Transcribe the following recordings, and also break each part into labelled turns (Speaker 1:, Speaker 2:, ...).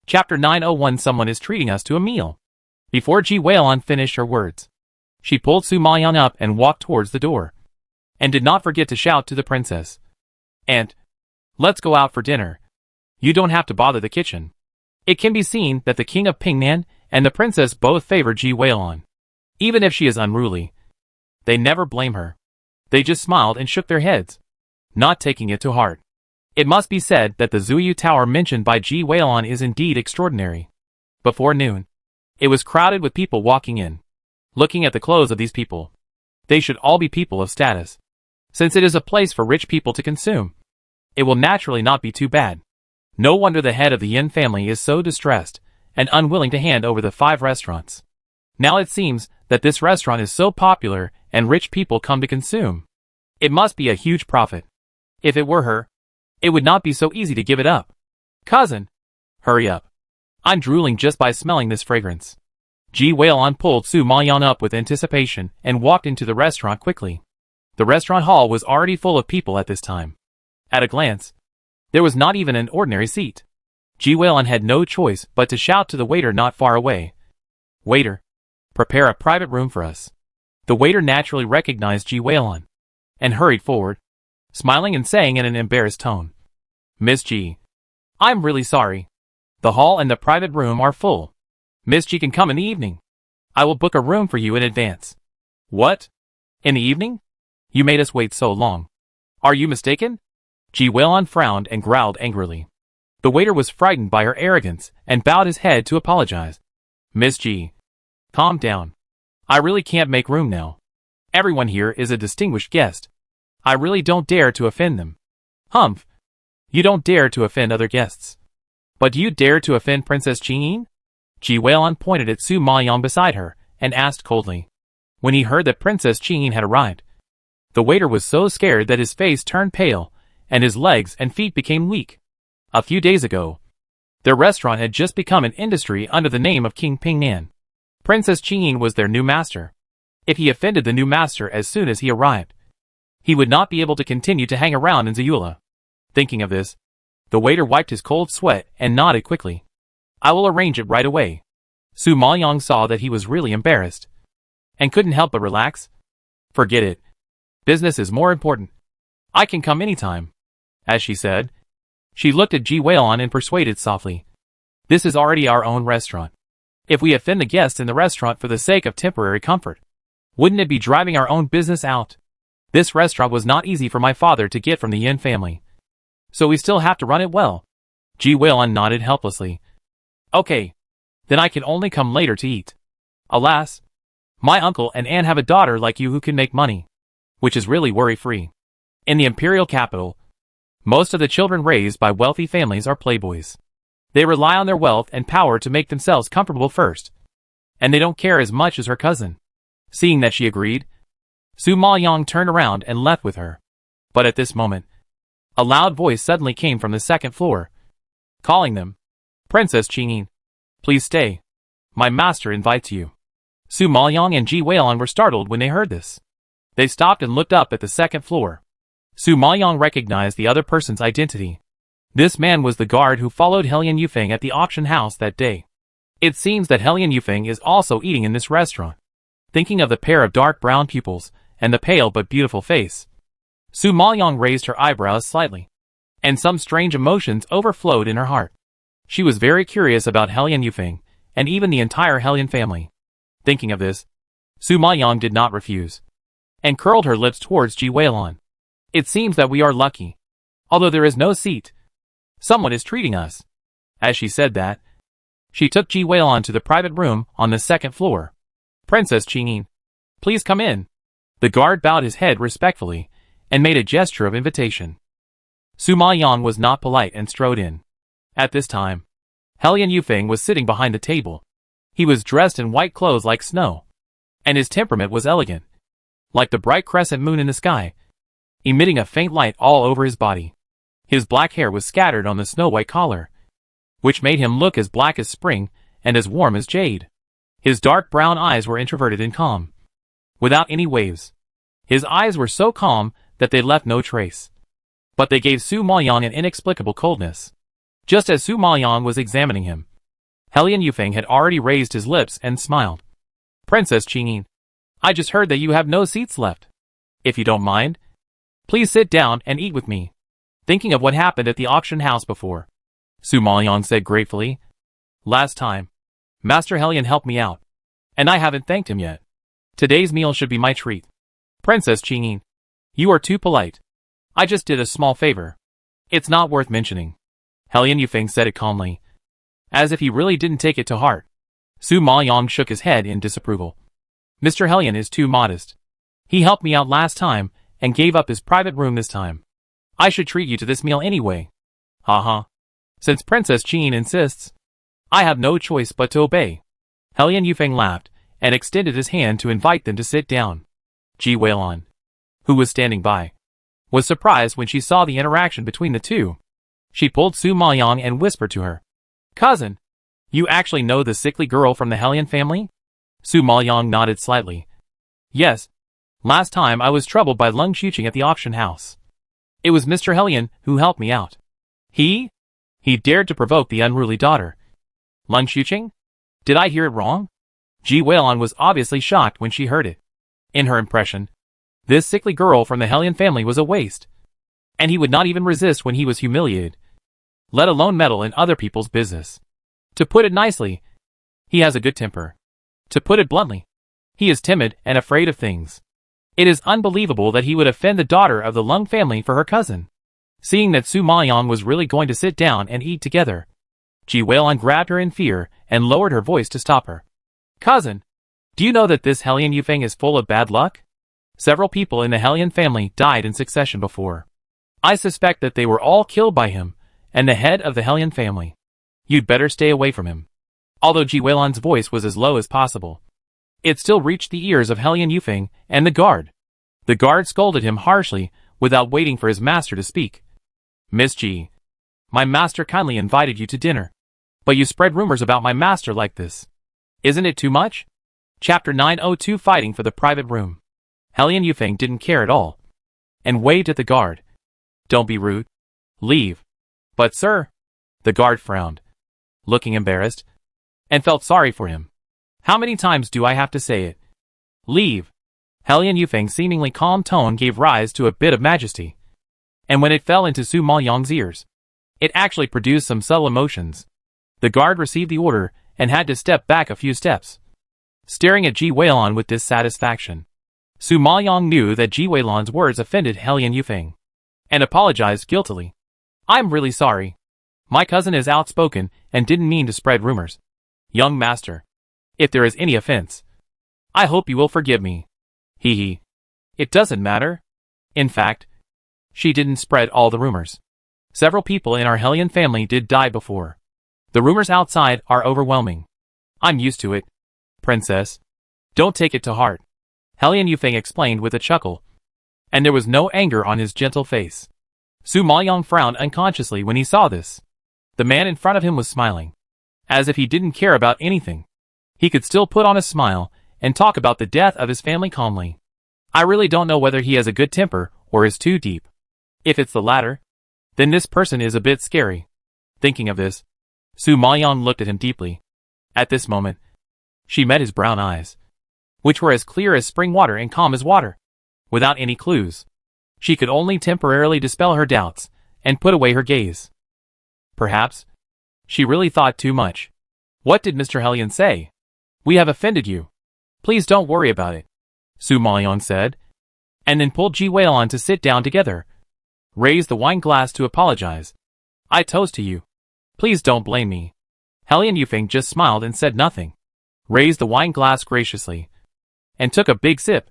Speaker 1: Chapter 901 Someone is treating us to a meal. Before Ji Weilon finished her words, she pulled Su Mayan up and walked towards the door, and did not forget to shout to the princess. "Aunt, let's go out for dinner. You don't have to bother the kitchen." It can be seen that the king of Pingnan and the princess both favor Ji Weilon. Even if she is unruly, they never blame her. They just smiled and shook their heads, not taking it to heart. It must be said that the Zuyu Tower mentioned by Ji Weilon is indeed extraordinary. Before noon, it was crowded with people walking in. Looking at the clothes of these people, they should all be people of status. Since it is a place for rich people to consume, it will naturally not be too bad. No wonder the head of the Yin family is so distressed and unwilling to hand over the 5 restaurants. Now it seems that this restaurant is so popular and rich people come to consume. It must be a huge profit. If it were her, it would not be so easy to give it up. "Cousin, hurry up. I'm drooling just by smelling this fragrance." Ji Weilon pulled Su Mayan up with anticipation and walked into the restaurant quickly. The restaurant hall was already full of people at this time. At a glance, there was not even an ordinary seat. Ji Weilon had no choice but to shout to the waiter not far away, "Waiter, prepare a private room for us." The waiter naturally recognized Ji Weilon and hurried forward, smiling and saying in an embarrassed tone, "Miss Ji, I'm really sorry. The hall and the private room are full. Miss Ji can come in the evening. I will book a room for you in advance." "What? In the evening? You made us wait so long. Are you mistaken?" Ji Weilon frowned and growled angrily. The waiter was frightened by her arrogance and bowed his head to apologize. "Miss Ji, calm down. I really can't make room now. Everyone here is a distinguished guest. I really don't dare to offend them." "Humph. You don't dare to offend other guests. But do you dare to offend Princess Qingyin?" Ji Weilon pointed at Su Mayan beside her and asked coldly. When he heard that Princess Qingyin had arrived, the waiter was so scared that his face turned pale and his legs and feet became weak. A few days ago, their restaurant had just become an industry under the name of King Pingnan. Princess Qingyin was their new master. If he offended the new master as soon as he arrived, he would not be able to continue to hang around in Ziyula. Thinking of this, the waiter wiped his cold sweat and nodded quickly. "I will arrange it right away." Su Mayan saw that he was really embarrassed and couldn't help but relax. "Forget it. Business is more important. I can come anytime." As she said, she looked at Ji Weilon and persuaded softly, "This is already our own restaurant. If we offend the guests in the restaurant for the sake of temporary comfort, wouldn't it be driving our own business out? This restaurant was not easy for my father to get from the Yin family, so we still have to run it well." Ji Weilon nodded helplessly. "Okay, then I can only come later to eat. Alas, my uncle and aunt have a daughter like you who can make money, which is really worry-free. In the imperial capital, most of the children raised by wealthy families are playboys. They rely on their wealth and power to make themselves comfortable first, and they don't care as much as her cousin." Seeing that she agreed, Su Mayan turned around and left with her. But at this moment, a loud voice suddenly came from the second floor, calling them. "Princess Qingyin, please stay. My master invites you." Su Mayan and Ji Weilon were startled when they heard this. They stopped and looked up at the second floor. Su Mayan recognized the other person's identity. This man was the guard who followed Helian Yufeng at the auction house that day. It seems that Helian Yufeng is also eating in this restaurant. Thinking of the pair of dark brown pupils and the pale but beautiful face, Su Mayan raised her eyebrows slightly, and some strange emotions overflowed in her heart. She was very curious about Helian Yufeng and even the entire Helian family. Thinking of this, Su Mayan did not refuse, and curled her lips towards Ji Weilon. "It seems that we are lucky. Although there is no seat, someone is treating us." As she said that, she took Ji Weilon to the private room on the second floor. "Princess Qingyin, please come in." The guard bowed his head respectfully and made a gesture of invitation. Su Mayan was not polite and strode in. At this time, Helian Yufeng was sitting behind the table. He was dressed in white clothes like snow, and his temperament was elegant, like the bright crescent moon in the sky, emitting a faint light all over his body. His black hair was scattered on the snow-white collar, which made him look as black as spring and as warm as jade. His dark brown eyes were introverted and calm, without any waves. His eyes were so calm that they left no trace, but they gave Su Mayan an inexplicable coldness. Just as Su Mayan was examining him, Helian Yufeng had already raised his lips and smiled. Princess Qingyin, I just heard that you have no seats left. If you don't mind, please sit down and eat with me. Thinking of what happened at the auction house before, Su Maoyang said gratefully. Last time, Master Helian helped me out, and I haven't thanked him yet. Today's meal should be my treat. Princess Qingyin, you are too polite. I just did a small favor. It's not worth mentioning. Helian Yufeng said it calmly, as if he really didn't take it to heart. Su Maoyang shook his head in disapproval. Mr. Helian is too modest. He helped me out last time and gave up his private room this time. I should treat you to this meal anyway. Haha. Since Princess Qingyin insists, I have no choice but to obey. Helian Yufeng laughed and extended his hand to invite them to sit down. Ji Weilan, who was standing by, was surprised when she saw the interaction between the two. She pulled Su Maoyang and whispered to her, Cousin, you actually know the sickly girl from the Helian family? Su Maoyang nodded slightly. Yes. Last time I was troubled by Lung Xuqing at the auction house. It was Mr. Helian who helped me out. He dared to provoke the unruly daughter. Lung Xuqing? Did I hear it wrong? Ji Weilan was obviously shocked when she heard it. In her impression, this sickly girl from the Helian family was a waste, and he would not even resist when he was humiliated, let alone meddle in other people's business. To put it nicely, he has a good temper. To put it bluntly, he is timid and afraid of things. It is unbelievable that he would offend the daughter of the Lung family for her cousin. Seeing that Su Maoyang was really going to sit down and eat together, Ji Weilan grabbed her in fear and lowered her voice to stop her. Cousin, do you know that this Helian Yufeng is full of bad luck? Several people in the Helian family died in succession before. I suspect that they were all killed by him and the head of the Helian family. You'd better stay away from him. Although Ji Weilan's voice was as low as possible, it still reached the ears of Helian Yufeng and the guard. The guard scolded him harshly without waiting for his master to speak. Miss Ji, my master kindly invited you to dinner, but you spread rumors about my master like this. Isn't it too much? Chapter 902 Fighting for the Private Room. Helian Yufeng didn't care at all, and waved at the guard. Don't be rude. Leave. But sir, the guard frowned, looking embarrassed, and felt sorry for him. How many times do I have to say it? Leave. Helian Yufeng's seemingly calm tone gave rise to a bit of majesty, and when it fell into Su Maoyang's ears, it actually produced some subtle emotions. The guard received the order and had to step back a few steps, staring at Ji Weilan with dissatisfaction. Su Maoyang knew that Ji Weilan's words offended Helian Yufeng, and apologized guiltily. I'm really sorry. My cousin is outspoken and didn't mean to spread rumors. Young master, if there is any offense, I hope you will forgive me. Hee. It doesn't matter. In fact, she didn't spread all the rumors. Several people in our Helian family did die before. The rumors outside are overwhelming. I'm used to it. Princess, don't take it to heart. Helian Yufeng explained with a chuckle, and there was no anger on his gentle face. Su Maoyang frowned unconsciously when he saw this. The man in front of him was smiling, as if he didn't care about anything. He could still put on a smile and talk about the death of his family calmly. I really don't know whether he has a good temper or is too deep. If it's the latter, then this person is a bit scary. Thinking of this, Su Maoyang looked at him deeply. At this moment, she met his brown eyes, which were as clear as spring water and calm as water. Without any clues, she could only temporarily dispel her doubts and put away her gaze. Perhaps she really thought too much. What did Mr. Helian say? We have offended you. Please don't worry about it, Su Maoyang said, and then pulled Ji Weilan to sit down together. Raised the wine glass to apologize. I toast to you. Please don't blame me. Helian Yufeng just smiled and said nothing. Raised the wine glass graciously, and took a big sip,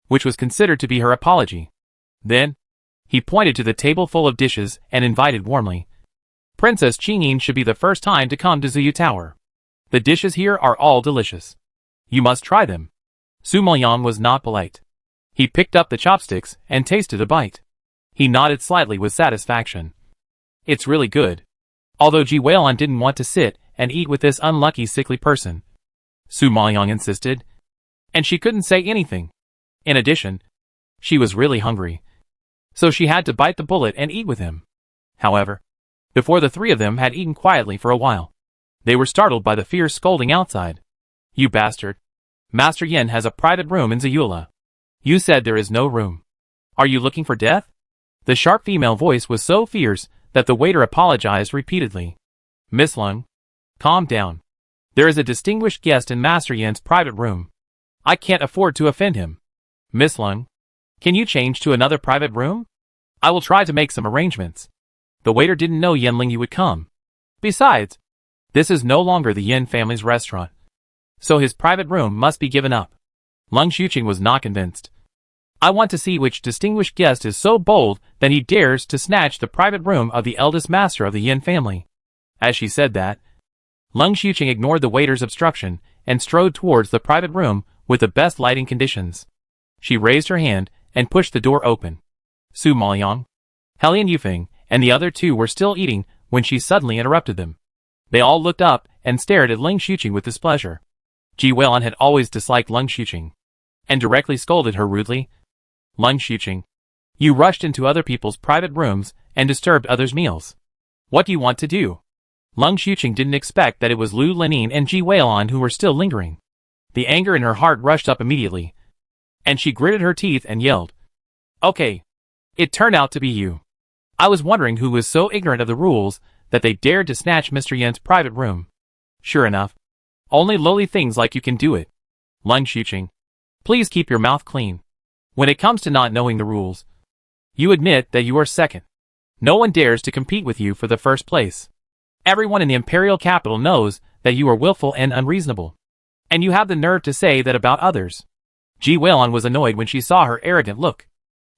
Speaker 1: which was considered to be her apology. Then, he pointed to the table full of dishes and invited warmly. Princess Qingyin should be the first time to come to Zuyu Tower. The dishes here are all delicious. You must try them. Su Maoyang was not polite. He picked up the chopsticks and tasted a bite. He nodded slightly with satisfaction. It's really good. Although Ji Weilan didn't want to sit and eat with this unlucky sickly person, Su Maoyang insisted, and she couldn't say anything. In addition, she was really hungry, so she had to bite the bullet and eat with him. However, before the three of them had eaten quietly for a while, They were startled by the fierce scolding outside. You bastard. Master Yin has a private room in Zayula. You said there is no room. Are you looking for death? The sharp female voice was so fierce that the waiter apologized repeatedly. Miss Lung, calm down. There is a distinguished guest in Master Yin's private room. I can't afford to offend him. Miss Lung, can you change to another private room? I will try to make some arrangements. The waiter didn't know Yin Lingyu would come. Besides, this is no longer the Yin family's restaurant. So his private room must be given up. Lung Xuqing was not convinced. I want to see which distinguished guest is so bold that he dares to snatch the private room of the eldest master of the Yin family. As she said that, Lung Xuqing ignored the waiter's obstruction and strode towards the private room with the best lighting conditions. She raised her hand and pushed the door open. Su Maoyang, Helian Yufeng, and the other two were still eating when she suddenly interrupted them. They all looked up and stared at Lung Xuqing with displeasure. Ji Weilun had always disliked Lung Xuqing, and directly scolded her rudely. Lung Xuqing, you rushed into other people's private rooms and disturbed others' meals. What do you want to do? Lung Xuqing didn't expect that it was Lu Linyin and Ji Weilun who were still lingering. The anger in her heart rushed up immediately, and she gritted her teeth and yelled. Okay. It turned out to be you. I was wondering who was so ignorant of the rules that they dared to snatch Mr. Yin's private room. Sure enough. Only lowly things like you can do it. Lung Xuqing, please keep your mouth clean. When it comes to not knowing the rules, you admit that you are second. No one dares to compete with you for the first place. Everyone in the imperial capital knows that you are willful and unreasonable. And you have the nerve to say that about others. Ji Weilun was annoyed when she saw her arrogant look.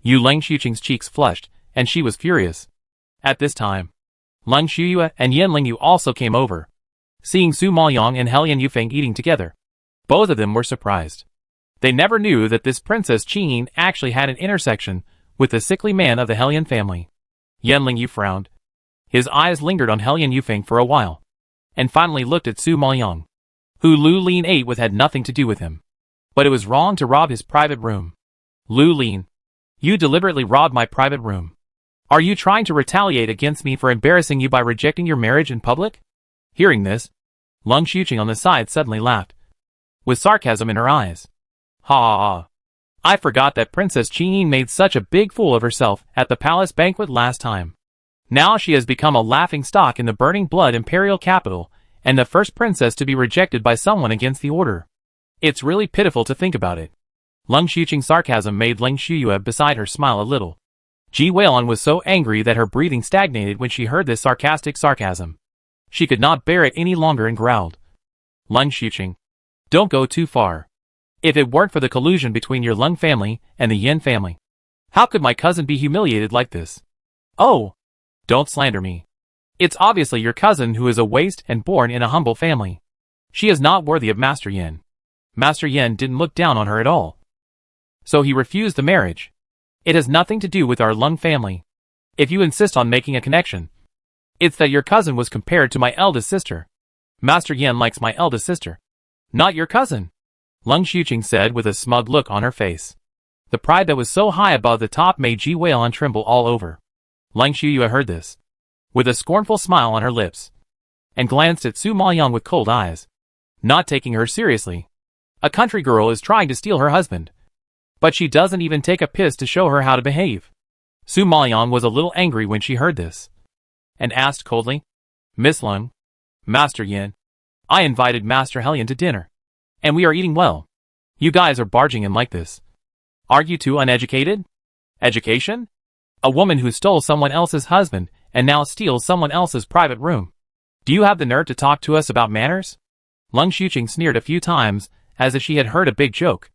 Speaker 1: Lung Xuqing's cheeks flushed, and she was furious. At this time, Lung Shuyue and Yin Lingyu also came over. Seeing Su Maoyang and Helian Yufeng eating together, both of them were surprised. They never knew that this Princess Qin actually had an intersection with the sickly man of the Helian family. Yin Lingyu frowned. His eyes lingered on Helian Yufeng for a while, and finally looked at Su Maoyang, who Lu Lin ate with had nothing to do with him. But it was wrong to rob his private room. Lu Lin, you deliberately robbed my private room. Are you trying to retaliate against me for embarrassing you by rejecting your marriage in public? Hearing this, Lung Xuqing on the side suddenly laughed, with sarcasm in her eyes. Ha ha ha. I forgot that Princess Qin made such a big fool of herself at the palace banquet last time. Now she has become a laughing stock in the burning blood imperial capital, and the first princess to be rejected by someone against the order. It's really pitiful to think about it. Lung Xuqing's sarcasm made Lung Shuyue beside her smile a little. Ji Weilun was so angry that her breathing stagnated when she heard this sarcastic sarcasm. She could not bear it any longer and growled. Lung Xuqing, don't go too far. If it weren't for the collusion between your Lung family and the Yin family, how could my cousin be humiliated like this? Oh! Don't slander me. It's obviously your cousin who is a waste and born in a humble family. She is not worthy of Master Yin. Master Yin didn't look down on her at all. So he refused the marriage. It has nothing to do with our Lung family. If you insist on making a connection, it's that your cousin was compared to my eldest sister. Master Yin likes my eldest sister, not your cousin, Lung Xuqing said with a smug look on her face. The pride that was so high above the top made Ji Weilun tremble all over. Lung Shuyue heard this, with a scornful smile on her lips, and glanced at Su Maoyang with cold eyes, not taking her seriously. A country girl is trying to steal her husband, but she doesn't even take a piss to show her how to behave. Su Maoyang was a little angry when she heard this, and asked coldly, Miss Lung, Master Yin, I invited Master Helian to dinner, and we are eating well. You guys are barging in like this. Aren't you too uneducated? Education? A woman who stole someone else's husband and now steals someone else's private room. Do you have the nerve to talk to us about manners? Lung Xuqing sneered a few times as if she had heard a big joke.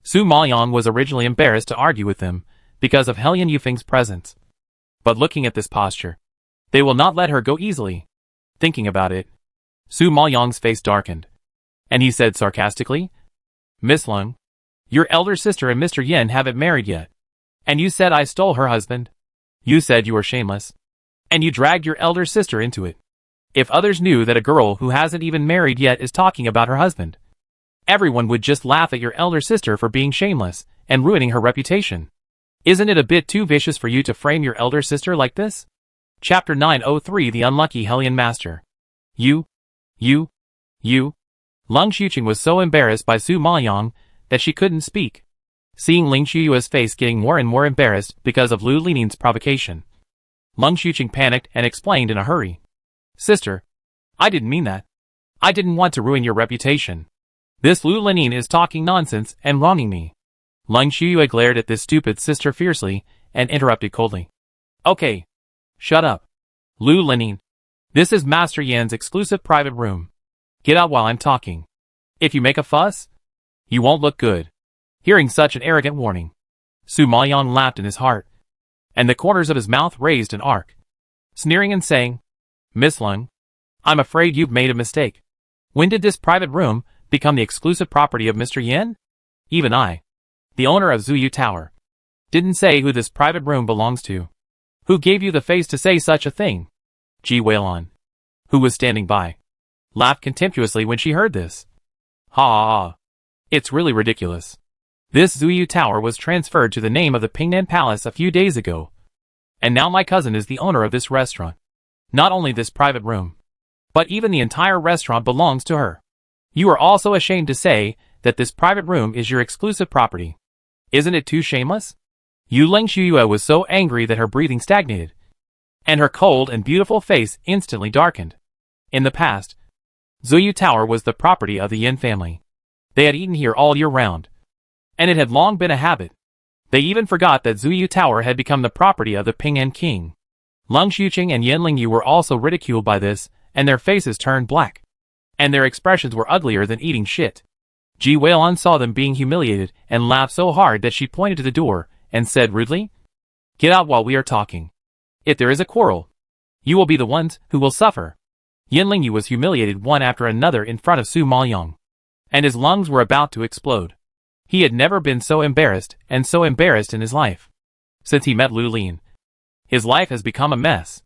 Speaker 1: Su Maoyang was originally embarrassed to argue with them because of Helian Yufeng's presence. But looking at this posture, they will not let her go easily. Thinking about it, Su Maoyang's face darkened, and he said sarcastically, Miss Lung, your elder sister and Mr. Yin haven't married yet, and you said I stole her husband. You said you were shameless, and you dragged your elder sister into it. If others knew that a girl who hasn't even married yet is talking about her husband, everyone would just laugh at your elder sister for being shameless and ruining her reputation. Isn't it a bit too vicious for you to frame your elder sister like this? Chapter 903 The Unlucky Hellion Master. You, You. Lung Xuqing was so embarrassed by Su Maoyang that she couldn't speak. Seeing Ling Shuyue's face getting more and more embarrassed because of Lu Lining's provocation, Lung Xuqing panicked and explained in a hurry. Sister, I didn't mean that. I didn't want to ruin your reputation. This Lu Lining is talking nonsense and wronging me. Lung Shuyue glared at this stupid sister fiercely and interrupted coldly. Okay. Shut up. Lu Lining. This is Master Yan's exclusive private room. Get out while I'm talking. If you make a fuss, you won't look good. Hearing such an arrogant warning, Su Maoyang laughed in his heart, and the corners of his mouth raised an arc, sneering and saying, Miss Lung, I'm afraid you've made a mistake. When did this private room become the exclusive property of Mr. Yan? Even I, the owner of Zuyu Tower, didn't say who this private room belongs to. Who gave you the face to say such a thing? Ji Weilon, who was standing by, laughed contemptuously when she heard this. Ha ha ha. It's really ridiculous. This Zuyu Tower was transferred to the name of the Pingnan Palace a few days ago. And now my cousin is the owner of this restaurant. Not only this private room, but even the entire restaurant belongs to her. You are also ashamed to say that this private room is your exclusive property. Isn't it too shameless? Ling Shuyue was so angry that her breathing stagnated, and her cold and beautiful face instantly darkened. In the past, Zuyu Tower was the property of the Yin family. They had eaten here all year round, and it had long been a habit. They even forgot that Zuyu Tower had become the property of the Ping'an king. Lung Xuqing and Yan Lingyu were also ridiculed by this, and their faces turned black, and their expressions were uglier than eating shit. Ji Weilon saw them being humiliated and laughed so hard that she pointed to the door and said rudely, Get out while we are talking. If there is a quarrel, you will be the ones who will suffer. Yan Lingyu was humiliated one after another in front of Su Maoyang, and his lungs were about to explode. He had never been so embarrassed in his life. Since he met Lu Lin, his life has become a mess.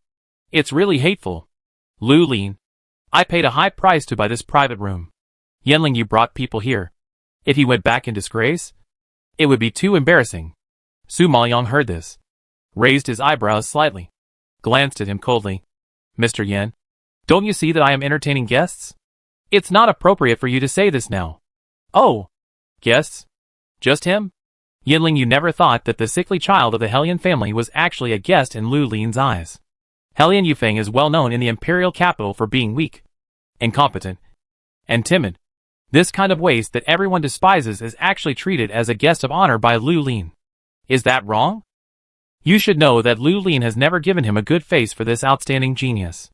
Speaker 1: It's really hateful. Lu Lin, I paid a high price to buy this private room. Yan Lingyu brought people here. If he went back in disgrace, it would be too embarrassing. Su Maoyang heard this, raised his eyebrows slightly, glanced at him coldly. Mr. Yan, don't you see that I am entertaining guests? It's not appropriate for you to say this now. Oh, guests? Just him? Yan Lingyu never thought that the sickly child of the Hellion family was actually a guest in Lu Lin's eyes. Hellion Yufeng is well known in the imperial capital for being weak, incompetent, and timid. This kind of waste that everyone despises is actually treated as a guest of honor by Lu Lin. Is that wrong? You should know that Lu Lin has never given him a good face for this outstanding genius.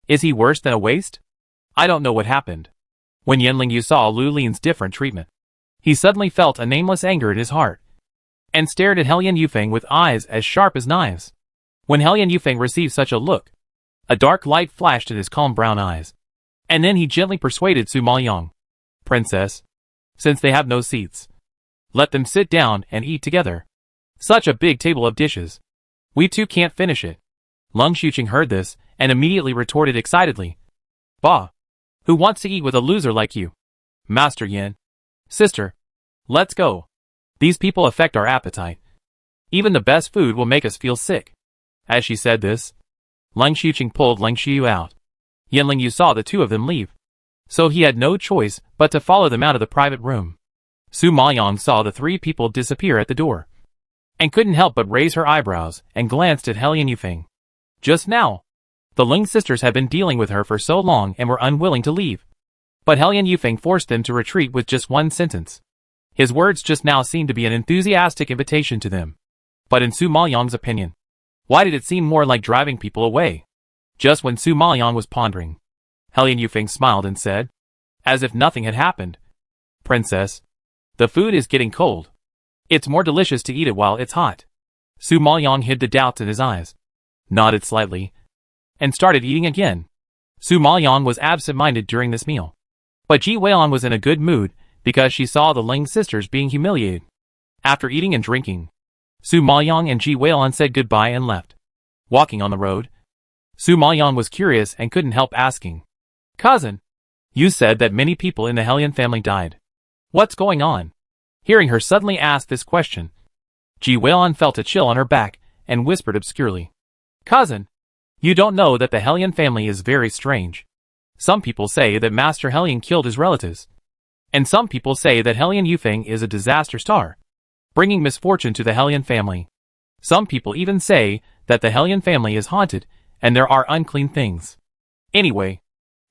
Speaker 1: Is he worse than a waste? I don't know what happened. When Yan Lingyu saw Lu Lin's different treatment, he suddenly felt a nameless anger in his heart, and stared at Hellion Yufeng with eyes as sharp as knives. When Hellion Yufeng received such a look, a dark light flashed in his calm brown eyes, and then he gently persuaded Su Maoyang. Princess, since they have no seats, let them sit down and eat together. Such a big table of dishes. We two can't finish it. Lung Xuqing heard this, and immediately retorted excitedly. Bah! Who wants to eat with a loser like you? Master Yan. Sister, let's go. These people affect our appetite. Even the best food will make us feel sick. As she said this, Lung Xuqing pulled Ling Xiu out. Yan Lingyu saw the two of them leave, so he had no choice but to follow them out of the private room. Su Maoyang saw the three people disappear at the door, and couldn't help but raise her eyebrows and glanced at Hellion Yufeng. Just now, the Ling sisters had been dealing with her for so long and were unwilling to leave. But Hellion Yufeng forced them to retreat with just one sentence. His words just now seemed to be an enthusiastic invitation to them. But in Su Maoyang's opinion, why did it seem more like driving people away? Just when Su Maoyang was pondering, Hellion Yufeng smiled and said, as if nothing had happened, Princess, the food is getting cold. It's more delicious to eat it while it's hot. Su Maoyang hid the doubts in his eyes, nodded slightly, and started eating again. Su Maoyang was absent-minded during this meal, but Ji Weilon was in a good mood because she saw the Ling sisters being humiliated. After eating and drinking, Su Maoyang and Ji Weilon said goodbye and left. Walking on the road, Su Maoyang was curious and couldn't help asking, Cousin, you said that many people in the Hellion family died. What's going on? Hearing her suddenly ask this question, Ji Weilon felt a chill on her back and whispered obscurely, Cousin, you don't know that the Hellion family is very strange. Some people say that Master Hellion killed his relatives. And some people say that Hellion Yufeng is a disaster star, bringing misfortune to the Hellion family. Some people even say that the Hellion family is haunted, and there are unclean things. Anyway,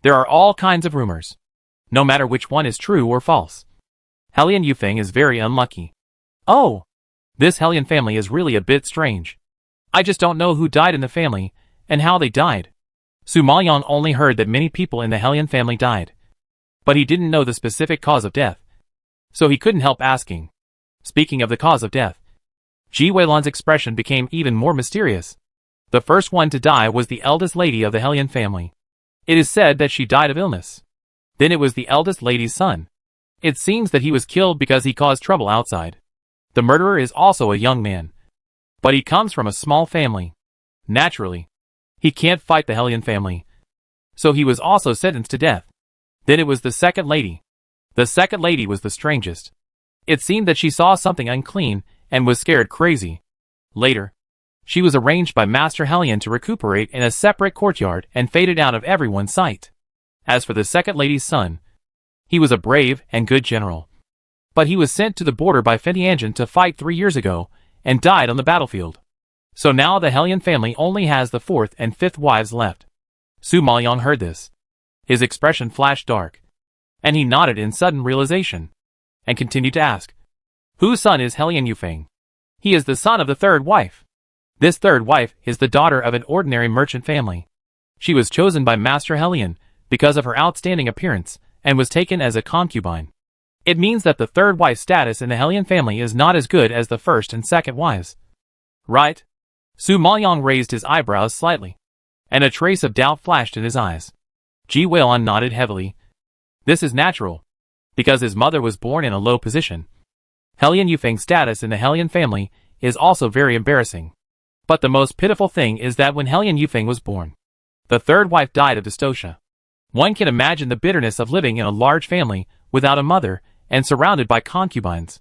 Speaker 1: there are all kinds of rumors. No matter which one is true or false. Hellion Yufeng is very unlucky. Oh! This Hellion family is really a bit strange. I just don't know who died in the family, and how they died. Su Maoyang only heard that many people in the Hellion family died. But he didn't know the specific cause of death. So he couldn't help asking. Speaking of the cause of death, Ji Weilan's expression became even more mysterious. The first one to die was the eldest lady of the Hellion family. It is said that she died of illness. Then it was the eldest lady's son. It seems that he was killed because he caused trouble outside. The murderer is also a young man. But he comes from a small family. Naturally, he can't fight the Hellion family. So he was also sentenced to death. Then it was the second lady. The second lady was the strangest. It seemed that she saw something unclean and was scared crazy. Later, she was arranged by Master Hellion to recuperate in a separate courtyard and faded out of everyone's sight. As for the second lady's son, he was a brave and good general. But he was sent to the border by Fentianjin to fight 3 years ago and died on the battlefield. So now the Hellion family only has the 4th and 5th wives left. Su Maoyang heard this. His expression flashed dark, and he nodded in sudden realization, and continued to ask, whose son is Hellion Yufeng? He is the son of the 3rd wife. This 3rd wife is the daughter of an ordinary merchant family. She was chosen by Master Hellion because of her outstanding appearance and was taken as a concubine. It means that the 3rd wife's status in the Hellion family is not as good as the 1st and 2nd wives. Right? Su Maoyang raised his eyebrows slightly, and a trace of doubt flashed in his eyes. Ji Weilan nodded heavily. This is natural, because his mother was born in a low position. Hellion Yufeng's status in the Hellion family is also very embarrassing. But the most pitiful thing is that when Hellion Yufeng was born, the 3rd wife died of dystocia. One can imagine the bitterness of living in a large family without a mother and surrounded by concubines.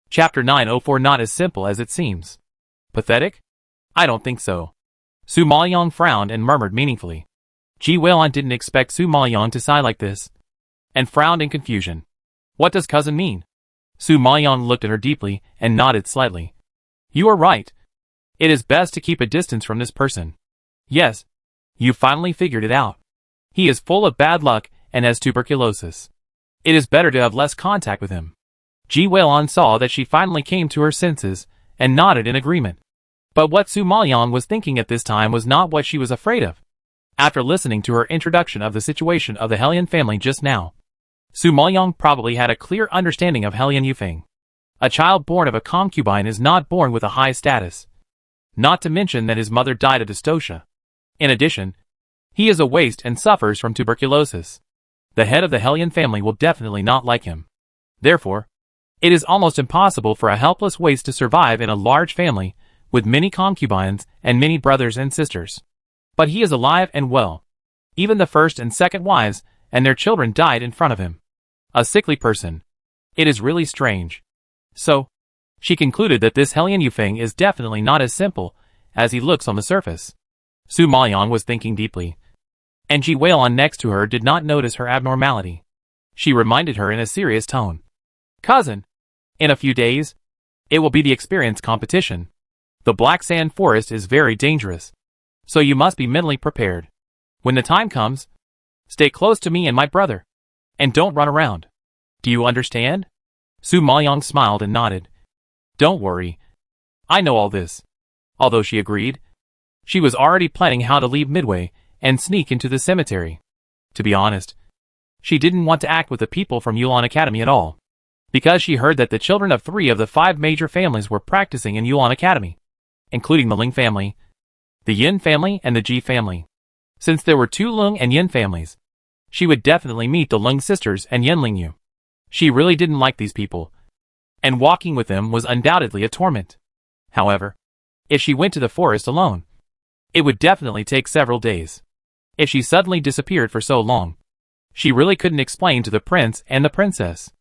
Speaker 1: Chapter 904. Not as simple as it seems. Pathetic? I don't think so. Su Maoyang frowned and murmured meaningfully. Ji Weilan didn't expect Su Maoyang to sigh like this, and frowned in confusion. What does cousin mean? Su Maoyang looked at her deeply and nodded slightly. You are right. It is best to keep a distance from this person. Yes, you finally figured it out. He is full of bad luck and has tuberculosis. It is better to have less contact with him. Ji Weilan saw that she finally came to her senses and nodded in agreement. But what Su Maoyang was thinking at this time was not what she was afraid of. After listening to her introduction of the situation of the Hellion family just now, Su Maoyang probably had a clear understanding of Hellion Yufeng. A child born of a concubine is not born with a high status. Not to mention that his mother died of dystocia. In addition, he is a waste and suffers from tuberculosis. The head of the Hellion family will definitely not like him. Therefore, it is almost impossible for a helpless waste to survive in a large family with many concubines and many brothers and sisters. But he is alive and well. Even the 1st and 2nd wives and their children died in front of him. A sickly person. It is really strange. So, she concluded that this Hellion Yufeng is definitely not as simple as he looks on the surface. Su Maoyang was thinking deeply, and Ji Weilan next to her did not notice her abnormality. She reminded her in a serious tone. Cousin, in a few days, it will be the experience competition. The Black Sand Forest is very dangerous, so you must be mentally prepared. When the time comes, stay close to me and my brother, and don't run around. Do you understand? Su Maoyang smiled and nodded. Don't worry. I know all this. Although she agreed, she was already planning how to leave Midway and sneak into the cemetery. To be honest, she didn't want to act with the people from Yulan Academy at all, because she heard that the children of 3 of the 5 major families were practicing in Yulan Academy, including the Ling family, the Yin family, and the Ji family. Since there were 2 Lung and Yin families, she would definitely meet the Lung sisters and Yin Yu. She really didn't like these people, and walking with them was undoubtedly a torment. However, if she went to the forest alone, it would definitely take several days. If she suddenly disappeared for so long, she really couldn't explain to the prince and the princess.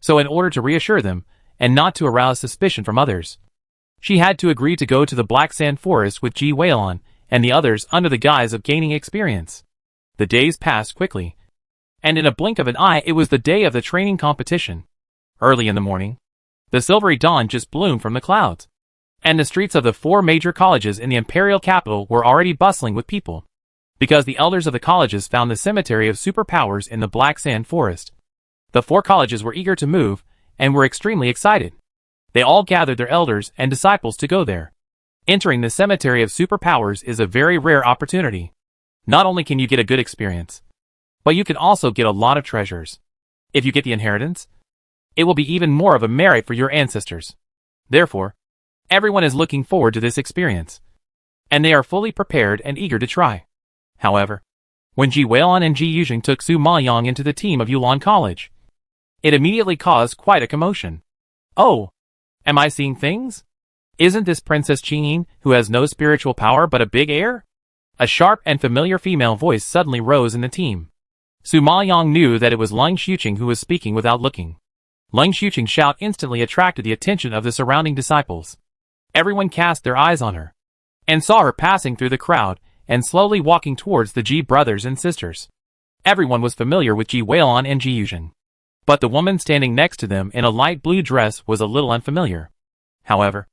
Speaker 1: So in order to reassure them, and not to arouse suspicion from others, she had to agree to go to the Black Sand Forest with Ji Weilan and the others under the guise of gaining experience. The days passed quickly, and in a blink of an eye it was the day of the training competition. Early in the morning, the silvery dawn just bloomed from the clouds, and the streets of the 4 major colleges in the imperial capital were already bustling with people, because the elders of the colleges found the cemetery of superpowers in the Black Sand Forest. The 4 colleges were eager to move, and were extremely excited. They all gathered their elders and disciples to go there. Entering the cemetery of superpowers is a very rare opportunity. Not only can you get a good experience, but you can also get a lot of treasures. If you get the inheritance, it will be even more of a merit for your ancestors. Therefore, everyone is looking forward to this experience, and they are fully prepared and eager to try. However, when Ji Weilun and Ji Yuzheng took Su Maoyang into the team of Yulan College, it immediately caused quite a commotion. Oh, am I seeing things? Isn't this Princess Qingyin, who has no spiritual power but a big air? A sharp and familiar female voice suddenly rose in the team. Su Maoyang knew that it was Leng Xuqing who was speaking without looking. Leng Xuqing's shout instantly attracted the attention of the surrounding disciples. Everyone cast their eyes on her, and saw her passing through the crowd, and slowly walking towards the Ji brothers and sisters. Everyone was familiar with Ji Weilun and Ji Yuzheng, but the woman standing next to them in a light blue dress was a little unfamiliar. However,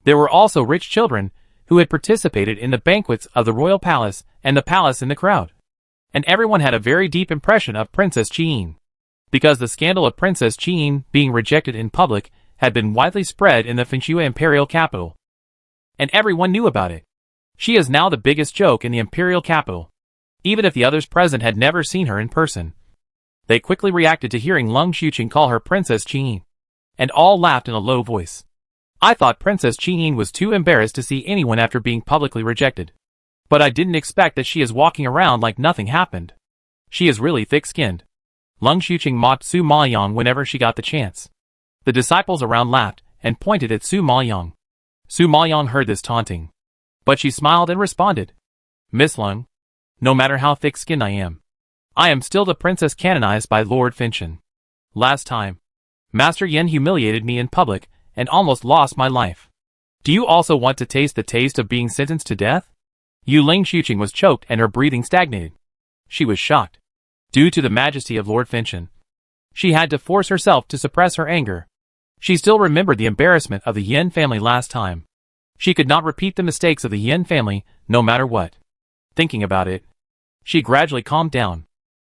Speaker 1: there were also rich children who had participated in the banquets of the royal palace and the palace in the crowd. And everyone had a very deep impression of Princess Qingyin, because the scandal of Princess Qingyin being rejected in public had been widely spread in the Fenxue imperial capital. And everyone knew about it. She is now the biggest joke in the imperial capital. Even if the others present had never seen her in person, they quickly reacted to hearing Leng Xuqing call her Princess Qingyin, and all laughed in a low voice. I thought Princess Qingyin was too embarrassed to see anyone after being publicly rejected. But I didn't expect that she is walking around like nothing happened. She is really thick-skinned. Leng Xuqing mocked Su Maoyang whenever she got the chance. The disciples around laughed and pointed at Su Maoyang. Su Maoyang heard this taunting, but she smiled and responded, Miss Leng, no matter how thick-skinned I am still the princess canonized by Lord Fenchen. Last time, Master Yen humiliated me in public and almost lost my life. Do you also want to taste the taste of being sentenced to death? Leng Xuqing was choked and her breathing stagnated. She was shocked. Due to the majesty of Lord Fenchen, she had to force herself to suppress her anger. She still remembered the embarrassment of the Yen family last time. She could not repeat the mistakes of the Yen family, no matter what. Thinking about it, she gradually calmed down.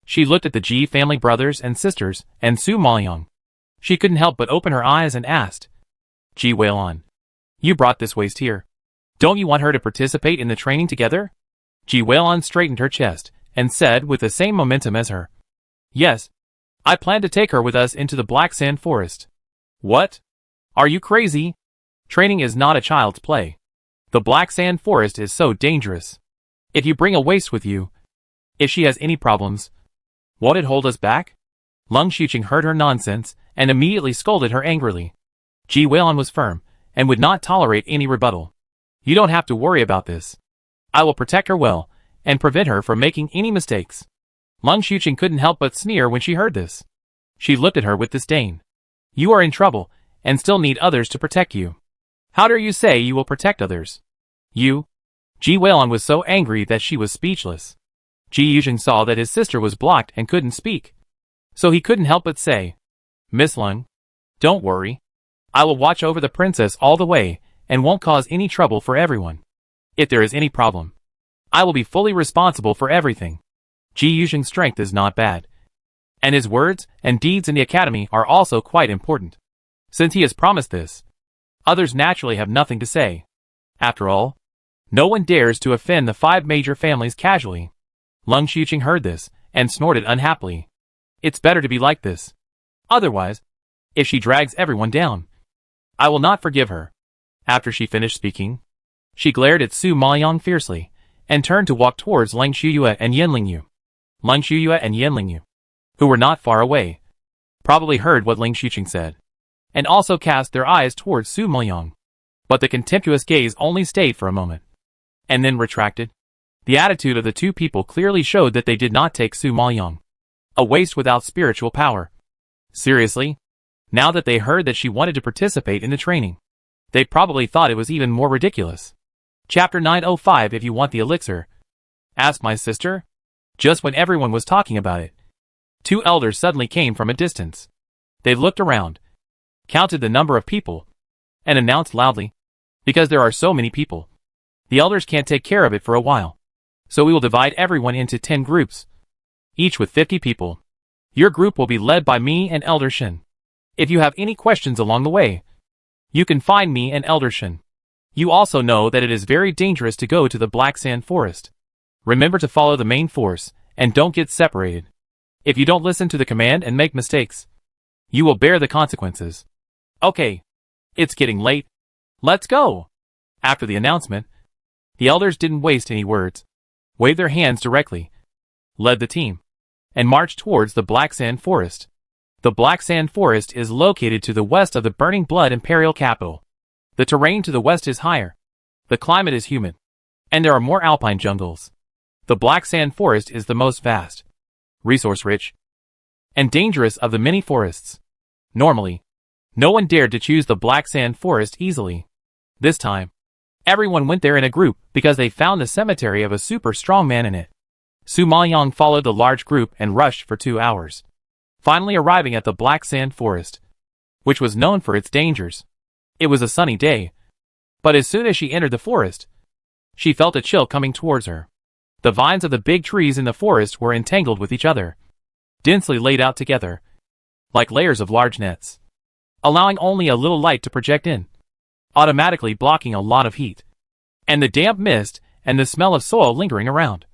Speaker 1: She looked at the Ji family brothers and sisters and Su Maoyang. She couldn't help but open her eyes and asked, Ji Weilun, you brought this waste here. Don't you want her to participate in the training together? Ji Weilun straightened her chest and said with the same momentum as her, Yes, I plan to take her with us into the Black Sand Forest. What? Are you crazy? Training is not a child's play. The Black Sand Forest is so dangerous. If you bring a waste with you, if she has any problems, won't it hold us back? Leng Xuqing heard her nonsense and immediately scolded her angrily. Ji Weilun was firm and would not tolerate any rebuttal. You don't have to worry about this. I will protect her well and prevent her from making any mistakes. Leng Xuqing couldn't help but sneer when she heard this. She looked at her with disdain. You are in trouble and still need others to protect you. How dare you say you will protect others? You? Ji Weilun was so angry that she was speechless. Ji Yuzheng saw that his sister was blocked and couldn't speak, so he couldn't help but say, Miss Leng, don't worry. I will watch over the princess all the way and won't cause any trouble for everyone. If there is any problem, I will be fully responsible for everything. Ji Yuzheng's strength is not bad, and his words and deeds in the academy are also quite important. Since he has promised this, others naturally have nothing to say. After all, no one dares to offend the 5 major families casually. Leng Xuqing heard this and snorted unhappily. It's better to be like this. Otherwise, if she drags everyone down, I will not forgive her. After she finished speaking, she glared at Su Maoyang fiercely and turned to walk towards Leng Shuyue and Yan Lingyu. Leng Shuyue and Yan Lingyu, who were not far away, probably heard what Leng Xuqing said, and also cast their eyes towards Su Maoyang. But the contemptuous gaze only stayed for a moment, and then retracted. The attitude of the 2 people clearly showed that they did not take Su Maoyang, a waste without spiritual power, seriously. Now that they heard that she wanted to participate in the training, they probably thought it was even more ridiculous. Chapter 905. If you want the elixir, ask my sister. Just when everyone was talking about it, two elders suddenly came from a distance. They looked around, counted the number of people, and announced loudly, "Because there are so many people, the elders can't take care of it for a while. So we will divide everyone into 10 groups, each with 50 people. Your group will be led by me and Elder Shin. If you have any questions along the way, you can find me and Elder Shin. You also know that it is very dangerous to go to the Black Sand Forest. Remember to follow the main force, and don't get separated. If you don't listen to the command and make mistakes, you will bear the consequences. Okay, it's getting late. Let's go." After the announcement, the elders didn't waste any words, waved their hands directly, led the team, and marched towards the Black Sand Forest. The Black Sand Forest is located to the west of the Burning Blood Imperial capital. The terrain to the west is higher, the climate is humid, and there are more alpine jungles. The Black Sand Forest is the most vast, resource-rich, and dangerous of the many forests. Normally, no one dared to choose the Black Sand Forest easily. This time, everyone went there in a group because they found the cemetery of a super strong man in it. Su Maoyang followed the large group and rushed for 2 hours, finally arriving at the Black Sand Forest, which was known for its dangers. It was a sunny day, but as soon as she entered the forest, she felt a chill coming towards her. The vines of the big trees in the forest were entangled with each other, densely laid out together, like layers of large nets, allowing only a little light to project in, automatically blocking a lot of heat, and the damp mist and the smell of soil lingering around,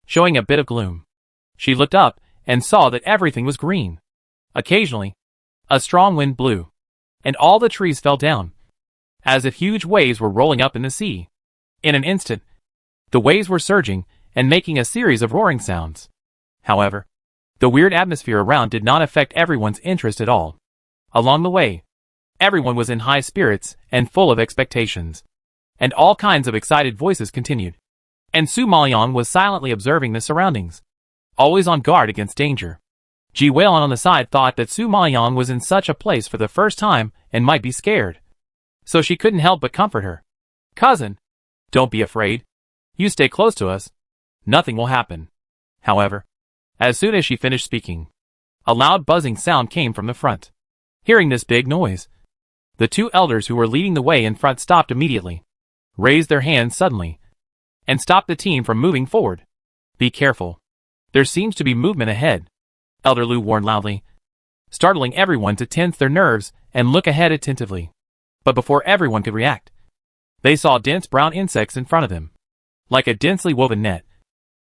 Speaker 1: showing a bit of gloom. She looked up and saw that everything was green. Occasionally, a strong wind blew, and all the trees fell down, as if huge waves were rolling up in the sea. In an instant, the waves were surging and making a series of roaring sounds. However, the weird atmosphere around did not affect everyone's interest at all. Along the way, everyone was in high spirits and full of expectations, and all kinds of excited voices continued. And Su Maoyang was silently observing the surroundings, always on guard against danger. Ji Weilon on the side thought that Su Maoyang was in such a place for the first time and might be scared, so she couldn't help but comfort her. "Cousin, don't be afraid. You stay close to us. Nothing will happen." However, as soon as she finished speaking, a loud buzzing sound came from the front. Hearing this big noise, the two elders who were leading the way in front stopped immediately, raised their hands suddenly, and stopped the team from moving forward. "Be careful. There seems to be movement ahead," Elder Lu warned loudly, startling everyone to tense their nerves and look ahead attentively. But before everyone could react, they saw dense brown insects in front of them, like a densely woven net,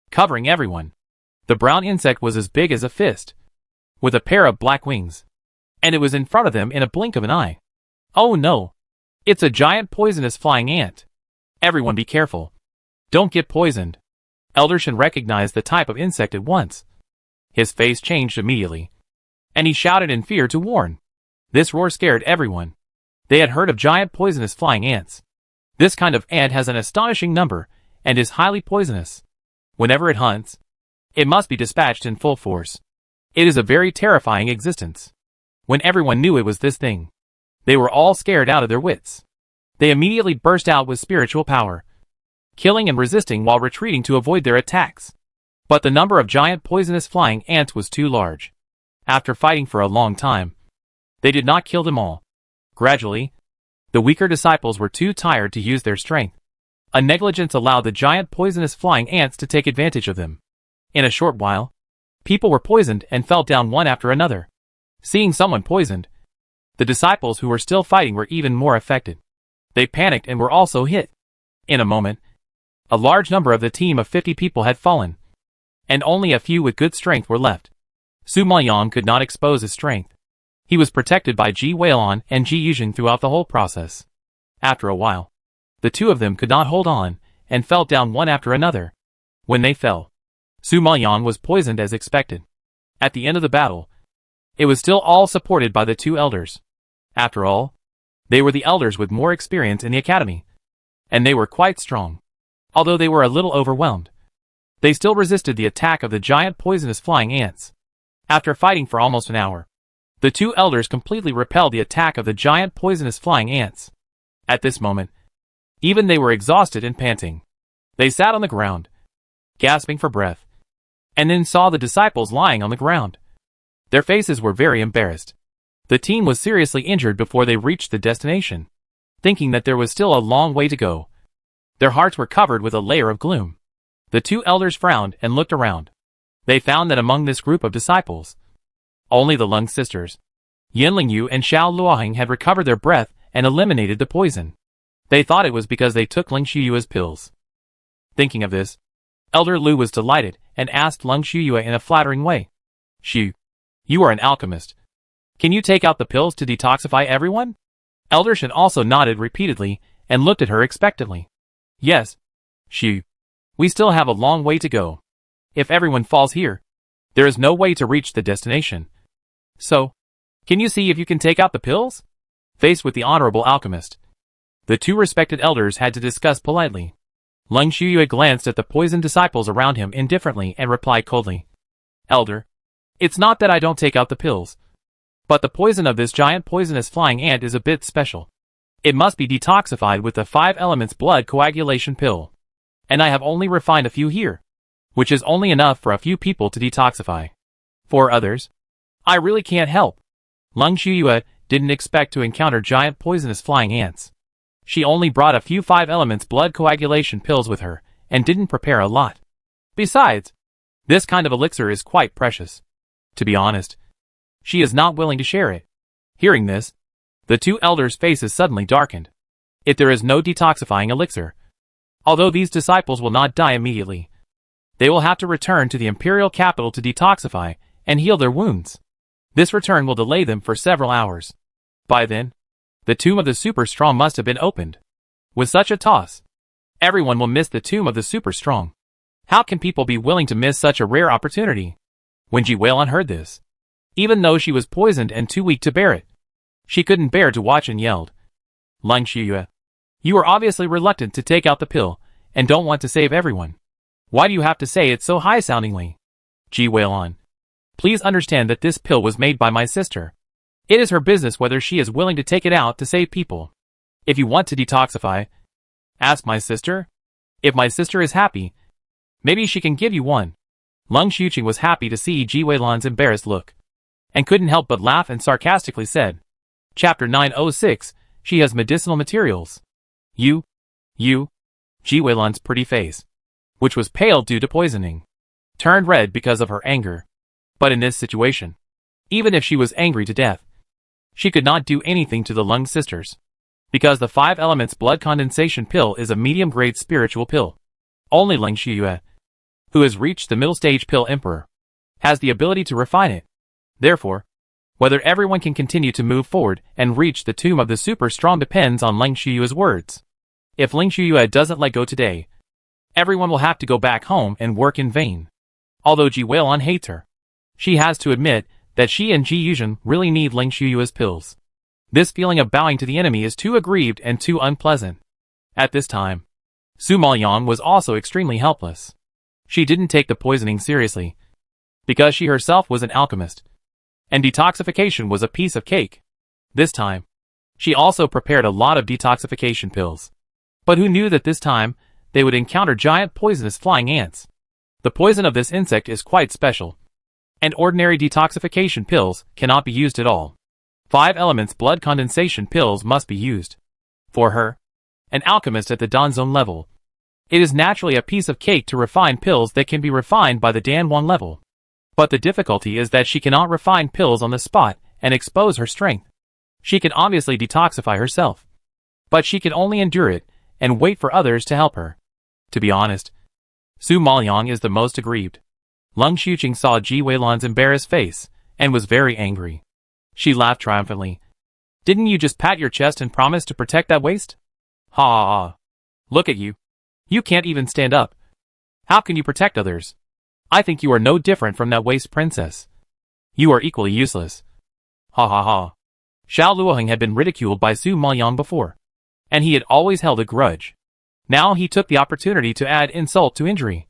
Speaker 1: covering everyone. The brown insect was as big as a fist, with a pair of black wings, and it was in front of them in a blink of an eye. "Oh no! It's a giant poisonous flying ant. Everyone be careful. Don't get poisoned." Elder Shin recognized the type of insect at once. His face changed immediately, and he shouted in fear to warn. This roar scared everyone. They had heard of giant poisonous flying ants. This kind of ant has an astonishing number and is highly poisonous. Whenever it hunts, it must be dispatched in full force. It is a very terrifying existence. When everyone knew it was this thing, they were all scared out of their wits. They immediately burst out with spiritual power, killing and resisting while retreating to avoid their attacks. But the number of giant poisonous flying ants was too large. After fighting for a long time, they did not kill them all. Gradually, the weaker disciples were too tired to use their strength. A negligence allowed the giant poisonous flying ants to take advantage of them. In a short while, people were poisoned and fell down one after another. Seeing someone poisoned, the disciples who were still fighting were even more affected. They panicked and were also hit. In a moment, a large number of the team of 50 people had fallen, and only a few with good strength were left. Su Maoyang could not expose his strength. He was protected by Ji Weilon and Ji Yuzhen throughout the whole process. After a while, the two of them could not hold on, and fell down one after another. When they fell, Su Maoyang was poisoned as expected. At the end of the battle, it was still all supported by the two elders. After all, they were the elders with more experience in the academy, and they were quite strong. Although they were a little overwhelmed, they still resisted the attack of the giant poisonous flying ants. After fighting for almost an hour, the two elders completely repelled the attack of the giant poisonous flying ants. At this moment, even they were exhausted and panting. They sat on the ground, gasping for breath, and then saw the disciples lying on the ground. Their faces were very embarrassed. The team was seriously injured before they reached the destination. Thinking that there was still a long way to go, their hearts were covered with a layer of gloom. The two elders frowned and looked around. They found that among this group of disciples, only the Lung sisters, Yin Lingyu and Xiao Luoheng, had recovered their breath and eliminated the poison. They thought it was because they took Ling Shuyue's pills. Thinking of this, Elder Lu was delighted and asked Lung Shuyue in a flattering way, "Xu, you are an alchemist. Can you take out the pills to detoxify everyone?" Elder Shen also nodded repeatedly and looked at her expectantly. "Yes, Xu. We still have a long way to go. If everyone falls here, there is no way to reach the destination. So, can you see if you can take out the pills?" Faced with the honorable alchemist, the two respected elders had to discuss politely. Lung Shuyue glanced at the poisoned disciples around him indifferently and replied coldly, "Elder, it's not that I don't take out the pills, but the poison of this giant poisonous flying ant is a bit special. It must be detoxified with the 5 elements blood coagulation pill. And I have only refined a few here, which is only enough for a few people to detoxify. For others, I really can't help." Lung Shuyue didn't expect to encounter giant poisonous flying ants. She only brought a few 5 elements blood coagulation pills with her, and didn't prepare a lot. Besides, this kind of elixir is quite precious. To be honest, she is not willing to share it. Hearing this, the two elders' faces suddenly darkened. If there is no detoxifying elixir, although these disciples will not die immediately, they will have to return to the imperial capital to detoxify and heal their wounds. This return will delay them for several hours. By then, the tomb of the super strong must have been opened. With such a toss, everyone will miss the tomb of the super strong. How can people be willing to miss such a rare opportunity? When Ji Weilun heard this, even though she was poisoned and too weak to bear it, she couldn't bear to watch and yelled, "Lung Shuyue, you are obviously reluctant to take out the pill and don't want to save everyone. Why do you have to say it so high-soundingly? Ji Weilun, please understand that this pill was made by my sister. It is her business whether she is willing to take it out to save people. If you want to detoxify, ask my sister. If my sister is happy, maybe she can give you one." Lung Xuqing was happy to see Ji Weilun's embarrassed look, and couldn't help but laugh and sarcastically said, Chapter 906, She has medicinal materials. You, Ji Weilun's pretty face, which was pale due to poisoning, turned red because of her anger. But in this situation, even if she was angry to death, she could not do anything to the Lung sisters, because the 5 elements blood condensation pill is a medium-grade spiritual pill. Only Lung Shuyue, who has reached the middle stage pill emperor, has the ability to refine it. Therefore, whether everyone can continue to move forward and reach the tomb of the super strong depends on Lung Shuyue's words. If Lung Shuyue doesn't let go today, everyone will have to go back home and work in vain. Although Ji Weilun hates her, she has to admit that she and Ji Yuzhen really need Lung Shuyue's pills. This feeling of bowing to the enemy is too aggrieved and too unpleasant. At this time, Su Maoyang was also extremely helpless. She didn't take the poisoning seriously, because she herself was an alchemist, and detoxification was a piece of cake. This time, she also prepared a lot of detoxification pills. But who knew that this time, they would encounter giant poisonous flying ants? The poison of this insect is quite special, and ordinary detoxification pills cannot be used at all. 5 elements blood condensation pills must be used. For her, an alchemist at the Danzong level, it is naturally a piece of cake to refine pills that can be refined by the Danwang level. But the difficulty is that she cannot refine pills on the spot and expose her strength. She can obviously detoxify herself, but she can only endure it and wait for others to help her. To be honest, Su Maoyang is the most aggrieved. Lung Xuqing saw Ji Weilun's embarrassed face and was very angry. She laughed triumphantly. "Didn't you just pat your chest and promise to protect that waist? Ha ha ha. Look at you. You can't even stand up. How can you protect others? I think you are no different from that waist princess. You are equally useless. Ha ha ha." Xiao Luoheng had been ridiculed by Su Maoyang before, and he had always held a grudge. Now he took the opportunity to add insult to injury.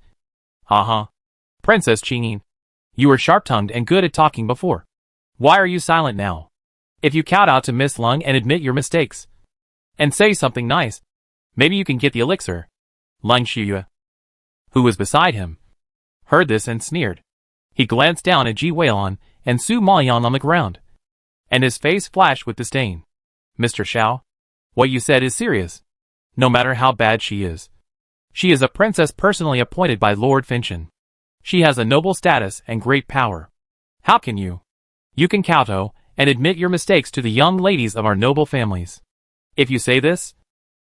Speaker 1: Ha ha. Princess Qingyin, you were sharp-tongued and good at talking before. Why are you silent now? If you kowtow to Miss Lung and admit your mistakes, and say something nice, maybe you can get the elixir. Lung Shuyue, who was beside him, heard this and sneered. He glanced down at Ji Weilon and Su Maoyan on the ground, and his face flashed with disdain. Mr. Xiao, what you said is serious. No matter how bad she is a princess personally appointed by Lord Finchen. She has a noble status and great power. How can you? You can kowtow and admit your mistakes to the young ladies of our noble families. If you say this,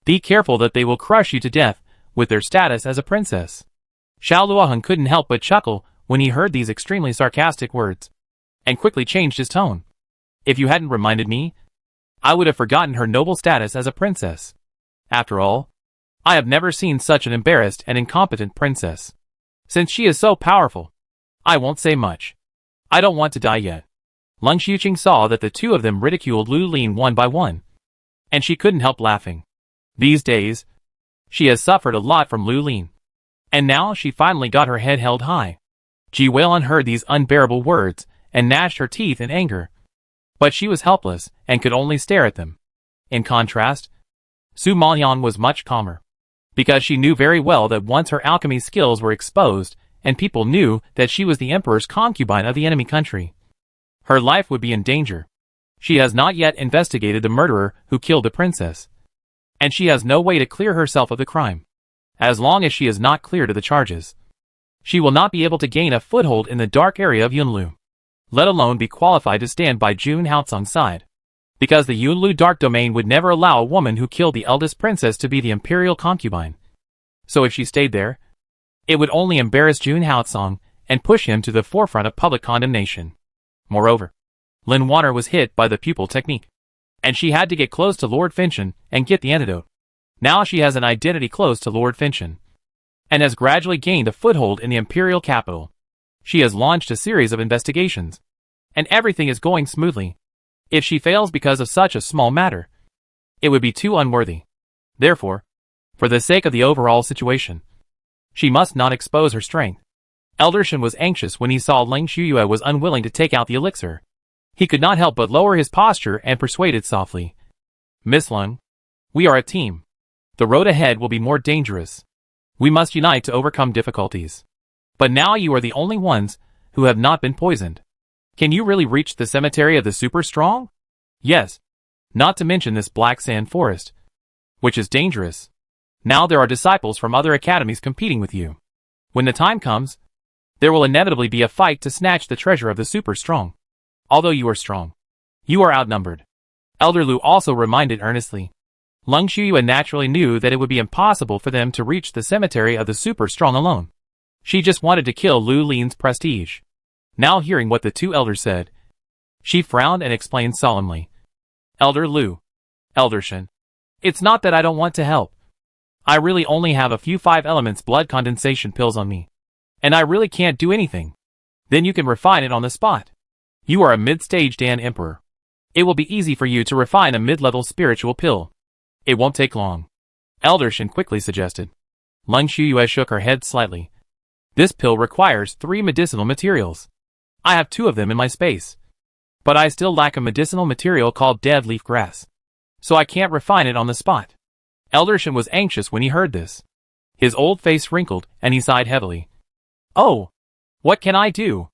Speaker 1: be careful that they will crush you to death with their status as a princess. Xiao Luoheng couldn't help but chuckle when he heard these extremely sarcastic words, and quickly changed his tone. If you hadn't reminded me, I would have forgotten her noble status as a princess. After all, I have never seen such an embarrassed and incompetent princess. Since she is so powerful, I won't say much. I don't want to die yet. Leng Xiuqing saw that the two of them ridiculed Lu Lin one by one, and she couldn't help laughing. These days, she has suffered a lot from Lu Lin, and now she finally got her head held high. Ji Weilon heard these unbearable words and gnashed her teeth in anger, but she was helpless and could only stare at them. In contrast, Su Maoyan was much calmer, because she knew very well that once her alchemy skills were exposed and people knew that she was the emperor's concubine of the enemy country, her life would be in danger. She has not yet investigated the murderer who killed the princess, and she has no way to clear herself of the crime. As long as she is not cleared of the charges, she will not be able to gain a foothold in the dark area of Yunlu, let alone be qualified to stand by Jun Haotsung's side, because the Yunlu dark domain would never allow a woman who killed the eldest princess to be the imperial concubine. So if she stayed there, it would only embarrass Jun Haotsung and push him to the forefront of public condemnation. Moreover, Lin Water was hit by the pupil technique, and she had to get close to Lord Finchen and get the antidote. Now she has an identity close to Lord Finchen, and has gradually gained a foothold in the imperial capital. She has launched a series of investigations, and everything is going smoothly. If she fails because of such a small matter, it would be too unworthy. Therefore, for the sake of the overall situation, she must not expose her strength. Elder Shen was anxious when he saw Leng Shuyue was unwilling to take out the elixir. He could not help but lower his posture and persuaded softly. Miss Leng, we are a team. The road ahead will be more dangerous. We must unite to overcome difficulties. But now you are the only ones who have not been poisoned. Can you really reach the cemetery of the super strong? Yes. Not to mention this black sand forest, which is dangerous. Now there are disciples from other academies competing with you. When the time comes, there will inevitably be a fight to snatch the treasure of the super strong. Although you are strong, you are outnumbered. Elder Lu also reminded earnestly. Leng Shuyue naturally knew that it would be impossible for them to reach the cemetery of the super strong alone. She just wanted to kill Lu Lin's prestige. Now hearing what the two elders said, she frowned and explained solemnly. Elder Lu, Elder Shen, it's not that I don't want to help. I really only have a few 5 elements blood condensation pills on me, and I really can't do anything. Then you can refine it on the spot. You are a mid-stage Dan Emperor. It will be easy for you to refine a mid-level spiritual pill. It won't take long. Elder Shen quickly suggested. Leng Shuyue shook her head slightly. This pill requires 3 medicinal materials. I have 2 of them in my space, but I still lack a medicinal material called dead leaf grass, so I can't refine it on the spot. Elder Shen was anxious when he heard this. His old face wrinkled and he sighed heavily. Oh, what can I do?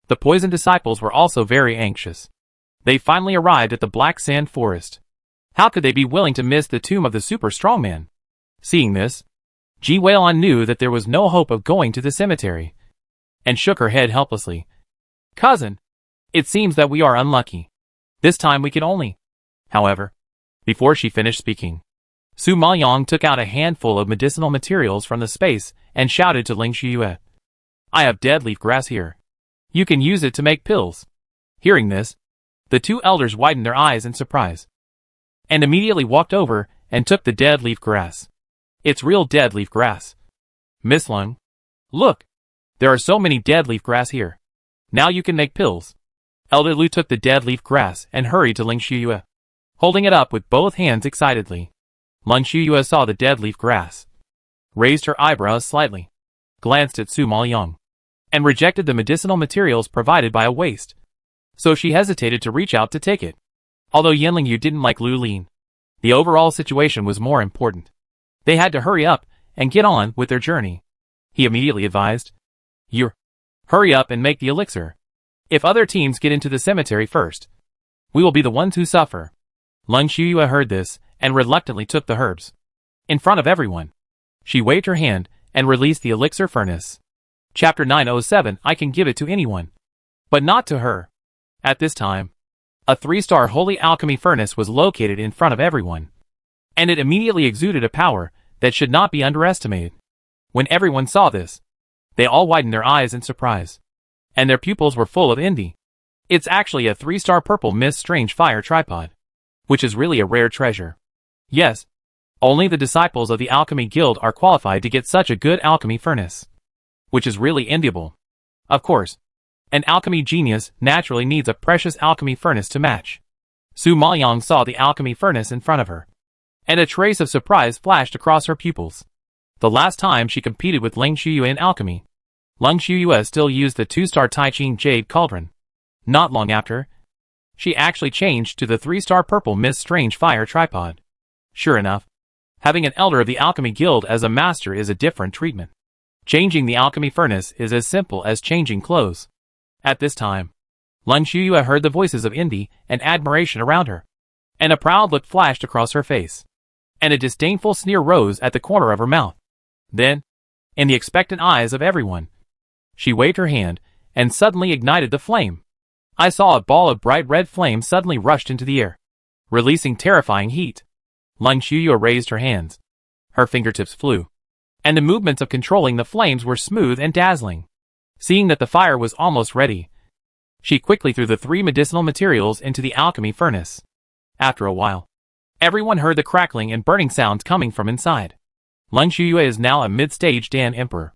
Speaker 1: The poisoned disciples were also very anxious. They finally arrived at the black sand forest. How could they be willing to miss the tomb of the super strongman? Seeing this, Ji Weilon knew that there was no hope of going to the cemetery, and shook her head helplessly. Cousin, it seems that we are unlucky. This time we can only... However, before she finished speaking, Su Maoyang took out a handful of medicinal materials from the space and shouted to Leng Shuyue. I have dead leaf grass here. You can use it to make pills. Hearing this, the two elders widened their eyes in surprise, and immediately walked over and took the dead leaf grass. It's real dead leaf grass. Miss Leng, look, there are so many dead leaf grass here. Now you can make pills. Elder Lu took the dead leaf grass and hurried to Leng Shuyue, holding it up with both hands excitedly. Leng Shuyue saw the dead leaf grass, raised her eyebrows slightly, glanced at Su Maoyang, and rejected the medicinal materials provided by a waste. So she hesitated to reach out to take it. Although Yanlingyu didn't like Lu Lin, the overall situation was more important. They had to hurry up and get on with their journey. He immediately advised, Hurry up and make the elixir. If other teams get into the cemetery first, we will be the ones who suffer. Lung Shuyue heard this, and reluctantly took the herbs. In front of everyone, she waved her hand, and released the elixir furnace. Chapter 907. I can give it to anyone, but not to her. At this time, a 3-star holy alchemy furnace was located in front of everyone, and it immediately exuded a power that should not be underestimated. When everyone saw this, they all widened their eyes in surprise, and their pupils were full of envy. It's actually a 3-star purple mist strange fire tripod, which is really a rare treasure. Yes, only the disciples of the Alchemy Guild are qualified to get such a good alchemy furnace, which is really enviable. Of course, an alchemy genius naturally needs a precious alchemy furnace to match. Su Maoyang saw the alchemy furnace in front of her, and a trace of surprise flashed across her pupils. The last time she competed with Lung Shuyue in alchemy, Lung Shuyue still used the 2-star Taiching Jade Cauldron. Not long after, she actually changed to the 3-star purple mist strange fire tripod. Sure enough, having an elder of the Alchemy Guild as a master is a different treatment. Changing the alchemy furnace is as simple as changing clothes. At this time, Lung Shuyue heard the voices of envy and admiration around her, and a proud look flashed across her face, and a disdainful sneer rose at the corner of her mouth. Then, in the expectant eyes of everyone, she waved her hand, and suddenly ignited the flame. I saw a ball of bright red flame suddenly rushed into the air, releasing terrifying heat. Lung Shuyue raised her hands. Her fingertips flew, and the movements of controlling the flames were smooth and dazzling. Seeing that the fire was almost ready, she quickly threw the 3 medicinal materials into the alchemy furnace. After a while, everyone heard the crackling and burning sounds coming from inside. Lung Shuyue is now a mid-stage Dan Emperor,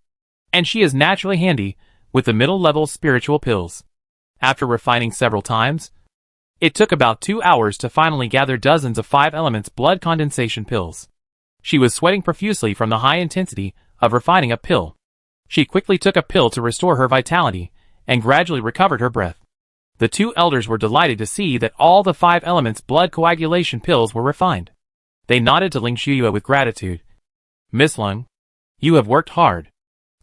Speaker 1: and she is naturally handy with the middle-level spiritual pills. After refining several times, it took about 2 hours to finally gather dozens of 5 elements blood condensation pills. She was sweating profusely from the high intensity of refining a pill. She quickly took a pill to restore her vitality, and gradually recovered her breath. The 2 elders were delighted to see that all the 5 elements blood coagulation pills were refined. They nodded to Lung Shuyue with gratitude. Miss Lung, you have worked hard.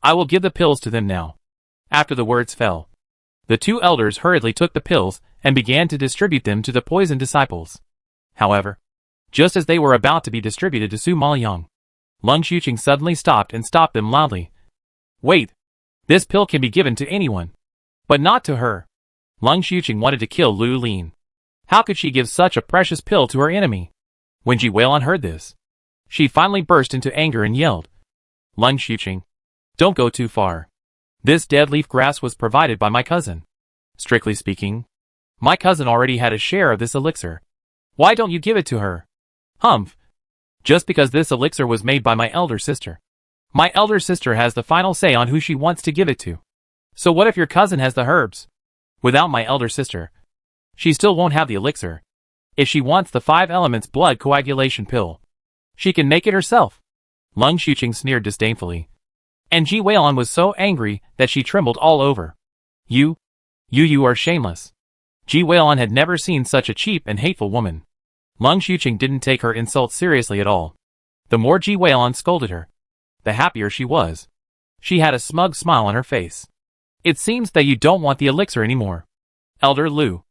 Speaker 1: I will give the pills to them now. After the words fell, the 2 elders hurriedly took the pills and began to distribute them to the poisoned disciples. However, just as they were about to be distributed to Su Maoyang, Lung Xuqing suddenly stopped and stopped them loudly. Wait! This pill can be given to anyone, but not to her. Lung Xuqing wanted to kill Lu Lin. How could she give such a precious pill to her enemy? When Ji Weilun heard this, she finally burst into anger and yelled, Lung Xuqing, don't go too far. This dead leaf grass was provided by my cousin. Strictly speaking, my cousin already had a share of this elixir. Why don't you give it to her? Humph! Just because this elixir was made by my elder sister. My elder sister has the final say on who she wants to give it to. So what if your cousin has the herbs? Without my elder sister, she still won't have the elixir. If she wants the 5 elements blood coagulation pill, she can make it herself. Lung Xuqing sneered disdainfully, and Ji Weilun was so angry that she trembled all over. You are shameless. Ji Weilun had never seen such a cheap and hateful woman. Lung Xuqing didn't take her insult seriously at all. The more Ji Weilun scolded her, the happier she was. She had a smug smile on her face. It seems that you don't want the elixir anymore. Elder Lu,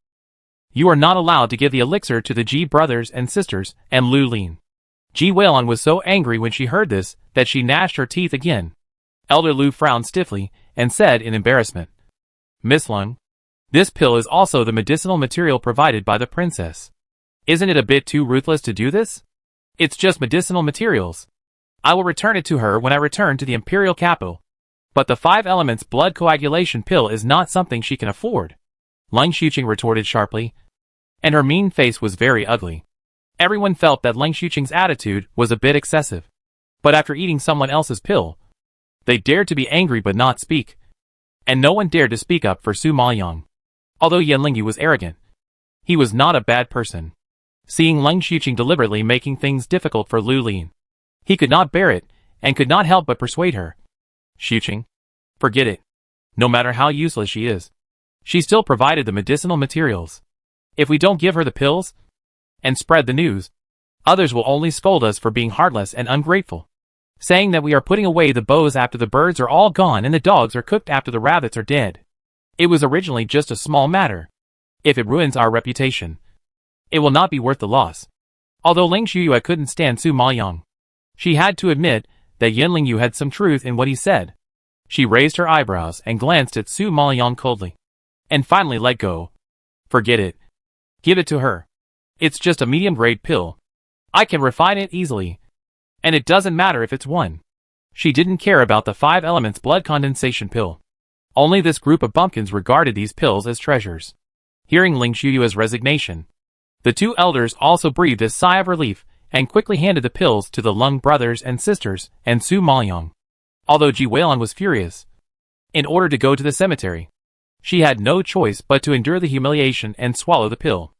Speaker 1: you are not allowed to give the elixir to the Ji brothers and sisters and Lu Lin. Ji Weilun was so angry when she heard this that she gnashed her teeth again. Elder Lu frowned stiffly and said in embarrassment, Miss Lung, this pill is also the medicinal material provided by the princess. Isn't it a bit too ruthless to do this? It's just medicinal materials. I will return it to her when I return to the imperial capital. But the 5 elements blood coagulation pill is not something she can afford. Lung Xuqing retorted sharply, and her mean face was very ugly. Everyone felt that Lung Xuqing's attitude was a bit excessive. But after eating someone else's pill, they dared to be angry but not speak. And no one dared to speak up for Su Maoyang. Although Yan Lingyu was arrogant, he was not a bad person. Seeing Lung Xuqing deliberately making things difficult for Lu Lin, he could not bear it, and could not help but persuade her. Xuqing, forget it. No matter how useless she is, she still provided the medicinal materials. If we don't give her the pills, and spread the news, others will only scold us for being heartless and ungrateful. saying that we are putting away the bows after the birds are all gone and the dogs are cooked after the rabbits are dead. It was originally just a small matter. If it ruins our reputation, it will not be worth the loss. Although Ling Shuyue couldn't stand Su Maoyang, she had to admit that Yin Lingyu had some truth in what he said. She raised her eyebrows and glanced at Su Maoyang coldly, and finally let go. Forget it. Give it to her. It's just a medium-grade pill. I can refine it easily. And it doesn't matter if it's one. She didn't care about the 5 elements blood condensation pill. Only this group of bumpkins regarded these pills as treasures. Hearing Ling Shuyue's resignation, the 2 elders also breathed a sigh of relief and quickly handed the pills to the Lung brothers and sisters and Su Maoyang. Although Ji Weilan was furious, in order to go to the cemetery, she had no choice but to endure the humiliation and swallow the pill.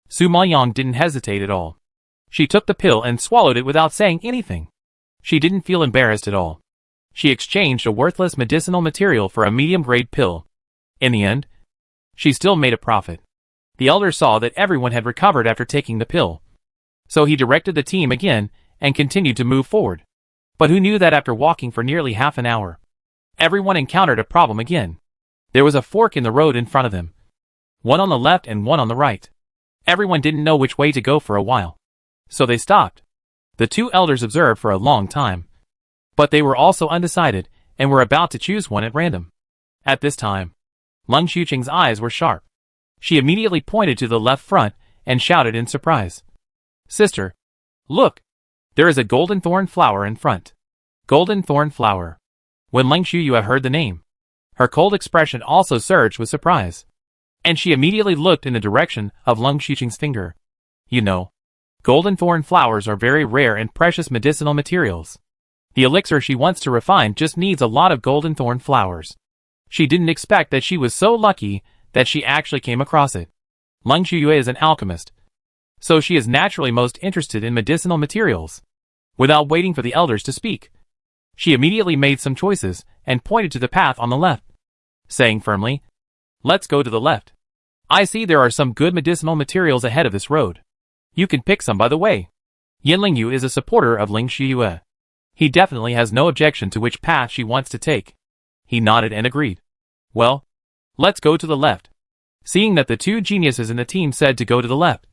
Speaker 1: Su Maoyang didn't hesitate at all. She took the pill and swallowed it without saying anything. She didn't feel embarrassed at all. She exchanged a worthless medicinal material for a medium-grade pill. In the end, she still made a profit. The elder saw that everyone had recovered after taking the pill, so he directed the team again and continued to move forward. But who knew that after walking for nearly half an hour, everyone encountered a problem again. There was a fork in the road in front of them, one on the left and one on the right. Everyone didn't know which way to go for a while, so they stopped. The 2 elders observed for a long time, but they were also undecided and were about to choose one at random. At this time, Lung Xuqing's eyes were sharp. She immediately pointed to the left front and shouted in surprise. Sister, look! There is a golden thorn flower in front. Golden thorn flower. When Ling Shuyue heard the name, her cold expression also surged with surprise, and she immediately looked in the direction of Lung Xuqing's finger. You know, golden thorn flowers are very rare and precious medicinal materials. The elixir she wants to refine just needs a lot of golden thorn flowers. She didn't expect that she was so lucky that she actually came across it. Lung Shuyue is an alchemist, so she is naturally most interested in medicinal materials. Without waiting for the elders to speak, she immediately made some choices and pointed to the path on the left, saying firmly, Let's go to the left. I see there are some good medicinal materials ahead of this road. You can pick some by the way. Yin Lingyu is a supporter of Ling Shuyue. He definitely has no objection to which path she wants to take. He nodded and agreed. Well, let's go to the left. Seeing that the 2 geniuses in the team said to go to the left,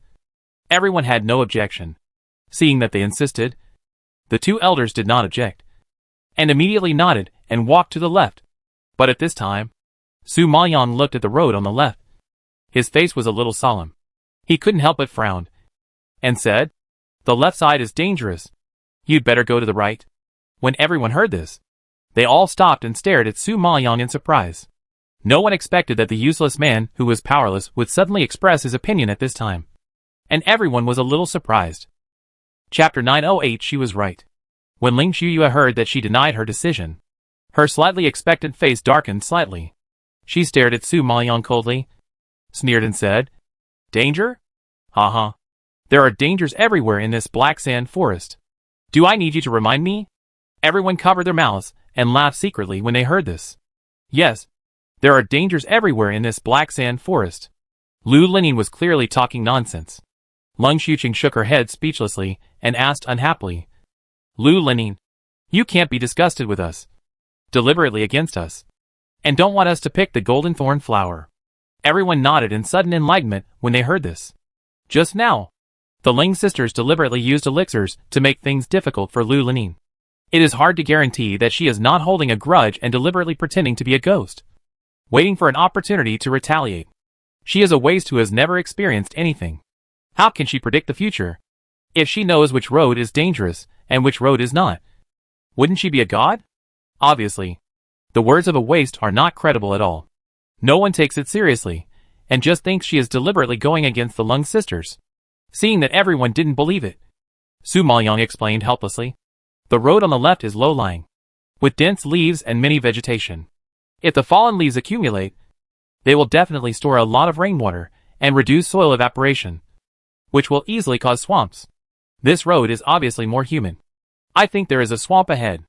Speaker 1: everyone had no objection. Seeing that they insisted, the 2 elders did not object, and immediately nodded and walked to the left. But at this time, Su Maoyang looked at the road on the left. His face was a little solemn. He couldn't help but frown, and said, The left side is dangerous. You'd better go to the right. When everyone heard this, they all stopped and stared at Su Maoyang in surprise. No one expected that the useless man who was powerless would suddenly express his opinion at this time, and everyone was a little surprised. Chapter 908. She was right. When Ling Shuyue heard that she denied her decision, her slightly expectant face darkened slightly. She stared at Su Maoyang coldly, sneered and said, Danger? Haha. There are dangers everywhere in this black sand forest. Do I need you to remind me? Everyone covered their mouths and laughed secretly when they heard this. Yes, there are dangers everywhere in this black sand forest. Lu Lining was clearly talking nonsense. Lung Xuqing shook her head speechlessly and asked unhappily, Lu Lining, you can't be disgusted with us, deliberately against us, and don't want us to pick the golden thorn flower. Everyone nodded in sudden enlightenment when they heard this. Just now, the Ling sisters deliberately used elixirs to make things difficult for Lu Lining. It is hard to guarantee that she is not holding a grudge and deliberately pretending to be a ghost, waiting for an opportunity to retaliate. She is a waste who has never experienced anything. How can she predict the future? If she knows which road is dangerous and which road is not, wouldn't she be a god? Obviously, the words of a waste are not credible at all. No one takes it seriously, and just thinks she is deliberately going against the Lung sisters. Seeing that everyone didn't believe it, Su Maoyang explained helplessly. The road on the left is low-lying, with dense leaves and many vegetation. If the fallen leaves accumulate, they will definitely store a lot of rainwater and reduce soil evaporation, which will easily cause swamps. This road is obviously more human. I think there is a swamp ahead.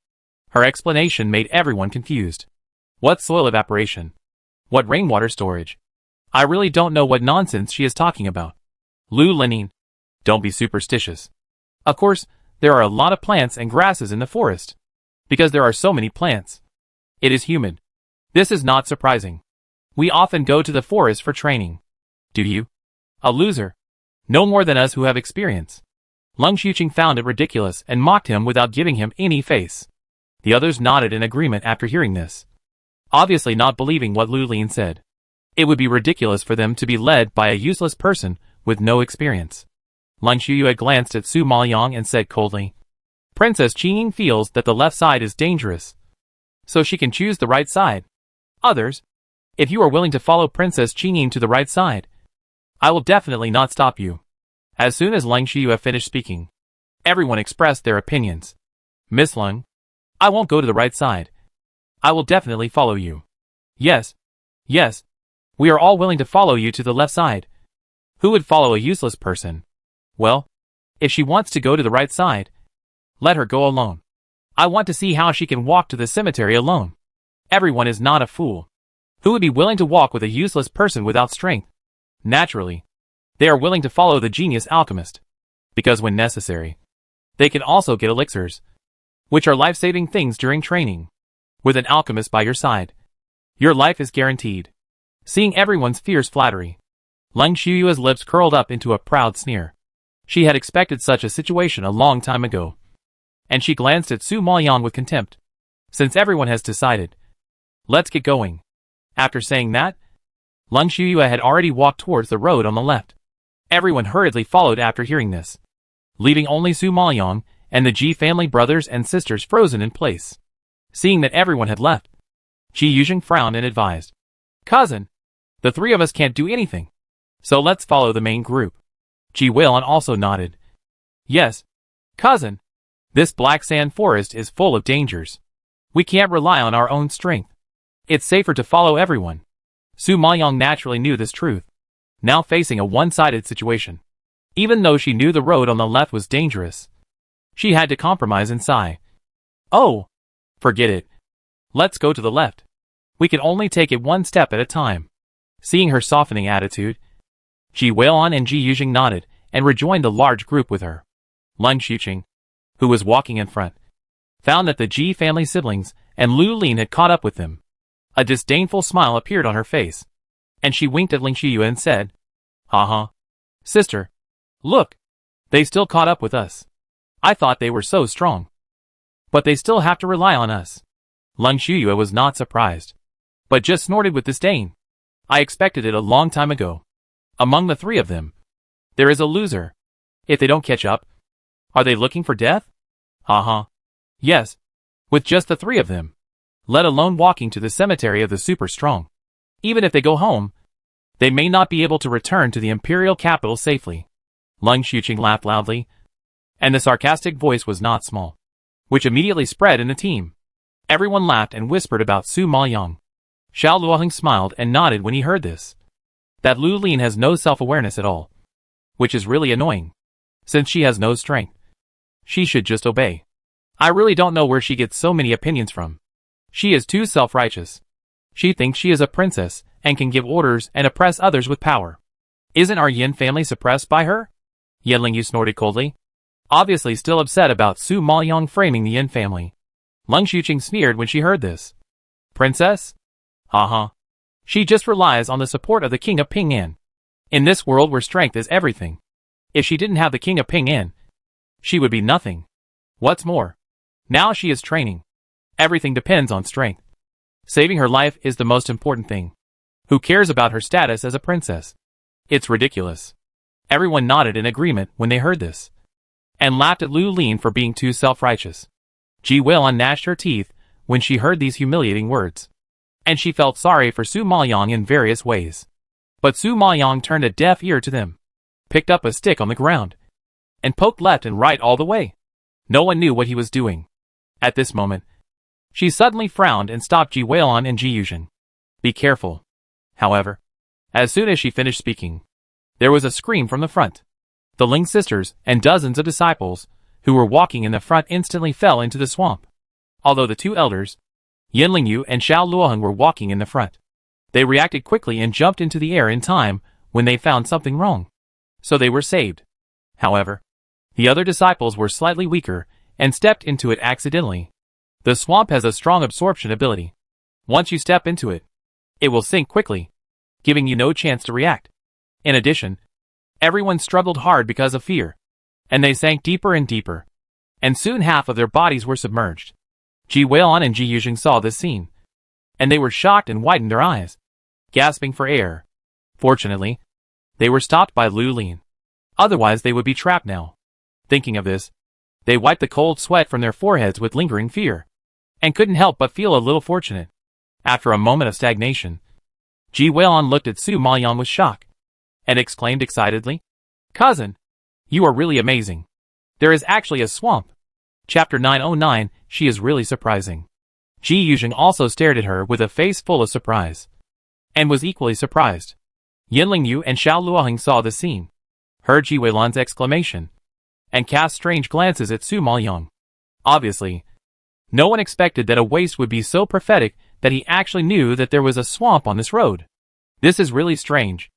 Speaker 1: Her explanation made everyone confused. What soil evaporation? What rainwater storage? I really don't know what nonsense she is talking about. Lu Lining, don't be superstitious. Of course, there are a lot of plants and grasses in the forest. because there are so many plants. It is humid. This is not surprising. We often go to the forest for training. Do you? A loser. No more than us who have experience. Lung Xuqing found it ridiculous and mocked him without giving him any face. The others nodded in agreement after hearing this, obviously not believing what Lu Lin said. It would be ridiculous for them to be led by a useless person with no experience. Lung Xuyue glanced at Su Maoyang and said coldly, Princess Qiying feels that the left side is dangerous, so she can choose the right side. Others, if you are willing to follow Princess Qiying to the right side, I will definitely not stop you. As soon as Lung Xuyue finished speaking, everyone expressed their opinions. Miss Lung, I won't go to the right side. I will definitely follow you. Yes. Yes. We are all willing to follow you to the left side. Who would follow a useless person? Well, if she wants to go to the right side, let her go alone. I want to see how she can walk to the cemetery alone. Everyone is not a fool. Who would be willing to walk with a useless person without strength? Naturally, they are willing to follow the genius alchemist, because when necessary, they can also get elixirs, which are life-saving things during training. With an alchemist by your side, your life is guaranteed. Seeing everyone's fierce flattery, Lung Xuyue's lips curled up into a proud sneer. She had expected such a situation a long time ago, and she glanced at Su Maoyang with contempt. Since everyone has decided, let's get going. After saying that, Lung Xuyue had already walked towards the road on the left. Everyone hurriedly followed after hearing this, leaving only Su Maoyang and the Ji family brothers and sisters frozen in place. Seeing that everyone had left, Ji Yuzheng frowned and advised, Cousin, the three of us can't do anything, so let's follow the main group. Ji Weilun also nodded. Yes, cousin. This black sand forest is full of dangers. We can't rely on our own strength. It's safer to follow everyone. Su Maoyang naturally knew this truth, now facing a one-sided situation. Even though she knew the road on the left was dangerous, she had to compromise and sigh. Oh, forget it. Let's go to the left. We can only take it one step at a time. Seeing her softening attitude, Ji Weilun and Ji Yuzheng nodded and rejoined the large group with her. Lung Xuqing, who was walking in front, found that the Ji family siblings and Lu Lin had caught up with them. A disdainful smile appeared on her face, and she winked at Lung Xuyue and said, Haha. Sister, look, they still caught up with us. I thought they were so strong. But they still have to rely on us. Lung Xuyue was not surprised, but just snorted with disdain. I expected it a long time ago. Among the three of them, there is a loser. If they don't catch up, are they looking for death? Haha. Yes, with just the three of them, let alone walking to the cemetery of the super strong. Even if they go home, they may not be able to return to the imperial capital safely. Lung Xuqing laughed loudly, and the sarcastic voice was not small, which immediately spread in the team. Everyone laughed and whispered about Su Maoyang. Xiao Luoheng smiled and nodded when he heard this. That Lu Lin has no self-awareness at all, which is really annoying. Since she has no strength, she should just obey. I really don't know where she gets so many opinions from. She is too self-righteous. She thinks she is a princess and can give orders and oppress others with power. Isn't our Yin family suppressed by her? Yan Lingyu snorted coldly, obviously still upset about Su Maoyang framing the Yin family. Lung Xuqing sneered when she heard this. Princess? Haha. She just relies on the support of the king of Ping'an. In this world where strength is everything, if she didn't have the king of Ping'an, she would be nothing. What's more, now she is training. Everything depends on strength. Saving her life is the most important thing. Who cares about her status as a princess? It's ridiculous. Everyone nodded in agreement when they heard this, and laughed at Lu Lin for being too self-righteous. Ji Weilun gnashed her teeth when she heard these humiliating words, and she felt sorry for Su Maoyang in various ways. But Su Maoyang turned a deaf ear to them, picked up a stick on the ground, and poked left and right all the way. No one knew what he was doing. At this moment, she suddenly frowned and stopped Ji Weilun and Ji Yuzheng. Be careful. However, as soon as she finished speaking, there was a scream from the front. The Ling sisters and dozens of disciples who were walking in the front instantly fell into the swamp. Although the two elders, Yan Lingyu and Xiao Luoheng, were walking in the front, they reacted quickly and jumped into the air in time when they found something wrong. So they were saved. However, the other disciples were slightly weaker and stepped into it accidentally. The swamp has a strong absorption ability. Once you step into it, it will sink quickly, giving you no chance to react. In addition, everyone struggled hard because of fear, and they sank deeper and deeper, and soon half of their bodies were submerged. Ji Weilun and Ji Yuzheng saw this scene, and they were shocked and widened their eyes, gasping for air. Fortunately, they were stopped by Lu Lin. Otherwise they would be trapped now. Thinking of this, they wiped the cold sweat from their foreheads with lingering fear, and couldn't help but feel a little fortunate. After a moment of stagnation, Ji Weilun looked at Su Mayan with shock, and exclaimed excitedly, "Cousin, you are really amazing. There is actually a swamp." Chapter 909, She is really surprising. Ji Yuzheng also stared at her with a face full of surprise, and was equally surprised. Yanling Yu and Xiao Luoheng saw the scene, heard Ji Weilun's exclamation, and cast strange glances at Su Maoyang. Obviously, no one expected that a waste would be so prophetic that he actually knew that there was a swamp on this road. This is really strange.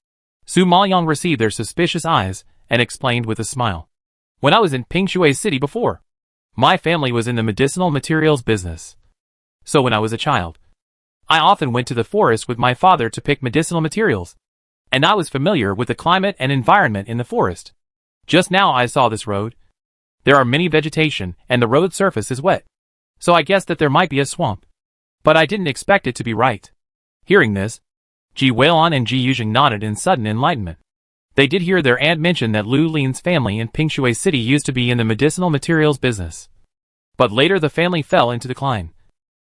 Speaker 1: Su Maoyang received their suspicious eyes and explained with a smile. When I was in Pingshui City before, my family was in the medicinal materials business. So when I was a child, I often went to the forest with my father to pick medicinal materials, and I was familiar with the climate and environment in the forest. Just now I saw this road. There are many vegetation, and the road surface is wet. So I guessed that there might be a swamp. But I didn't expect it to be right. Hearing this, Ji Weilun and Ji Yuzheng nodded in sudden enlightenment. They did hear their aunt mention that Lu Lin's family in Pingshui City used to be in the medicinal materials business. But later the family fell into decline.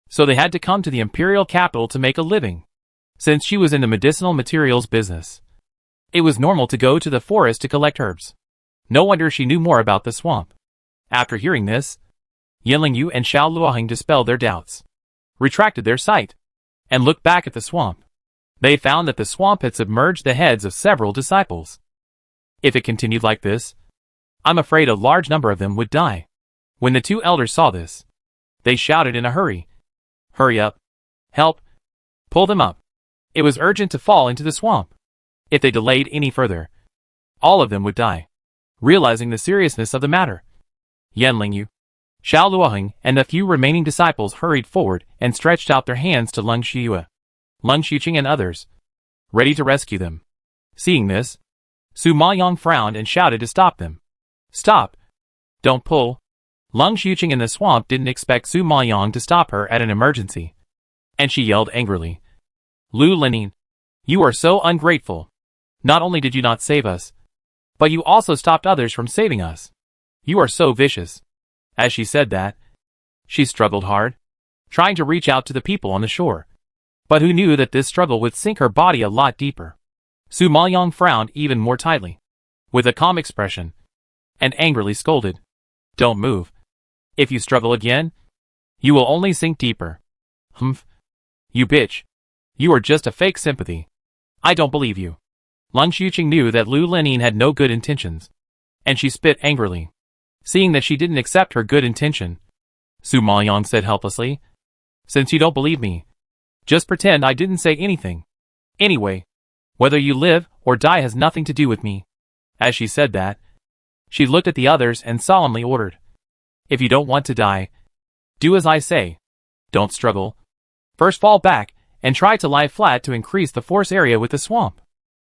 Speaker 1: So they had to come to the imperial capital to make a living, since she was in the medicinal materials business. It was normal to go to the forest to collect herbs. No wonder she knew more about the swamp. After hearing this, Yanling Yu and Xiao Luoheng dispelled their doubts, retracted their sight, and looked back at the swamp. They found that the swamp had submerged the heads of several disciples. If it continued like this, I'm afraid a large number of them would die. When the two elders saw this, they shouted in a hurry, "Hurry up! Help! Pull them up!" It was urgent to fall into the swamp. If they delayed any further, all of them would die. Realizing the seriousness of the matter, Yanling Yu, Xiao Luoheng, and the few remaining disciples hurried forward and stretched out their hands to Leng Shiyue, Leng Xiuqing and others, ready to rescue them. Seeing this, Su Maoyang frowned and shouted to stop them. "Stop! Don't pull!" Leng Xiuqing in the swamp didn't expect Su Maoyang to stop her at an emergency, and she yelled angrily, "Lu Lin, you are so ungrateful. Not only did you not save us, but you also stopped others from saving us. You are so vicious." As she said that, she struggled hard, trying to reach out to the people on the shore. But who knew that this struggle would sink her body a lot deeper? Su Maoyang frowned even more tightly, with a calm expression, and angrily scolded, "Don't move. If you struggle again, you will only sink deeper. Humph. You bitch. You are just a fake sympathy. I don't believe you." Leng Xiuqing knew that Lu Lin had no good intentions, and she spit angrily. Seeing that she didn't accept her good intention, Su Maoyang said helplessly, "Since you don't believe me, just pretend I didn't say anything. Anyway, whether you live or die has nothing to do with me." As she said that, she looked at the others and solemnly ordered, "If you don't want to die, do as I say. Don't struggle. First fall back and try to lie flat to increase the force area with the swamp."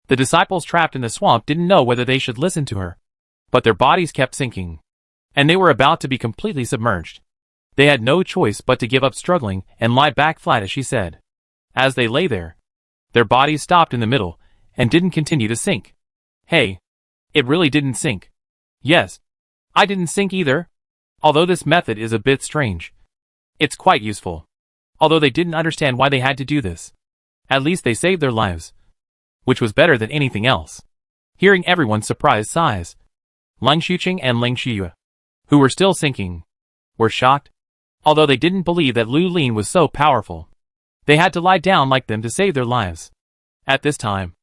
Speaker 1: The disciples trapped in the swamp didn't know whether they should listen to her, but their bodies kept sinking, and they were about to be completely submerged. They had no choice but to give up struggling and lie back flat as she said. As they lay there, their bodies stopped in the middle and didn't continue to sink. Hey, it really didn't sink. Yes, I didn't sink either. Although this method is a bit strange, it's quite useful. Although they didn't understand why they had to do this, at least they saved their lives, which was better than anything else. Hearing everyone's surprised sighs, Leng Xiuqing and Leng Shiyue, who were still sinking, were shocked. Although they didn't believe that Lu Lin was so powerful, they had to lie down like them to save their lives. At this time,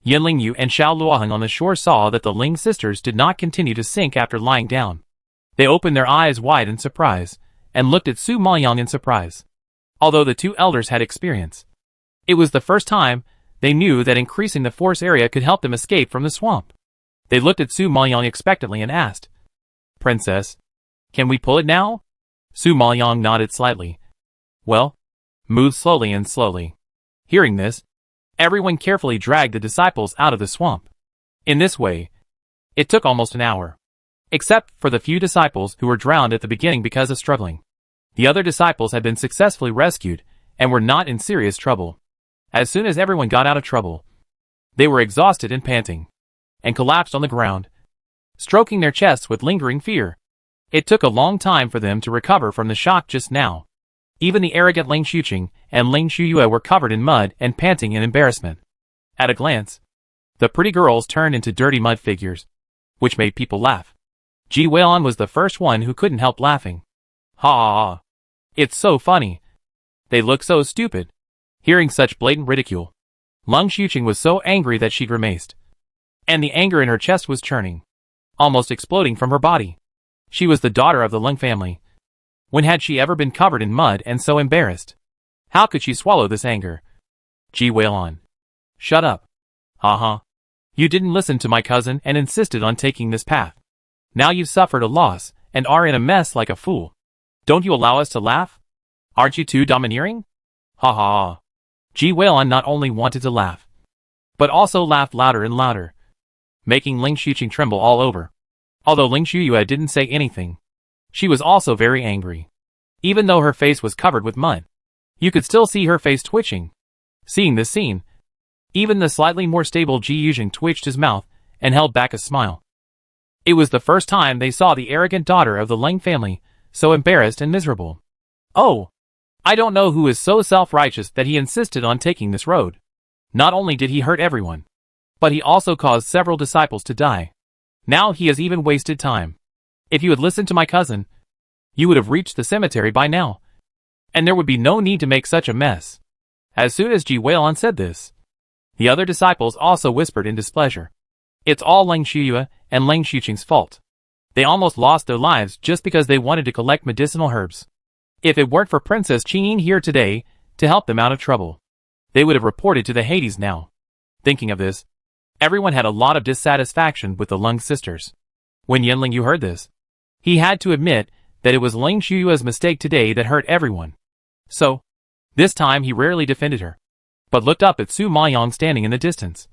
Speaker 1: Yanling Yu and Xiao Luoheng on the shore saw that the Ling sisters did not continue to sink after lying down. They opened their eyes wide in surprise, and looked at Su Maoyang in surprise. Although the two elders had experience, it was the first time they knew that increasing the force area could help them escape from the swamp. They looked at Su Maoyang expectantly and asked, "Princess, can we pull it now?" Su Maoyang nodded slightly. Well, move slowly and slowly. Hearing this, everyone carefully dragged the disciples out of the swamp. In this way, it took almost an hour. Except for the few disciples who were drowned at the beginning because of struggling. The other disciples had been successfully rescued and were not in serious trouble. As soon as everyone got out of trouble, they were exhausted and panting, and collapsed on the ground, stroking their chests with lingering fear. It took a long time for them to recover from the shock just now. Even the arrogant Ling Xuqing and Ling Shuyue were covered in mud and panting in embarrassment. At a glance, the pretty girls turned into dirty mud figures, which made people laugh. Ji Weilon was the first one who couldn't help laughing. Ha ha ha. It's so funny. They look so stupid. Hearing such blatant ridicule, Ling Xuqing was so angry that she grimaced. And the anger in her chest was churning, almost exploding from her body. She was the daughter of the Ling family. When had she ever been covered in mud and so embarrassed? How could she swallow this anger? Ji Weilon. Shut up. Ha. You didn't listen to my cousin and insisted on taking this path. Now you've suffered a loss and are in a mess like a fool. Don't you allow us to laugh? Aren't you too domineering? Ha ha. Ji Weilon not only wanted to laugh, but also laughed louder and louder, making Ling Xuqing tremble all over. Although Ling Shuyue didn't say anything, she was also very angry. Even though her face was covered with mud, you could still see her face twitching. Seeing this scene, even the slightly more stable Ji Yuzheng twitched his mouth and held back a smile. It was the first time they saw the arrogant daughter of the Ling family so embarrassed and miserable. Oh, I don't know who is so self-righteous that he insisted on taking this road. Not only did he hurt everyone, but he also caused several disciples to die. Now he has even wasted time. If you had listened to my cousin, you would have reached the cemetery by now, and there would be no need to make such a mess. As soon as Ji Weilon said this, the other disciples also whispered in displeasure. It's all Ling Shuyue and Ling Xuqing's fault. They almost lost their lives just because they wanted to collect medicinal herbs. If it weren't for Princess Qingyin here today to help them out of trouble, they would have reported to the Hades now. Thinking of this, everyone had a lot of dissatisfaction with the Ling sisters. When Yanling Yu heard this, he had to admit that it was Ling Shuyue's mistake today that hurt everyone. So, this time he rarely defended her, but looked up at Su Maoyang standing in the distance,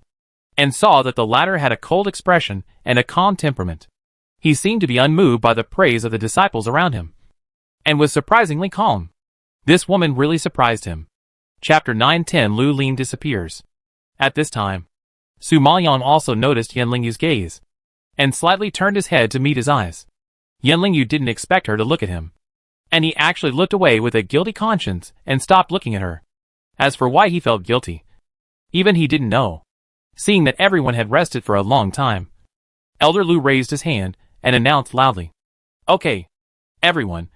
Speaker 1: and saw that the latter had a cold expression and a calm temperament. He seemed to be unmoved by the praise of the disciples around him, and was surprisingly calm. This woman really surprised him. Chapter 910 Lu Lin disappears. At this time, Su Maoyang also noticed Yanling Yu's gaze, and slightly turned his head to meet his eyes. Yanling Yu didn't expect her to look at him, and he actually looked away with a guilty conscience and stopped looking at her. As for why he felt guilty, even he didn't know. Seeing that everyone had rested for a long time, Elder Lu raised his hand and announced loudly, "Okay, everyone,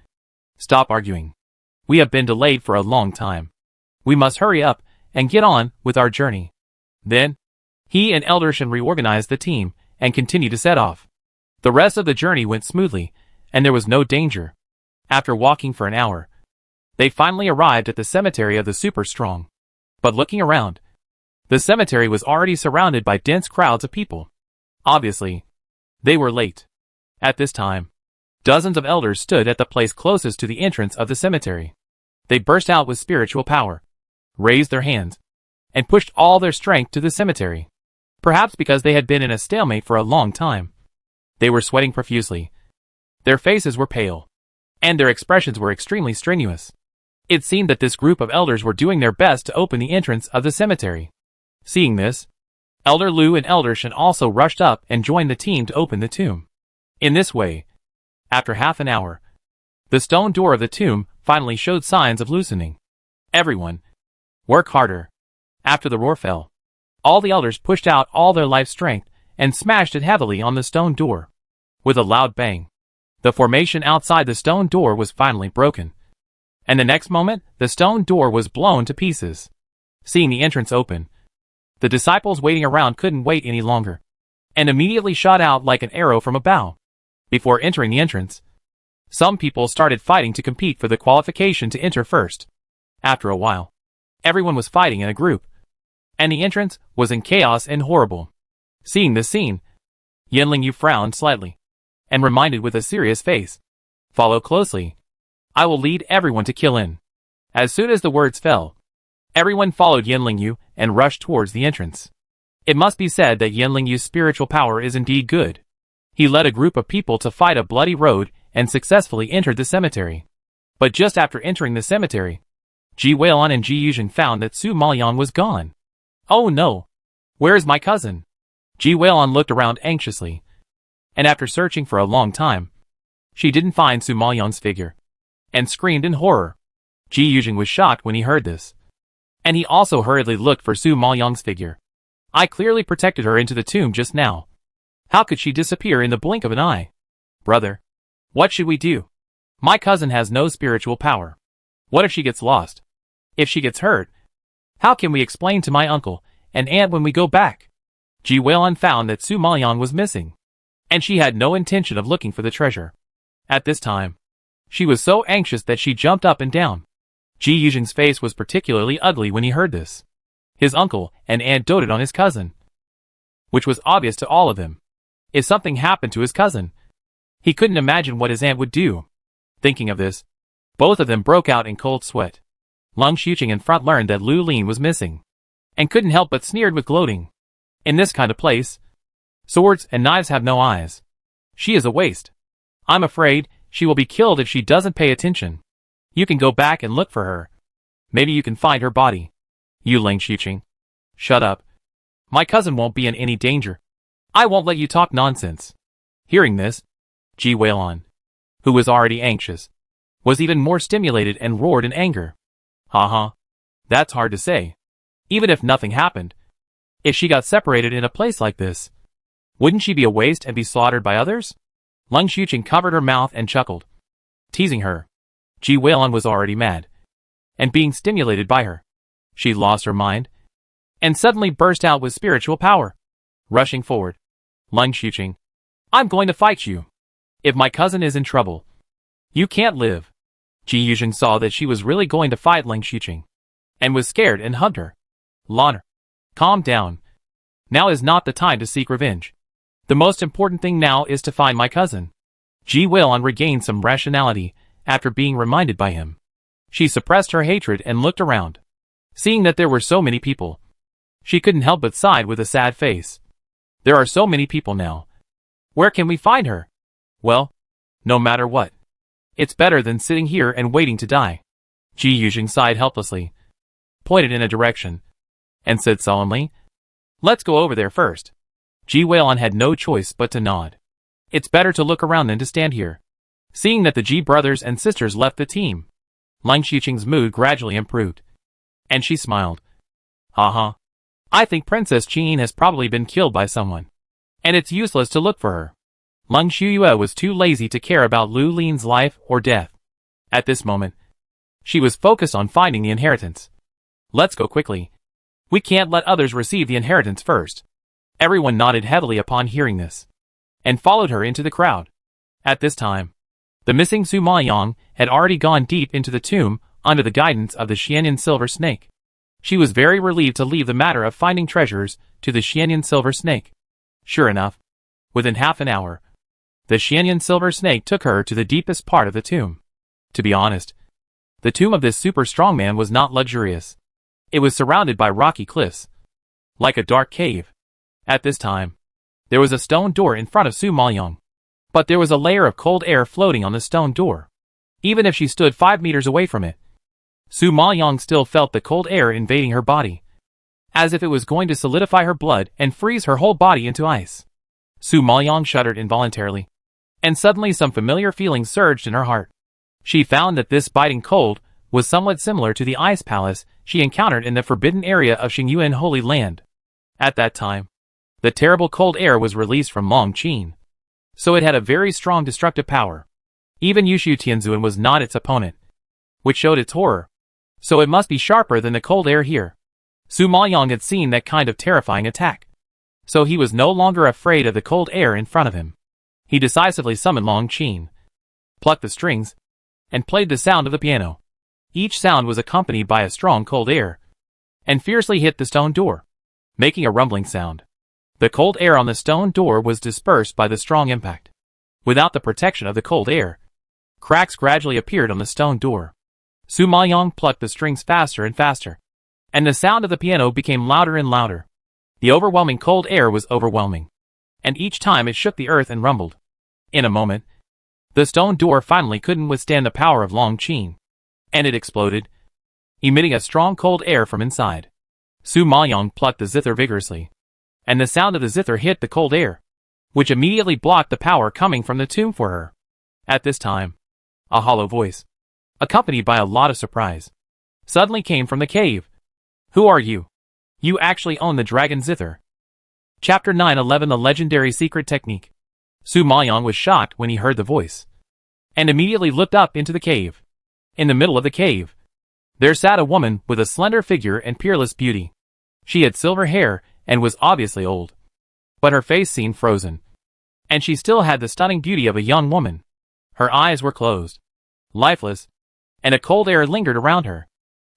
Speaker 1: stop arguing. We have been delayed for a long time. We must hurry up and get on with our journey." Then, he and Elder Shen reorganized the team and continued to set off. The rest of the journey went smoothly, and there was no danger. After walking for an hour, they finally arrived at the cemetery of the super strong. But looking around, the cemetery was already surrounded by dense crowds of people. Obviously, they were late. At this time, dozens of elders stood at the place closest to the entrance of the cemetery. They burst out with spiritual power, raised their hands, and pushed all their strength to the cemetery. Perhaps because they had been in a stalemate for a long time, they were sweating profusely. Their faces were pale, and their expressions were extremely strenuous. It seemed that this group of elders were doing their best to open the entrance of the cemetery. Seeing this, Elder Lu and Elder Shen also rushed up and joined the team to open the tomb. In this way, after half an hour, the stone door of the tomb finally showed signs of loosening. Everyone, work harder. After the roar fell, all the elders pushed out all their life strength and smashed it heavily on the stone door. With a loud bang, the formation outside the stone door was finally broken. And the next moment, the stone door was blown to pieces. Seeing the entrance open, the disciples waiting around couldn't wait any longer, and immediately shot out like an arrow from a bow. Before entering the entrance, some people started fighting to compete for the qualification to enter first. After a while, everyone was fighting in a group, and the entrance was in chaos and horrible. Seeing this scene, Yanling Yu frowned slightly, and reminded with a serious face, "Follow closely." I will lead everyone to kill in. As soon as the words fell, everyone followed Yanlingyu and rushed towards the entrance. It must be said that Yanlingyu's spiritual power is indeed good. He led a group of people to fight a bloody road and successfully entered the cemetery. But just after entering the cemetery, Ji Weilun and Ji Yuzheng found that Su Maoyang was gone. Oh no! Where is my cousin? Ji Weilun looked around anxiously, and after searching for a long time, she didn't find Su Maoyang's figure, and screamed in horror. Ji Yuzheng was shocked when he heard this, and he also hurriedly looked for Su Maoyang's figure. I clearly protected her into the tomb just now. How could she disappear in the blink of an eye? Brother, what should we do? My cousin has no spiritual power. What if she gets lost? If she gets hurt, how can we explain to my uncle and aunt when we go back? Ji Weilun found that Su Maoyang was missing, and she had no intention of looking for the treasure. At this time, she was so anxious that she jumped up and down. Ji Yuzheng's face was particularly ugly when he heard this. His uncle and aunt doted on his cousin, which was obvious to all of them. If something happened to his cousin, he couldn't imagine what his aunt would do. Thinking of this, both of them broke out in cold sweat. Lung Xuqing in front learned that Lu Lin was missing, and couldn't help but sneered with gloating. In this kind of place, swords and knives have no eyes. She is a waste. I'm afraid she will be killed if she doesn't pay attention. You can go back and look for her. Maybe you can find her body. You Lung Xuqing. Shut up. My cousin won't be in any danger. I won't let you talk nonsense. Hearing this, Ji Weilun, who was already anxious, was even more stimulated and roared in anger. Haha. That's hard to say. Even if nothing happened, if she got separated in a place like this, wouldn't she be a waste and be slaughtered by others? Lung Xuqing covered her mouth and chuckled. Teasing her, Ji Weilun was already mad, and being stimulated by her, she lost her mind, and suddenly burst out with spiritual power. Rushing forward, Lung Xuqing, I'm going to fight you. If my cousin is in trouble, you can't live. Ji Yuzheng saw that she was really going to fight Lung Xuqing, and was scared and hugged her. Lana, calm down. Now is not the time to seek revenge. The most important thing now is to find my cousin. Ji Weilun regained some rationality after being reminded by him. She suppressed her hatred and looked around. Seeing that there were so many people, she couldn't help but sigh with a sad face. There are so many people now. Where can we find her? Well, no matter what, it's better than sitting here and waiting to die. Ji Yuzheng sighed helplessly, pointed in a direction, and said solemnly, Let's go over there first. Ji Weilun had no choice but to nod. It's better to look around than to stand here. Seeing that the Ji brothers and sisters left the team, Lung Xuqing's mood gradually improved, and she smiled. Haha. I think Princess Qin has probably been killed by someone, and it's useless to look for her. Lung Shuyue was too lazy to care about Lu Lin's life or death. At this moment, she was focused on finding the inheritance. Let's go quickly. We can't let others receive the inheritance first. Everyone nodded heavily upon hearing this, and followed her into the crowd. At this time, the missing Su Maoyang had already gone deep into the tomb under the guidance of the Xianyan Silver Snake. She was very relieved to leave the matter of finding treasures to the Xianyan Silver Snake. Sure enough, within half an hour, the Xianyan Silver Snake took her to the deepest part of the tomb. To be honest, the tomb of this super strong man was not luxurious. It was surrounded by rocky cliffs, like a dark cave. At this time, there was a stone door in front of Su Maoyang, but there was a layer of cold air floating on the stone door. Even if she stood 5 meters away from it, Su Maoyang still felt the cold air invading her body, as if it was going to solidify her blood and freeze her whole body into ice. Su Maoyang shuddered involuntarily, and suddenly some familiar feeling surged in her heart. She found that this biting cold was somewhat similar to the ice palace she encountered in the forbidden area of Xingyuan Holy Land. At that time, the terrible cold air was released from Long Qin, so it had a very strong destructive power. Even Yushu Tianzuan was not its opponent, which showed its horror, so it must be sharper than the cold air here. Su Maoyang had seen that kind of terrifying attack, so he was no longer afraid of the cold air in front of him. He decisively summoned Long Qin, plucked the strings, and played the sound of the piano. Each sound was accompanied by a strong cold air, and fiercely hit the stone door, making a rumbling sound. The cold air on the stone door was dispersed by the strong impact. Without the protection of the cold air, Cracks gradually appeared on the stone door. Su Maoyong plucked the strings faster and faster, and the sound of the piano became louder and louder. The overwhelming cold air was overwhelming, and each time it shook the earth and rumbled. In a moment, the stone door finally couldn't withstand the power of Long Qin, and it exploded, emitting a strong cold air from inside. Su Maoyong plucked the zither vigorously, and the sound of the zither hit the cold air, which immediately blocked the power coming from the tomb for her. At this time, a hollow voice, accompanied by a lot of surprise, suddenly came from the cave. Who are you? You actually own the dragon zither. Chapter 911 The Legendary Secret Technique. Su Maoyong was shocked when he heard the voice, and immediately looked up into the cave. In the middle of the cave, there sat a woman with a slender figure and peerless beauty. She had silver hair and was obviously old, but her face seemed frozen, and she still had the stunning beauty of a young woman. Her eyes were closed, lifeless, and a cold air lingered around her.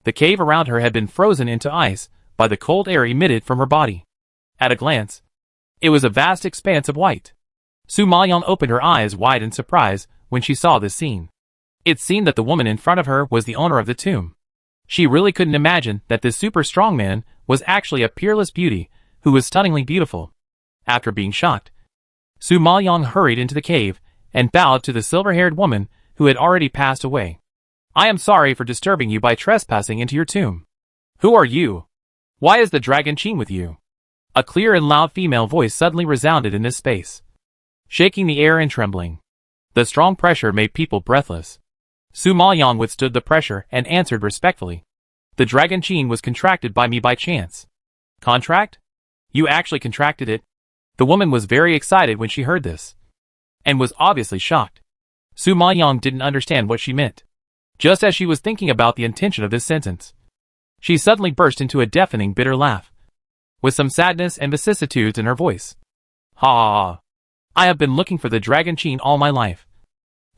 Speaker 1: The cave around her had been frozen into ice by the cold air emitted from her body. At a glance, it was a vast expanse of white. Su Maoyong opened her eyes wide in surprise when she saw this scene. It seemed that the woman in front of her was the owner of the tomb. She really couldn't imagine that this super strong man was actually a peerless beauty who was stunningly beautiful. After being shocked, Su Maoyong hurried into the cave and bowed to the silver-haired woman who had already passed away. I am sorry for disturbing you by trespassing into your tomb. Who are you? Why is the dragon Qin with you? A clear and loud female voice suddenly resounded in this space, shaking the air and trembling. The strong pressure made people breathless. Su Maoyong withstood the pressure and answered respectfully. The dragon Qin was contracted by me by chance. Contract? You actually contracted it? The woman was very excited when she heard this, and was obviously shocked. Su Maoyong didn't understand what she meant. Just as she was thinking about the intention of this sentence, she suddenly burst into a deafening bitter laugh, with some sadness and vicissitudes in her voice. Ha ha ha. I have been looking for the dragon Qin all my life.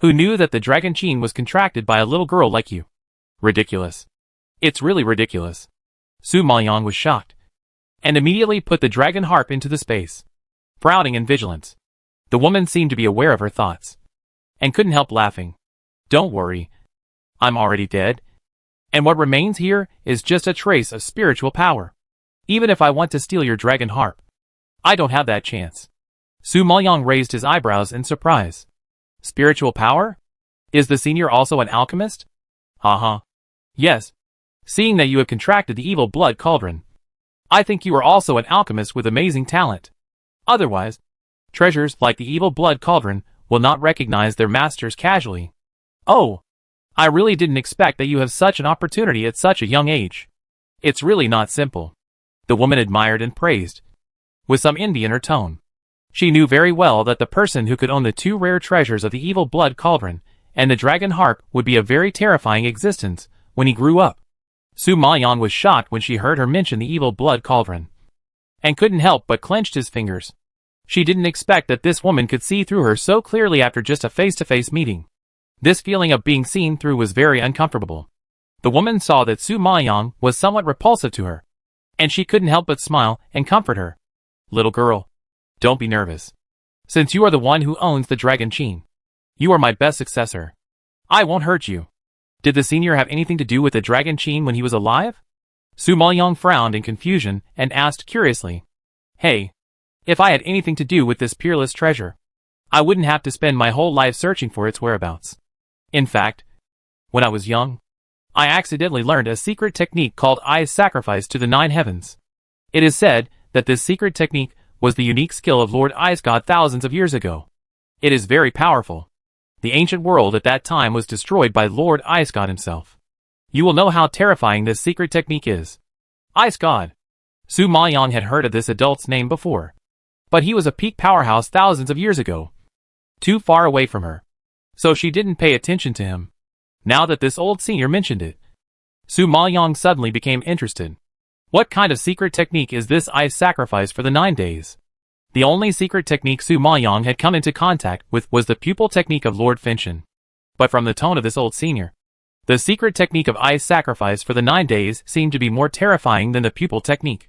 Speaker 1: Who knew that the dragon Qin was contracted by a little girl like you? Ridiculous. It's really ridiculous. Su Maoyong was shocked, and immediately put the dragon harp into the space. Frowning in vigilance, the woman seemed to be aware of her thoughts, and couldn't help laughing. Don't worry. I'm already dead, and what remains here is just a trace of spiritual power. Even if I want to steal your dragon harp, I don't have that chance. Su Maoyong raised his eyebrows in surprise. Spiritual power? Is the senior also an alchemist? Haha. Yes. Seeing that you have contracted the evil blood cauldron, I think you are also an alchemist with amazing talent. Otherwise, treasures like the evil blood cauldron will not recognize their masters casually. Oh, I really didn't expect that you have such an opportunity at such a young age. It's really not simple. The woman admired and praised, with some envy in her tone. She knew very well that the person who could own the two rare treasures of the evil blood cauldron and the dragon harp would be a very terrifying existence when he grew up. Su Maoyong was shocked when she heard her mention the evil blood cauldron, and couldn't help but clenched his fingers. She didn't expect that this woman could see through her so clearly after just a face-to-face meeting. This feeling of being seen through was very uncomfortable. The woman saw that Su Maoyong was somewhat repulsive to her, and she couldn't help but smile and comfort her. Little girl, don't be nervous. Since you are the one who owns the dragon Qin, you are my best successor. I won't hurt you. Did the senior have anything to do with the dragon Qin when he was alive? Su Maoyong frowned in confusion and asked curiously. Hey, if I had anything to do with this peerless treasure, I wouldn't have to spend my whole life searching for its whereabouts. In fact, when I was young, I accidentally learned a secret technique called Ice Sacrifice to the Nine Heavens. It is said that this secret technique was the unique skill of Lord Ice God thousands of years ago. It is very powerful. The ancient world at that time was destroyed by Lord Ice God himself. You will know how terrifying this secret technique is. Ice God. Su Maoyong had heard of this adult's name before, but he was a peak powerhouse thousands of years ago, too far away from her, so she didn't pay attention to him. Now that this old senior mentioned it, Su Maoyong suddenly became interested. What kind of secret technique is this ice sacrifice for the 9 days? The only secret technique Su Maoyong had come into contact with was the pupil technique of Lord Finshin. But from the tone of this old senior, the secret technique of ice sacrifice for the 9 days seemed to be more terrifying than the pupil technique.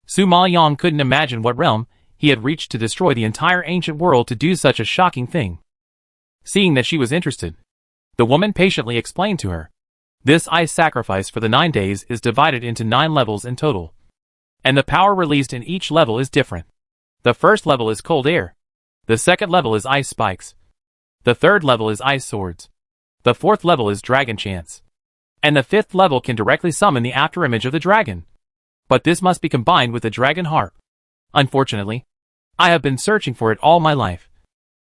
Speaker 1: Su Maoyong couldn't imagine what realm he had reached to destroy the entire ancient world to do such a shocking thing. Seeing that she was interested, The woman patiently explained to her. This ice sacrifice for the 9 days is divided into 9 levels in total. And the power released in each level is different. The first level is cold air. The second level is ice spikes. The third level is ice swords. The fourth level is dragon chants. And the fifth level can directly summon the afterimage of the dragon. But this must be combined with the dragon harp. Unfortunately, I have been searching for it all my life.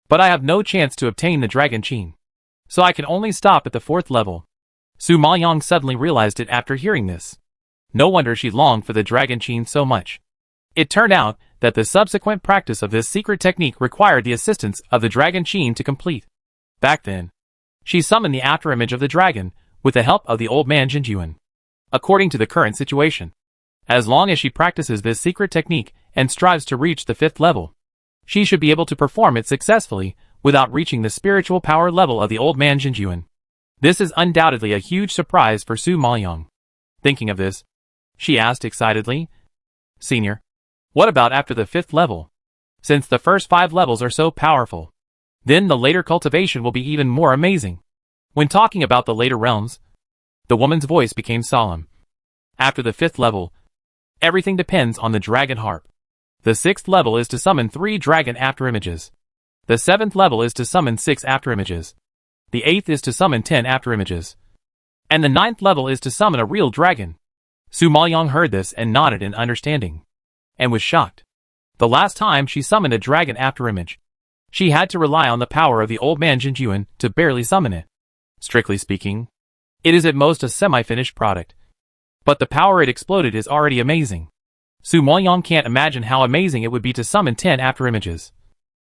Speaker 1: But I have no chance to obtain the dragon chain. So I can only stop at the fourth level. Su Maoyang suddenly realized it after hearing this. No wonder she longed for the dragon chain so much. It turned out that the subsequent practice of this secret technique required the assistance of the dragon chain to complete. Back then, she summoned the afterimage of the dragon with the help of the old man Jinjuan. According to the current situation, as long as she practices this secret technique and strives to reach the 5th level, she should be able to perform it successfully without reaching the spiritual power level of the old man Jinjuan. This is undoubtedly a huge surprise for Su Maoyang. Thinking of this, she asked excitedly, "Senior, what about after the 5th level? Since the first 5 levels are so powerful, then the later cultivation will be even more amazing." When talking about the later realms, the woman's voice became solemn. After the 5th level, everything depends on the dragon harp. The 6th level is to summon 3 dragon afterimages. The 7th level is to summon 6 afterimages. The 8th is to summon 10 afterimages. And the 9th level is to summon a real dragon. Su Maoyang heard this and nodded in understanding, and was shocked. The last time she summoned a dragon afterimage, she had to rely on the power of the old man Jinjuan to barely summon it. Strictly speaking, it is at most a semi-finished product. But the power it exploded is already amazing. Su Maoyang can't imagine how amazing it would be to summon 10 afterimages.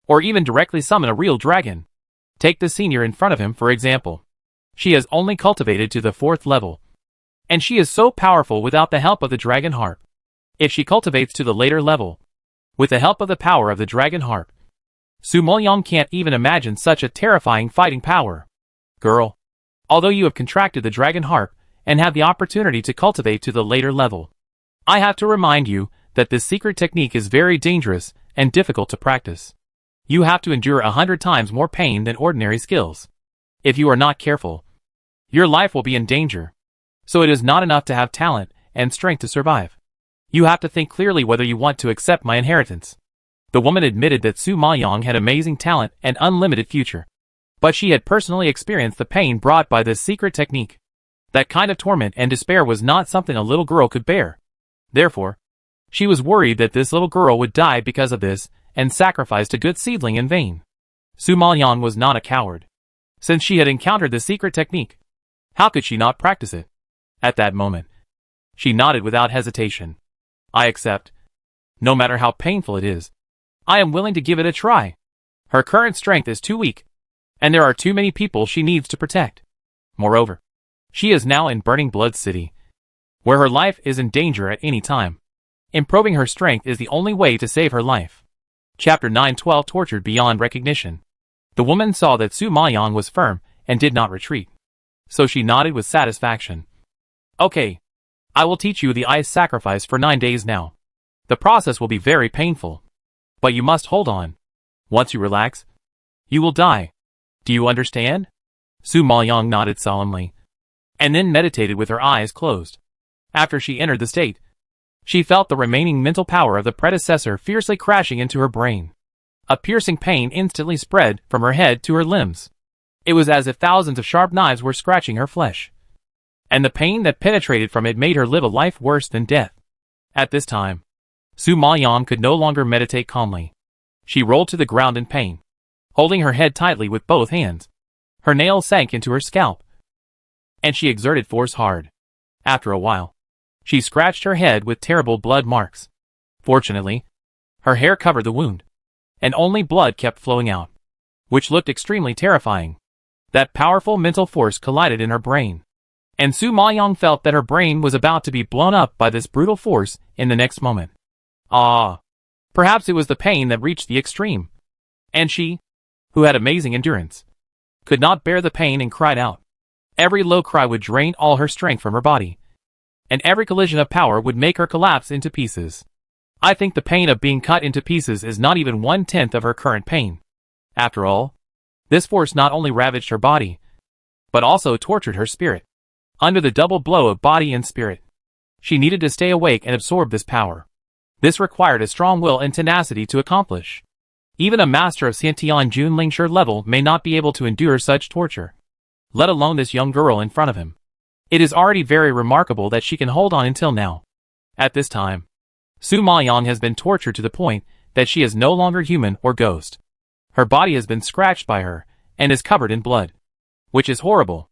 Speaker 1: Or even directly summon a real dragon. Take the senior in front of him for example. She has only cultivated to the 4th level. And she is so powerful without the help of the dragon harp. If she cultivates to the later level, with the help of the power of the dragon harp, Su Maoyang can't even imagine such a terrifying fighting power. Girl, although you have contracted the dragon harp and have the opportunity to cultivate to the later level, I have to remind you that this secret technique is very dangerous and difficult to practice. You have to endure 100 times more pain than ordinary skills. If you are not careful, your life will be in danger. So it is not enough to have talent and strength to survive. You have to think clearly whether you want to accept my inheritance. The woman admitted that Su Maoyang had amazing talent and unlimited future. But she had personally experienced the pain brought by this secret technique. That kind of torment and despair was not something a little girl could bear. Therefore, she was worried that this little girl would die because of this and sacrificed a good seedling in vain. Su Maoyang was not a coward. Since she had encountered the secret technique, how could she not practice it? At that moment, she nodded without hesitation. I accept. No matter how painful it is, I am willing to give it a try. Her current strength is too weak, and there are too many people she needs to protect. Moreover, she is now in Burning Blood City, where her life is in danger at any time. Improving her strength is the only way to save her life. Chapter 912 Tortured Beyond Recognition. The woman saw that Su Maoyang was firm and did not retreat. So she nodded with satisfaction. Okay. I will teach you the ice sacrifice for 9 days now. The process will be very painful. But you must hold on. Once you relax, you will die. Do you understand? Su Maoyang nodded solemnly, and then meditated with her eyes closed. After she entered the state, she felt the remaining mental power of the predecessor fiercely crashing into her brain. A piercing pain instantly spread from her head to her limbs. It was as if thousands of sharp knives were scratching her flesh. And the pain that penetrated from it made her live a life worse than death. At this time, Su Maoyang could no longer meditate calmly. She rolled to the ground in pain, holding her head tightly with both hands. Her nails sank into her scalp, and she exerted force hard. After a while, she scratched her head with terrible blood marks. Fortunately, her hair covered the wound, and only blood kept flowing out, which looked extremely terrifying. That powerful mental force collided in her brain, and Su Maoyang felt that her brain was about to be blown up by this brutal force in the next moment. Perhaps it was the pain that reached the extreme, and she, who had amazing endurance, could not bear the pain and cried out. Every low cry would drain all her strength from her body, and every collision of power would make her collapse into pieces. I think the pain of being cut into pieces is not even 1/10 of her current pain. After all, this force not only ravaged her body, but also tortured her spirit. Under the double blow of body and spirit, she needed to stay awake and absorb this power. This required a strong will and tenacity to accomplish. Even a master of Xiantian Junlingshi level may not be able to endure such torture, let alone this young girl in front of him. It is already very remarkable that she can hold on until now. At this time, Su Maoyang has been tortured to the point that she is no longer human or ghost. Her body has been scratched by her, and is covered in blood, which is horrible.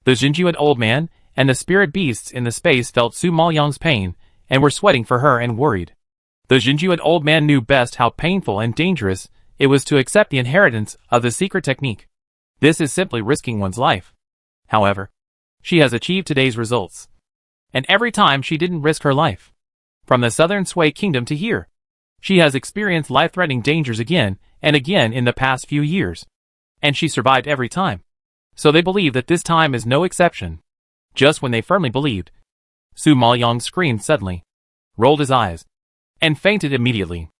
Speaker 1: The Jinjuan old man and the spirit beasts in the space felt Su Maoyang's pain, and were sweating for her and worried. The Jinjuan old man knew best how painful and dangerous it was to accept the inheritance of the secret technique. This is simply risking one's life. However, she has achieved today's results. And every time she didn't risk her life. From the southern Sui kingdom to here, she has experienced life-threatening dangers again and again in the past few years. And she survived every time. So they believe that this time is no exception. Just when they firmly believed, Su Maoyang screamed suddenly, rolled his eyes, and fainted immediately.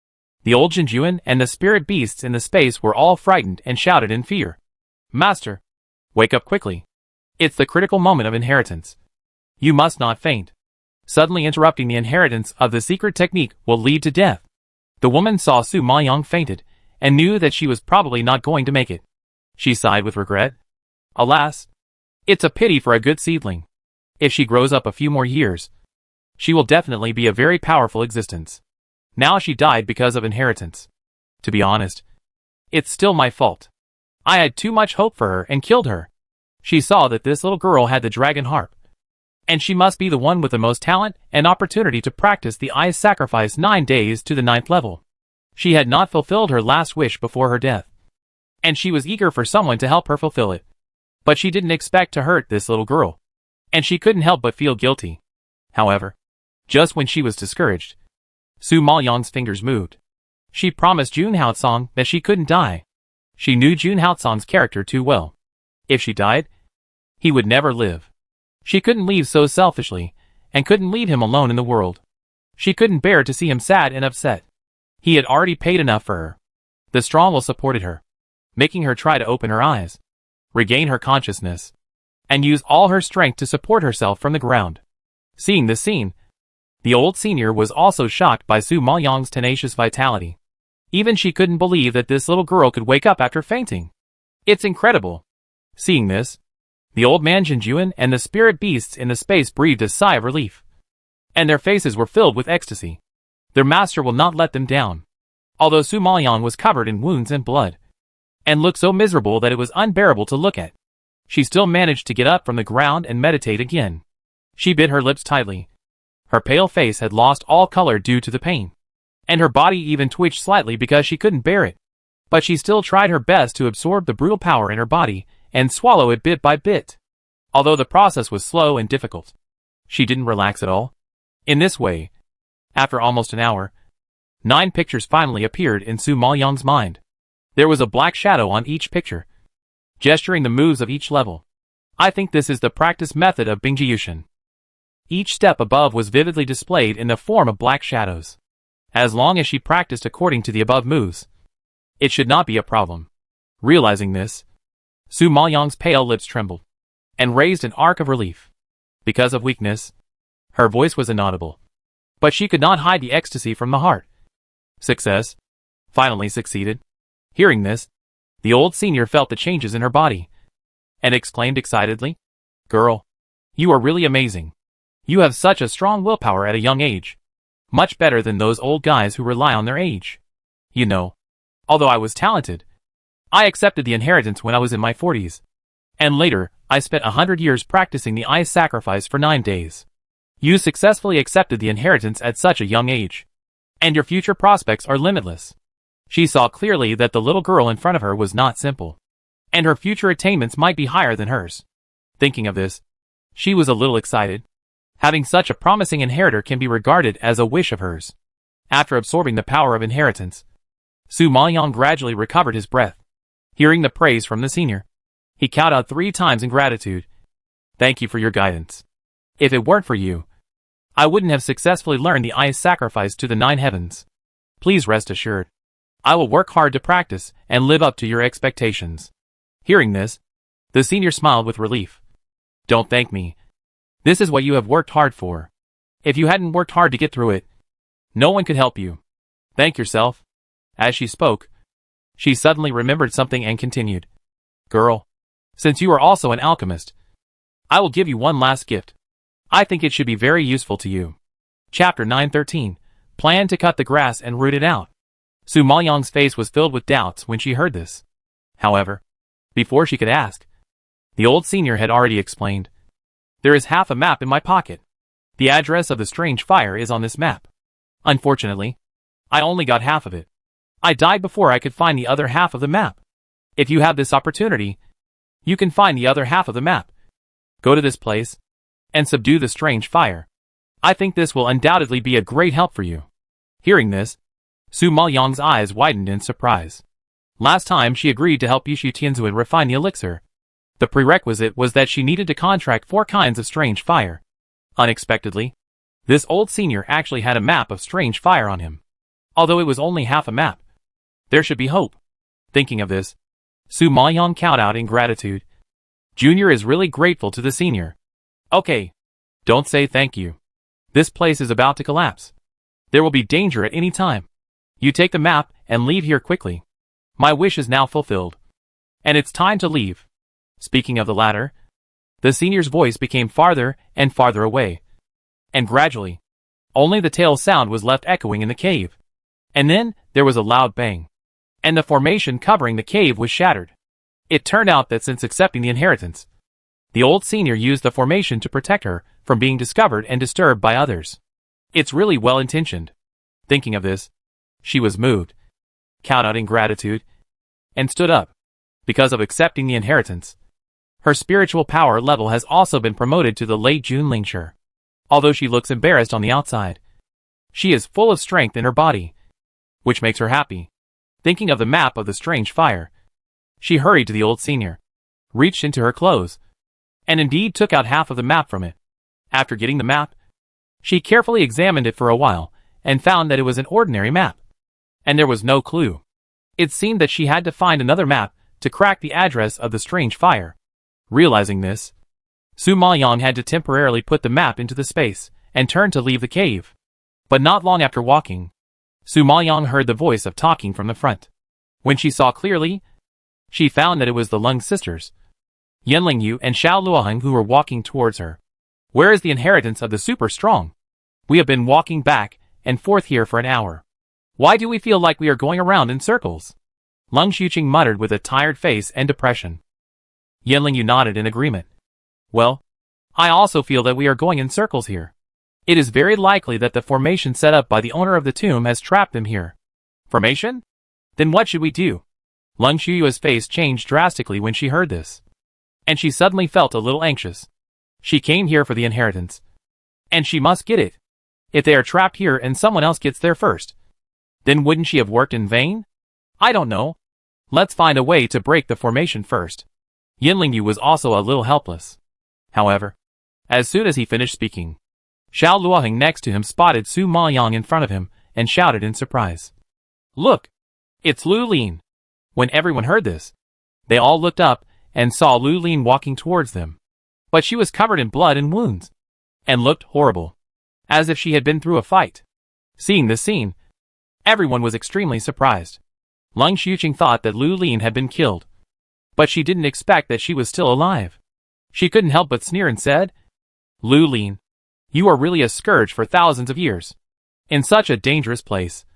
Speaker 1: The old Jinjuan and the spirit beasts in the space were all frightened and shouted in fear. Master, wake up quickly. It's the critical moment of inheritance. You must not faint. Suddenly interrupting the inheritance of the secret technique will lead to death. The woman saw Su Maoyang fainted, and knew that she was probably not going to make it. She sighed with regret. Alas, it's a pity for a good seedling. If she grows up a few more years, she will definitely be a very powerful existence. Now she died because of inheritance. To be honest, it's still my fault. I had too much hope for her and killed her. She saw that this little girl had the dragon harp, and she must be the one with the most talent and opportunity to practice the ice sacrifice 9 days to the 9th level. She had not fulfilled her last wish before her death, and she was eager for someone to help her fulfill it. But she didn't expect to hurt this little girl, and she couldn't help but feel guilty. However, just when she was discouraged, Su Maoyang's fingers moved. She promised Jun Haotsong that she couldn't die. She knew Jun Haotsong's character too well. If she died, he would never live. She couldn't leave so selfishly, and couldn't leave him alone in the world. She couldn't bear to see him sad and upset. He had already paid enough for her. The strong will supported her, making her try to open her eyes, regain her consciousness, and use all her strength to support herself from the ground. Seeing this scene, the old senior was also shocked by Su Maoyang's tenacious vitality. Even she couldn't believe that this little girl could wake up after fainting. It's incredible. Seeing this, the old man Jinjuan and the spirit beasts in the space breathed a sigh of relief, and their faces were filled with ecstasy. Their master will not let them down. Although Su Maoyang was covered in wounds and blood, and looked so miserable that it was unbearable to look at, she still managed to get up from the ground and meditate again. She bit her lips tightly. Her pale face had lost all color due to the pain, and her body even twitched slightly because she couldn't bear it. But she still tried her best to absorb the brutal power in her body and swallow it bit by bit. Although the process was slow and difficult, she didn't relax at all. In this way, after almost an hour, 9 pictures finally appeared in Su Maoyang's mind. There was a black shadow on each picture, gesturing the moves of each level. I think this is the practice method of Bingjiyushin. Each step above was vividly displayed in the form of black shadows. As long as she practiced according to the above moves, it should not be a problem. Realizing this, Su Maoyang's pale lips trembled, and raised an arc of relief. Because of weakness, her voice was inaudible. But she could not hide the ecstasy from the heart. Success. Finally succeeded. Hearing this, the old senior felt the changes in her body, and exclaimed excitedly, Girl, you are really amazing. You have such a strong willpower at a young age. Much better than those old guys who rely on their age. You know, although I was talented, I accepted the inheritance when I was in my 40s. And later, I spent 100 years practicing the ice sacrifice for 9 days. You successfully accepted the inheritance at such a young age, and your future prospects are limitless. She saw clearly that the little girl in front of her was not simple, and her future attainments might be higher than hers. Thinking of this, she was a little excited. Having such a promising inheritor can be regarded as a wish of hers. After absorbing the power of inheritance, Su Maoyang gradually recovered his breath. Hearing the praise from the senior, he kowtowed 3 times in gratitude. Thank you for your guidance. If it weren't for you, I wouldn't have successfully learned the ice sacrifice to the 9 heavens. Please rest assured, I will work hard to practice and live up to your expectations. Hearing this, The senior smiled with relief. Don't thank me. This is what you have worked hard for. If you hadn't worked hard to get through it, no one could help you. Thank yourself. As she spoke, she suddenly remembered something and continued. Girl, since you are also an alchemist, I will give you one last gift. I think it should be very useful to you. Chapter 913. Plan to cut the grass and root it out. Su Maoyang's face was filled with doubts when she heard this. However, before she could ask, the old senior had already explained. There is half a map in my pocket. The address of the strange fire is on this map. Unfortunately, I only got half of it. I died before I could find the other half of the map. If you have this opportunity, you can find the other half of the map. Go to this place and subdue the strange fire. I think this will undoubtedly be a great help for you. Hearing this, Su Maoyang's eyes widened in surprise. Last time she agreed to help Yushu Tianzuan refine the elixir, the prerequisite was that she needed to contract 4 kinds of strange fire. Unexpectedly, this old senior actually had a map of strange fire on him. Although it was only half a map, there should be hope. Thinking of this, Su Maoyang cowed out in gratitude. Junior is really grateful to the senior. Okay. Don't say thank you. This place is about to collapse. There will be danger at any time. You take the map and leave here quickly. My wish is now fulfilled. And it's time to leave. Speaking of the latter, the senior's voice became farther and farther away. And gradually, only the tail sound was left echoing in the cave. And then, there was a loud bang. And the formation covering the cave was shattered. It turned out that since accepting the inheritance, the old senior used the formation to protect her from being discovered and disturbed by others. It's really well-intentioned. Thinking of this, she was moved, cowed out in gratitude, and stood up. Because of accepting the inheritance, her spiritual power level has also been promoted to the late June Lingshi. Although she looks embarrassed on the outside, she is full of strength in her body, which makes her happy. Thinking of the map of the strange fire, she hurried to the old senior, reached into her clothes, and indeed took out half of the map from it. After getting the map, she carefully examined it for a while and found that it was an ordinary map. And there was no clue. It seemed that she had to find another map to crack the address of the strange fire. Realizing this, Su Maoyang had to temporarily put the map into the space and turn to leave the cave. But not long after walking, Su Maoyang heard the voice of talking from the front. When she saw clearly, she found that it was the Lung sisters, Yanling Yu and Xiao Luoheng, who were walking towards her. Where is the inheritance of the super strong? We have been walking back and forth here for an hour. Why do we feel like we are going around in circles? Lung Xuqing muttered with a tired face and depression. Yanling Yu nodded in agreement. Well, I also feel that we are going in circles here. It is very likely that the formation set up by the owner of the tomb has trapped them here. Formation? Then what should we do? Lung Shuyu's face changed drastically when she heard this. And she suddenly felt a little anxious. She came here for the inheritance. And she must get it. If they are trapped here and someone else gets there first, then wouldn't she have worked in vain? I don't know. Let's find a way to break the formation first. Yanling Yu was also a little helpless. However, as soon as he finished speaking, Xiao Luoheng next to him spotted Su Maoyang in front of him and shouted in surprise. Look! It's Lu Lin! When everyone heard this, they all looked up and saw Lu Lin walking towards them. But she was covered in blood and wounds, and looked horrible, as if she had been through a fight. Seeing this scene, everyone was extremely surprised. Lung Xuqing thought that Lu Lin had been killed, but she didn't expect that she was still alive. She couldn't help but sneer and said, Lu Lin, you are really a scourge for thousands of years. In such a dangerous place,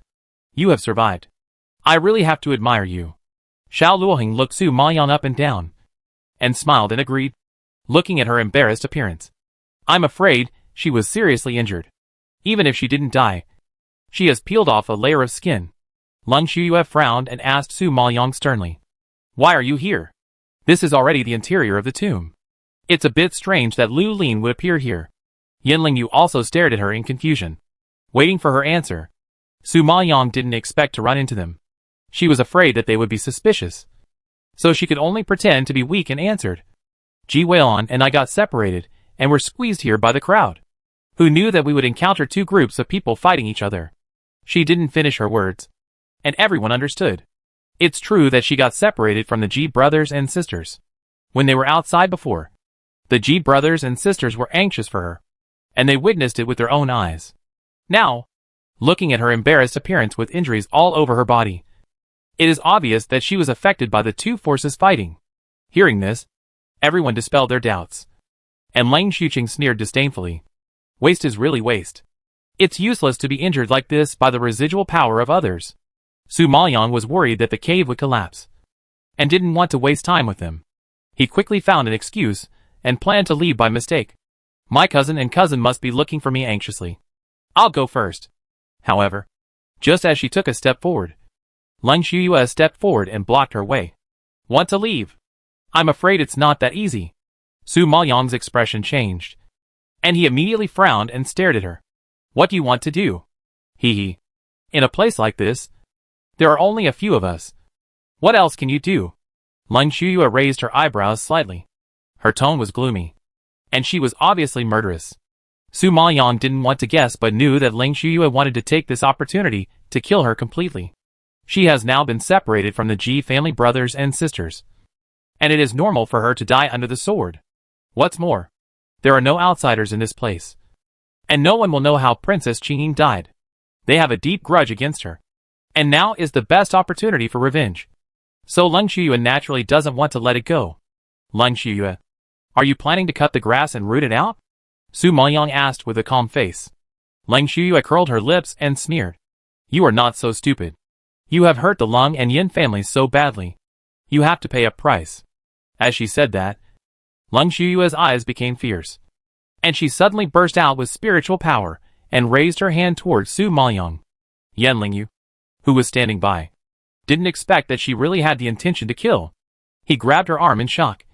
Speaker 1: you have survived. I really have to admire you. Xiao Luoheng looked Su Maoyang up and down, and smiled and agreed, looking at her embarrassed appearance. I'm afraid she was seriously injured. Even if she didn't die, she has peeled off a layer of skin. Lung Xuyu frowned and asked Su Maoyang sternly, Why are you here? This is already the interior of the tomb. It's a bit strange that Lu Lin would appear here. Yanling Yu also stared at her in confusion, waiting for her answer. Su Maoyang didn't expect to run into them. She was afraid that they would be suspicious, so she could only pretend to be weak and answered, Ji Weilon and I got separated and were squeezed here by the crowd. Who knew that we would encounter 2 groups of people fighting each other? She didn't finish her words, and everyone understood. It's true that she got separated from the Ji brothers and sisters, When they were outside before, the Ji brothers and sisters were anxious for her, and they witnessed it with their own eyes. Now, looking at her embarrassed appearance with injuries all over her body, it is obvious that she was affected by the two forces fighting. Hearing this, everyone dispelled their doubts, and Lang Xuqing sneered disdainfully. Waste is really waste. It's useless to be injured like this by the residual power of others. Su Maoyang was worried that the cave would collapse, and didn't want to waste time with them. He quickly found an excuse, and planned to leave by mistake. My cousin and cousin must be looking for me anxiously. I'll go first. However, just as she took a step forward, Lang Shuyue stepped forward and blocked her way. Want to leave? I'm afraid it's not that easy. Su Maoyang's expression changed, and he immediately frowned and stared at her. What do you want to do? Hee. In a place like this, there are only a few of us. What else can you do? Lang Shuyue raised her eyebrows slightly. Her tone was gloomy, and she was obviously murderous. Su Maoyang didn't want to guess but knew that Lang Shuyue wanted to take this opportunity to kill her completely. She has now been separated from the Ji family brothers and sisters, and it is normal for her to die under the sword. What's more, there are no outsiders in this place, and no one will know how Princess Qingying died. They have a deep grudge against her, and now is the best opportunity for revenge. So Lang Shuyue naturally doesn't want to let it go. Lang Shuyue, are you planning to cut the grass and root it out? Su Maoyang asked with a calm face. Lang Shuyue curled her lips and sneered. You are not so stupid. You have hurt the Lung and Yin families so badly. You have to pay a price. As she said that, Lang Shuyue's eyes became fierce, and she suddenly burst out with spiritual power and raised her hand towards Su Maoyang. Yan Lingyu, who was standing by, didn't expect that she really had the intention to kill. He grabbed her arm in shock.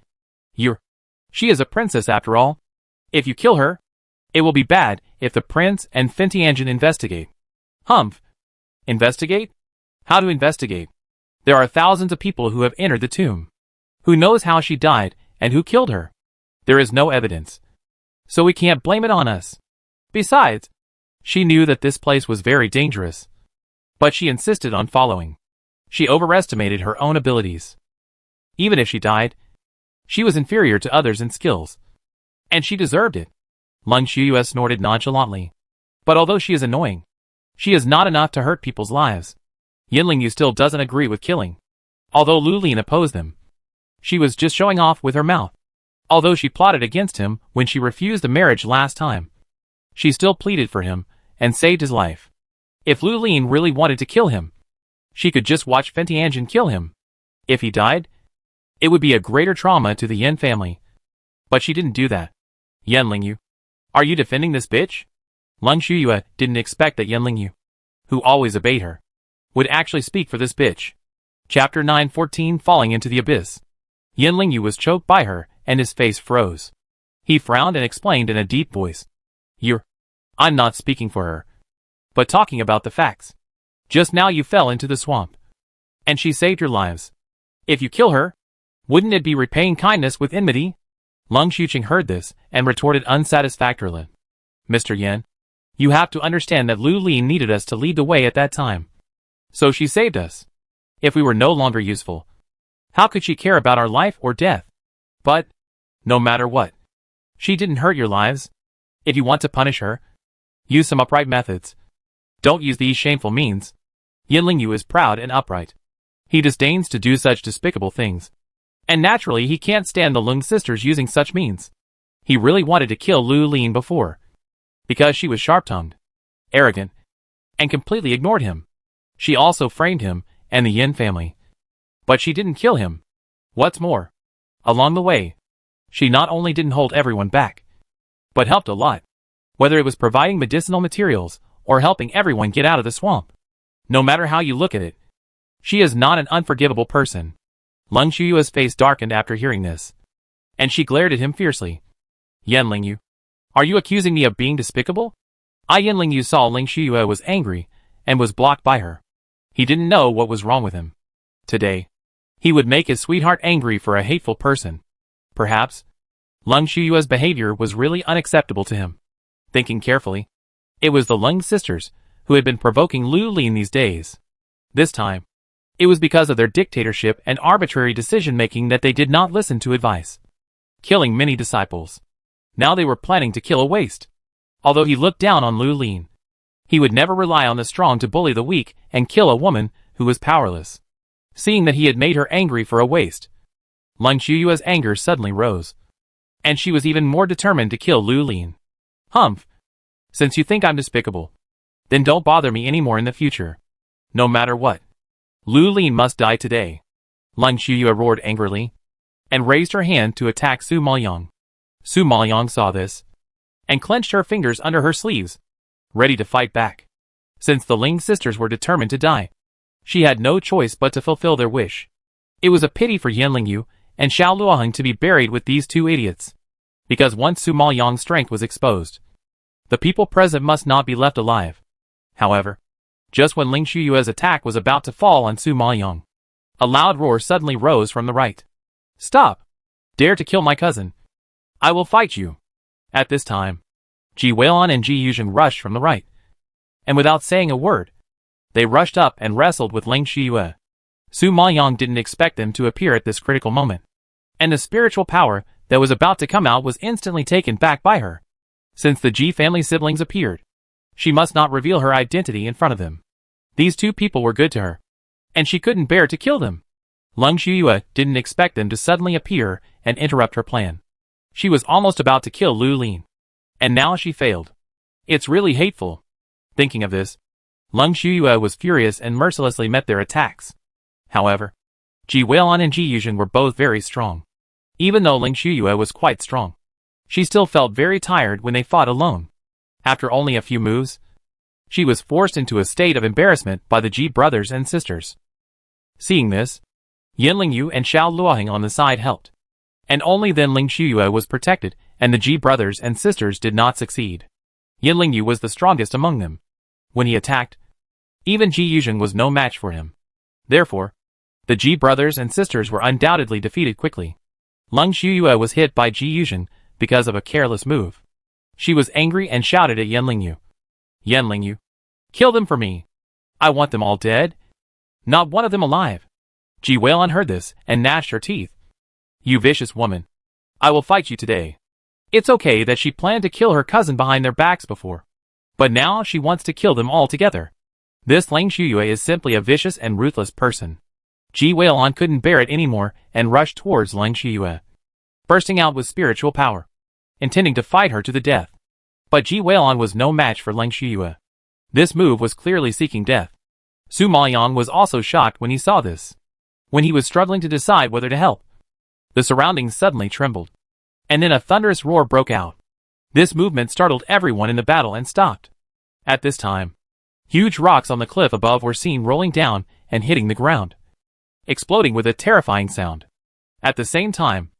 Speaker 1: She is a princess after all. If you kill her, it will be bad if the prince and Fentianjin investigate. Humph. Investigate? How to investigate? There are thousands of people who have entered the tomb. Who knows how she died and who killed her? There is no evidence, so we can't blame it on us. Besides, she knew that this place was very dangerous, but she insisted on following. She overestimated her own abilities. Even if she died, she was inferior to others in skills, and she deserved it. Lang Shuyue snorted nonchalantly. But although she is annoying, she is not enough to hurt people's lives. Yin Lingyu still doesn't agree with killing, although Lu Lin opposed them. She was just showing off with her mouth. Although she plotted against him when she refused the marriage last time, she still pleaded for him and saved his life. If Lu Lin really wanted to kill him, she could just watch Fentianjin kill him. If he died, it would be a greater trauma to the Yin family. But she didn't do that. Yan Lingyu, are you defending this bitch? Lang Shuyue didn't expect that Yan Lingyu, who always obeyed her, would actually speak for this bitch. Chapter 914 Falling into the Abyss. Yan Lingyu was choked by her, and his face froze. He frowned and explained in a deep voice. I'm not speaking for her, but talking about the facts. Just now you fell into the swamp, and she saved your lives. If you kill her, wouldn't it be repaying kindness with enmity? Lang Xuqing heard this, and retorted unsatisfactorily. Mr. Yan, you have to understand that Lu Lin needed us to lead the way at that time. So she saved us. If we were no longer useful, how could she care about our life or death? But, no matter what, she didn't hurt your lives. If you want to punish her, use some upright methods. Don't use these shameful means. Yin Lingyu is proud and upright. He disdains to do such despicable things, and naturally he can't stand the Lung sisters using such means. He really wanted to kill Lu Lin before, because she was sharp-tongued, arrogant, and completely ignored him. She also framed him and the Yin family, but she didn't kill him. What's more, along the way, she not only didn't hold everyone back, but helped a lot, whether it was providing medicinal materials or helping everyone get out of the swamp. No matter how you look at it, she is not an unforgivable person. Lang Shuyue's face darkened after hearing this, and she glared at him fiercely. Yan Lingyu, are you accusing me of being despicable? Yan Lingyu saw Lang Shuyue was angry and was blocked by her. He didn't know what was wrong with him. Today, he would make his sweetheart angry for a hateful person. Perhaps, Lang Shuyue's behavior was really unacceptable to him. Thinking carefully, it was the Lung sisters who had been provoking Lu Lin these days. This time, It was because of their dictatorship and arbitrary decision-making that they did not listen to advice, killing many disciples. Now they were planning to kill a waste. Although he looked down on Lu Lin, he would never rely on the strong to bully the weak and kill a woman who was powerless. Seeing that he had made her angry for a waste, Lin Shuyue's anger suddenly rose, and she was even more determined to kill Lu Lin. Humph! Since you think I'm despicable, then don't bother me anymore in the future. No matter what, Lu Lin must die today. Lin Shuyue roared angrily, and raised her hand to attack Su Maoyang. Su Maoyang saw this, and clenched her fingers under her sleeves, ready to fight back. Since the Ling sisters were determined to die, she had no choice but to fulfill their wish. It was a pity for Yan Lingyu and Xiao Luoheng to be buried with these two idiots, because once Su Maoyang's strength was exposed, the people present must not be left alive. However, just when Lin Shuyue's attack was about to fall on Su Maoyang, a loud roar suddenly rose from the right. Stop! Dare to kill my cousin! I will fight you! At this time, Ji Weilon and Ji Yuzheng rushed from the right, and without saying a word, they rushed up and wrestled with Lin Shuyue. Su Maoyang didn't expect them to appear at this critical moment, and the spiritual power that was about to come out was instantly taken back by her. Since the Ji family siblings appeared, she must not reveal her identity in front of them. These two people were good to her, and she couldn't bear to kill them. Lin Shuyue didn't expect them to suddenly appear and interrupt her plan. She was almost about to kill Lu Lin, and now she failed. It's really hateful. Thinking of this, Lin Shuyue was furious and mercilessly met their attacks. However, Ji Weilon and Ji Yuzheng were both very strong. Even though Lin Shuyue was quite strong, she still felt very tired when they fought alone. After only a few moves, she was forced into a state of embarrassment by the Ji brothers and sisters. Seeing this, Yan Lingyu and Xiao Luoheng on the side helped, and only then Lin Shuyue was protected and the Ji brothers and sisters did not succeed. Yan Lingyu was the strongest among them. When he attacked, even Ji Yuzheng was no match for him. Therefore, the Ji brothers and sisters were undoubtedly defeated quickly. Lin Shuyue was hit by Ji Yuzheng because of a careless move. She was angry and shouted at Yan Lingyu. Yan Lingyu, kill them for me. I want them all dead. Not one of them alive. Ji Weilon heard this and gnashed her teeth. You vicious woman. I will fight you today. It's okay that she planned to kill her cousin behind their backs before, but now she wants to kill them all together. This Lin Shuyue is simply a vicious and ruthless person. Ji Weilon couldn't bear it anymore and rushed towards Lin Shuyue, bursting out with spiritual power, intending to fight her to the death. But Ji Weilon was no match for Lin Shuyue. This move was clearly seeking death. Su Maoyang was also shocked when he saw this. When he was struggling to decide whether to help, the surroundings suddenly trembled, and then a thunderous roar broke out. This movement startled everyone in the battle and stopped. At this time, huge rocks on the cliff above were seen rolling down and hitting the ground, exploding with a terrifying sound. At the same time,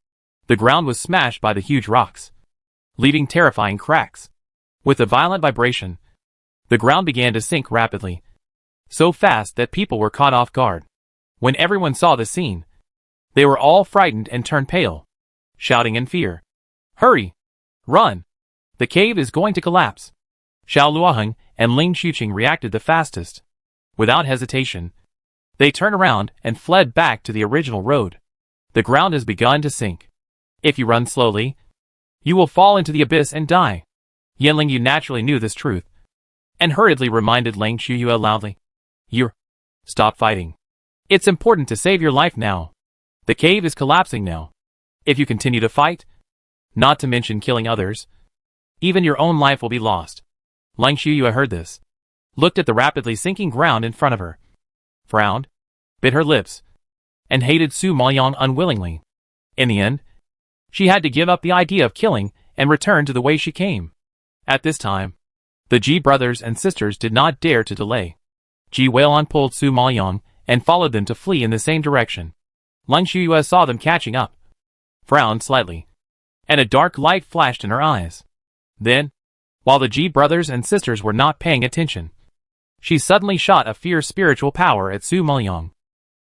Speaker 1: the ground was smashed by the huge rocks, leaving terrifying cracks. With a violent vibration, the ground began to sink rapidly, so fast that people were caught off guard. When everyone saw the scene, they were all frightened and turned pale, shouting in fear. Hurry! Run! The cave is going to collapse! Xiao Luoheng and Lin Xuqing reacted the fastest. Without hesitation, they turned around and fled back to the original road. The ground has begun to sink. If you run slowly, you will fall into the abyss and die. Yan Lingyu naturally knew this truth, and hurriedly reminded Lin Shuyue loudly. Stop fighting. It's important to save your life now. The cave is collapsing now. If you continue to fight, not to mention killing others, even your own life will be lost. Lin Shuyue heard this, looked at the rapidly sinking ground in front of her, frowned, bit her lips, and hated Su Maoyang unwillingly. In the end, she had to give up the idea of killing and return to the way she came. At this time, the Ji brothers and sisters did not dare to delay. Ji Weilon pulled Su Maoyang and followed them to flee in the same direction. Lin Shuyue saw them catching up, frowned slightly, and a dark light flashed in her eyes. Then, while the Ji brothers and sisters were not paying attention, she suddenly shot a fierce spiritual power at Su Maoyang.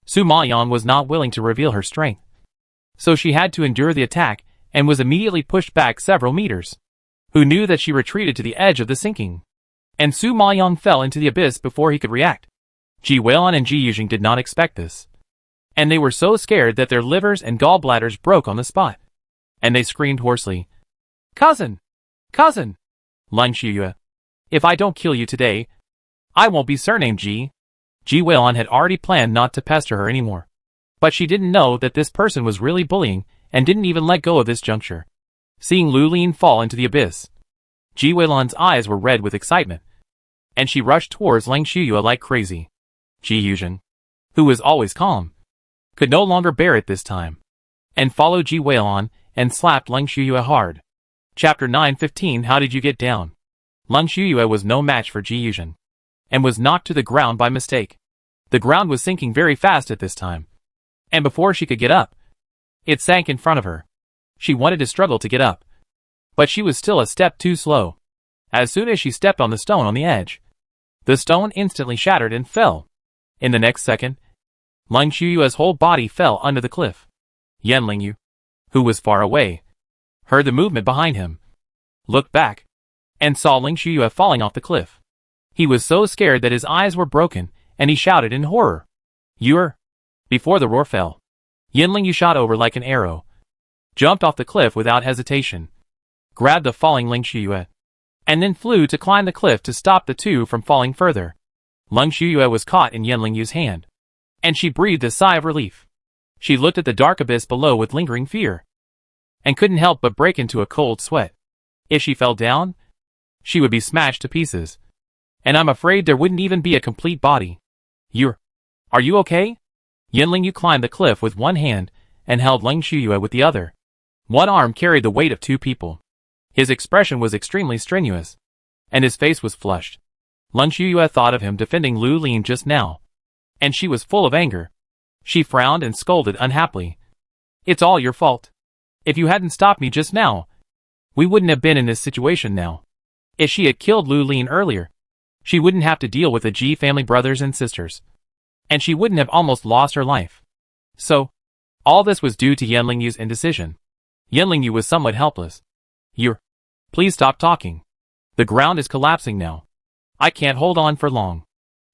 Speaker 1: Su Maoyang was not willing to reveal her strength, so she had to endure the attack and was immediately pushed back several meters. Who knew that she retreated to the edge of the sinking, and Su Maoyang fell into the abyss before he could react. Ji Weilun and Ji Yuzheng did not expect this, and they were so scared that their livers and gallbladders broke on the spot, and they screamed hoarsely, "Cousin! Cousin! Lung Shiyue, if I don't kill you today, I won't be surnamed Ji." Ji Weilun had already planned not to pester her anymore, but she didn't know that this person was really bullying and didn't even let go of this juncture. Seeing Lu Lin fall into the abyss, Ji Weilun's eyes were red with excitement, and she rushed towards Lung Shiyue like crazy. Ji Yuzheng, who was always calm, could no longer bear it this time, and followed Ji Weilun and slapped Lung Shiyue hard. Chapter 9:15 How did you get down? Lung Shiyue was no match for Ji Yuzheng, and was knocked to the ground by mistake. The ground was sinking very fast at this time, and before she could get up, it sank in front of her. She wanted to struggle to get up, but she was still a step too slow. As soon as she stepped on the stone on the edge, the stone instantly shattered and fell. In the next second, Lung Shiyue's whole body fell under the cliff. Yan Lingyu, who was far away, heard the movement behind him, looked back, and saw Lung Shiyue falling off the cliff. He was so scared that his eyes were broken, and he shouted in horror, "You're..." Before the roar fell, Yan Lingyu shot over like an arrow, jumped off the cliff without hesitation, grabbed the falling Lung Shiyue, and then flew to climb the cliff to stop the two from falling further. Lung Shiyue was caught in Yan Lingyu's hand, and she breathed a sigh of relief. She looked at the dark abyss below with lingering fear, and couldn't help but break into a cold sweat. If she fell down, she would be smashed to pieces, and I'm afraid there wouldn't even be a complete body. Are you okay? Yan Lingyu climbed the cliff with one hand and held Lung Shiyue with the other. One arm carried the weight of two people. His expression was extremely strenuous, and his face was flushed. Lung Shiyue thought of him defending Lu Lin just now, and she was full of anger. She frowned and scolded unhappily. "It's all your fault. If you hadn't stopped me just now, we wouldn't have been in this situation now. If she had killed Lu Lin earlier, she wouldn't have to deal with the Ji family brothers and sisters, and she wouldn't have almost lost her life." So, all this was due to Yan Lingyu's indecision. Yan Lingyu was somewhat helpless. Please stop talking. The ground is collapsing now. I can't hold on for long.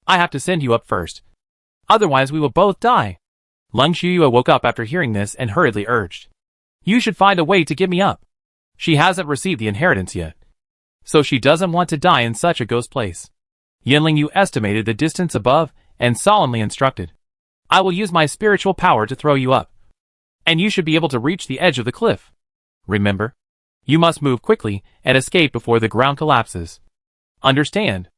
Speaker 1: I have to send you up first. Otherwise we will both die." Lung Shiyue woke up after hearing this and hurriedly urged, "You should find a way to get me up. She hasn't received the inheritance yet, so she doesn't want to die in such a ghost place." Yan Lingyu estimated the distance above and solemnly instructed, "I will use my spiritual power to throw you up, and you should be able to reach the edge of the cliff. Remember, you must move quickly and escape before the ground collapses. Understand?"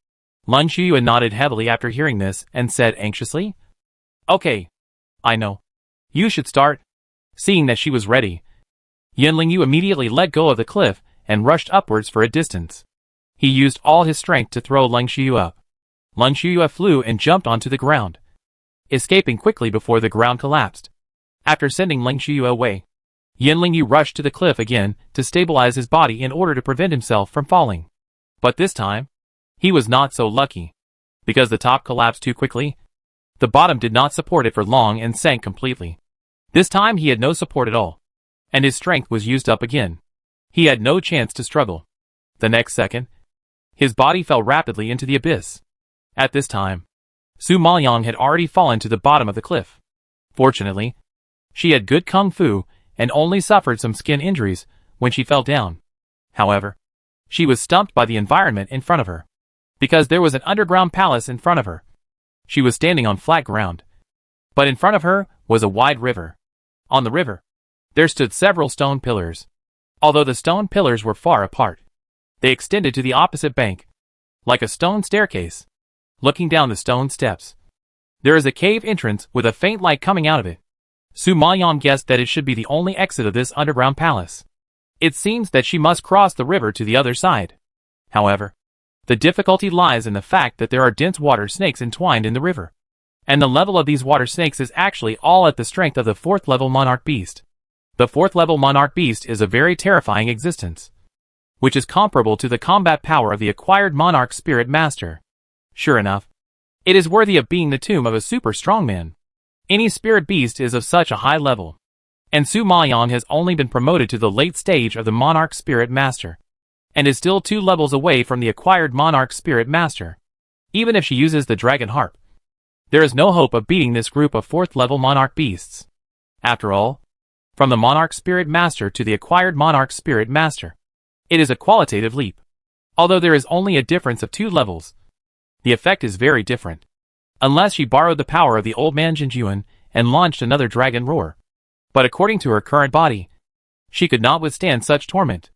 Speaker 1: Lung Shiyue nodded heavily after hearing this and said anxiously, "Okay, I know. You should start." Seeing that she was ready, Yan Lingyu immediately let go of the cliff and rushed upwards for a distance. He used all his strength to throw Lung Shiyue up. Lung Shiyue flew and jumped onto the ground, escaping quickly before the ground collapsed. After sending Lung Shiyue away, Yan Lingyu rushed to the cliff again to stabilize his body in order to prevent himself from falling. But this time, he was not so lucky. Because the top collapsed too quickly, the bottom did not support it for long and sank completely. This time he had no support at all, and his strength was used up again. He had no chance to struggle. The next second, his body fell rapidly into the abyss. At this time, Su Maoyang had already fallen to the bottom of the cliff. Fortunately, she had good kung fu and only suffered some skin injuries when she fell down. However, she was stumped by the environment in front of her, because there was an underground palace in front of her. She was standing on flat ground, but in front of her was a wide river. On the river, there stood several stone pillars. Although the stone pillars were far apart, they extended to the opposite bank, like a stone staircase. Looking down the stone steps, there is a cave entrance with a faint light coming out of it. Su Maoyang guessed that it should be the only exit of this underground palace. It seems that she must cross the river to the other side. However, the difficulty lies in the fact that there are dense water snakes entwined in the river, and the level of these water snakes is actually all at the strength of the 4th level monarch beast. The 4th level monarch beast is a very terrifying existence, which is comparable to the combat power of the acquired monarch spirit master. Sure enough, it is worthy of being the tomb of a super strong man. Any spirit beast is of such a high level, and Su Maoyang has only been promoted to the late stage of the monarch spirit master, and is still 2 levels away from the acquired monarch spirit master. Even if she uses the dragon harp, There is no hope of beating this group of 4th level monarch beasts. After all, from the monarch spirit master to the acquired monarch spirit master, it is a qualitative leap. Although there is only a difference of 2 levels, the effect is very different. Unless she borrowed the power of the old man Jinjuan and launched another dragon roar. But according to her current body, she could not withstand such torment.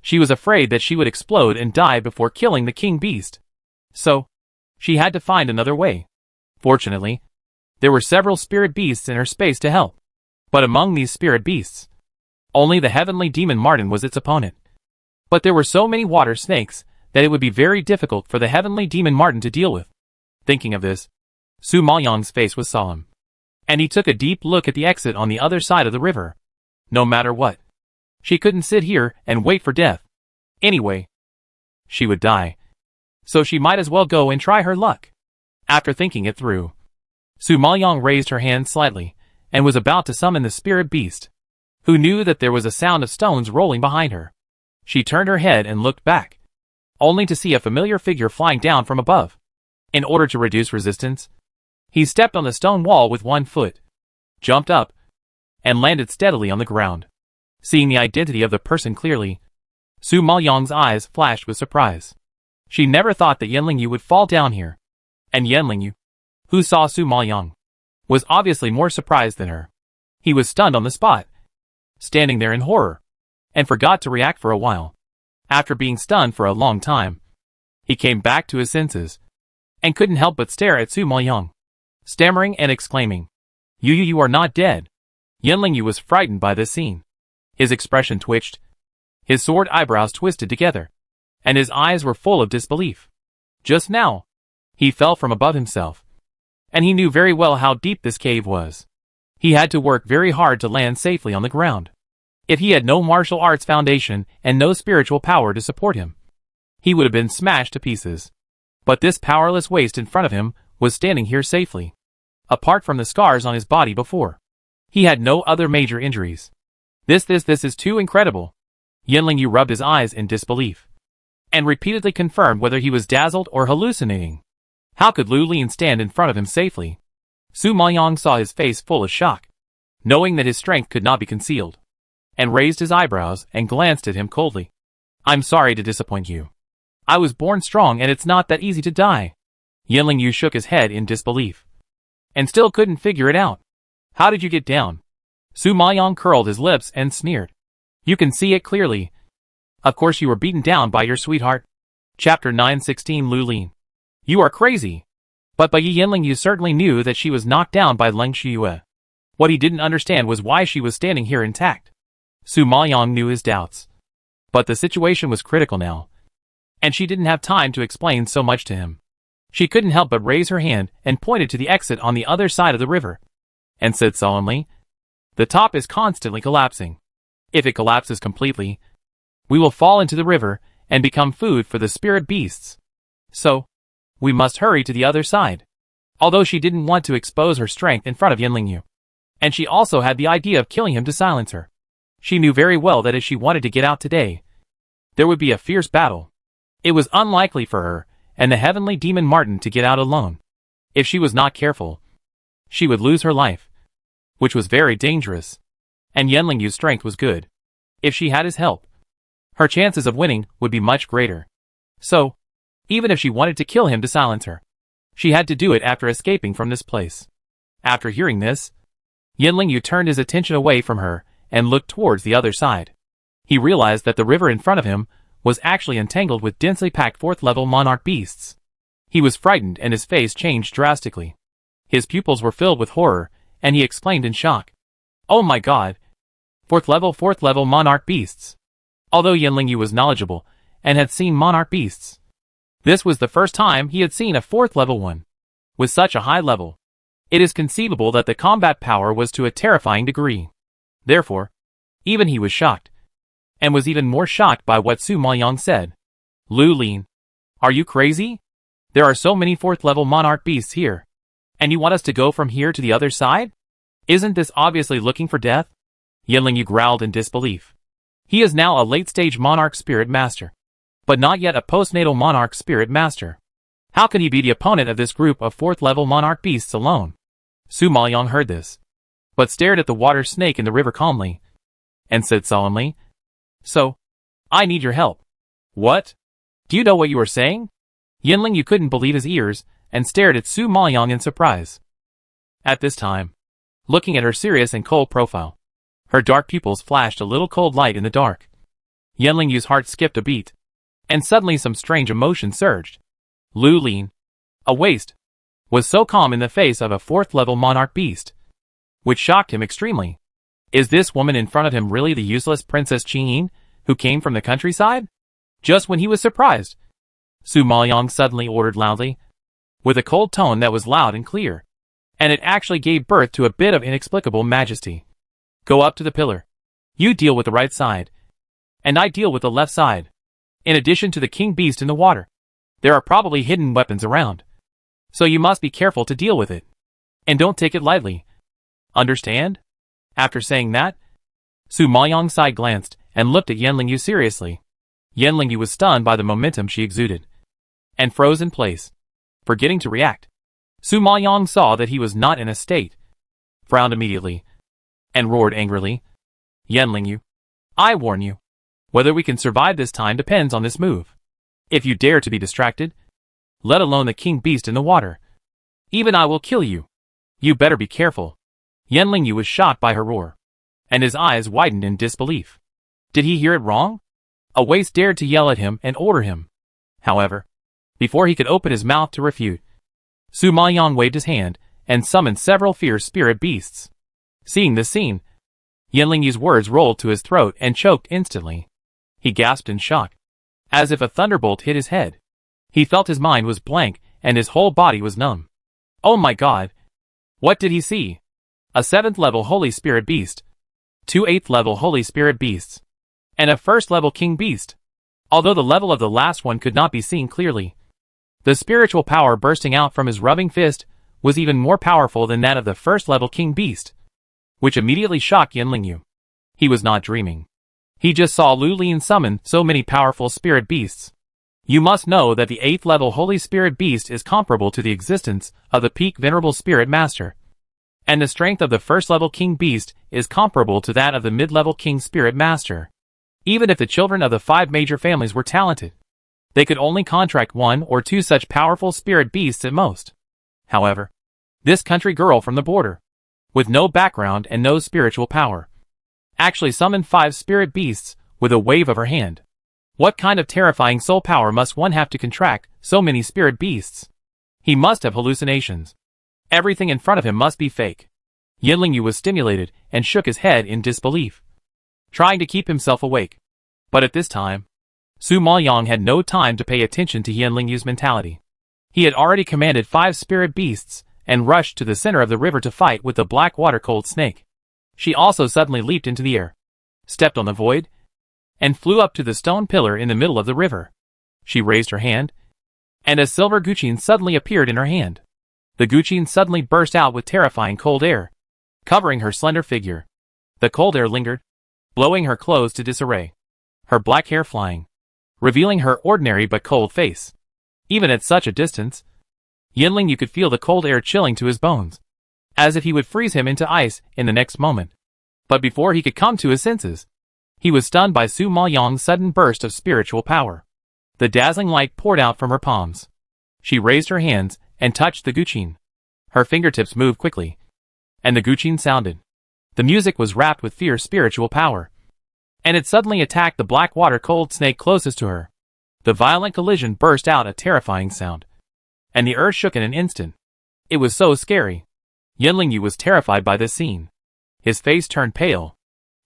Speaker 1: She was afraid that she would explode and die before killing the king beast. So, she had to find another way. Fortunately, there were several spirit beasts in her space to help. But among these spirit beasts, only the heavenly demon Martin was its opponent. But there were so many water snakes that it would be very difficult for the heavenly demon Martin to deal with. Thinking of this, Su Maoyang's face was solemn. And he took a deep look at the exit on the other side of the river. No matter what, she couldn't sit here and wait for death. Anyway, she would die. So she might as well go and try her luck. After thinking it through, Su Maoyang raised her hand slightly and was about to summon the spirit beast, who knew that there was a sound of stones rolling behind her. She turned her head and looked back, only to see a familiar figure flying down from above. In order to reduce resistance, he stepped on the stone wall with one foot, jumped up, and landed steadily on the ground. Seeing the identity of the person clearly, Su Maoyang's eyes flashed with surprise. She never thought that Yanlingyu would fall down here. And Yanlingyu, who saw Su Maoyang, was obviously more surprised than her. He was stunned on the spot, standing there in horror, and forgot to react for a while. After being stunned for a long time, he came back to his senses, and couldn't help but stare at Su Maoyang, stammering and exclaiming, You are not dead." Yanlingyu was frightened by this scene. His expression twitched, his sword eyebrows twisted together, and his eyes were full of disbelief. Just now, he fell from above himself, and he knew very well how deep this cave was. He had to work very hard to land safely on the ground. If he had no martial arts foundation and no spiritual power to support him, he would have been smashed to pieces. But this powerless waste in front of him was standing here safely. Apart from the scars on his body before, he had no other major injuries. This is too incredible. Yanlingyu rubbed his eyes in disbelief, and repeatedly confirmed whether he was dazzled or hallucinating. How could Lu Lin stand in front of him safely? Su Maoyang saw his face full of shock, knowing that his strength could not be concealed, and raised his eyebrows and glanced at him coldly. "I'm sorry to disappoint you. I was born strong and it's not that easy to die." Yanlingyu shook his head in disbelief, and still couldn't figure it out. "How did you get down?" Su Maoyang curled his lips and sneered. "You can see it clearly. Of course you were beaten down by your sweetheart." Chapter 916 Lu Lin. "You are crazy." But Yanlingyu certainly knew that she was knocked down by Leng Shiyue. What he didn't understand was why she was standing here intact. Su Maoyang knew his doubts, but the situation was critical now, and she didn't have time to explain so much to him. She couldn't help but raise her hand and pointed to the exit on the other side of the river, and said solemnly, "The top is constantly collapsing. If it collapses completely, we will fall into the river and become food for the spirit beasts. So, we must hurry to the other side." Although she didn't want to expose her strength in front of Yanlingyu, and she also had the idea of killing him to silence her, she knew very well that if she wanted to get out today, there would be a fierce battle. It was unlikely for her and the heavenly demon Martin to get out alone. If she was not careful, she would lose her life, which was very dangerous. And Yanlingyu's strength was good. If she had his help, her chances of winning would be much greater. So, even if she wanted to kill him to silence her, she had to do it after escaping from this place. After hearing this, Yanlingyu turned his attention away from her and looked towards the other side. He realized that the river in front of him was actually entangled with densely packed 4th level monarch beasts. He was frightened and his face changed drastically. His pupils were filled with horror, and he exclaimed in shock, "Oh my god! 4th level monarch beasts!" Although Yanlingyu was knowledgeable and had seen monarch beasts, this was the first time he had seen a 4th level one. With such a high level, it is conceivable that the combat power was to a terrifying degree. Therefore, even he was shocked, and was even more shocked by what Su Maoyang said. "Lu Lin, are you crazy? There are so many 4th level monarch beasts here, and you want us to go from here to the other side? Isn't this obviously looking for death?" Yanlingyu growled in disbelief. He is now a late-stage monarch spirit master, but not yet a postnatal monarch spirit master. How can he be the opponent of this group of 4th level monarch beasts alone? Su Maoyong heard this, but stared at the water snake in the river calmly, and said solemnly, "So, I need your help." "What? Do you know what you are saying?" Yinling Yu couldn't believe his ears, and stared at Su Maoyong in surprise. At this time, looking at her serious and cold profile, her dark pupils flashed a little cold light in the dark. Yinling Yu's heart skipped a beat, and suddenly some strange emotion surged. Lu Lin, a waste, was so calm in the face of a 4th level monarch beast, which shocked him extremely. Is this woman in front of him really the useless Princess Qingyin, who came from the countryside? Just when he was surprised, Su Maoyong suddenly ordered loudly, with a cold tone that was loud and clear, and it actually gave birth to a bit of inexplicable majesty. "Go up to the pillar. You deal with the right side, and I deal with the left side. In addition to the king beast in the water, there are probably hidden weapons around, so you must be careful to deal with it, and don't take it lightly. Understand?" After saying that, Su Maoyong's side glanced and looked at Yinling Yu seriously. Yinling Yu was stunned by the momentum she exuded, and froze in place, forgetting to react. Su Maoyong saw that he was not in a state, frowned immediately, and roared angrily, "Yinling Yu, I warn you, whether we can survive this time depends on this move. If you dare to be distracted, let alone the king beast in the water, even I will kill you. You better be careful." Yinling Yu was shocked by her roar, and his eyes widened in disbelief. Did he hear it wrong? A waste dared to yell at him and order him. However, before he could open his mouth to refute, Su Maoyong waved his hand and summoned several fierce spirit beasts. Seeing this scene, Yinling Yu's words rolled to his throat and choked instantly. He gasped in shock, as if a thunderbolt hit his head. He felt his mind was blank and his whole body was numb. Oh my god! What did he see? A 7th level Holy Spirit Beast, 2 8th level Holy Spirit Beasts, and a 1st level King Beast. Although the level of the last one could not be seen clearly, the spiritual power bursting out from his rubbing fist was even more powerful than that of the 1st level King Beast, which immediately shocked Yinling Yu. He was not dreaming. He just saw Lu Lin summon so many powerful spirit beasts. You must know that the 8th level Holy Spirit Beast is comparable to the existence of the peak Venerable Spirit Master, and the strength of the 1st level King Beast is comparable to that of the mid-level King Spirit Master. Even if the children of the 5 major families were talented, they could only contract 1 or 2 such powerful spirit beasts at most. However, this country girl from the border, with no background and no spiritual power, actually summoned 5 spirit beasts with a wave of her hand. What kind of terrifying soul power must one have to contract so many spirit beasts? He must have hallucinations. Everything in front of him must be fake. Yinling Yu was stimulated and shook his head in disbelief, trying to keep himself awake. But at this time, Su Maoyong had no time to pay attention to Yinling Yu's mentality. He had already commanded 5 spirit beasts and rushed to the center of the river to fight with the black water-cold snake. She also suddenly leaped into the air, stepped on the void, and flew up to the stone pillar in the middle of the river. She raised her hand, and a silver guqin suddenly appeared in her hand. The guqin suddenly burst out with terrifying cold air, covering her slender figure. The cold air lingered, blowing her clothes to disarray, her black hair flying, revealing her ordinary but cold face. Even at such a distance, Yinling Yu could feel the cold air chilling to his bones, as if he would freeze him into ice in the next moment. But before he could come to his senses, he was stunned by Su Maoyong's sudden burst of spiritual power. The dazzling light poured out from her palms. She raised her hands and touched the guqin. Her fingertips moved quickly, and the guqin sounded. The music was wrapped with fierce spiritual power, and it suddenly attacked the black water-cold snake closest to her. The violent collision burst out a terrifying sound, and the earth shook in an instant. It was so scary. Yinling Yu was terrified by this scene. His face turned pale.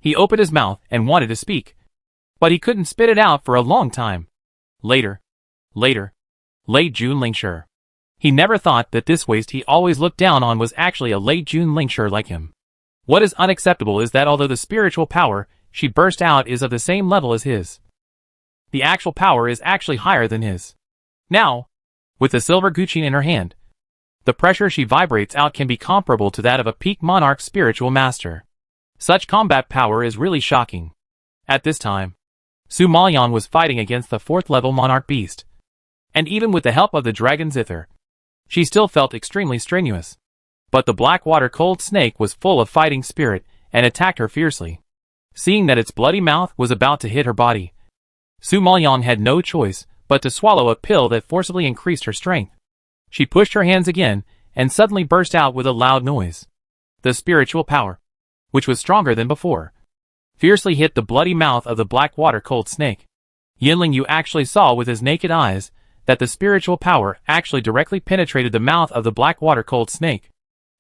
Speaker 1: He opened his mouth and wanted to speak, but he couldn't spit it out for a long time. Later, late June Lingshi. He never thought that this waste he always looked down on was actually a late June Lingshi like him. What is unacceptable is that although the spiritual power she burst out is of the same level as his, the actual power is actually higher than his. Now, with the silver guqin in her hand, the pressure she vibrates out can be comparable to that of a peak monarch spiritual master. Such combat power is really shocking. At this time, Su Maoyong was fighting against the 4th level monarch beast, And even with the help of the dragon's ether, she still felt extremely strenuous. But the black water cold snake was full of fighting spirit and attacked her fiercely. Seeing that its bloody mouth was about to hit her body, Su Maoyang had no choice but to swallow a pill that forcibly increased her strength. She pushed her hands again and suddenly burst out with a loud noise. The spiritual power, which was stronger than before, fiercely hit the bloody mouth of the black water cold snake. Yanling actually saw with his naked eyes that the spiritual power actually directly penetrated the mouth of the black water cold snake,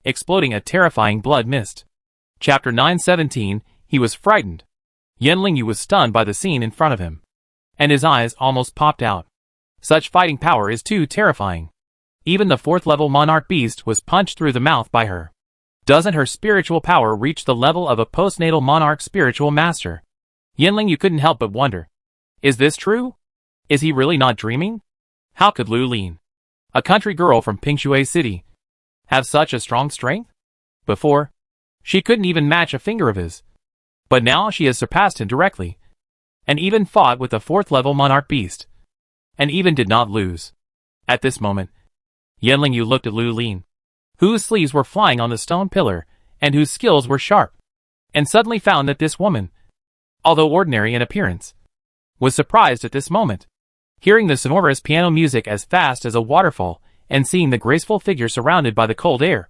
Speaker 1: exploding a terrifying blood mist. Chapter 917. He was frightened. Yanling was stunned by the scene in front of him, and his eyes almost popped out. Such fighting power is too terrifying. Even the 4th level monarch beast was punched through the mouth by her. Doesn't her spiritual power reach the level of a postnatal monarch spiritual master? Yanling couldn't help but wonder. Is this true? Is he really not dreaming? How could Lu Lin, a country girl from Pingshui City, have such a strong strength? Before, she couldn't even match a finger of his. But now she has surpassed him directly, and even fought with the 4th level monarch beast, and even did not lose. At this moment, Yanling looked at Lu Lin, whose sleeves were flying on the stone pillar, and whose skills were sharp, and suddenly found that this woman, although ordinary in appearance, was surprised at this moment. Hearing the sonorous piano music as fast as a waterfall, and seeing the graceful figure surrounded by the cold air,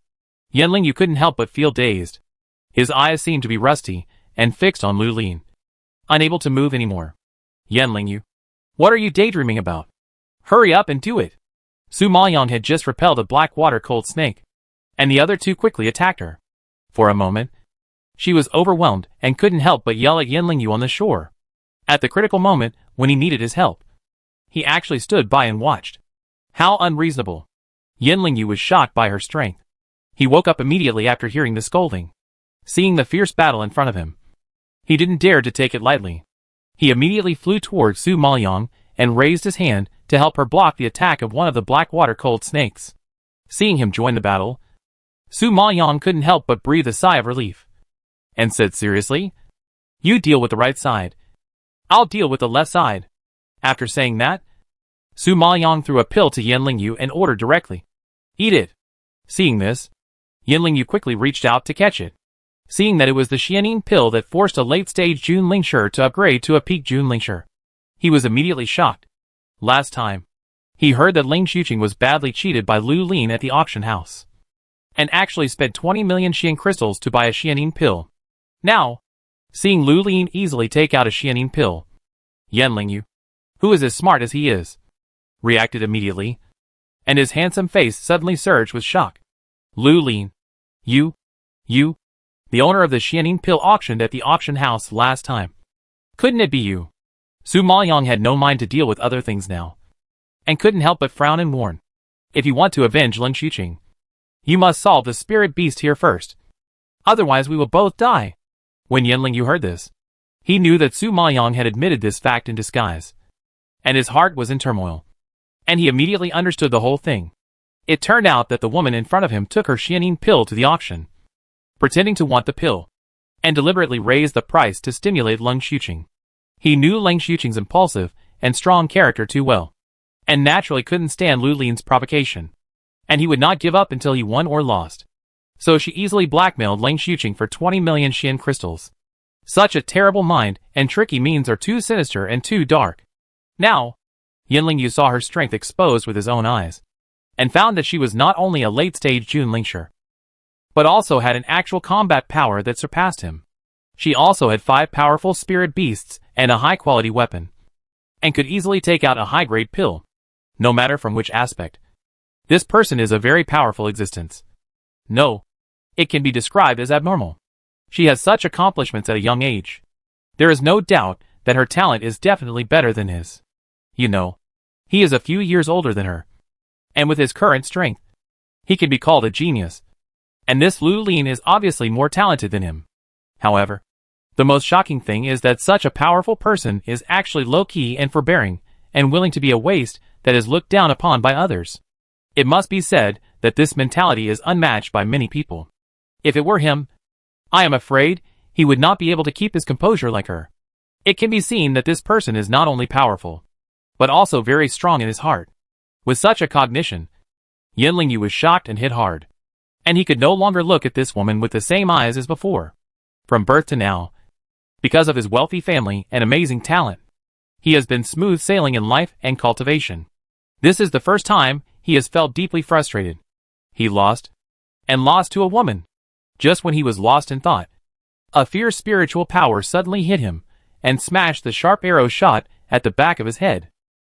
Speaker 1: Yanling couldn't help but feel dazed. His eyes seemed to be rusty, and fixed on Lu Lin, unable to move anymore. Yanling, what are you daydreaming about? Hurry up and do it! Su Maoyang had just repelled a black water cold snake, and the other two quickly attacked her. For a moment, she was overwhelmed and couldn't help but yell at Yanling on the shore. At the critical moment, when he needed his help, he actually stood by and watched. How unreasonable! Yanling was shocked by her strength. He woke up immediately after hearing the scolding. Seeing the fierce battle in front of him, he didn't dare to take it lightly. He immediately flew towards Su Maoyang and raised his hand to help her block the attack of one of the black water cold snakes. Seeing him join the battle, Su Maoyang couldn't help but breathe a sigh of relief, and said seriously, "You deal with the right side. I'll deal with the left side." After saying that, Su Maoyang threw a pill to Yanling and ordered directly, "Eat it." Seeing this, Yanling quickly reached out to catch it. Seeing that it was the Xianin pill that forced a late-stage Junlingshi to upgrade to a peak Junlingshi, he was immediately shocked. Last time, he heard that Ling Xuqing was badly cheated by Lu Lin at the auction house, and actually spent 20 million Xian crystals to buy a Xianin pill. Now, seeing Lu Lin easily take out a Xianin pill, Yanling, who is as smart as he is, reacted immediately, and his handsome face suddenly surged with shock. Lu Lin, you, the owner of the Xianin pill auctioned at the auction house last time. Couldn't it be you? Su Maoyang had no mind to deal with other things now, and couldn't help but frown and warn. If you want to avenge Ling Xuqing, you must solve the spirit beast here first. Otherwise we will both die. When Yanling heard this, he knew that Su Maoyang had admitted this fact in disguise, and his heart was in turmoil. And he immediately understood the whole thing. It turned out that the woman in front of him took her Xianin pill to the auction, pretending to want the pill, and deliberately raised the price to stimulate Ling Xuqing. He knew Ling Xuqing's impulsive and strong character too well, and naturally couldn't stand Lu Lin's provocation, and he would not give up until he won or lost. So she easily blackmailed Ling Xuqing for 20 million Xian crystals. Such a terrible mind and tricky means are too sinister and too dark. Now, Yanling saw her strength exposed with his own eyes, and found that she was not only a late-stage Junlingshi, but also had an actual combat power that surpassed him. She also had 5 powerful spirit beasts and a high-quality weapon, and could easily take out a high-grade pill, no matter from which aspect. This person is a very powerful existence. No, it can be described as abnormal. She has such accomplishments at a young age. There is no doubt that her talent is definitely better than his. He is a few years older than her, and with his current strength, he can be called a genius. And this Lu Lin is obviously more talented than him. However, the most shocking thing is that such a powerful person is actually low-key and forbearing, and willing to be a waste that is looked down upon by others. It must be said that this mentality is unmatched by many people. If it were him, I am afraid he would not be able to keep his composure like her. It can be seen that this person is not only powerful, but also very strong in his heart. With such a cognition, Yin Lingyu was shocked and hit hard. And he could no longer look at this woman with the same eyes as before. From birth to now, because of his wealthy family and amazing talent, he has been smooth sailing in life and cultivation. This is the first time he has felt deeply frustrated. He lost, and lost to a woman. Just when he was lost in thought, a fierce spiritual power suddenly hit him, and smashed the sharp arrow shot at the back of his head.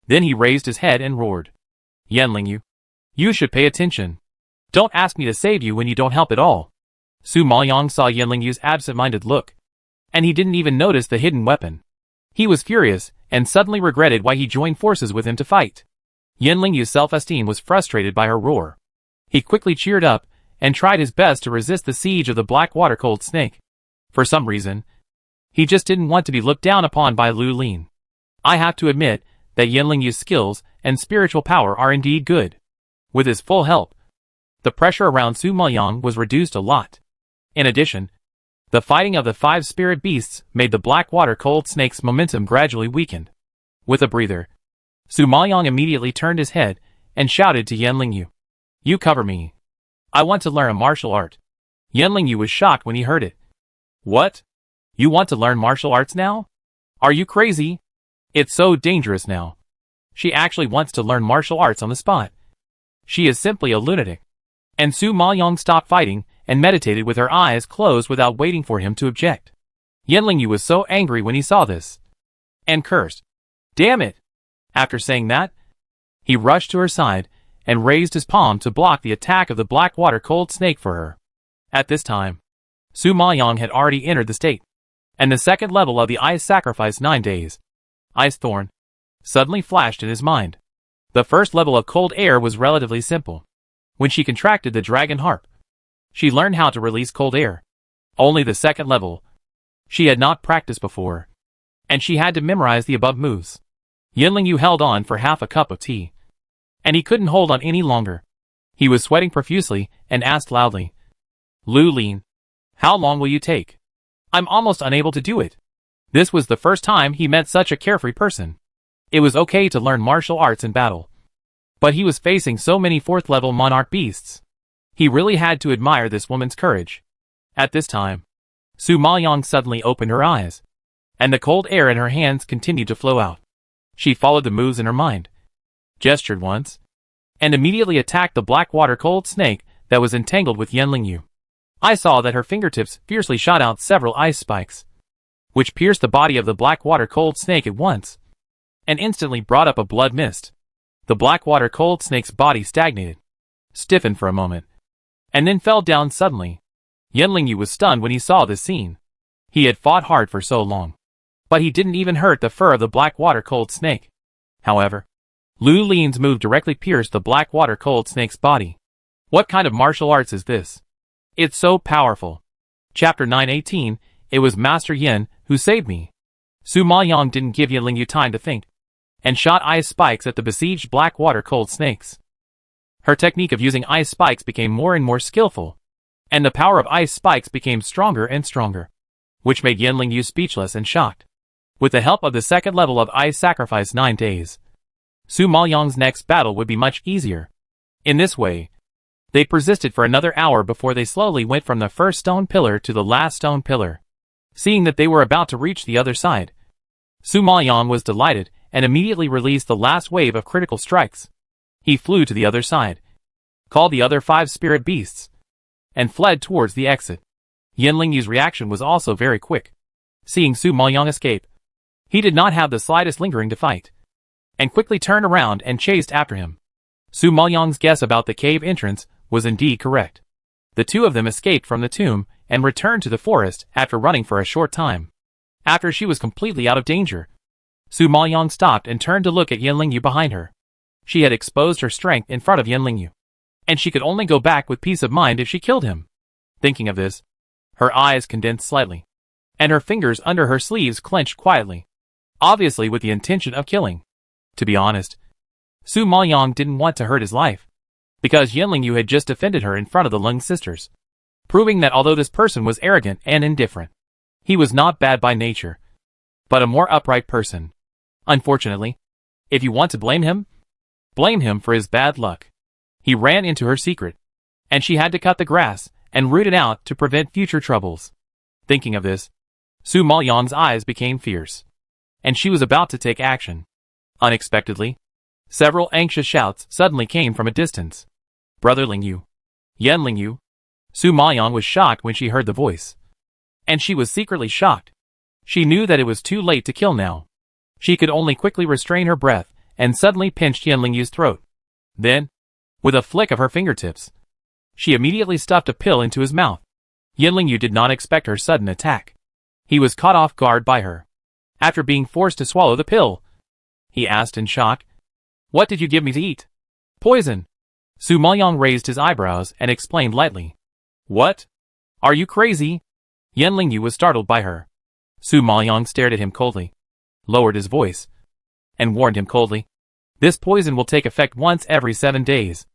Speaker 1: Then he raised his head and roared. Yin Lingyu, you should pay attention. Don't ask me to save you when you don't help at all. Su Maoyang saw Yin Lingyu's absent-minded look, and he didn't even notice the hidden weapon. He was furious, and suddenly regretted why he joined forces with him to fight. Yin Lingyu's self-esteem was frustrated by her roar. He quickly cheered up, and tried his best to resist the siege of the black water-cold snake. For some reason, he just didn't want to be looked down upon by Lu Lin. I have to admit that Yin Lingyu's skills and spiritual power are indeed good. With his full help, the pressure around Su Maoyang was reduced a lot. In addition, the fighting of the 5 spirit beasts made the black water-cold snake's momentum gradually weakened. With a breather, Su Maoyang immediately turned his head and shouted to Yin Lingyu. You cover me. I want to learn a martial art. Yin Lingyu was shocked when he heard it. What? You want to learn martial arts now? Are you crazy? It's so dangerous now. She actually wants to learn martial arts on the spot. She is simply a lunatic. And Su Maoyang stopped fighting and meditated with her eyes closed without waiting for him to object. Yin Lingyu was so angry when he saw this. And cursed. Damn it! After saying that, he rushed to her side and raised his palm to block the attack of the black water-cold snake for her. At this time, Su Maoyang had already entered the state, and the second level of the Ice Sacrifice 9 days, Ice Thorn, suddenly flashed in his mind. The first level of cold air was relatively simple. When she contracted the dragon harp, she learned how to release cold air. Only the second level, she had not practiced before, and she had to memorize the above moves. Yin Lingyu held on for half a cup of tea, and he couldn't hold on any longer. He was sweating profusely and asked loudly, Lu Lin, how long will you take? I'm almost unable to do it. This was the first time he met such a carefree person. It was okay to learn martial arts in battle, but he was facing so many 4th-level monarch beasts. He really had to admire this woman's courage. At this time, Su Maoyang suddenly opened her eyes, and the cold air in her hands continued to flow out. She followed the moves in her mind, gestured once, and immediately attacked the black water-cold snake that was entangled with Yin Lingyu. I saw that her fingertips fiercely shot out several ice spikes, which pierced the body of the black water-cold snake at once, and instantly brought up a blood mist. The black water-cold snake's body stagnated, stiffened for a moment, and then fell down suddenly. Yin Lingyu was stunned when he saw this scene. He had fought hard for so long, but he didn't even hurt the fur of the black water-cold snake. However, Lu Lin's move directly pierced the black water-cold snake's body. What kind of martial arts is this? It's so powerful. Chapter 918, It was Master Yin who saved me. Su Maoyang didn't give Yin Lingyu time to think, and shot ice spikes at the besieged black water-cold snakes. Her technique of using ice spikes became more and more skillful, and the power of ice spikes became stronger and stronger, which made Yin Lingyu speechless and shocked. With the help of the second level of Ice Sacrifice 9 days, Su Maoyang's next battle would be much easier. In this way, they persisted for another hour before they slowly went from the first stone pillar to the last stone pillar. Seeing that they were about to reach the other side, Su Maoyang was delighted and immediately released the last wave of critical strikes. He flew to the other side, called the other 5 spirit beasts, and fled towards the exit. Yin Lingyu's reaction was also very quick. Seeing Su Maoyang escape, he did not have the slightest lingering to fight, and quickly turned around and chased after him. Su Maoyang's guess about the cave entrance was indeed correct. The two of them escaped from the tomb and returned to the forest after running for a short time. After she was completely out of danger, Su Maoyang stopped and turned to look at Yin Lingyu behind her. She had exposed her strength in front of Yin Lingyu, and she could only go back with peace of mind if she killed him. Thinking of this, her eyes condensed slightly, and her fingers under her sleeves clenched quietly, obviously with the intention of killing. To be honest, Su Maoyang didn't want to hurt his life, because Yin Lingyu had just defended her in front of the Lung sisters, proving that although this person was arrogant and indifferent, he was not bad by nature, but a more upright person. Unfortunately, if you want to blame him, blame him for his bad luck. He ran into her secret, and she had to cut the grass and root it out to prevent future troubles. Thinking of this, Su Maoyang's eyes became fierce, and she was about to take action. Unexpectedly, several anxious shouts suddenly came from a distance. Brother Lingyu. Yan Lingyu. Su Maoyang was shocked when she heard the voice. And she was secretly shocked. She knew that it was too late to kill now. She could only quickly restrain her breath and suddenly pinched Yan Lingyu's throat. Then, with a flick of her fingertips, she immediately stuffed a pill into his mouth. Yan Lingyu did not expect her sudden attack. He was caught off guard by her. After being forced to swallow the pill, he asked in shock, "What did you give me to eat?" "Poison." Su Maoyang raised his eyebrows and explained lightly. "What? Are you crazy?" Yan Lingyu was startled by her. Su Maoyang stared at him coldly, lowered his voice, and warned him coldly, "This poison will take effect once every 7 days.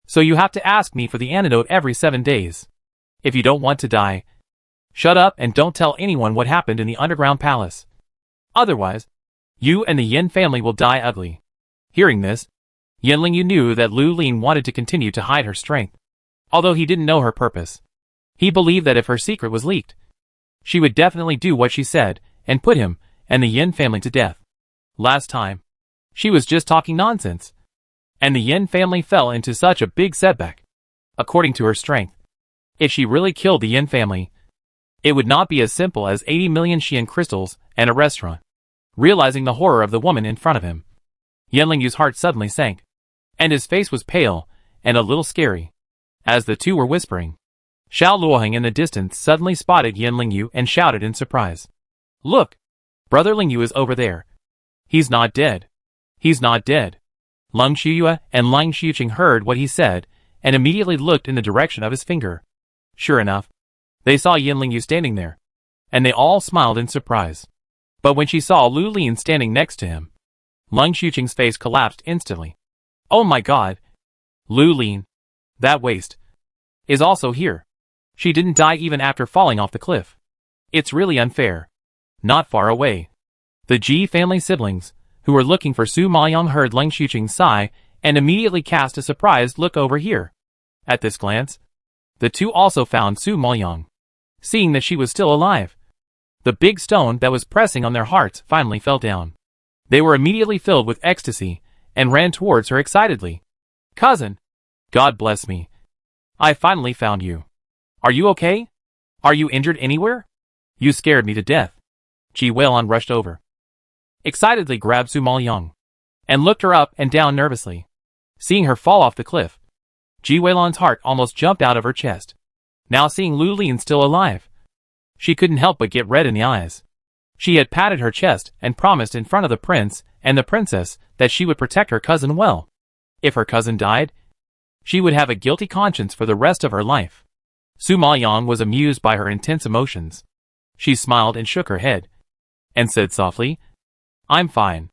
Speaker 1: So you have to ask me for the antidote every 7 days. If you don't want to die, shut up and don't tell anyone what happened in the underground palace. Otherwise, you and the Yin family will die ugly." Hearing this, Yan Lingyu knew that Lu Lin wanted to continue to hide her strength. Although he didn't know her purpose, he believed that if her secret was leaked, she would definitely do what she said and put him and the Yin family to death. Last time, she was just talking nonsense, and the Yin family fell into such a big setback. According to her strength, if she really killed the Yin family, it would not be as simple as 80 million Xian crystals and a restaurant. Realizing the horror of the woman in front of him, Yan Lingyu's heart suddenly sank, and his face was pale and a little scary. As the two were whispering, Xiao Luoheng in the distance suddenly spotted Yan Lingyu and shouted in surprise, "Look! Brother Lingyu is over there. He's not dead. He's not dead." Leng Shiyue and Lang Xiuqing heard what he said and immediately looked in the direction of his finger. Sure enough, they saw Yan Lingyu standing there, and they all smiled in surprise. But when she saw Lu Lin standing next to him, Leng Xiuqing's face collapsed instantly. "Oh my god! Lu Lin, that waste, is also here. She didn't die even after falling off the cliff. It's really unfair." Not far away, the Ji family siblings, who were looking for Su Maoyang, heard Leng Xiuqing sigh and immediately cast a surprised look over here. At this glance, the two also found Su Maoyang. Seeing that she was still alive, the big stone that was pressing on their hearts finally fell down. They were immediately filled with ecstasy and ran towards her excitedly. "Cousin! God bless me. I finally found you. Are you okay? Are you injured anywhere? You scared me to death." Ji Weilan rushed over, excitedly grabbed Su Maoyang, and looked her up and down nervously. Seeing her fall off the cliff, Ji Weilan's heart almost jumped out of her chest. Now seeing Lu Lin still alive, she couldn't help but get red in the eyes. She had patted her chest and promised in front of the prince and the princess that she would protect her cousin well. If her cousin died, she would have a guilty conscience for the rest of her life. Su Maoyang was amused by her intense emotions. She smiled and shook her head, and said softly, "I'm fine.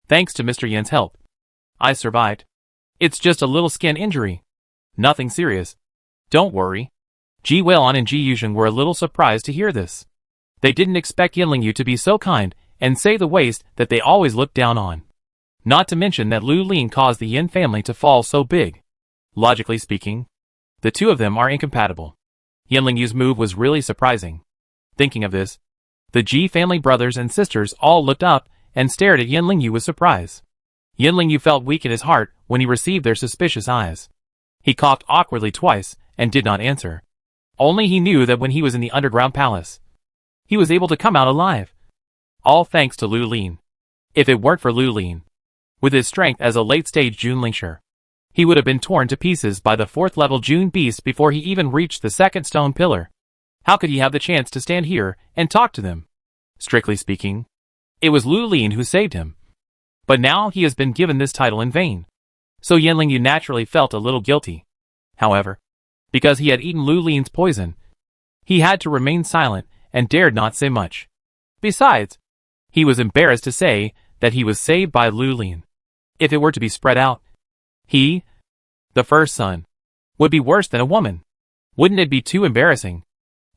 Speaker 1: Thanks to Mr. Yan's help. I survived. It's just a little skin injury. Nothing serious. Don't worry." Ji Weilan and Ji Yuzheng were a little surprised to hear this. They didn't expect Yan Lingyu to be so kind and save the waste that they always looked down on. Not to mention that Lu Lin caused the Yin family to fall so big. Logically speaking, the two of them are incompatible. Yan Lingyu's move was really surprising. Thinking of this, the Ji family brothers and sisters all looked up and stared at Yan Lingyu with surprise. Yan Lingyu felt weak in his heart when he received their suspicious eyes. He coughed awkwardly twice and did not answer. Only he knew that when he was in the underground palace, he was able to come out alive. All thanks to Lu Lin. If it weren't for Lu Lin, with his strength as a late-stage Junlingsher, he would have been torn to pieces by the 4th-level June beast before he even reached the 2nd stone pillar. How could he have the chance to stand here and talk to them? Strictly speaking, it was Lu Lin who saved him. But now he has been given this title in vain. So Yan Lingyu naturally felt a little guilty. However, because he had eaten Lu Lin's poison, he had to remain silent and dared not say much. Besides, he was embarrassed to say that he was saved by Lu Lin. If it were to be spread out, he, the first son, would be worse than a woman. Wouldn't it be too embarrassing?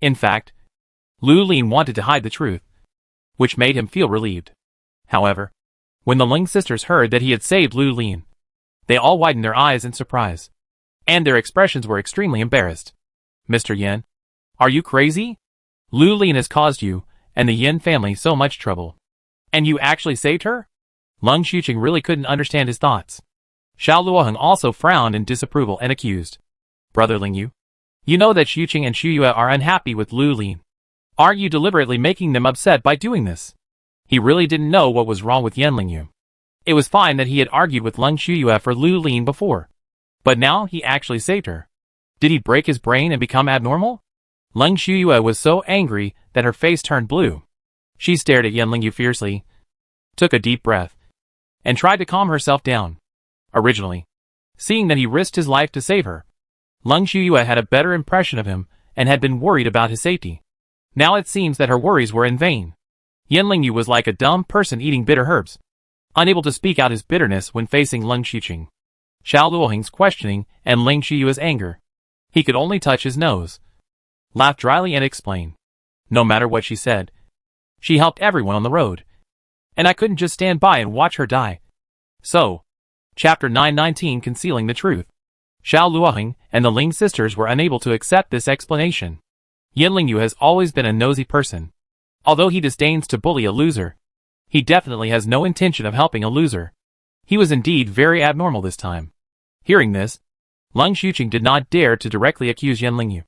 Speaker 1: In fact, Lu Lin wanted to hide the truth, which made him feel relieved. However, when the Ling sisters heard that he had saved Lu Lin, They all widened their eyes in surprise, and their expressions were extremely embarrassed. Mr. Yin, are you crazy? Lu Lin has caused you and the Yin family so much trouble. And you actually saved her? Lung Xuqing really couldn't understand his thoughts. Xiao Luoheng also frowned in disapproval and accused. Brother Lingyu, you know that Xuqing and Xuyue are unhappy with Lu Lin. Aren't you deliberately making them upset by doing this? He really didn't know what was wrong with Yan Lingyu. It was fine that he had argued with Lung Xuyue for Lu Lin before. But now he actually saved her. Did he break his brain and become abnormal? Lung Xuyue was so angry that her face turned blue. She stared at Yan Lingyu fiercely, took a deep breath, and tried to calm herself down. Originally, seeing that he risked his life to save her, Lung Xuyue had a better impression of him and had been worried about his safety. Now it seems that her worries were in vain. Yan Lingyu was like a dumb person eating bitter herbs, unable to speak out his bitterness when facing Lung Xuqing, Xiao Luoheng's questioning, and Lung Xuyue's anger. He could only touch his nose, laugh dryly and explain. No matter what she said, she helped everyone on the road, and I couldn't just stand by and watch her die. So, Chapter 919 Concealing the Truth. Xiao Luoheng and the Ling sisters were unable to accept this explanation. Yan Lingyu has always been a nosy person. Although he disdains to bully a loser, he definitely has no intention of helping a loser. He was indeed very abnormal this time. Hearing this, Lung Xuqing did not dare to directly accuse Yan Lingyu,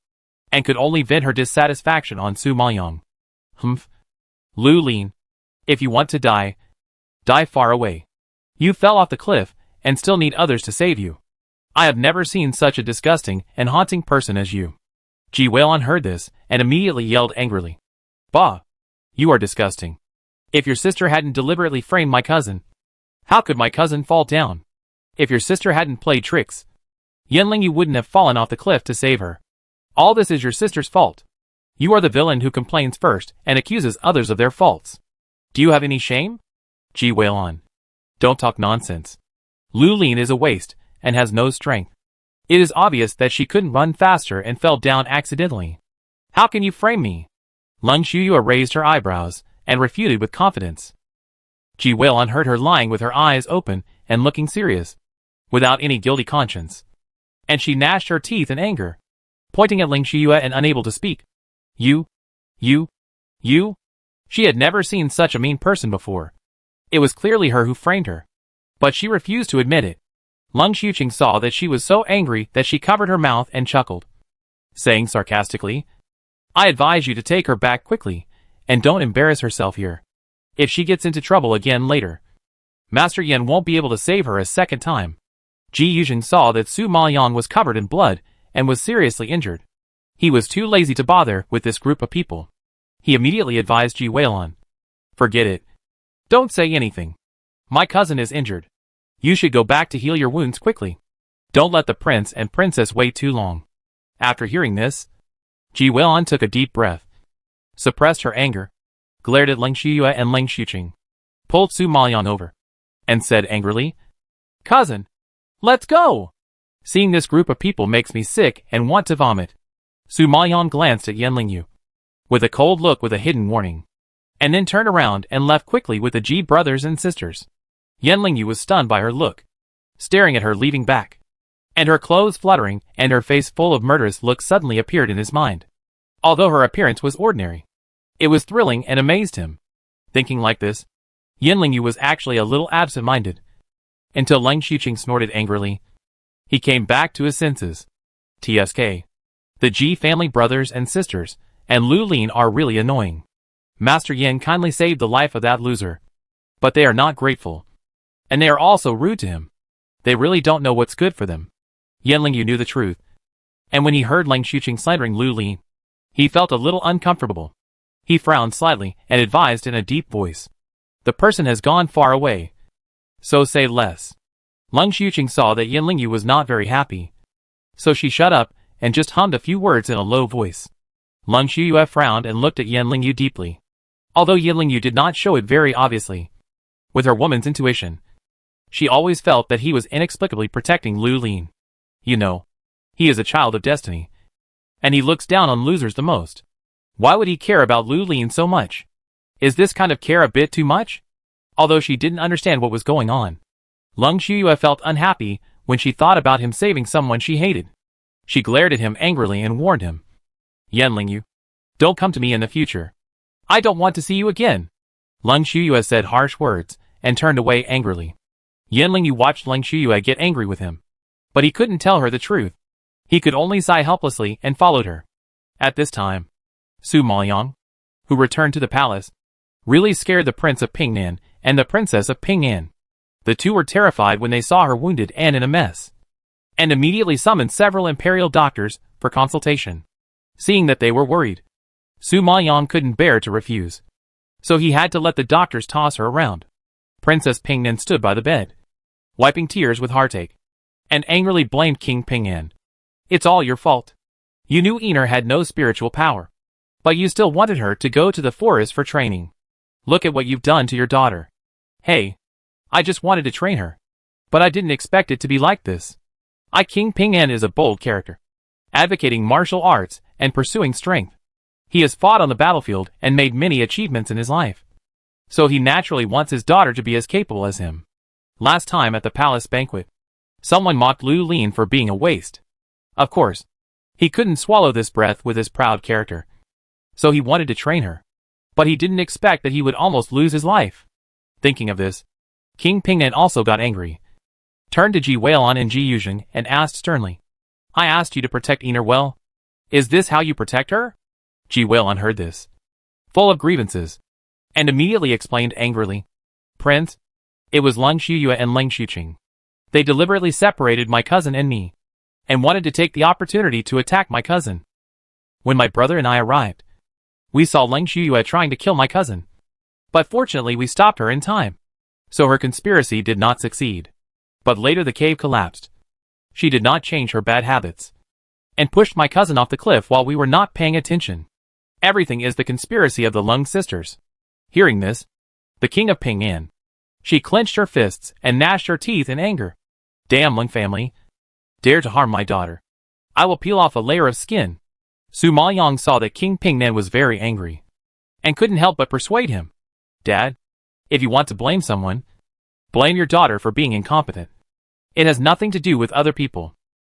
Speaker 1: and could only vent her dissatisfaction on Su Maoyang. Humph. Lu Lin, if you want to die, die far away. You fell off the cliff, and still need others to save you. I have never seen such a disgusting and haunting person as you. Ji Weilon heard this, and immediately yelled angrily. Bah! You are disgusting. If your sister hadn't deliberately framed my cousin, how could my cousin fall down? If your sister hadn't played tricks, Yan Lingyu wouldn't have fallen off the cliff to save her. All this is your sister's fault. You are the villain who complains first and accuses others of their faults. Do you have any shame? Ji Weilon. Don't talk nonsense. Lu Lin is a waste, and has no strength. It is obvious that she couldn't run faster and fell down accidentally. How can you frame me? Lung Xuyue raised her eyebrows, and refuted with confidence. Ji Weilon heard her lying with her eyes open and looking serious, without any guilty conscience. And she gnashed her teeth in anger, pointing at Lung Xuyue and unable to speak. You? She had never seen such a mean person before. It was clearly her who framed her. But she refused to admit it. Lung Xuqing saw that she was so angry that she covered her mouth and chuckled, saying sarcastically, I advise you to take her back quickly, and don't embarrass herself here. If she gets into trouble again later, Master Yan won't be able to save her a second time. Ji Yuzhen saw that Su Maoyang was covered in blood and was seriously injured. He was too lazy to bother with this group of people. He immediately advised Ji Weilon. Forget it. Don't say anything. My cousin is injured. You should go back to heal your wounds quickly. Don't let the prince and princess wait too long. After hearing this, Ji Weilon took a deep breath, suppressed her anger, glared at Lung Xuyue and Lung Xuqing, pulled Su Maoyang over, and said angrily, Cousin, let's go! Seeing this group of people makes me sick and want to vomit. Su Maoyang glanced at Yan Lingyu, with a cold look with a hidden warning, and then turned around and left quickly with the Ji brothers and sisters. Yan Lingyu was stunned by her look, staring at her leaving back, and her clothes fluttering and her face full of murderous look suddenly appeared in his mind. Although her appearance was ordinary, it was thrilling and amazed him. Thinking like this, Yan Lingyu was actually a little absent-minded, until Lung Xuqing snorted angrily. He came back to his senses. TSK. The Ji family brothers and sisters, and Lu Lin are really annoying. Master Yan kindly saved the life of that loser, but they are not grateful. And they are also rude to him. They really don't know what's good for them. Yan Lingyu knew the truth, and when he heard Lung Xuqing slandering Lu Lin, he felt a little uncomfortable. He frowned slightly and advised in a deep voice. The person has gone far away, so say less. Lung Xuqing saw that Yan Lingyu was not very happy, so she shut up and just hummed a few words in a low voice. Lung Xuyue frowned and looked at Yan Lingyu deeply, although Yan Lingyu did not show it very obviously. With her woman's intuition, she always felt that he was inexplicably protecting Lu Lin. You know, he is a child of destiny, and he looks down on losers the most. Why would he care about Lu Lin so much? Is this kind of care a bit too much? Although she didn't understand what was going on, Lung Xuyue felt unhappy when she thought about him saving someone she hated. She glared at him angrily and warned him. Yanling, don't come to me in the future. I don't want to see you again. Leng Shuyue said harsh words, and turned away angrily. Yanling watched Leng Shuyue get angry with him. But he couldn't tell her the truth. He could only sigh helplessly and followed her. At this time, Su Maoyang, who returned to the palace, really scared the Prince of Pingnan and the Princess of Pingnan. The two were terrified when they saw her wounded and in a mess, and immediately summoned several imperial doctors for consultation. Seeing that they were worried, Su Maoyang couldn't bear to refuse, so he had to let the doctors toss her around. Princess Pingnan stood by the bed, wiping tears with heartache, and angrily blamed King Pingnan. It's all your fault. You knew Ener had no spiritual power, but you still wanted her to go to the forest for training. Look at what you've done to your daughter. Hey, I just wanted to train her, but I didn't expect it to be like this. King Pingnan is a bold character, advocating martial arts and pursuing strength. He has fought on the battlefield and made many achievements in his life, so he naturally wants his daughter to be as capable as him. Last time at the palace banquet, someone mocked Lu Lin for being a waste. Of course, he couldn't swallow this breath with his proud character, so he wanted to train her, but he didn't expect that he would almost lose his life. Thinking of this, King Pingnan also got angry, turned to Ji Weilon and Ji Yuzheng and asked sternly, I asked you to protect Ener well. Is this how you protect her? Ji Weilon heard this, full of grievances, and immediately explained angrily, Prince, it was Leng Shuyue and Leng Xuqing. They deliberately separated my cousin and me, and wanted to take the opportunity to attack my cousin. When my brother and I arrived, we saw Leng Shuyue trying to kill my cousin, but fortunately we stopped her in time, so her conspiracy did not succeed. But later the cave collapsed. She did not change her bad habits, and pushed my cousin off the cliff while we were not paying attention. Everything is the conspiracy of the Leng sisters. Hearing this, the king of Pingnan, she clenched her fists and gnashed her teeth in anger. Damn Leng family, dare to harm my daughter. I will peel off a layer of skin. Su Maoyang saw that King Pingnan was very angry, and couldn't help but persuade him. Dad, if you want to blame someone, blame your daughter for being incompetent. It has nothing to do with other people.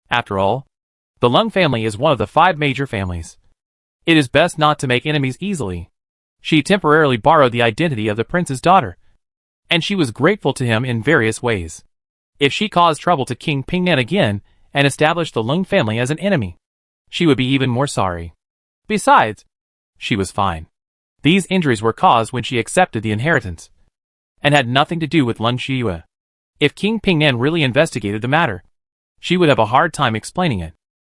Speaker 1: After all, the Leng family is one of the 5 major families. It is best not to make enemies easily. She temporarily borrowed the identity of the prince's daughter, and she was grateful to him in various ways. If she caused trouble to King Pingnan again and established the Leng family as an enemy, she would be even more sorry. Besides, she was fine. These injuries were caused when she accepted the inheritance, and had nothing to do with Leng Shuyue. If King Pingnan really investigated the matter, she would have a hard time explaining it.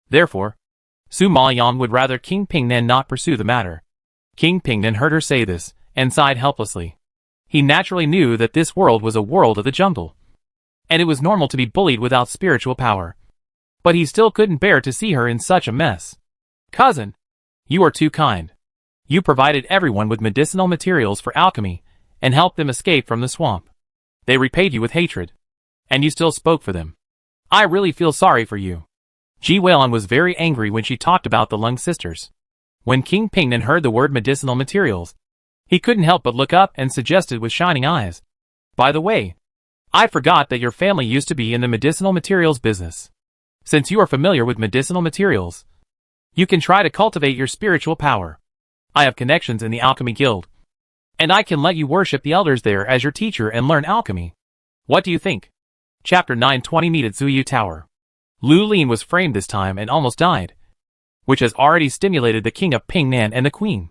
Speaker 1: Therefore, Su Maoyang would rather King Pingnan not pursue the matter. King Pingnan heard her say this, and sighed helplessly. He naturally knew that this world was a world of the jungle, and it was normal to be bullied without spiritual power. But he still couldn't bear to see her in such a mess. Cousin, you are too kind. You provided everyone with medicinal materials for alchemy, and helped them escape from the swamp. They repaid you with hatred, and you still spoke for them. I really feel sorry for you. Ji Weilon was very angry when she talked about the Leng sisters. When King Pingnan heard the word medicinal materials, he couldn't help but look up and suggested with shining eyes, By the way, I forgot that your family used to be in the medicinal materials business. Since you are familiar with medicinal materials, you can try to cultivate your spiritual power. I have connections in the alchemy guild, and I can let you worship the elders there as your teacher and learn alchemy. What do you think? Chapter 920 Meet at Zuyu Tower. Lu Lin was framed this time and almost died, which has already stimulated the king of Pingnan and the queen.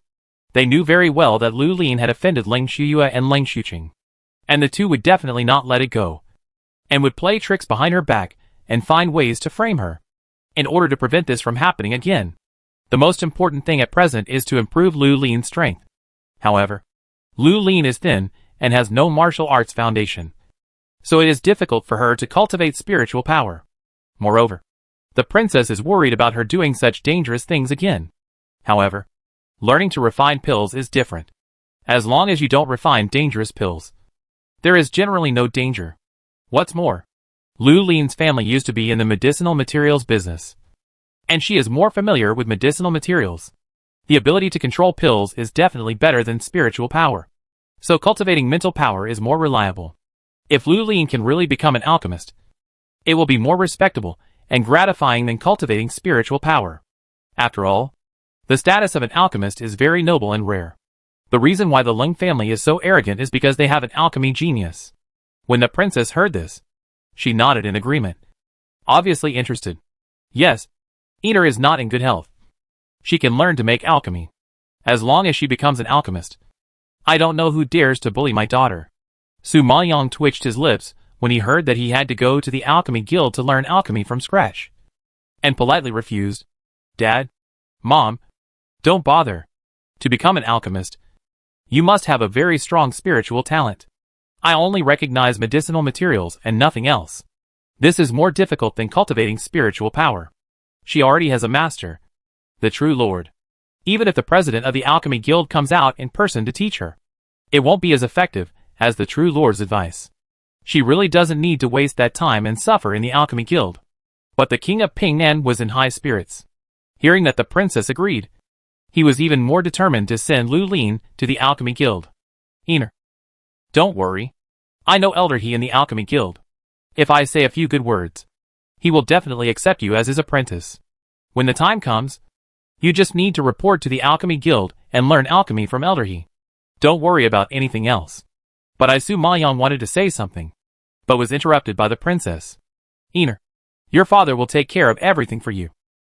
Speaker 1: They knew very well that Lu Lin had offended Leng Shuyue and Leng Xuqing, and the two would definitely not let it go, and would play tricks behind her back and find ways to frame her, in order to prevent this from happening again. The most important thing at present is to improve Lu Lin's strength. However, Lu Lin is thin and has no martial arts foundation, so it is difficult for her to cultivate spiritual power. Moreover, the princess is worried about her doing such dangerous things again. However, learning to refine pills is different. As long as you don't refine dangerous pills, there is generally no danger. What's more, Lu Lin's family used to be in the medicinal materials business, and she is more familiar with medicinal materials. The ability to control pills is definitely better than spiritual power, so cultivating mental power is more reliable. If Lu Lin can really become an alchemist, It will be more respectable and gratifying than cultivating spiritual power. After all, the status of an alchemist is very noble and rare. The reason why the Lung family is so arrogant is because they have an alchemy genius. When the princess heard this, she nodded in agreement, obviously interested. Yes, Iner is not in good health. She can learn to make alchemy, as long as she becomes an alchemist. I don't know who dares to bully my daughter. Su Maoyong twitched his lips when he heard that he had to go to the alchemy guild to learn alchemy from scratch, and politely refused. Dad, Mom, don't bother. To become an alchemist, you must have a very strong spiritual talent. I only recognize medicinal materials and nothing else. This is more difficult than cultivating spiritual power. She already has a master, the true Lord. Even if the president of the alchemy guild comes out in person to teach her, it won't be as effective as the true Lord's advice. She really doesn't need to waste that time and suffer in the alchemy guild. But the king of Pingnan was in high spirits. Hearing that the princess agreed, he was even more determined to send Lu Lin to the alchemy guild. Iner, don't worry. I know Elder He in the alchemy guild. If I say a few good words, he will definitely accept you as his apprentice. When the time comes, you just need to report to the alchemy guild and learn alchemy from Elder He. Don't worry about anything else. But Su Maoyong wanted to say something, but was interrupted by the princess. Iner, your father will take care of everything for you.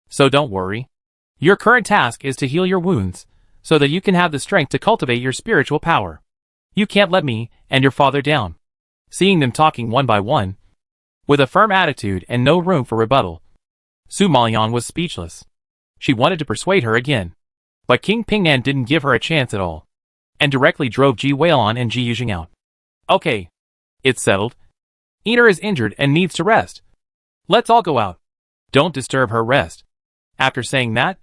Speaker 1: So don't worry. Your current task is to heal your wounds, so that you can have the strength to cultivate your spiritual power. You can't let me and your father down. Seeing them talking one by one, with a firm attitude and no room for rebuttal, Su Maoyong was speechless. She wanted to persuade her again, but King Pingnan didn't give her a chance at all, and directly drove Ji Weilon and Ji Yujing out. Okay, it's settled. Iner is injured and needs to rest. Let's all go out. Don't disturb her rest. After saying that,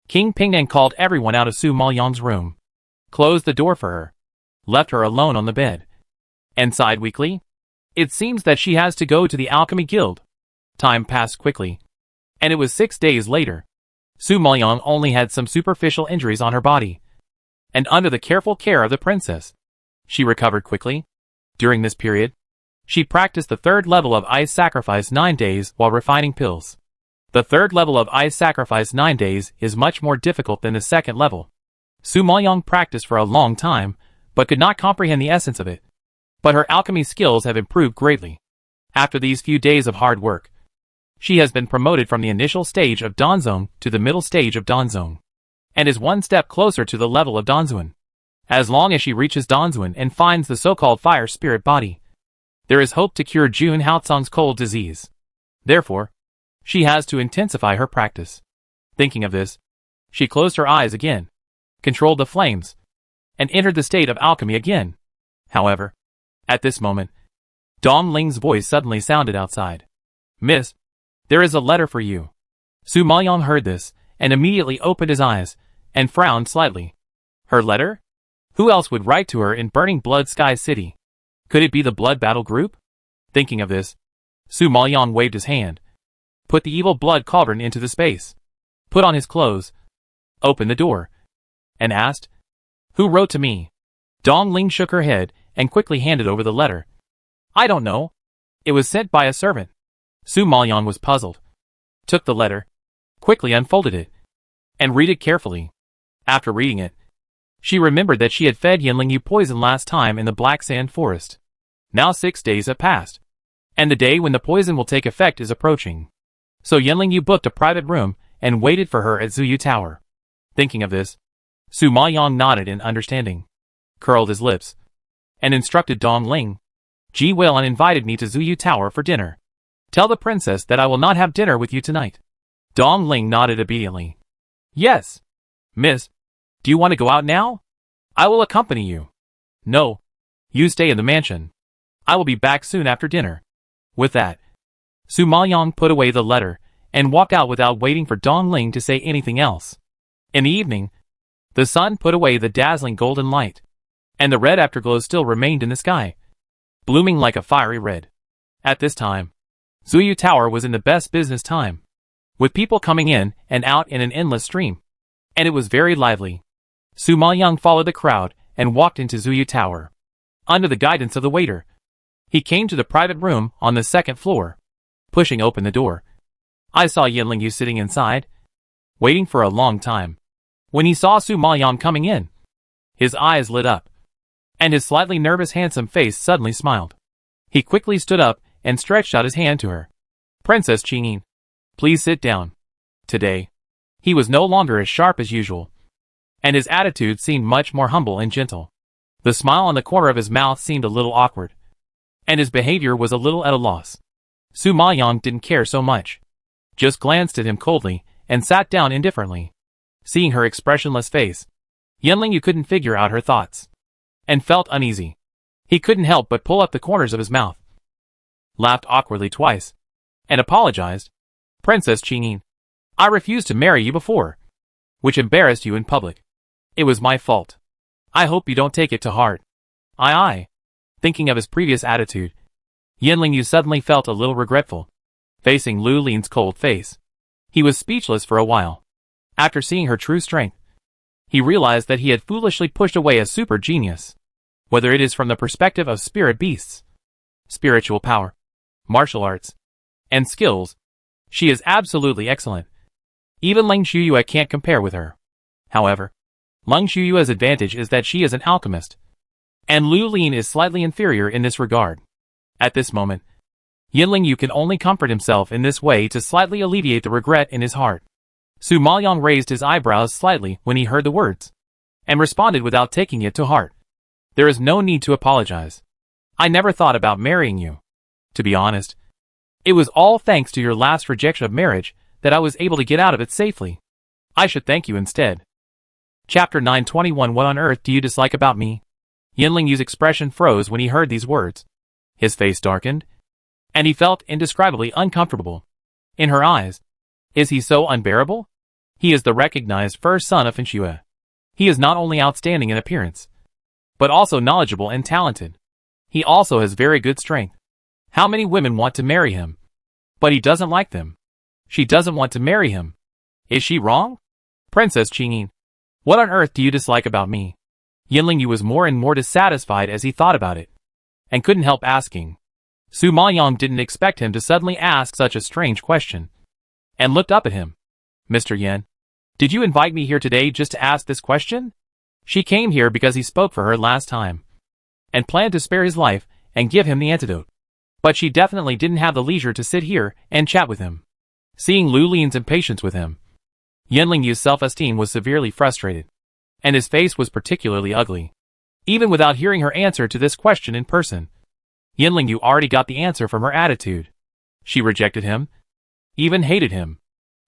Speaker 1: King Pingnan called everyone out of Su Maoyong's room, closed the door for her, left her alone on the bed, and sighed weakly. It seems that she has to go to the alchemy guild. Time passed quickly, and it was 6 days later. Su Maoyong only had some superficial injuries on her body, and under the careful care of the princess, she recovered quickly. During this period, she practiced the third level of ice sacrifice 9 days while refining pills. The third level of ice sacrifice 9 days is much more difficult than the second level. Su Maoyong practiced for a long time, but could not comprehend the essence of it. But her alchemy skills have improved greatly. After these few days of hard work, she has been promoted from the initial stage of Danzong to the middle stage of Danzong, and is one step closer to the level of Danzuan. As long as she reaches Danzuan and finds the so-called fire spirit body, there is hope to cure Jun Haotsong's cold disease. Therefore, she has to intensify her practice. Thinking of this, she closed her eyes again, controlled the flames, and entered the state of alchemy again. However, at this moment, Dong Ling's voice suddenly sounded outside. Miss, there is a letter for you. Su Maoyong heard this, and immediately opened his eyes, and frowned slightly. Her letter? Who else would write to her in Burning Blood Sky City? Could it be the Blood Battle Group? Thinking of this, Su Maoyong waved his hand, put the evil blood cauldron into the space, put on his clothes, opened the door, and asked, Who wrote to me? Dong Ling shook her head and quickly handed over the letter. I don't know. It was sent by a servant. Su Maoyong was puzzled, took the letter, quickly unfolded it, and read it carefully. After reading it, she remembered that she had fed Yanling Yu poison last time in the Black Sand Forest. Now 6 days have passed, and the day when the poison will take effect is approaching. So Yanling Yu booked a private room and waited for her at Zuyu Tower. Thinking of this, Su Maoyong nodded in understanding, curled his lips, and instructed Dong Ling. Ji Weilon invited me to Zuyu Tower for dinner. Tell the princess that I will not have dinner with you tonight. Dong Ling nodded obediently. Yes. Miss, do you want to go out now? I will accompany you. No. You stay in the mansion. I will be back soon after dinner. With that, Su Maoyong put away the letter and walked out without waiting for Dong Ling to say anything else. In the evening, the sun put away the dazzling golden light, and the red afterglow still remained in the sky, blooming like a fiery red. At this time, Zuyu Tower was in the best business time, with people coming in and out in an endless stream, and it was very lively. Su Maoyong followed the crowd and walked into Zuyu Tower. Under the guidance of the waiter, he came to the private room on the second floor. pushing open the door. I saw Yin Yu sitting inside, waiting for a long time. When he saw Su Mayan coming in, his eyes lit up, and his slightly nervous handsome face suddenly smiled. He quickly stood up and stretched out his hand to her. "Princess Qingyin, please sit down." Today, he was no longer as sharp as usual, and his attitude seemed much more humble and gentle. The smile on the corner of his mouth seemed a little awkward, and his behavior was a little at a loss. Su Mayan didn't care so much, just glanced at him coldly and sat down indifferently. Seeing her expressionless face, Yin Yu couldn't figure out her thoughts, and felt uneasy. He couldn't help but pull up the corners of his mouth, laughed awkwardly twice, and apologized. "Princess Qingyin, I refused to marry you before, which embarrassed you in public. It was my fault. I hope you don't take it to heart." I. Thinking of his previous attitude, Yin Yu suddenly felt a little regretful, facing Lu Lin's cold face. He was speechless for a while. After seeing her true strength, he realized that he had foolishly pushed away a super genius. Whether it is from the perspective of spirit beasts, spiritual power, martial arts, and skills, she is absolutely excellent. Even Ling Shuyue can't compare with her. However, Ling Shuyue's advantage is that she is an alchemist, and Lu Lin is slightly inferior in this regard. At this moment, Yin Yu can only comfort himself in this way to slightly alleviate the regret in his heart. Su Mayan raised his eyebrows slightly when he heard the words, and responded without taking it to heart. "There is no need to apologize. I never thought about marrying you. To be honest, it was all thanks to your last rejection of marriage that I was able to get out of it safely. I should thank you instead." Chapter 921. What on earth do you dislike about me? Yin Yu's expression froze when he heard these words. His face darkened, and he felt indescribably uncomfortable. In her eyes, is he so unbearable? He is the recognized first son of Finshue. He is not only outstanding in appearance, but also knowledgeable and talented. He also has very good strength. How many women want to marry him? But he doesn't like them. She doesn't want to marry him. Is she wrong? Princess Qingyin, what on earth do you dislike about me? Yin Yu was more and more dissatisfied as he thought about it, and couldn't help asking. Su Mayan didn't expect him to suddenly ask such a strange question, and looked up at him. "Mr. Yin, did you invite me here today just to ask this question?" She came here because he spoke for her last time, and planned to spare his life and give him the antidote. But she definitely didn't have the leisure to sit here and chat with him. Seeing Lu Lin's impatience with him, Yin Yu's self-esteem was severely frustrated, and his face was particularly ugly. Even without hearing her answer to this question in person, Yin Yu already got the answer from her attitude. She rejected him, even hated him.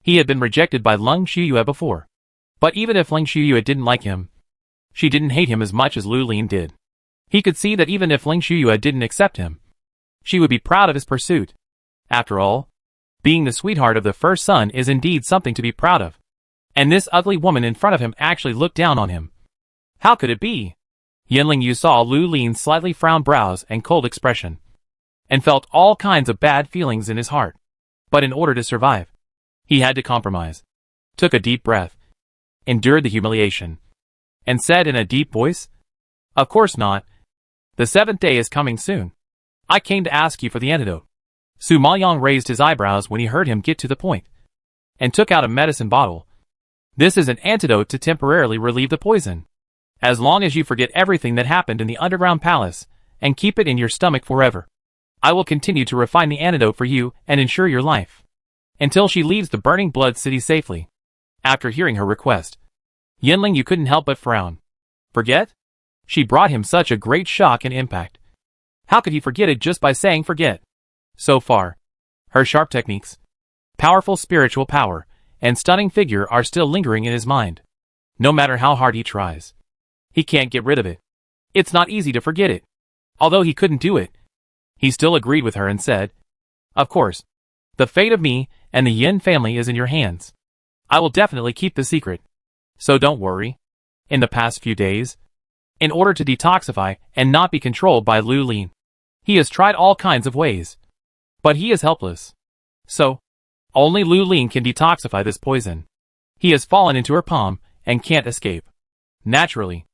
Speaker 1: He had been rejected by Ling Shuyue before. But even if Ling Shuyue didn't like him, she didn't hate him as much as Lu Lin did. He could see that even if Ling Shuyue didn't accept him, she would be proud of his pursuit. After all, being the sweetheart of the first son is indeed something to be proud of. And this ugly woman in front of him actually looked down on him. How could it be? Yin Yu saw Lu Lin's slightly frowned brows and cold expression, and felt all kinds of bad feelings in his heart. But in order to survive, he had to compromise. Took a deep breath, endured the humiliation, and said in a deep voice, "Of course not. The 7th day is coming soon. I came to ask you for the antidote." Su Mayan raised his eyebrows when he heard him get to the point, and took out a medicine bottle. "This is an antidote to temporarily relieve the poison. As long as you forget everything that happened in the underground palace, and keep it in your stomach forever, I will continue to refine the antidote for you and ensure your life, until she leaves the burning blood city safely." After hearing her request, Yin Yu couldn't help but frown. Forget? She brought him such a great shock and impact. How could he forget it just by saying forget? So far, her sharp techniques, powerful spiritual power, and stunning figure are still lingering in his mind. No matter how hard he tries, he can't get rid of it. It's not easy to forget it. Although he couldn't do it, he still agreed with her and said, "Of course, the fate of me and the Yin family is in your hands. I will definitely keep the secret. So don't worry." In the past few days, in order to detoxify and not be controlled by Lu Lin, he has tried all kinds of ways, but he is helpless. So, only Lu Lin can detoxify this poison. He has fallen into her palm and can't escape. Naturally,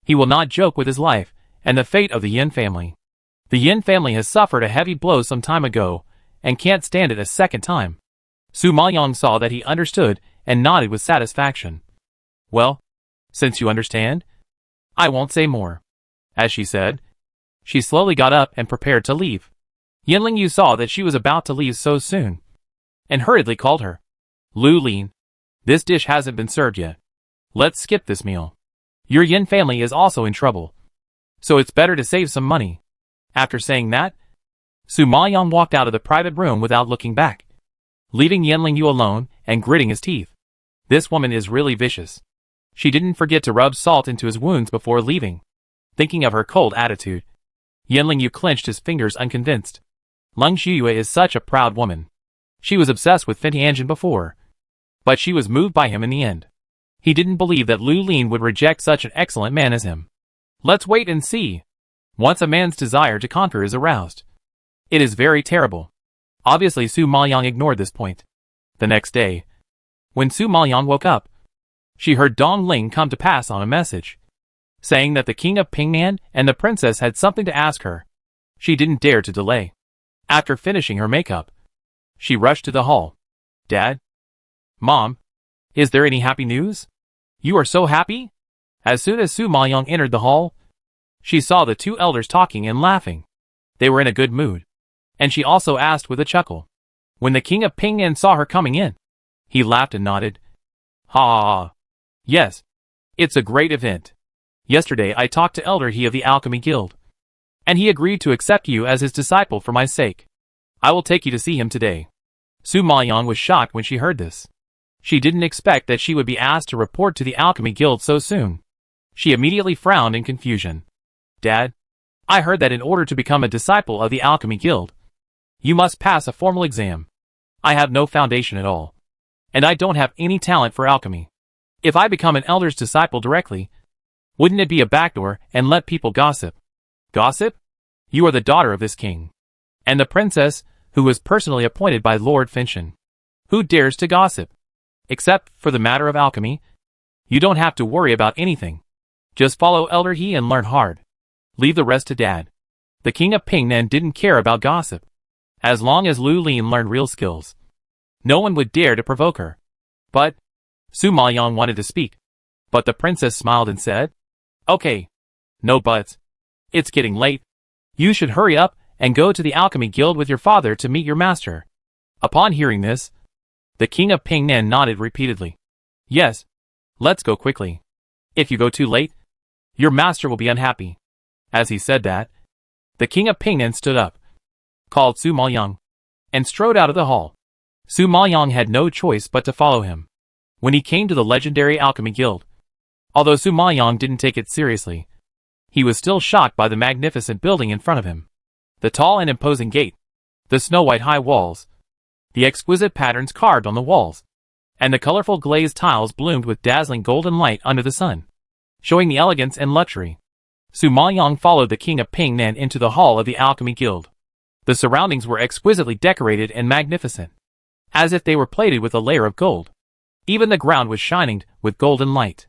Speaker 1: he will not joke with his life and the fate of the Yin family. The Yin family has suffered a heavy blow some time ago, and can't stand it a second time. Su Maoyang saw that he understood and nodded with satisfaction. Well, since you understand, I won't say more. As she said, she slowly got up and prepared to leave. Yan Yu saw that she was about to leave so soon, and hurriedly called her. Lu Lin, this dish hasn't been served yet. Let's skip this meal. Your Yin family is also in trouble, so it's better to save some money. After saying that, Su Maoyang walked out of the private room without looking back, leaving Yan Yu alone and gritting his teeth. This woman is really vicious. She didn't forget to rub salt into his wounds before leaving. Thinking of her cold attitude, Yan Yu clenched his fingers unconvinced. Leng Shuyue is such a proud woman. She was obsessed with Fin Tianjin before, but she was moved by him in the end. He didn't believe that Lu Lin would reject such an excellent man as him. Let's wait and see. Once a man's desire to conquer is aroused, it is very terrible. Obviously Su Maoyang ignored this point. The next day, when Su Maoyang woke up, she heard Dong Ling come to pass on a message, saying that the king of Pingnan and the princess had something to ask her. She didn't dare to delay. After finishing her makeup, she rushed to the hall. Dad? Mom? Is there any happy news? You are so happy? As soon as Su Maoyang entered the hall, she saw the two elders talking and laughing. They were in a good mood. And she also asked with a chuckle. When the king of Pingnan saw her coming in, he laughed and nodded. Ha ha ha. Yes. It's a great event. Yesterday I talked to Elder He of the Alchemy Guild, and he agreed to accept you as his disciple for my sake. I will take you to see him today. Su Maoyang was shocked when she heard this. She didn't expect that she would be asked to report to the Alchemy Guild so soon. She immediately frowned in confusion. Dad, I heard that in order to become a disciple of the Alchemy Guild, you must pass a formal exam. I have no foundation at all, and I don't have any talent for alchemy. If I become an elder's disciple directly, wouldn't it be a backdoor and let people gossip? Gossip? You are the daughter of this king, and the princess, who was personally appointed by Lord Finshan. Who dares to gossip? Except for the matter of alchemy, you don't have to worry about anything. Just follow Elder He and learn hard. Leave the rest to Dad. The king of Pingnan didn't care about gossip. As long as Lu Lin learned real skills, no one would dare to provoke her. But Su Maoyang wanted to speak, but the princess smiled and said, Okay. No buts. It's getting late. You should hurry up and go to the Alchemy Guild with your father to meet your master. Upon hearing this, the king of Pingnan nodded repeatedly. Yes. Let's go quickly. If you go too late, your master will be unhappy. As he said that, the king of Pingnan stood up, called Su Maoyang, and strode out of the hall. Su Maoyang had no choice but to follow him. When he came to the legendary Alchemy Guild, although Su Maoyang didn't take it seriously, he was still shocked by the magnificent building in front of him. The tall and imposing gate, the snow-white high walls, the exquisite patterns carved on the walls, and the colorful glazed tiles bloomed with dazzling golden light under the sun, showing the elegance and luxury. Su Maoyang followed the king of Pingnan into the hall of the Alchemy Guild. The surroundings were exquisitely decorated and magnificent, as if they were plated with a layer of gold. Even the ground was shining with golden light.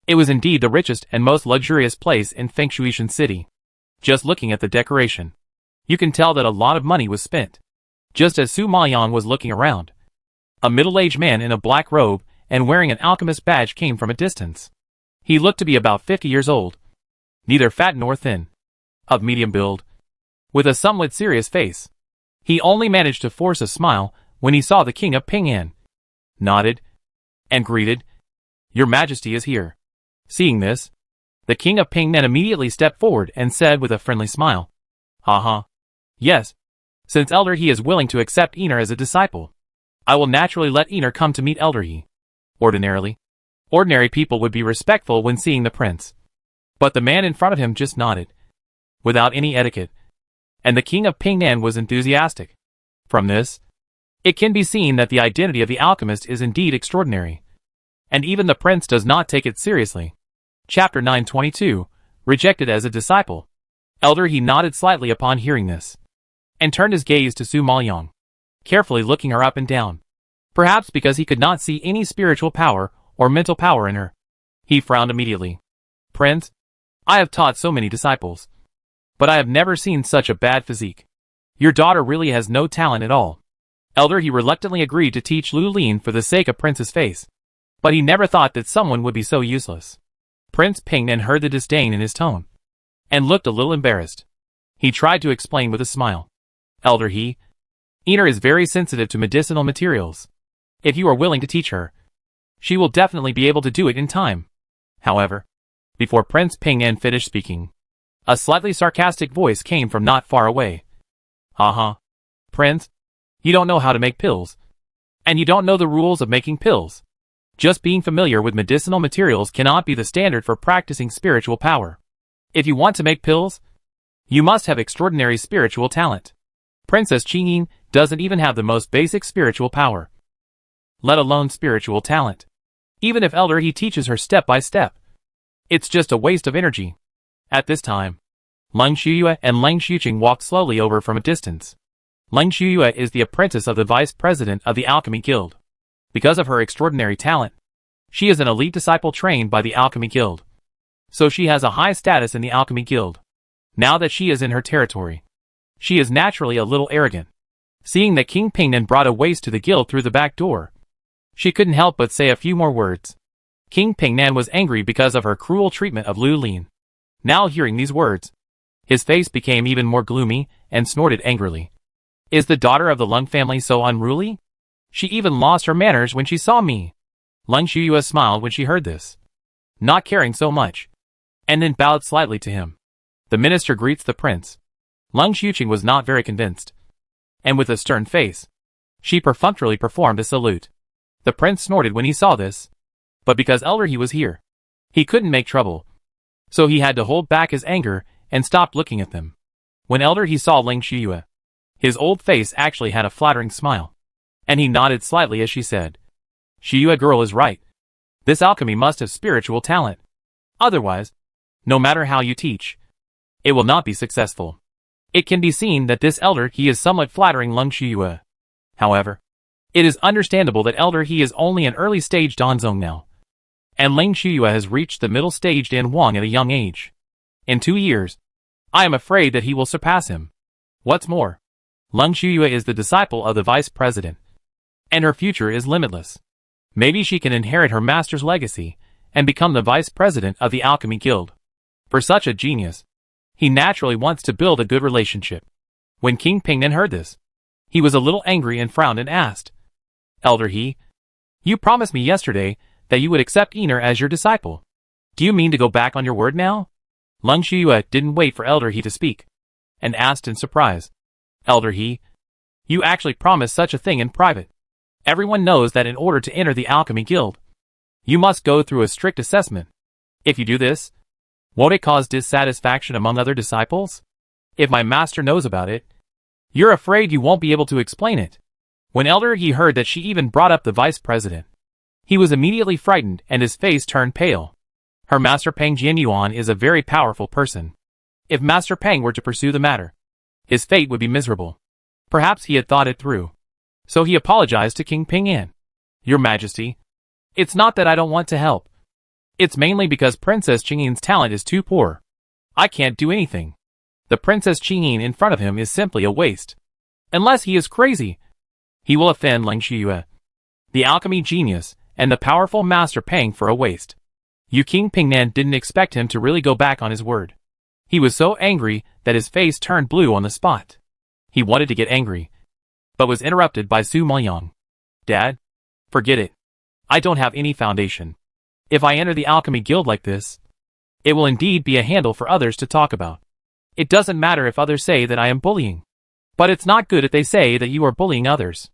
Speaker 1: It was indeed the richest and most luxurious place in Fengshuishan City. Just looking at the decoration, you can tell that a lot of money was spent. Just as Su Maoyang was looking around, a middle-aged man in a black robe and wearing an alchemist badge came from a distance. He looked to be about 50 years old, neither fat nor thin, of medium build, with a somewhat serious face. He only managed to force a smile when he saw the king of Pingnan, nodded, and greeted, Your Majesty is here. Seeing this, the king of Pingnan immediately stepped forward and said with a friendly smile, Haha. Yes. Since Elder He is willing to accept Ener as a disciple, I will naturally let Ener come to meet Elder He. Ordinary people would be respectful when seeing the prince. But the man in front of him just nodded, without any etiquette, and the king of Pingnan was enthusiastic. From this, it can be seen that the identity of the alchemist is indeed extraordinary, and even the prince does not take it seriously. Chapter 922, Rejected as a Disciple. Elder He nodded slightly upon hearing this, and turned his gaze to Su Maoyang, carefully looking her up and down. Perhaps because he could not see any spiritual power or mental power in her, he frowned immediately. Prince, I have taught so many disciples, but I have never seen such a bad physique. Your daughter really has no talent at all. Elder He reluctantly agreed to teach Lu Lin for the sake of Prince's face. But he never thought that someone would be so useless. Prince Pingnan heard the disdain in his tone, and looked a little embarrassed. He tried to explain with a smile. Elder He, Iner is very sensitive to medicinal materials. If you are willing to teach her, she will definitely be able to do it in time. However, before Prince Pingnan finished speaking, a slightly sarcastic voice came from not far away. Prince, you don't know how to make pills. And you don't know the rules of making pills. Just being familiar with medicinal materials cannot be the standard for practicing spiritual power. If you want to make pills, you must have extraordinary spiritual talent. Princess Qingyin doesn't even have the most basic spiritual power, let alone spiritual talent. Even if Elder He teaches her step by step, it's just a waste of energy. At this time, Leng Shuyue and Leng Xuqing walked slowly over from a distance. Leng Shuyue is the apprentice of the vice president of the Alchemy Guild. Because of her extraordinary talent, she is an elite disciple trained by the Alchemy Guild. So she has a high status in the Alchemy Guild. Now that she is in her territory, she is naturally a little arrogant. Seeing that King Pingnan brought a waste to the guild through the back door, she couldn't help but say a few more words. King Pingnan was angry because of her cruel treatment of Lu Lin. Now hearing these words, his face became even more gloomy and snorted angrily. Is the daughter of the Leng family so unruly? She even lost her manners when she saw me. Leng Shuyue smiled when she heard this, not caring so much, and then bowed slightly to him. The minister greets the prince. Leng Xuqing was not very convinced, and with a stern face, she perfunctorily performed a salute. The prince snorted when he saw this, but because Elder He was here, he couldn't make trouble, so he had to hold back his anger and stopped looking at them. When Elder He saw Leng Shuyue, his old face actually had a flattering smile, and he nodded slightly as she said, Shuyue girl is right. This alchemy must have spiritual talent. Otherwise, no matter how you teach, it will not be successful. It can be seen that this Elder He is somewhat flattering Leng Shuyue. However, it is understandable that Elder He is only an early stage Danzong now, and Leng Shuyue has reached the middle stage Dan Wang at a young age. In 2 years, I am afraid that he will surpass him. What's more, Leng Shuyue is the disciple of the vice president, and her future is limitless. Maybe she can inherit her master's legacy and become the vice president of the Alchemy Guild. For such a genius, he naturally wants to build a good relationship. When King Pingnan heard this, he was a little angry and frowned and asked, Elder He, you promised me yesterday that you would accept Iner as your disciple. Do you mean to go back on your word now? Leng Shuyue didn't wait for Elder He to speak, and asked in surprise, Elder He, you actually promised such a thing in private. Everyone knows that in order to enter the Alchemy Guild, you must go through a strict assessment. If you do this, won't it cause dissatisfaction among other disciples? If my master knows about it, you're afraid you won't be able to explain it. When Elder He heard that she even brought up the vice president, he was immediately frightened and his face turned pale. Her master Peng Jianyuan is a very powerful person. If Master Peng were to pursue the matter, his fate would be miserable. Perhaps he had thought it through. So he apologized to King Pingyan. Your Majesty, it's not that I don't want to help. It's mainly because Princess Qingyin's talent is too poor. I can't do anything. The Princess Qingyin in front of him is simply a waste. Unless he is crazy, he will offend Leng Shuyue, the alchemy genius, and the powerful Master Peng for a waste. King Pingnan didn't expect him to really go back on his word. He was so angry that his face turned blue on the spot. He wanted to get angry, but was interrupted by Su Maoyang. Dad, forget it. I don't have any foundation. If I enter the Alchemy Guild like this, it will indeed be a handle for others to talk about. It doesn't matter if others say that I am bullying. But it's not good if they say that you are bullying others.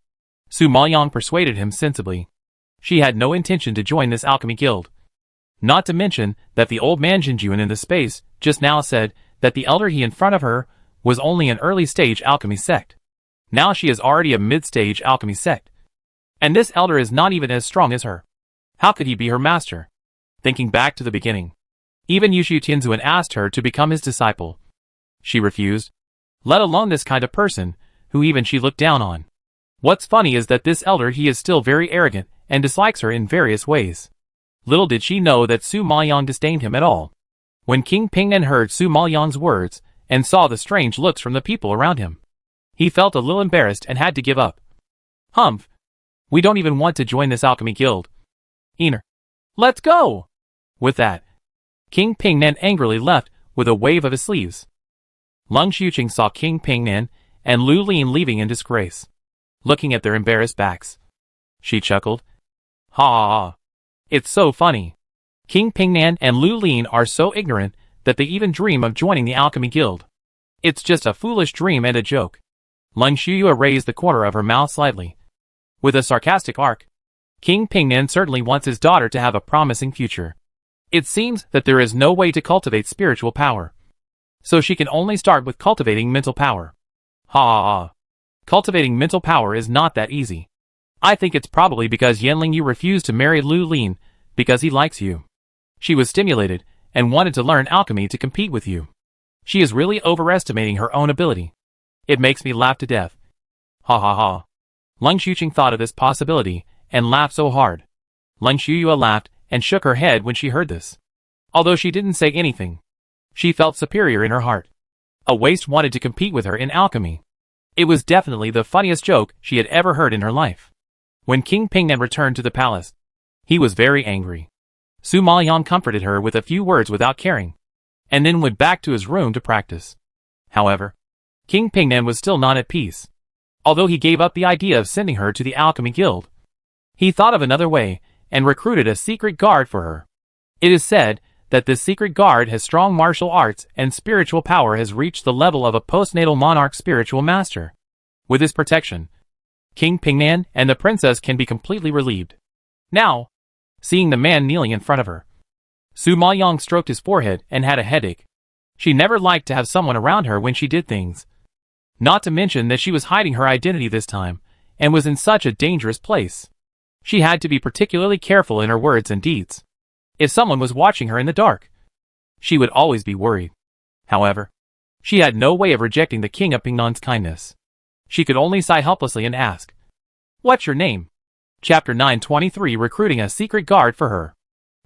Speaker 1: Su Maoyang persuaded him sensibly. She had no intention to join this Alchemy Guild. Not to mention that the old man Jinjuan in the space just now said that the Elder He in front of her was only an early stage alchemy sect. Now she is already a mid-stage alchemy sect. And this elder is not even as strong as her. How could he be her master? Thinking back to the beginning, even Yushu Tianzuan asked her to become his disciple. She refused, let alone this kind of person, who even she looked down on. What's funny is that this Elder He is still very arrogant and dislikes her in various ways. Little did she know that Su Maoyang disdained him at all. When King Pingnan heard Su Maoyang's words and saw the strange looks from the people around him, He felt a little embarrassed and had to give up. Humph. We don't even want to join this alchemy guild. Einer. Let's go! With that, King Pingnan angrily left with a wave of his sleeves. Lung Xuqing saw King Pingnan and Lu Lin leaving in disgrace, looking at their embarrassed backs. She chuckled. Ha ha ha. It's so funny. King Pingnan and Lu Lin are so ignorant that they even dream of joining the alchemy guild. It's just a foolish dream and a joke. Lung Xuyue raised the corner of her mouth slightly, with a sarcastic arc. King Pingnan certainly wants his daughter to have a promising future. It seems that there is no way to cultivate spiritual power, so she can only start with cultivating mental power. Ha ha ha. Cultivating mental power is not that easy. I think it's probably because Yanling Yu refused to marry Lu Lin because he likes you. She was stimulated and wanted to learn alchemy to compete with you. She is really overestimating her own ability. It makes me laugh to death. Ha ha ha. Lung Xuqing thought of this possibility and laughed so hard. Lung Xuyue laughed and shook her head when she heard this. Although she didn't say anything, she felt superior in her heart. A waste wanted to compete with her in alchemy. It was definitely the funniest joke she had ever heard in her life. When King Pingnan returned to the palace, he was very angry. Su Maoyang comforted her with a few words without caring, and then went back to his room to practice. However, King Pingnan was still not at peace. Although he gave up the idea of sending her to the alchemy guild, he thought of another way and recruited a secret guard for her. It is said that this secret guard has strong martial arts and spiritual power, has reached the level of a postnatal monarch spiritual master. With his protection, King Pingnan and the princess can be completely relieved. Now, seeing the man kneeling in front of her, Su Maoyang stroked his forehead and had a headache. She never liked to have someone around her when she did things. Not to mention that she was hiding her identity this time, and was in such a dangerous place. She had to be particularly careful in her words and deeds. If someone was watching her in the dark, she would always be worried. However, she had no way of rejecting the King of Pingnan's kindness. She could only sigh helplessly and ask, "What's your name?" Chapter 923, Recruiting a Secret Guard for Her.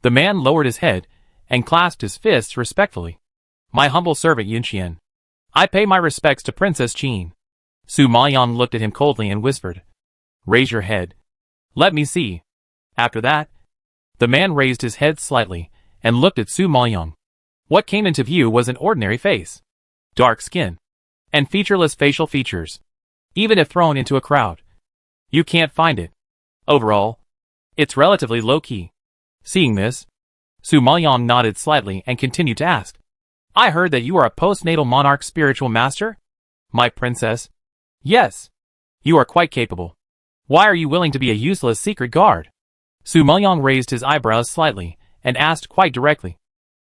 Speaker 1: The man lowered his head and clasped his fists respectfully. "My humble servant Yunqian. I pay my respects to Princess Qin." Su Maoyang looked at him coldly and whispered, "Raise your head. Let me see." After that, the man raised his head slightly and looked at Su Maoyang. What came into view was an ordinary face, dark skin, and featureless facial features. Even if thrown into a crowd, you can't find it. Overall, it's relatively low-key. Seeing this, Su Maoyang nodded slightly and continued to ask, "I heard that you are a postnatal monarch spiritual master? My princess?" "Yes. You are quite capable. Why are you willing to be a useless secret guard?" Su Maoyang raised his eyebrows slightly and asked quite directly,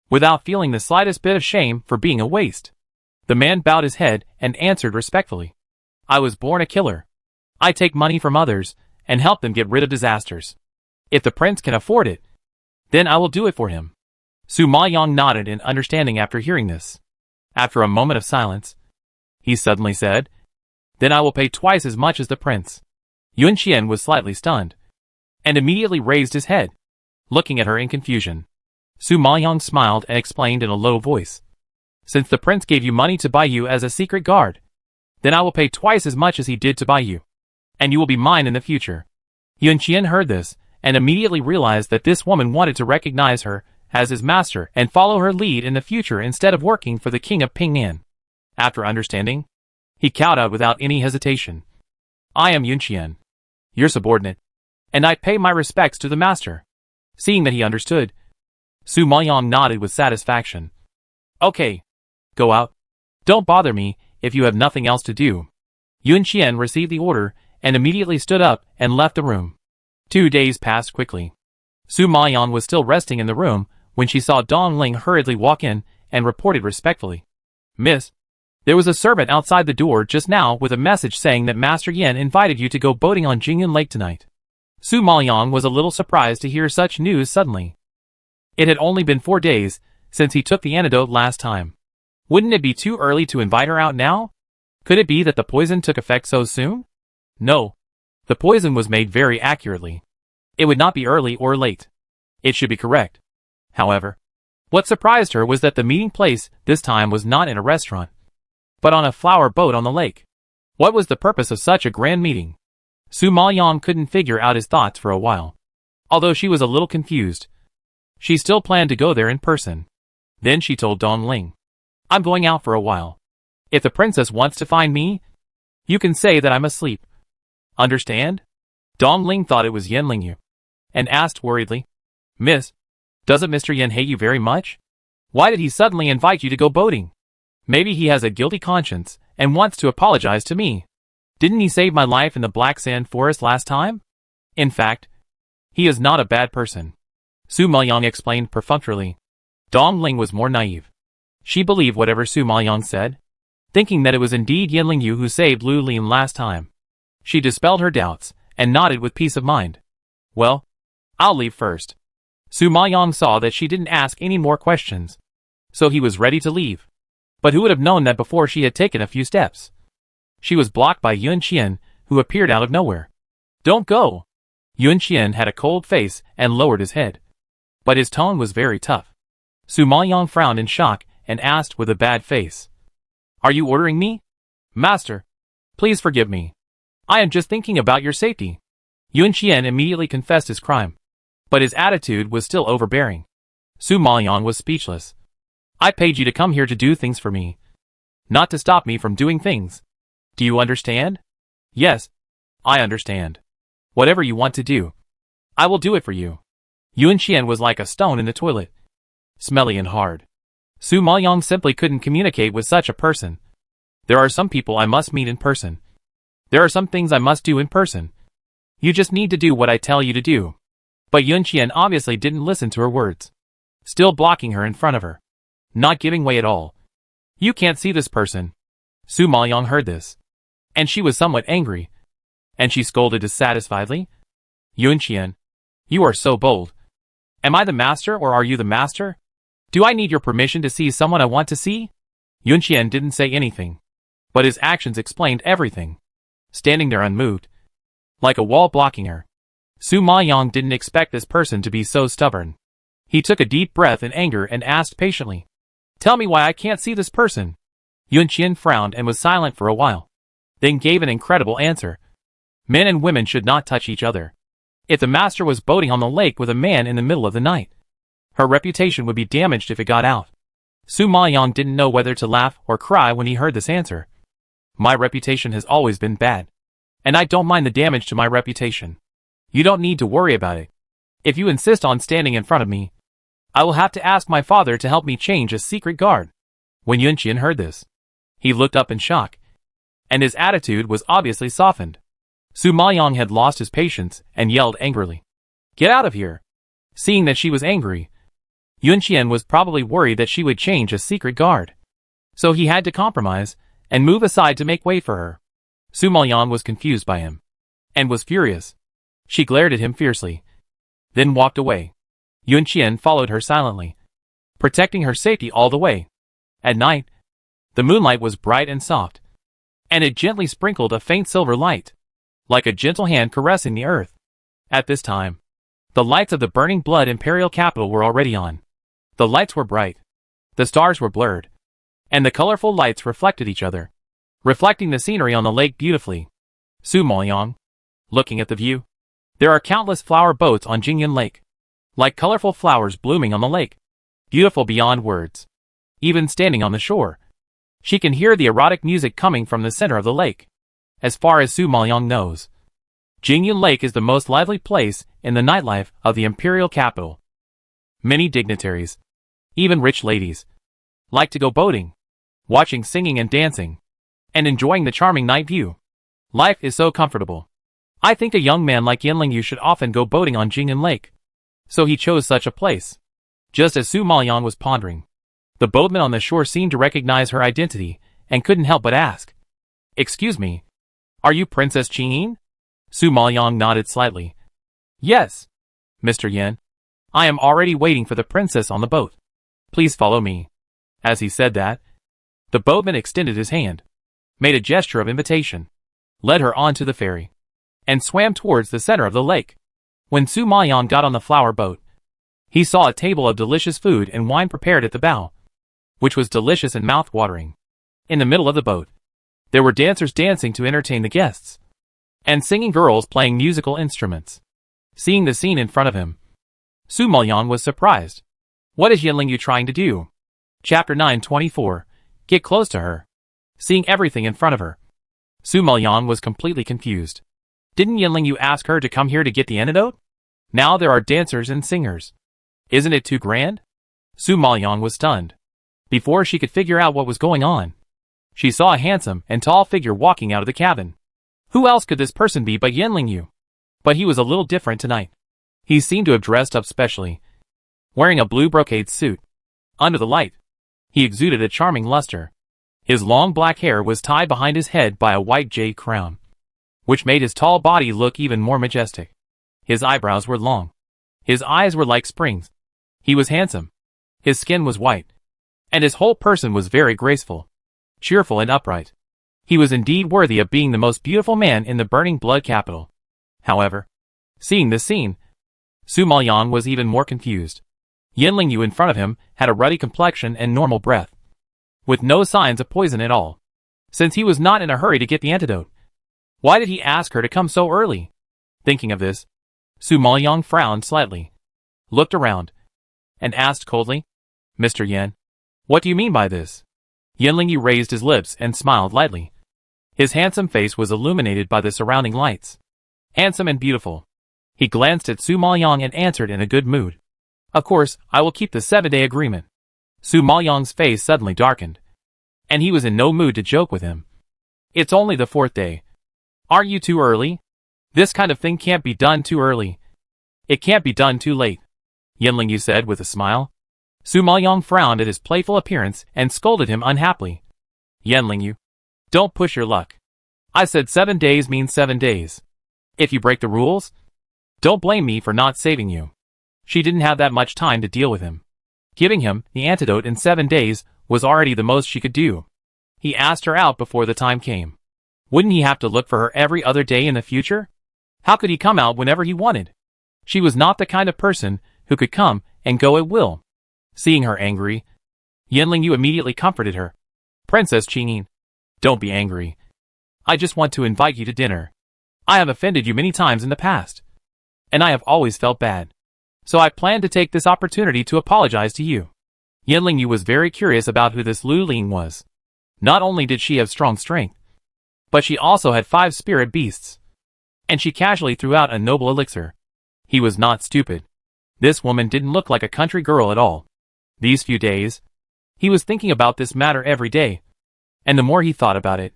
Speaker 1: without feeling the slightest bit of shame for being a waste. The man bowed his head and answered respectfully, "I was born a killer. I take money from others and help them get rid of disasters. If the prince can afford it, then I will do it for him." Su Maoyang nodded in understanding after hearing this. After a moment of silence, he suddenly said, "Then I will pay twice as much as the prince." Yunqian was slightly stunned, and immediately raised his head, looking at her in confusion. Su Maoyang smiled and explained in a low voice, "Since the prince gave you money to buy you as a secret guard, then I will pay twice as much as he did to buy you, and you will be mine in the future." Yunqian heard this, and immediately realized that this woman wanted to recognize her as his master and follow her lead in the future instead of working for the King of Pingnan. After understanding, he cowed out without any hesitation, "I am Yunqian, your subordinate, and I pay my respects to the master." Seeing that he understood, Su Maoyang nodded with satisfaction. "Okay. Go out. Don't bother me if you have nothing else to do." Yunqian received the order and immediately stood up and left the room. 2 days passed quickly. Su Maoyang was still resting in the room when she saw Dong Ling hurriedly walk in and reported respectfully, "Miss, there was a servant outside the door just now with a message saying that Master Yin invited you to go boating on Jingyun Lake tonight." Su Maoyang was a little surprised to hear such news suddenly. It had only been 4 days since he took the antidote last time. Wouldn't it be too early to invite her out now? Could it be that the poison took effect so soon? No. The poison was made very accurately. It would not be early or late. It should be correct. However, what surprised her was that the meeting place this time was not in a restaurant, but on a flower boat on the lake. What was the purpose of such a grand meeting? Su Maoyang couldn't figure out his thoughts for a while. Although she was a little confused, she still planned to go there in person. Then she told Dongling, I'm going out for a while. If the princess wants to find me, you can say that I'm asleep. Understand? Dongling thought it was Yen Lingyu, and asked worriedly, Miss, doesn't Mr. Yen hate you very much? Why did he suddenly invite you to go boating? Maybe he has a guilty conscience and wants to apologize to me. Didn't he save my life in the Black Sand Forest last time? In fact, he is not a bad person. Su Maoyang explained perfunctorily. Dongling was more naive. She believed whatever Su Maoyang said, thinking that it was indeed Yen Lingyu who saved Lu Lin last time. She dispelled her doubts and nodded with peace of mind. Well, I'll leave first. Su Maoyang saw that she didn't ask any more questions, so he was ready to leave. But who would have known that before she had taken a few steps? She was blocked by Yun Qian, who appeared out of nowhere. Don't go! Yun Qian had a cold face and lowered his head, but his tone was very tough. Su Maoyang frowned in shock and asked with a bad face, Are you ordering me? Master, please forgive me. I am just thinking about your safety. Yun Qian immediately confessed his crime, but his attitude was still overbearing. Su Maoyang was speechless. I paid you to come here to do things for me, not to stop me from doing things. Do you understand? Yes, I understand. Whatever you want to do, I will do it for you. Yun Qian was like a stone in the toilet, smelly and hard. Su Maoyang simply couldn't communicate with such a person. There are some people I must meet in person. There are some things I must do in person. You just need to do what I tell you to do. But Yun Qian obviously didn't listen to her words, still blocking her in front of her, not giving way at all. You can't see this person. Su Maoyang heard this, and she was somewhat angry, and she scolded dissatisfiedly. Yun Qian, you are so bold. Am I the master or are you the master? Do I need your permission to see someone I want to see? Yun Qian didn't say anything, but his actions explained everything. Standing there unmoved, like a wall blocking her, Su Maoyang didn't expect this person to be so stubborn. He took a deep breath in anger and asked patiently, Tell me why I can't see this person. Yun Qian frowned and was silent for a while, then gave an incredible answer. Men and women should not touch each other. If the master was boating on the lake with a man in the middle of the night, her reputation would be damaged if it got out. Su Maoyang didn't know whether to laugh or cry when he heard this answer. My reputation has always been bad, and I don't mind the damage to my reputation. You don't need to worry about it. If you insist on standing in front of me, I will have to ask my father to help me change a secret guard. When Yun Qian heard this, he looked up in shock, and his attitude was obviously softened. Su Maoyang had lost his patience and yelled angrily, Get out of here! Seeing that she was angry, Yun Qian was probably worried that she would change a secret guard, so he had to compromise and move aside to make way for her. Su Maoyang was confused by him, and was furious. She glared at him fiercely, then walked away. Yun Qian followed her silently, protecting her safety all the way. At night, the moonlight was bright and soft, and it gently sprinkled a faint silver light, like a gentle hand caressing the earth. At this time, the lights of the burning blood imperial capital were already on. The lights were bright, the stars were blurred, and the colorful lights reflected each other, reflecting the scenery on the lake beautifully. Su Maoyang, looking at the view. There are countless flower boats on Jingyan Lake, like colorful flowers blooming on the lake, beautiful beyond words. Even standing on the shore, she can hear the erotic music coming from the center of the lake. As far as Su Maoyang knows, Jingyan Lake is the most lively place in the nightlife of the imperial capital. Many dignitaries, even rich ladies, like to go boating, watching singing and dancing, and enjoying the charming night view. Life is so comfortable. I think a young man like Yen Lingyu should often go boating on Jingyan Lake. So he chose such a place. Just as Su Maoyang was pondering, the boatman on the shore seemed to recognize her identity and couldn't help but ask, Excuse me, are you Princess Qingyin? Su Maoyang nodded slightly. Yes, Mr. Yen. I am already waiting for the princess on the boat. Please follow me. As he said that, the boatman extended his hand, made a gesture of invitation, led her onto the ferry, and swam towards the center of the lake. When Su Maoyang got on the flower boat, he saw a table of delicious food and wine prepared at the bow, which was delicious and mouth-watering. In the middle of the boat, There were dancers dancing to entertain the guests, and singing girls playing musical instruments. Seeing the scene in front of him, Su Maoyan was surprised. What is Yanlingyu trying to do? Chapter 924. Get close to her. Seeing everything in front of her, Su Maoyan was completely confused. Didn't Yanlingyu ask her to come here to get the antidote? Now there are dancers and singers. Isn't it too grand? Su Maoyan was stunned. Before she could figure out what was going on, she saw a handsome and tall figure walking out of the cabin. Who else could this person be but Yanlingyu? But he was a little different tonight. He seemed to have dressed up specially, wearing a blue brocade suit. Under the light, he exuded a charming luster. His long black hair was tied behind his head by a white jade crown, which made his tall body look even more majestic. His eyebrows were long. His eyes were like springs. He was handsome. His skin was white, and his whole person was very graceful, cheerful and upright. He was indeed worthy of being the most beautiful man in the burning blood capital. However, seeing this scene, Su Maoyan was even more confused. Yanlingyu in front of him had a ruddy complexion and normal breath, with no signs of poison at all. Since he was not in a hurry to get the antidote, why did he ask her to come so early? Thinking of this, Su Maoyan frowned slightly, looked around, and asked coldly, Mr. Yan, what do you mean by this? Yanlingyu raised his lips and smiled lightly. His handsome face was illuminated by the surrounding lights. Handsome and beautiful. He glanced at Su Maoyan and answered in a good mood. Of course, I will keep the 7-day agreement. Su Maoyan's face suddenly darkened, and he was in no mood to joke with him. It's only the 4th day. Aren't you too early? This kind of thing can't be done too early. It can't be done too late, Yanlingyu said with a smile. Su Maoyan frowned at his playful appearance and scolded him unhappily. Yanlingyu, don't push your luck. I said 7 days means 7 days. If you break the rules, don't blame me for not saving you. She didn't have that much time to deal with him. Giving him the antidote in 7 days was already the most she could do. He asked her out before the time came. Wouldn't he have to look for her every other day in the future? How could he come out whenever he wanted? She was not the kind of person who could come and go at will. Seeing her angry, Yanlingyu immediately comforted her. Princess Qingyin, don't be angry. I just want to invite you to dinner. I have offended you many times in the past, and I have always felt bad. So I plan to take this opportunity to apologize to you. Yanlingyu was very curious about who this Lu Ling was. Not only did she have strong strength, but she also had 5 spirit beasts. And she casually threw out a noble elixir. He was not stupid. This woman didn't look like a country girl at all. These few days, he was thinking about this matter every day. And the more he thought about it,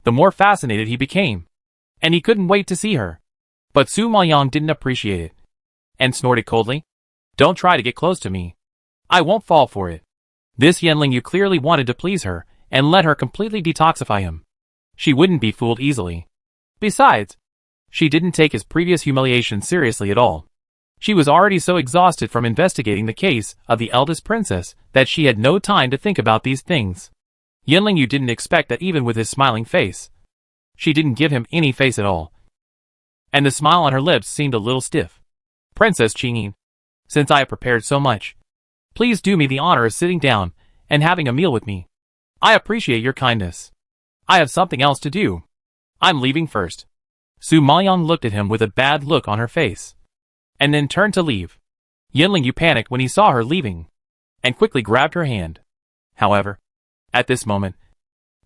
Speaker 1: the more fascinated he became. And he couldn't wait to see her. But Su Maoyan didn't appreciate it, and snorted coldly. Don't try to get close to me. I won't fall for it. This Yanlingyu clearly wanted to please her, and let her completely detoxify him. She wouldn't be fooled easily. Besides, she didn't take his previous humiliation seriously at all. She was already so exhausted from investigating the case of the eldest princess that she had no time to think about these things. Yanlingyu didn't expect that even with his smiling face, she didn't give him any face at all. And the smile on her lips seemed a little stiff. Princess Qingyin, since I have prepared so much, please do me the honor of sitting down and having a meal with me. I appreciate your kindness. I have something else to do. I'm leaving first. Su Maoyan looked at him with a bad look on her face, and then turned to leave. Yanlingyu panicked when he saw her leaving, and quickly grabbed her hand. However, at this moment,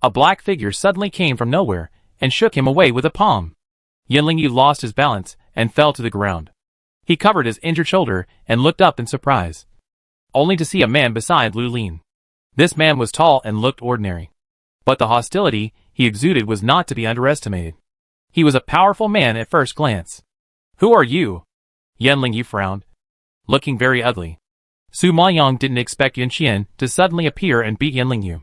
Speaker 1: a black figure suddenly came from nowhere and shook him away with a palm. Yanlingyu lost his balance and fell to the ground. He covered his injured shoulder and looked up in surprise, only to see a man beside Lu Lin. This man was tall and looked ordinary, but the hostility he exuded was not to be underestimated. He was a powerful man at first glance. Who are you? Yanlingyu frowned, looking very ugly. Su Maoyan didn't expect Yunqian to suddenly appear and beat Yanlingyu.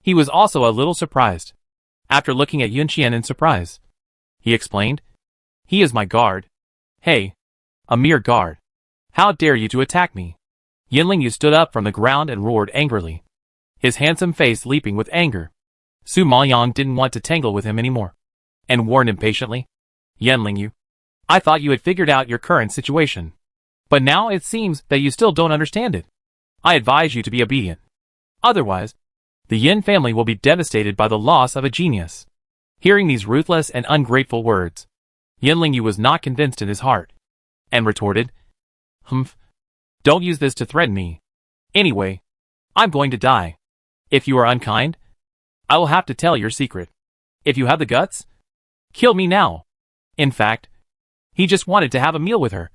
Speaker 1: He was also a little surprised. After looking at Yunqian in surprise, he explained, he is my guard. Hey, a mere guard. How dare you to attack me? Yanlingyu stood up from the ground and roared angrily, his handsome face leaping with anger. Su Maoyan didn't want to tangle with him anymore, and warned impatiently, Yanlingyu, I thought you had figured out your current situation. But now it seems that you still don't understand it. I advise you to be obedient. Otherwise, The Yin family will be devastated by the loss of a genius. Hearing these ruthless and ungrateful words, Yin Lingyu was not convinced in his heart, and retorted, "Humph. Don't use this to threaten me. Anyway, I'm going to die. If you are unkind, I will have to tell your secret. If you have the guts, kill me now." In fact, he just wanted to have a meal with her.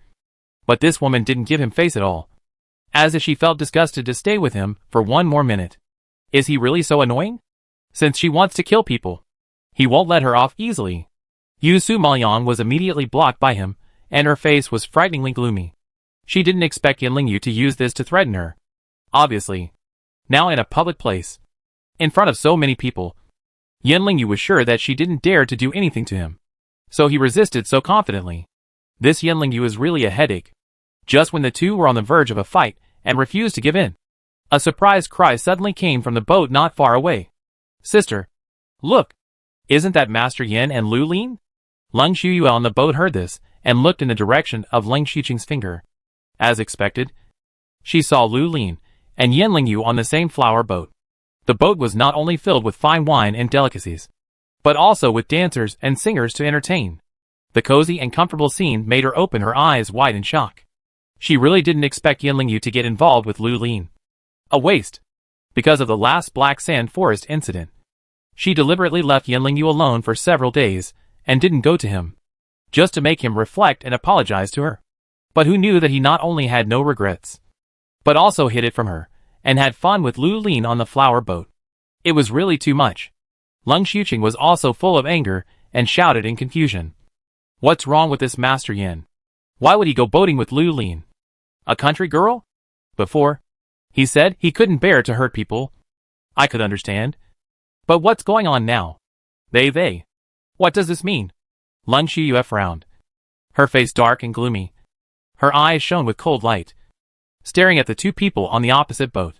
Speaker 1: But this woman didn't give him face at all, as if she felt disgusted to stay with him for one more minute. Is he really so annoying? Since she wants to kill people, he won't let her off easily. Yu Su Maoyan was immediately blocked by him, and her face was frighteningly gloomy. She didn't expect Yin Lingyu to use this to threaten her. Obviously, now in a public place, in front of so many people, Yin Lingyu was sure that she didn't dare to do anything to him. So he resisted so confidently. This Yin Lingyu is really a headache. Just when the two were on the verge of a fight and refused to give in, a surprised cry suddenly came from the boat not far away. "Sister, look! Isn't that Master Yin and Lu Lin?" Leng Shuyue on the boat heard this and looked in the direction of Leng Xiqing's finger. As expected, she saw Lu Lin and Yin Lingyu on the same flower boat. The boat was not only filled with fine wine and delicacies, but also with dancers and singers to entertain. The cozy and comfortable scene made her open her eyes wide in shock. She really didn't expect Yin Lingyu to get involved with Lu Lin. A waste. Because of the last Black Sand Forest incident, she deliberately left Yin Lingyu alone for several days and didn't go to him, just to make him reflect and apologize to her. But who knew that he not only had no regrets, but also hid it from her, and had fun with Lu Lin on the flower boat. It was really too much. Leng Xiqing was also full of anger and shouted in confusion. What's wrong with this Master Yin? Why would he go boating with Lu Lin? A country girl? Before, he said he couldn't bear to hurt people. I could understand. But what's going on now? They. What does this mean? Leng Shuyue frowned. Her face dark and gloomy. Her eyes shone with cold light. Staring at the two people on the opposite boat.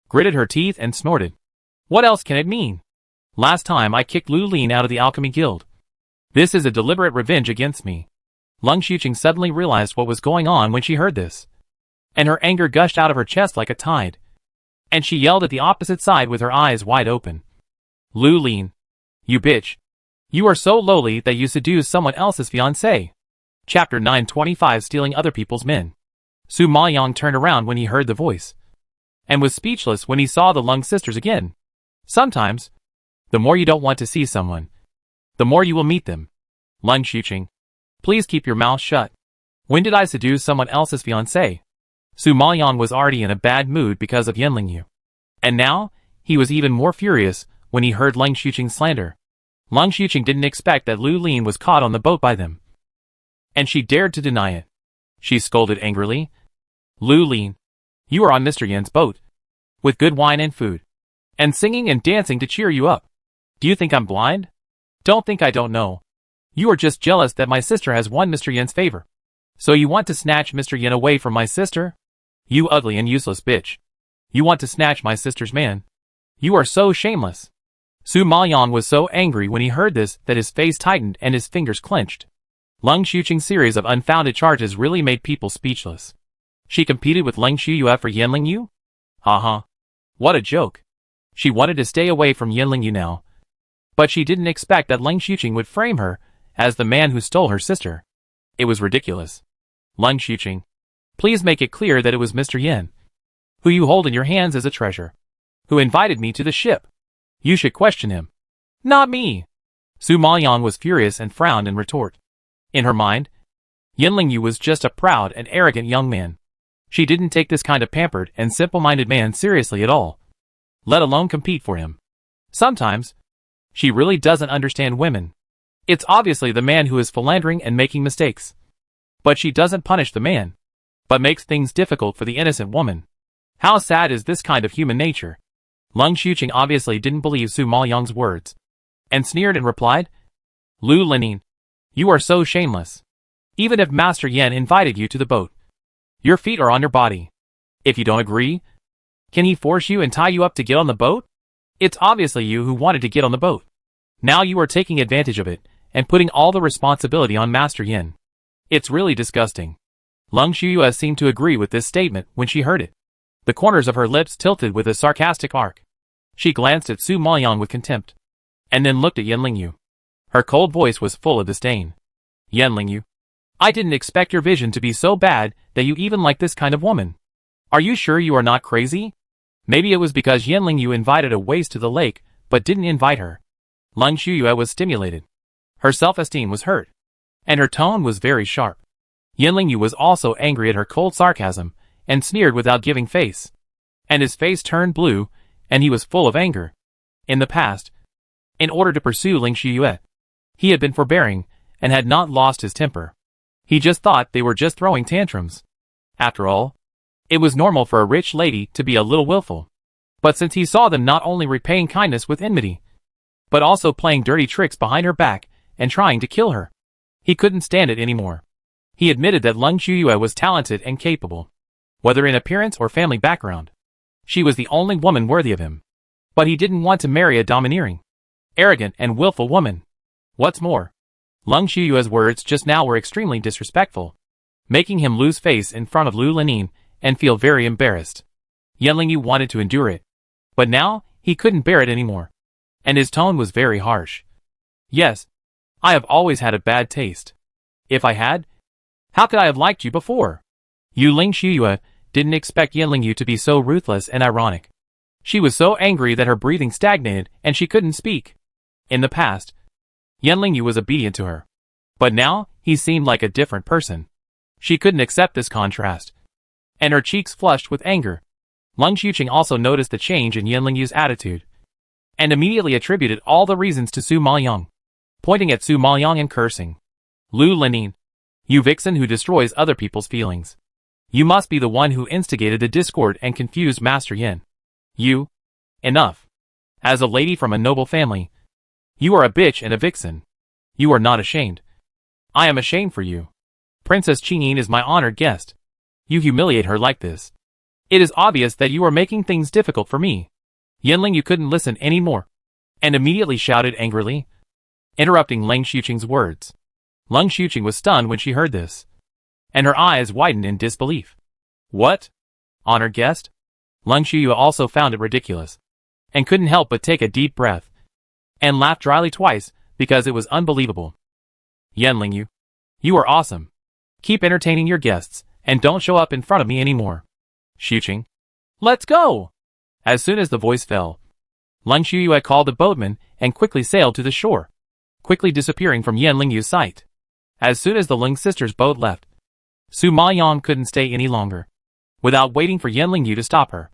Speaker 1: Gritted her teeth and snorted. What else can it mean? Last time I kicked Lu Lin out of the Alchemy Guild. This is a deliberate revenge against me. Leng Xiqing suddenly realized what was going on when she heard this, and her anger gushed out of her chest like a tide. And she yelled at the opposite side with her eyes wide open. Lu Lin, you bitch. You are so lowly that you seduce someone else's fiancé. Chapter 925 Stealing Other People's Men. Su Maoyang turned around when he heard the voice, and was speechless when he saw the Leng sisters again. Sometimes, the more you don't want to see someone, the more you will meet them. Leng Xiqing, please keep your mouth shut. When did I seduce someone else's fiancé? Su Maoyang was already in a bad mood because of Yin Lingyu, and now he was even more furious when he heard Leng Xiqing's slander. Leng Xiqing didn't expect that Lu Lin was caught on the boat by them, and she dared to deny it. She scolded angrily. Lu Lin, you are on Mr. Yin's boat, with good wine and food, and singing and dancing to cheer you up. Do you think I'm blind? Don't think I don't know. You are just jealous that my sister has won Mr. Yin's favor. So you want to snatch Mr. Yin away from my sister? You ugly and useless bitch. You want to snatch my sister's man? You are so shameless. Su Maoyan was so angry when he heard this that his face tightened and his fingers clenched. Leng Xiqing's series of unfounded charges really made people speechless. She competed with Leng Shuyue for Yin Lingyu? Haha. What a joke. She wanted to stay away from Yin Lingyu now, but she didn't expect that Leng Xiqing would frame her as the man who stole her sister. It was ridiculous. Leng Xiqing, please make it clear that it was Mr. Yin, who you hold in your hands as a treasure, who invited me to the ship. You should question him. Not me. Su Maoyan was furious and frowned in retort. In her mind, Yin Lingyu was just a proud and arrogant young man. She didn't take this kind of pampered and simple-minded man seriously at all, let alone compete for him. Sometimes, she really doesn't understand women. It's obviously the man who is philandering and making mistakes. But she doesn't punish the man, but makes things difficult for the innocent woman. How sad is this kind of human nature? Leng Xiqing obviously didn't believe Su Maoyang's words, and sneered and replied, Lu Lin, you are so shameless. Even if Master Yin invited you to the boat, your feet are on your body. If you don't agree, can he force you and tie you up to get on the boat? It's obviously you who wanted to get on the boat. Now you are taking advantage of it, and putting all the responsibility on Master Yin. It's really disgusting. Leng Shuyue seemed to agree with this statement when she heard it. The corners of her lips tilted with a sarcastic arc. She glanced at Su Maoyang with contempt, and then looked at Yan Lingyu. Her cold voice was full of disdain. Yan Lingyu, I didn't expect your vision to be so bad that you even like this kind of woman. Are you sure you are not crazy? Maybe it was because Yan Lingyu invited a waste to the lake, but didn't invite her. Lung Shuyue was stimulated. Her self-esteem was hurt, and her tone was very sharp. Yan Lingyu was also angry at her cold sarcasm, and sneered without giving face. And his face turned blue, and he was full of anger. In the past, in order to pursue Ling Shuyue, he had been forbearing, and had not lost his temper. He just thought they were just throwing tantrums. After all, it was normal for a rich lady to be a little willful. But since he saw them not only repaying kindness with enmity, but also playing dirty tricks behind her back and trying to kill her, he couldn't stand it anymore. He admitted that Lung Shuyue was talented and capable, whether in appearance or family background. She was the only woman worthy of him. But he didn't want to marry a domineering, arrogant and willful woman. What's more, Lung Shuyue's words just now were extremely disrespectful, making him lose face in front of Lu Linyin and feel very embarrassed. Yan Lingyu wanted to endure it, but now he couldn't bear it anymore, and his tone was very harsh. Yes, I have always had a bad taste. If I had, how could I have liked you before? Ling Shuyue didn't expect Yan Lingyu to be so ruthless and ironic. She was so angry that her breathing stagnated and she couldn't speak. In the past, Yan Lingyu was obedient to her, but now he seemed like a different person. She couldn't accept this contrast, and her cheeks flushed with anger. Lung Xuqing also noticed the change in Yan Lingyu's attitude, and immediately attributed all the reasons to Su Maoyang, pointing at Su Maoyang and cursing. Lu Linyin, you vixen who destroys other people's feelings. You must be the one who instigated the discord and confused Master Yin. You. Enough. As a lady from a noble family, you are a bitch and a vixen. You are not ashamed. I am ashamed for you. Princess Qingyin is my honored guest. You humiliate her like this. It is obvious that you are making things difficult for me. Yan Lingyu couldn't listen anymore, and immediately shouted angrily, interrupting Lung Xuqing's words. Lung Xuqing was stunned when she heard this, and her eyes widened in disbelief. What? Honored guest? Lung Shuyue also found it ridiculous, and couldn't help but take a deep breath, and laughed dryly twice, because it was unbelievable. Yan Lingyu, you are awesome. Keep entertaining your guests, and don't show up in front of me anymore. Xuqing, let's go! As soon as the voice fell, Lung Shuyue called the boatman and quickly sailed to the shore, quickly disappearing from Yan Lingyu's sight. As soon as the Lung sisters' boat left, Su Maoyang couldn't stay any longer. Without waiting for Yan Lingyu to stop her,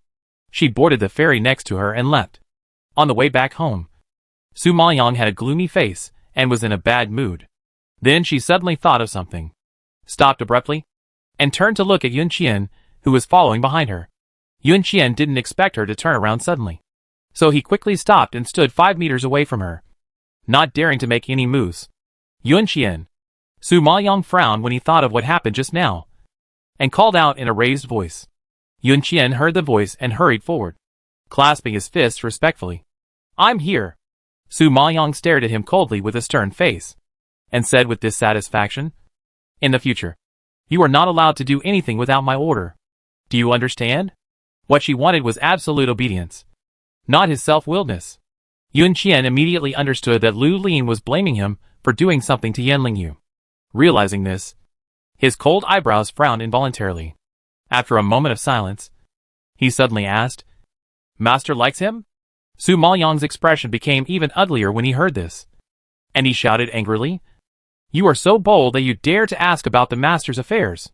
Speaker 1: she boarded the ferry next to her and left. On the way back home, Su Maoyang had a gloomy face and was in a bad mood. Then she suddenly thought of something, stopped abruptly, and turned to look at Yun Qian, who was following behind her. Yun Qian didn't expect her to turn around suddenly, so he quickly stopped and stood 5 meters away from her, not daring to make any moves. Yun Qian. Su Maoyang frowned when he thought of what happened just now, and called out in a raised voice. Yun Qian heard the voice and hurried forward, clasping his fists respectfully. I'm here. Su Maoyang stared at him coldly with a stern face, and said with dissatisfaction, in the future, you are not allowed to do anything without my order. Do you understand? What she wanted was absolute obedience, not his self-willedness. Yun Qian immediately understood that Lu Lin was blaming him for doing something to Yan Lingyu. Realizing this, his cold eyebrows frowned involuntarily. After a moment of silence, he suddenly asked, Master likes him? Su Maoyang's expression became even uglier when he heard this, and he shouted angrily, You are so bold that you dare to ask about the Master's affairs.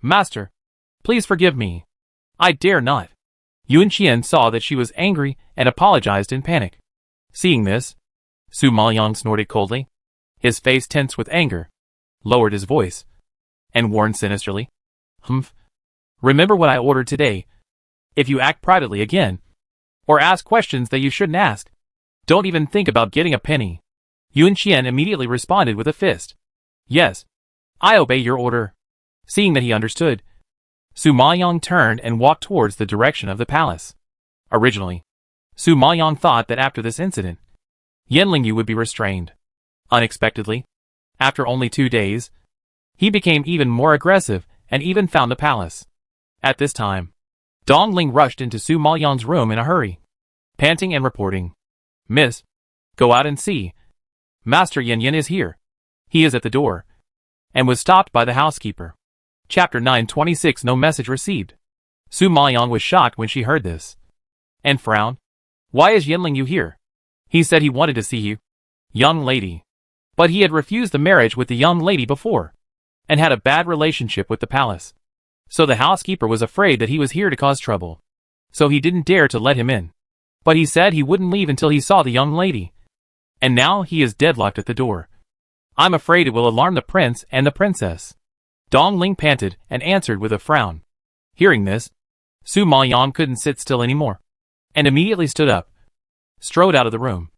Speaker 1: Master, please forgive me. I dare not. Yun Qian saw that she was angry and apologized in panic. Seeing this, Su Maoyang snorted coldly. His face tensed with anger, lowered his voice, and warned sinisterly, Humph. Remember what I ordered today. If you act privately again, or ask questions that you shouldn't ask, don't even think about getting a penny. Yun Qian immediately responded with a fist. Yes, I obey your order. Seeing that he understood, Su Maoyang turned and walked towards the direction of the palace. Originally, Su Maoyang thought that after this incident, Yan Lingyu would be restrained. Unexpectedly, after only 2 days, he became even more aggressive and even found the palace. At this time, Dongling rushed into Su Maoyang's room in a hurry. panting and reporting. Miss, go out and see. Master Yin Yin is here. He is at the door. And was stopped by the housekeeper. Chapter 926. No message received. Su Maoyang was shocked when she heard this. And frowned. Why is Yinling Yu here? He said he wanted to see you. Young lady. But he had refused the marriage with the young lady before. And had a bad relationship with the palace. So the housekeeper was afraid that he was here to cause trouble. So he didn't dare to let him in. But he said he wouldn't leave until he saw the young lady. And now he is deadlocked at the door. I'm afraid it will alarm the prince and the princess. Dong Ling panted and answered with a frown. Hearing this, Su Maoyang couldn't sit still anymore. And immediately stood up. Strode out of the room.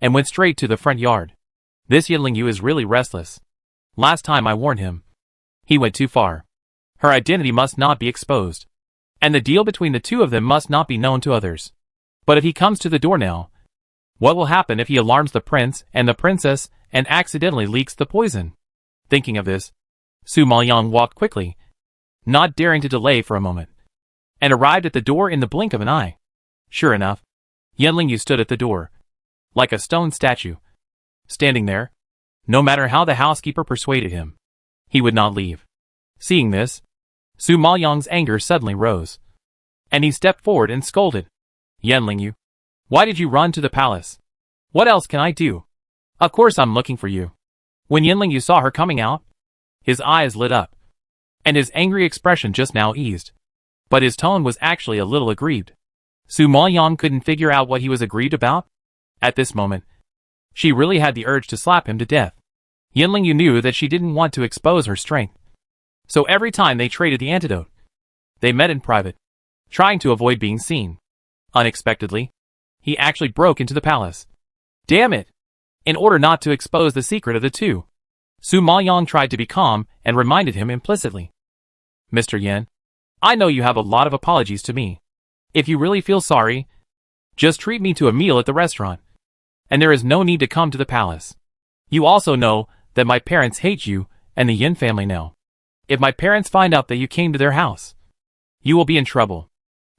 Speaker 1: And went straight to the front yard. This Yinling Yu is really restless. Last time I warned him. He went too far. Her identity must not be exposed. And the deal between the two of them must not be known to others. But if he comes to the door now, what will happen if he alarms the prince and the princess and accidentally leaks the poison? Thinking of this, Su Maoyang walked quickly, not daring to delay for a moment, and arrived at the door in the blink of an eye. Sure enough, Yinling Yu stood at the door, like a stone statue, standing there. No matter how the housekeeper persuaded him, he would not leave. Seeing this, Su Maoyang's anger suddenly rose, and he stepped forward and scolded. Yinling Yu, why did you run to the palace? What else can I do? Of course I'm looking for you. When Yinling Yu saw her coming out, his eyes lit up, and his angry expression just now eased. But his tone was actually a little aggrieved. Su Maoyang couldn't figure out what he was aggrieved about. At this moment, she really had the urge to slap him to death. Yinling Yu knew that she didn't want to expose her strength. So every time they traded the antidote, they met in private, trying to avoid being seen. Unexpectedly, he actually broke into the palace. Damn it! In order not to expose the secret of the two, Su Maoyang tried to be calm and reminded him implicitly. Mr. Yin, I know you have a lot of apologies to me. If you really feel sorry, just treat me to a meal at the restaurant. And there is no need to come to the palace. You also know that my parents hate you and the Yin family now. If my parents find out that you came to their house, you will be in trouble.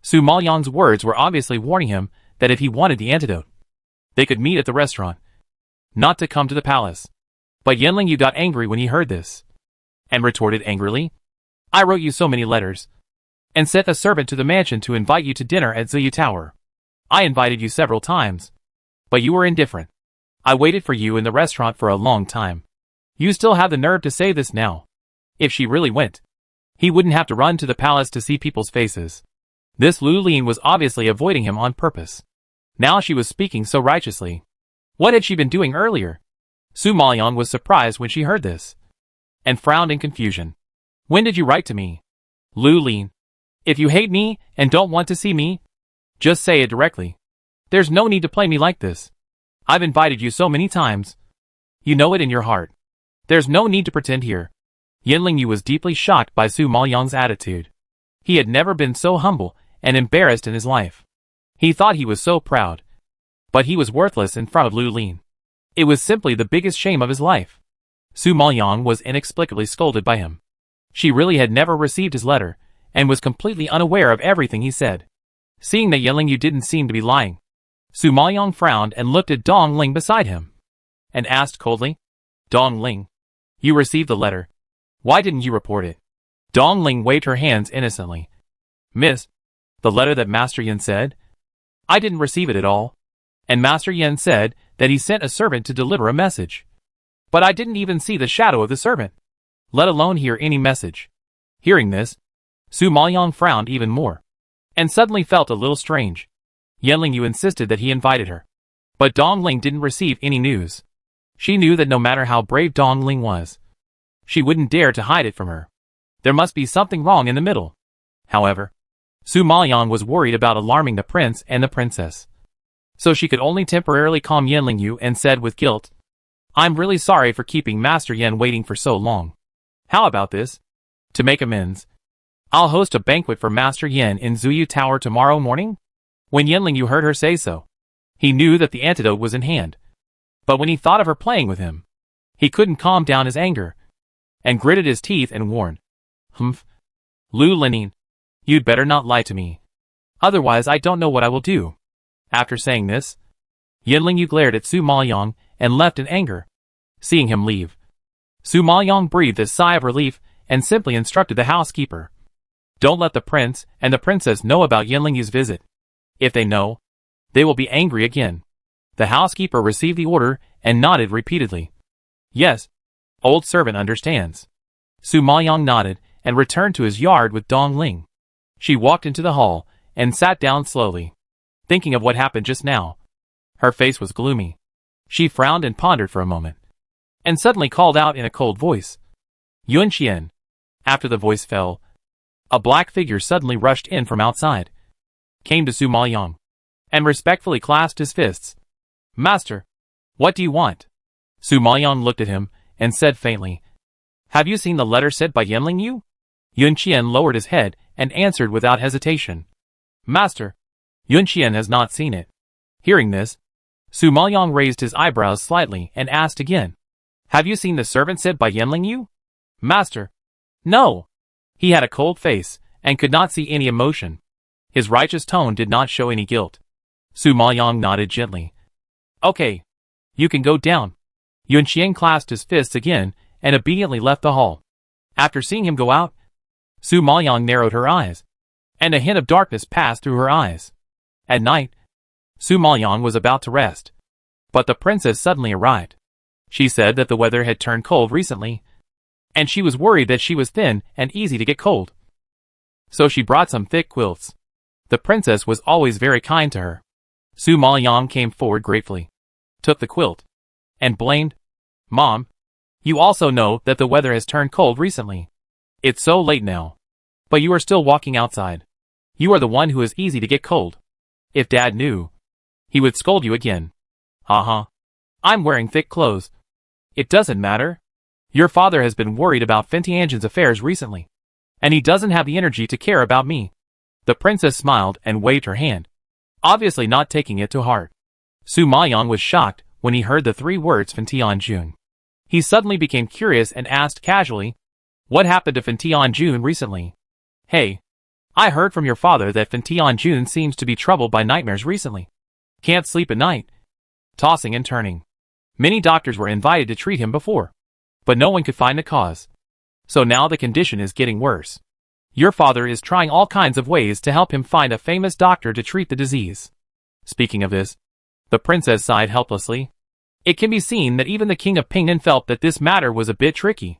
Speaker 1: Su Maoyang's words were obviously warning him that if he wanted the antidote, they could meet at the restaurant, not to come to the palace. But Yinling Yu got angry when he heard this, and retorted angrily, I wrote you so many letters, and sent a servant to the mansion to invite you to dinner at Zuyu Tower. I invited you several times, but you were indifferent. I waited for you in the restaurant for a long time. You still have the nerve to say this now. If she really went, he wouldn't have to run to the palace to see people's faces. This Lu Lin was obviously avoiding him on purpose. Now she was speaking so righteously. What had she been doing earlier? Su Maoyang was surprised when she heard this, and frowned in confusion. When did you write to me? Lu Lin, if you hate me and don't want to see me, just say it directly. There's no need to play me like this. I've invited you so many times. You know it in your heart. There's no need to pretend here. Yinling Yu was deeply shocked by Su Maoyang's attitude. He had never been so humble and embarrassed in his life. He thought he was so proud. But he was worthless in front of Lu Lin. It was simply the biggest shame of his life. Su Maoyang was inexplicably scolded by him. She really had never received his letter, and was completely unaware of everything he said. Seeing that Yinling Yu didn't seem to be lying, Su Maoyang frowned and looked at Dong Ling beside him, and asked coldly, Dong Ling, you received the letter. Why didn't you report it? Dong Ling waved her hands innocently. Miss, the letter that Master Yin said? I didn't receive it at all. And Master Yin said that he sent a servant to deliver a message. But I didn't even see the shadow of the servant, let alone hear any message. Hearing this, Su Maoyang frowned even more, and suddenly felt a little strange. Yinling Yu insisted that he invited her. But Dong Ling didn't receive any news. She knew that no matter how brave Dong Ling was, she wouldn't dare to hide it from her. There must be something wrong in the middle. However, Su Maoyang was worried about alarming the prince and the princess. So she could only temporarily calm Yinling Yu and said with guilt, I'm really sorry for keeping Master Yin waiting for so long. How about this? To make amends, I'll host a banquet for Master Yin in Zuyu Tower tomorrow morning? When Yinling Yu heard her say so, he knew that the antidote was in hand. But when he thought of her playing with him, he couldn't calm down his anger, and gritted his teeth and warned, Humph, Lu Lin, you'd better not lie to me. Otherwise I don't know what I will do. After saying this, Yinling glared at Su Maoyang and left in anger. Seeing him leave, Su Maoyang breathed a sigh of relief and simply instructed the housekeeper. Don't let the prince and the princess know about Yinling's visit. If they know, they will be angry again. The housekeeper received the order and nodded repeatedly. Yes, old servant understands. Su Maoyang nodded and returned to his yard with Dong Ling. She walked into the hall and sat down slowly, thinking of what happened just now. Her face was gloomy. She frowned and pondered for a moment, and suddenly called out in a cold voice, Yun Qian. After the voice fell, a black figure suddenly rushed in from outside, came to Su Maoyang, and respectfully clasped his fists. Master, what do you want? Su Maoyang looked at him and said faintly, Have you seen the letter sent by Yinling you? Yun Qian lowered his head and answered without hesitation. Master, Yun Qian has not seen it. Hearing this, Su Maoyang raised his eyebrows slightly and asked again, Have you seen the servant sent by Yinling you? Master, no. He had a cold face and could not see any emotion. His righteous tone did not show any guilt. Su Maoyang nodded gently. Okay, you can go down. Yun Qian clasped his fists again and obediently left the hall. After seeing him go out, Su Maoyang narrowed her eyes, and a hint of darkness passed through her eyes. At night, Su Maoyang was about to rest, but the princess suddenly arrived. She said that the weather had turned cold recently, and she was worried that she was thin and easy to get cold. So she brought some thick quilts. The princess was always very kind to her. Su Maoyang came forward gratefully, took the quilt, and blamed, Mom, you also know that the weather has turned cold recently. It's so late now, but you are still walking outside. You are the one who is easy to get cold. If Dad knew, he would scold you again. I'm wearing thick clothes. It doesn't matter. Your father has been worried about Fentianjin's affairs recently, and he doesn't have the energy to care about me. The princess smiled and waved her hand, obviously not taking it to heart. Su Maoyang was shocked when he heard the 3 words Fentianjin. He suddenly became curious and asked casually, What happened to Fentianjin recently? Hey, I heard from your father that Fentianjin seems to be troubled by nightmares recently. Can't sleep at night. Tossing and turning. Many doctors were invited to treat him before, but no one could find the cause. So now the condition is getting worse. Your father is trying all kinds of ways to help him find a famous doctor to treat the disease. Speaking of this, the princess sighed helplessly. It can be seen that even the king of Pingnan felt that this matter was a bit tricky.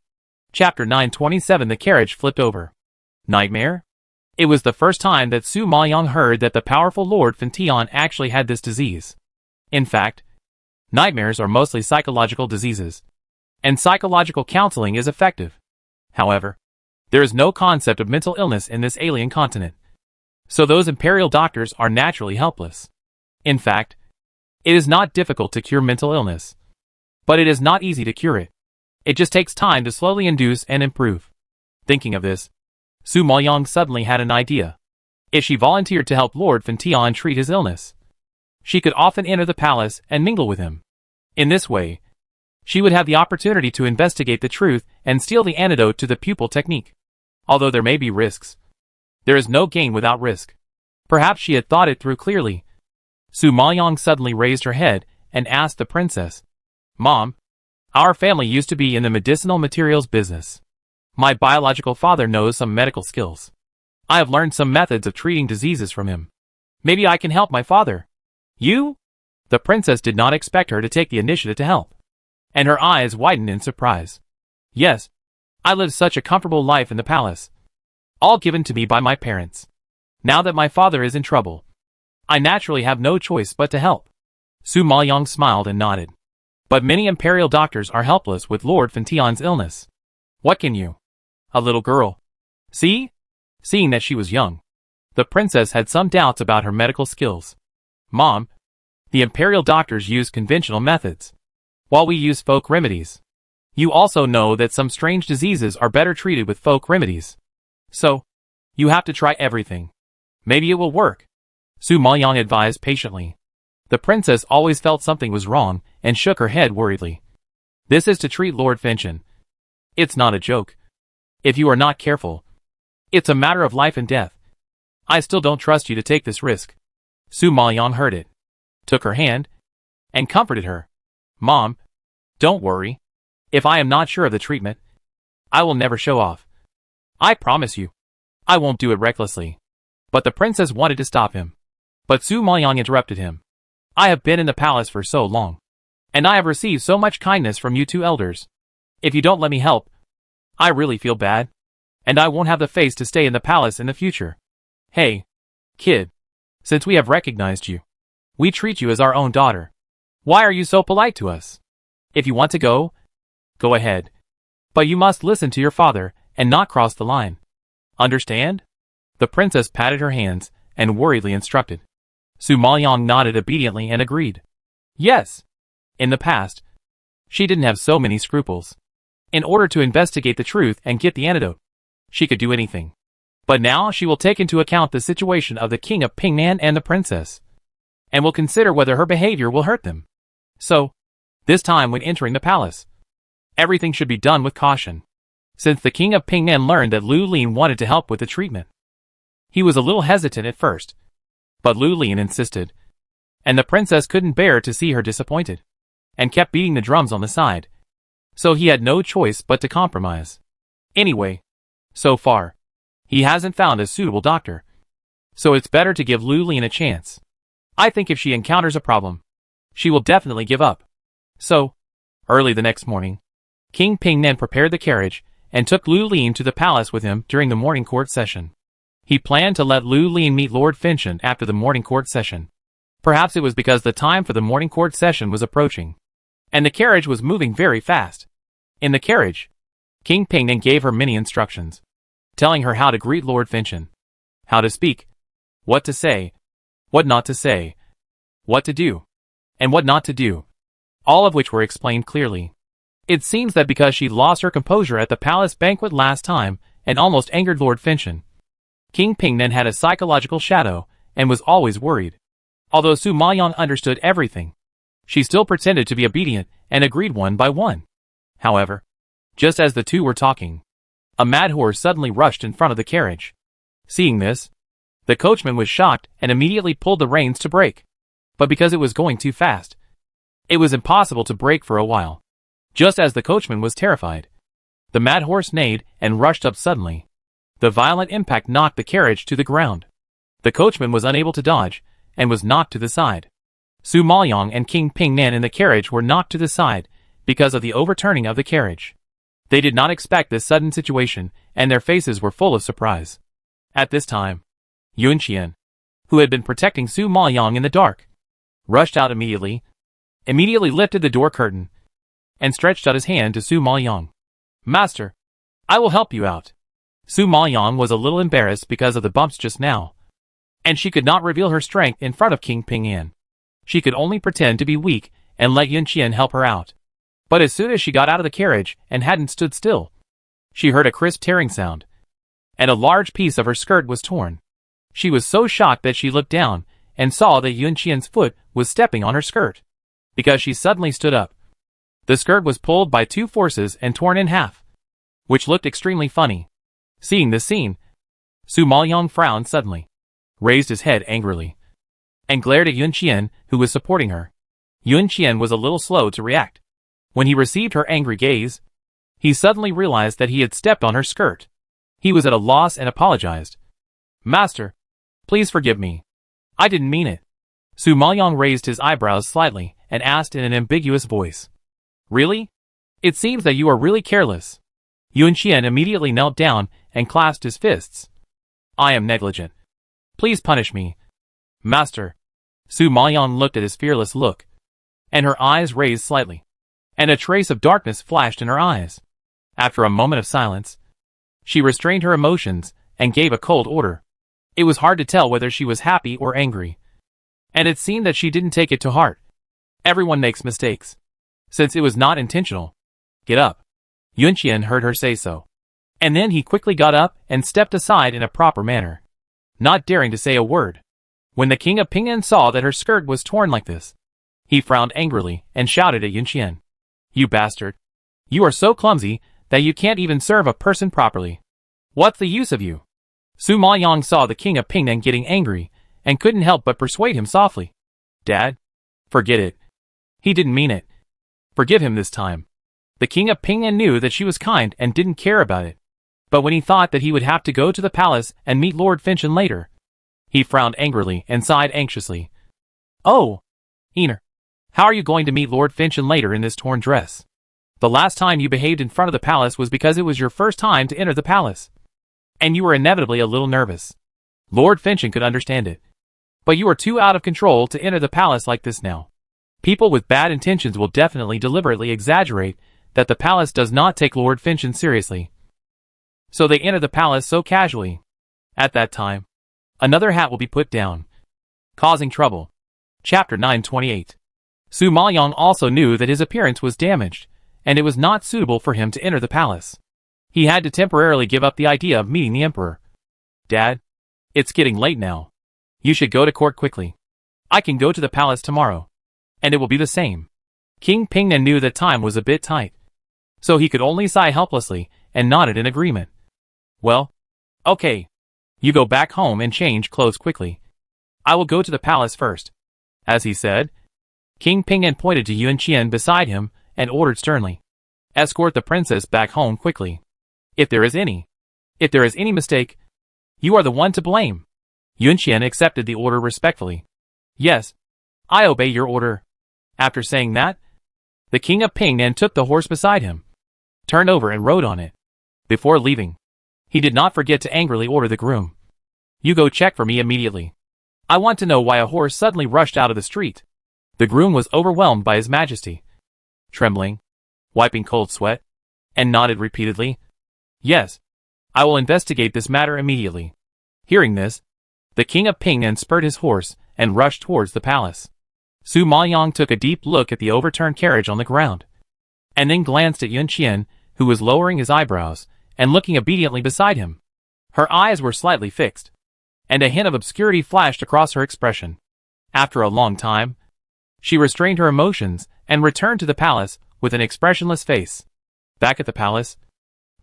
Speaker 1: Chapter 927. The carriage flipped over. Nightmare? It was the first time that Su Maoyang heard that the powerful Lord Fentian actually had this disease. In fact, nightmares are mostly psychological diseases, and psychological counseling is effective. However, there is no concept of mental illness in this alien continent, so those imperial doctors are naturally helpless. In fact, it is not difficult to cure mental illness, but it is not easy to cure it. It just takes time to slowly induce and improve. Thinking of this, Su Maoyang suddenly had an idea. If she volunteered to help Lord Fentian treat his illness, she could often enter the palace and mingle with him. In this way, she would have the opportunity to investigate the truth and steal the antidote to the pupil technique. Although there may be risks, there is no gain without risk. Perhaps she had thought it through clearly. Su Maoyang suddenly raised her head and asked the princess, Mom, our family used to be in the medicinal materials business. My biological father knows some medical skills. I have learned some methods of treating diseases from him. Maybe I can help my father. You? The princess did not expect her to take the initiative to help, and her eyes widened in surprise. Yes, I lived such a comfortable life in the palace, all given to me by my parents. Now that my father is in trouble, I naturally have no choice but to help. Su Maoyang smiled and nodded. But many imperial doctors are helpless with Lord Fentian's illness. What can you? A little girl. See? Seeing that she was young, the princess had some doubts about her medical skills. Mom, the imperial doctors use conventional methods, while we use folk remedies. You also know that some strange diseases are better treated with folk remedies. So, you have to try everything. Maybe it will work. Su Maoyang advised patiently. The princess always felt something was wrong and shook her head worriedly. This is to treat Lord Fentian. It's not a joke. If you are not careful, it's a matter of life and death. I still don't trust you to take this risk. Su Maoyang heard it, took her hand, and comforted her. Mom, don't worry. If I am not sure of the treatment, I will never show off. I promise you. I won't do it recklessly. But the princess wanted to stop him. But Su Maoyang interrupted him. I have been in the palace for so long. And I have received so much kindness from you two elders. If you don't let me help, I really feel bad. And I won't have the face to stay in the palace in the future. Hey, kid. Since we have recognized you, we treat you as our own daughter. Why are you so polite to us? If you want to go, go ahead. But you must listen to your father and not cross the line. Understand? The princess patted her hands and worriedly instructed. Su Maoyang nodded obediently and agreed. Yes. In the past, she didn't have so many scruples. In order to investigate the truth and get the antidote, she could do anything. But now she will take into account the situation of the king of Pingnan and the princess, and will consider whether her behavior will hurt them. So, this time when entering the palace, everything should be done with caution. Since the king of Pingnan learned that Lu Lin wanted to help with the treatment, he was a little hesitant at first, but Lu Lin insisted, and the princess couldn't bear to see her disappointed, and kept beating the drums on the side. So he had no choice but to compromise. Anyway, so far, he hasn't found a suitable doctor. So it's better to give Lu Lin a chance. I think if she encounters a problem, she will definitely give up. So, early the next morning, King Pingnan prepared the carriage and took Lu Lin to the palace with him during the morning court session. He planned to let Lu Lin meet Lord Finshan after the morning court session. Perhaps it was because the time for the morning court session was approaching, and the carriage was moving very fast. In the carriage, King Pingnan gave her many instructions, telling her how to greet Lord Finshan, how to speak, what to say, what not to say, what to do, and what not to do, all of which were explained clearly. It seems that because she lost her composure at the palace banquet last time and almost angered Lord Finshan, King Pingnan had a psychological shadow and was always worried. Although Su Maoyang understood everything, she still pretended to be obedient and agreed one by one. However, just as the two were talking, a mad horse suddenly rushed in front of the carriage. Seeing this, the coachman was shocked and immediately pulled the reins to brake. But because it was going too fast, it was impossible to brake for a while. Just as the coachman was terrified, the mad horse neighed and rushed up suddenly. The violent impact knocked the carriage to the ground. The coachman was unable to dodge and was knocked to the side. Su Maoyang and King Pingnan in the carriage were knocked to the side because of the overturning of the carriage. They did not expect this sudden situation, and their faces were full of surprise. At this time, Yunqian, who had been protecting Su Maoyang in the dark, rushed out immediately lifted the door curtain, and stretched out his hand to Su Maoyang. Master, I will help you out. Su Maoyang was a little embarrassed because of the bumps just now, and she could not reveal her strength in front of King Pingnan. She could only pretend to be weak and let Yunqian help her out. But as soon as she got out of the carriage and hadn't stood still, she heard a crisp tearing sound, and a large piece of her skirt was torn. She was so shocked that she looked down and saw that Yunqian's foot was stepping on her skirt. Because she suddenly stood up, the skirt was pulled by two forces and torn in half, which looked extremely funny. Seeing this scene, Su Maoyang frowned suddenly, raised his head angrily, and glared at Yunqian, who was supporting her. Yunqian was a little slow to react. When he received her angry gaze, he suddenly realized that he had stepped on her skirt. He was at a loss and apologized. Master, please forgive me. I didn't mean it. Su Maoyang raised his eyebrows slightly and asked in an ambiguous voice. Really? It seems that you are really careless. Yunqian immediately knelt down and clasped his fists. I am negligent. Please punish me. Master. Su Maoyang looked at his fearless look, and her eyes raised slightly, and a trace of darkness flashed in her eyes. After a moment of silence, she restrained her emotions and gave a cold order. It was hard to tell whether she was happy or angry, and it seemed that she didn't take it to heart. Everyone makes mistakes, since it was not intentional. Get up. Yunqian heard her say so, and then he quickly got up and stepped aside in a proper manner, not daring to say a word. When the king of Pingnan saw that her skirt was torn like this, he frowned angrily and shouted at Yunqian. You bastard. You are so clumsy that you can't even serve a person properly. What's the use of you? Su Maoyang saw the king of Pingnan getting angry and couldn't help but persuade him softly. Dad, Forget it. He didn't mean it. Forgive him this time. The king of Pingnan knew that she was kind and didn't care about it. But when he thought that he would have to go to the palace and meet Lord Finchen later, he frowned angrily and sighed anxiously. Oh, Einar, how are you going to meet Lord Finchen later in this torn dress? The last time you behaved in front of the palace was because it was your first time to enter the palace. And you were inevitably a little nervous. Lord Finchen could understand it. But you are too out of control to enter the palace like this now. People with bad intentions will definitely deliberately exaggerate that the palace does not take Lord Finchen seriously. So they enter the palace so casually. At that time, another hat will be put down, causing trouble. Chapter 928. Su Maoyong also knew that his appearance was damaged, and it was not suitable for him to enter the palace. He had to temporarily give up the idea of meeting the emperor. Dad, it's getting late now. You should go to court quickly. I can go to the palace tomorrow, and it will be the same. King Pingnan knew that time was a bit tight, so he could only sigh helplessly and nodded in agreement. Well, okay. You go back home and change clothes quickly. I will go to the palace first. As he said, King Pingnan pointed to Yuan Qian beside him and ordered sternly, escort the princess back home quickly. If there is any mistake, you are the one to blame. Yuan Qian accepted the order respectfully. Yes, I obey your order. After saying that, the king of Pingnan took the horse beside him, turned over and rode on it. Before leaving, he did not forget to angrily order the groom. You go check for me immediately. I want to know why a horse suddenly rushed out of the street. The groom was overwhelmed by his majesty, trembling, wiping cold sweat, and nodded repeatedly. Yes, I will investigate this matter immediately. Hearing this, the king of Pingnan spurred his horse and rushed towards the palace. Su Maoyong took a deep look at the overturned carriage on the ground, and then glanced at Yuan Qian, who was lowering his eyebrows and looking obediently beside him. Her eyes were slightly fixed, and a hint of obscurity flashed across her expression. After a long time, she restrained her emotions and returned to the palace with an expressionless face. Back at the palace,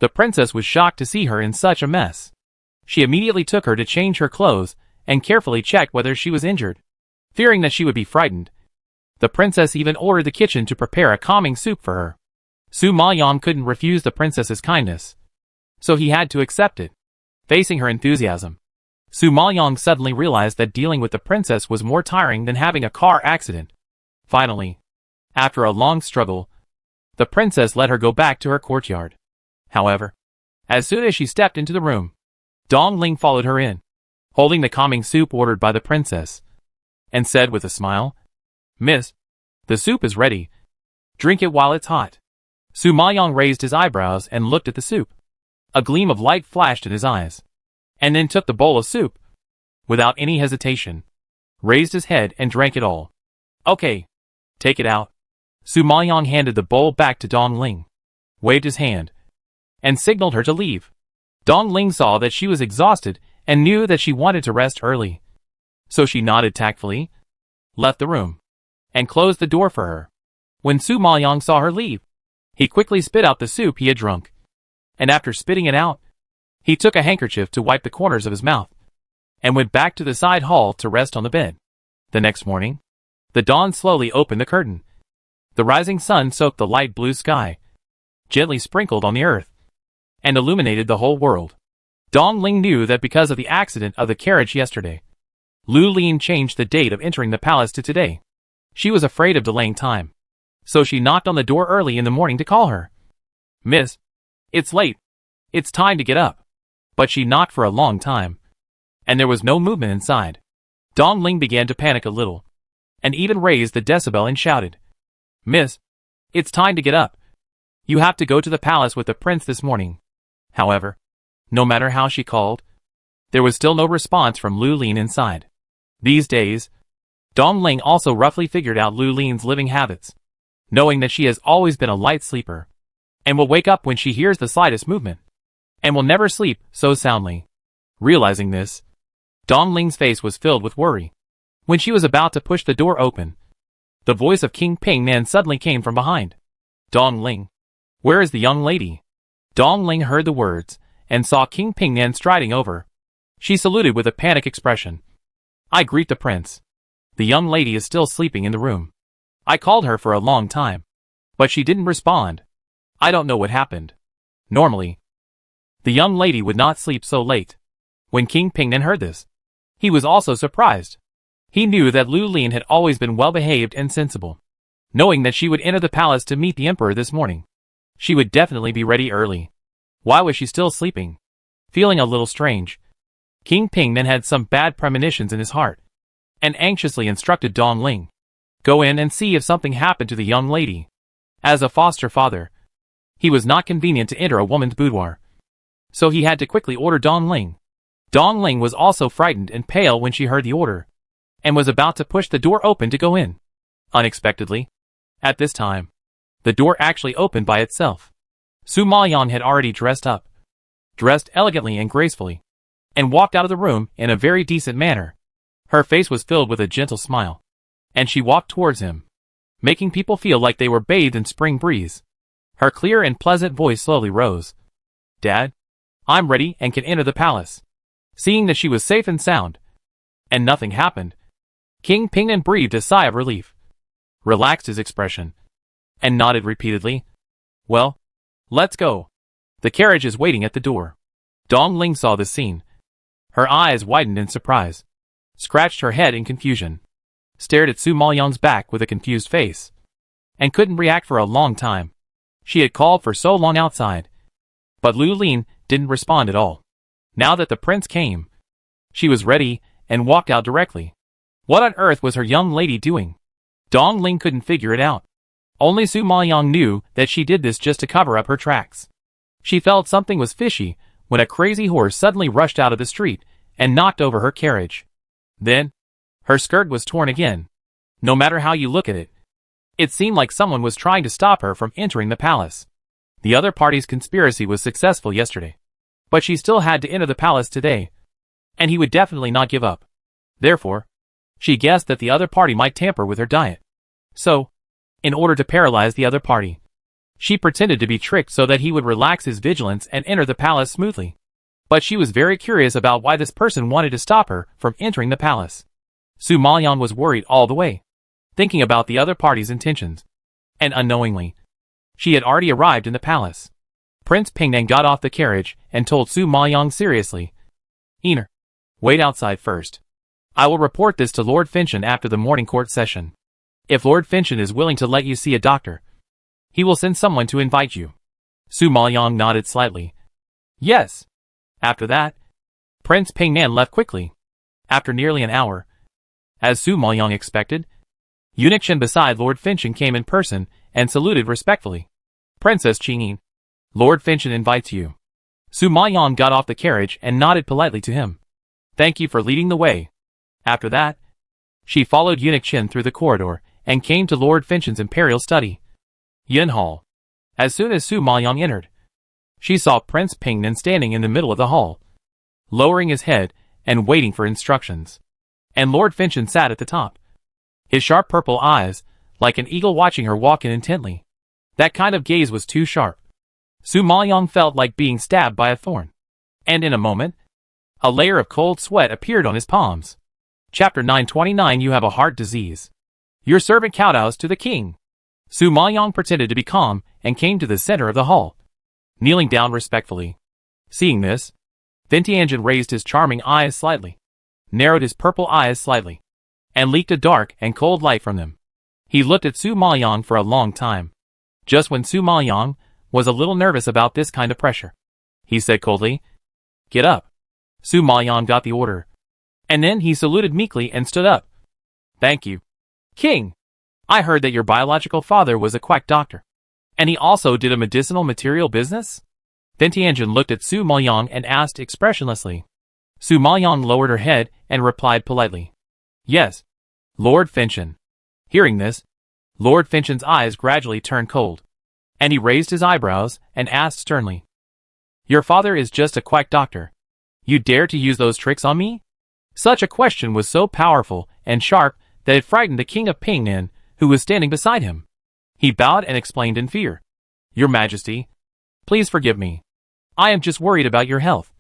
Speaker 1: the princess was shocked to see her in such a mess. She immediately took her to change her clothes and carefully checked whether she was injured. Fearing that she would be frightened, the princess even ordered the kitchen to prepare a calming soup for her. Su Maoyong couldn't refuse the princess's kindness, so he had to accept it. Facing her enthusiasm, Su Maoyong suddenly realized that dealing with the princess was more tiring than having a car accident. Finally, after a long struggle, the princess let her go back to her courtyard. However, as soon as she stepped into the room, Dong Ling followed her in, holding the calming soup ordered by the princess, and said with a smile, "Miss, the soup is ready. Drink it while it's hot." Su Maoyong raised his eyebrows and looked at the soup. A gleam of light flashed in his eyes, and then took the bowl of soup. Without any hesitation, raised his head and drank it all. "Okay, take it out." Su Maoyong handed the bowl back to Dong Ling, waved his hand, and signaled her to leave. Dong Ling saw that she was exhausted and knew that she wanted to rest early. So she nodded tactfully, left the room, and closed the door for her. When Su Maoyong saw her leave, he quickly spit out the soup he had drunk, and after spitting it out, he took a handkerchief to wipe the corners of his mouth, and went back to the side hall to rest on the bed. The next morning, the dawn slowly opened the curtain. The rising sun soaked the light blue sky, gently sprinkled on the earth, and illuminated the whole world. Dong Ling knew that because of the accident of the carriage yesterday, Lu Lin changed the date of entering the palace to today. She was afraid of delaying time, so she knocked on the door early in the morning to call her. "Miss, it's late. It's time to get up." But she knocked for a long time, and there was no movement inside. Dong Ling began to panic a little, and even raised the decibel and shouted, "Miss, it's time to get up. You have to go to the palace with the prince this morning." However, no matter how she called, there was still no response from Lu Lin inside. These days, Dong Ling also roughly figured out Lu Lin's living habits, knowing that she has always been a light sleeper, and will wake up when she hears the slightest movement, and will never sleep so soundly. Realizing this, Dong Ling's face was filled with worry. When she was about to push the door open, the voice of King Pingnan suddenly came from behind. "Dong Ling, where is the young lady?" Dong Ling heard the words, and saw King Pingnan striding over. She saluted with a panic expression. "I greet the prince. The young lady is still sleeping in the room." I called her for a long time, but she didn't respond. I don't know what happened. Normally, the young lady would not sleep so late. When King Pingnan heard this, he was also surprised. He knew that Lu Lin had always been well-behaved and sensible. Knowing that she would enter the palace to meet the emperor this morning, she would definitely be ready early. Why was she still sleeping? Feeling a little strange, King Pingnan had some bad premonitions in his heart, and anxiously instructed Dong Ling, "Go in and see if something happened to the young lady." As a foster father, he was not convenient to enter a woman's boudoir, so he had to quickly order Dong Ling. Dong Ling was also frightened and pale when she heard the order, and was about to push the door open to go in. Unexpectedly, at this time, the door actually opened by itself. Su Mayan had already dressed elegantly and gracefully, and walked out of the room in a very decent manner. Her face was filled with a gentle smile, and she walked towards him, making people feel like they were bathed in spring breeze. Her clear and pleasant voice slowly rose. "Dad, I'm ready and can enter the palace." Seeing that she was safe and sound, and nothing happened, King Pingnan breathed a sigh of relief, relaxed his expression, and nodded repeatedly. "Well, let's go. The carriage is waiting at the door." Dong Ling saw this scene. Her eyes widened in surprise, scratched her head in confusion, stared at Su Maoyang's back with a confused face, and couldn't react for a long time. She had called for so long outside, but Lu Lin didn't respond at all. Now that the prince came, she was ready and walked out directly. What on earth was her young lady doing? Dong Ling couldn't figure it out. Only Su Maoyang knew that she did this just to cover up her tracks. She felt something was fishy when a crazy horse suddenly rushed out of the street and knocked over her carriage. Then, her skirt was torn again. No matter how you look at it, it seemed like someone was trying to stop her from entering the palace. The other party's conspiracy was successful yesterday, but she still had to enter the palace today, and he would definitely not give up. Therefore, she guessed that the other party might tamper with her diet. So, in order to paralyze the other party, she pretended to be tricked so that he would relax his vigilance and enter the palace smoothly. But she was very curious about why this person wanted to stop her from entering the palace. Su Maoyan was worried all the way, thinking about the other party's intentions, and unknowingly, she had already arrived in the palace. Prince Pingnan got off the carriage and told Su Maoyan seriously, "Ener, wait outside first. I will report this to Lord Finchen after the morning court session. If Lord Finchen is willing to let you see a doctor, he will send someone to invite you." Su Maoyan nodded slightly. "Yes." After that, Prince Pingnan left quickly. After nearly an hour, as Su Maoyan expected, Eunuch Chen beside Lord Finchen came in person and saluted respectfully. "Princess Qingyin, Lord Finchen invites you." Su Maoyan got off the carriage and nodded politely to him. "Thank you for leading the way." After that, she followed Eunuch Chen through the corridor and came to Lord Finchen's imperial study, Yin Hall. As soon as Su Maoyan entered, she saw Prince Pingnan standing in the middle of the hall, lowering his head and waiting for instructions. And Lord Finchen sat at the top, his sharp purple eyes like an eagle watching her walk in intently. That kind of gaze was too sharp. Su Maoyan felt like being stabbed by a thorn, and in a moment, a layer of cold sweat appeared on his palms. Chapter 929. You have a heart disease. Your servant kowtows to the king. Su Maoyan pretended to be calm and came to the center of the hall, kneeling down respectfully. Seeing this, Vientiangen raised his charming eyes slightly, narrowed his purple eyes slightly, and leaked a dark and cold light from them. He looked at Su Maoyan for a long time. Just when Su Maoyan was a little nervous about this kind of pressure, he said coldly, "Get up." Su Maoyan got the order, and then he saluted meekly and stood up. "Thank you, King. I heard that your biological father was a quack doctor, and he also did a medicinal material business?" Vientiangen looked at Su Maoyan and asked expressionlessly. Su Maoyan lowered her head and replied politely, "Yes, Lord Finchen." Hearing this, Lord Finchen's eyes gradually turned cold, and he raised his eyebrows and asked sternly, "Your father is just a quack doctor. You dare to use those tricks on me?" Such a question was so powerful and sharp that it frightened the king of Pingnan, who was standing beside him. He bowed and explained in fear, "Your Majesty, please forgive me. I am just worried about your health,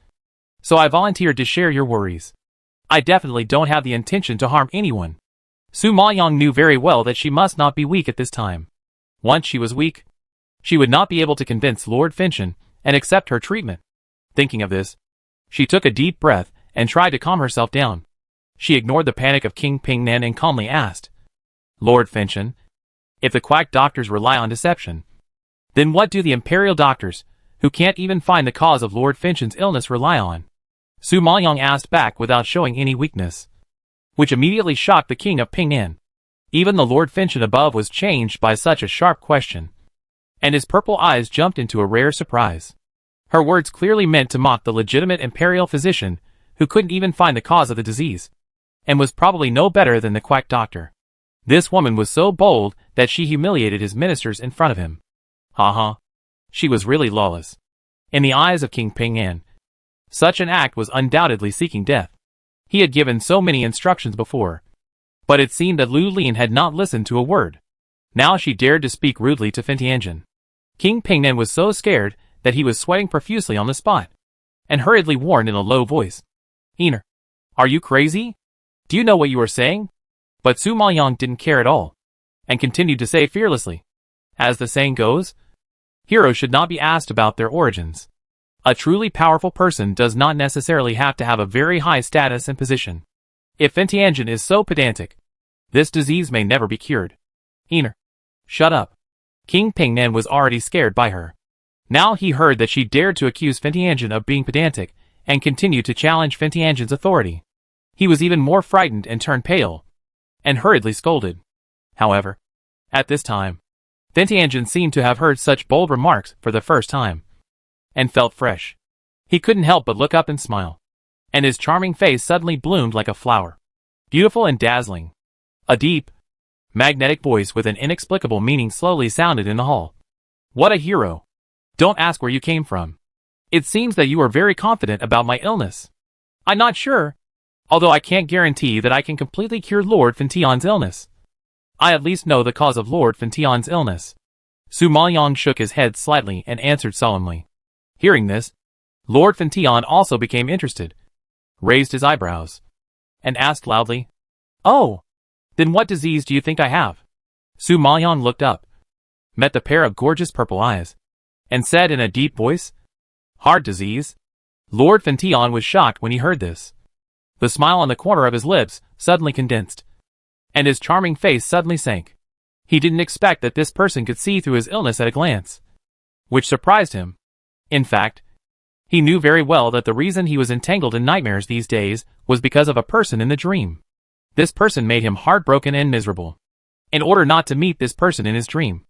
Speaker 1: so I volunteered to share your worries. I definitely don't have the intention to harm anyone." Su Maoyang knew very well that she must not be weak at this time. Once she was weak, she would not be able to convince Lord Finchen and accept her treatment. Thinking of this, she took a deep breath and tried to calm herself down. She ignored the panic of King Pingnan and calmly asked, Lord Finchen, if the quack doctors rely on deception, then what do the imperial doctors, who can't even find the cause of Lord Finchen's illness, rely on? Su Maoyang asked back without showing any weakness, which immediately shocked the king of Pingnan. Even the Lord Finchen above was changed by such a sharp question, and his purple eyes jumped into a rare surprise. Her words clearly meant to mock the legitimate imperial physician who couldn't even find the cause of the disease, and was probably no better than the quack doctor. This woman was so bold that she humiliated his ministers in front of him. Ha. She was really lawless. In the eyes of King Pingnan, such an act was undoubtedly seeking death. He had given so many instructions before, but it seemed that Lu Lin had not listened to a word. Now she dared to speak rudely to Fentianjin. King Pingnan was so scared that he was sweating profusely on the spot, and hurriedly warned in a low voice, Ener, are you crazy? Do you know what you are saying? But Su Maoyang didn't care at all, and continued to say fearlessly, as the saying goes, heroes should not be asked about their origins. A truly powerful person does not necessarily have to have a very high status and position. If Fentianjin is so pedantic, this disease may never be cured. Ener, shut up. King Pingnan was already scared by her. Now he heard that she dared to accuse Fentianjin of being pedantic, and continued to challenge Fentianjin's authority. He was even more frightened and turned pale, and hurriedly scolded. However, at this time, Fentianjin seemed to have heard such bold remarks for the first time, and felt fresh. He couldn't help but look up and smile, and his charming face suddenly bloomed like a flower, beautiful and dazzling. A deep, magnetic voice with an inexplicable meaning slowly sounded in the hall. What a hero! Don't ask where you came from. It seems that you are very confident about my illness. I'm not sure, although I can't guarantee that I can completely cure Lord Fentian's illness. I at least know the cause of Lord Fentian's illness. Su Maoyang shook his head slightly and answered solemnly. Hearing this, Lord Fentian also became interested, raised his eyebrows, and asked loudly, Oh, then what disease do you think I have? Su Maoyang looked up, met the pair of gorgeous purple eyes, and said in a deep voice, Heart disease. Lord Fentian was shocked when he heard this. The smile on the corner of his lips suddenly condensed, and his charming face suddenly sank. He didn't expect that this person could see through his illness at a glance, which surprised him. In fact, he knew very well that the reason he was entangled in nightmares these days was because of a person in the dream. This person made him heartbroken and miserable. In order not to meet this person in his dream,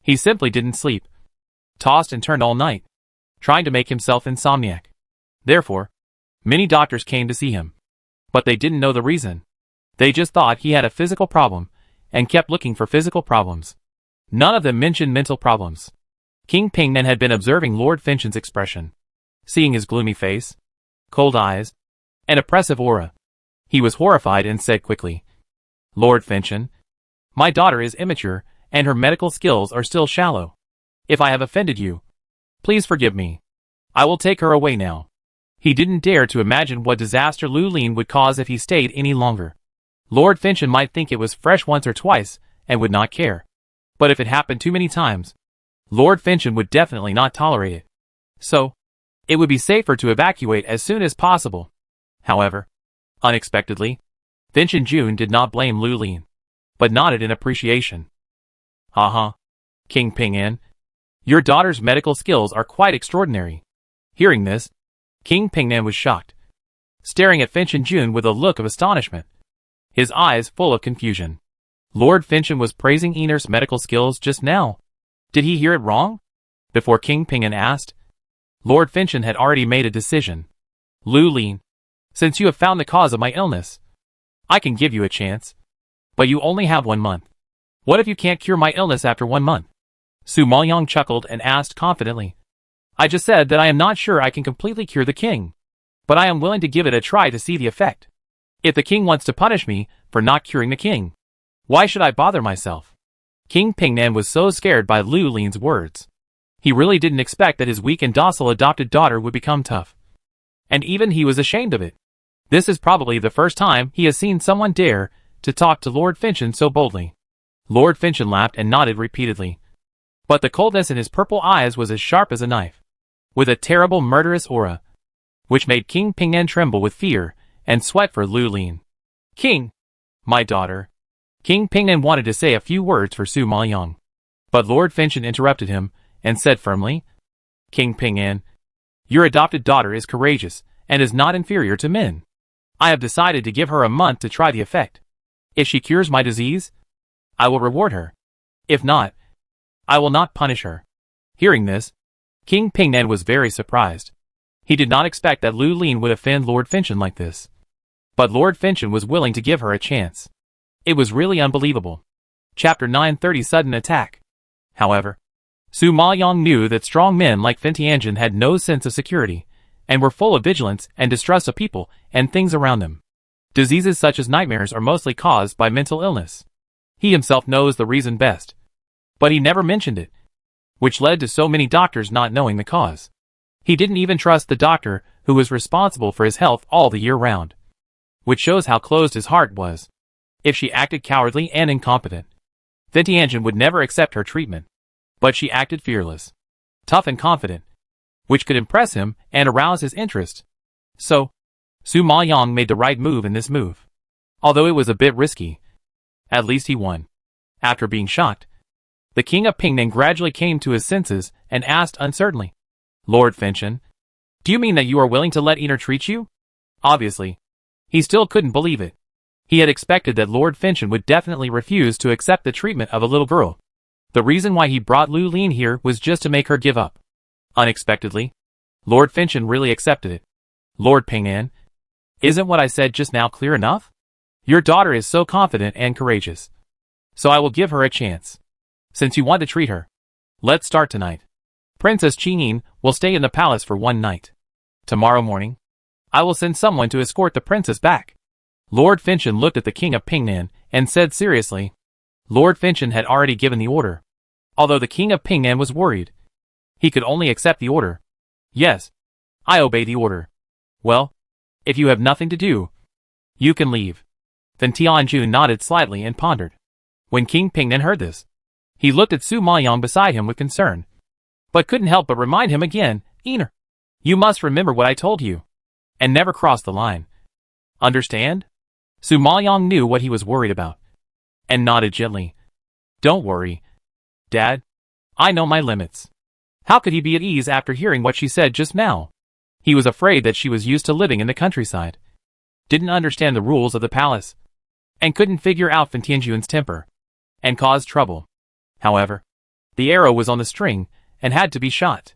Speaker 1: he simply didn't sleep, tossed and turned all night, trying to make himself insomniac. Therefore, many doctors came to see him, but they didn't know the reason. They just thought he had a physical problem, and kept looking for physical problems. None of them mentioned mental problems. King Pingnan had been observing Lord Finchen's expression. Seeing his gloomy face, cold eyes, and oppressive aura, he was horrified and said quickly, Lord Finchen, my daughter is immature, and her medical skills are still shallow. If I have offended you, please forgive me. I will take her away now. He didn't dare to imagine what disaster Lu Lin would cause if he stayed any longer. Lord Finchen might think it was fresh once or twice, and would not care. But if it happened too many times, Lord Finchen would definitely not tolerate it. So, it would be safer to evacuate as soon as possible. However, unexpectedly, Finchen Jun did not blame Lu Lin, but nodded in appreciation. Ha. King Pingnan, your daughter's medical skills are quite extraordinary. Hearing this, King Pingnan was shocked, staring at Finchen Jun with a look of astonishment, his eyes full of confusion. Lord Finchen was praising Ener's medical skills just now. Did he hear it wrong? Before King Pingnan asked, Lord Finchen had already made a decision. Lu Lin, since you have found the cause of my illness, I can give you a chance. But you only have 1 month. What if you can't cure my illness after 1 month? Su Maoyang chuckled and asked confidently. I just said that I am not sure I can completely cure the king, but I am willing to give it a try to see the effect. If the king wants to punish me for not curing the king, why should I bother myself? King Pingnan was so scared by Lu Lin's words. He really didn't expect that his weak and docile adopted daughter would become tough. And even he was ashamed of it. This is probably the first time he has seen someone dare to talk to Lord Finchon so boldly. Lord Finchon laughed and nodded repeatedly. But the coldness in his purple eyes was as sharp as a knife, with a terrible murderous aura, which made King Pingnan tremble with fear and sweat for Lu Lin. King, my daughter. King Pingnan wanted to say a few words for Su Maoyang, but Lord Finchon interrupted him and said firmly, King Pingnan, your adopted daughter is courageous and is not inferior to men. I have decided to give her a month to try the effect. If she cures my disease, I will reward her. If not, I will not punish her. Hearing this, King Pingnan was very surprised. He did not expect that Lu Lin would offend Lord Finchon like this. But Lord Finchon was willing to give her a chance. It was really unbelievable. Chapter 930 Sudden Attack. However, Su Maoyang knew that strong men like Fin Tianjin had no sense of security, and were full of vigilance and distrust of people and things around them. Diseases such as nightmares are mostly caused by mental illness. He himself knows the reason best, but he never mentioned it, which led to so many doctors not knowing the cause. He didn't even trust the doctor who was responsible for his health all the year round, which shows how closed his heart was. If she acted cowardly and incompetent, Fin Tianjin would never accept her treatment. But she acted fearless, tough and confident, which could impress him and arouse his interest. So, Su Maoyang made the right move in this move. Although it was a bit risky, at least he won. After being shocked, the king of Pingnan gradually came to his senses and asked uncertainly, Lord Finchon, do you mean that you are willing to let Ener treat you? Obviously, he still couldn't believe it. He had expected that Lord Finchon would definitely refuse to accept the treatment of a little girl. The reason why he brought Lu Lin here was just to make her give up. Unexpectedly, Lord Finchon really accepted it. Lord Pingnan, isn't what I said just now clear enough? Your daughter is so confident and courageous, so I will give her a chance. Since you want to treat her, let's start tonight. Princess Qingyin will stay in the palace for one night. Tomorrow morning, I will send someone to escort the princess back. Lord Finchon looked at the king of Pingnan and said seriously. Lord Finchon had already given the order. Although the king of Pingnan was worried, he could only accept the order. Yes, I obey the order. Well, if you have nothing to do, you can leave. Fin Tianjun nodded slightly and pondered. When King Pingnan heard this, he looked at Su Maoyang beside him with concern, but couldn't help but remind him again, Ener, you must remember what I told you, and never cross the line. Understand? Su Maoyang knew what he was worried about, and nodded gently. Don't worry, Dad. I know my limits. How could he be at ease after hearing what she said just now? He was afraid that she was used to living in the countryside, didn't understand the rules of the palace, and couldn't figure out Fin Tianjun's temper, and caused trouble. However, the arrow was on the string and had to be shot.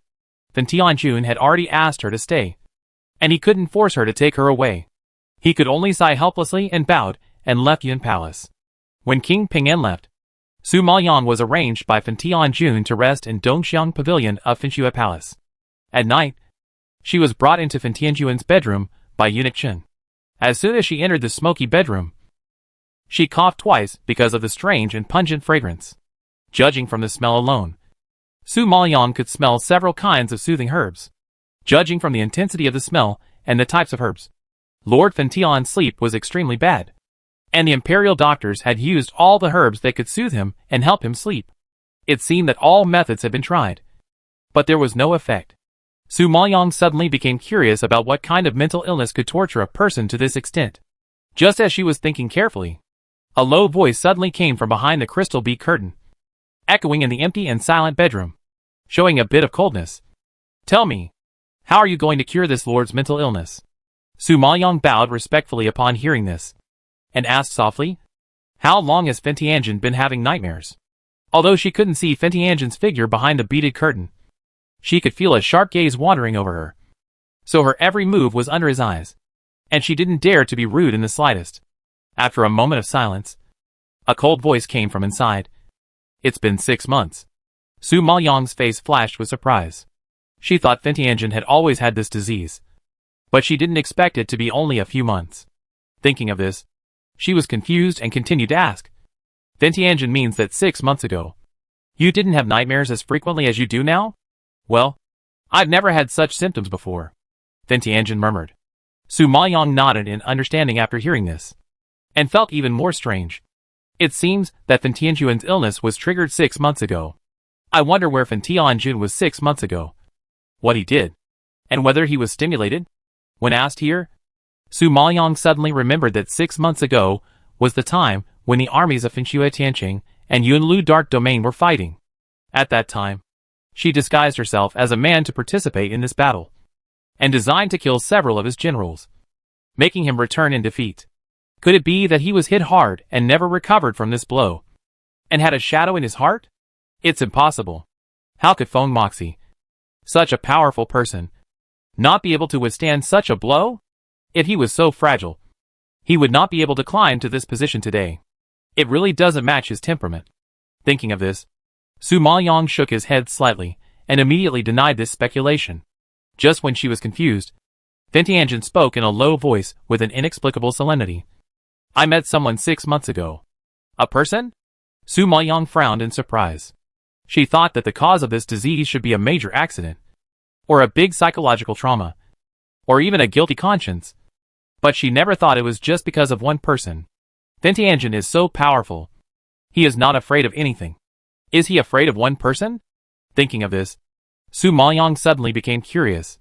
Speaker 1: Fin Tianjun had already asked her to stay, and he couldn't force her to take her away. He could only sigh helplessly and bowed and left Yun Palace. When King Pingnan left, Su Maoyang was arranged by Fin Tianjun to rest in Dongxiang Pavilion of Finchua Palace. At night, she was brought into Fin Tianjun's bedroom by Eunuch Chen. As soon as she entered the smoky bedroom, she coughed twice because of the strange and pungent fragrance. Judging from the smell alone, Su Maoyang could smell several kinds of soothing herbs. Judging from the intensity of the smell and the types of herbs, Lord Fin Tian's sleep was extremely bad, and the imperial doctors had used all the herbs that could soothe him and help him sleep. It seemed that all methods had been tried, but there was no effect. Su Maoyang suddenly became curious about what kind of mental illness could torture a person to this extent. Just as she was thinking carefully, a low voice suddenly came from behind the crystal bead curtain, echoing in the empty and silent bedroom, showing a bit of coldness. Tell me, how are you going to cure this lord's mental illness? Su Maoyang bowed respectfully upon hearing this, and asked softly, how long has Fin Tianjin been having nightmares? Although she couldn't see Fin Tianjin's figure behind the beaded curtain, she could feel a sharp gaze wandering over her. So her every move was under his eyes, and she didn't dare to be rude in the slightest. After a moment of silence, a cold voice came from inside. It's been 6 months. Su Maoyang's face flashed with surprise. She thought Fin Tianjin had always had this disease, but she didn't expect it to be only a few months. Thinking of this, she was confused and continued to ask. Fin Tianjin means that 6 months ago, you didn't have nightmares as frequently as you do now? Well, I've never had such symptoms before, Fin Tianjin murmured. Su Maoyang nodded in understanding after hearing this, and felt even more strange. It seems that Fan Tianjun's illness was triggered 6 months ago. I wonder where Fan Tianjun was 6 months ago. What he did. And whether he was stimulated? When asked here, Su Maoyang suddenly remembered that 6 months ago was the time when the armies of Fanxue Tianqing and Yunlu Dark Domain were fighting. At that time, she disguised herself as a man to participate in this battle, and designed to kill several of his generals, making him return in defeat. Could it be that he was hit hard and never recovered from this blow, and had a shadow in his heart? It's impossible. How could Feng Moxie, such a powerful person, not be able to withstand such a blow? If he was so fragile, he would not be able to climb to this position today. It really doesn't match his temperament. Thinking of this, Su Maoyang shook his head slightly, and immediately denied this speculation. Just when she was confused, Fan Tianjun spoke in a low voice with an inexplicable solemnity. I met someone 6 months ago. A person? Su Maoyang frowned in surprise. She thought that the cause of this disease should be a major accident, or a big psychological trauma, or even a guilty conscience. But she never thought it was just because of one person. Fan Tianjun is so powerful. He is not afraid of anything. Is he afraid of one person? Thinking of this, Su Maoyang suddenly became curious.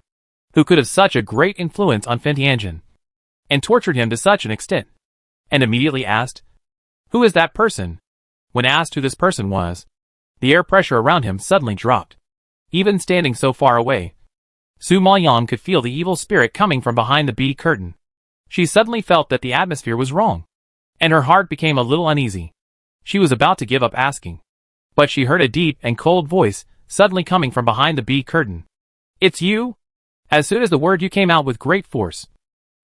Speaker 1: Who could have such a great influence on Fan Tianjun, and tortured him to such an extent? And immediately asked, who is that person? When asked who this person was, the air pressure around him suddenly dropped. Even standing so far away, Su Maoyang could feel the evil spirit coming from behind the bead curtain. She suddenly felt that the atmosphere was wrong, and her heart became a little uneasy. She was about to give up asking, but she heard a deep and cold voice suddenly coming from behind the bead curtain. It's you? As soon as the word you came out with great force,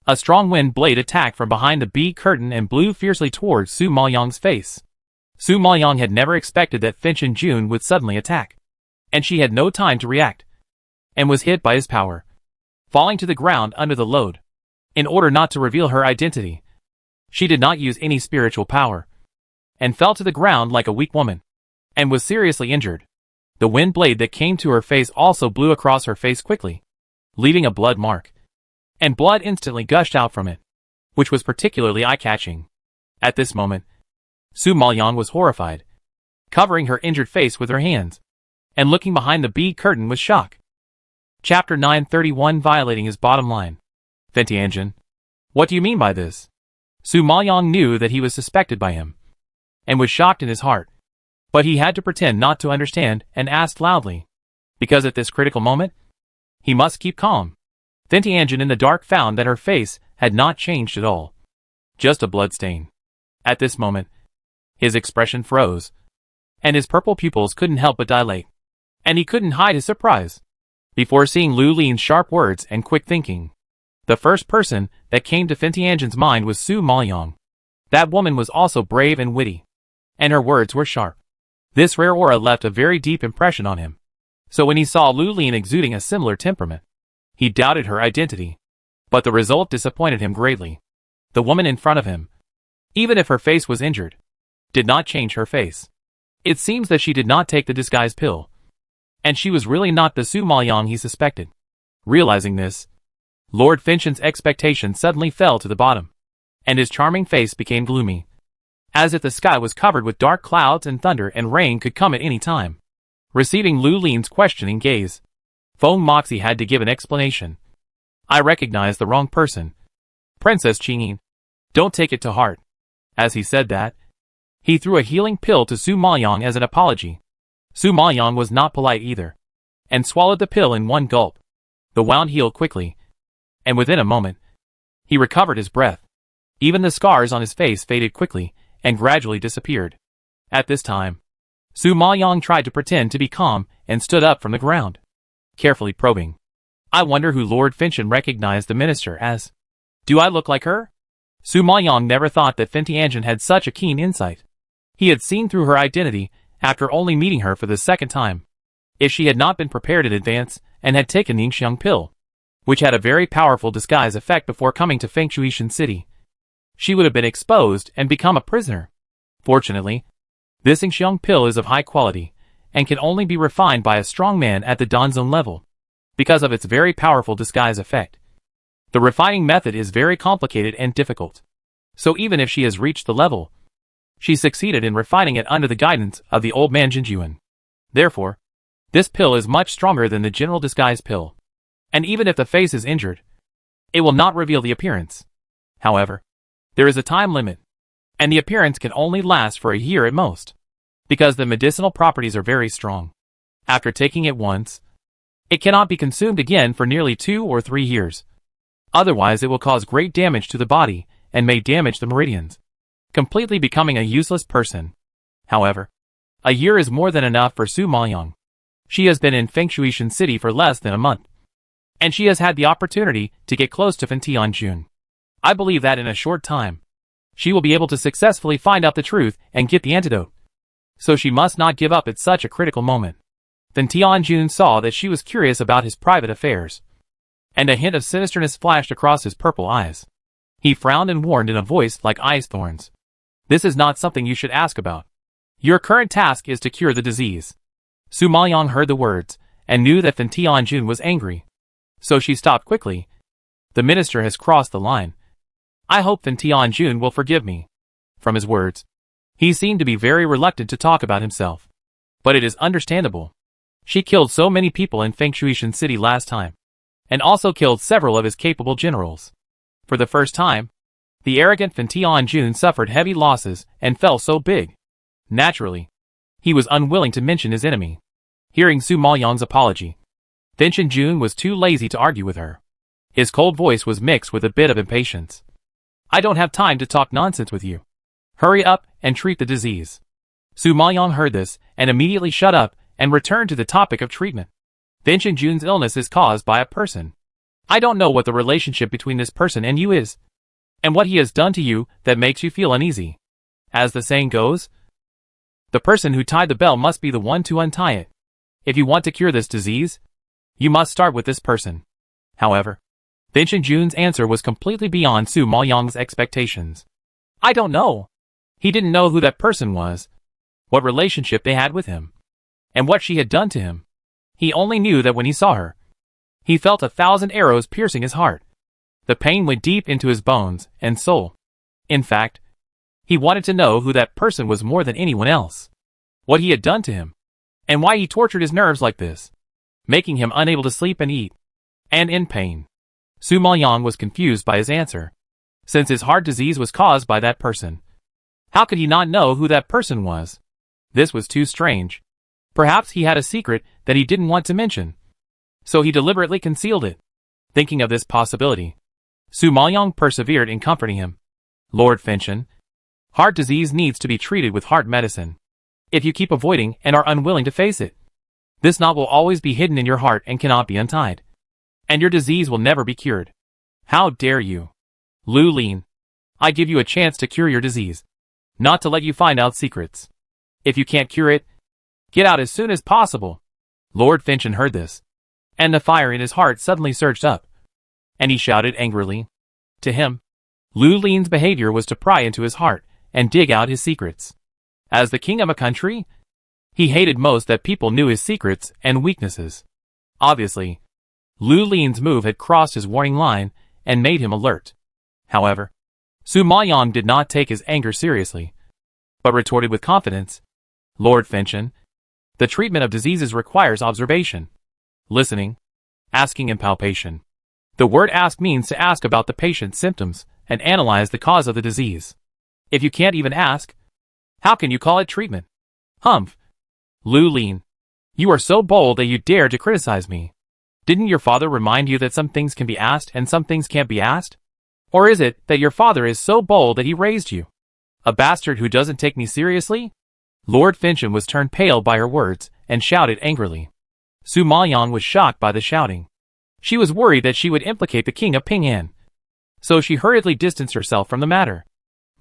Speaker 1: a strong wind blade attacked from behind the bead curtain and blew fiercely towards Su Maoyang's face. Su Maoyang had never expected that Fan Tianjun would suddenly attack, and she had no time to react, and was hit by his power, falling to the ground under the load. In order not to reveal her identity, she did not use any spiritual power, and fell to the ground like a weak woman, and was seriously injured. The wind blade that came to her face also blew across her face quickly, leaving a blood mark, and blood instantly gushed out from it, which was particularly eye-catching. At this moment, Su Maoyang was horrified, covering her injured face with her hands, and looking behind the bead curtain with shock. Chapter 931 Violating his bottom line. Fan Tianjun, what do you mean by this? Su Maoyang knew that he was suspected by him, and was shocked in his heart, but he had to pretend not to understand and asked loudly, because at this critical moment, he must keep calm. Fan Tianjun in the dark found that her face had not changed at all, just a blood stain. At this moment, his expression froze, and his purple pupils couldn't help but dilate, and he couldn't hide his surprise. Before seeing Lu Lin's sharp words and quick thinking, the first person that came to Fan Tianjun's mind was Su Maoyang. That woman was also brave and witty, and her words were sharp. This rare aura left a very deep impression on him. So when he saw Lu Lin exuding a similar temperament, he doubted her identity. But the result disappointed him greatly. The woman in front of him, even if her face was injured, did not change her face. It seems that she did not take the disguise pill, and she was really not the Su Maoyang he suspected. Realizing this, Lord Finch's expectations suddenly fell to the bottom, and his charming face became gloomy, as if the sky was covered with dark clouds and thunder and rain could come at any time. Receiving Lu Lin's questioning gaze, Feng Moxie had to give an explanation. I recognize the wrong person. Princess Qingyin, don't take it to heart. As he said that, he threw a healing pill to Su Maoyang as an apology. Su Maoyang was not polite either, and swallowed the pill in one gulp. The wound healed quickly, and within a moment, he recovered his breath. Even the scars on his face faded quickly, and gradually disappeared. At this time, Su Maoyang tried to pretend to be calm and stood up from the ground, carefully probing. I wonder who Lord Finchen recognized the minister as. Do I look like her? Su Maoyang never thought that Fan Tianjun had such a keen insight. He had seen through her identity after only meeting her for the second time. If she had not been prepared in advance and had taken the Yingxiang pill, which had a very powerful disguise effect before coming to Fengshuishan City, she would have been exposed and become a prisoner. Fortunately, this Yingxiang pill is of high quality, and can only be refined by a strong man at the Danzone level, because of its very powerful disguise effect. The refining method is very complicated and difficult. So even if she has reached the level, she succeeded in refining it under the guidance of the old man Jinjuan. Therefore, this pill is much stronger than the general disguise pill. And even if the face is injured, it will not reveal the appearance. However, there is a time limit, and the appearance can only last for a year at most, because the medicinal properties are very strong. After taking it once, it cannot be consumed again for nearly 2 or 3 years. Otherwise it will cause great damage to the body and may damage the meridians, completely becoming a useless person. However, a year is more than enough for Su Maoyang. She has been in Fengshuishan City for less than a month, and she has had the opportunity to get close to Fen Tianjun. I believe that in a short time, she will be able to successfully find out the truth and get the antidote. So she must not give up at such a critical moment. Then Tianjun saw that she was curious about his private affairs, and a hint of sinisterness flashed across his purple eyes. He frowned and warned in a voice like ice thorns. This is not something you should ask about. Your current task is to cure the disease. Su Maoyang heard the words, and knew that Fen Tianjun was angry. So she stopped quickly. The minister has crossed the line. I hope Fen Tianjun will forgive me. From his words, he seemed to be very reluctant to talk about himself. But it is understandable. She killed so many people in Fengshuishan City last time, and also killed several of his capable generals. For the first time, the arrogant Fen Tianjun suffered heavy losses and fell so big. Naturally, he was unwilling to mention his enemy. Hearing Su Maoyang's apology, Fen Tianjun was too lazy to argue with her. His cold voice was mixed with a bit of impatience. I don't have time to talk nonsense with you. Hurry up and treat the disease. Su Maoyang heard this and immediately shut up and returned to the topic of treatment. Fen Tianjun's illness is caused by a person. I don't know what the relationship between this person and you is, and what he has done to you that makes you feel uneasy. As the saying goes, the person who tied the bell must be the one to untie it. If you want to cure this disease, you must start with this person. However, Fen Tianjun's answer was completely beyond Su Maoyang's expectations. I don't know. He didn't know who that person was, what relationship they had with him, and what she had done to him. He only knew that when he saw her, he felt 1,000 arrows piercing his heart. The pain went deep into his bones and soul. In fact, he wanted to know who that person was more than anyone else, what he had done to him, and why he tortured his nerves like this, making him unable to sleep and eat, and in pain. Su Maoyang was confused by his answer. Since his heart disease was caused by that person, how could he not know who that person was? This was too strange. Perhaps he had a secret that he didn't want to mention, so he deliberately concealed it. Thinking of this possibility, Su Maoyang persevered in comforting him. Lord Fenshin, heart disease needs to be treated with heart medicine. If you keep avoiding and are unwilling to face it, this knot will always be hidden in your heart and cannot be untied, and your disease will never be cured. How dare you? Lu Lin, I give you a chance to cure your disease, not to let you find out secrets. If you can't cure it, get out as soon as possible. Lord Fenshin heard this, and the fire in his heart suddenly surged up, and he shouted angrily. To him, Lu Lin's behavior was to pry into his heart and dig out his secrets. As the king of a country, he hated most that people knew his secrets and weaknesses. Obviously, Lu Lin's move had crossed his warning line and made him alert. However, Su Maoyang did not take his anger seriously, but retorted with confidence. Lord Fenshin, the treatment of diseases requires observation, listening, asking and palpation. The word ask means to ask about the patient's symptoms and analyze the cause of the disease. If you can't even ask, how can you call it treatment? Humph. Lu Lin, you are so bold that you dare to criticize me. Didn't your father remind you that some things can be asked and some things can't be asked? Or is it that your father is so bold that he raised you? A bastard who doesn't take me seriously? Lord Fenshin was turned pale by her words and shouted angrily. Su Maoyang was shocked by the shouting. She was worried that she would implicate the king of Ping'an, so she hurriedly distanced herself from the matter.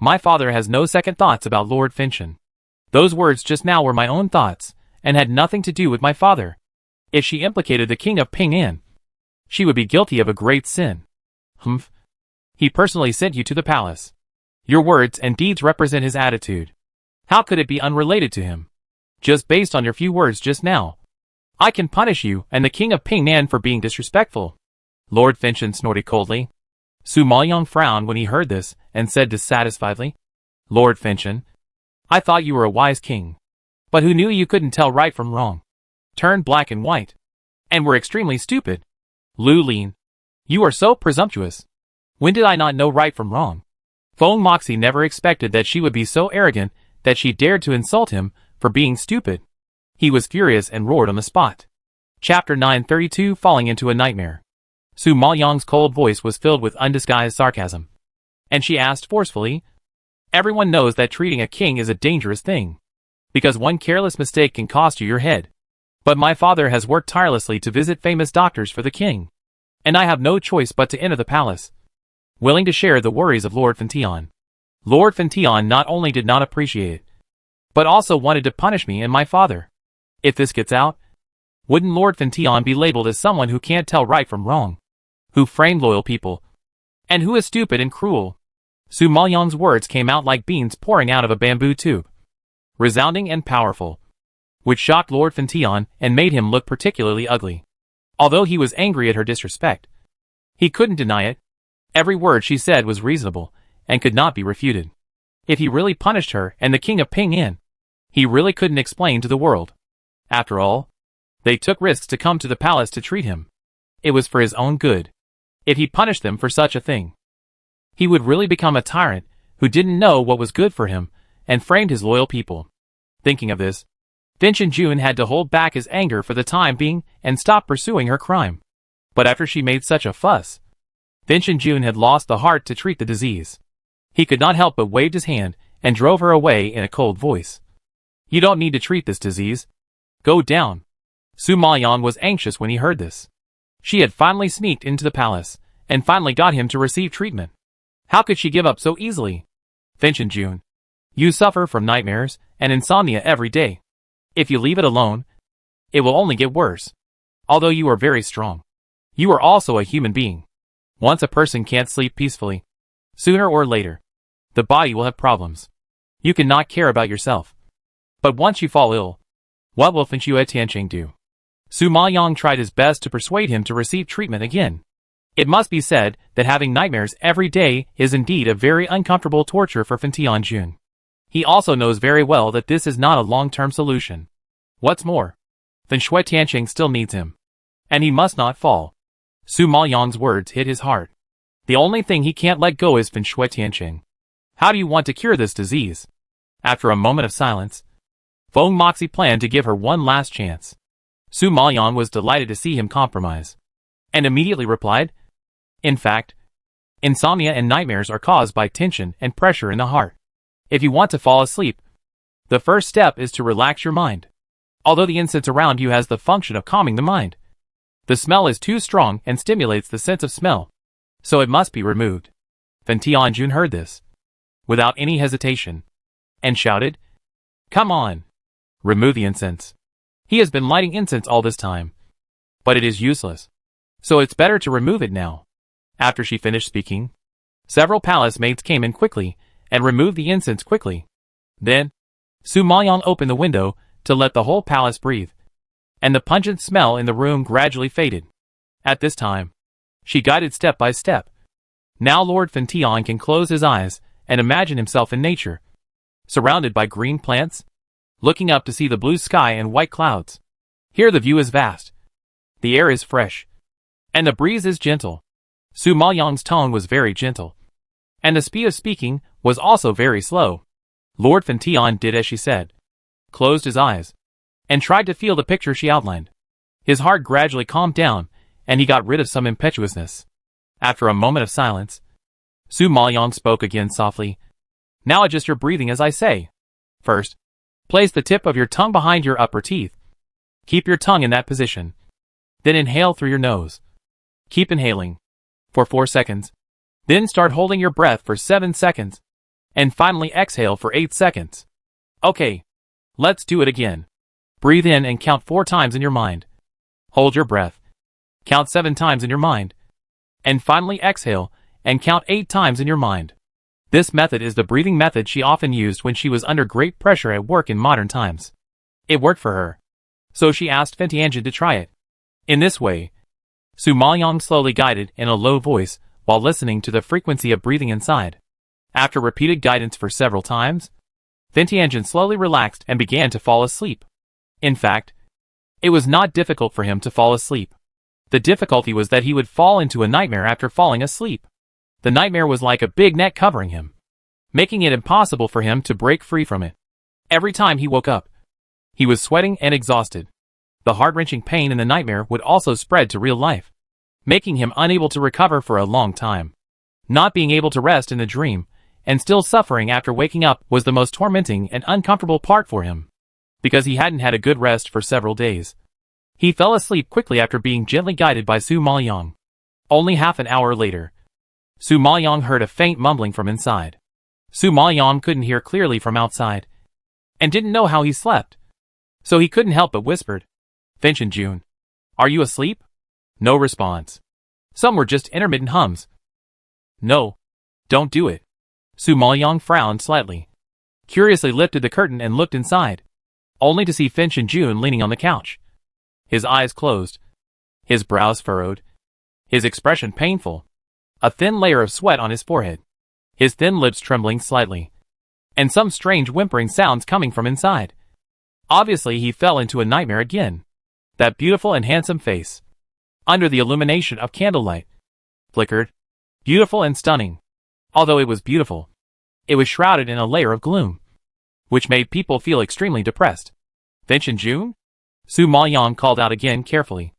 Speaker 1: My father has no second thoughts about Lord Fenshin. Those words just now were my own thoughts, and had nothing to do with my father. If she implicated the king of Ping'an, she would be guilty of a great sin. Humph. He personally sent you to the palace. Your words and deeds represent his attitude. How could it be unrelated to him? Just based on your few words just now, I can punish you and the king of Ping'an for being disrespectful. Lord Fenshin snorted coldly. Su Maoyang frowned when he heard this and said dissatisfiedly, "Lord Finchen, I thought you were a wise king. But who knew you couldn't tell right from wrong? Turned black and white. And were extremely stupid. Lu Lin, you are so presumptuous. When did I not know right from wrong?" Feng Moxie never expected that she would be so arrogant that she dared to insult him for being stupid. He was furious and roared on the spot. Chapter 932, Falling into a Nightmare. Su Maoyang's cold voice was filled with undisguised sarcasm. And she asked forcefully, "Everyone knows that treating a king is a dangerous thing. Because one careless mistake can cost you your head. But my father has worked tirelessly to visit famous doctors for the king. And I have no choice but to enter the palace, willing to share the worries of Lord Fentian." Lord Fentian not only did not appreciate it, but also wanted to punish me and my father. If this gets out, wouldn't Lord Fentian be labeled as someone who can't tell right from wrong, who framed loyal people, and who is stupid and cruel? Su Maoyang's words came out like beans pouring out of a bamboo tube, resounding and powerful, which shocked Lord Fentian and made him look particularly ugly. Although he was angry at her disrespect, he couldn't deny it. Every word she said was reasonable and could not be refuted. If he really punished her and the king of Ping'an, he really couldn't explain to the world. After all, they took risks to come to the palace to treat him. It was for his own good. If he punished them for such a thing, he would really become a tyrant who didn't know what was good for him and framed his loyal people. Thinking of this, Finchen Jun had to hold back his anger for the time being and stop pursuing her crime. But after she made such a fuss, Finchen Jun had lost the heart to treat the disease. He could not help but waved his hand and drove her away in a cold voice. "You don't need to treat this disease. Go down." Su Maoyang was anxious when he heard this. She had finally sneaked into the palace and finally got him to receive treatment. How could she give up so easily? "Finchen Jun, you suffer from nightmares and insomnia every day. If you leave it alone, it will only get worse. Although you are very strong, you are also a human being. Once a person can't sleep peacefully, sooner or later, the body will have problems. You cannot care about yourself. But once you fall ill, what will Fin Shui Tianqing do?" Su Maoyang tried his best to persuade him to receive treatment again. It must be said that having nightmares every day is indeed a very uncomfortable torture for Fentian Jun. He also knows very well that this is not a long-term solution. What's more, Fin Shui Tianqing still needs him. And he must not fall. Su Maoyang's words hit his heart. The only thing he can't let go is Fin Shui Tianqing. How do you want to cure this disease? After a moment of silence, Feng Moxie planned to give her one last chance. Su Maoyang was delighted to see him compromise, and immediately replied, "In fact, insomnia and nightmares are caused by tension and pressure in the heart. If you want to fall asleep, the first step is to relax your mind. Although the incense around you has the function of calming the mind, the smell is too strong and stimulates the sense of smell, so it must be removed." Fentian Jun heard this, without any hesitation, and shouted, "Come on! Remove the incense. He has been lighting incense all this time, but it is useless, so it's better to remove it now." After she finished speaking, several palace maids came in quickly and removed the incense quickly. Then, Su Maoyang opened the window to let the whole palace breathe, and the pungent smell in the room gradually faded. At this time, she guided step by step. Now Lord Fentian can close his eyes and imagine himself in nature, surrounded by green plants, looking up to see the blue sky and white clouds. Here the view is vast, the air is fresh, and the breeze is gentle. Su Maoyang's tone was very gentle, and the speed of speaking was also very slow. Lord Fentian did as she said, closed his eyes, and tried to feel the picture she outlined. His heart gradually calmed down, and he got rid of some impetuousness. After a moment of silence, Su Maoyang spoke again softly. "Now adjust your breathing as I say. First, place the tip of your tongue behind your upper teeth. Keep your tongue in that position. Then inhale through your nose. Keep inhaling for 4 seconds. Then start holding your breath for 7 seconds. And finally exhale for 8 seconds. Okay, let's do it again. Breathe in and count 4 times in your mind. Hold your breath. Count 7 times in your mind. And finally exhale and count 8 times in your mind." This method is the breathing method she often used when she was under great pressure at work in modern times. It worked for her, so she asked Fentian Jun to try it. In this way, Su Maoyang slowly guided in a low voice while listening to the frequency of breathing inside. After repeated guidance for several times, Fintianjian slowly relaxed and began to fall asleep. In fact, it was not difficult for him to fall asleep. The difficulty was that he would fall into a nightmare after falling asleep. The nightmare was like a big net covering him, making it impossible for him to break free from it. Every time he woke up, he was sweating and exhausted. The heart-wrenching pain in the nightmare would also spread to real life, making him unable to recover for a long time. Not being able to rest in the dream, and still suffering after waking up, was the most tormenting and uncomfortable part for him, because he hadn't had a good rest for several days. He fell asleep quickly after being gently guided by Su Maoyang. Only half an hour later, Su Maoyang heard a faint mumbling from inside. Su Maoyang couldn't hear clearly from outside, and didn't know how he slept, so he couldn't help but whispered, "Fintianjian, are you asleep?" No response. Some were just intermittent hums. "No, don't do it." Su Maoyang frowned slightly, curiously lifted the curtain and looked inside, only to see Fintianjian leaning on the couch. His eyes closed, his brows furrowed, his expression painful, a thin layer of sweat on his forehead, his thin lips trembling slightly, and some strange whimpering sounds coming from inside. Obviously he fell into a nightmare again. That beautiful and handsome face, under the illumination of candlelight, flickered, beautiful and stunning. Although it was beautiful, it was shrouded in a layer of gloom, which made people feel extremely depressed. "Fintianjian?" Su Maoyang called out again carefully,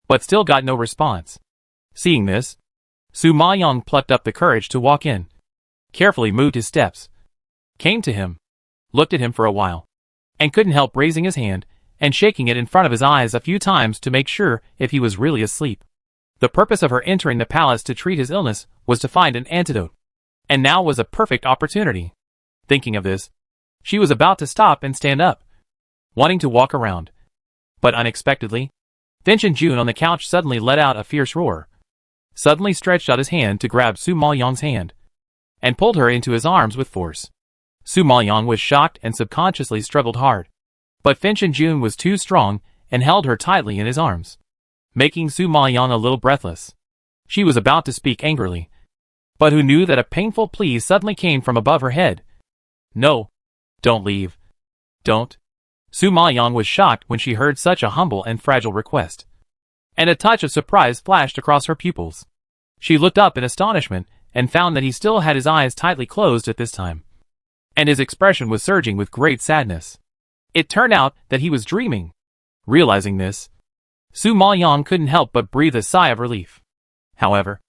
Speaker 1: but still got no response. Seeing this, Su Maoyang plucked up the courage to walk in, carefully moved his steps, came to him, looked at him for a while, and couldn't help raising his hand and shaking it in front of his eyes a few times to make sure if he was really asleep. The purpose of her entering the palace to treat his illness was to find an antidote, and now was a perfect opportunity. Thinking of this, she was about to stop and stand up, wanting to walk around. But unexpectedly, Fintianjian on the couch suddenly let out a fierce roar, suddenly stretched out his hand to grab Su Maoyang's hand, and pulled her into his arms with force. Su Maoyang was shocked and subconsciously struggled hard, but Fintianjian was too strong and held her tightly in his arms, making Su Maoyang a little breathless. She was about to speak angrily, but who knew that a painful plea suddenly came from above her head. "No, don't leave. Don't." Su Maoyang was shocked when she heard such a humble and fragile request, and a touch of surprise flashed across her pupils. She looked up in astonishment and found that he still had his eyes tightly closed at this time, and his expression was surging with great sadness. It turned out that he was dreaming. Realizing this, Su Maoyang couldn't help but breathe a sigh of relief. However,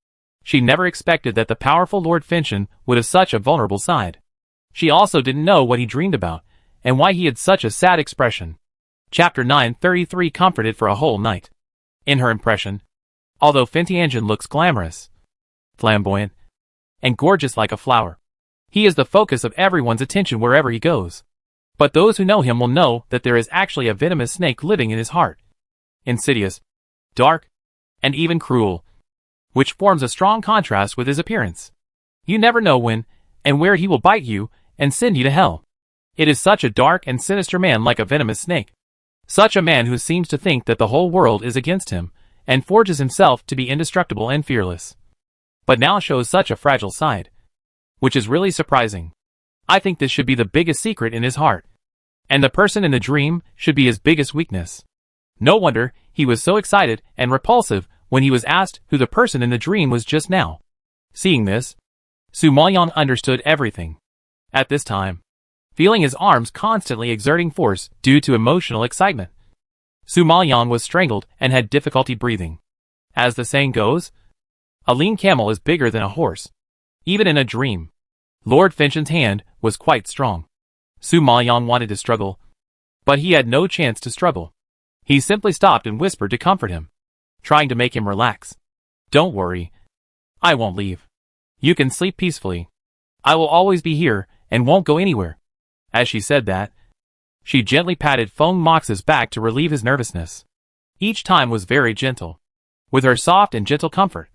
Speaker 1: she never expected that the powerful Lord Fintian would have such a vulnerable side. She also didn't know what he dreamed about, and why he had such a sad expression. Chapter 933 Comforted for a whole night. In her impression, although Fintianjian looks glamorous, flamboyant, and gorgeous like a flower, he is the focus of everyone's attention wherever he goes. But those who know him will know that there is actually a venomous snake living in his heart. Insidious, dark, and even cruel, which forms a strong contrast with his appearance. You never know when and where he will bite you and send you to hell. It is such a dark and sinister man, like a venomous snake. Such a man who seems to think that the whole world is against him, and forges himself to be indestructible and fearless, but now shows such a fragile side, which is really surprising. I think this should be the biggest secret in his heart, and the person in the dream should be his biggest weakness. No wonder he was so excited and repulsive when he was asked who the person in the dream was just now. Seeing this, Su Maoyang understood everything. At this time, feeling his arms constantly exerting force due to emotional excitement, Su Maoyang was strangled and had difficulty breathing. As the saying goes, a lean camel is bigger than a horse. Even in a dream, Lord Fintian's hand was quite strong. Su Maoyang wanted to struggle, but he had no chance to struggle. He simply stopped and whispered to comfort him, trying to make him relax. "Don't worry. I won't leave. You can sleep peacefully. I will always be here and won't go anywhere." As she said that, she gently patted Feng Mox's back to relieve his nervousness. Each time was very gentle. With her soft and gentle comfort,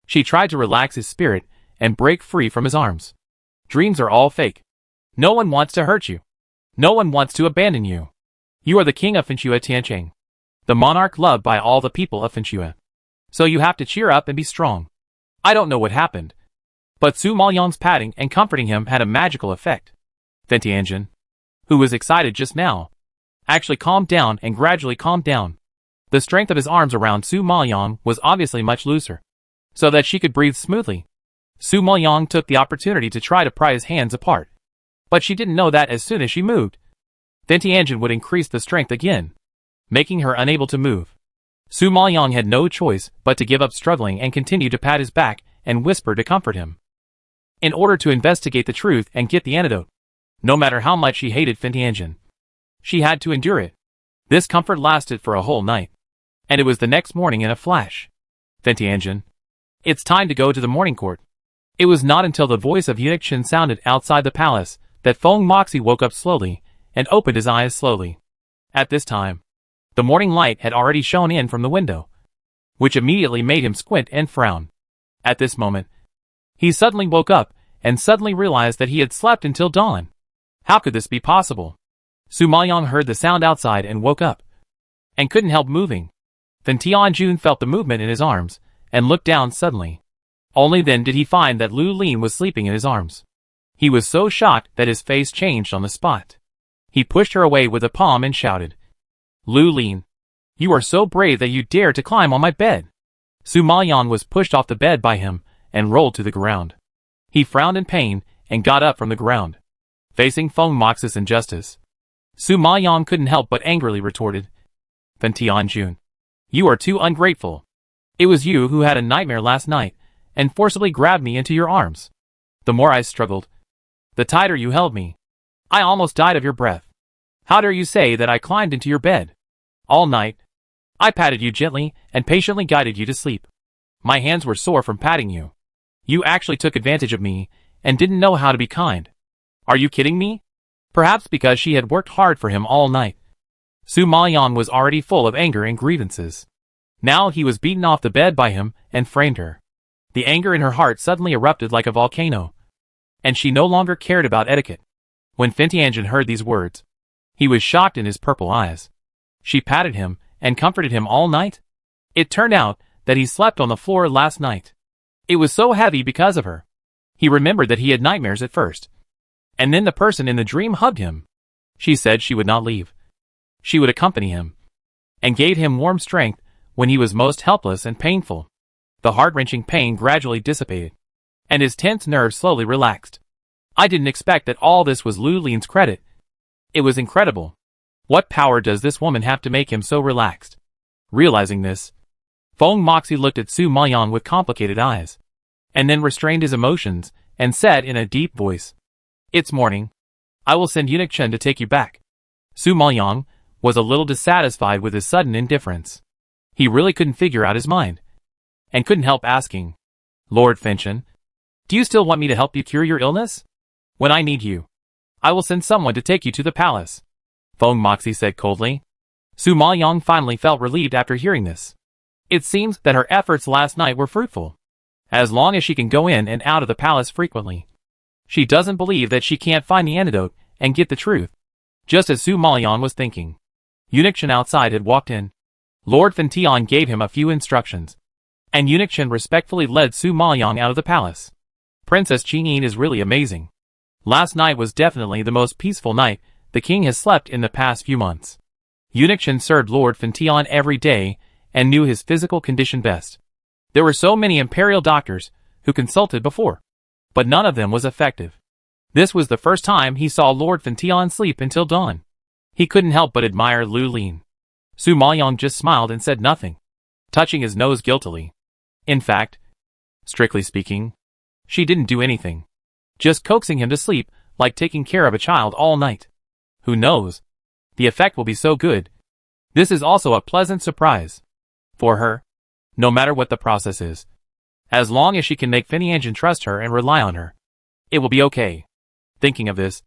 Speaker 1: she tried to relax his spirit and break free from his arms. Dreams are all fake. No one wants to hurt you. No one wants to abandon you. You are the king of Finchua Tiancheng, the monarch loved by all the people of Finchua. So you have to cheer up and be strong. I don't know what happened, But Su Maoyang's patting and comforting him had a magical effect. Then Tianjin, who was excited just now, actually calmed down and gradually calmed down. The strength of his arms around Su Maoyang was obviously much looser, so that she could breathe smoothly. Su Maoyang took the opportunity to try to pry his hands apart, but she didn't know that as soon as she moved, then Tianjin would increase the strength again, making her unable to move. Su Maoyang had no choice but to give up struggling and continue to pat his back and whisper to comfort him, in order to investigate the truth and get the antidote. No matter how much she hated Tianjin, she had to endure it. This comfort lasted for a whole night, and it was the next morning in a flash. Tianjin, it's time to go to the morning court. It was not until the voice of Eunuch Chen sounded outside the palace that Feng Moxie woke up slowly and opened his eyes slowly. At this time, the morning light had already shone in from the window, which immediately made him squint and frown. At this moment, he suddenly woke up and suddenly realized that he had slept until dawn. How could this be possible? Su Maoyang heard the sound outside and woke up, and couldn't help moving. Then Tianjin felt the movement in his arms, and looked down suddenly. Only then did he find that Lu Lin was sleeping in his arms. He was so shocked that his face changed on the spot. He pushed her away with a palm and shouted, "Lu Lin, you are so brave that you dare to climb on my bed." Su Maoyang was pushed off the bed by him and rolled to the ground. He frowned in pain and got up from the ground, facing Feng Moxie's injustice. Su Maoyang couldn't help but angrily retorted, "Then Tianjin, you are too ungrateful. It was you who had a nightmare last night and forcibly grabbed me into your arms. The more I struggled, the tighter you held me. I almost died of your breath. How dare you say that I climbed into your bed? All night, I patted you gently and patiently guided you to sleep. My hands were sore from patting you. You actually took advantage of me and didn't know how to be kind. Are you kidding me?" Perhaps because she had worked hard for him all night, Su Maoyang was already full of anger and grievances. Now he was beaten off the bed by him and framed her. The anger in her heart suddenly erupted like a volcano, and she no longer cared about etiquette. When Tianjin heard these words, he was shocked in his purple eyes. She patted him and comforted him all night? It turned out that he slept on the floor last night. It was so heavy because of her. He remembered that he had nightmares at first, and then the person in the dream hugged him. She said she would not leave. She would accompany him, and gave him warm strength when he was most helpless and painful. The heart-wrenching pain gradually dissipated, and his tense nerves slowly relaxed. I didn't expect that all this was Lu Lin's credit. It was incredible. What power does this woman have to make him so relaxed? Realizing this, Feng Moxie looked at Su Maoyang with complicated eyes, and then restrained his emotions and said in a deep voice, "It's morning. I will send Eunuch Chen to take you back." Su Maoyang was a little dissatisfied with his sudden indifference. He really couldn't figure out his mind, and couldn't help asking, "Lord Fenchen, do you still want me to help you cure your illness? When I need you, I will send someone to take you to the palace," Feng Moxie said coldly. Su Maoyang finally felt relieved after hearing this. It seems that her efforts last night were fruitful. As long as she can go in and out of the palace frequently, she doesn't believe that she can't find the antidote and get the truth. Just as Su Maoyang was thinking, Eunuch Chen outside had walked in. Lord Fentian gave him a few instructions, and Eunuch Chen respectfully led Su Maoyang out of the palace. Princess Qingyin is really amazing. Last night was definitely the most peaceful night the king has slept in the past few months. Eunuch Chen served Lord Fentian every day and knew his physical condition best. There were so many imperial doctors who consulted before, but none of them was effective. This was the first time he saw Lord Fentian sleep until dawn. He couldn't help but admire Lu Lin. Su Maoyang just smiled and said nothing, touching his nose guiltily. In fact, strictly speaking, she didn't do anything, just coaxing him to sleep like taking care of a child all night. Who knows? The effect will be so good. This is also a pleasant surprise for her, no matter what the process is. As long as she can make Tianjin trust her and rely on her, it will be okay. Thinking of this,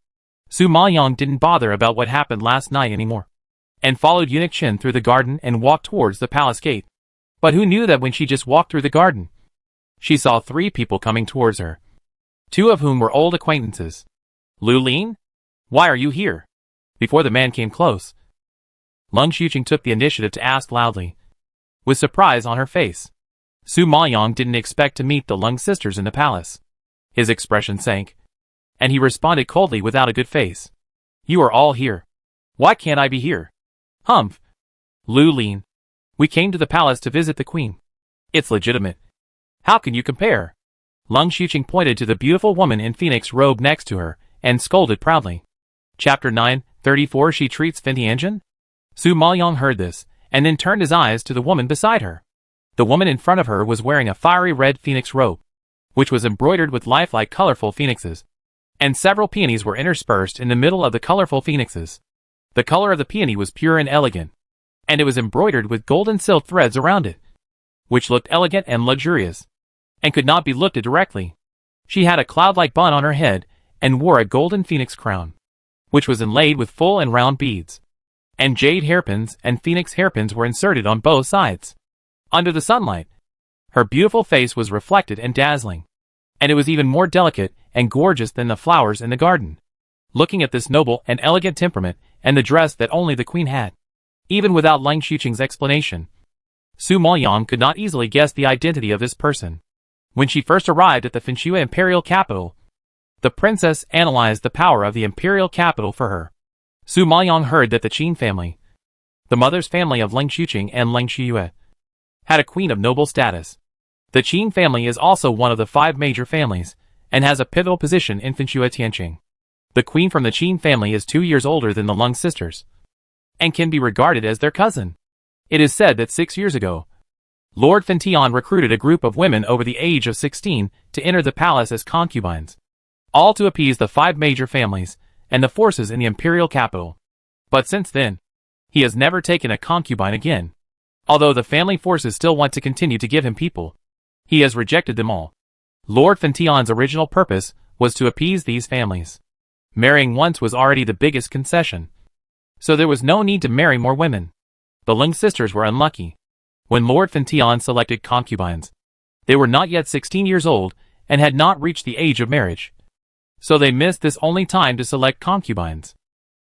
Speaker 1: Su Maoyang didn't bother about what happened last night anymore, and followed Eunuch Chen through the garden and walked towards the palace gate. But who knew that when she just walked through the garden, she saw 3 people coming towards her, 2 of whom were old acquaintances. "Lu Lin? Why are you here?" Before the man came close, Lung Xuqing took the initiative to ask loudly, with surprise on her face. Su Maoyang didn't expect to meet the Lung sisters in the palace. His expression sank, and he responded coldly without a good face. You are all here. Why can't I be here? Humph. Lu Lin. We came to the palace to visit the queen. It's legitimate. How can you compare? Lung Xuqing pointed to the beautiful woman in phoenix robe next to her, and scolded proudly. Chapter 9:34 She treats Fentianjian? Su Maoyong heard this, and then turned his eyes to the woman beside her. The woman in front of her was wearing a fiery red phoenix robe, which was embroidered with lifelike colorful phoenixes, and several peonies were interspersed in the middle of the colorful phoenixes. The color of the peony was pure and elegant, and it was embroidered with golden silk threads around it, which looked elegant and luxurious, and could not be looked at directly. She had a cloud-like bun on her head, and wore a golden phoenix crown, which was inlaid with full and round beads, and jade hairpins and phoenix hairpins were inserted on both sides. Under the sunlight, her beautiful face was reflected and dazzling, and it was even more delicate and gorgeous than the flowers in the garden. Looking at this noble and elegant temperament, and the dress that only the queen had, even without Lung Xuqing's explanation, Su Maoyong could not easily guess the identity of this person. When she first arrived at the Fenshua imperial capital, the princess analyzed the power of the imperial capital for her. Su Maoyong heard that the Qin family, the mother's family of Lung Xuqing and Lung Xiyue, had a queen of noble status. The Qin family is also one of the 5 major families, and has a pivotal position in Fenshua Tianqing. The queen from the Qin family is 2 years older than the Lung sisters, and can be regarded as their cousin. It is said that 6 years ago, Lord Fentian recruited a group of women over the age of 16 to enter the palace as concubines, all to appease the 5 major families and the forces in the imperial capital. But since then, he has never taken a concubine again. Although the family forces still want to continue to give him people, he has rejected them all. Lord Fentian's original purpose was to appease these families. Marrying once was already the biggest concession, so there was no need to marry more women. The Lung sisters were unlucky. When Lord Fentian selected concubines, they were not yet 16 years old and had not reached the age of marriage, so they missed this only time to select concubines.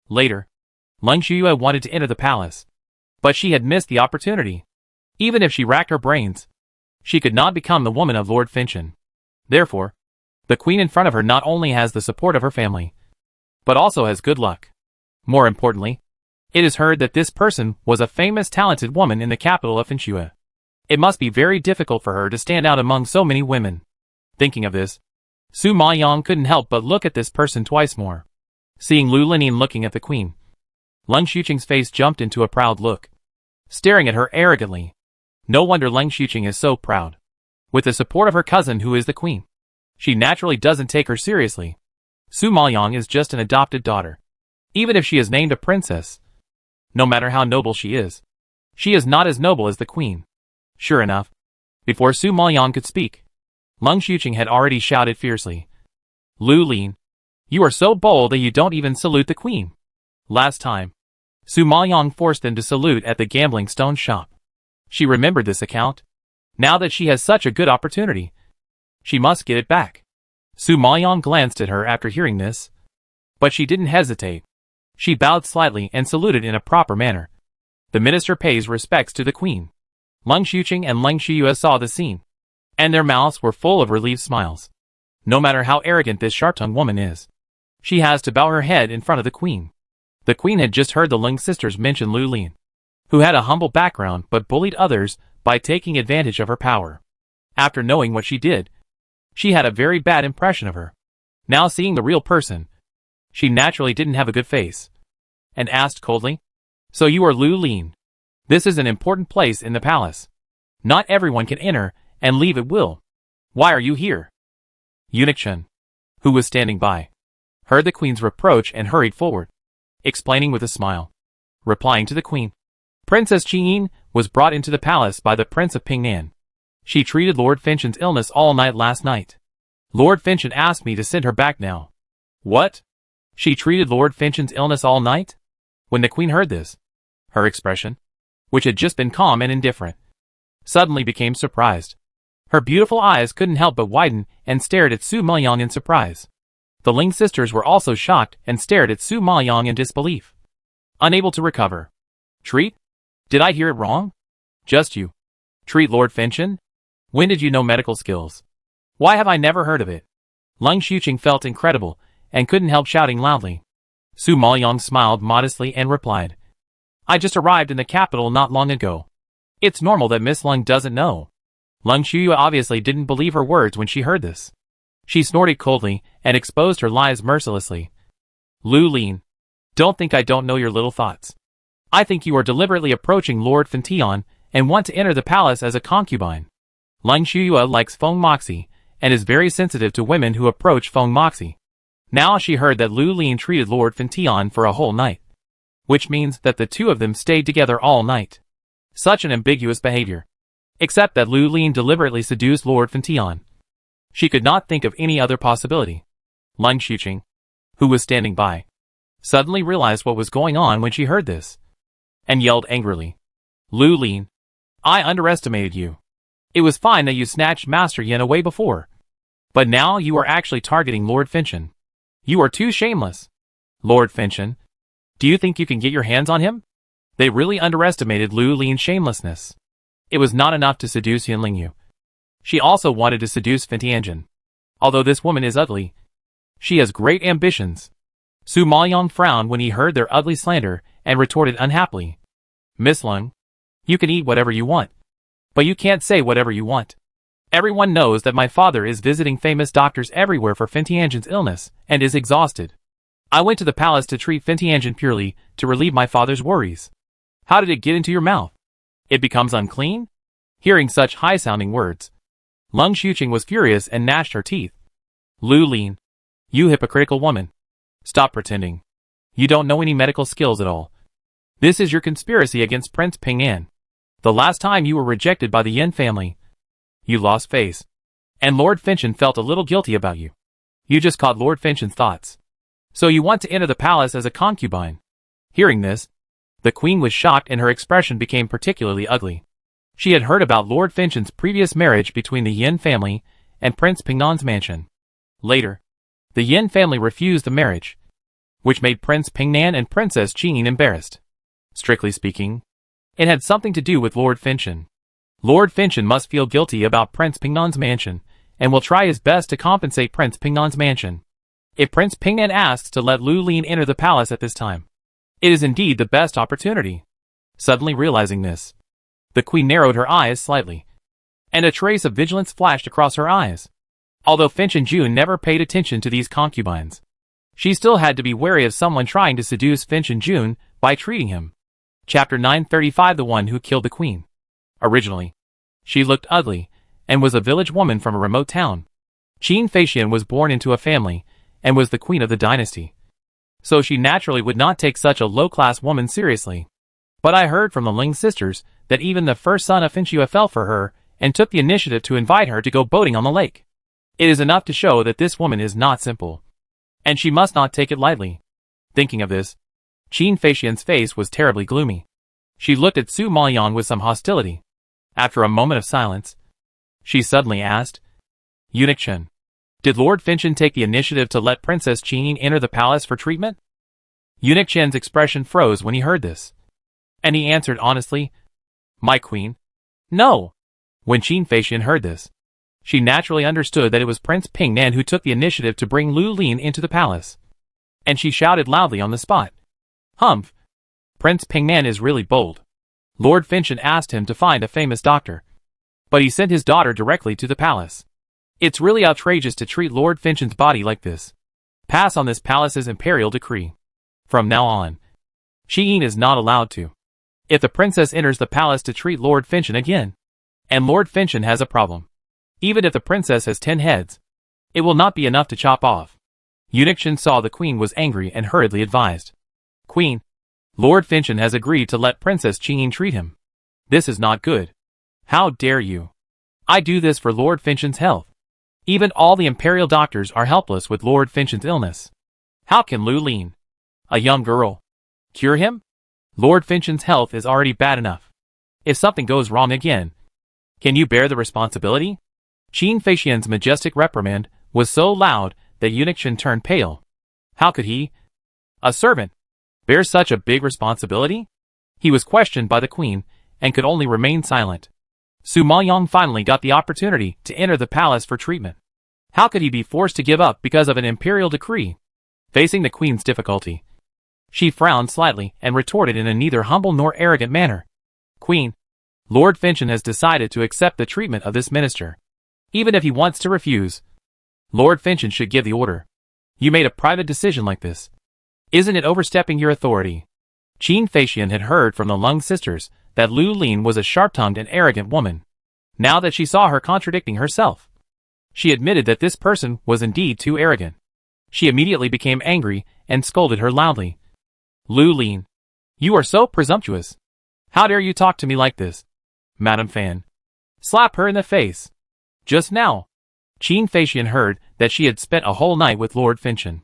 Speaker 1: Later, Lung Xiyue wanted to enter the palace, but she had missed the opportunity. Even if she racked her brains, she could not become the woman of Lord Fentian. Therefore, the queen in front of her not only has the support of her family, but also has good luck. More importantly, it is heard that this person was a famous talented woman in the capital of Fenshua. It must be very difficult for her to stand out among so many women. Thinking of this, Su Maoyong couldn't help but look at this person twice more. Seeing Lu Linin looking at the queen, Lung Xuqing's face jumped into a proud look, staring at her arrogantly. No wonder Lung Xuqing is so proud. With the support of her cousin who is the queen, she naturally doesn't take her seriously. Su Maoyong is just an adopted daughter. Even if she is named a princess, no matter how noble she is not as noble as the queen. Sure enough, before Su Maoyong could speak, Lung Xuqing had already shouted fiercely, Lu Lin, you are so bold that you don't even salute the queen. Last time, Su Maoyong forced them to salute at the gambling stone shop. She remembered this account. Now that she has such a good opportunity, she must get it back. Su Maoyong glanced at her after hearing this, but she didn't hesitate. She bowed slightly and saluted in a proper manner. The minister pays respects to the queen. Lung Xuqing and Lung Xiyue saw the scene, and their mouths were full of relieved smiles. No matter how arrogant this sharp-tongued woman is, she has to bow her head in front of the queen. The queen had just heard the Lung sisters mention Lu Lin, who had a humble background but bullied others by taking advantage of her power. After knowing what she did, she had a very bad impression of her. Now seeing the real person, she naturally didn't have a good face, and asked coldly, So you are Lu Lin? This is an important place in the palace. Not everyone can enter and leave at will. Why are you here? Eunuch Chen, who was standing by, heard the queen's reproach and hurried forward, explaining with a smile. Replying to the queen, Princess Qin was brought into the palace by the Prince of Pingnan. She treated Lord Fentian's illness all night last night. Lord Fentian asked me to send her back now. What? She treated Lord Fentian's illness all night? When the queen heard this, her expression, which had just been calm and indifferent, suddenly became surprised. Her beautiful eyes couldn't help but widen and stared at Su Maoyong in surprise. The Ling sisters were also shocked and stared at Su Maoyong in disbelief. Unable to recover. Treat? Did I hear it wrong? Just you. Treat Lord Fentian? When did you know medical skills? Why have I never heard of it? Lung Xuqing felt incredible, and couldn't help shouting loudly. Su Maoyong smiled modestly and replied, I just arrived in the capital not long ago. It's normal that Miss Lung doesn't know. Lung Shuyue obviously didn't believe her words when she heard this. She snorted coldly and exposed her lies mercilessly. Lu Lin, don't think I don't know your little thoughts. I think you are deliberately approaching Lord Fentian and want to enter the palace as a concubine. Lung Shuyue likes Feng Moxie and is very sensitive to women who approach Feng Moxie. Now she heard that Lu Lin treated Lord Fentian for a whole night, which means that the two of them stayed together all night. Such an ambiguous behavior. Except that Lu Lin deliberately seduced Lord Fentian. She could not think of any other possibility. Lung Xuqing, who was standing by, suddenly realized what was going on when she heard this, and yelled angrily, Lu Lin, I underestimated you. It was fine that you snatched Master Yin away before, but now you are actually targeting Lord Fentian. You are too shameless. Lord Fentian, do you think you can get your hands on him? They really underestimated Lu Lin's shamelessness. It was not enough to seduce Yin Lingyu. She also wanted to seduce Fentianjin. Although this woman is ugly, she has great ambitions. Su Maoyong frowned when he heard their ugly slander and retorted unhappily, Miss Lung, you can eat whatever you want, but you can't say whatever you want. Everyone knows that my father is visiting famous doctors everywhere for Fentianjin's illness and is exhausted. I went to the palace to treat Fentianjin purely to relieve my father's worries. How did it get into your mouth? It becomes unclean? Hearing such high-sounding words, Lung Xuqing was furious and gnashed her teeth. Lu Lin, you hypocritical woman. Stop pretending. You don't know any medical skills at all. This is your conspiracy against Prince Ping'an. The last time you were rejected by the Yin family, you lost face. And Lord Fentian felt a little guilty about you. You just caught Lord Fentian's thoughts. So you want to enter the palace as a concubine. Hearing this, the queen was shocked and her expression became particularly ugly. She had heard about Lord Fentian's previous marriage between the Yin family and Prince Ping'an's mansion. Later, the Yin family refused the marriage, which made Prince Ping'an and Princess Qing embarrassed. Strictly speaking, it had something to do with Lord Fentian. Lord Fentian must feel guilty about Prince Ping'an's mansion, and will try his best to compensate Prince Ping'an's mansion. If Prince Ping'an asks to let Lu Lin enter the palace at this time, it is indeed the best opportunity. Suddenly realizing this, the queen narrowed her eyes slightly, and a trace of vigilance flashed across her eyes. Although Fentian Jun never paid attention to these concubines, she still had to be wary of someone trying to seduce Fentian Jun by treating him. Chapter 935 The One Who Killed the Queen. Originally, she looked ugly, and was a village woman from a remote town. Qin Feixian was born into a family, and was the queen of the dynasty. So she naturally would not take such a low-class woman seriously. But I heard from the Ling sisters that even the first son of Finchua fell for her, and took the initiative to invite her to go boating on the lake. It is enough to show that this woman is not simple, and she must not take it lightly. Thinking of this, Qin Feixian's face was terribly gloomy. She looked at Su Maoyong with some hostility. After a moment of silence, she suddenly asked, Eunuch Chen, did Lord Fentian take the initiative to let Princess Qing enter the palace for treatment? Eunuch Chen's expression froze when he heard this, and he answered honestly, My queen, no. When Qin Feixian heard this, she naturally understood that it was Prince Ping'an who took the initiative to bring Lu Lin into the palace, and she shouted loudly on the spot, Humph! Prince Ping'an is really bold. Lord Fentian asked him to find a famous doctor, but he sent his daughter directly to the palace. It's really outrageous to treat Lord Fentian's body like this. Pass on this palace's imperial decree. From now on, Qin is not allowed to. If the princess enters the palace to treat Lord Fentian again, and Lord Fentian has a problem, even if the princess has 10 heads, it will not be enough to chop off. Eunuch Chen saw the queen was angry and hurriedly advised, Queen, Lord Fentian has agreed to let Princess Qing treat him. This is not good. How dare you? I do this for Lord Fentian's health. Even all the imperial doctors are helpless with Lord Fentian's illness. How can Lu Lin, a young girl, cure him? Lord Fentian's health is already bad enough. If something goes wrong again, can you bear the responsibility? Qin Feixian's majestic reprimand was so loud that Eunuch Chen turned pale. How could he, a servant, bear such a big responsibility? He was questioned by the queen, and could only remain silent. Su Maoyong finally got the opportunity to enter the palace for treatment. How could he be forced to give up because of an imperial decree? Facing the queen's difficulty, she frowned slightly and retorted in a neither humble nor arrogant manner. Queen, Lord Finchon has decided to accept the treatment of this minister. Even if he wants to refuse, Lord Finchon should give the order. You made a private decision like this. Isn't it overstepping your authority? Qin Feixian had heard from the Lung sisters that Lu Lin was a sharp-tongued and arrogant woman. Now that she saw her contradicting herself, she admitted that this person was indeed too arrogant. She immediately became angry and scolded her loudly. Lu Lin, you are so presumptuous. How dare you talk to me like this? Madame Fan, slap her in the face. Just now, Qin Feixian heard that she had spent a whole night with Lord Finchon.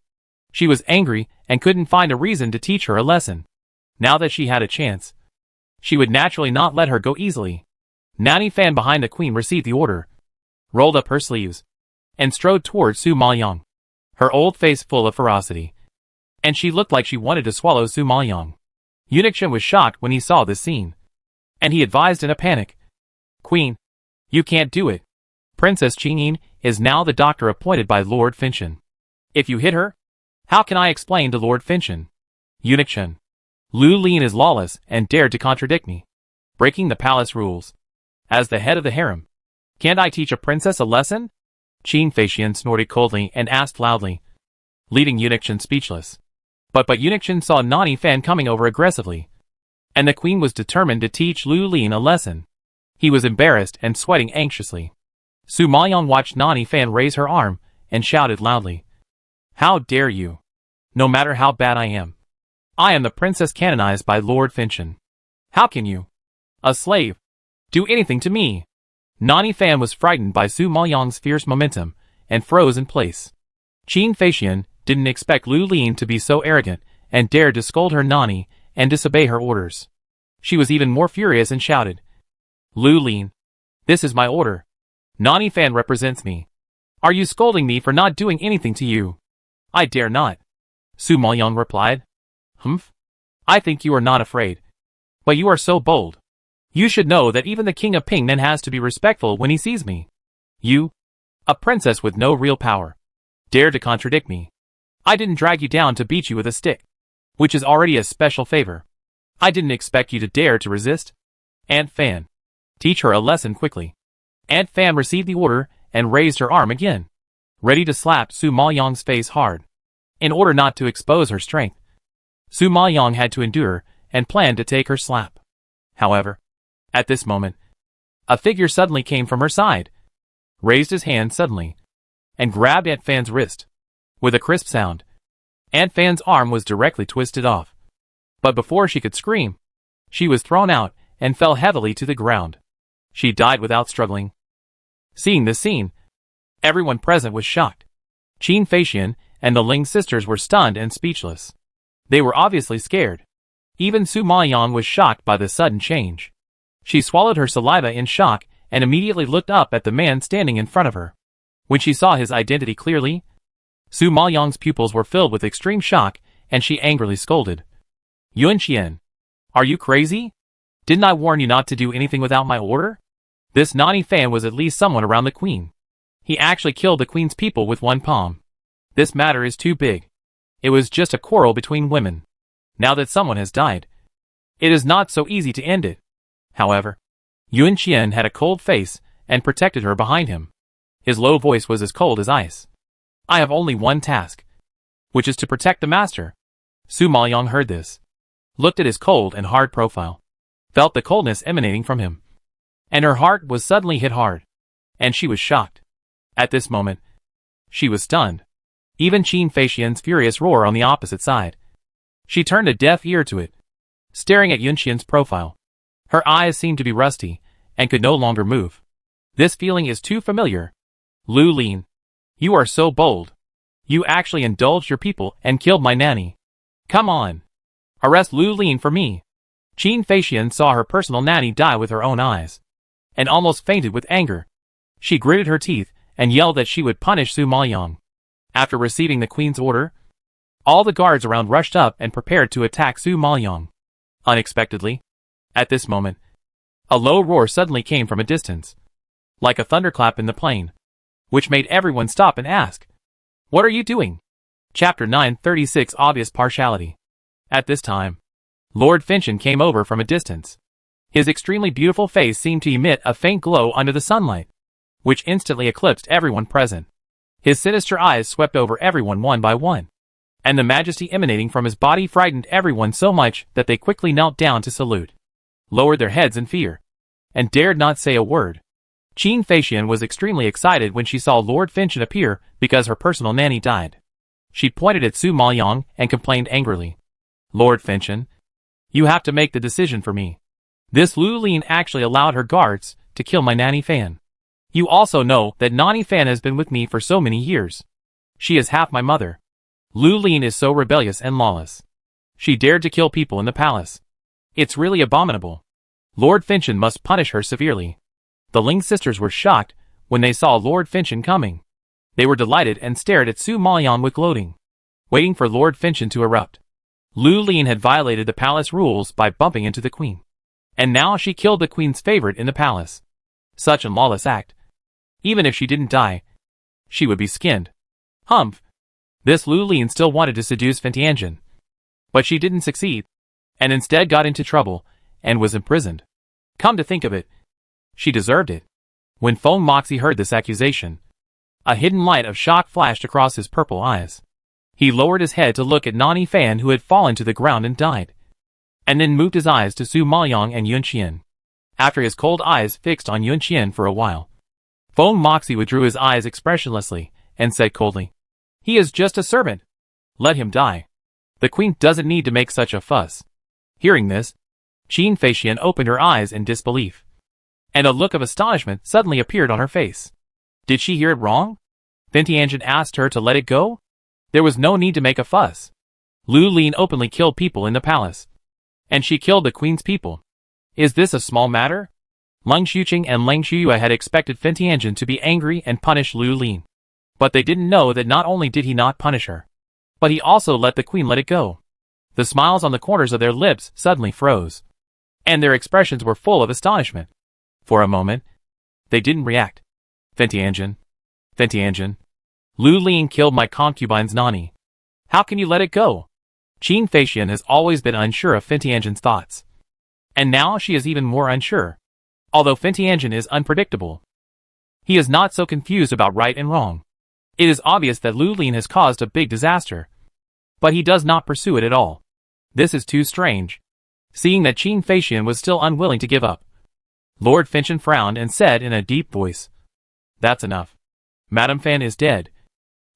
Speaker 1: She was angry and couldn't find a reason to teach her a lesson. Now that she had a chance, she would naturally not let her go easily. Nanny Fan behind the queen received the order, rolled up her sleeves, and strode towards Su Maoyang, her old face full of ferocity. And she looked like she wanted to swallow Su Maoyang. Eunuch Shen was shocked when he saw this scene, and he advised in a panic. Queen, you can't do it. Princess Qingyin is now the doctor appointed by Lord Finchon. If you hit her, how can I explain to Lord Finchon? Eunuch Shen, Lu Lin is lawless and dared to contradict me, breaking the palace rules. As the head of the harem, can't I teach a princess a lesson? Qin Feixian snorted coldly and asked loudly, leaving Eunuch Shen speechless. But Eunuch Shen saw Nanny Fan coming over aggressively, and the queen was determined to teach Lu Lin a lesson. He was embarrassed and sweating anxiously. Su Maoyang watched Nanny Fan raise her arm and shouted loudly, how dare you? No matter how bad I am the princess canonized by Lord Finchon. How can you, a slave, do anything to me? Nanny Fan was frightened by Su Maoyang's fierce momentum and froze in place. Qin Feixian didn't expect Lu Lin to be so arrogant and dared to scold her nanny and disobey her orders. She was even more furious and shouted, Lu Lin, this is my order. Nanny Fan represents me. Are you scolding me for not doing anything to you? I dare not. Su Maoyang replied. Humph. I think you are not afraid. But you are so bold. You should know that even the king of Pingnan has to be respectful when he sees me. You, a princess with no real power, dare to contradict me. I didn't drag you down to beat you with a stick, which is already a special favor. I didn't expect you to dare to resist. Aunt Fan, teach her a lesson quickly. Aunt Fan received the order and raised her arm again, ready to slap Su Maoyang's face hard. In order not to expose her strength, Su Maoyang had to endure and planned to take her slap. However, at this moment, a figure suddenly came from her side, raised his hand suddenly, and grabbed Aunt Fan's wrist. With a crisp sound, Aunt Fan's arm was directly twisted off. But before she could scream, she was thrown out and fell heavily to the ground. She died without struggling. Seeing this scene, everyone present was shocked. Qin Feixian and the Ling sisters were stunned and speechless. They were obviously scared. Even Su Maoyang was shocked by the sudden change. She swallowed her saliva in shock and immediately looked up at the man standing in front of her. When she saw his identity clearly, Su Maoyang's pupils were filled with extreme shock and she angrily scolded. Yuan Qian, are you crazy? Didn't I warn you not to do anything without my order? This Nanny Fan was at least someone around the queen. He actually killed the queen's people with one palm. This matter is too big. It was just a quarrel between women. Now that someone has died, it is not so easy to end it. However, Yuan Qian had a cold face and protected her behind him. His low voice was as cold as ice. I have only one task, which is to protect the master. Su Maoyang heard this, looked at his cold and hard profile, felt the coldness emanating from him, and her heart was suddenly hit hard, and she was shocked. At this moment, she was stunned. Even Qin Feixian's furious roar on the opposite side. She turned a deaf ear to it, staring at Yuan Qian's profile. Her eyes seemed to be rusty, and could no longer move. This feeling is too familiar. Lu Lin, you are so bold. You actually indulged your people and killed my nanny. Come on. Arrest Lu Lin for me. Qin Feixian saw her personal nanny die with her own eyes, and almost fainted with anger. She gritted her teeth and yelled that she would punish Su Maoyang. After receiving the queen's order, all the guards around rushed up and prepared to attack Su Maoyang. Unexpectedly, at this moment, a low roar suddenly came from a distance, like a thunderclap in the plain. which made everyone stop and ask, "What are you doing?" Chapter 936 Obvious Partiality. At this time, Lord Finchon came over from a distance. His extremely beautiful face seemed to emit a faint glow under the sunlight, which instantly eclipsed everyone present. His sinister eyes swept over everyone one by one, and the majesty emanating from his body frightened everyone so much that they quickly knelt down to salute, lowered their heads in fear, and dared not say a word. Qin Feixian was extremely excited when she saw Lord Finchon appear because her personal nanny died. She pointed at Su Maoyang and complained angrily, "Lord Finchon, you have to make the decision for me. This Lu Lin actually allowed her guards to kill my nanny Fan. You also know that nanny Fan has been with me for so many years. She is half my mother. Lu Lin is so rebellious and lawless. She dared to kill people in the palace. It's really abominable. Lord Finchon must punish her severely." The Ling sisters were shocked when they saw Lord Finchon coming. They were delighted and stared at Su Maoyang with gloating, waiting for Lord Finchon to erupt. Lu Lin had violated the palace rules by bumping into the queen, and now she killed the queen's favorite in the palace. Such a lawless act. Even if she didn't die, she would be skinned. Humph. This Lu Lin still wanted to seduce Fentianjin, but she didn't succeed, and instead got into trouble and was imprisoned. Come to think of it, she deserved it. When Feng Moxie heard this accusation, a hidden light of shock flashed across his purple eyes. He lowered his head to look at Nani Fan, who had fallen to the ground and died, and then moved his eyes to Su Maoyang and Yun Qian. After his cold eyes fixed on Yun Qian for a while, Feng Moxie withdrew his eyes expressionlessly and said coldly, "He is just a servant. Let him die. The queen doesn't need to make such a fuss." Hearing this, Qin Feixian opened her eyes in disbelief, and a look of astonishment suddenly appeared on her face. Did she hear it wrong? Fentianjin asked her to let it go? There was no need to make a fuss. Lu Lin openly killed people in the palace, and she killed the queen's people. Is this a small matter? Leng Xuqing and Leng Shuyue had expected Fentianjin to be angry and punish Lu Lin, but they didn't know that not only did he not punish her, but he also let the queen let it go. The smiles on the corners of their lips suddenly froze, and their expressions were full of astonishment. For a moment, they didn't react. Fentianjin. Fentianjin. Lu Lin killed my concubine's Nani. How can you let it go? Qin Feixian has always been unsure of Fentianjin's thoughts, and now she is even more unsure. Although Fentianjin is unpredictable, he is not so confused about right and wrong. It is obvious that Lu Lin has caused a big disaster, but he does not pursue it at all. This is too strange. Seeing that Qin Feixian was still unwilling to give up, Lord Finchon frowned and said in a deep voice, "That's enough. Madame Fan is dead,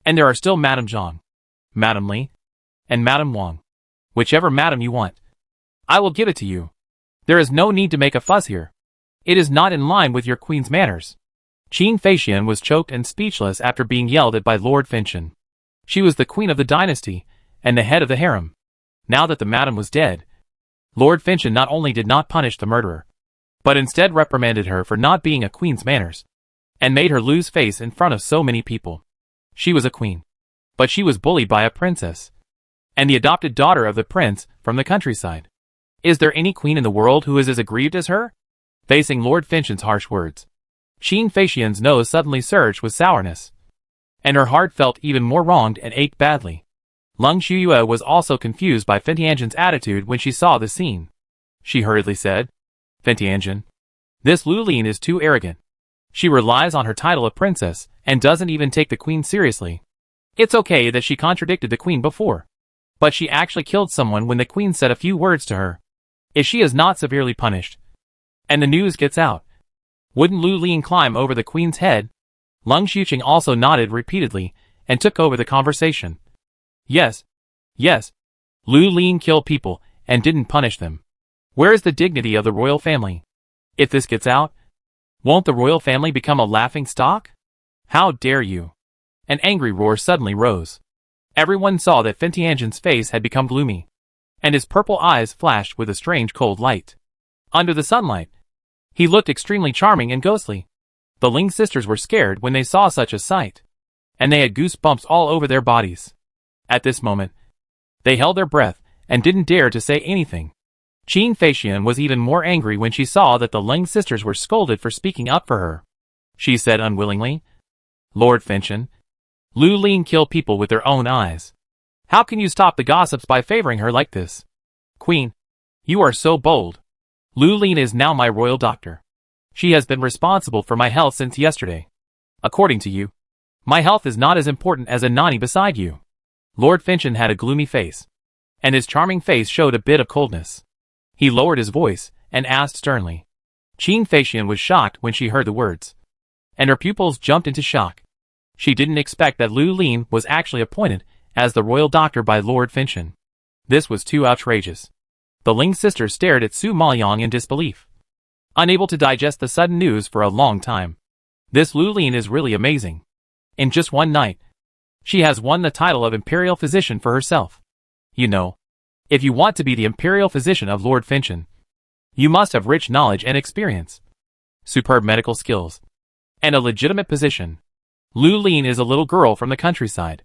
Speaker 1: and there are still Madame Zhang, Madame Li, and Madame Wang. Whichever madam you want, I will give it to you. There is no need to make a fuss here. It is not in line with your queen's manners." Qin Feixian was choked and speechless after being yelled at by Lord Finchon. She was the queen of the dynasty and the head of the harem. Now that the madam was dead, Lord Finchon not only did not punish the murderer, but instead reprimanded her for not being a queen's manners, and made her lose face in front of so many people. She was a queen, but she was bullied by a princess, and the adopted daughter of the prince from the countryside. Is there any queen in the world who is as aggrieved as her? Facing Lord Finchon's harsh words, Qin Feixian's nose suddenly surged with sourness, and her heart felt even more wronged and ached badly. Leng Shuyue was also confused by Fentianjin's attitude when she saw the scene. She hurriedly said, "Fentianjin, this Lu Lin is too arrogant. She relies on her title of princess and doesn't even take the queen seriously. It's okay that she contradicted the queen before, but she actually killed someone when the queen said a few words to her. If she is not severely punished, and the news gets out, wouldn't Lu Lin climb over the queen's head?" Leng Xuqing also nodded repeatedly and took over the conversation. Yes. Lu Lin killed people and didn't punish them. Where is the dignity of the royal family? If this gets out, won't the royal family become a laughing stock? How dare you? An angry roar suddenly rose. Everyone saw that Fentianjin's face had become gloomy, and his purple eyes flashed with a strange cold light. Under the sunlight, he looked extremely charming and ghostly. The Ling sisters were scared when they saw such a sight, and they had goosebumps all over their bodies. At this moment, they held their breath and didn't dare to say anything. Qin Feixian was even more angry when she saw that the Ling sisters were scolded for speaking up for her. She said unwillingly, Lord Finchen, Lu Lin kill people with their own eyes. How can you stop the gossips by favoring her like this? Queen, you are so bold. Lu Lin is now my royal doctor. She has been responsible for my health since yesterday. According to you, my health is not as important as a nanny beside you. Lord Finchen had a gloomy face, and his charming face showed a bit of coldness. He lowered his voice and asked sternly. Qin Feixian was shocked when she heard the words, and her pupils jumped into shock. She didn't expect that Lu Lin was actually appointed as the royal doctor by Lord Finchen. This was too outrageous. The Ling sisters stared at Su Maoyang in disbelief, unable to digest the sudden news for a long time. This Lu Lin is really amazing. In just one night, she has won the title of imperial physician for herself. You know, if you want to be the imperial physician of Lord Finchen, you must have rich knowledge and experience, superb medical skills, and a legitimate position. Lu Lin is a little girl from the countryside,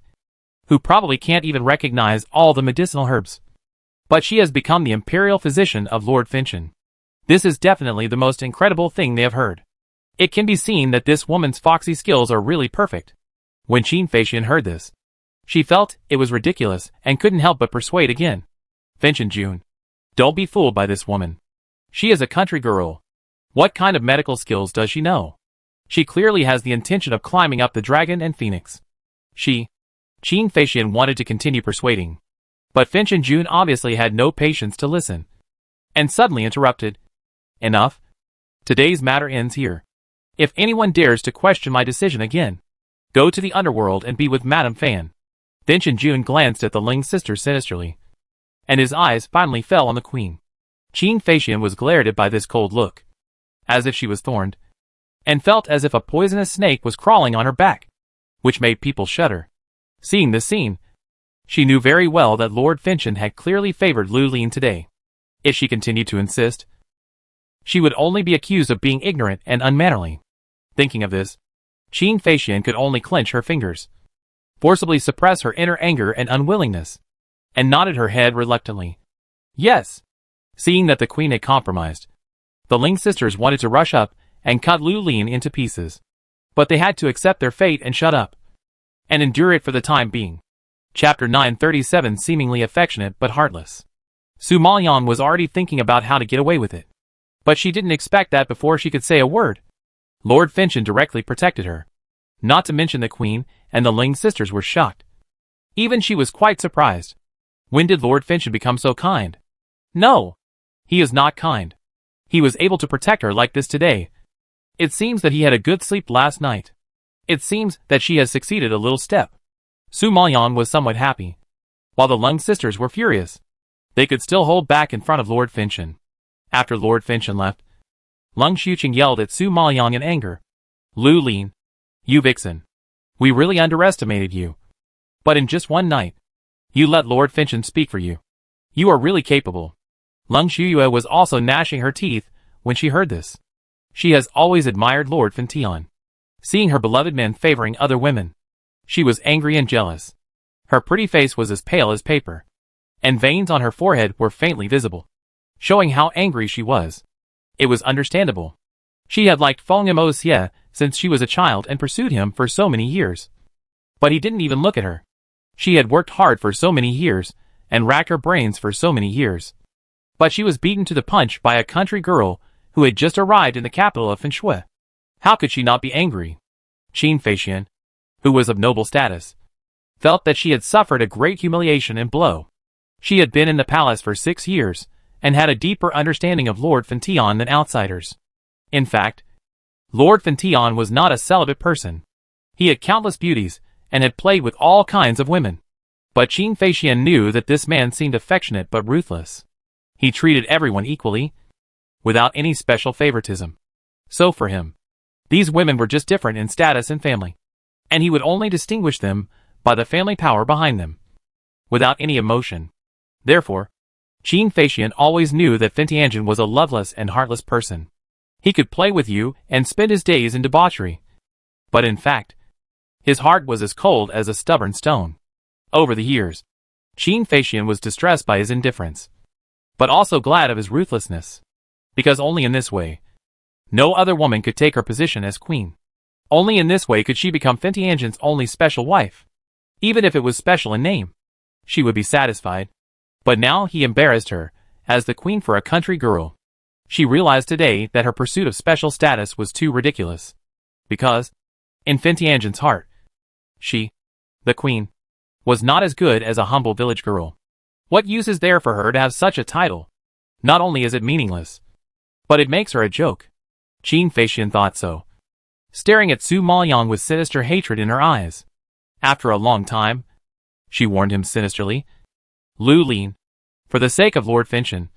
Speaker 1: who probably can't even recognize all the medicinal herbs. But she has become the imperial physician of Lord Finchen. This is definitely the most incredible thing they have heard. It can be seen that this woman's foxy skills are really perfect. When Qin Feixian heard this, she felt it was ridiculous and couldn't help but persuade again. Finchen Jun, don't be fooled by this woman. She is a country girl. What kind of medical skills does she know? She clearly has the intention of climbing up the dragon and phoenix. Qin Feixian wanted to continue persuading, but Finchen Jun obviously had no patience to listen, and suddenly interrupted. Enough. Today's matter ends here. If anyone dares to question my decision again, go to the underworld and be with Madame Fan. Finchen Jun glanced at the Ling sisters sinisterly, and his eyes finally fell on the queen. Qin Feixian was glared at by this cold look, as if she was thorned, and felt as if a poisonous snake was crawling on her back, which made people shudder. Seeing this scene, she knew very well that Lord Finchen had clearly favored Lu Lin today. If she continued to insist, she would only be accused of being ignorant and unmannerly. Thinking of this, Qin Feixian could only clench her fingers, forcibly suppress her inner anger and unwillingness, and nodded her head reluctantly. Yes. Seeing that the queen had compromised, the Ling sisters wanted to rush up and cut Lu Lin into pieces. But they had to accept their fate and shut up, and endure it for the time being. Chapter 937 Seemingly affectionate but heartless. Su Maoyang was already thinking about how to get away with it, but she didn't expect that before she could say a word. Lord Finchen directly protected her. Not to mention the queen and the Ling sisters were shocked. Even she was quite surprised. When did Lord Finchen become so kind? No. He is not kind. He was able to protect her like this today. It seems that he had a good sleep last night. It seems that she has succeeded a little step. Su Maoyang was somewhat happy, while the Ling sisters were furious. They could still hold back in front of Lord Finchen. After Lord Finchen left, Lung Xuqing yelled at Su Maoyang in anger. Lu Lin, you vixen. We really underestimated you. But in just one night, you let Lord Finchen speak for you. You are really capable. Lung Shuyue was also gnashing her teeth when she heard this. She has always admired Lord Fintian. Seeing her beloved men favoring other women, she was angry and jealous. Her pretty face was as pale as paper, and veins on her forehead were faintly visible, showing how angry she was. It was understandable. She had liked Feng Xie since she was a child and pursued him for so many years. But he didn't even look at her. She had worked hard for so many years, and racked her brains for so many years. But she was beaten to the punch by a country girl who had just arrived in the capital of Fenshui. How could she not be angry? Qin Feixian, who was of noble status, felt that she had suffered a great humiliation and blow. She had been in the palace for 6 years, and had a deeper understanding of Lord Fintian than outsiders. In fact, Lord Fintian was not a celibate person. He had countless beauties, and had played with all kinds of women. But Qin Feixian knew that this man seemed affectionate but ruthless. He treated everyone equally, without any special favoritism. So for him, these women were just different in status and family, and he would only distinguish them by the family power behind them, without any emotion. Therefore, Qin Feixian always knew that Fintianjian was a loveless and heartless person. He could play with you and spend his days in debauchery. But in fact, his heart was as cold as a stubborn stone. Over the years, Qin Feixian was distressed by his indifference, but also glad of his ruthlessness, because only in this way, no other woman could take her position as queen. Only in this way could she become Fentiangen's only special wife. Even if it was special in name, she would be satisfied. But now he embarrassed her, as the queen for a country girl. She realized today that her pursuit of special status was too ridiculous. Because, in Fentiangen's heart, she, the queen, was not as good as a humble village girl. What use is there for her to have such a title? Not only is it meaningless, but it makes her a joke. Qin Feixian thought so, staring at Su Maoyang with sinister hatred in her eyes. After a long time, she warned him sinisterly, Lu Lin, for the sake of Lord Fentian,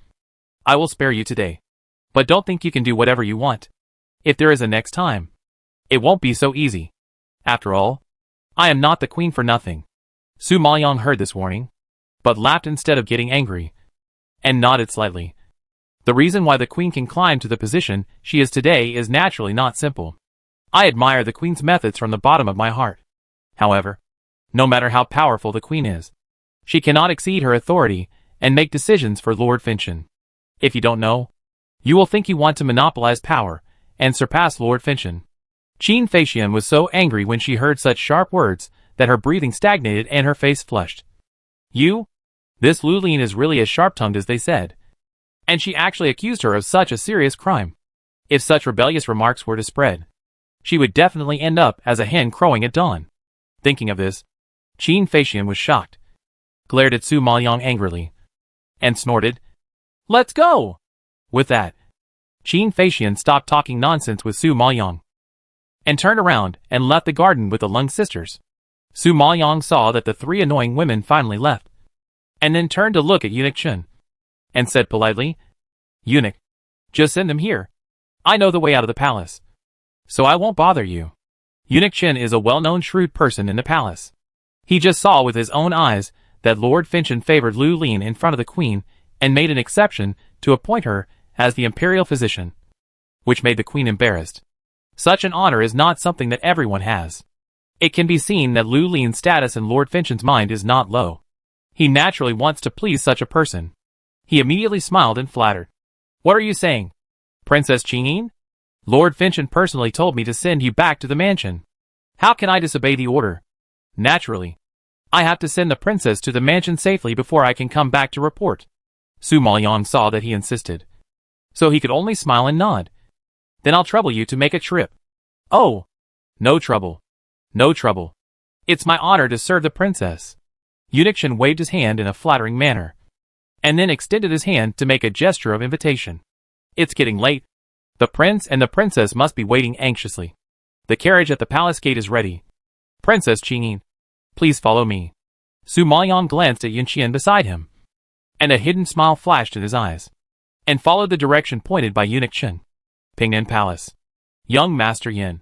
Speaker 1: I will spare you today. But don't think you can do whatever you want. If there is a next time, it won't be so easy. After all, I am not the queen for nothing. Su Maoyang heard this warning, but laughed instead of getting angry, and nodded slightly. The reason why the queen can climb to the position she is today is naturally not simple. I admire the queen's methods from the bottom of my heart. However, no matter how powerful the queen is, she cannot exceed her authority and make decisions for Lord Fentian. If you don't know, you will think you want to monopolize power and surpass Lord Fentian. Qin Feixian was so angry when she heard such sharp words that her breathing stagnated and her face flushed. You? This Lu Lin is really as sharp-tongued as they said. And she actually accused her of such a serious crime. If such rebellious remarks were to spread, she would definitely end up as a hen crowing at dawn. Thinking of this, Qin Feixian was shocked, glared at Su Maoyang angrily, and snorted, Let's go! With that, Qin Feixian stopped talking nonsense with Su Maoyang, and turned around and left the garden with the Lung sisters. Su Maoyang saw that the three annoying women finally left, and then turned to look at Eunuch Chen, and said politely, Eunuch, just send them here. I know the way out of the palace, so I won't bother you. Eunuch Chen is a well-known shrewd person in the palace. He just saw with his own eyes that Lord Fentian favored Lu Lin in front of the queen and made an exception to appoint her as the imperial physician, which made the queen embarrassed. Such an honor is not something that everyone has. It can be seen that Lu Lin's status in Lord Fentian's mind is not low. He naturally wants to please such a person. He immediately smiled and flattered. What are you saying, Princess Qingyin? Lord Fentian personally told me to send you back to the mansion. How can I disobey the order? Naturally, I have to send the princess to the mansion safely before I can come back to report. Su Maoyang saw that he insisted, so he could only smile and nod. Then I'll trouble you to make a trip. Oh, no trouble. No trouble. It's my honor to serve the princess. Eunuch Chen waved his hand in a flattering manner, and then extended his hand to make a gesture of invitation. It's getting late. The prince and the princess must be waiting anxiously. The carriage at the palace gate is ready. Princess Qingyin, please follow me. Su Maoyang glanced at Yunqian beside him, and a hidden smile flashed in his eyes, and followed the direction pointed by Eunuch Chen. Pingnan Palace. Young Master Yin,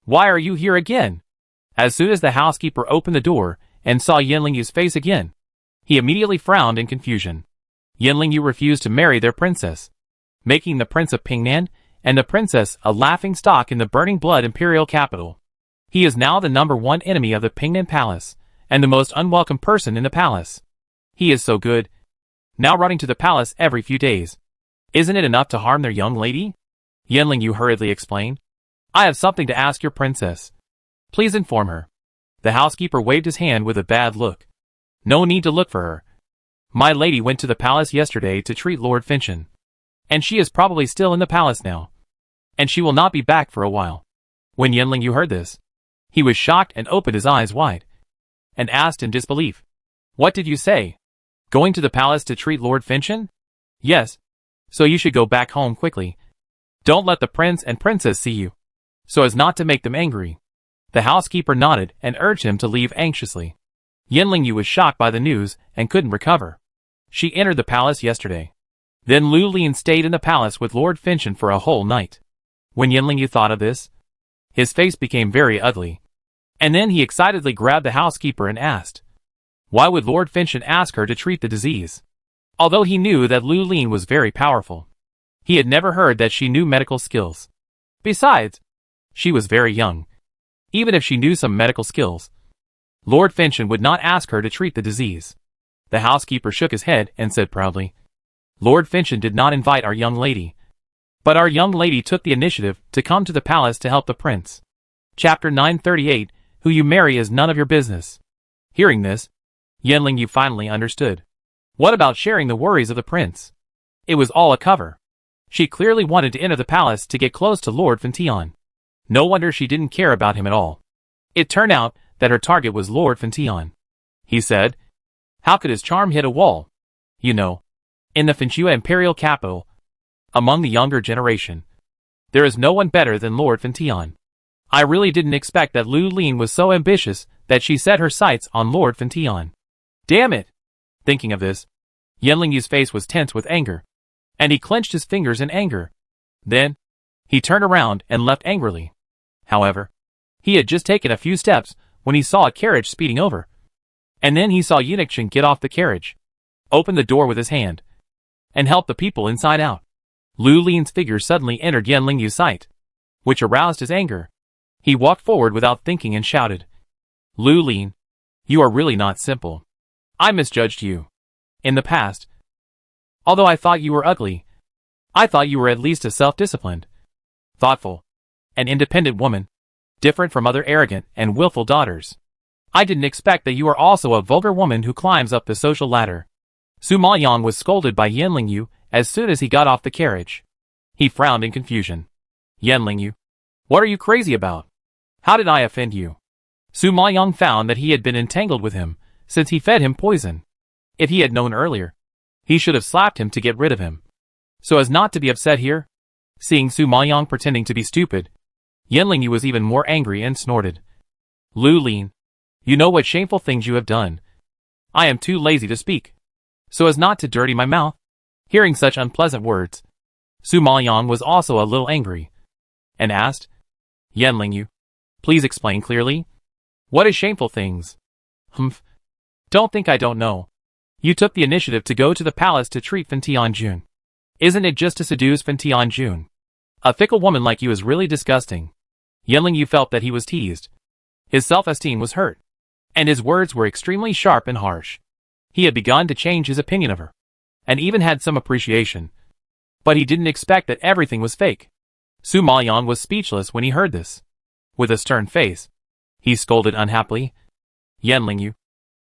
Speaker 1: why are you here again? As soon as the housekeeper opened the door and saw Yanlingyu's face again, he immediately frowned in confusion. Yanlingyu refused to marry their princess, making the prince of Pingnan and the princess a laughingstock in the burning blood imperial capital. He is now the #1 enemy of the Pingnan Palace, and the most unwelcome person in the palace. He is so good, now running to the palace every few days. Isn't it enough to harm their young lady? Yanlingyu hurriedly explained. I have something to ask your princess. Please inform her. The housekeeper waved his hand with a bad look. No need to look for her. My lady went to the palace yesterday to treat Lord Fentian, and she is probably still in the palace now, and she will not be back for a while. When Yanlingyu heard this, he was shocked and opened his eyes wide, and asked in disbelief, What did you say? Going to the palace to treat Lord Fentian? Yes. So you should go back home quickly. Don't let the prince and princess see you, so as not to make them angry. The housekeeper nodded and urged him to leave anxiously. Yanlingyu was shocked by the news and couldn't recover. She entered the palace yesterday. Then Lu Lin stayed in the palace with Lord Fentian for a whole night. When Yanlingyu thought of this, his face became very ugly. And then he excitedly grabbed the housekeeper and asked, why would Lord Fentian ask her to treat the disease? Although he knew that Lu Lin was very powerful, he had never heard that she knew medical skills. Besides, she was very young. Even if she knew some medical skills, Lord Fentian would not ask her to treat the disease. The housekeeper shook his head and said proudly, Lord Fentian did not invite our young lady, but our young lady took the initiative to come to the palace to help the prince. Chapter 938, Who you marry is none of your business. Hearing this, Yan Lingyu finally understood. What about sharing the worries of the prince? It was all a cover. She clearly wanted to enter the palace to get close to Lord Fentian. No wonder she didn't care about him at all. It turned out that her target was Lord Fentian. He said, how could his charm hit a wall? You know, in the Fenchua imperial capital, among the younger generation, there is no one better than Lord Fentian. I really didn't expect that Lu Lin was so ambitious that she set her sights on Lord Fentian. Damn it! Thinking of this, Yan Lingyu's face was tense with anger, and he clenched his fingers in anger. Then, he turned around and left angrily. However, he had just taken a few steps when he saw a carriage speeding over. And then he saw Yunikshin get off the carriage, open the door with his hand, and help the people inside out. Lu Lin's figure suddenly entered Yan Lingyu's sight, which aroused his anger. He walked forward without thinking and shouted, Lu Lin, you are really not simple. I misjudged you. In the past, although I thought you were ugly, I thought you were at least a self-disciplined, thoughtful, and independent woman, different from other arrogant and willful daughters. I didn't expect that you are also a vulgar woman who climbs up the social ladder. Su Maoyang was scolded by Yan Lingyu as soon as he got off the carriage. He frowned in confusion. Yan Lingyu, what are you crazy about? How did I offend you? Su Maoyang found that he had been entangled with him since he fed him poison. If he had known earlier, he should have slapped him to get rid of him, so as not to be upset here. Seeing Su Maoyang pretending to be stupid, Yan Lingyu was even more angry and snorted. Lu Lin, you know what shameful things you have done. I am too lazy to speak, so as not to dirty my mouth. Hearing such unpleasant words, Su Maoyang was also a little angry, and asked, Yan Lingyu, please explain clearly. What is shameful things? Humph. Don't think I don't know. You took the initiative to go to the palace to treat Fentian Jun. Isn't it just to seduce Fentian Jun? A fickle woman like you is really disgusting. Yan Lingyu felt that he was teased. His self-esteem was hurt, and his words were extremely sharp and harsh. He had begun to change his opinion of her, and even had some appreciation. But he didn't expect that everything was fake. Su Maoyang was speechless when he heard this. With a stern face, he scolded unhappily, Yan Lingyu,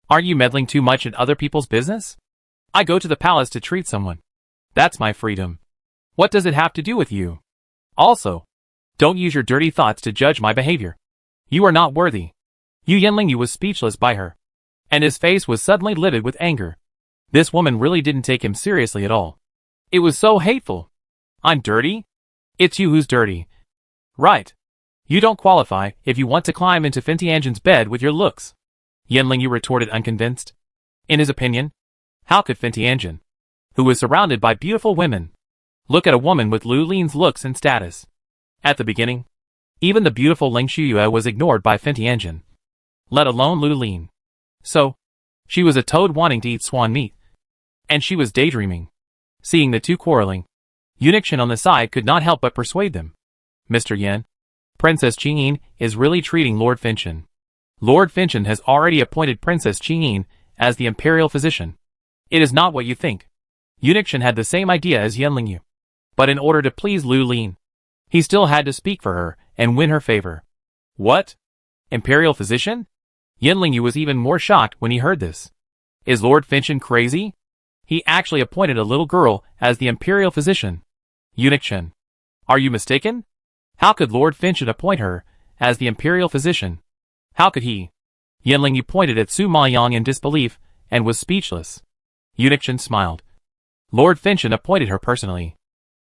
Speaker 1: aren't you meddling too much in other people's business? I go to the palace to treat someone. That's my freedom. What does it have to do with you? Also, don't use your dirty thoughts to judge my behavior. You are not worthy. Yan Lingyu was speechless by her, and his face was suddenly livid with anger. This woman really didn't take him seriously at all. It was so hateful. I'm dirty? It's you who's dirty. Right. You don't qualify if you want to climb into Fentianjin's bed with your looks. Yan Lingyu retorted unconvinced. In his opinion, how could Fentianjin, who was surrounded by beautiful women, look at a woman with Lu Lin's looks and status? At the beginning, even the beautiful Ling Shuyue was ignored by Fentianjin, let alone Lu Lin. So, she was a toad wanting to eat swan meat. And she was daydreaming. Seeing the two quarreling, Yunikshin on the side could not help but persuade them. Mr. Yan, Princess Qingyin is really treating Lord Fentian. Lord Fentian has already appointed Princess Qingyin as the imperial physician. It is not what you think. Yunikshin had the same idea as Yan Lingyu. But in order to please Lu Lin, he still had to speak for her and win her favor. What? Imperial physician? Yan Lingyu was even more shocked when he heard this. Is Lord Fentian crazy? He actually appointed a little girl as the imperial physician. Yunikshin, are you mistaken? How could Lord Fentian appoint her as the imperial physician? How could he? Yan Lingyu pointed at Su Maoyang in disbelief and was speechless. Yunikshin smiled. Lord Fentian appointed her personally.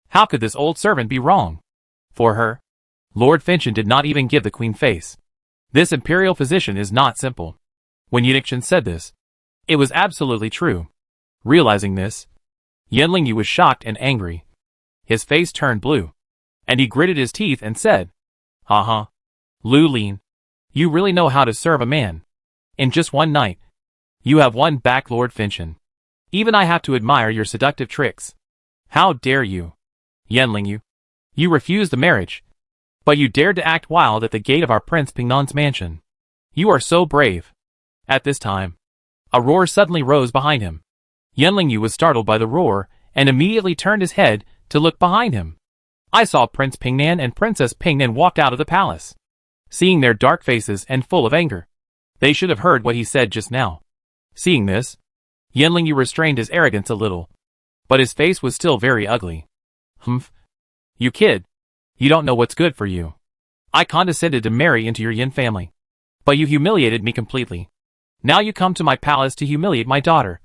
Speaker 1: How could this old servant be wrong? For her, Lord Fentian did not even give the queen face. This imperial physician is not simple. When Yunikshin said this, it was absolutely true. Realizing this, Yan Lingyu was shocked and angry. His face turned blue, and he gritted his teeth and said, "Ha. Lu Lin, you really know how to serve a man. In just one night, you have won back Lord Fentian. Even I have to admire your seductive tricks. How dare you? Yan Lingyu, you refused the marriage, but you dared to act wild at the gate of our Prince Pingnan's mansion. You are so brave." At this time, a roar suddenly rose behind him. Yan Lingyu was startled by the roar and immediately turned his head to look behind him. I saw Prince Pingnan and Princess Pingnan walked out of the palace. seeing their dark faces and full of anger. They should have heard what he said just now. Seeing this, Yanlingyu restrained his arrogance a little, but his face was still very ugly. Humph. You kid. You don't know what's good for you. I condescended to marry into your Yin family. But you humiliated me completely. Now you come to my palace to humiliate my daughter.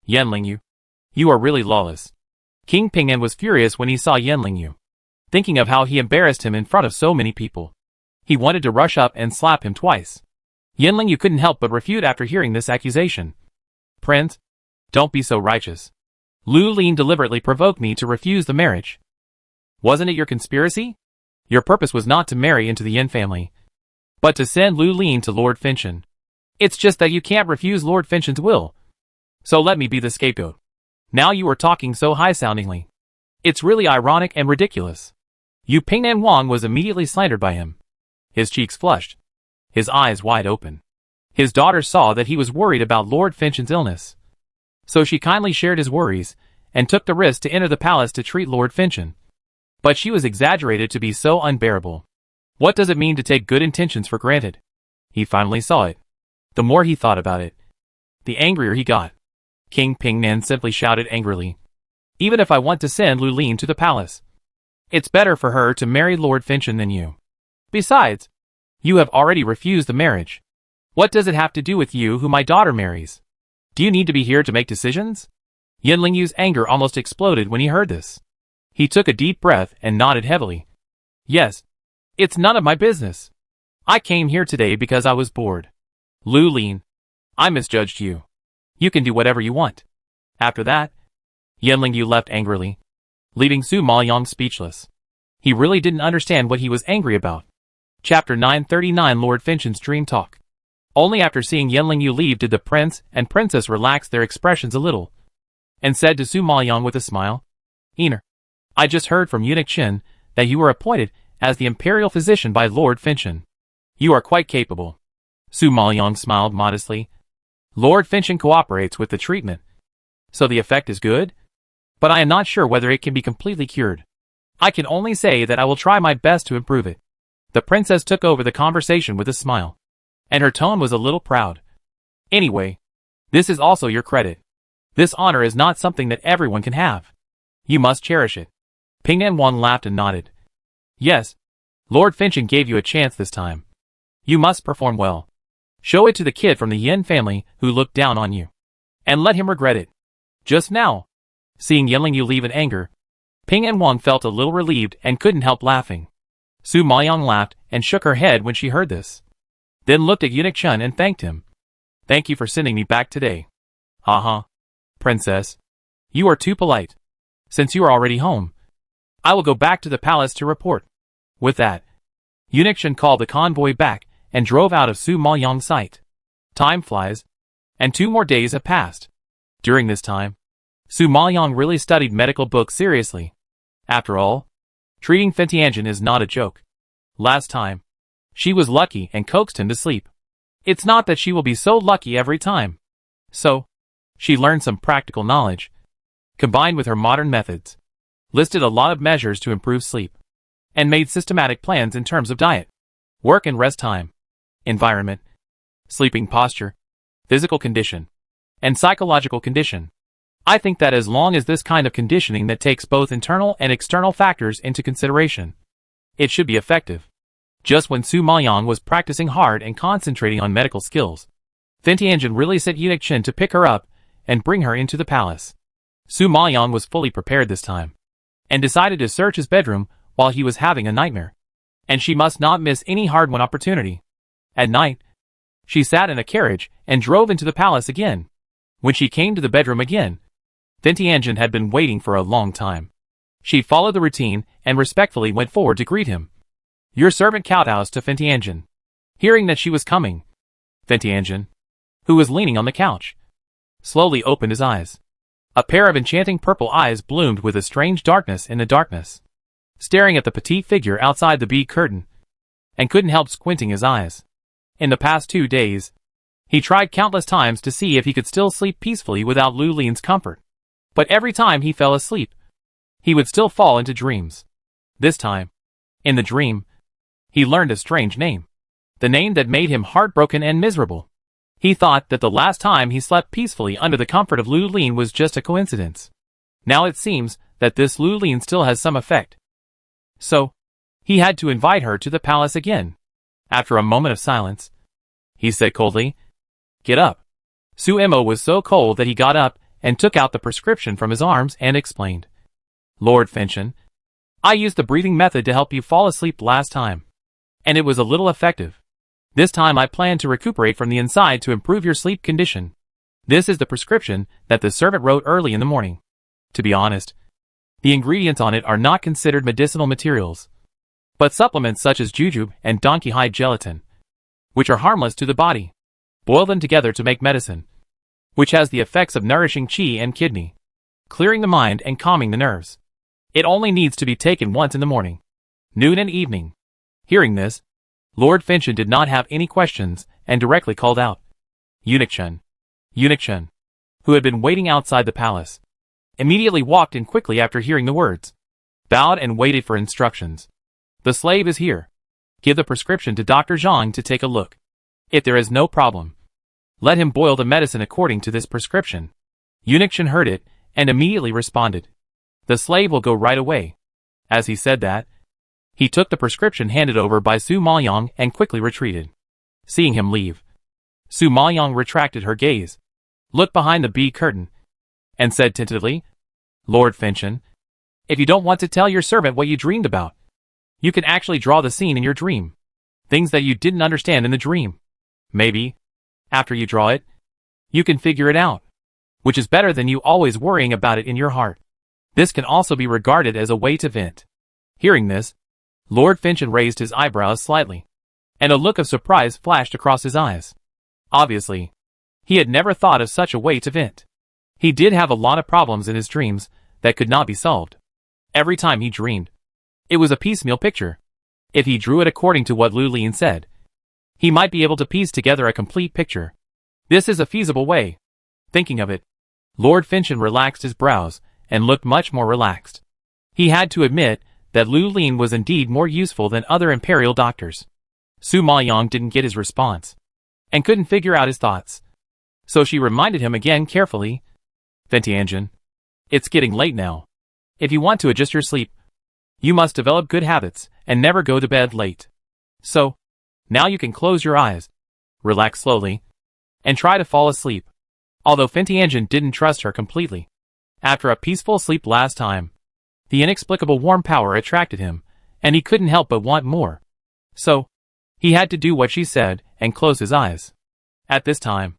Speaker 1: Yanlingyu. You are really lawless. King Ping'an was furious when he saw Yanlingyu. Thinking of how he embarrassed him in front of so many people. He wanted to rush up and slap him twice. Yanlingyu couldn't help but refute after hearing this accusation. Prince, don't be so righteous. Lu Lin deliberately provoked me to refuse the marriage. Wasn't it your conspiracy? Your purpose was not to marry into the Yin family, but to send Lu Lin to Lord Finchen. It's just that you can't refuse Lord Finchen's will. So let me be the scapegoat. Now you are talking so high-soundingly. It's really ironic and ridiculous. Yu Pingnan Wang was immediately slandered by him. His cheeks flushed. His eyes wide open. His daughter saw that he was worried about Lord Finchen's illness. So she kindly shared his worries, and took the risk to enter the palace to treat Lord Finchen. But she was exaggerated to be so unbearable. What does it mean to take good intentions for granted? He finally saw it. The more he thought about it, the angrier he got. King Pingnan simply shouted angrily. Even if I want to send Lu Lin to the palace, it's better for her to marry Lord Finchen than you. Besides, you have already refused the marriage. What does it have to do with you who my daughter marries? Do you need to be here to make decisions? Yanlingyu's anger almost exploded when he heard this. He took a deep breath and nodded heavily. Yes. It's none of my business. I came here today because I was bored. Lu Lin, I misjudged you. You can do whatever you want. After that, Yanlingyu left angrily, leaving Su Maoyang speechless. He really didn't understand what he was angry about. Chapter 939 Lord Finchen's Dream Talk. Only after seeing Yanlingyu leave did the prince and princess relax their expressions a little, and said to Su Maoyang with a smile, Ener, I just heard from Eunuch Qin that you were appointed as the imperial physician by Lord Finchen. You are quite capable. Su Maoyang smiled modestly. Lord Finchen cooperates with the treatment, so the effect is good? But I am not sure whether it can be completely cured. I can only say that I will try my best to improve it. The princess took over the conversation with a smile, and her tone was a little proud. Anyway, this is also your credit. This honor is not something that everyone can have. You must cherish it. Pingnan Wang laughed and nodded. Yes, Lord Finchen gave you a chance this time. You must perform well. Show it to the kid from the Yin family who looked down on you, and let him regret it. Just now, seeing Yanlingyu leave in anger, Pingnan Wang felt a little relieved and couldn't help laughing. Su Maoyang laughed and shook her head when she heard this, then looked at Eunuch Qin and thanked him. Thank you for sending me back today. Haha. Princess, you are too polite. Since you are already home, I will go back to the palace to report. With that, Eunuch Qin called the convoy back and drove out of Su Maoyang's sight. Time flies, and 2 more days have passed. During this time, Su Maoyang really studied medical books seriously. After all, treating Fentianjin is not a joke. Last time, she was lucky and coaxed him to sleep. It's not that she will be so lucky every time. So, she learned some practical knowledge, combined with her modern methods, listed a lot of measures to improve sleep, and made systematic plans in terms of diet, work and rest time, environment, sleeping posture, physical condition, and psychological condition. I think that as long as this kind of conditioning that takes both internal and external factors into consideration, it should be effective. Just when Su Maoyang was practicing hard and concentrating on medical skills, Fentianjin really sent Eunuch Qin to pick her up and bring her into the palace. Su Maoyang was fully prepared this time, and decided to search his bedroom while he was having a nightmare. And she must not miss any hard-won opportunity. At night, she sat in a carriage and drove into the palace again. When she came to the bedroom again, Fentianjin had been waiting for a long time. She followed the routine and respectfully went forward to greet him. Your servant kowtows to Fentianjin. Hearing that she was coming, Fentianjin, who was leaning on the couch, slowly opened his eyes. A pair of enchanting purple eyes bloomed with a strange darkness in the darkness, staring at the petite figure outside the bead curtain, and couldn't help squinting his eyes. In the past 2 days, he tried countless times to see if he could still sleep peacefully without Lu Lin's comfort. But every time he fell asleep, he would still fall into dreams. This time, in the dream, he learned a strange name. the name that made him heartbroken and miserable. He thought that the last time he slept peacefully under the comfort of Lu Lin was just a coincidence. Now it seems that this Lu Lin still has some effect. So, he had to invite her to the palace again. After a moment of silence, he said coldly, "Get up." Su Imo was so cold that he got up and took out the prescription from his arms and explained, "Lord Finchen, I used the breathing method to help you fall asleep last time, and it was a little effective. This time I plan to recuperate from the inside to improve your sleep condition. This is the prescription that the servant wrote early in the morning. To be honest, the ingredients on it are not considered medicinal materials, but supplements such as jujube and donkey hide gelatin, which are harmless to the body. Boil them together to make medicine, which has the effects of nourishing qi and kidney, clearing the mind and calming the nerves. It only needs to be taken once in the morning, noon and evening." Hearing this, Lord Finchen did not have any questions and directly called out, "Eunuch Chen." Eunuch Chen, who had been waiting outside the palace, immediately walked in quickly after hearing the words, bowed and waited for instructions. "The slave is here. Give the prescription to Dr. Zhang to take a look. If there is no problem, let him boil the medicine according to this prescription." Eunuch Chen heard it and immediately responded, "The slave will go right away." As he said that, he took the prescription handed over by Su Maoyang and quickly retreated. Seeing him leave, Su Maoyang retracted her gaze, looked behind the bee curtain, and said tentatively, "Lord Finchen, if you don't want to tell your servant what you dreamed about, you can actually draw the scene in your dream, things that you didn't understand in the dream. Maybe, after you draw it, you can figure it out, which is better than you always worrying about it in your heart. This can also be regarded as a way to vent." Hearing this, Lord Finchen raised his eyebrows slightly, and a look of surprise flashed across his eyes. Obviously, he had never thought of such a way to vent. He did have a lot of problems in his dreams that could not be solved. Every time he dreamed, it was a piecemeal picture. If he drew it according to what Lu Lin said, he might be able to piece together a complete picture. This is a feasible way. Thinking of it, Lord Finchen relaxed his brows and looked much more relaxed. He had to admit that Lu Lin was indeed more useful than other imperial doctors. Su Maoyang didn't get his response, and couldn't figure out his thoughts. So she reminded him again carefully, "Fentianjin, it's getting late now. If you want to adjust your sleep, you must develop good habits and never go to bed late. So, now you can close your eyes, relax slowly, and try to fall asleep." Although Fentianjin didn't trust her completely, after a peaceful sleep last time, the inexplicable warm power attracted him, and he couldn't help but want more. So, he had to do what she said and close his eyes. At this time,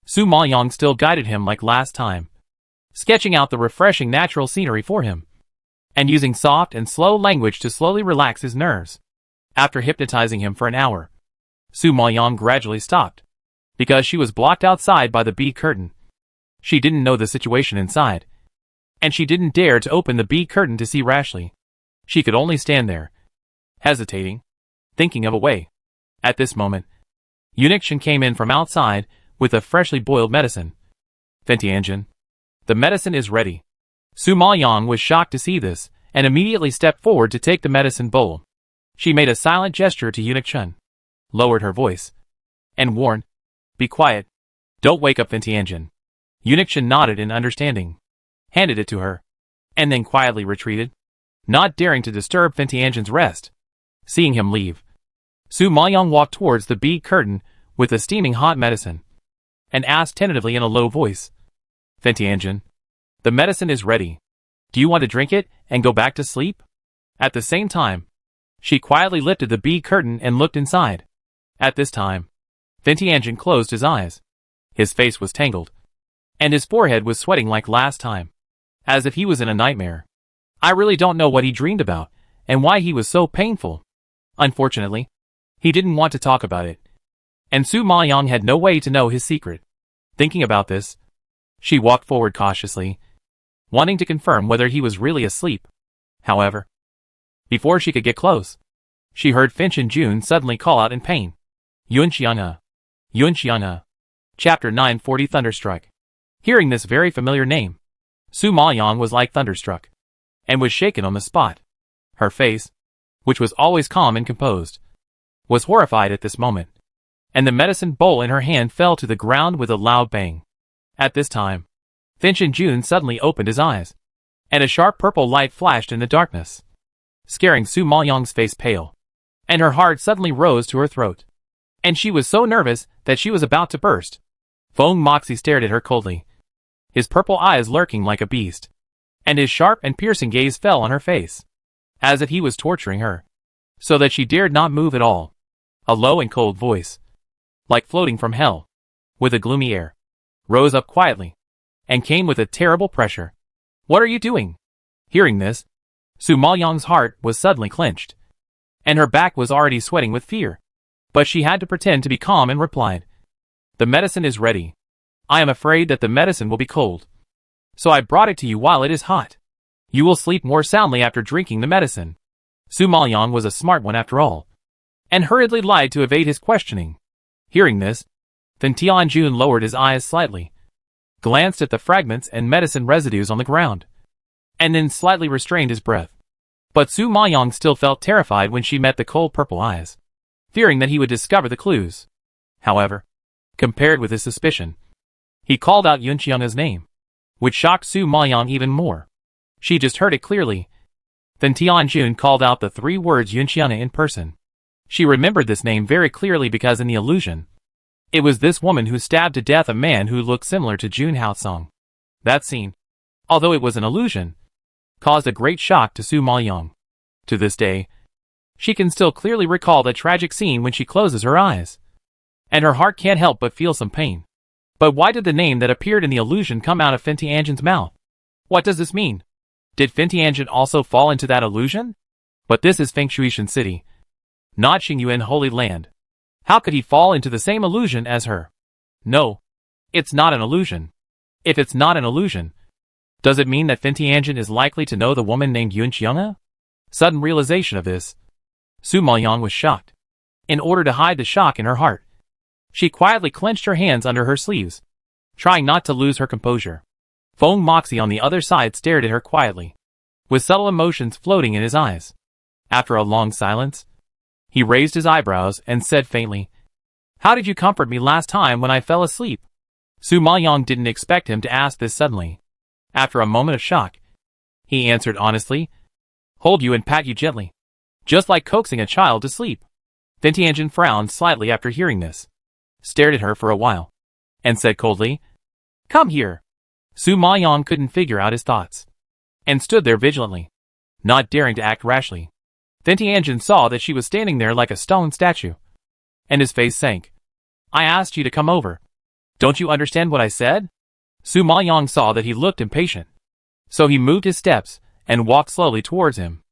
Speaker 1: Su Maoyang still guided him like last time, sketching out the refreshing natural scenery for him, and using soft and slow language to slowly relax his nerves. After hypnotizing him for an hour, Su Maoyang gradually stopped, because she was blocked outside by the bee curtain. She didn't know the situation inside, and she didn't dare to open the bee curtain to see rashly. She could only stand there, hesitating, thinking of a way. At this moment, Eunuch Chen came in from outside with a freshly boiled medicine. "Fentianjin, the medicine is ready." Su Maoyang was shocked to see this, and immediately stepped forward to take the medicine bowl. She made a silent gesture to Eunuch Chen, lowered her voice, and warned, "Be quiet. Don't wake up Fentianjin." Eunuch Chen nodded in understanding, handed it to her, and then quietly retreated, not daring to disturb Fentianjin's rest. Seeing him leave, Su Maoyang walked towards the bee curtain with the steaming hot medicine, and asked tentatively in a low voice, "Fentianjin, the medicine is ready. Do you want to drink it and go back to sleep?" At the same time, she quietly lifted the bee curtain and looked inside. At this time, Fentianjin closed his eyes. His face was tangled, and his forehead was sweating like last time, as if he was in a nightmare. I really don't know what he dreamed about, and why he was so painful. Unfortunately, he didn't want to talk about it, and Su Maoyang had no way to know his secret. Thinking about this, she walked forward cautiously, wanting to confirm whether he was really asleep. However, before she could get close, she heard Finchen Jun suddenly call out in pain, "Yunxiana! Yunxiana!" Chapter 940 Thunderstruck. Hearing this very familiar name, Su Maoyang was like thunderstruck, and was shaken on the spot. Her face, which was always calm and composed, was horrified at this moment, and the medicine bowl in her hand fell to the ground with a loud bang. At this time, Finch Jun suddenly opened his eyes, and a sharp purple light flashed in the darkness, scaring Su Maoyang's face pale, and her heart suddenly rose to her throat, and she was so nervous that she was about to burst. Feng Moxie stared at her coldly, his purple eyes lurking like a beast, and his sharp and piercing gaze fell on her face, as if he was torturing her, so that she dared not move at all. A low and cold voice, like floating from hell, with a gloomy air, rose up quietly, and came with a terrible pressure. "What are you doing?" Hearing this, Su Maoyang's heart was suddenly clenched, and her back was already sweating with fear. But she had to pretend to be calm and replied, "The medicine is ready. I am afraid that the medicine will be cold, so I brought it to you while it is hot. You will sleep more soundly after drinking the medicine." Su Maoyang was a smart one after all, and hurriedly lied to evade his questioning. Hearing this, then Tianjun lowered his eyes slightly, glanced at the fragments and medicine residues on the ground, and then slightly restrained his breath. But Su Maoyang still felt terrified when she met the cold purple eyes, fearing that he would discover the clues. However, compared with his suspicion, he called out Yunqiang's name, which shocked Su Maoyang even more. She just heard it clearly. Then Tianjun called out the 3 words Yunqiang in person. She remembered this name very clearly because in the illusion, it was this woman who stabbed to death a man who looked similar to Jun Haosong. That scene, although it was an illusion, caused a great shock to Su Maoyang. To this day, she can still clearly recall that tragic scene when she closes her eyes, and her heart can't help but feel some pain. But why did the name that appeared in the illusion come out of Fin Tianjun's mouth? What does this mean? Did Fin Tianjun also fall into that illusion? But this is Fengshuishan City, not Xingyuan Holy Land. How could he fall into the same illusion as her? No, it's not an illusion. If it's not an illusion, does it mean that Fin Tianjun is likely to know the woman named Yunqiang? Sudden realization of this, Su Maoyang was shocked. In order to hide the shock in her heart, she quietly clenched her hands under her sleeves, trying not to lose her composure. Feng Moxie on the other side stared at her quietly, with subtle emotions floating in his eyes. After a long silence, he raised his eyebrows and said faintly, "How did you comfort me last time when I fell asleep?" Su Maoyang didn't expect him to ask this suddenly. After a moment of shock, he answered honestly, "Hold you and pat you gently, just like coaxing a child to sleep." Fin Tianjun frowned slightly after hearing this, stared at her for a while, and said coldly, "Come here." Su Maoyang couldn't figure out his thoughts, and stood there vigilantly, not daring to act rashly. Fin Tianjun saw that she was standing there like a stone statue, and his face sank. "I asked you to come over. Don't you understand what I said?" Su Maoyang saw that he looked impatient, so he moved his steps and walked slowly towards him.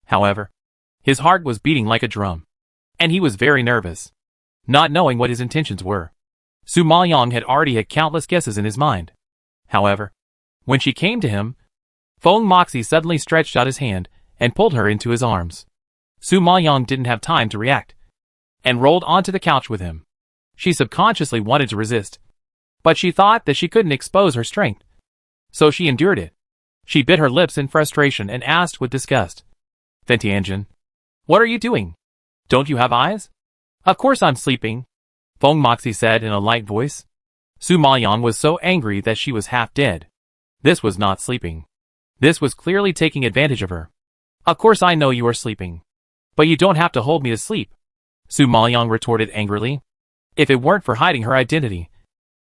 Speaker 1: However, his heart was beating like a drum, and he was very nervous, not knowing what his intentions were. Su Maoyang had already had countless guesses in his mind. However, when she came to him, Feng Moxie suddenly stretched out his hand and pulled her into his arms. Su Maoyang didn't have time to react, and rolled onto the couch with him. She subconsciously wanted to resist, but she thought that she couldn't expose her strength, so she endured it. She bit her lips in frustration and asked with disgust, "Fin Tianjun, what are you doing? Don't you have eyes?" "Of course I'm sleeping," Feng Moxie said in a light voice. Su Maoyang was so angry that she was half dead. This was not sleeping. This was clearly taking advantage of her. "Of course I know you are sleeping, but you don't have to hold me to sleep," Su Maoyang retorted angrily. If it weren't for hiding her identity,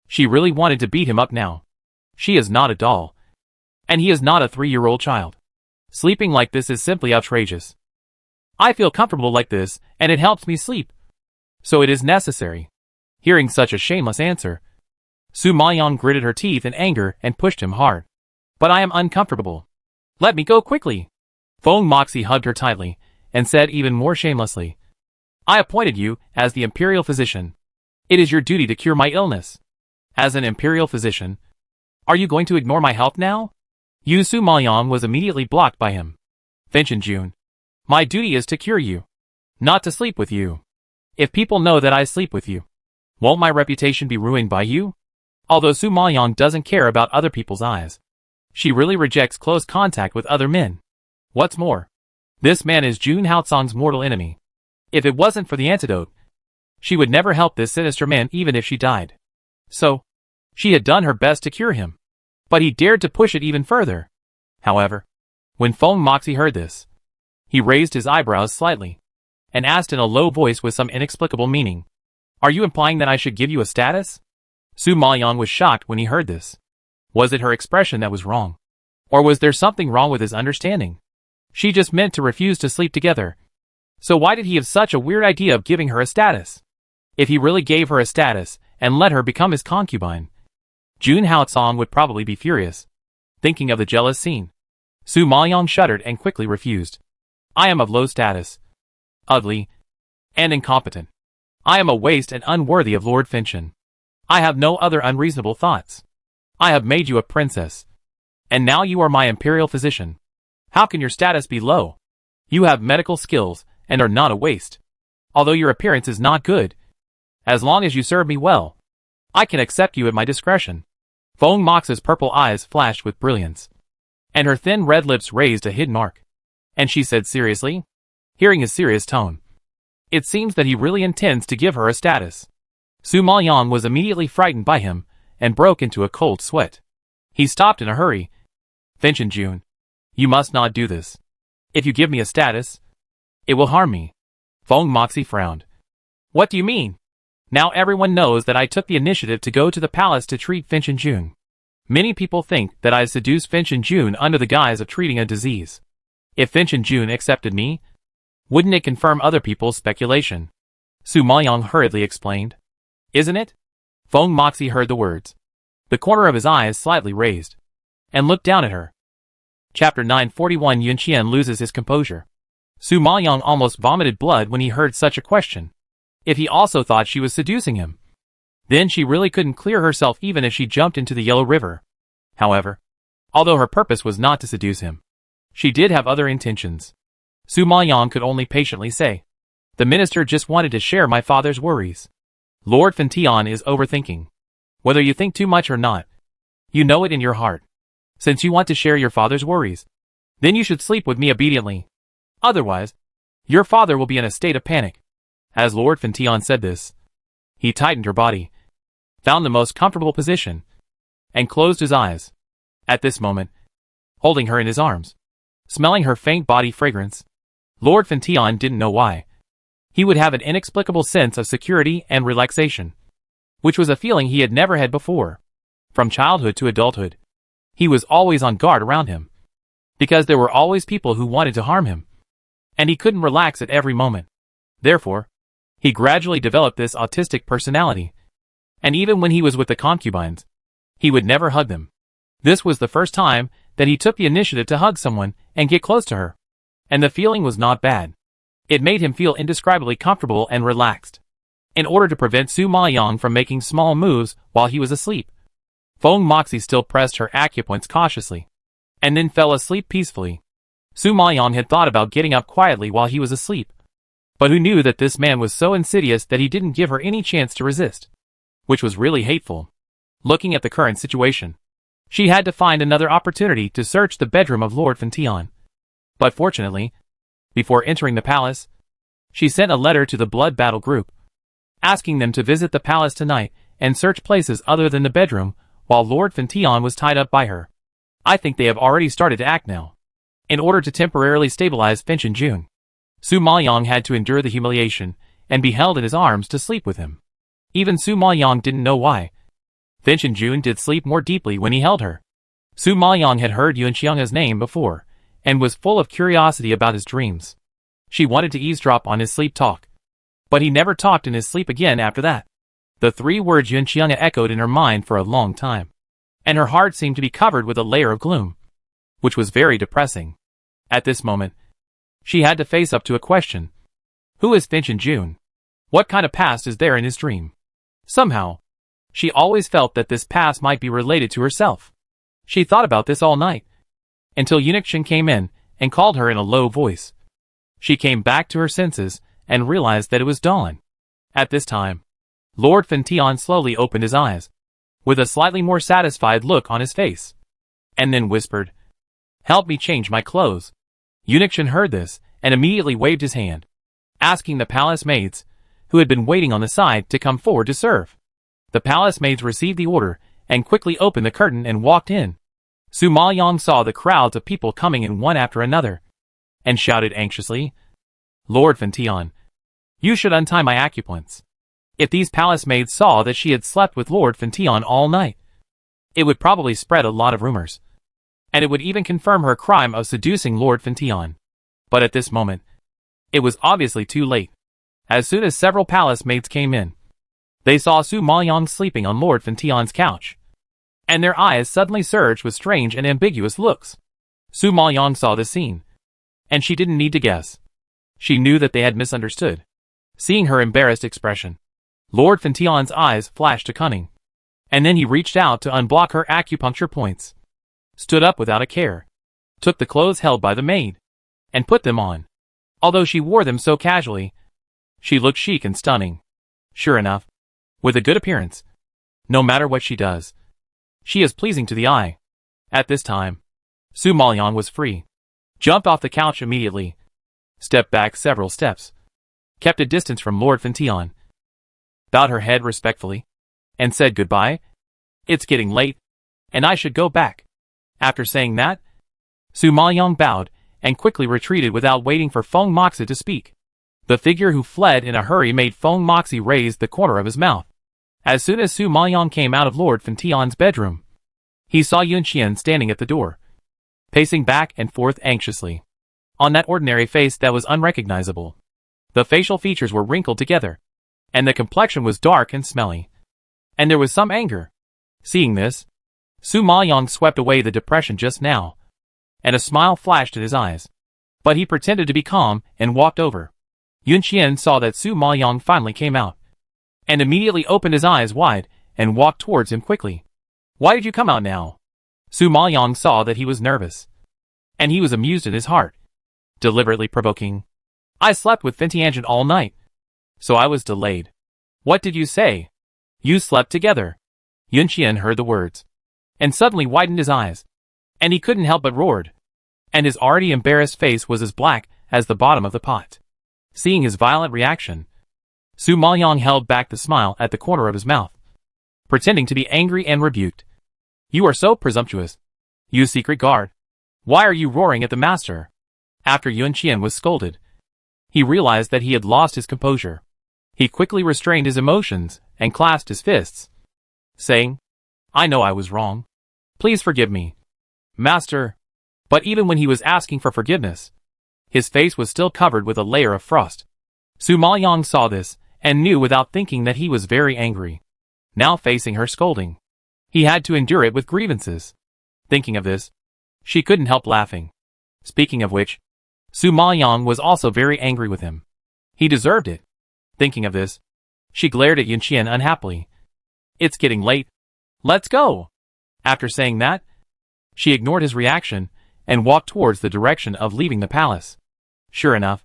Speaker 1: she really wanted to beat him up now. She is not a doll, and he is not a 3-year-old child. Sleeping like this is simply outrageous. I feel comfortable like this, and it helps me sleep, so it is necessary. Hearing such a shameless answer, Su Maoyang gritted her teeth in anger and pushed him hard. "But I am uncomfortable. Let me go quickly." Feng Moxie hugged her tightly and said even more shamelessly, "I appointed you as the imperial physician. It is your duty to cure my illness. As an imperial physician, are you going to ignore my health now?" Su Maoyang was immediately blocked by him. "Fin Tianjun, my duty is to cure you, not to sleep with you. If people know that I sleep with you, won't my reputation be ruined by you?" Although Su Maoyang doesn't care about other people's eyes, she really rejects close contact with other men. What's more, this man is Jun Haosong's mortal enemy. If it wasn't for the antidote, she would never help this sinister man even if she died. So, she had done her best to cure him. But he dared to push it even further. However, when Feng Moxie heard this, he raised his eyebrows slightly, and asked in a low voice with some inexplicable meaning, "Are you implying that I should give you a status?" Su Maoyang was shocked when he heard this. Was it her expression that was wrong? Or was there something wrong with his understanding? She just meant to refuse to sleep together. So why did he have such a weird idea of giving her a status? If he really gave her a status, and let her become his concubine, Jun Haotsong would probably be furious. Thinking of the jealous scene, Su Maoyang shuddered and quickly refused. "I am of low status, ugly, and incompetent. I am a waste and unworthy of Lord Finchen. I have no other unreasonable thoughts. I have made you a princess, and now you are my imperial physician. How can your status be low? You have medical skills, and are not a waste. Although your appearance is not good, as long as you serve me well, I can accept you at my discretion." Feng Mox's purple eyes flashed with brilliance, and her thin red lips raised a hidden arc. And she said seriously, hearing his serious tone, "It seems that he really intends to give her a status." Su Maoyang was immediately frightened by him, and broke into a cold sweat. He stopped in a hurry. "Finchen Jun, you must not do this. If you give me a status, it will harm me." Feng Moxie frowned. "What do you mean? Now everyone knows that I took the initiative to go to the palace to treat Finchen Jun. Many people think that I seduced Finchen Jun under the guise of treating a disease. If Finchen Jun accepted me, wouldn't it confirm other people's speculation?" Su Maoyang hurriedly explained. "Isn't it?" Feng Moxie heard the words. The corner of his eyes slightly raised, and looked down at her. Chapter 941 Yunqian loses his composure. Su Maoyang almost vomited blood when he heard such a question. If he also thought she was seducing him, then she really couldn't clear herself even if she jumped into the Yellow River. However, although her purpose was not to seduce him, she did have other intentions. Su Maoyang could only patiently say, "The minister just wanted to share my father's worries. Lord Fintion is overthinking. Whether you think too much or not, you know it in your heart. Since you want to share your father's worries, then you should sleep with me obediently. Otherwise, your father will be in a state of panic." As Lord Fintion said this, he tightened her body, found the most comfortable position, and closed his eyes. At this moment, holding her in his arms, smelling her faint body fragrance, Lord Fintion didn't know why. He would have an inexplicable sense of security and relaxation, which was a feeling he had never had before. From childhood to adulthood, he was always on guard around him, because there were always people who wanted to harm him, and he couldn't relax at every moment. Therefore, he gradually developed this autistic personality, and even when he was with the concubines, he would never hug them. This was the first time that he took the initiative to hug someone and get close to her, and the feeling was not bad. It made him feel indescribably comfortable and relaxed. In order to prevent Su Maoyang from making small moves while he was asleep, Feng Moxie still pressed her acupoints cautiously, and then fell asleep peacefully. Su Maoyang had thought about getting up quietly while he was asleep, but who knew that this man was so insidious that he didn't give her any chance to resist, which was really hateful. Looking at the current situation, she had to find another opportunity to search the bedroom of Lord Fintion. But fortunately, before entering the palace, she sent a letter to the Blood Battle group, asking them to visit the palace tonight and search places other than the bedroom while Lord Fintion was tied up by her. I think they have already started to act now. In order to temporarily stabilize Finchen Jun, Su Maoyang had to endure the humiliation and be held in his arms to sleep with him. Even Su Maoyang didn't know why. Finchen Jun did sleep more deeply when he held her. Su Maoyang had heard Yunqiang's name before, and was full of curiosity about his dreams. She wanted to eavesdrop on his sleep talk, but he never talked in his sleep again after that. The 3 words Yunqiang echoed in her mind for a long time, and her heart seemed to be covered with a layer of gloom, which was very depressing. At this moment, she had to face up to a question. Who is Finchen Jun? What kind of past is there in his dream? Somehow, she always felt that this past might be related to herself. She thought about this all night, until Yunqiang came in and called her in a low voice. She came back to her senses and realized that it was dawn. At this time, Lord Fintion slowly opened his eyes, with a slightly more satisfied look on his face, and then whispered, "Help me change my clothes." Yunqiang heard this and immediately waved his hand, asking the palace maids, who had been waiting on the side, to come forward to serve. The palace maids received the order and quickly opened the curtain and walked in. Su Maoyong saw the crowds of people coming in one after another, and shouted anxiously, "Lord Fentian, you should untie my acupoints." If these palace maids saw that she had slept with Lord Fentian all night, it would probably spread a lot of rumors, and it would even confirm her crime of seducing Lord Fentian. But at this moment, it was obviously too late. As soon as several palace maids came in, they saw Su Maoyong sleeping on Lord Fentian's couch, and their eyes suddenly surged with strange and ambiguous looks. Su Maoyong saw this scene, and she didn't need to guess. She knew that they had misunderstood. Seeing her embarrassed expression, Lord Fentian's eyes flashed to cunning, and then he reached out to unblock her acupuncture points, stood up without a care, took the clothes held by the maid, and put them on. Although she wore them so casually, she looked chic and stunning. Sure enough, with a good appearance, no matter what she does, she is pleasing to the eye. At this time, Su Maoyong was free, jumped off the couch immediately, stepped back several steps, kept a distance from Lord Fentian, bowed her head respectfully, and said goodbye. "It's getting late, and I should go back." After saying that, Su Maoyong bowed and quickly retreated without waiting for Feng Moxie to speak. The figure who fled in a hurry made Feng Moxie raise the corner of his mouth. As soon as Su Maoyong came out of Lord Fentian's bedroom, he saw Yun Qian standing at the door, pacing back and forth anxiously. On that ordinary face that was unrecognizable, the facial features were wrinkled together, and the complexion was dark and smelly, and there was some anger. Seeing this, Su Maoyong swept away the depression just now, and a smile flashed in his eyes. But he pretended to be calm and walked over. Yun Qian saw that Su Maoyong finally came out, and immediately opened his eyes wide and walked towards him quickly. "Why did you come out now?" Su Maoyong saw that he was nervous, and he was amused in his heart, deliberately provoking. "I slept with Fentian all night, so I was delayed." "What did you say?" "You slept together." Yun Qian heard the words, and suddenly widened his eyes, and he couldn't help but roared, and his already embarrassed face was as black as the bottom of the pot. Seeing his violent reaction, Su Maoyong held back the smile at the corner of his mouth, pretending to be angry and rebuked. "You are so presumptuous, you secret guard. Why are you roaring at the master?" After Yun Qian was scolded, he realized that he had lost his composure. He quickly restrained his emotions and clasped his fists, saying, "I know I was wrong. Please forgive me, master." But even when he was asking for forgiveness, his face was still covered with a layer of frost. Su Maoyong saw this and knew without thinking that he was very angry. Now facing her scolding, he had to endure it with grievances. Thinking of this, she couldn't help laughing. Speaking of which, Su Maoyong was also very angry with him. He deserved it. Thinking of this, she glared at Yun Qian unhappily. "It's getting late. Let's go." After saying that, she ignored his reaction and walked towards the direction of leaving the palace. Sure enough,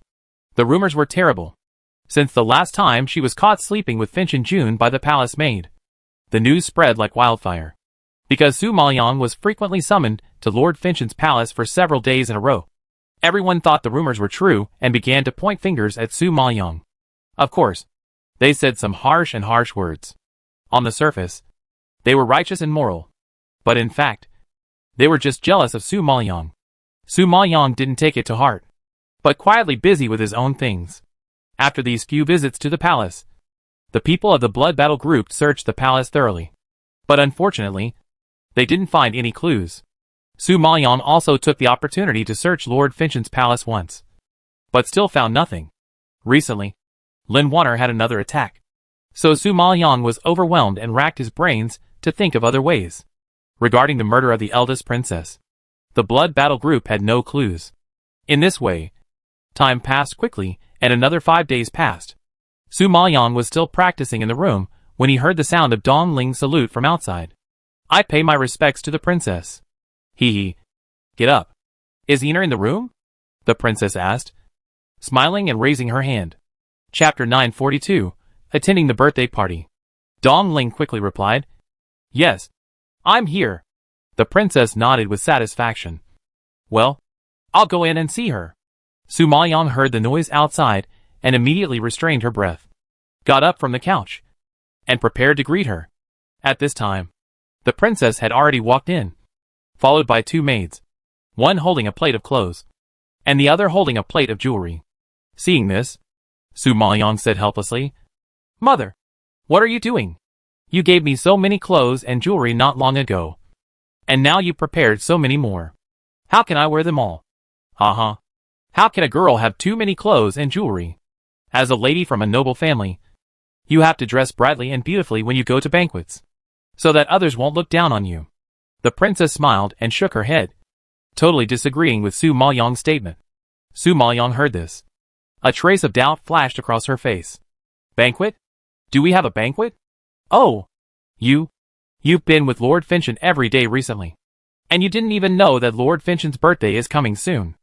Speaker 1: the rumors were terrible. Since the last time she was caught sleeping with Finchen Jun by the palace maid, the news spread like wildfire. Because Su Maoyong was frequently summoned to Lord Finchen's palace for several days in a row, everyone thought the rumors were true and began to point fingers at Su Maoyong. Of course, they said some harsh words. On the surface, they were righteous and moral, but in fact, they were just jealous of Su Maoyong. Su Maoyong didn't take it to heart, but quietly busy with his own things. After these few visits to the palace, the people of the Blood Battle group searched the palace thoroughly. But unfortunately, they didn't find any clues. Su Maoyong also took the opportunity to search Lord Finchen's palace once, but still found nothing. Recently, Lin Wanner had another attack, so Su Maoyong was overwhelmed and racked his brains to think of other ways. Regarding the murder of the eldest princess, the Blood Battle group had no clues. In this way, time passed quickly and another 5 days passed. Su Maoyong was still practicing in the room when he heard the sound of Dong Ling's salute from outside. "I pay my respects to the princess." He. "Get up. Is Ina in the room?" the princess asked, smiling and raising her hand. Chapter 942, Attending the Birthday Party. Dong Ling quickly replied, "Yes, I'm here." The princess nodded with satisfaction. "Well, I'll go in and see her." Su Maoyong heard the noise outside and immediately restrained her breath, got up from the couch, and prepared to greet her. At this time, the princess had already walked in, followed by two maids, one holding a plate of clothes, and the other holding a plate of jewelry. Seeing this, Su Maoyong said helplessly, "Mother, what are you doing? You gave me so many clothes and jewelry not long ago, and now you prepared so many more. How can I wear them all? Haha. How can a girl have too many clothes and jewelry? As a lady from a noble family, you have to dress brightly and beautifully when you go to banquets, so that others won't look down on you." The princess smiled and shook her head, totally disagreeing with Su Maoyong's statement. Su Maoyong heard this. A trace of doubt flashed across her face. "Banquet? Do we have a banquet? Oh, you've been with Lord Finchen every day recently, and you didn't even know that Lord Finchen's birthday is coming soon."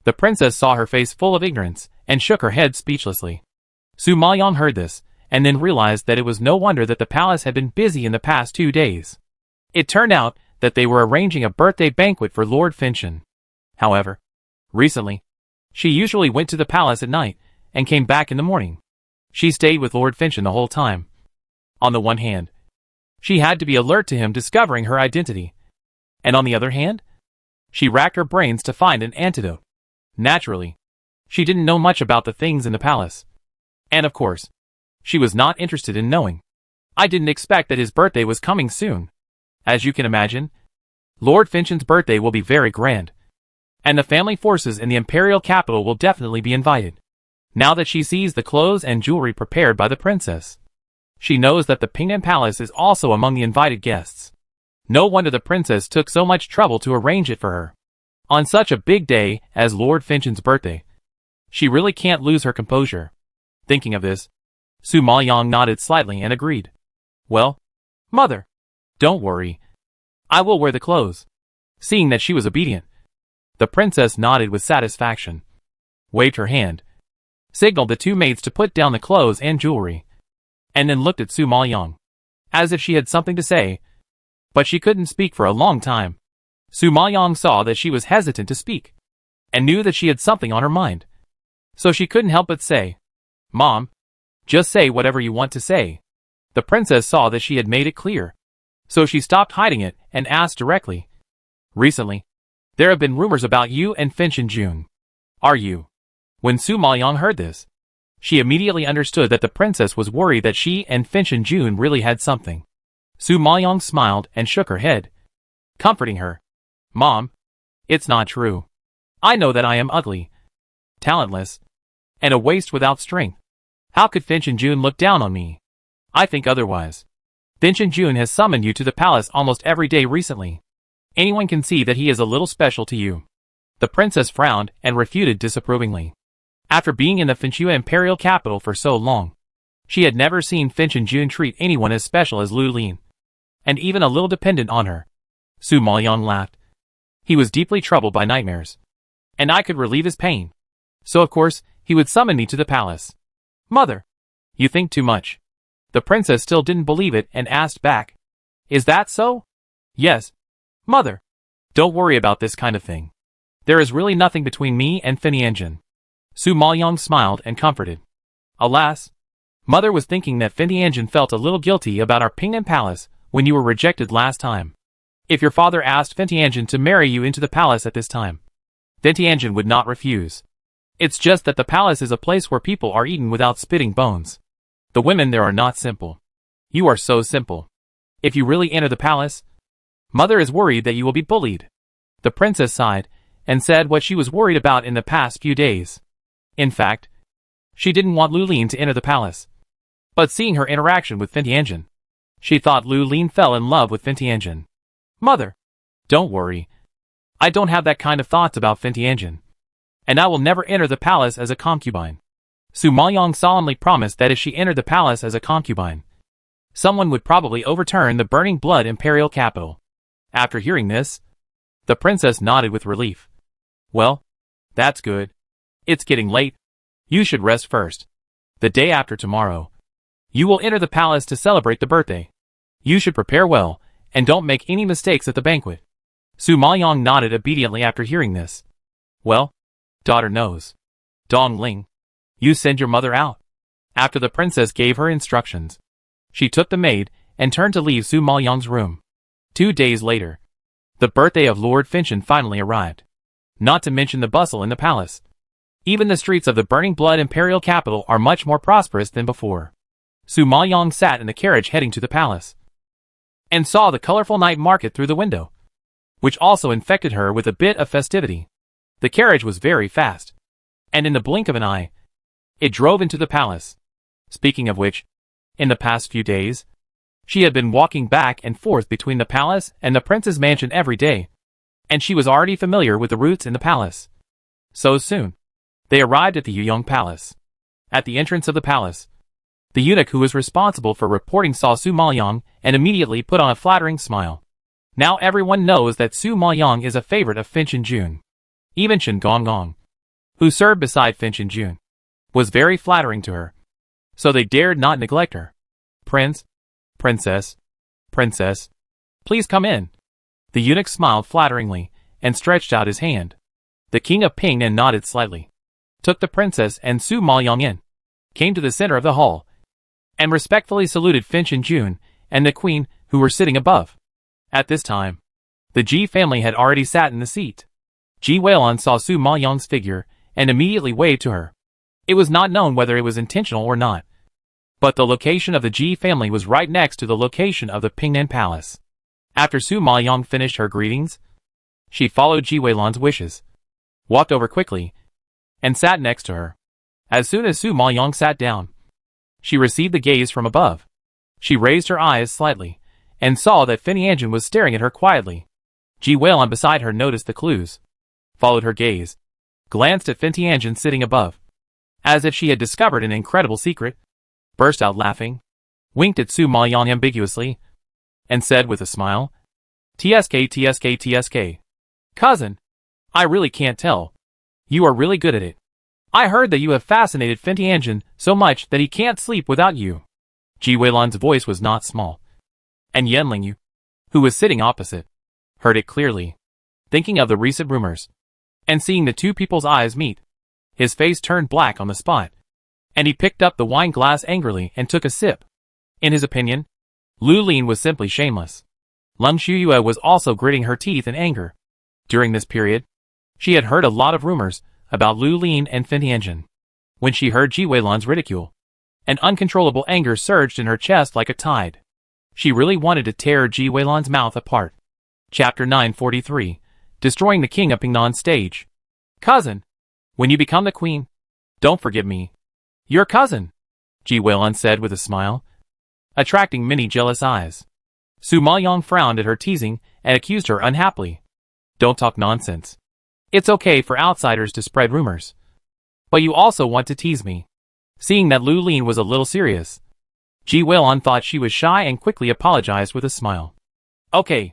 Speaker 1: The princess saw her face full of ignorance and shook her head speechlessly. Su Maoyong heard this, and then realized that it was no wonder that the palace had been busy in the past 2 days. It turned out that they were arranging a birthday banquet for Lord Finchen. However, recently, she usually went to the palace at night and came back in the morning. She stayed with Lord Finchen the whole time. On the one hand, she had to be alert to him discovering her identity, and on the other hand, she racked her brains to find an antidote. Naturally, she didn't know much about the things in the palace, and of course, she was not interested in knowing. I didn't expect that his birthday was coming soon. As you can imagine, Lord Finchen's birthday will be very grand, and the family forces in the imperial capital will definitely be invited. Now that she sees the clothes and jewelry prepared by the princess, she knows that the Pingnan Palace is also among the invited guests. No wonder the princess took so much trouble to arrange it for her. On such a big day as Lord Finchen's birthday, she really can't lose her composure. Thinking of this, Su Maoyong nodded slightly and agreed. "Well, mother, don't worry. I will wear the clothes." Seeing that she was obedient, the princess nodded with satisfaction, waved her hand, signaled the two maids to put down the clothes and jewelry, and then looked at Su Maoyong, as if she had something to say, but she couldn't speak for a long time. Su Maoyong saw that she was hesitant to speak, and knew that she had something on her mind. So she couldn't help but say, "Mom, just say whatever you want to say." The princess saw that she had made it clear, so she stopped hiding it and asked directly, "Recently, there have been rumors about you and Finchen Jun. Are you?" When Su Maoyong heard this, she immediately understood that the princess was worried that she and Finchen Jun really had something. Su Maoyong smiled and shook her head, comforting her. "Mom, it's not true. I know that I am ugly, talentless, and a waste without strength. How could Finchen Jun look down on me? I think otherwise. Finchen Jun has summoned you to the palace almost every day recently. Anyone can see that he is a little special to you." The princess frowned and refuted disapprovingly. After being in the Finchua imperial capital for so long, she had never seen Finchen Jun treat anyone as special as Lu Lin, and even a little dependent on her. Su Maoyong laughed. He was deeply troubled by nightmares, and I could relieve his pain. So of course, he would summon me to the palace. "Mother, you think too much." The princess still didn't believe it and asked back, "Is that so?" "Yes, mother. Don't worry about this kind of thing. There is really nothing between me and Fintianjin." Su Maoyong smiled and comforted. "Alas, mother was thinking that Fintianjin felt a little guilty about our Pingnan Palace when you were rejected last time. If your father asked Fintianjin to marry you into the palace at this time, Fintianjin would not refuse. It's just that the palace is a place where people are eaten without spitting bones. The women there are not simple. You are so simple. If you really enter the palace, mother is worried that you will be bullied." The princess sighed and said what she was worried about in the past few days. In fact, she didn't want Lu Lin to enter the palace. But seeing her interaction with Fintianjin, she thought Lu Lin fell in love with Fintianjin. "Mother, don't worry. I don't have that kind of thoughts about Fintianjin, and I will never enter the palace as a concubine." Su Maoyong solemnly promised that if she entered the palace as a concubine, someone would probably overturn the burning blood imperial capital. After hearing this, the princess nodded with relief. "Well, that's good. It's getting late. You should rest first. The day after tomorrow, you will enter the palace to celebrate the birthday. You should prepare well, and don't make any mistakes at the banquet." Su Maoyong nodded obediently after hearing this. "Well, daughter knows. Dong Ling, You send your mother out. After the princess gave her instructions, she took the maid and turned to leave Su Maoyang's room. 2 days later, the birthday of Lord Finchin finally arrived. Not to mention the bustle in the palace. Even the streets of the burning blood imperial capital are much more prosperous than before. Su Maoyang sat in the carriage heading to the palace, and saw the colorful night market through the window, which also infected her with a bit of festivity. The carriage was very fast, and in the blink of an eye, it drove into the palace. Speaking of which, in the past few days, she had been walking back and forth between the palace and the prince's mansion every day, and she was already familiar with the routes in the palace. So soon, they arrived at the Yuyong Palace. At the entrance of the palace, the eunuch who was responsible for reporting saw Su Maoyang and immediately put on a flattering smile. Now everyone knows that Su Maoyang is a favorite of Finchin Jun. Even Shen Gonggong, who served beside Finchin Jun, was very flattering to her, so they dared not neglect her. Prince, Princess, Princess, please come in. The eunuch smiled flatteringly and stretched out his hand. The king of Pingnan nodded slightly, took the princess and Su Maoyang in, came to the center of the hall, and respectfully saluted Finchin Jun and the queen who were sitting above. At this time, the Ji family had already sat in the seat. Ji Weilun saw Su Maoyang's figure and immediately waved to her. It was not known whether it was intentional or not, but the location of the Ji family was right next to the location of the Pingnan Palace. After Su Maoyang finished her greetings, she followed Ji Weilun's wishes, walked over quickly, and sat next to her. As soon as Su Maoyang sat down, she received the gaze from above. She raised her eyes slightly, and saw that Finianjin was staring at her quietly. Ji Weilun beside her noticed the clues, followed her gaze, glanced at Finianjin sitting above, as if she had discovered an incredible secret, burst out laughing, winked at Su Maoyang ambiguously, and said with a smile, "TSK, TSK, TSK. Cousin, I really can't tell. You are really good at it. I heard that you have fascinated Finianjin so much that he can't sleep without you." Ji Weilun's voice was not small, and Yenlingyu, who was sitting opposite, heard it clearly. Thinking of the recent rumors, and seeing the two people's eyes meet, his face turned black on the spot, and he picked up the wine glass angrily and took a sip. In his opinion, Lu Lin was simply shameless. Lung Shuyue was also gritting her teeth in anger. During this period, she had heard a lot of rumors about Lu Lin and Finianjin. When she heard Ji Weilun's ridicule, an uncontrollable anger surged in her chest like a tide. She really wanted to tear Ji Weilun's mouth apart. Chapter 943, Destroying the King of Pingnan Stage. Cousin, when you become the queen, don't forget me. Your cousin, Ji Weilun said with a smile, attracting many jealous eyes. Su Maoyang frowned at her teasing and accused her unhappily. Don't talk nonsense. It's okay for outsiders to spread rumors, but you also want to tease me. Seeing that Lu Lin was a little serious, Ji Weilun thought she was shy and quickly apologized with a smile. Okay.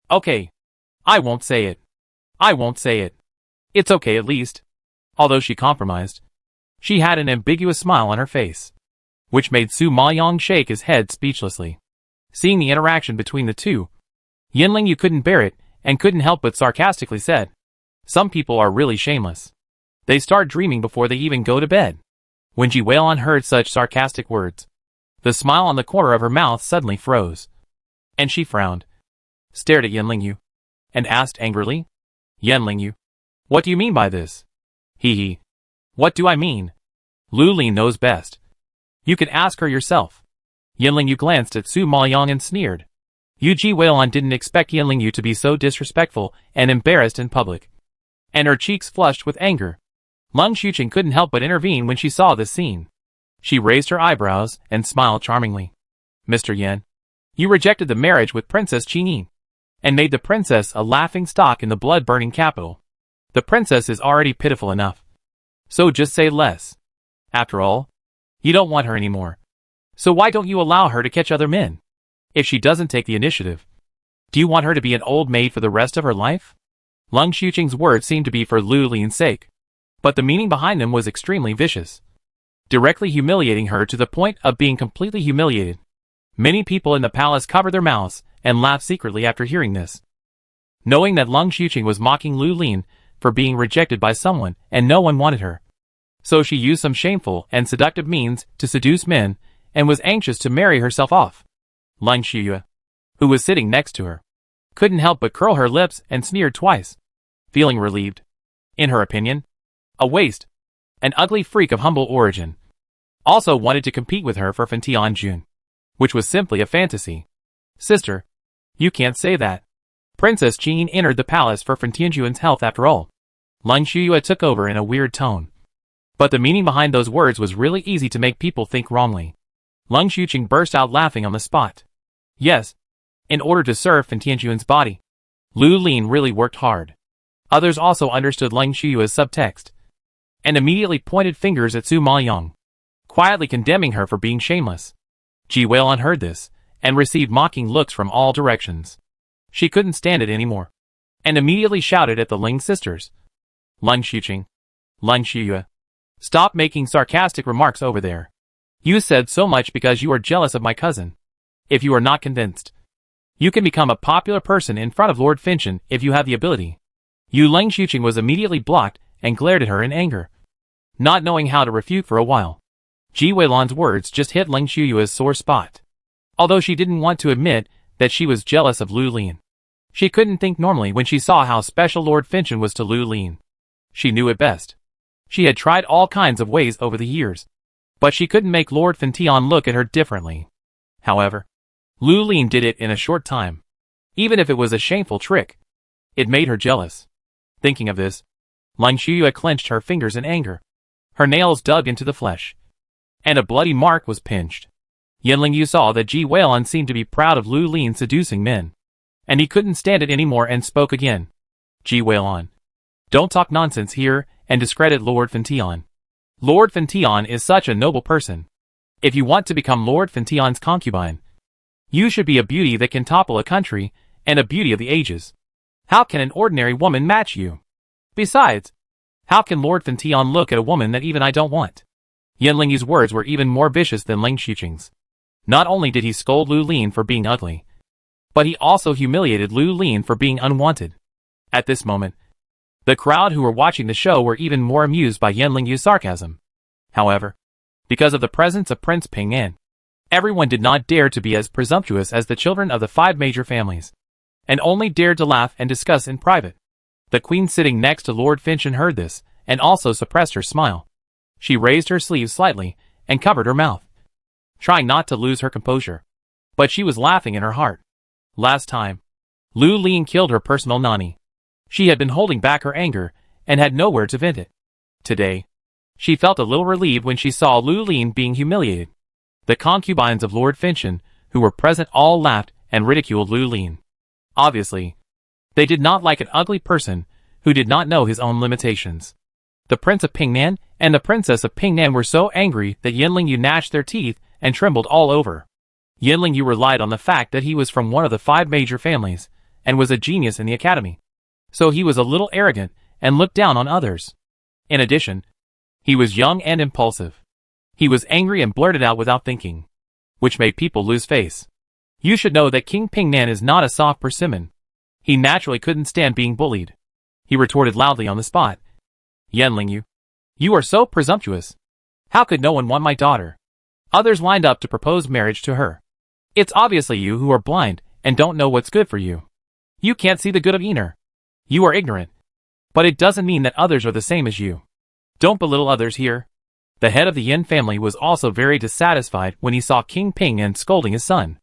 Speaker 1: I won't say it. It's okay at least. Although she compromised, she had an ambiguous smile on her face, which made Su Maoyang shake his head speechlessly. Seeing the interaction between the two, Yenlingyu couldn't bear it and couldn't help but sarcastically said, "Some people are really shameless. They start dreaming before they even go to bed." When Ji Weilun heard such sarcastic words, the smile on the corner of her mouth suddenly froze, and she frowned, stared at Yenlingyu, and asked angrily, "Yenlingyu, what do you mean by this?" He. What do I mean? Lu Lin knows best. You can ask her yourself. Yenlingyu glanced at Su Maoyang and sneered. Ji Weilun didn't expect Yenlingyu to be so disrespectful and embarrassed in public, and her cheeks flushed with anger. Lung Xuqing couldn't help but intervene when she saw this scene. She raised her eyebrows and smiled charmingly. "Mr. Yan, you rejected the marriage with Princess Qingyin, and made the princess a laughing stock in the blood-burning capital. The princess is already pitiful enough, so just say less. After all, you don't want her anymore, so why don't you allow her to catch other men? If she doesn't take the initiative, do you want her to be an old maid for the rest of her life?" Lung Xuqing's words seemed to be for Lu Lin's sake, but the meaning behind them was extremely vicious, directly humiliating her to the point of being completely humiliated. Many people in the palace covered their mouths and laughed secretly after hearing this, knowing that Lung Xuqing was mocking Lu Lin for being rejected by someone and no one wanted her. So she used some shameful and seductive means to seduce men, and was anxious to marry herself off. Lin Shiyue, who was sitting next to her, couldn't help but curl her lips and sneered twice, feeling relieved. In her opinion, a waste, an ugly freak of humble origin, also wanted to compete with her for Fentianjun, which was simply a fantasy. Sister, you can't say that. Princess Jean entered the palace for Fentianjun's health after all. Lin Shiyue took over in a weird tone. But the meaning behind those words was really easy to make people think wrongly. Lin Xuqing burst out laughing on the spot. Yes, in order to serve Fentianjun's body, Lu Lin really worked hard. Others also understood Lin Shiyue's subtext, and immediately pointed fingers at Su Maoyang, quietly condemning her for being shameless. Ji Weilun heard this, and received mocking looks from all directions. She couldn't stand it anymore, and immediately shouted at the Ling sisters. Lin Xuqing, Lin Shiyue, stop making sarcastic remarks over there. You said so much because you are jealous of my cousin. If you are not convinced, you can become a popular person in front of Lord Finchen if you have the ability. Lin Xuqing was immediately blocked and glared at her in anger, not knowing how to refute for a while. Ji Weilun's words just hit Lin Shiyue's sore spot. Although she didn't want to admit that she was jealous of Lu Lin, she couldn't think normally when she saw how special Lord Finchen was to Lu Lin. She knew it best. She had tried all kinds of ways over the years, but she couldn't make Lord Fentian look at her differently. However, Lu Lin did it in a short time. Even if it was a shameful trick, it made her jealous. Thinking of this, Lin Shiyue clenched her fingers in anger. Her nails dug into the flesh, and a bloody mark was pinched. Yanlingyu saw that Ji Weilun seemed to be proud of Lu Lin seducing men, and he couldn't stand it anymore and spoke again. Ji Weilun, don't talk nonsense here and discredit Lord Fentian. Lord Fentian is such a noble person. If you want to become Lord Fentian's concubine, you should be a beauty that can topple a country and a beauty of the ages. How can an ordinary woman match you? Besides, how can Lord Fentian look at a woman that even I don't want? Yanlingyu's words were even more vicious than Lin Xuqing's. Not only did he scold Lu Lin for being ugly, but he also humiliated Lu Lin for being unwanted. At this moment, the crowd who were watching the show were even more amused by Yanlingyu's sarcasm. However, because of the presence of Prince Ping'an, everyone did not dare to be as presumptuous as the children of the 5 major families, and only dared to laugh and discuss in private. The queen sitting next to Lord Finchen heard this, and also suppressed her smile. She raised her sleeves slightly, and covered her mouth, trying not to lose her composure. But she was laughing in her heart. Last time, Lu Lin killed her personal nanny. She had been holding back her anger, and had nowhere to vent it. Today, she felt a little relieved when she saw Lu Lin being humiliated. The concubines of Lord Finchen, who were present, all laughed and ridiculed Lu Lin. Obviously, they did not like an ugly person who did not know his own limitations. The Prince of Ping'an and the Princess of Ping'an were so angry that Yanlingyu gnashed their teeth and trembled all over. Yanlingyu relied on the fact that he was from one of the 5 major families, and was a genius in the academy. So he was a little arrogant, and looked down on others. In addition, he was young and impulsive. He was angry and blurted out without thinking, which made people lose face. You should know that King Ping'an is not a soft persimmon. He naturally couldn't stand being bullied. He retorted loudly on the spot. Yanlingyu, you are so presumptuous. How could no one want my daughter? Others lined up to propose marriage to her. It's obviously you who are blind and don't know what's good for you. You can't see the good of Ener. You are ignorant. But it doesn't mean that others are the same as you. Don't belittle others here. The head of the Yin family was also very dissatisfied when he saw King Ping'an scolding his son.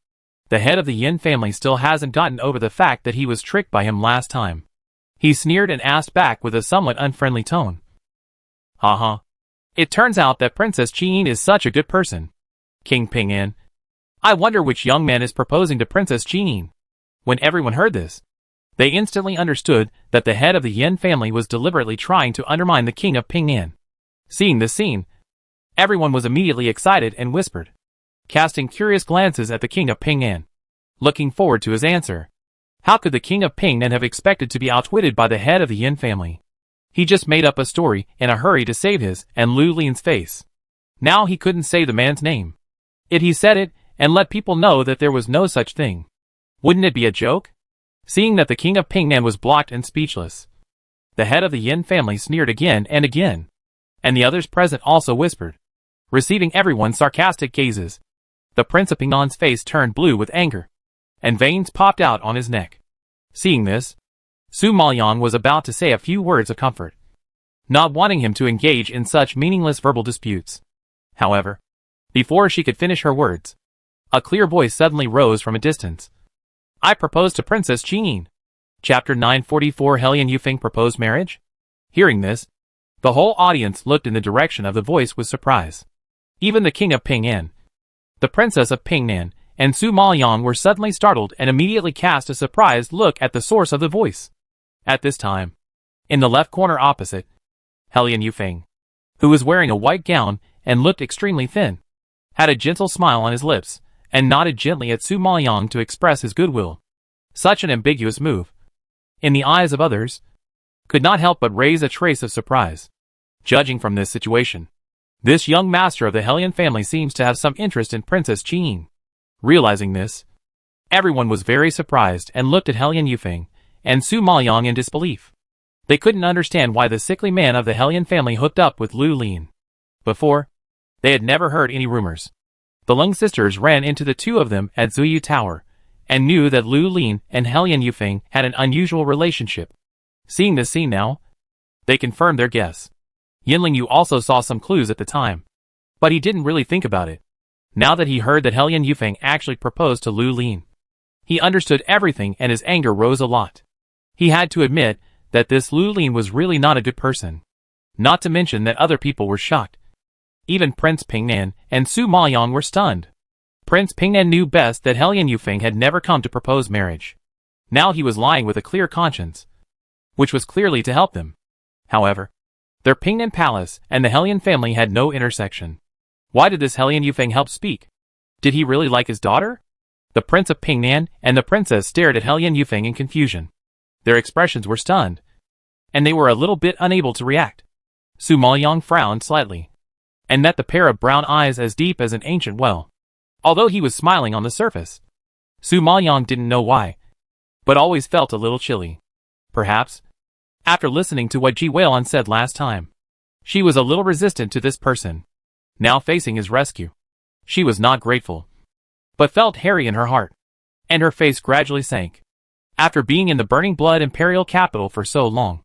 Speaker 1: The head of the Yin family still hasn't gotten over the fact that he was tricked by him last time. He sneered and asked back with a somewhat unfriendly tone. Haha. It turns out that Princess Jean is such a good person. King Ping'an, I wonder which young man is proposing to Princess Jean. When everyone heard this, they instantly understood that the head of the Yin family was deliberately trying to undermine the king of Ping'an. Seeing this scene, everyone was immediately excited and whispered, casting curious glances at the king of Ping'an, looking forward to his answer. How could the king of Ping'an have expected to be outwitted by the head of the Yin family? He just made up a story in a hurry to save his and Lu Lin's face. Now he couldn't say the man's name. He said it and let people know that there was no such thing. Wouldn't it be a joke? Seeing that the king of Ping'an was blocked and speechless, the head of the Yin family sneered again and again. and the others present also whispered, receiving everyone's sarcastic gazes. The Prince of Pingnan's face turned blue with anger, and veins popped out on his neck. Seeing this, Su Maoyang was about to say a few words of comfort, not wanting him to engage in such meaningless verbal disputes. However, before she could finish her words, a clear voice suddenly rose from a distance. I propose to Princess Qin. Chapter 944 Helian Yufeng proposed marriage? Hearing this, the whole audience looked in the direction of the voice with surprise. Even the king of Pingnan, the princess of Pingnan, and Su Maoyang were suddenly startled and immediately cast a surprised look at the source of the voice. At this time, in the left corner opposite, Helian Yufeng, who was wearing a white gown and looked extremely thin, had a gentle smile on his lips and nodded gently at Su Maoyang to express his goodwill. Such an ambiguous move, in the eyes of others, could not help but raise a trace of surprise. Judging from this situation, this young master of the Helian family seems to have some interest in Princess Qin. Realizing this, everyone was very surprised and looked at Helian Yufeng and Su Maoyang in disbelief. They couldn't understand why the sickly man of the Helian family hooked up with Lu Lin. Before, they had never heard any rumors. The Lung sisters ran into the two of them at Zuyu Tower, and knew that Lu Lin and Helian Yufeng had an unusual relationship. Seeing this scene now, they confirmed their guess. Yinling Yu also saw some clues at the time, but he didn't really think about it. Now that he heard that Helian Yufeng actually proposed to Lu Lin, he understood everything and his anger rose a lot. He had to admit that this Lu Lin was really not a good person. Not to mention that other people were shocked. Even Prince Pingnan and Su Maoyang were stunned. Prince Pingnan knew best that Helian Yufeng had never come to propose marriage. Now he was lying with a clear conscience, which was clearly to help them. However, their Pingnan palace and the Helian family had no intersection. Why did this Helian Yufeng help speak? Did he really like his daughter? The Prince of Pingnan and the princess stared at Helian Yufeng in confusion. Their expressions were stunned, and they were a little bit unable to react. Su Maoyang frowned slightly, and met the pair of brown eyes as deep as an ancient well. Although he was smiling on the surface, Su Maoyang didn't know why, but always felt a little chilly. Perhaps, after listening to what Ji Weilun said last time, she was a little resistant to this person. Now facing his rescue, she was not grateful, but felt hairy in her heart, and her face gradually sank. After being in the burning blood imperial capital for so long,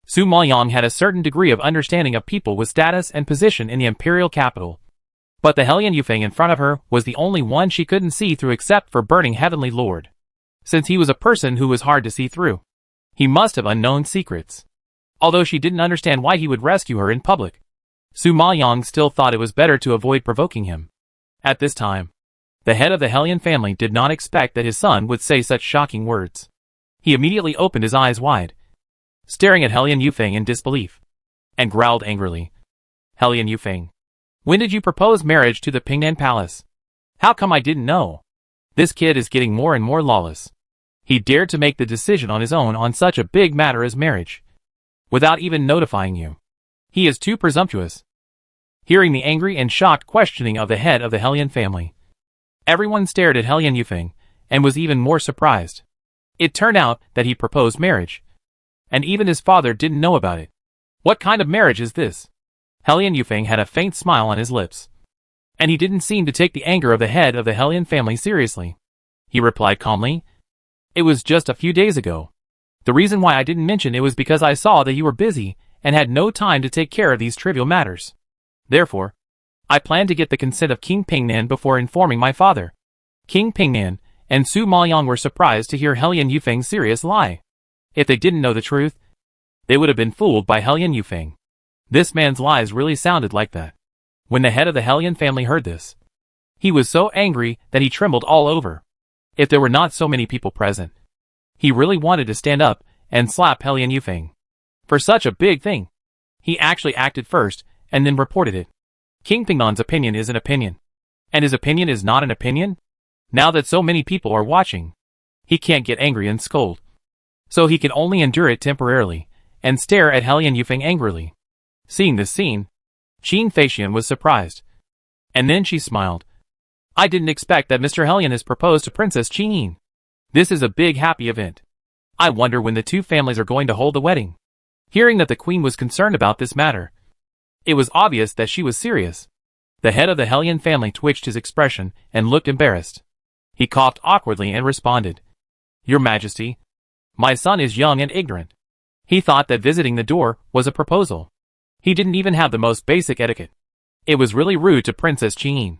Speaker 1: Su Maoyang had a certain degree of understanding of people with status and position in the imperial capital. But the Helian Yufeng in front of her was the only one she couldn't see through except for burning Heavenly Lord. Since he was a person who was hard to see through, he must have unknown secrets. Although she didn't understand why he would rescue her in public, Su Maoyang still thought it was better to avoid provoking him. At this time, the head of the Helian family did not expect that his son would say such shocking words. He immediately opened his eyes wide, staring at Helian Yufeng in disbelief, and growled angrily. Helian Yufeng, when did you propose marriage to the Pingnan Palace? How come I didn't know? This kid is getting more and more lawless. He dared to make the decision on his own on such a big matter as marriage, without even notifying you. He is too presumptuous. Hearing the angry and shocked questioning of the head of the Helian family, everyone stared at Helian Yufeng, and was even more surprised. It turned out that he proposed marriage, and even his father didn't know about it. What kind of marriage is this? Helian Yufeng had a faint smile on his lips, and he didn't seem to take the anger of the head of the Helian family seriously. He replied calmly, "It was just a few days ago. The reason why I didn't mention it was because I saw that you were busy and had no time to take care of these trivial matters. Therefore, I planned to get the consent of King Pingnan before informing my father." King Pingnan and Su Maoyang were surprised to hear Helian Yufeng's serious lie. If they didn't know the truth, they would have been fooled by Helian Yufeng. This man's lies really sounded like that. When the head of the Helian family heard this, he was so angry that he trembled all over. If there were not so many people present, he really wanted to stand up and slap Helian Yufeng. For such a big thing, he actually acted first and then reported it. King Pingnan's opinion is an opinion, and his opinion is not an opinion? Now that so many people are watching, he can't get angry and scold. So he can only endure it temporarily, and stare at Helian Yufeng angrily. Seeing this scene, Qin Feixian was surprised. And then she smiled. "I didn't expect that Mr. Helian has proposed to Princess Qin. This is a big happy event. I wonder when the two families are going to hold the wedding." Hearing that the queen was concerned about this matter, It was obvious that she was serious. The head of the Hellion family twitched his expression and looked embarrassed. He coughed awkwardly and responded, "Your Majesty, my son is young and ignorant. He thought that visiting the door was a proposal. He didn't even have the most basic etiquette. It was really rude to Princess Chiying.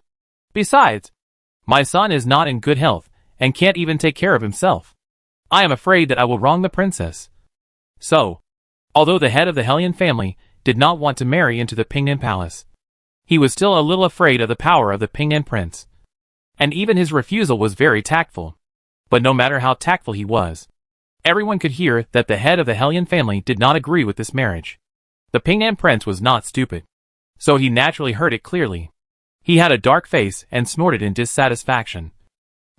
Speaker 1: Besides, my son is not in good health and can't even take care of himself. I am afraid that I will wrong the princess." So, although the head of the Hellion family did not want to marry into the Pingnan Palace, he was still a little afraid of the power of the Pingnan prince. And even his refusal was very tactful. But no matter how tactful he was, everyone could hear that the head of the Hellion family did not agree with this marriage. The Pingnan prince was not stupid, so he naturally heard it clearly. He had a dark face and snorted in dissatisfaction.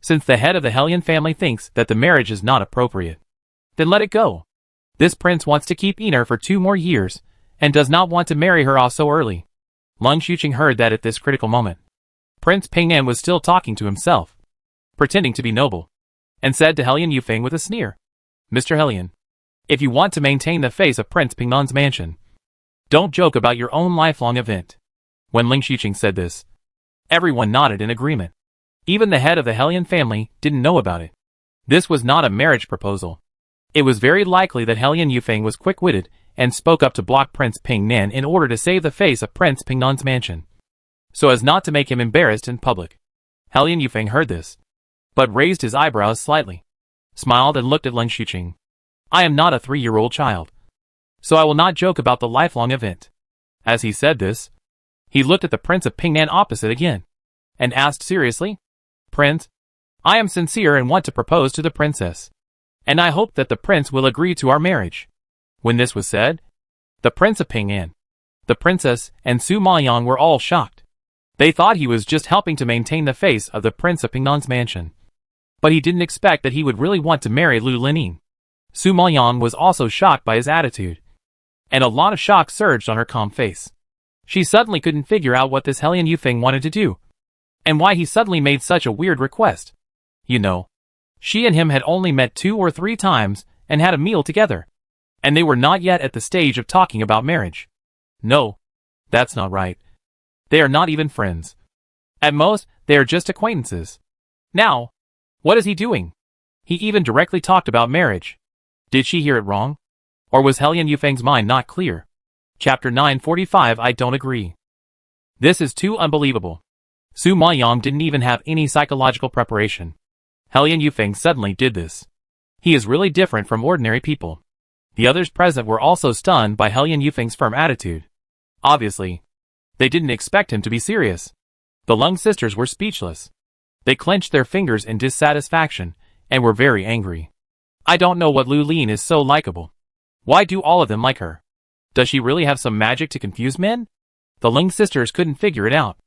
Speaker 1: Since the head of the Hellion family thinks that the marriage is not appropriate, then let it go. This prince wants to keep Ener for 2 more years, and does not want to marry her off so early. Lung Xuqing heard that at this critical moment. Prince Pingnan was still talking to himself, pretending to be noble, and said to Hellion Yufeng with a sneer, "Mr. Hellion, if you want to maintain the face of Prince Pingnan's mansion, don't joke about your own lifelong event." When Ling Xuqing said this, everyone nodded in agreement. Even the head of the Hellion family didn't know about it. This was not a marriage proposal. It was very likely that Hellion Yufeng was quick-witted and spoke up to block Prince Pingnan in order to save the face of Prince Pingnan's mansion, so as not to make him embarrassed in public. Hellion Yufeng heard this, but raised his eyebrows slightly, smiled and looked at Ling Xuqing. "I am not a 3-year-old child, so I will not joke about the lifelong event." As he said this, he looked at the Prince of Pingnan opposite again, and asked seriously, "Prince, I am sincere and want to propose to the princess, and I hope that the prince will agree to our marriage." When this was said, the Prince of Pingnan, the princess, and Su Maoyang were all shocked. They thought he was just helping to maintain the face of the Prince of Pingnan's mansion, but he didn't expect that he would really want to marry Lu Lining. Su Maoyang was also shocked by his attitude, and a lot of shock surged on her calm face. She suddenly couldn't figure out what this Hellion Yufeng wanted to do, and why he suddenly made such a weird request. You know, she and him had only met 2 or 3 times and had a meal together, and they were not yet at the stage of talking about marriage. No, that's not right. They are not even friends. At most, they are just acquaintances. Now, what is he doing? He even directly talked about marriage. Did she hear it wrong? Or was Hellion Yufeng's mind not clear? Chapter 945. I don't agree. This is too unbelievable. Su Maoyang didn't even have any psychological preparation. Hellion Yufeng suddenly did this. He is really different from ordinary people. The others present were also stunned by Hellion Yufeng's firm attitude. Obviously, they didn't expect him to be serious. The Lung sisters were speechless. They clenched their fingers in dissatisfaction and were very angry. I don't know what Lu Lin is so likable. Why do all of them like her? Does she really have some magic to confuse men? The Ling sisters couldn't figure it out.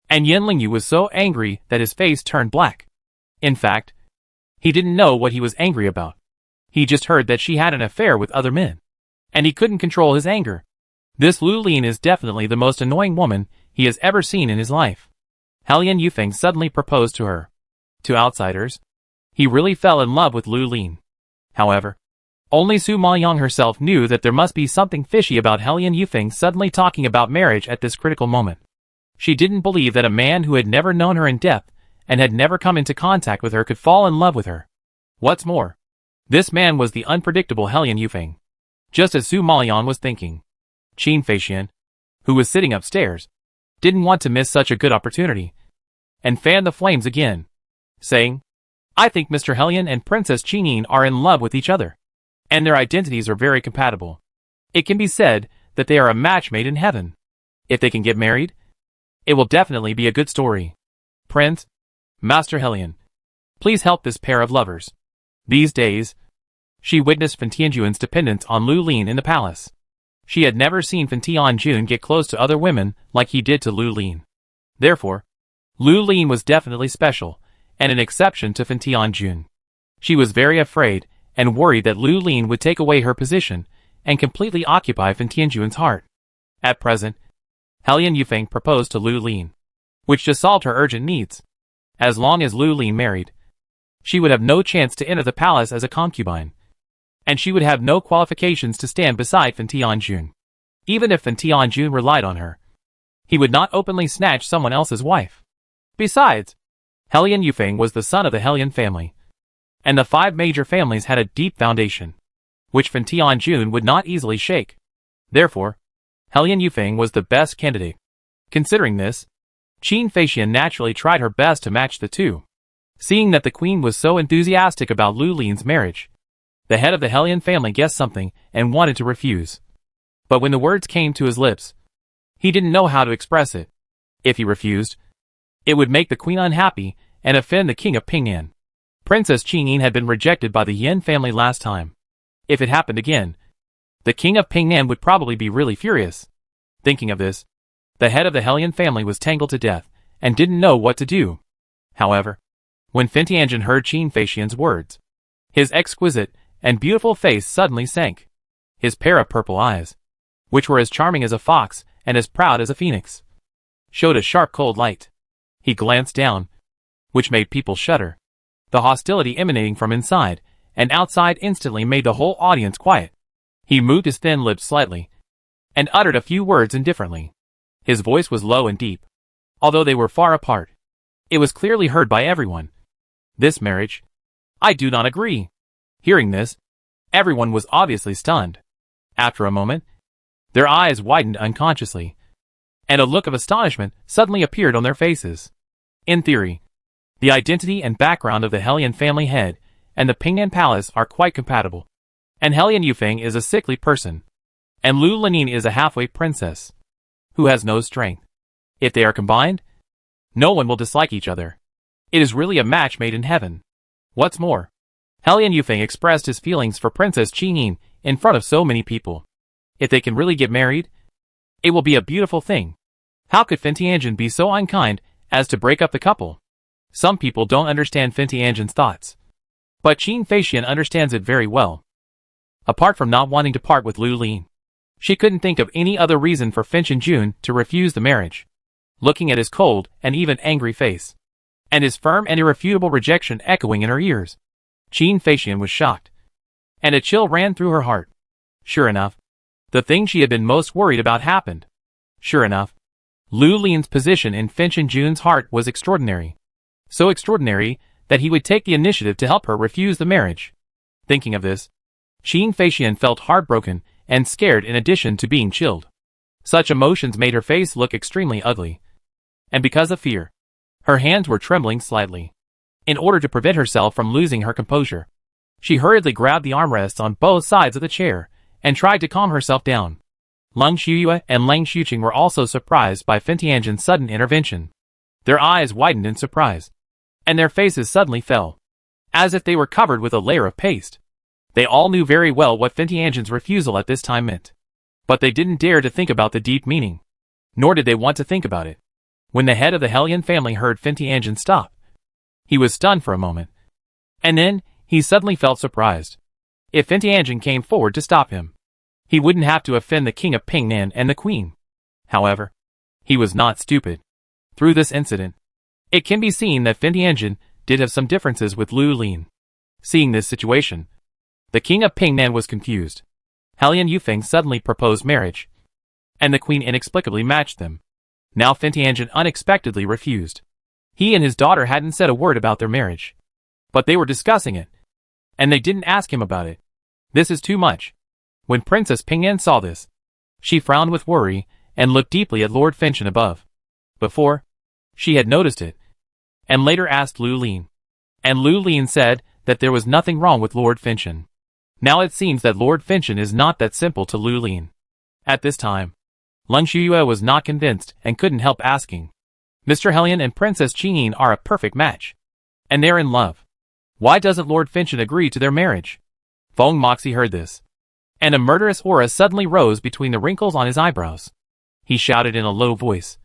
Speaker 1: And Yen Lingyu was so angry that his face turned black. In fact, he didn't know what he was angry about. He just heard that she had an affair with other men, and he couldn't control his anger. This Lu Lin is definitely the most annoying woman he has ever seen in his life. Hellion Yufeng suddenly proposed to her. To outsiders, he really fell in love with Lu Lin. However, only Su Maoyang herself knew that there must be something fishy about Hellion Yufeng suddenly talking about marriage at this critical moment. She didn't believe that a man who had never known her in depth and had never come into contact with her could fall in love with her. What's more, this man was the unpredictable Hellion Yufeng. Just as Su Maoyang was thinking, Qin Feixian, who was sitting upstairs, didn't want to miss such a good opportunity, and fanned the flames again, saying, I think Mr. Hellion and Princess Qinin are in love with each other, and their identities are very compatible. It can be said that they are a match made in heaven. If they can get married, it will definitely be a good story. Prince, Master Hellion, please help this pair of lovers. These days, she witnessed Fan Tianjun's dependence on Lu Lin in the palace. She had never seen Fan Tianjun get close to other women like he did to Lu Lin. Therefore, Lu Lin was definitely special, and an exception to Fan Tianjun. She was very afraid and worried that Lu Lin would take away her position and completely occupy Fan Tianjun's heart. At present, Hellion Yufeng proposed to Lu Lin, which just solved her urgent needs. As long as Lu Lin married, she would have no chance to enter the palace as a concubine, and she would have no qualifications to stand beside Fan Tianjun. Even if Fan Tianjun relied on her, he would not openly snatch someone else's wife. Besides, Hellion Yufeng was the son of the Hellion family, and the 5 major families had a deep foundation, which Fan Tianjun would not easily shake. Therefore, Hellion Yufeng was the best candidate. Considering this, Qin Feixian naturally tried her best to match the two. Seeing that the queen was so enthusiastic about Lu Lin's marriage, the head of the Hellion family guessed something and wanted to refuse. But when the words came to his lips, he didn't know how to express it. If he refused, it would make the queen unhappy and offend the king of Pingnan. Princess Qingyin had been rejected by the Yin family last time. If it happened again, the king of Pingnan would probably be really furious. Thinking of this, the head of the Hellion family was tangled to death and didn't know what to do. However, when Fan Tianjun heard Qin Feixian's words, his exquisite and beautiful face suddenly sank. His pair of purple eyes, which were as charming as a fox and as proud as a phoenix, showed a sharp cold light. He glanced down, which made people shudder. The hostility emanating from inside and outside instantly made the whole audience quiet. He moved his thin lips slightly and uttered a few words indifferently. His voice was low and deep. Although they were far apart, it was clearly heard by everyone. This marriage? I do not agree. Hearing this, everyone was obviously stunned. After a moment, their eyes widened unconsciously, and a look of astonishment suddenly appeared on their faces. In theory, the identity and background of the Hellion family head and the Pingnan Palace are quite compatible. And Hellion Yufeng is a sickly person, and Lu Lining is a halfway princess, who has no strength. If they are combined, no one will dislike each other. It is really a match made in heaven. What's more, Hellion Yufeng expressed his feelings for Princess Qingyin in front of so many people. If they can really get married, it will be a beautiful thing. How could Fan Tianjun be so unkind as to break up the couple? Some people don't understand Fan Tianjun's thoughts, but Qin Feixian understands it very well. Apart from not wanting to part with Lu Lin, she couldn't think of any other reason for Fan Tianjun to refuse the marriage. Looking at his cold and even angry face, and his firm and irrefutable rejection echoing in her ears, Qin Feixian was shocked, and a chill ran through her heart. Sure enough, the thing she had been most worried about happened. Sure enough, Lu Lin's position in Fan Tianjun's heart was extraordinary. So extraordinary that he would take the initiative to help her refuse the marriage. Thinking of this, Qin Feixian felt heartbroken and scared in addition to being chilled. Such emotions made her face look extremely ugly. And because of fear, her hands were trembling slightly. In order to prevent herself from losing her composure, she hurriedly grabbed the armrests on both sides of the chair and tried to calm herself down. Leng Shuyue and Lang Xuqing were also surprised by Fan Tianjun's sudden intervention. Their eyes widened in surprise, and their faces suddenly fell, as if they were covered with a layer of paste. They all knew very well what Fan Tianjun's refusal at this time meant, but they didn't dare to think about the deep meaning, nor did they want to think about it. When the head of the Hellion family heard Fan Tianjun stop, he was stunned for a moment, and then he suddenly felt surprised. If Fan Tianjun came forward to stop him, he wouldn't have to offend the king of Pingnan and the queen. However, he was not stupid. Through this incident, it can be seen that Fan Tianjun did have some differences with Lu Lin. Seeing this situation, the king of Pingnan was confused. Hellion Yufeng suddenly proposed marriage, and the queen inexplicably matched them. Now Fan Tianjun unexpectedly refused. He and his daughter hadn't said a word about their marriage, but they were discussing it, and they didn't ask him about it. This is too much. When Princess Pingnan saw this, she frowned with worry and looked deeply at Lord Finchen above. Before, she had noticed it, and later asked Lu Lin. And Lu Lin said that there was nothing wrong with Lord Finchen. Now it seems that Lord Finchen is not that simple to Lu Lin. At this time, Leng Shuyue was not convinced and couldn't help asking. Mr. Hellion and Princess Qingyin are a perfect match, and they're in love. Why doesn't Lord Finchen agree to their marriage? Feng Moxie heard this, and a murderous aura suddenly rose between the wrinkles on his eyebrows. He shouted in a low voice,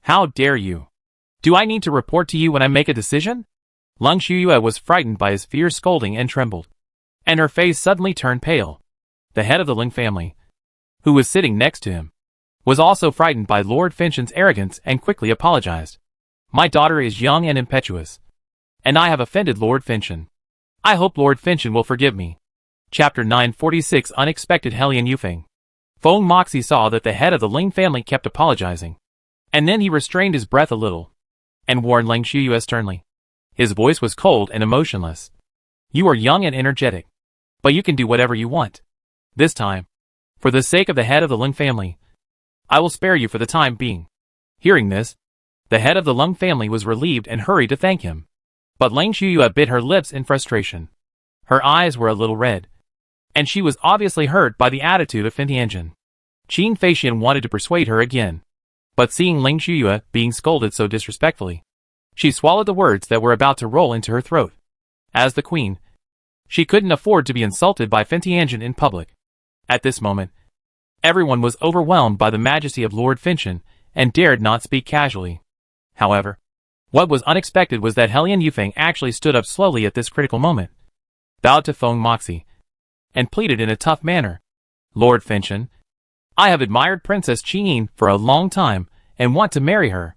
Speaker 1: "How dare you? Do I need to report to you when I make a decision?" Leng Shuyue was frightened by his fierce scolding and trembled, and her face suddenly turned pale. The head of the Ling family, who was sitting next to him, was also frightened by Lord Finchen's arrogance and quickly apologized. "My daughter is young and impetuous, and I have offended Lord Finchen. I hope Lord Finchen will forgive me." Chapter 946 Unexpected Hellion Yufeng. Feng Moxie saw that the head of the Ling family kept apologizing. And then he restrained his breath a little, and warned Ling Xiuyue sternly. His voice was cold and emotionless. You are young and energetic, but you can do whatever you want. This time, for the sake of the head of the Ling family, I will spare you for the time being. Hearing this, the head of the Ling family was relieved and hurried to thank him. But Ling Xiuyue bit her lips in frustration. Her eyes were a little red, and she was obviously hurt by the attitude of Fentianjin. Qin Feixian wanted to persuade her again, but seeing Ling Xiuyue being scolded so disrespectfully, she swallowed the words that were about to roll into her throat. As the queen, she couldn't afford to be insulted by Fentianjin in public. At this moment, everyone was overwhelmed by the majesty of Lord Finchen and dared not speak casually. However, what was unexpected was that Helian Yufeng actually stood up slowly at this critical moment, bowed to Feng Moxie, and pleaded in a tough manner. Lord Finchen, I have admired Princess Qingyin for a long time and want to marry her.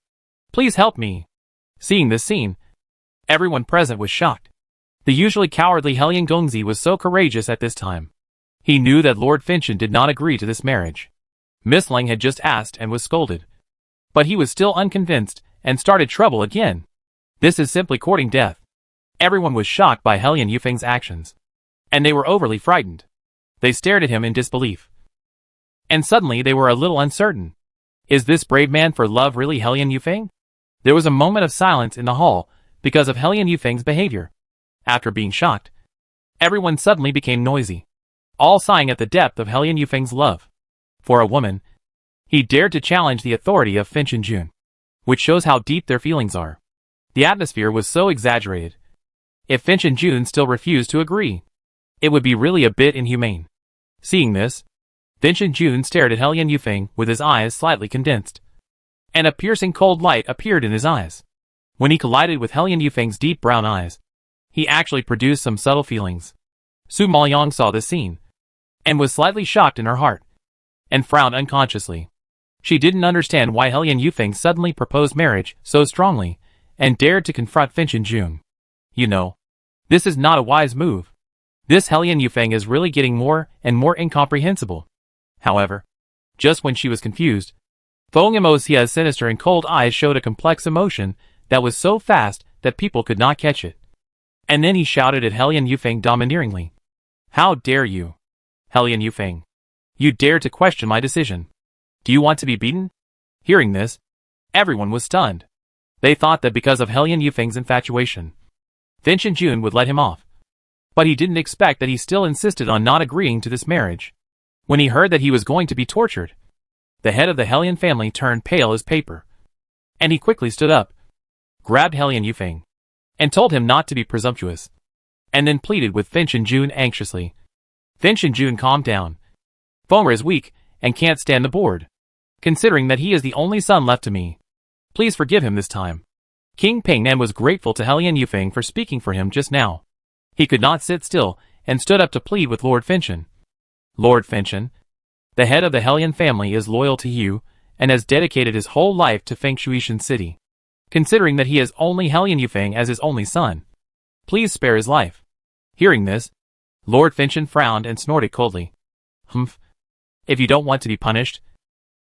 Speaker 1: Please help me. Seeing this scene, everyone present was shocked. The usually cowardly Helian Gongzi was so courageous at this time. He knew that Lord Finchen did not agree to this marriage. Miss Ling had just asked and was scolded. But he was still unconvinced and started trouble again. This is simply courting death. Everyone was shocked by Helian Yufeng's actions, and they were overly frightened. They stared at him in disbelief. And suddenly they were a little uncertain. Is this brave man for love really Helian Yufeng? There was a moment of silence in the hall because of Helian Yufeng's behavior. After being shocked, everyone suddenly became noisy, all sighing at the depth of Helian Yufeng's love. For a woman, he dared to challenge the authority of Finchen Jun, which shows how deep their feelings are. The atmosphere was so exaggerated. If Finchen Jun still refused to agree, it would be really a bit inhumane. Seeing this, Finchen Jun stared at Helian Yufeng with his eyes slightly condensed, and a piercing cold light appeared in his eyes. When he collided with Helian Yufeng's deep brown eyes, he actually produced some subtle feelings. Su Maoyang saw this scene, and was slightly shocked in her heart, and frowned unconsciously. She didn't understand why Helian Yufeng suddenly proposed marriage so strongly, and dared to confront Finchen Jun. You know, this is not a wise move. This Helian Yufeng is really getting more and more incomprehensible. However, just when she was confused, Feng Imosia's sinister and cold eyes showed a complex emotion that was so fast that people could not catch it. And then he shouted at Helian Yufeng domineeringly. How dare you, Helian Yufeng? You dare to question my decision. Do you want to be beaten? Hearing this, everyone was stunned. They thought that because of Helian Yufeng's infatuation, Finchen Jun would let him off. But he didn't expect that he still insisted on not agreeing to this marriage. When he heard that he was going to be tortured, the head of the Helian family turned pale as paper. And he quickly stood up, grabbed Helian Yufeng, and told him not to be presumptuous, and then pleaded with Finchen Jun anxiously. Finchen Jun calmed down. Feng'er is weak and can't stand the board. Considering that he is the only son left to me, please forgive him this time. King Pingnan was grateful to Helian Yufeng for speaking for him just now. He could not sit still and stood up to plead with Lord Finchen. Lord Finchen, the head of the Helian family is loyal to you and has dedicated his whole life to Fengshuishan City. Considering that he has only Helian Yufeng as his only son, please spare his life. Hearing this, Lord Finchen frowned and snorted coldly. Humph. If you don't want to be punished,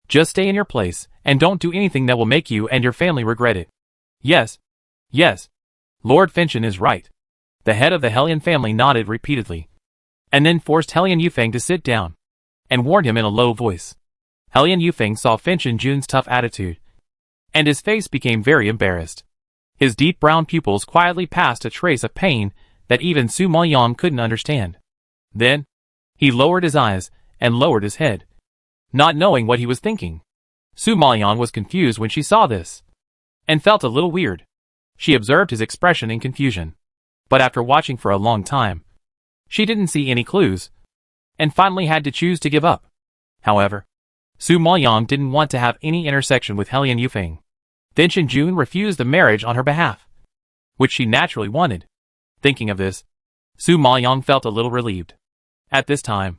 Speaker 1: just stay in your place and don't do anything that will make you and your family regret it. Yes. Yes. Lord Finchen is right. The head of the Helian family nodded repeatedly, and then forced Helian Yufeng to sit down, and warned him in a low voice. Helian Yufeng saw Finchen Jun's tough attitude, and his face became very embarrassed. His deep brown pupils quietly passed a trace of pain that even Su Maoyang couldn't understand. Then, he lowered his eyes and lowered his head, not knowing what he was thinking. Su Maoyang was confused when she saw this, and felt a little weird. She observed his expression in confusion, but after watching for a long time, she didn't see any clues, and finally had to choose to give up. However, Su Maoyang didn't want to have any intersection with Helian Yufeng. Finchen Jun refused the marriage on her behalf, which she naturally wanted. Thinking of this, Su Maoyang felt a little relieved. At this time,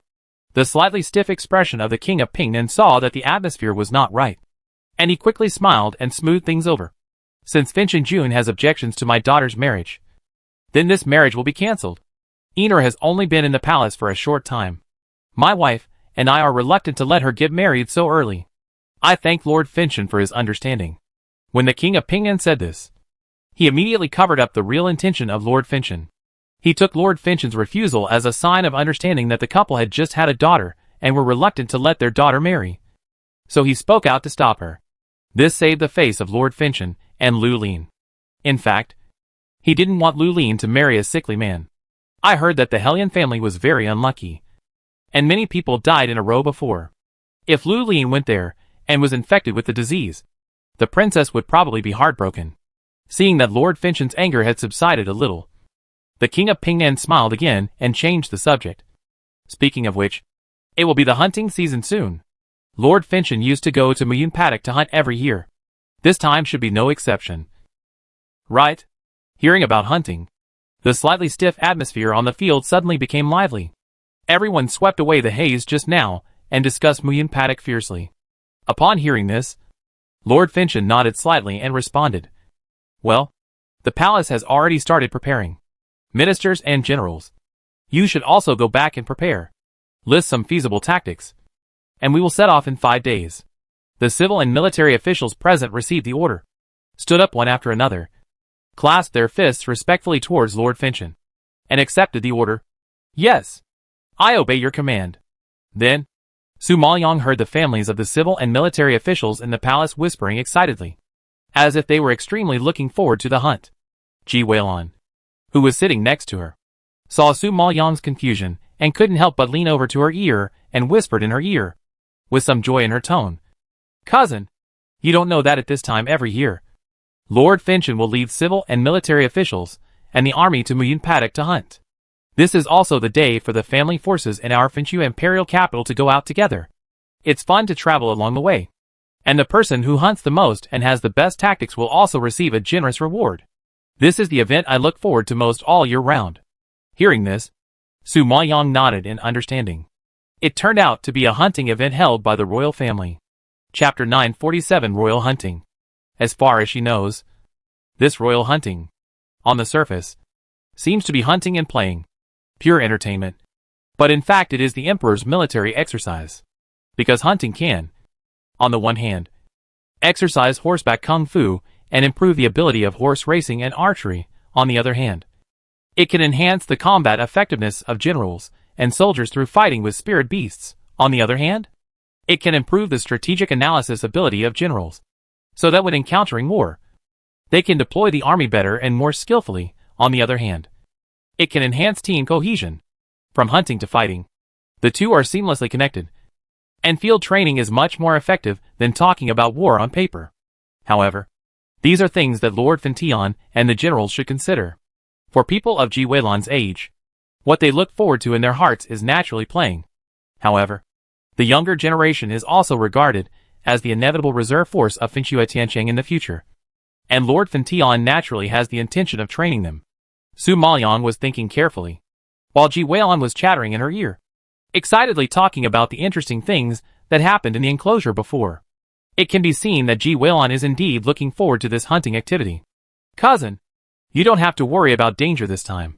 Speaker 1: the slightly stiff expression of the King of Pingnan saw that the atmosphere was not right, and he quickly smiled and smoothed things over. Since Finchen Jun has objections to my daughter's marriage, then this marriage will be cancelled. Ener has only been in the palace for a short time. My wife and I are reluctant to let her get married so early. I thank Lord Finchon for his understanding." When the King of Pingnan said this, he immediately covered up the real intention of Lord Finchon. He took Lord Finchon's refusal as a sign of understanding that the couple had just had a daughter and were reluctant to let their daughter marry. So he spoke out to stop her. This saved the face of Lord Finchon and Lu Lin. In fact, he didn't want Lu Lin to marry a sickly man. I heard that the Hellion family was very unlucky, and many people died in a row before. If Lu Lin went there and was infected with the disease, the princess would probably be heartbroken. Seeing that Lord Finchon's anger had subsided a little, the King of Pingnan smiled again and changed the subject. "Speaking of which, it will be the hunting season soon. Lord Finchon used to go to Muyun Paddock to hunt every year. This time should be no exception." "Right." Hearing about hunting, the slightly stiff atmosphere on the field suddenly became lively. Everyone swept away the haze just now and discussed Muyun Paddock fiercely. Upon hearing this, Lord Finchon nodded slightly and responded, "Well, the palace has already started preparing. Ministers and generals, you should also go back and prepare. List some feasible tactics, and we will set off in 5 days." The civil and military officials present received the order, stood up one after another, clasped their fists respectfully towards Lord Finchon, and accepted the order. "Yes, I obey your command." Then, Su Maoyong heard the families of the civil and military officials in the palace whispering excitedly, as if they were extremely looking forward to the hunt. Ji Weilon, who was sitting next to her, saw Su Maoyong's confusion and couldn't help but lean over to her ear and whispered in her ear, with some joy in her tone, "Cousin, you don't know that at this time every year, Lord Finchon will lead civil and military officials and the army to Muyun Paddock to hunt. This is also the day for the family forces in our Finchu imperial capital to go out together. It's fun to travel along the way, and the person who hunts the most and has the best tactics will also receive a generous reward. This is the event I look forward to most all year round." Hearing this, Su Maoyong nodded in understanding. It turned out to be a hunting event held by the royal family. Chapter 947 Royal Hunting. As far as she knows, this royal hunting, on the surface, seems to be hunting and playing, pure entertainment. But in fact it is the emperor's military exercise. Because hunting can, on the one hand, exercise horseback kung fu and improve the ability of horse racing and archery, on the other hand. It can enhance the combat effectiveness of generals and soldiers through fighting with spirit beasts, on the other hand. It can improve the strategic analysis ability of generals, so that when encountering war, they can deploy the army better and more skillfully, on the other hand. It can enhance team cohesion. From hunting to fighting, the two are seamlessly connected, and field training is much more effective than talking about war on paper. However, these are things that Lord Fintion and the generals should consider. For people of Ji Weilon's age, what they look forward to in their hearts is naturally playing. However, the younger generation is also regarded as the inevitable reserve force of Finchua Tiancheng in the future, and Lord Fintion naturally has the intention of training them. Su Maoyong was thinking carefully, while Ji Weilon was chattering in her ear, excitedly talking about the interesting things that happened in the enclosure before. It can be seen that Ji Weilon is indeed looking forward to this hunting activity. "Cousin, you don't have to worry about danger this time,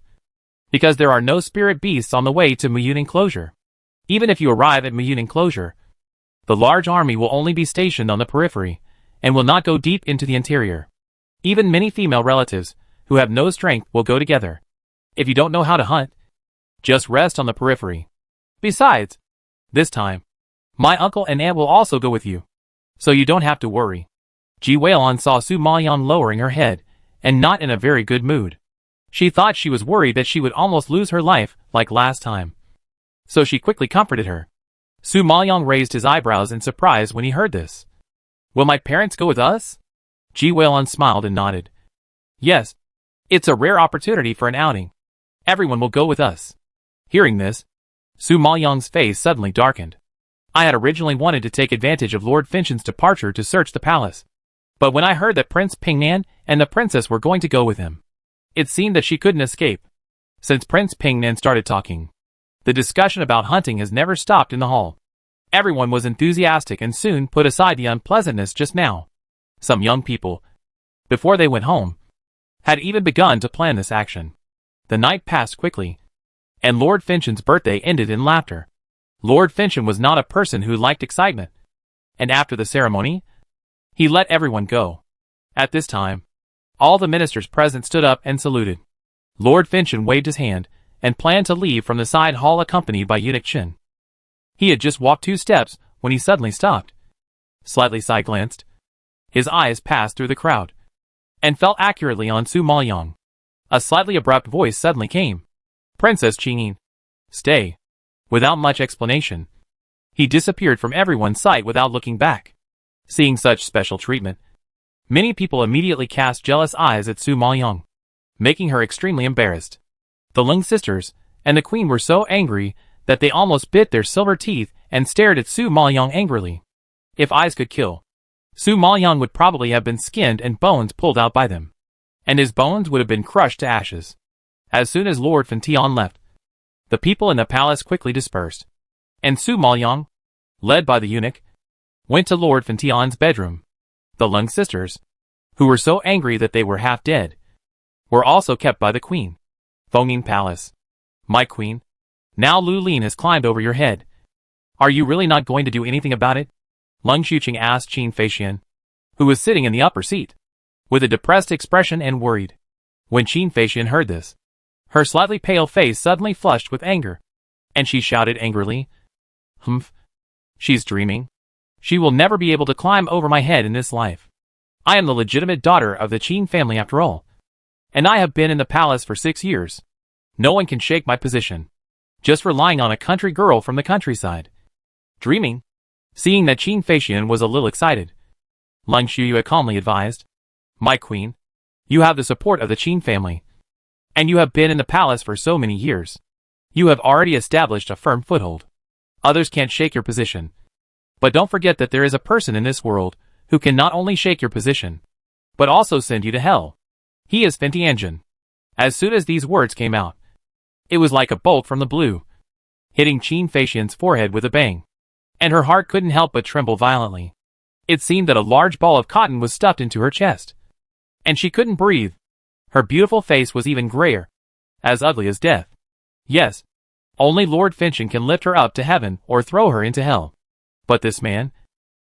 Speaker 1: because there are no spirit beasts on the way to Muyun Enclosure. Even if you arrive at Muyun Enclosure, the large army will only be stationed on the periphery, and will not go deep into the interior. Even many female relatives, who have no strength, will go together. If you don't know how to hunt, just rest on the periphery. Besides, this time, my uncle and aunt will also go with you, so you don't have to worry." Ji Weilon saw Su Maoyong lowering her head, and not in a very good mood. She thought she was worried that she would almost lose her life, like last time. So she quickly comforted her. Su Maoyong raised his eyebrows in surprise when he heard this. "Will my parents go with us?" Ji Weilon smiled and nodded. "Yes, it's a rare opportunity for an outing. Everyone will go with us." Hearing this, Su Maoyong's face suddenly darkened. "I had originally wanted to take advantage of Lord Finchon's departure to search the palace, but when I heard that Prince Pingnan and the princess were going to go with him, it seemed that she couldn't escape." Since Prince Pingnan started talking, the discussion about hunting has never stopped in the hall. Everyone was enthusiastic and soon put aside the unpleasantness just now. Some young people, before they went home, had even begun to plan this action. The night passed quickly, and Lord Finchon's birthday ended in laughter. Lord Fincham was not a person who liked excitement, and after the ceremony, he let everyone go. At this time, all the ministers present stood up and saluted. Lord Fincham waved his hand and planned to leave from the side hall accompanied by Eunuch Chin. He had just walked 2 steps when he suddenly stopped. Slightly side-glanced, his eyes passed through the crowd and fell accurately on Su Maoyang. A slightly abrupt voice suddenly came. Princess Qingyin, stay. Without much explanation, he disappeared from everyone's sight without looking back. Seeing such special treatment, many people immediately cast jealous eyes at Su Maoyang, making her extremely embarrassed. The Lung sisters and the queen were so angry that they almost bit their silver teeth and stared at Su Maoyang angrily. If eyes could kill, Su Maoyang would probably have been skinned and bones pulled out by them, and his bones would have been crushed to ashes. As soon as Lord Fentian left, the people in the palace quickly dispersed, and Su Maoyang, led by the eunuch, went to Lord Fentian's bedroom. The Lung sisters, who were so angry that they were half dead, were also kept by the queen. Fengning Palace. My queen, now Lu Lin has climbed over your head. Are you really not going to do anything about it? Lung Xuqing asked Qin Feixian, who was sitting in the upper seat, with a depressed expression and worried. When Qin Feixian heard this, her slightly pale face suddenly flushed with anger, and she shouted angrily, Humph! She's dreaming. She will never be able to climb over my head in this life. I am the legitimate daughter of the Qin family after all, and I have been in the palace for 6 years. No one can shake my position, just relying on a country girl from the countryside. Dreaming? Seeing that Qin Feixian was a little excited, Lung Shuyue calmly advised, My queen, you have the support of the Qin family, and you have been in the palace for so many years. You have already established a firm foothold. Others can't shake your position. But don't forget that there is a person in this world who can not only shake your position, but also send you to hell. He is Fentianjin. As soon as these words came out, it was like a bolt from the blue, hitting Qin Feixian's forehead with a bang, and her heart couldn't help but tremble violently. It seemed that a large ball of cotton was stuffed into her chest, and she couldn't breathe. Her beautiful face was even grayer, as ugly as death. Yes, only Lord Fincham can lift her up to heaven or throw her into hell. But this man,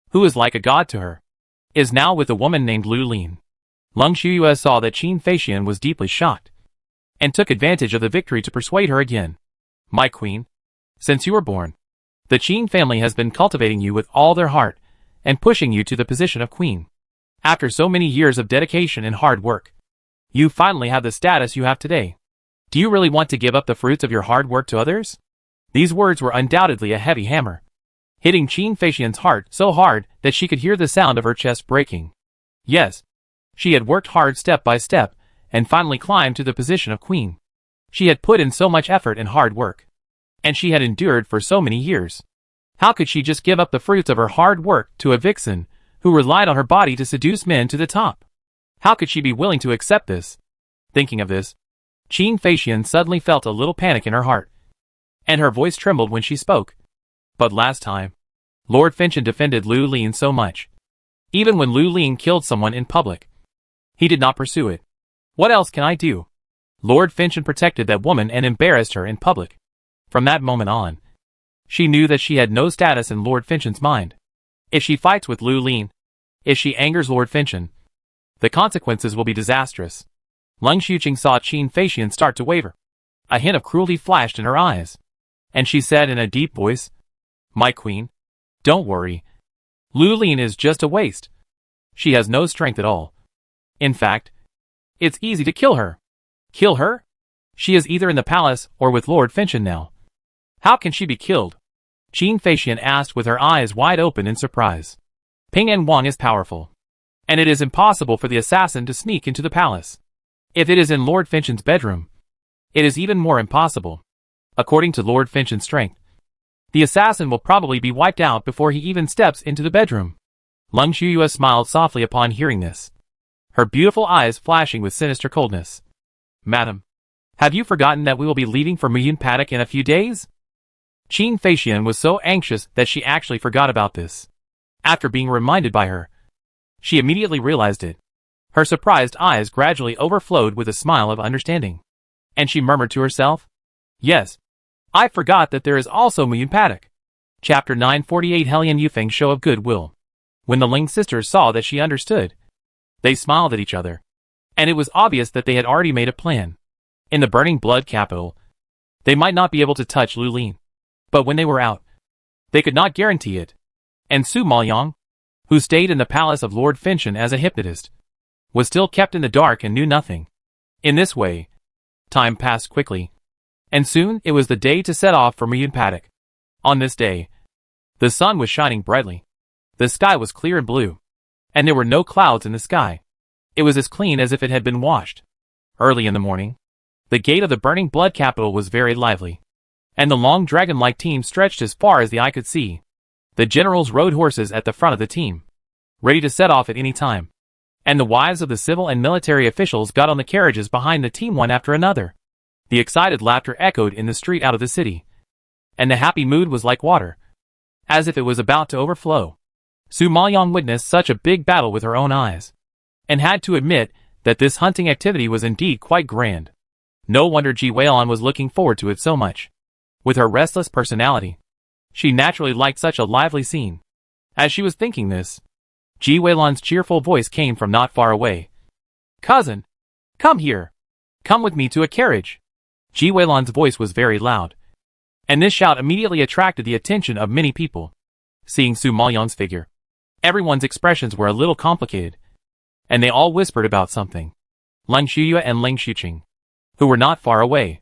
Speaker 1: who is like a god to her, is now with a woman named Lu Lin. Lung Shuyue saw that Qin Feixian was deeply shocked, and took advantage of the victory to persuade her again. My queen, since you were born, the Qin family has been cultivating you with all their heart, and pushing you to the position of queen. After so many years of dedication and hard work, you finally have the status you have today. Do you really want to give up the fruits of your hard work to others? These words were undoubtedly a heavy hammer, hitting Qin Feixian's heart so hard that she could hear the sound of her chest breaking. Yes, she had worked hard step by step, and finally climbed to the position of queen. She had put in so much effort and hard work, and she had endured for so many years. How could she just give up the fruits of her hard work to a vixen who relied on her body to seduce men to the top? How could she be willing to accept this? Thinking of this, Qin Feixian suddenly felt a little panic in her heart, and her voice trembled when she spoke. But last time, Lord Fincham defended Lu Lin so much. Even when Lu Lin killed someone in public, he did not pursue it. What else can I do? Lord Fincham protected that woman and embarrassed her in public. From that moment on, she knew that she had no status in Lord Fincham's mind. If she fights with Lu Lin, if she angers Lord Fincham, the consequences will be disastrous. Lung Xuqing saw Qin Feixian start to waver. A hint of cruelty flashed in her eyes, and she said in a deep voice, My queen, don't worry. Lu Lin is just a waste. She has no strength at all. In fact, it's easy to kill her. Kill her? She is either in the palace or with Lord Fincham now. How can she be killed? Qin Feixian asked with her eyes wide open in surprise. Ping and Wang is powerful, and it is impossible for the assassin to sneak into the palace. If it is in Lord Fincham's bedroom, it is even more impossible. According to Lord Fincham's strength, the assassin will probably be wiped out before he even steps into the bedroom. Lung Shuyue smiled softly upon hearing this, her beautiful eyes flashing with sinister coldness. Madam, have you forgotten that we will be leaving for Muyun Paddock in a few days? Qin Feixian was so anxious that she actually forgot about this. After being reminded by her, she immediately realized it. Her surprised eyes gradually overflowed with a smile of understanding, and she murmured to herself, Yes, I forgot that there is also Muyun Paddock. Chapter 948 Helian Yufeng's Show of Goodwill. When the Ling sisters saw that she understood, they smiled at each other. And it was obvious that they had already made a plan. In the burning blood capital, they might not be able to touch Lu Lin. But when they were out, they could not guarantee it. And Su Maoyang, who stayed in the palace of Lord Finshan as a hypnotist, was still kept in the dark and knew nothing. In this way, time passed quickly. And soon it was the day to set off for Muyun Paddock. On this day, the sun was shining brightly. The sky was clear and blue. And there were no clouds in the sky. It was as clean as if it had been washed. Early in the morning, the gate of the burning blood capital was very lively. And the long dragon-like team stretched as far as the eye could see. The generals rode horses at the front of the team, ready to set off at any time. And the wives of the civil and military officials got on the carriages behind the team one after another. The excited laughter echoed in the street out of the city. And the happy mood was like water, as if it was about to overflow. Su Maoyang witnessed such a big battle with her own eyes, and had to admit that this hunting activity was indeed quite grand. No wonder Ji Weilan was looking forward to it so much. With her restless personality, she naturally liked such a lively scene. As she was thinking this, Ji Weilan's cheerful voice came from not far away. "Cousin, come here. Come with me to a carriage." Ji Weilan's voice was very loud, and this shout immediately attracted the attention of many people. Seeing Su Maoyang's figure, everyone's expressions were a little complicated, and they all whispered about something. Lin Shuyue and Ling Xuqing, who were not far away,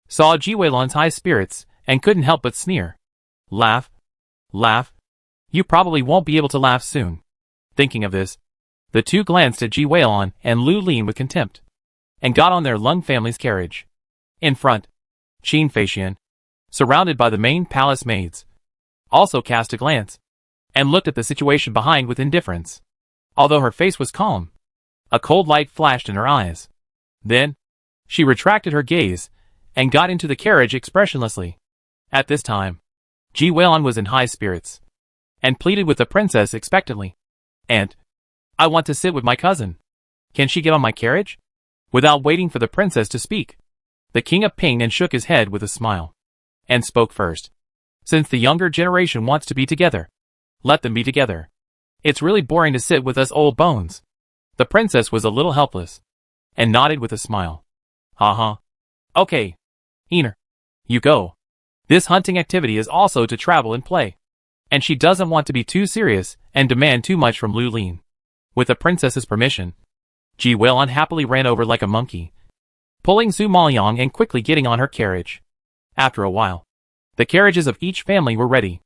Speaker 1: saw Ji Weilan's high spirits and couldn't help but sneer. "Laugh? Laugh? You probably won't be able to laugh soon." Thinking of this, the two glanced at Ji Weilan and Lu Lin with contempt, and got on their Lung family's carriage. In front, Qin Feixian, surrounded by the main palace maids, also cast a glance, and looked at the situation behind with indifference. Although her face was calm, a cold light flashed in her eyes. Then, she retracted her gaze, and got into the carriage expressionlessly. At this time, Ji Weilan was in high spirits, and pleaded with the princess expectantly. "Aunt, I want to sit with my cousin. Can she get on my carriage?" Without waiting for the princess to speak, the king of Ping and shook his head with a smile, and spoke first. "Since the younger generation wants to be together, let them be together. It's really boring to sit with us old bones." The princess was a little helpless, and nodded with a smile. "Uh-huh. Okay. Einer, you go. This hunting activity is also to travel and play. And she doesn't want to be too serious and demand too much from Lu Lin." With the princess's permission, Ji Weilan happily ran over like a monkey, pulling Su Maoyang and quickly getting on her carriage. After a while, the carriages of each family were ready,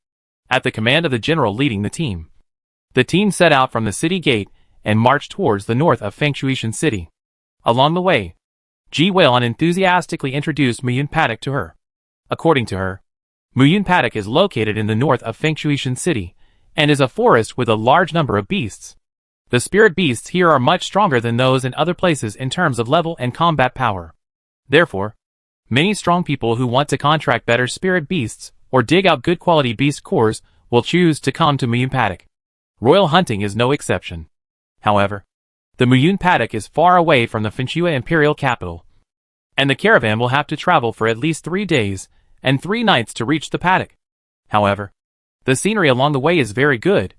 Speaker 1: at the command of the general leading the team. The team set out from the city gate and marched towards the north of Fengshuishan City. Along the way, Ji Weilan enthusiastically introduced Muyun Paddock to her. According to her, Muyun Paddock is located in the north of Fengshuishan City, and is a forest with a large number of beasts. The spirit beasts here are much stronger than those in other places in terms of level and combat power. Therefore, many strong people who want to contract better spirit beasts or dig out good quality beast cores will choose to come to Muyun Paddock. Royal hunting is no exception. However, the Muyun Paddock is far away from the Finchua imperial capital, and the caravan will have to travel for at least 3 days and 3 nights to reach the paddock. However, the scenery along the way is very good,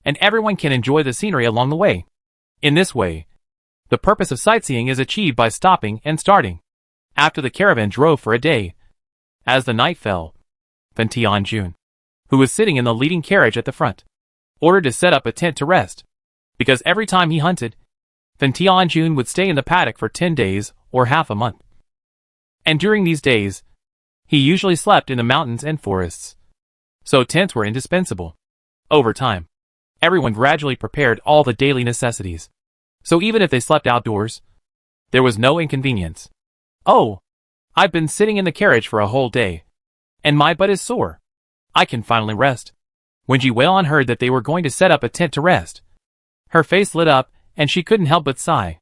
Speaker 1: and everyone can enjoy the scenery along the way. In this way, the purpose of sightseeing is achieved by stopping and starting. After the caravan drove for a day, as the night fell, Fan Tianjun, who was sitting in the leading carriage at the front, ordered to set up a tent to rest, because every time he hunted, Fan Tianjun would stay in the paddock for 10 days or half a month. And during these days, he usually slept in the mountains and forests. So tents were indispensable. Over time, everyone gradually prepared all the daily necessities. So even if they slept outdoors, there was no inconvenience. "Oh, I've been sitting in the carriage for a whole day, and my butt is sore. I can finally rest." When Ji Weilan heard that they were going to set up a tent to rest, her face lit up and she couldn't help but sigh.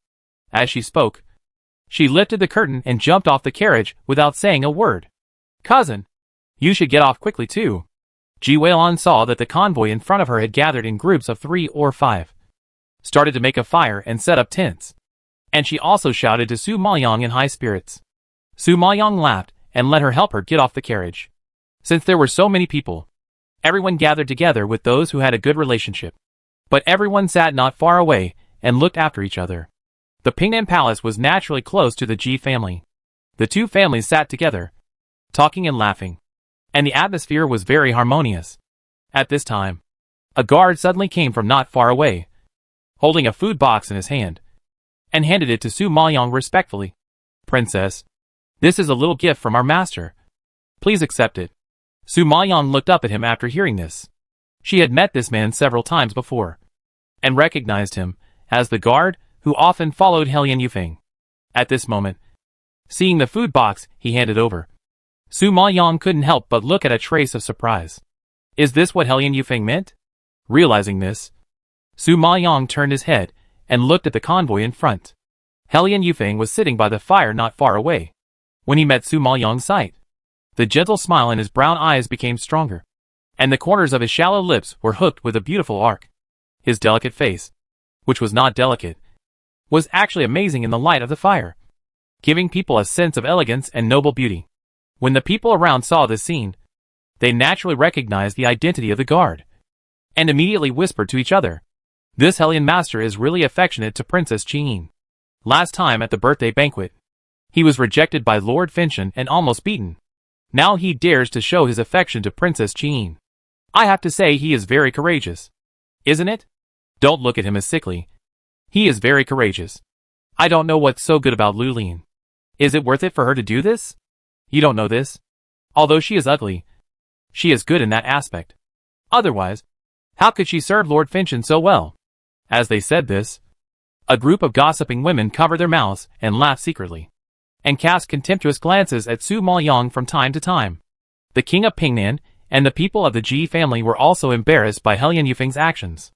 Speaker 1: As she spoke, she lifted the curtain and jumped off the carriage without saying a word. "Cousin, you should get off quickly too." Ji Weilan saw that the convoy in front of her had gathered in groups of 3 or 5, started to make a fire and set up tents. And she also shouted to Su Maoyang in high spirits. Su Maoyang laughed and let her help her get off the carriage. Since there were so many people, Everyone gathered together with those who had a good relationship. But everyone sat not far away and looked after each other. The Pingnan Palace was naturally close to the Ji family. The two families sat together, talking and laughing, and the atmosphere was very harmonious. At this time, a guard suddenly came from not far away, holding a food box in his hand, and handed it to Su Maoyong respectfully. "Princess, this is a little gift from our master. Please accept it." Su Maoyong looked up at him after hearing this. She had met this man several times before, and recognized him as the guard who often followed Helyan Yufeng. At this moment, seeing the food box he handed over, Su Maoyong couldn't help but look at a trace of surprise. Is this what Helyan Yufeng meant? Realizing this, Su Maoyong turned his head and looked at the convoy in front. Helyan Yufeng was sitting by the fire not far away. When he met Su Maoyong's sight, the gentle smile in his brown eyes became stronger, and the corners of his shallow lips were hooked with a beautiful arc. His delicate face, which was not delicate, was actually amazing in the light of the fire, giving people a sense of elegance and noble beauty. When the people around saw this scene, they naturally recognized the identity of the guard, and immediately whispered to each other, "This Helyan master is really affectionate to Princess Qin. Last time at the birthday banquet, he was rejected by Lord Finshan and almost beaten. Now he dares to show his affection to Princess Qin. I have to say he is very courageous. Isn't it? Don't look at him as sickly. He is very courageous. I don't know what's so good about Lu Lin. Is it worth it for her to do this? You don't know this? Although she is ugly, she is good in that aspect. Otherwise, how could she serve Lord Finshan so well?" As they said this, a group of gossiping women covered their mouths and laughed secretly, and cast contemptuous glances at Su Maoyong from time to time. The king of Pingnan and the people of the Ji family were also embarrassed by Helyan Yufeng's actions.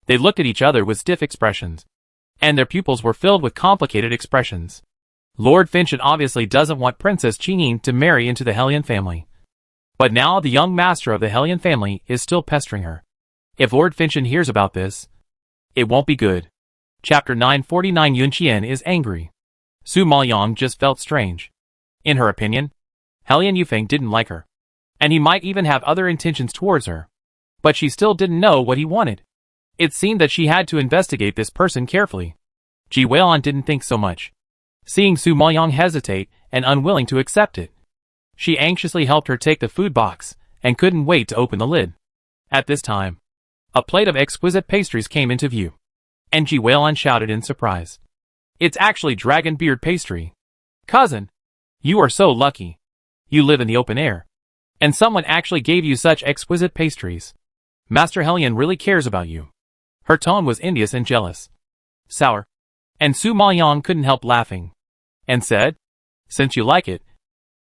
Speaker 1: They looked at each other with stiff expressions, and their pupils were filled with complicated expressions. Lord Finshan obviously doesn't want Princess Qin to marry into the Helyan family. But now the young master of the Helyan family is still pestering her. If Lord Finshan hears about this, it won't be good. Chapter 949. Yunqian is angry. Su Maoyong just felt strange. In her opinion, Helyan Yufeng didn't like her, and he might even have other intentions towards her. But she still didn't know what he wanted. It seemed that she had to investigate this person carefully. Ji Weilon didn't think so much, seeing Su Maoyong hesitate and unwilling to accept it. She anxiously helped her take the food box, and couldn't wait to open the lid. At this time, a plate of exquisite pastries came into view, and Ji Weilon shouted in surprise. "It's actually dragon beard pastry. Cousin, you are so lucky. You live in the open air, and someone actually gave you such exquisite pastries. Master Helyan really cares about you." Her tone was envious and jealous. Sour. And Su Maoyong couldn't help laughing, and said, "Since you like it,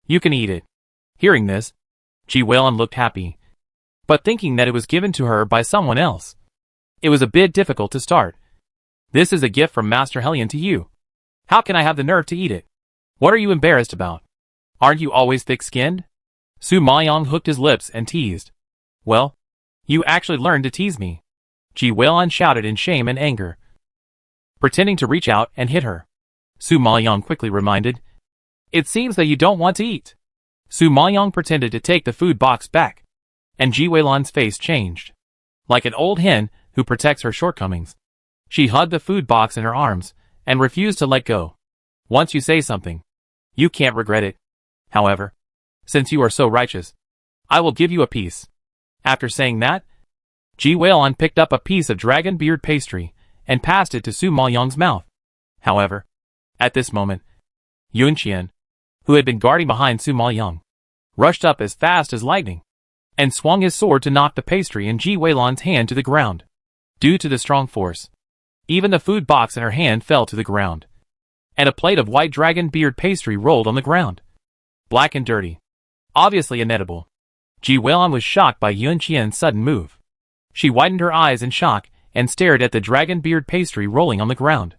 Speaker 1: you can eat it." Hearing this, Ji Weilon looked happy, but thinking that it was given to her by someone else, it was a bit difficult to start. "This is a gift from Master Helyan to you. How can I have the nerve to eat it? What are you embarrassed about? Aren't you always thick-skinned?" Su Maoyong hooked his lips and teased. "Well, you actually learned to tease me," Ji Weilon shouted in shame and anger, pretending to reach out and hit her. Su Maoyong quickly reminded, "It seems that you don't want to eat." Su Maoyong pretended to take the food box back, and Ji Weilon's face changed. Like an old hen who protects her shortcomings, she hugged the food box in her arms and refused to let go. "Once you say something, you can't regret it. However, since you are so righteous, I will give you a piece." After saying that, Ji Weilon picked up a piece of dragon beard pastry and passed it to Su Maoyong's mouth. However, at this moment, Yunqian, who had been guarding behind Su Maoyong, rushed up as fast as lightning, and swung his sword to knock the pastry in Ji Weilon's hand to the ground. Due to the strong force, even the food box in her hand fell to the ground, and a plate of white dragon beard pastry rolled on the ground, black and dirty, obviously inedible. Ji Weilon was shocked by Yunqian's sudden move. She widened her eyes in shock and stared at the dragon beard pastry rolling on the ground.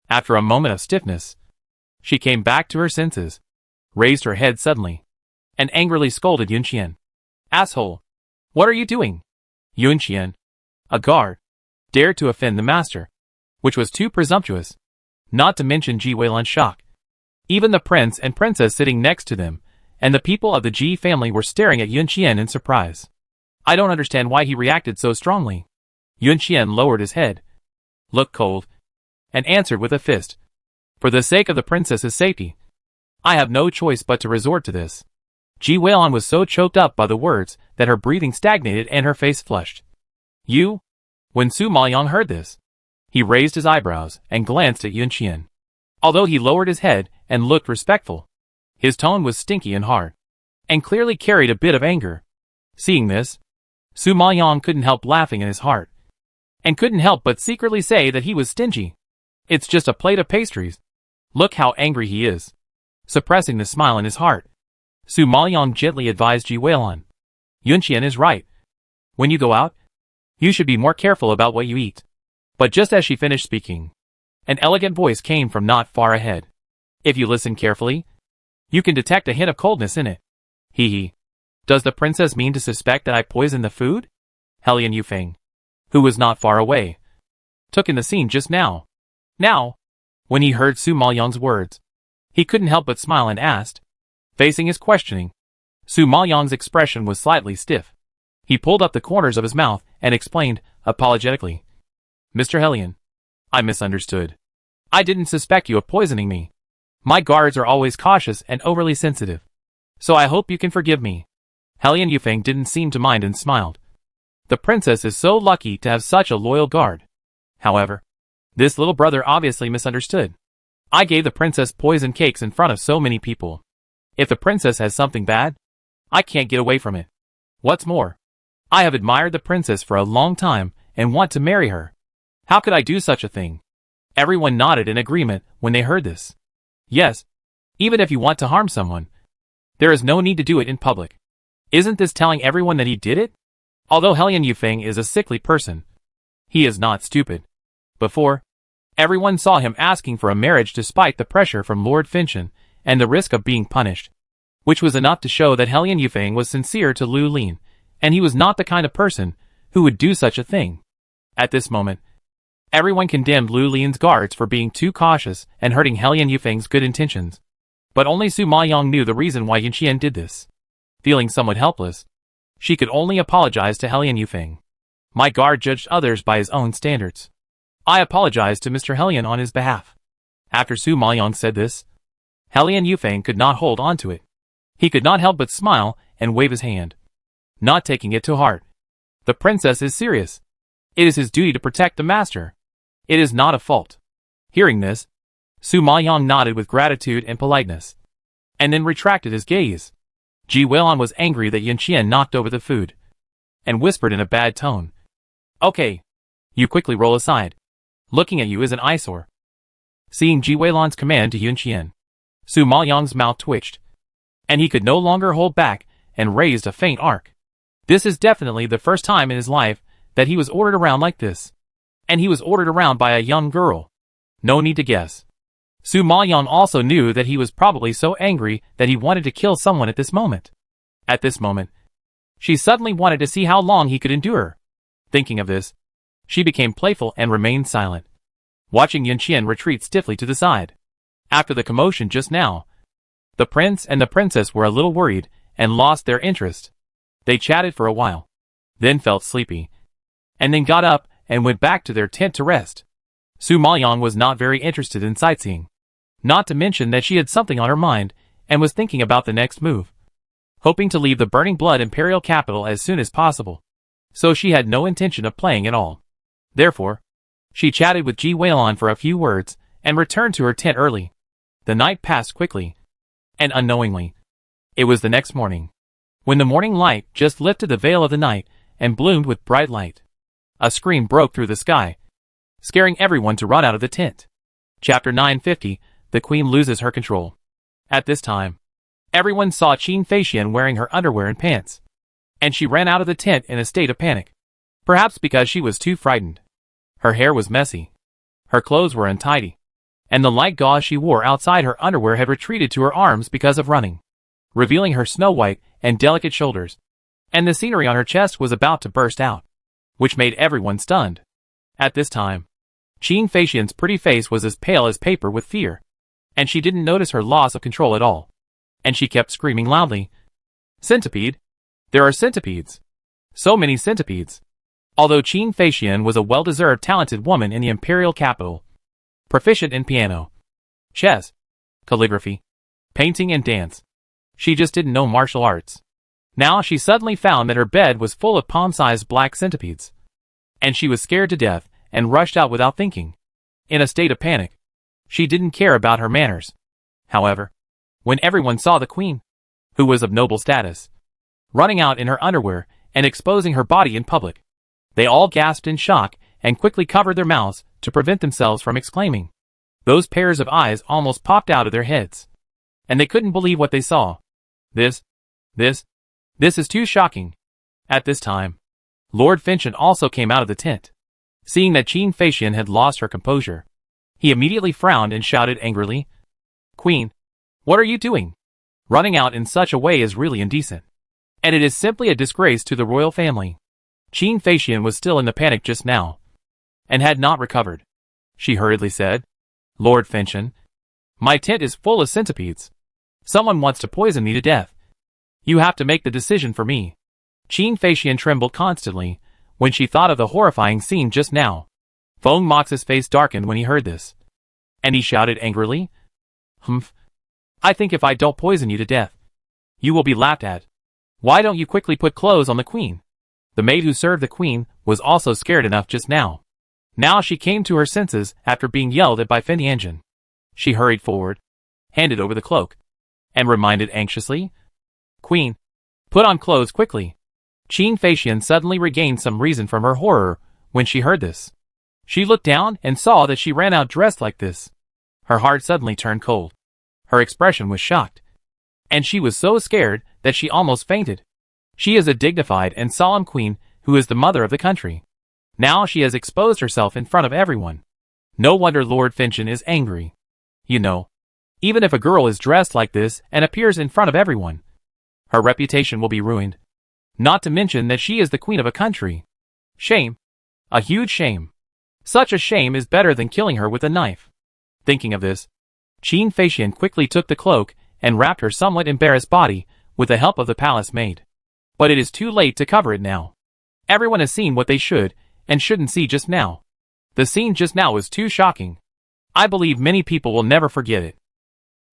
Speaker 1: After a moment of stiffness, she came back to her senses, raised her head suddenly, and angrily scolded Yunqian. "Asshole! What are you doing?" Yunqian, a guard, dared to offend the master, which was too presumptuous, not to mention Ji Weilon's shock. Even the prince and princess sitting next to them, and the people of the Ji family were staring at Yunqian in surprise. I don't understand why he reacted so strongly. Yun Qian lowered his head, looked cold, and answered with a fist. For the sake of the princess's safety, I have no choice but to resort to this. Ji Weilon was so choked up by the words that her breathing stagnated and her face flushed. You? When Su Maoyang heard this, he raised his eyebrows and glanced at Yun Qian. Although he lowered his head and looked respectful, his tone was stinky and hard, and clearly carried a bit of anger. Seeing this, Su Maoyang couldn't help laughing in his heart, and couldn't help but secretly say that he was stingy. It's just a plate of pastries. Look how angry he is. Suppressing the smile in his heart, Su Maoyang gently advised Ji Weilon. Yun Qian is right. When you go out, you should be more careful about what you eat. But just as she finished speaking, an elegant voice came from not far ahead. If you listen carefully, you can detect a hint of coldness in it. Hee hee. Does the princess mean to suspect that I poisoned the food? Helian Yufeng, who was not far away, took in the scene just now. Now, when he heard Su Maoyang's words, he couldn't help but smile and asked. Facing his questioning, Su Maoyang's expression was slightly stiff. He pulled up the corners of his mouth and explained, apologetically. Mr. Helian, I misunderstood. I didn't suspect you of poisoning me. My guards are always cautious and overly sensitive, so I hope you can forgive me. Helian Yufeng didn't seem to mind and smiled. The princess is so lucky to have such a loyal guard. However, this little brother obviously misunderstood. I gave the princess poison cakes in front of so many people. If the princess has something bad, I can't get away from it. What's more, I have admired the princess for a long time and want to marry her. How could I do such a thing? Everyone nodded in agreement when they heard this. Yes, even if you want to harm someone, there is no need to do it in public. Isn't this telling everyone that he did it? Although Helian Yufeng is a sickly person, he is not stupid. Before, everyone saw him asking for a marriage despite the pressure from Lord Finchen and the risk of being punished, which was enough to show that Helian Yufeng was sincere to Lu Lin, and he was not the kind of person who would do such a thing. At this moment, everyone condemned Lu Lin's guards for being too cautious and hurting Helian Yufeng's good intentions. But only Su Maoyang knew the reason why Yun Qian did this. Feeling somewhat helpless, she could only apologize to Helian Yufeng. My guard judged others by his own standards. I apologize to Mr. Helian on his behalf. After Su Maoyang said this, Helian Yufeng could not hold on to it. He could not help but smile and wave his hand, not taking it to heart. The princess is serious. It is his duty to protect the master. It is not a fault. Hearing this, Su Maoyang nodded with gratitude and politeness, and then retracted his gaze. Ji Weilon was angry that Yun Qian knocked over the food, and whispered in a bad tone. Okay. You quickly roll aside. Looking at you is an eyesore. Seeing Ji Weilon's command to Yun Qian, Su Maoyang's mouth twitched, and he could no longer hold back and raised a faint arc. This is definitely the first time in his life that he was ordered around like this. And he was ordered around by a young girl. No need to guess. Su Maoyang also knew that he was probably so angry that he wanted to kill someone at this moment. At this moment, she suddenly wanted to see how long he could endure. Thinking of this, she became playful and remained silent, watching Yun Qian retreat stiffly to the side. After the commotion just now, the prince and the princess were a little worried and lost their interest. They chatted for a while, then felt sleepy, and then got up and went back to their tent to rest. Su Maoyang was not very interested in sightseeing, not to mention that she had something on her mind and was thinking about the next move, hoping to leave the Burning Blood Imperial capital as soon as possible. So she had no intention of playing at all. Therefore, she chatted with Ji Weilon for a few words and returned to her tent early. The night passed quickly, and unknowingly, it was the next morning, when the morning light just lifted the veil of the night and bloomed with bright light. A scream broke through the sky, scaring everyone to run out of the tent. Chapter 950, The Queen Loses Her Control. At this time, everyone saw Qin Feixian wearing her underwear and pants, and she ran out of the tent in a state of panic, perhaps because she was too frightened. Her hair was messy, her clothes were untidy, and the light gauze she wore outside her underwear had retreated to her arms because of running, revealing her snow-white and delicate shoulders, and the scenery on her chest was about to burst out, which made everyone stunned. At this time, Qin Feixian's pretty face was as pale as paper with fear, and she didn't notice her loss of control at all, and she kept screaming loudly, "Centipede! There are centipedes! So many centipedes. Although Qin Feixian was a well-deserved talented woman in the imperial capital, proficient in piano, chess, calligraphy, painting and dance, she just didn't know martial arts. Now she suddenly found that her bed was full of palm-sized black centipedes. And she was scared to death and rushed out without thinking. In a state of panic. She didn't care about her manners. However, when everyone saw the queen, who was of noble status, running out in her underwear and exposing her body in public, they all gasped in shock and quickly covered their mouths to prevent themselves from exclaiming. Those pairs of eyes almost popped out of their heads. And they couldn't believe what they saw. This is too shocking. At this time, Lord Finchon also came out of the tent. Seeing that Qin Feixian had lost her composure, he immediately frowned and shouted angrily, "Queen, what are you doing? Running out in such a way is really indecent. And it is simply a disgrace to the royal family." Qin Feixian was still in the panic just now, and had not recovered. She hurriedly said, "Lord Finchon, my tent is full of centipedes. Someone wants to poison me to death. You have to make the decision for me." Qin Feixian trembled constantly when she thought of the horrifying scene just now. Feng Mox's face darkened when he heard this, and he shouted angrily, "Humph! I think if I don't poison you to death, you will be laughed at. Why don't you quickly put clothes on the queen?" The maid who served the queen was also scared enough just now. Now she came to her senses after being yelled at by Fen Yanjin. She hurried forward, handed over the cloak, and reminded anxiously, "Queen, put on clothes quickly." Qin Feixian suddenly regained some reason from her horror when she heard this. She looked down and saw that she ran out dressed like this. Her heart suddenly turned cold. Her expression was shocked, and she was so scared that she almost fainted. She is a dignified and solemn queen who is the mother of the country. Now she has exposed herself in front of everyone. No wonder Lord Finchon is angry. You know, even if a girl is dressed like this and appears in front of everyone, her reputation will be ruined. Not to mention that she is the queen of a country. Shame. A huge shame. Such a shame is better than killing her with a knife. Thinking of this, Qin Feixian quickly took the cloak and wrapped her somewhat embarrassed body with the help of the palace maid. But it is too late to cover it now. Everyone has seen what they should and shouldn't see just now. The scene just now was too shocking. I believe many people will never forget it.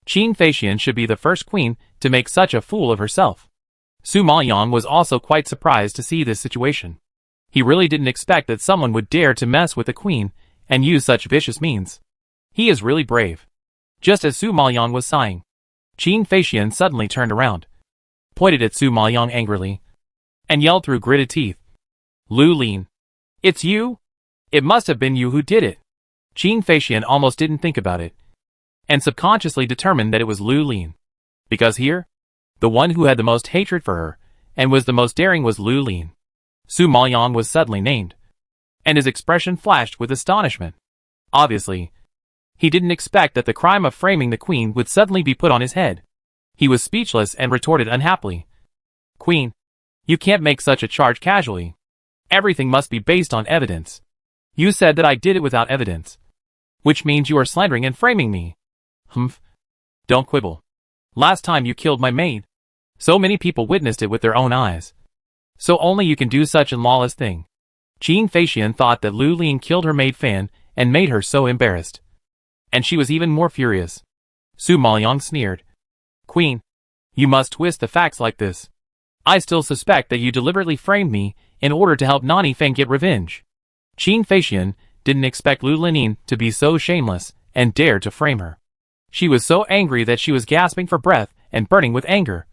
Speaker 1: Qin Feixian should be the first queen to make such a fool of herself. Su Maoyang was also quite surprised to see this situation. He really didn't expect that someone would dare to mess with the queen and use such vicious means. He is really brave. Just as Su Maoyang was sighing, Qin Feixian suddenly turned around, pointed at Su Maoyang angrily, and yelled through gritted teeth, "Lu Lin, it's you? It must have been you who did it." Qin Feixian almost didn't think about it, and subconsciously determined that it was Lu Lin. Because here, the one who had the most hatred for her, and was the most daring was Lu Lin. Su Maoyang was suddenly named, and his expression flashed with astonishment. Obviously, he didn't expect that the crime of framing the queen would suddenly be put on his head. He was speechless and retorted unhappily, "Queen, you can't make such a charge casually. Everything must be based on evidence. You said that I did it without evidence, which means you are slandering and framing me." "Humph. Don't quibble. Last time you killed my maid, so many people witnessed it with their own eyes. So only you can do such a lawless thing." Qin Feixian thought that Lu Lin killed her maid Fan and made her so embarrassed. And she was even more furious. Su Maoyang sneered, "Queen, you must twist the facts like this. I still suspect that you deliberately framed me in order to help Nani Feng get revenge." Qin Feixian didn't expect Lu Lin to be so shameless and dare to frame her. She was so angry that she was gasping for breath and burning with anger.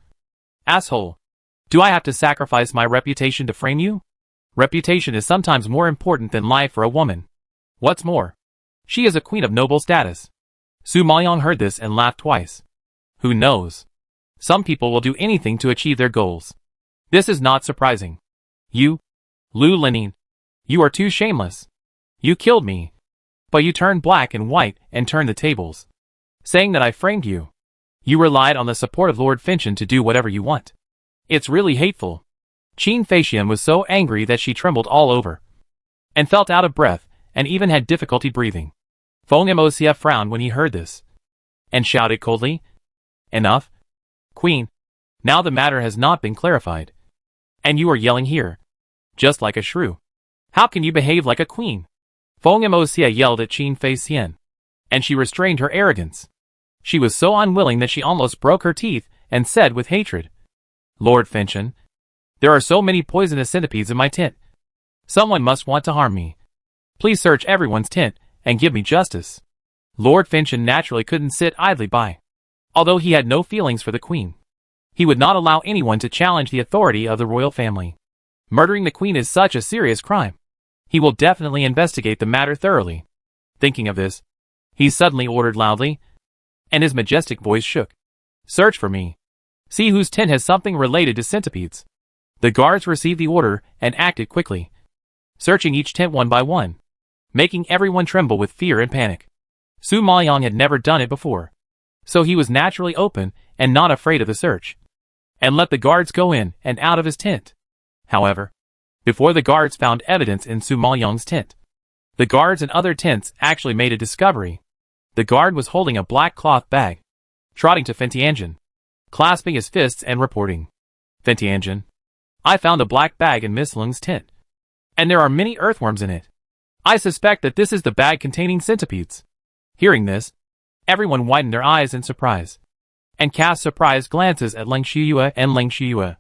Speaker 1: "Asshole! Do I have to sacrifice my reputation to frame you? Reputation is sometimes more important than life for a woman. What's more, she is a queen of noble status." Su Maoyang heard this and laughed twice. Who knows? Some people will do anything to achieve their goals. This is not surprising. You, Lu Lin, you are too shameless. You killed me. But you turned black and white and turned the tables, saying that I framed you. You relied on the support of Lord Finchon to do whatever you want. It's really hateful. Qin Feixian was so angry that she trembled all over, and felt out of breath, and even had difficulty breathing. Feng Mocf frowned when he heard this, and shouted coldly, "Enough, Queen. Now the matter has not been clarified, and you are yelling here. just like a shrew. How can you behave like a queen? Feng Moxia yelled at Qin Fei Xian, and she restrained her arrogance. She was so unwilling that she almost broke her teeth and said with hatred, Lord Finchen, there are so many poisonous centipedes in my tent. Someone must want to harm me. Please search everyone's tent and give me justice. Lord Finchen naturally couldn't sit idly by. Although he had no feelings for the queen, he would not allow anyone to challenge the authority of the royal family. Murdering the queen is such a serious crime. He will definitely investigate the matter thoroughly. Thinking of this, he suddenly ordered loudly, and his majestic voice shook. Search for me. See whose tent has something related to centipedes. The guards received the order and acted quickly, searching each tent one by one, making everyone tremble with fear and panic. Su Maoyang had never done it before, so he was naturally open and not afraid of the search, and let the guards go in and out of his tent. However, before the guards found evidence in Su Maoyang's tent, the guards in other tents actually made a discovery. The guard was holding a black cloth bag, trotting to Fentianjin, clasping his fists and reporting, Fentianjin, I found a black bag in Miss Lung's tent, and there are many earthworms in it. I suspect that this is the bag containing centipedes. Hearing this, everyone widened their eyes in surprise, and cast surprised glances at Leng Shiyue and Leng Shiyue.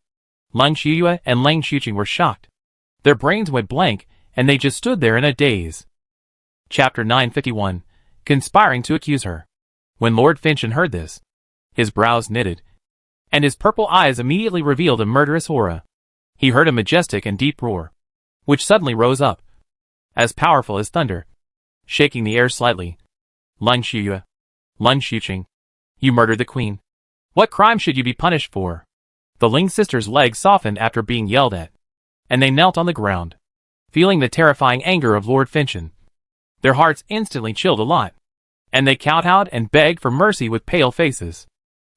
Speaker 1: Leng Shiyue and Leng Xuqing were shocked. Their brains went blank, and they just stood there in a daze. Chapter 951, Conspiring to Accuse Her. When Lord Finchen heard this, his brows knitted, and his purple eyes immediately revealed a murderous aura. He heard a majestic and deep roar, which suddenly rose up, as powerful as thunder, shaking the air slightly. Leng Shiyue, Leng Xuqing, you murdered the queen. What crime should you be punished for? The Ling sisters' legs softened after being yelled at, and they knelt on the ground, feeling the terrifying anger of Lord Finchen. Their hearts instantly chilled a lot, and they kowtowed and begged for mercy with pale faces.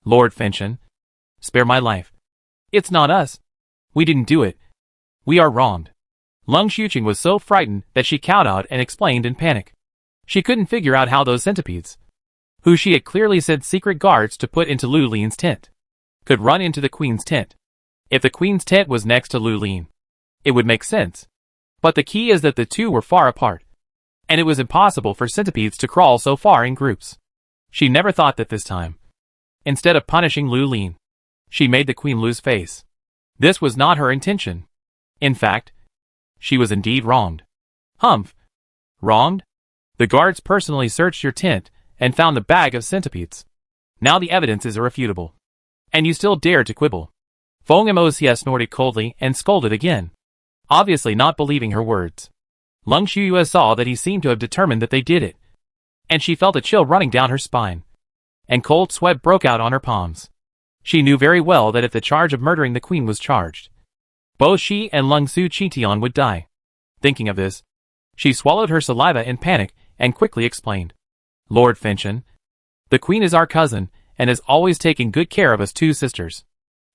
Speaker 1: Lord Finchen, spare my life. It's not us. We didn't do it. We are wronged. Leng Xuqing was so frightened that she kowtowed and explained in panic. She couldn't figure out how those centipedes, who she had clearly sent secret guards to put into Lu Lin's tent, could run into the queen's tent. If the queen's tent was next to Lu Lin, it would make sense. But the key is that the two were far apart, and it was impossible for centipedes to crawl so far in groups. She never thought that this time, instead of punishing Lu Lin, she made the queen lose face. This was not her intention. In fact, she was indeed wronged. Humph! Wronged? The guards personally searched your tent and found the bag of centipedes. Now the evidence is irrefutable, and you still dare to quibble. Feng Moxia snorted coldly and scolded again, obviously not believing her words. Leng Shiyue saw that he seemed to have determined that they did it, and she felt a chill running down her spine, and cold sweat broke out on her palms. She knew very well that if the charge of murdering the queen was charged, both she and Leng Su Qitian would die. Thinking of this, she swallowed her saliva in panic and quickly explained. Lord Finchen, the queen is our cousin and has always taken good care of us two sisters.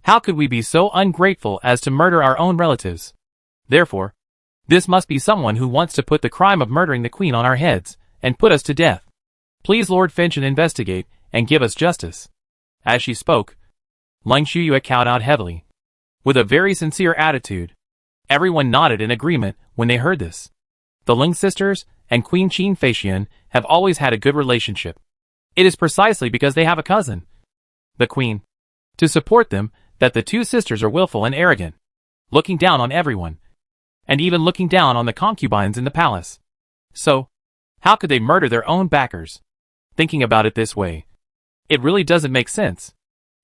Speaker 1: How could we be so ungrateful as to murder our own relatives? Therefore, this must be someone who wants to put the crime of murdering the queen on our heads and put us to death. Please Lord Finchen investigate and give us justice. As she spoke, Leng Shiyue kowtowed heavily, with a very sincere attitude. Everyone nodded in agreement when they heard this. The Ling sisters and Queen Qin Fei Xian have always had a good relationship. It is precisely because they have a cousin, the queen, to support them, that the two sisters are willful and arrogant, looking down on everyone, and even looking down on the concubines in the palace. So, how could they murder their own backers? Thinking about it this way, it really doesn't make sense.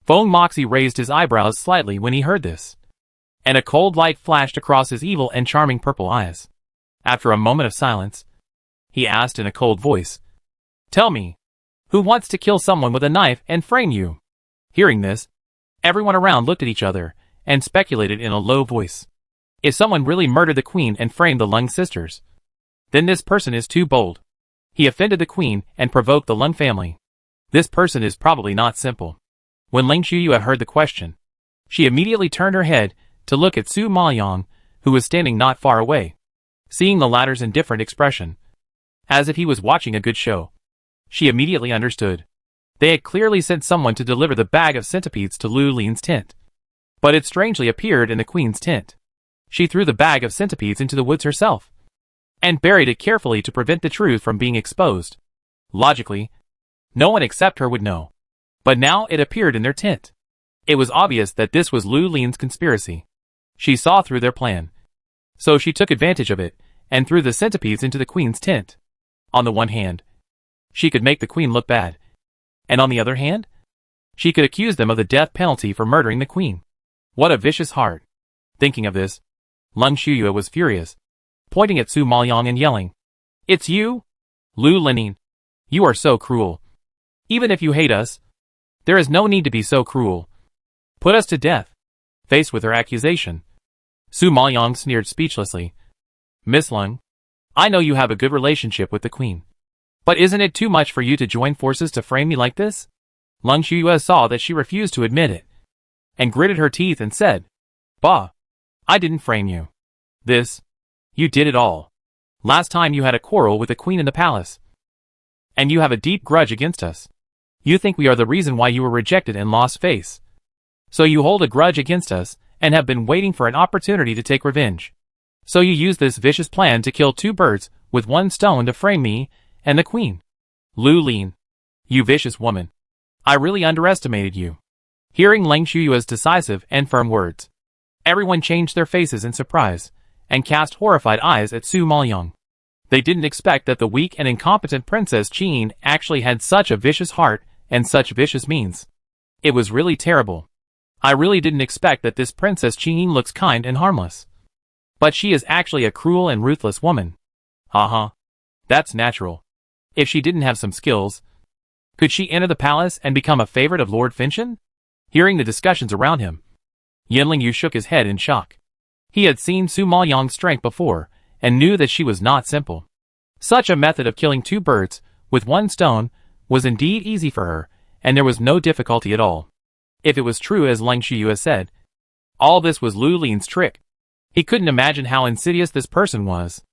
Speaker 1: Feng Moxie raised his eyebrows slightly when he heard this, and a cold light flashed across his evil and charming purple eyes. After a moment of silence, he asked in a cold voice, Tell me, who wants to kill someone with a knife and frame you? Hearing this, everyone around looked at each other and speculated in a low voice. If someone really murdered the queen and framed the Leng sisters, then this person is too bold. He offended the queen and provoked the Leng family. This person is probably not simple. When Leng Shiyue heard the question, she immediately turned her head to look at Su Maoyang, who was standing not far away. Seeing the latter's indifferent expression, as if he was watching a good show, she immediately understood. They had clearly sent someone to deliver the bag of centipedes to Lu Lin's tent, but it strangely appeared in the queen's tent. She threw the bag of centipedes into the woods herself, and buried it carefully to prevent the truth from being exposed. Logically, no one except her would know. But now it appeared in their tent. It was obvious that this was Lu Lin's conspiracy. She saw through their plan. So she took advantage of it, and threw the centipedes into the queen's tent. On the one hand, she could make the queen look bad. And on the other hand, she could accuse them of the death penalty for murdering the queen. What a vicious heart. Thinking of this, Leng Shuyue was furious, pointing at Su Maoyang and yelling, "It's you? Lu Linin. You are so cruel. Even if you hate us, there is no need to be so cruel. Put us to death." Faced with her accusation, Su Maoyang sneered speechlessly. "Miss Leng, I know you have a good relationship with the queen. But isn't it too much for you to join forces to frame me like this?" Leng Shuyue saw that she refused to admit it, and gritted her teeth and said, "Bah, I didn't frame you. You did it all. Last time you had a quarrel with the queen in the palace. And you have a deep grudge against us. You think we are the reason why you were rejected and lost face. So you hold a grudge against us, and have been waiting for an opportunity to take revenge. So you use this vicious plan to kill two birds with one stone to frame me and the queen. Lu Lin, you vicious woman. I really underestimated you." Hearing Leng Shuyue's decisive and firm words, everyone changed their faces in surprise, and cast horrified eyes at Su Maoyang. They didn't expect that the weak and incompetent Princess Qin actually had such a vicious heart and such vicious means. It was really terrible. I really didn't expect that this Princess Qin looks kind and harmless. But she is actually a cruel and ruthless woman. Haha. That's natural. If she didn't have some skills, could she enter the palace and become a favorite of Lord Finchin? Hearing the discussions around him, Yan Lingyu shook his head in shock. He had seen Su Maoyang's strength before, and knew that she was not simple. Such a method of killing two birds with one stone was indeed easy for her, and there was no difficulty at all. If it was true as Leng Shuyue said, all this was Lu Lin's trick. He couldn't imagine how insidious this person was.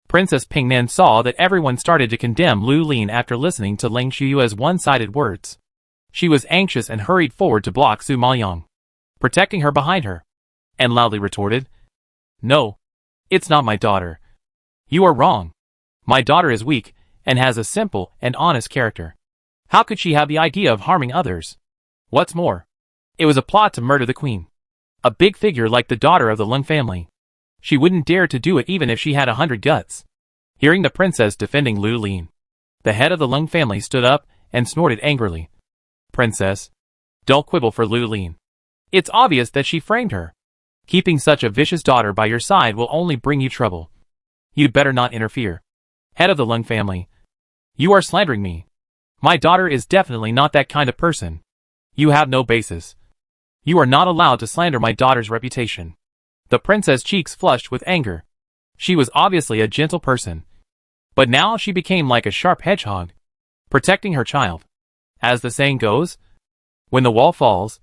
Speaker 1: Princess Pingnan saw that everyone started to condemn Lu Lin after listening to Leng Shuyue's one-sided words. She was anxious and hurried forward to block Su Maoyang, protecting her behind her, and loudly retorted, "No, it's not my daughter. You are wrong. My daughter is weak, and has a simple and honest character. How could she have the idea of harming others? What's more, it was a plot to murder the queen. A big figure like the daughter of the Leng family. She wouldn't dare to do it even if she had 100 guts." Hearing the princess defending Lu Lin, the head of the Leng family stood up and snorted angrily. "Princess, don't quibble for Lu Lin. It's obvious that she framed her. Keeping such a vicious daughter by your side will only bring you trouble. You'd better not interfere. Head of the Leng family, you are slandering me. My daughter is definitely not that kind of person. You have no basis. You are not allowed to slander my daughter's reputation." The princess' cheeks flushed with anger. She was obviously a gentle person, but now she became like a sharp hedgehog, protecting her child. As the saying goes, when the wall falls,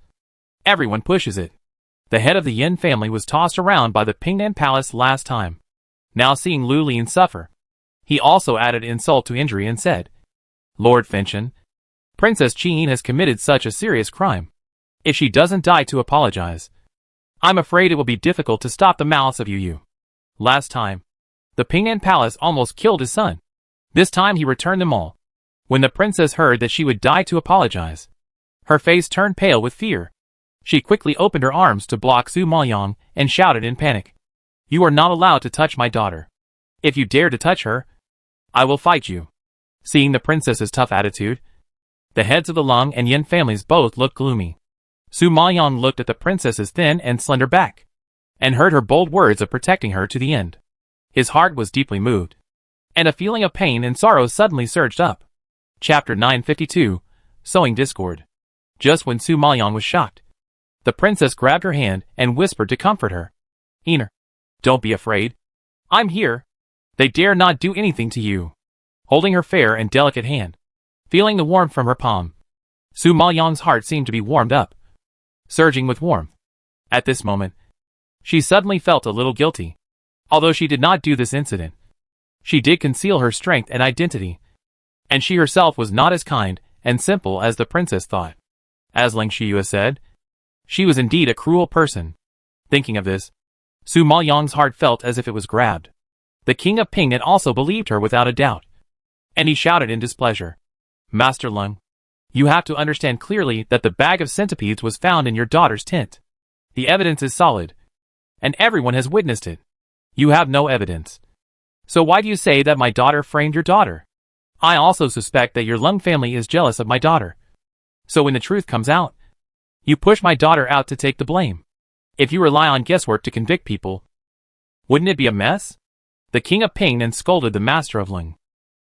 Speaker 1: everyone pushes it. The head of the Yin family was tossed around by the Pingnan Palace last time. Now seeing Lu Lin suffer, he also added insult to injury and said, "Lord Finchin, Princess Qin has committed such a serious crime. If she doesn't die to apologize, I'm afraid it will be difficult to stop the malice of you. Last time, the Pingnan Palace almost killed his son. This time he returned them all." When the princess heard that she would die to apologize, her face turned pale with fear. She quickly opened her arms to block Su Maoyang and shouted in panic, "You are not allowed to touch my daughter. If you dare to touch her, I will fight you." Seeing the princess's tough attitude, the heads of the Leng and Yin families both looked gloomy. Su Maoyang looked at the princess's thin and slender back, and heard her bold words of protecting her to the end. His heart was deeply moved, and a feeling of pain and sorrow suddenly surged up. Chapter 952, Sowing Discord. Just when Su Maoyang was shocked, the princess grabbed her hand and whispered to comfort her. "Ener, don't be afraid. I'm here. They dare not do anything to you." Holding her fair and delicate hand, feeling the warmth from her palm, Su Maoyang's heart seemed to be warmed up, surging with warmth. At this moment, she suddenly felt a little guilty. Although she did not do this incident, she did conceal her strength and identity, and she herself was not as kind and simple as the princess thought. As Leng Shuyue said, she was indeed a cruel person. Thinking of this, Su Maoyang's heart felt as if it was grabbed. The king of Ping had also believed her without a doubt. And he shouted in displeasure. Master Lung, you have to understand clearly that the bag of centipedes was found in your daughter's tent. The evidence is solid. And everyone has witnessed it. You have no evidence. So why do you say that my daughter framed your daughter? I also suspect that your Lung family is jealous of my daughter. So when the truth comes out, you push my daughter out to take the blame. If you rely on guesswork to convict people, wouldn't it be a mess? The king of Ping then scolded the master of Lung,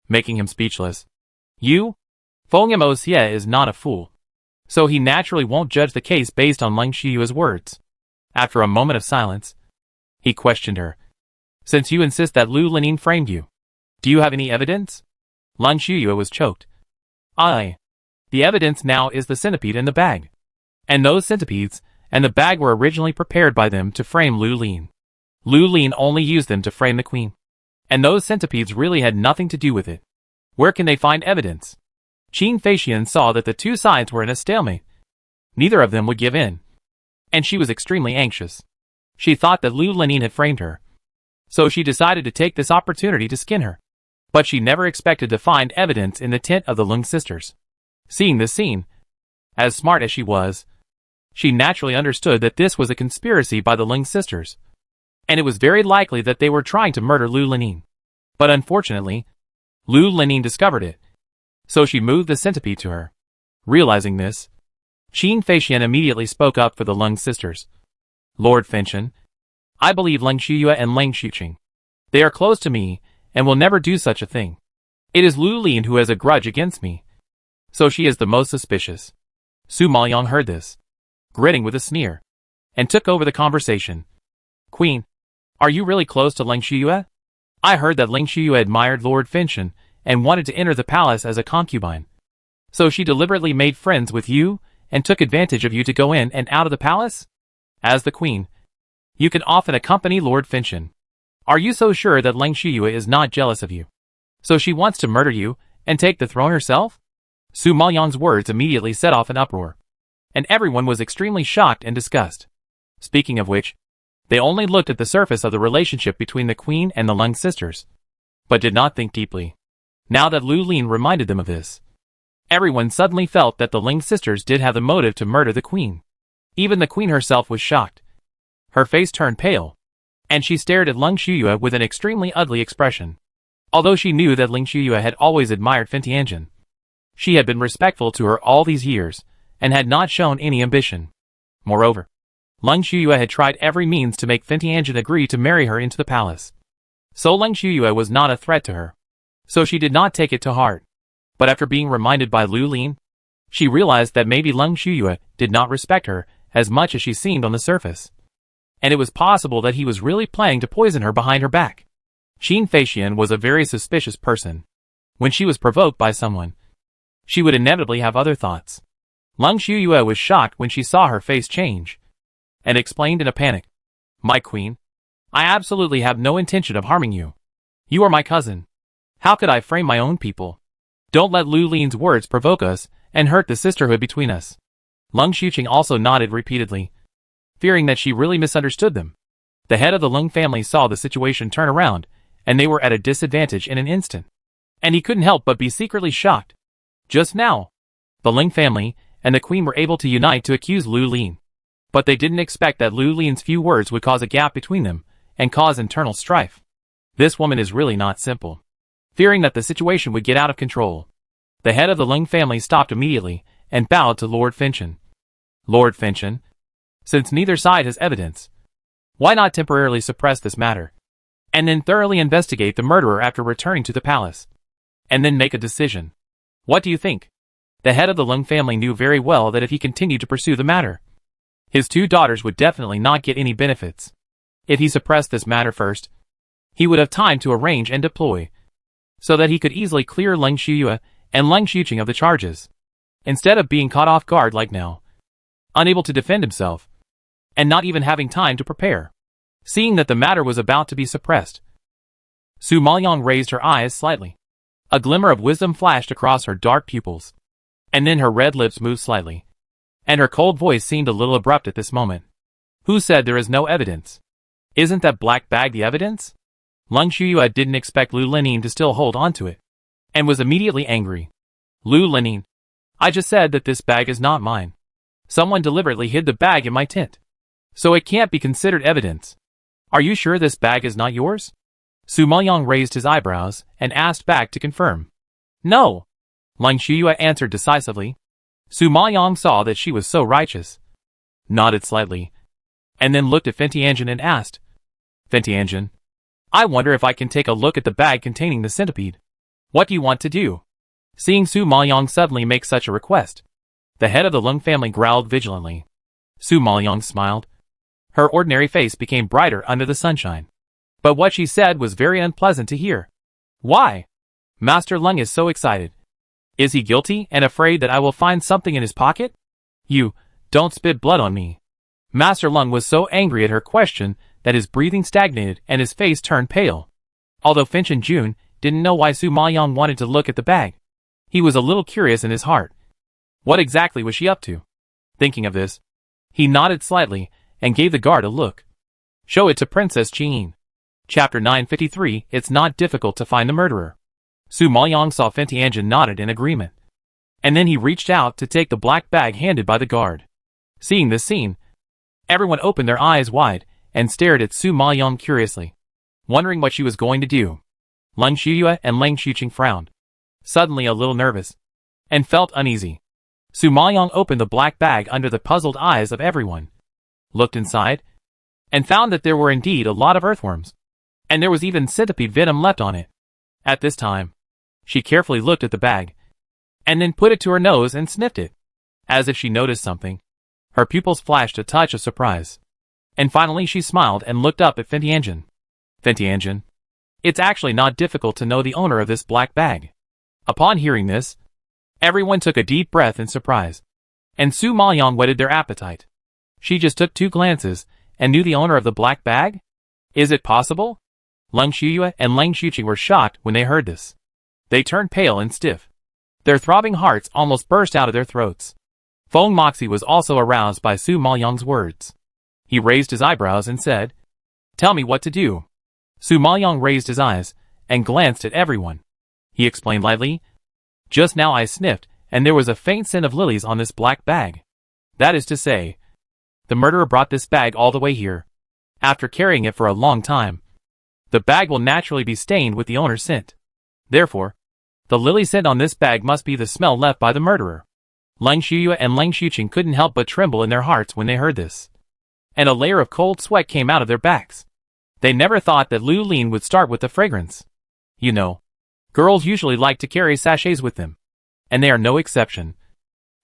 Speaker 1: making him speechless. You? Feng Xie is not a fool. So he naturally won't judge the case based on Lung Shiyue's words. After a moment of silence, he questioned her. Since you insist that Lu Lining framed you, do you have any evidence? Lung Shiyue was choked. The evidence now is the centipede in the bag. And those centipedes and the bag were originally prepared by them to frame Lu Lin. Lu Lin only used them to frame the queen. And those centipedes really had nothing to do with it. Where can they find evidence? Qin Feixian saw that the two sides were in a stalemate. Neither of them would give in. And she was extremely anxious. She thought that Lu Lining had framed her. So she decided to take this opportunity to skin her. But she never expected to find evidence in the tent of the Lung sisters. Seeing this scene, as smart as she was, she naturally understood that this was a conspiracy by the Lung sisters. And it was very likely that they were trying to murder Lu Lining. But unfortunately, Lu Lining discovered it. So she moved the centipede to her. Realizing this, Qin Feixian immediately spoke up for the Lung sisters. Lord Fenchen, I believe Leng Shiyue and Leng Xiqing. They are close to me, and will never do such a thing. It is Lu Lin who has a grudge against me. So she is the most suspicious. Su Maoyang heard this, grinning with a sneer, and took over the conversation. Queen, are you really close to Leng Shiyue? I heard that Leng Shiyue admired Lord Fenchen and wanted to enter the palace as a concubine. So she deliberately made friends with you and took advantage of you to go in and out of the palace? As the queen, you can often accompany Lord Fenchen. Are you so sure that Leng Shiyue is not jealous of you? So she wants to murder you and take the throne herself? Su Maoyang's words immediately set off an uproar, and everyone was extremely shocked and disgusted. Speaking of which, they only looked at the surface of the relationship between the queen and the Lung sisters, but did not think deeply. Now that Lu Lin reminded them of this, everyone suddenly felt that the Ling sisters did have the motive to murder the queen. Even the queen herself was shocked. Her face turned pale, and she stared at Leng Shiyue with an extremely ugly expression. Although she knew that Leng Shiyue had always admired Fin Tianjin, she had been respectful to her all these years, and had not shown any ambition. Moreover, Leng Shiyue had tried every means to make Fin Tianjin agree to marry her into the palace. So Leng Shiyue was not a threat to her. So she did not take it to heart. But after being reminded by Lu Lin, she realized that maybe Leng Shiyue did not respect her as much as she seemed on the surface. And it was possible that he was really planning to poison her behind her back. Qin Feixian was a very suspicious person. When she was provoked by someone, she would inevitably have other thoughts. Leng Shiyue was shocked when she saw her face change, and explained in a panic, My queen, I absolutely have no intention of harming you. You are my cousin. How could I frame my own people? Don't let Lu Lin's words provoke us and hurt the sisterhood between us. Leng Xiqing also nodded repeatedly, fearing that she really misunderstood them. The head of the Lung family saw the situation turn around, and they were at a disadvantage in an instant. And he couldn't help but be secretly shocked. Just now, the Ling family and the queen were able to unite to accuse Lu Lin. But they didn't expect that Lu Lin's few words would cause a gap between them and cause internal strife. This woman is really not simple. Fearing that the situation would get out of control, the head of the Lung family stopped immediately and bowed to Lord Fenchen. Lord Fenchen, since neither side has evidence, why not temporarily suppress this matter, and then thoroughly investigate the murderer after returning to the palace, and then make a decision? What do you think? The head of the Lung family knew very well that if he continued to pursue the matter, his two daughters would definitely not get any benefits. If he suppressed this matter first, he would have time to arrange and deploy, so that he could easily clear Leng Shiyue and Leng Xiqing of the charges, instead of being caught off guard like now, unable to defend himself, and not even having time to prepare. Seeing that the matter was about to be suppressed, Su Maoyang raised her eyes slightly. A glimmer of wisdom flashed across her dark pupils, and then her red lips moved slightly, and her cold voice seemed a little abrupt at this moment. Who said there is no evidence? Isn't that black bag the evidence? Lung Shuyue didn't expect Lu Linning to still hold on to it, and was immediately angry. Lu Linning, I just said that this bag is not mine. Someone deliberately hid the bag in my tent, so it can't be considered evidence. Are you sure this bag is not yours? Su Maoyang raised his eyebrows and asked back to confirm. No, Lung Shuyue answered decisively. Su Maoyang saw that she was so righteous, nodded slightly, and then looked at Fentianjin and asked, Fentianjin, I wonder if I can take a look at the bag containing the centipede. What do you want to do? Seeing Su Maoyang suddenly make such a request, the head of the Lung family growled vigilantly. Su Maoyang smiled. Her ordinary face became brighter under the sunshine. But what she said was very unpleasant to hear. Why? Master Lung is so excited. Is he guilty and afraid that I will find something in his pocket? You, don't spit blood on me. Master Lung was so angry at her question that his breathing stagnated and his face turned pale. Although Finch and June didn't know why Su Maoyang wanted to look at the bag, he was a little curious in his heart. What exactly was she up to? Thinking of this, he nodded slightly and gave the guard a look. Show it to Princess Qin. Chapter 953. It's not difficult to find the murderer. Su Maoyang saw Fentianjin nodded in agreement, and then he reached out to take the black bag handed by the guard. Seeing this scene, everyone opened their eyes wide and stared at Su Maoyang curiously, wondering what she was going to do. Lung Shuyue and Lang Xuqing frowned, suddenly a little nervous, and felt uneasy. Su Maoyang opened the black bag under the puzzled eyes of everyone, looked inside, and found that there were indeed a lot of earthworms, and there was even centipede venom left on it. At this time, she carefully looked at the bag, and then put it to her nose and sniffed it, as if she noticed something. Her pupils flashed a touch of surprise, and finally she smiled and looked up at Fentianjin. Fentianjin, it's actually not difficult to know the owner of this black bag. Upon hearing this, everyone took a deep breath in surprise, and Su Maoyang whetted their appetite. She just took 2 glances and knew the owner of the black bag? Is it possible? Lung Shuyue and Lang Xuqing were shocked when they heard this. They turned pale and stiff. Their throbbing hearts almost burst out of their throats. Feng Moxie was also aroused by Su Maoyang's words. He raised his eyebrows and said, Tell me what to do. Su Maoyang raised his eyes and glanced at everyone. He explained lightly, Just now I sniffed, and there was a faint scent of lilies on this black bag. That is to say, the murderer brought this bag all the way here, after carrying it for a long time. The bag will naturally be stained with the owner's scent. Therefore, the lily scent on this bag must be the smell left by the murderer. Lung Shuyue and Lang Xuqing couldn't help but tremble in their hearts when they heard this, and a layer of cold sweat came out of their backs. They never thought that Lu Lin would start with the fragrance. You know, girls usually like to carry sachets with them, and they are no exception.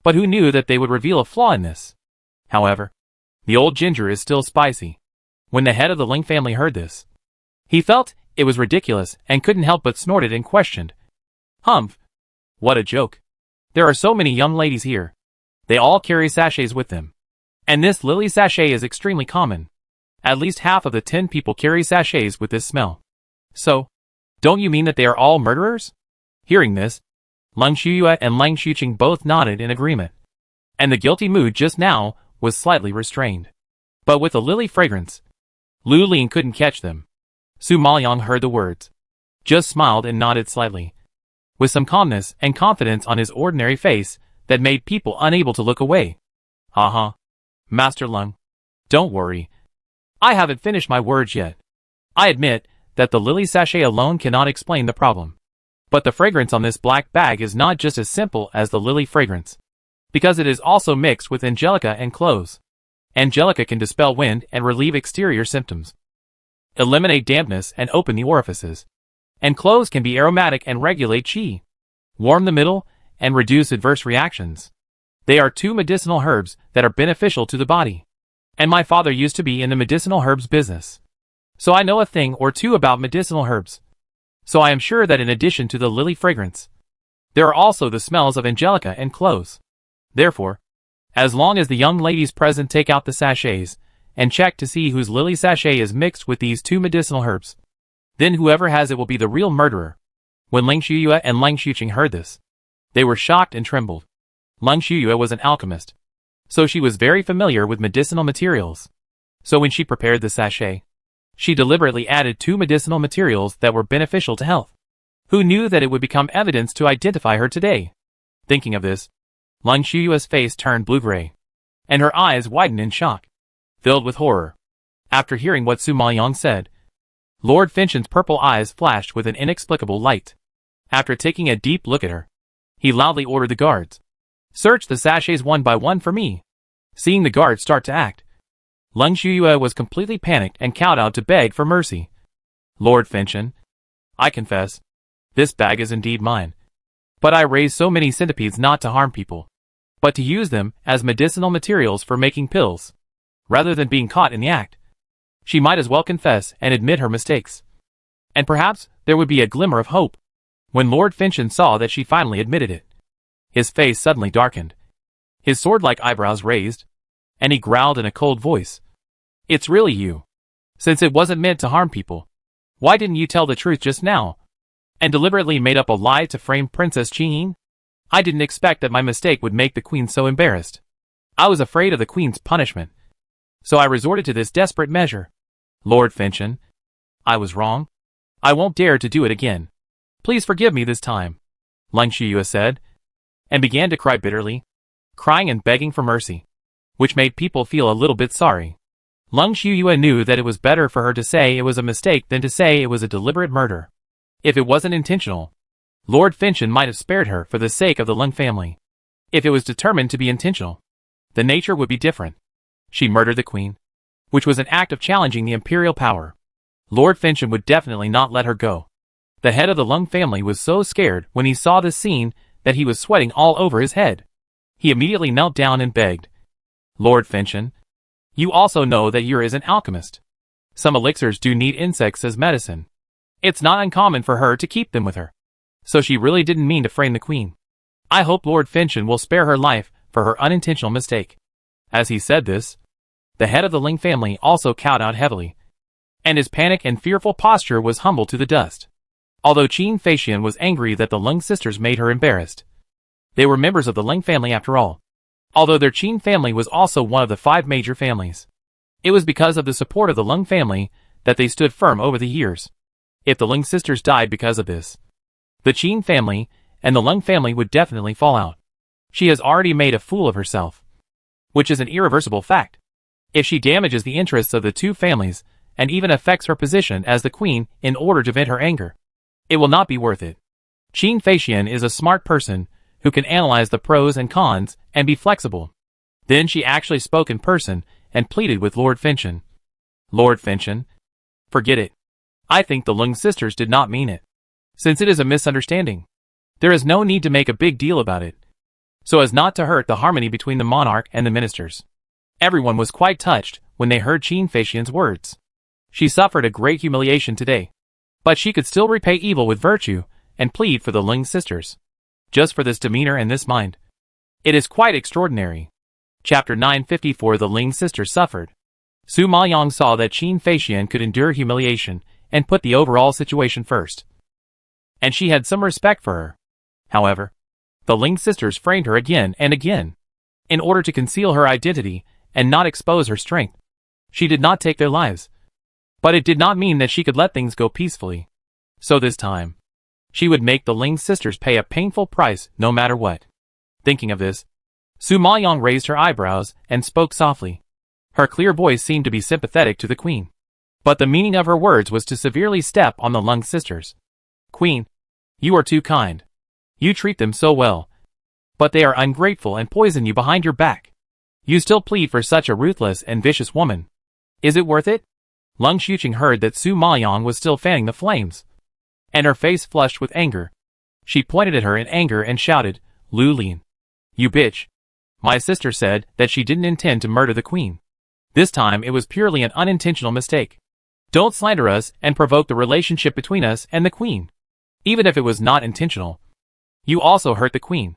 Speaker 1: But who knew that they would reveal a flaw in this? However, the old ginger is still spicy. When the head of the Ling family heard this, he felt it was ridiculous and couldn't help but snorted and questioned. Humph! What a joke. There are so many young ladies here. They all carry sachets with them. And this lily sachet is extremely common. At least half of the 10 people carry sachets with this smell. So, don't you mean that they are all murderers? Hearing this, Lung Shuyue and Lang Xuqing both nodded in agreement, and the guilty mood just now was slightly restrained. But with the lily fragrance, Lu Lin couldn't catch them. Su Maoyang heard the words, just smiled and nodded slightly, with some calmness and confidence on his ordinary face that made people unable to look away. Master Lung, don't worry. I haven't finished my words yet. I admit that the lily sachet alone cannot explain the problem. But the fragrance on this black bag is not just as simple as the lily fragrance, because it is also mixed with angelica and cloves. Angelica can dispel wind and relieve exterior symptoms, eliminate dampness and open the orifices. And cloves can be aromatic and regulate qi, warm the middle, and reduce adverse reactions. They are 2 medicinal herbs that are beneficial to the body. And my father used to be in the medicinal herbs business, so I know a thing or two about medicinal herbs. So I am sure that in addition to the lily fragrance, there are also the smells of angelica and cloves. Therefore, as long as the young ladies present take out the sachets and check to see whose lily sachet is mixed with these 2 medicinal herbs, then whoever has it will be the real murderer. When Lang Shuyue and Lang Xuqing heard this, they were shocked and trembled. Lang Shuyue was an alchemist, so she was very familiar with medicinal materials. So when she prepared the sachet, She deliberately added 2 medicinal materials that were beneficial to health. Who knew that it would become evidence to identify her today? Thinking of this, Lung Shuyua's face turned blue-gray, and her eyes widened in shock, filled with horror. After hearing what Su Maoyang said, Lord Finchen's purple eyes flashed with an inexplicable light. After taking a deep look at her, he loudly ordered the guards, "Search the sachets one by one for me." Seeing the guards start to act, Lung Shuyua was completely panicked and kowtowed to beg for mercy. "Lord Finchen, I confess, this bag is indeed mine. But I raised so many centipedes not to harm people, but to use them as medicinal materials for making pills. Rather than being caught in the act, she might as well confess and admit her mistakes. And perhaps there would be a glimmer of hope." When Lord Finchen saw that she finally admitted it, his face suddenly darkened, his sword-like eyebrows raised, and he growled in a cold voice, "It's really you. Since it wasn't meant to harm people, why didn't you tell the truth just now, and deliberately made up a lie to frame Princess Qingyin? I didn't expect that my mistake would make the queen so embarrassed. I was afraid of the queen's punishment, so I resorted to this desperate measure. Lord Finchen, I was wrong. I won't dare to do it again. Please forgive me this time," Lung Shuyua said, and began to cry bitterly, crying and begging for mercy, which made people feel a little bit sorry. Lung Shuyua knew that it was better for her to say it was a mistake than to say it was a deliberate murder. If it wasn't intentional, Lord Finchen might have spared her for the sake of the Lung family. If it was determined to be intentional, the nature would be different. She murdered the queen, which was an act of challenging the imperial power. Lord Finchen would definitely not let her go. The head of the Lung family was so scared when he saw this scene that he was sweating all over his head. He immediately knelt down and begged, "Lord Finchen, you also know that Yura is an alchemist. Some elixirs do need insects as medicine. It's not uncommon for her to keep them with her. So she really didn't mean to frame the queen. I hope Lord Finchen will spare her life for her unintentional mistake." As he said this, the head of the Ling family also kowtowed heavily, and his panic and fearful posture was humbled to the dust. Although Qin Feixian was angry that the Lung sisters made her embarrassed, they were members of the Ling family after all. Although their Qin family was also one of the 5 major families, it was because of the support of the Lung family that they stood firm over the years. If the Lung sisters died because of this, the Qin family and the Lung family would definitely fall out. She has already made a fool of herself, which is an irreversible fact. If she damages the interests of the 2 families and even affects her position as the queen in order to vent her anger, it will not be worth it. Qin Feixian is a smart person who can analyze the pros and cons and be flexible. Then she actually spoke in person and pleaded with Lord Finchen. "Lord Finchen, forget it. I think the Lung sisters did not mean it. Since it is a misunderstanding, there is no need to make a big deal about it, so as not to hurt the harmony between the monarch and the ministers." Everyone was quite touched when they heard Qin Feixian's words. She suffered a great humiliation today, but she could still repay evil with virtue and plead for the Lung sisters. Just for this demeanor and this mind, it is quite extraordinary. Chapter 954. The Ling sisters suffered. Su Maoyang saw that Qin Feixian could endure humiliation and put the overall situation first, and she had some respect for her. However, the Ling sisters framed her again and again, in order to conceal her identity and not expose her strength. She did not take their lives, but it did not mean that she could let things go peacefully. So this time, she would make the Ling sisters pay a painful price no matter what. Thinking of this, Su Maoyang raised her eyebrows and spoke softly. Her clear voice seemed to be sympathetic to the queen, but the meaning of her words was to severely step on the Lung sisters. "Queen, you are too kind. You treat them so well, but they are ungrateful and poison you behind your back. You still plead for such a ruthless and vicious woman. Is it worth it?" Lung Xuqing heard that Su Maoyang was still fanning the flames, and her face flushed with anger. She pointed at her in anger and shouted, "Lu Lin, you bitch. My sister said that she didn't intend to murder the queen. This time it was purely an unintentional mistake. Don't slander us and provoke the relationship between us and the queen. Even if it was not intentional, you also hurt the queen.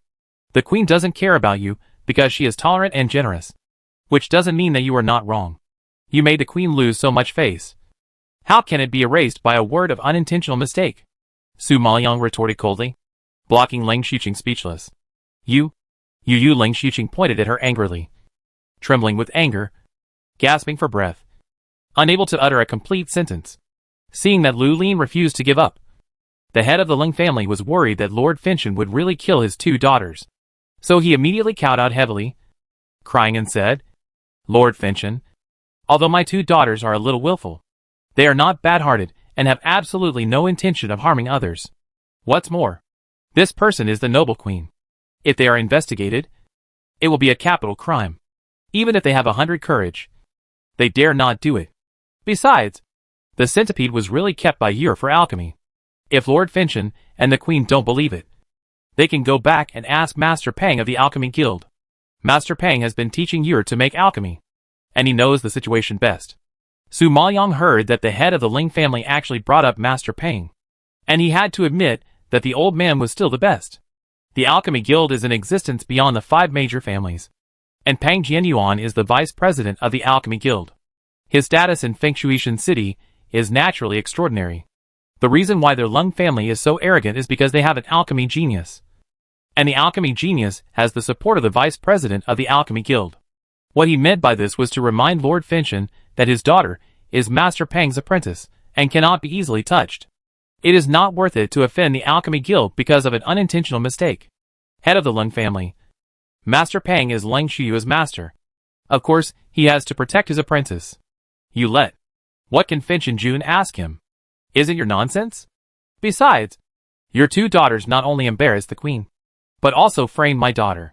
Speaker 1: The queen doesn't care about you because she is tolerant and generous, which doesn't mean that you are not wrong. You made the queen lose so much face. How can it be erased by a word of unintentional mistake?" Su Maoyang retorted coldly, blocking Lung Xuqing speechless. You Lung Xuqing pointed at her angrily. Trembling with anger, gasping for breath, unable to utter a complete sentence. Seeing that Lu Lin refused to give up, the head of the Ling family was worried that Lord Finchen would really kill his 2 daughters. So he immediately kowtowed heavily, crying and said, "Lord Finchen, although my 2 daughters are a little willful, they are not bad-hearted and have absolutely no intention of harming others. What's more, this person is the noble queen. If they are investigated, it will be a capital crime. Even if they have 100 courage, they dare not do it. Besides, the centipede was really kept by Yer for alchemy. If Lord Finchen and the queen don't believe it, they can go back and ask Master Pang of the Alchemy Guild. Master Pang has been teaching Yer to make alchemy, and he knows the situation best." Su Maoyang heard that the head of the Ling family actually brought up Master Pang, and he had to admit that the old man was still the best. The Alchemy Guild is in existence beyond the 5 major families, and Pang Jianyuan is the vice president of the Alchemy Guild. His status in Fengshuishan City is naturally extraordinary. The reason why their Lung family is so arrogant is because they have an alchemy genius, and the alchemy genius has the support of the vice president of the Alchemy Guild. What he meant by this was to remind Lord Finchen that his daughter is Master Pang's apprentice and cannot be easily touched. It is not worth it to offend the Alchemy Guild because of an unintentional mistake. Head of the Lung family, Master Pang is Leng Shuyu's master. Of course, he has to protect his apprentice. "You let. What can Finchen Jun ask him? Isn't your nonsense? Besides, your 2 daughters not only embarrass the queen, but also frame my daughter.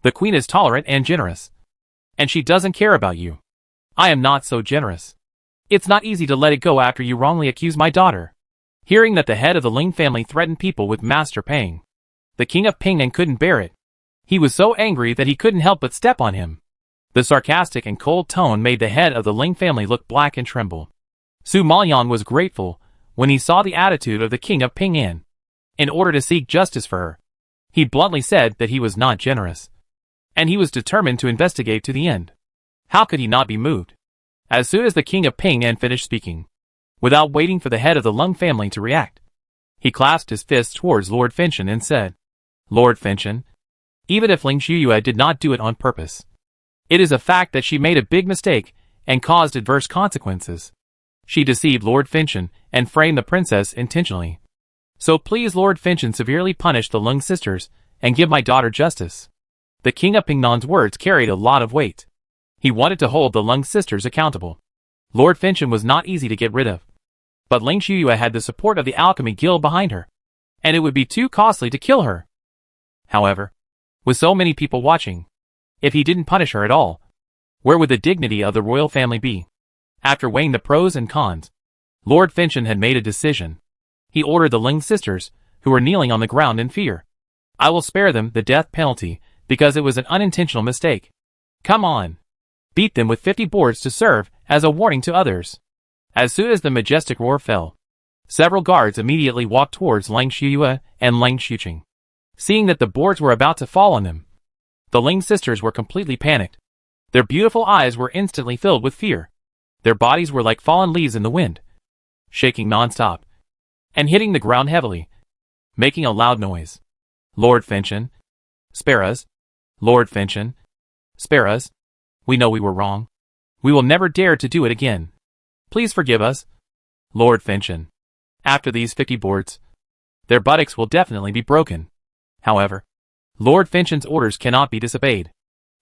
Speaker 1: The queen is tolerant and generous, and she doesn't care about you. I am not so generous. It's not easy to let it go after you wrongly accuse my daughter." Hearing that the head of the Ling family threatened people with Master Pang, the king of Pingnan couldn't bear it. He was so angry that he couldn't help but step on him. The sarcastic and cold tone made the head of the Ling family look black and tremble. Su Maoyan was grateful when he saw the attitude of the king of Pingnan. In order to seek justice for her, he bluntly said that he was not generous, and he was determined to investigate to the end. How could he not be moved? As soon as the king of Pingnan finished speaking, without waiting for the head of the Lung family to react, he clasped his fists towards Lord Finchen and said, "Lord Finchen, even if Ling Shuyue did not do it on purpose, it is a fact that she made a big mistake and caused adverse consequences. She deceived Lord Finchen and framed the princess intentionally. So please Lord Finchen severely punish the Lung sisters and give my daughter justice." The king of Pingnan's words carried a lot of weight. He wanted to hold the Lung sisters accountable. Lord Finchen was not easy to get rid of, but Ling Shuyue had the support of the Alchemy Guild behind her, and it would be too costly to kill her. However, with so many people watching, if he didn't punish her at all, where would the dignity of the royal family be? After weighing the pros and cons, Lord Finchen had made a decision. He ordered the Ling sisters, who were kneeling on the ground in fear, "I will spare them the death penalty because it was an unintentional mistake. Come on. Beat them with 50 boards to serve as a warning to others." As soon as the majestic roar fell, several guards immediately walked towards Lang Shuyue and Lang Shuqing. Seeing that the boards were about to fall on them, the Ling sisters were completely panicked. Their beautiful eyes were instantly filled with fear. Their bodies were like fallen leaves in the wind, shaking non-stop, and hitting the ground heavily, making a loud noise. "Lord Finchen, spare us. Lord Finchen, spare us. We know we were wrong. We will never dare to do it again. Please forgive us. Lord Finchen." After these 50 boards, their buttocks will definitely be broken. However, Lord Finchen's orders cannot be disobeyed,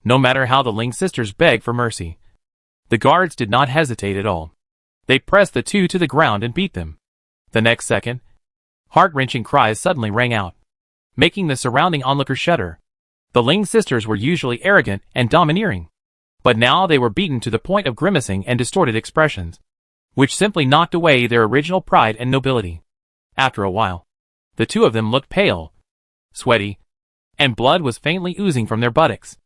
Speaker 1: no matter how the Ling sisters beg for mercy. The guards did not hesitate at all. They pressed the 2 to the ground and beat them. The next second, heart-wrenching cries suddenly rang out, making the surrounding onlookers shudder. The Ling sisters were usually arrogant and domineering, but now they were beaten to the point of grimacing and distorted expressions, which simply knocked away their original pride and nobility. After a while, the 2 of them looked pale, sweaty, and blood was faintly oozing from their buttocks.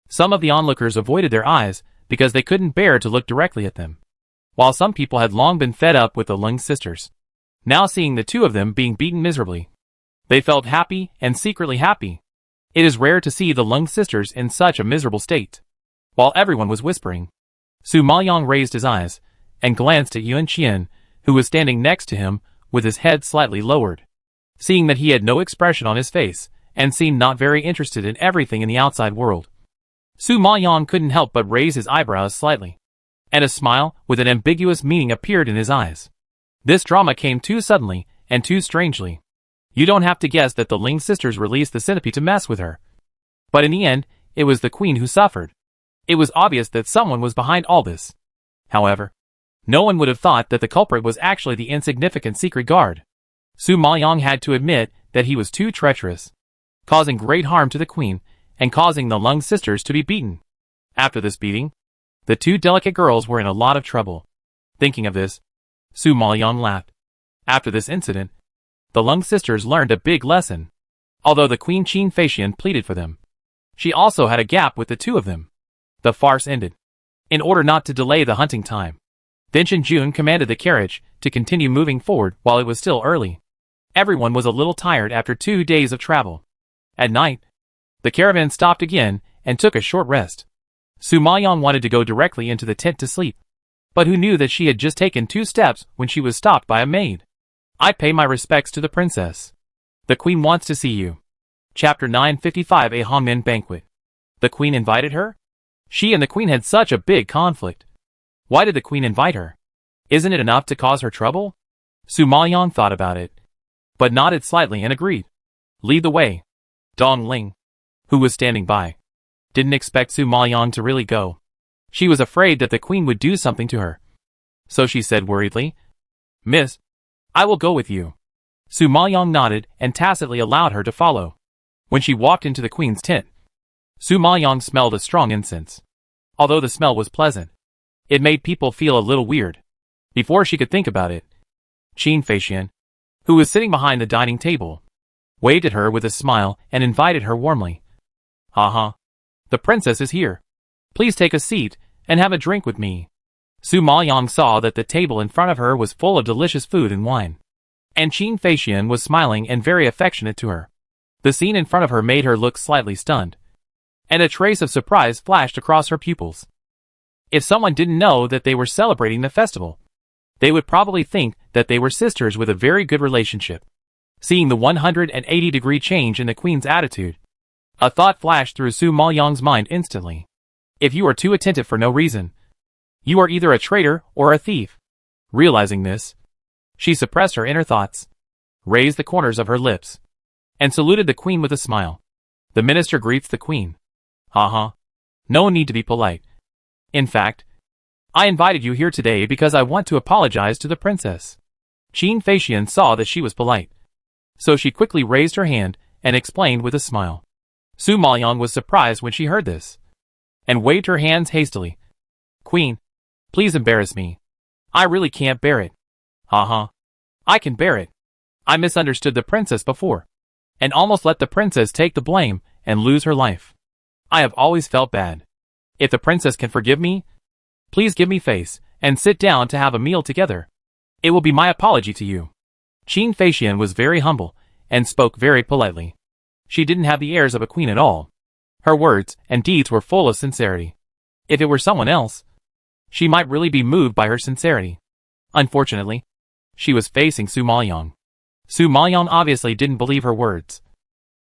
Speaker 1: Some of the onlookers avoided their eyes because they couldn't bear to look directly at them, while some people had long been fed up with the Ling sisters. Now seeing the 2 of them being beaten miserably, they felt happy and secretly happy. It is rare to see the Ling sisters in such a miserable state. While everyone was whispering, Su Maoyang raised his eyes and glanced at Yuan Qian, who was standing next to him with his head slightly lowered. Seeing that he had no expression on his face and seemed not very interested in everything in the outside world, Su Maoyang couldn't help but raise his eyebrows slightly. and a smile with an ambiguous meaning appeared in his eyes. This drama came too suddenly, and too strangely. You don't have to guess that the Ling sisters released the centipede to mess with her. But in the end, it was the queen who suffered. It was obvious that someone was behind all this. However, no one would have thought that the culprit was actually the insignificant secret guard. Su Maoyong had to admit that he was too treacherous, causing great harm to the queen, and causing the Lung sisters to be beaten. After this beating, the two delicate girls were in a lot of trouble. Thinking of this, Su Maoyong laughed. After this incident, the Lung sisters learned a big lesson. Although the Queen Qin Feixian pleaded for them, she also had a gap with the two of them. The farce ended. In order not to delay the hunting time, Then Jun commanded the carriage to continue moving forward while it was still early. Everyone was a little tired after 2 days of travel. At night, the caravan stopped again and took a short rest. Su Maoyong wanted to go directly into the tent to sleep, but who knew that she had just taken 2 steps when she was stopped by a maid. I pay my respects to the princess. The queen wants to see you. Chapter 955 A Hongmen Banquet. The queen invited her? She and the queen had such a big conflict. Why did the queen invite her? Isn't it enough to cause her trouble? Su Maoyong thought about it, but nodded slightly and agreed. Lead the way. Dong Ling, who was standing by, didn't expect Su Maoyong to really go. She was afraid that the queen would do something to her. So she said worriedly, Miss, I will go with you. Su Maoyong nodded and tacitly allowed her to follow. When she walked into the queen's tent, Su Maoyong smelled a strong incense. Although the smell was pleasant, it made people feel a little weird. Before she could think about it, Qin Feixian, who was sitting behind the dining table, waved at her with a smile and invited her warmly. Haha. The princess is here. Please take a seat and have a drink with me. Su Maoyong saw that the table in front of her was full of delicious food and wine, and Qin Feixian was smiling and very affectionate to her. The scene in front of her made her look slightly stunned, and a trace of surprise flashed across her pupils. If someone didn't know that they were celebrating the festival, they would probably think that they were sisters with a very good relationship. Seeing the 180-degree change in the queen's attitude, a thought flashed through Su Maoyong's mind instantly. If you are too attentive for no reason, you are either a traitor or a thief. Realizing this, she suppressed her inner thoughts, raised the corners of her lips, and saluted the queen with a smile. The minister greets the queen. Haha. No need to be polite. In fact, I invited you here today because I want to apologize to the princess. Qin Feixian saw that she was polite, so she quickly raised her hand and explained with a smile. Su Maoyong was surprised when she heard this, and waved her hands hastily. Queen, please embarrass me. I really can't bear it. Haha. I can bear it. I misunderstood the princess before, and almost let the princess take the blame and lose her life. I have always felt bad. If the princess can forgive me, please give me face and sit down to have a meal together. It will be my apology to you. Qin Feixian was very humble and spoke very politely. She didn't have the airs of a queen at all. Her words and deeds were full of sincerity. If it were someone else, she might really be moved by her sincerity. Unfortunately, she was facing Su Maoyong. Su Maoyong obviously didn't believe her words,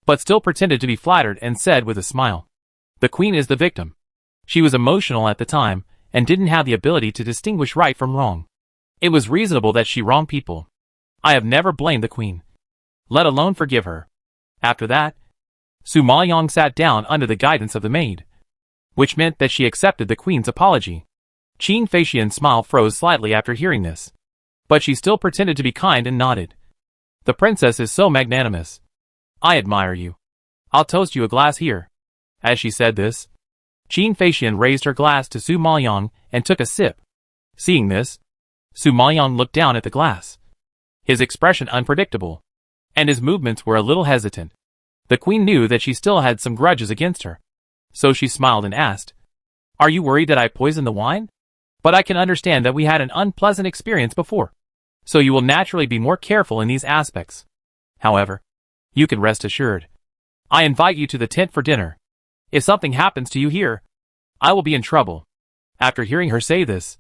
Speaker 1: but still pretended to be flattered and said with a smile, The queen is the victim. She was emotional at the time and didn't have the ability to distinguish right from wrong. It was reasonable that she wronged people. I have never blamed the queen, let alone forgive her. After that, Su Maoyong sat down under the guidance of the maid, which meant that she accepted the queen's apology. Qin Feixian's smile froze slightly after hearing this, but she still pretended to be kind and nodded. The princess is so magnanimous. I admire you. I'll toast you a glass here. As she said this, Qin Feixian raised her glass to Su Maoyong and took a sip. Seeing this, Su Maoyong looked down at the glass, his expression unpredictable, and his movements were a little hesitant. The queen knew that she still had some grudges against her, so she smiled and asked, Are you worried that I poisoned the wine? But I can understand that we had an unpleasant experience before, so you will naturally be more careful in these aspects. However, you can rest assured. I invite you to the tent for dinner. If something happens to you here, I will be in trouble. After hearing her say this,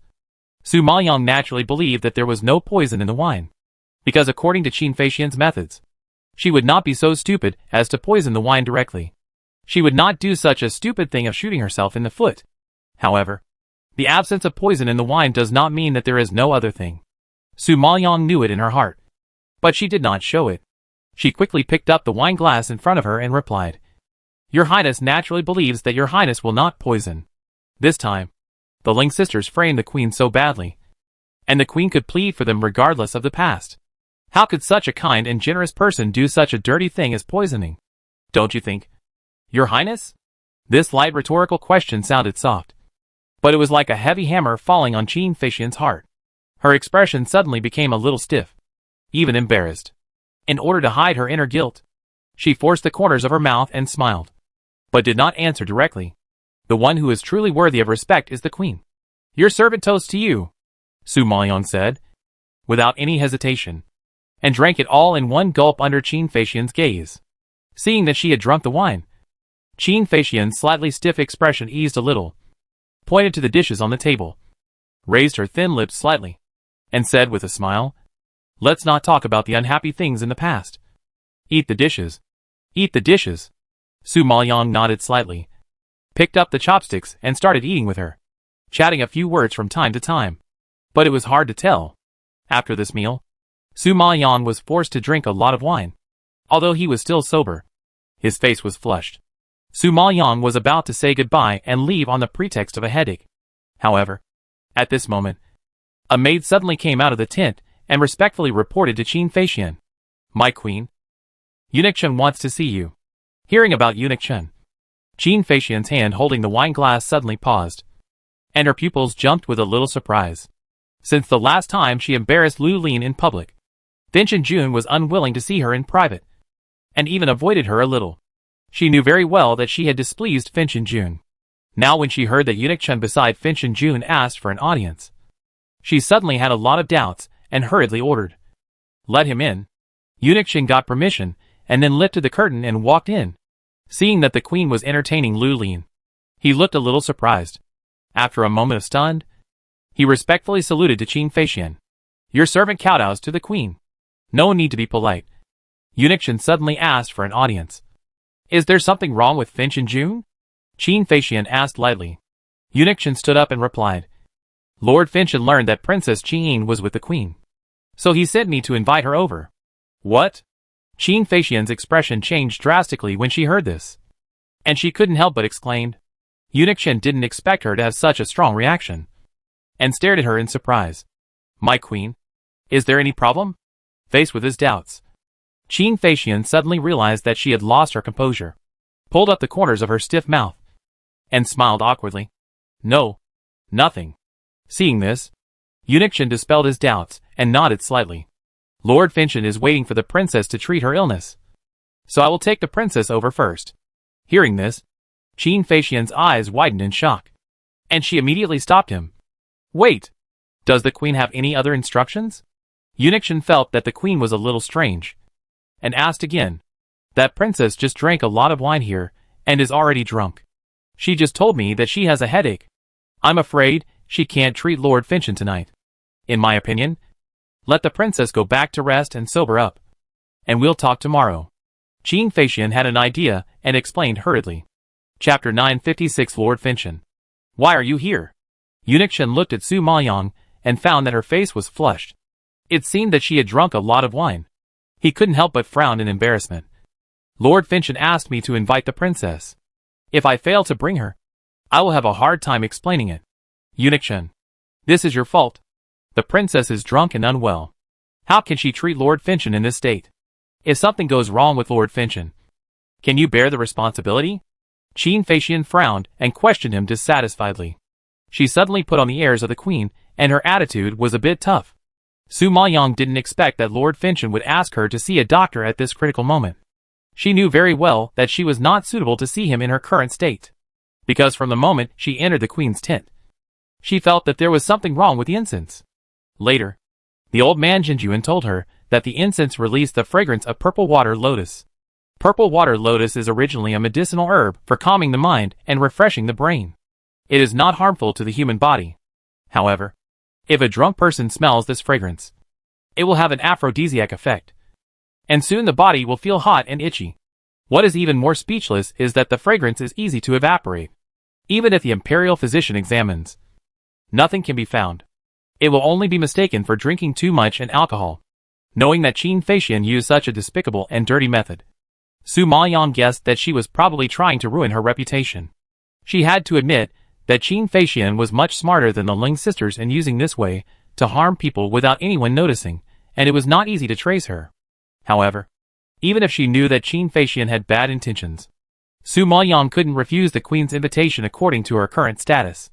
Speaker 1: Su Maoyong naturally believed that there was no poison in the wine, because according to Qin Feixian's methods, she would not be so stupid as to poison the wine directly. She would not do such a stupid thing of shooting herself in the foot. However, The absence of poison in the wine does not mean that there is no other thing. Su Maoyang knew it in her heart. But she did not show it. She quickly picked up the wine glass in front of her and replied, "Your Highness naturally believes that your Highness will not poison." This time, the Ling sisters framed the queen so badly, and the queen could plead for them regardless of the past. How could such a kind and generous person do such a dirty thing as poisoning? Don't you think? Your Highness? This light rhetorical question sounded soft, but it was like a heavy hammer falling on Qin Feixian's heart. Her expression suddenly became a little stiff, even embarrassed. In order to hide her inner guilt, she forced the corners of her mouth and smiled, but did not answer directly. The one who is truly worthy of respect is the queen. "Your servant toasts to you," Su Maoyang said, without any hesitation, and drank it all in one gulp under Qin Feixian's gaze. Seeing that she had drunk the wine, Qin Feixian's slightly stiff expression eased a little, pointed to the dishes on the table, raised her thin lips slightly, and said with a smile, "Let's not talk about the unhappy things in the past. Eat the dishes. Eat the dishes." Su Maoyang nodded slightly, picked up the chopsticks and started eating with her, chatting a few words from time to time. But it was hard to tell. After this meal, Su Maoyang was forced to drink a lot of wine. Although he was still sober, his face was flushed. Su Maoyang was about to say goodbye and leave on the pretext of a headache. However, at this moment, a maid suddenly came out of the tent and respectfully reported to Qin Feixian, "My queen, Eunuch Chen wants to see you." Hearing about Eunuch Chen, Qin Feixian's hand holding the wine glass suddenly paused, and her pupils jumped with a little surprise. Since the last time she embarrassed Lu Lin in public, Finchen Jun was unwilling to see her in private, and even avoided her a little. She knew very well that she had displeased Finchen Jun. Now when she heard that Eunuch Chen beside Finchen Jun asked for an audience, she suddenly had a lot of doubts and hurriedly ordered, "Let him in." Eunuch Chen got permission and then lifted the curtain and walked in. Seeing that the queen was entertaining Lu Lin, he looked a little surprised. After a moment of stunned, he respectfully saluted to Qin Feixian. "Your servant kowtows to the queen. No need to be polite." Eunuch Chen suddenly asked for an audience. "Is there something wrong with Finchen Jun?" Qin Feixian asked lightly. Eunuch Chen stood up and replied, "Lord Finchen learned that Princess Qin was with the queen, so he sent me to invite her over." "What?" Qin Feixian's expression changed drastically when she heard this, and she couldn't help but exclaimed. Eunuch Chen didn't expect her to have such a strong reaction, and stared at her in surprise. "My queen, is there any problem?" Faced with his doubts, Qin Feixian suddenly realized that she had lost her composure, pulled up the corners of her stiff mouth, and smiled awkwardly. "No, nothing." Seeing this, Eunuch Chen dispelled his doubts and nodded slightly. "Lord Finchen is waiting for the princess to treat her illness, so I will take the princess over first." Hearing this, Qin Feixian's eyes widened in shock, and she immediately stopped him. "Wait, does the queen have any other instructions?" Eunuch Chen felt that the queen was a little strange, and asked again. "That princess just drank a lot of wine here, and is already drunk. She just told me that she has a headache. I'm afraid she can't treat Lord Finchen tonight. In my opinion, let the princess go back to rest and sober up, and we'll talk tomorrow." Qin Feixian had an idea and explained hurriedly. Chapter 956 Lord Finchen. "Why are you here?" Eunuch Chen looked at Su Maoyang and found that her face was flushed. It seemed that she had drunk a lot of wine. He couldn't help but frown in embarrassment. "Lord Finchen asked me to invite the princess. If I fail to bring her, I will have a hard time explaining it." "Eunuch Chen, this is your fault. The princess is drunk and unwell. How can she treat Lord Finchen in this state? If something goes wrong with Lord Finchen, can you bear the responsibility?" Qin Feixian frowned and questioned him dissatisfiedly. She suddenly put on the airs of the queen, and her attitude was a bit tough. Su Maoyang didn't expect that Lord Finchen would ask her to see a doctor at this critical moment. She knew very well that she was not suitable to see him in her current state, because from the moment she entered the queen's tent, she felt that there was something wrong with the incense. Later, the old man Jinjuan told her that the incense released the fragrance of purple water lotus. Purple water lotus is originally a medicinal herb for calming the mind and refreshing the brain. It is not harmful to the human body. However, if a drunk person smells this fragrance, it will have an aphrodisiac effect, and soon the body will feel hot and itchy. What is even more speechless is that the fragrance is easy to evaporate, even if the imperial physician examines. Nothing can be found. It will only be mistaken for drinking too much and alcohol. Knowing that Qin Feixian used such a despicable and dirty method, Su Maoyang guessed that she was probably trying to ruin her reputation. She had to admit that Qin Feixian was much smarter than the Ling sisters in using this way to harm people without anyone noticing, and it was not easy to trace her. However, even if she knew that Qin Feixian had bad intentions, Su Maoyang couldn't refuse the queen's invitation according to her current status.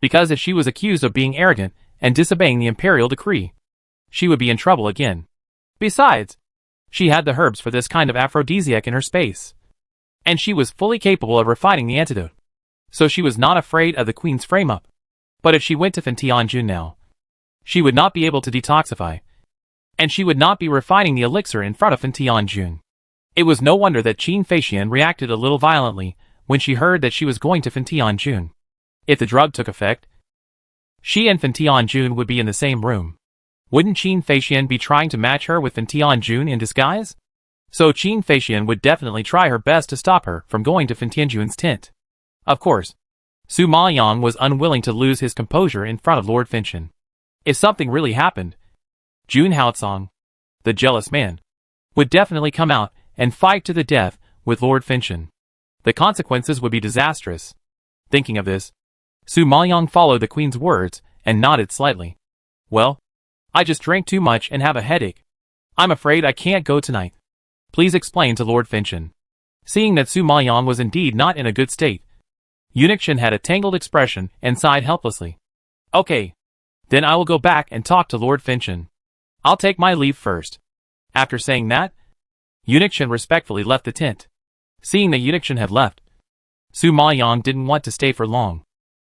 Speaker 1: Because if she was accused of being arrogant and disobeying the imperial decree, she would be in trouble again. Besides, she had the herbs for this kind of aphrodisiac in her space, and she was fully capable of refining the antidote. So she was not afraid of the queen's frame-up. But if she went to Fentianjun now, she would not be able to detoxify, and she would not be refining the elixir in front of Fentianjun. It was no wonder that Qin Feixian reacted a little violently when she heard that she was going to Fentianjun. If the drug took effect, she and Fentianjun would be in the same room. Wouldn't Qin Feixian be trying to match her with Fentianjun in disguise? So Qin Feixian would definitely try her best to stop her from going to Fentianjun's tent. Of course, Su Maoyang was unwilling to lose his composure in front of Lord Finchen. If something really happened, Jun Haocong, the jealous man, would definitely come out and fight to the death with Lord Finchen. The consequences would be disastrous. Thinking of this, Su Maoyang followed the queen's words and nodded slightly. Well, I just drank too much and have a headache. I'm afraid I can't go tonight. Please explain to Lord Finchen. Seeing that Su Maoyang was indeed not in a good state, Eunuch Shen had a tangled expression and sighed helplessly. Okay. Then I will go back and talk to Lord Finchen. I'll take my leave first. After saying that, Eunuch Shen respectfully left the tent. Seeing that Eunuch Shen had left, Su Maoyang didn't want to stay for long.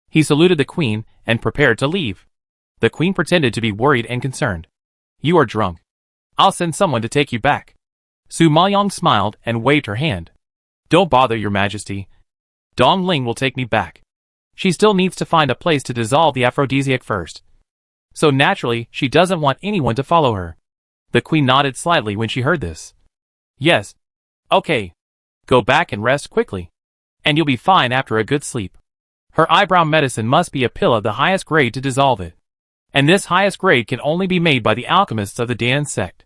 Speaker 1: He saluted the queen and prepared to leave. The queen pretended to be worried and concerned. You are drunk. I'll send someone to take you back. Su Maoyang smiled and waved her hand. Don't bother, your majesty. Dong Ling will take me back. She still needs to find a place to dissolve the aphrodisiac first. So naturally, she doesn't want anyone to follow her. The queen nodded slightly when she heard this. Yes. Okay. Go back and rest quickly. And you'll be fine after a good sleep. Her eyebrow medicine must be a pill of the highest grade to dissolve it. And this highest grade can only be made by the alchemists of the Dan sect.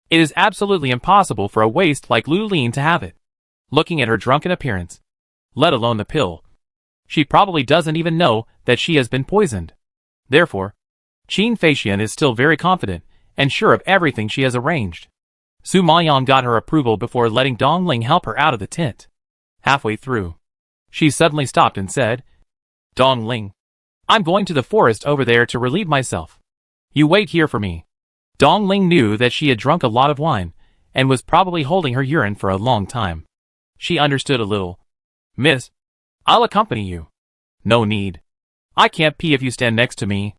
Speaker 1: It is absolutely impossible for a waste like Lu Lin to have it. Looking at her drunken appearance, let alone the pill, she probably doesn't even know that she has been poisoned. Therefore, Qin Feixian is still very confident and sure of everything she has arranged. Su Maoyang got her approval before letting Dong Ling help her out of the tent. Halfway through, she suddenly stopped and said, Dong Ling, I'm going to the forest over there to relieve myself. You wait here for me. Dong Ling knew that she had drunk a lot of wine and was probably holding her urine for a long time. She understood a little. Miss, I'll accompany you. No need. I can't pee if you stand next to me.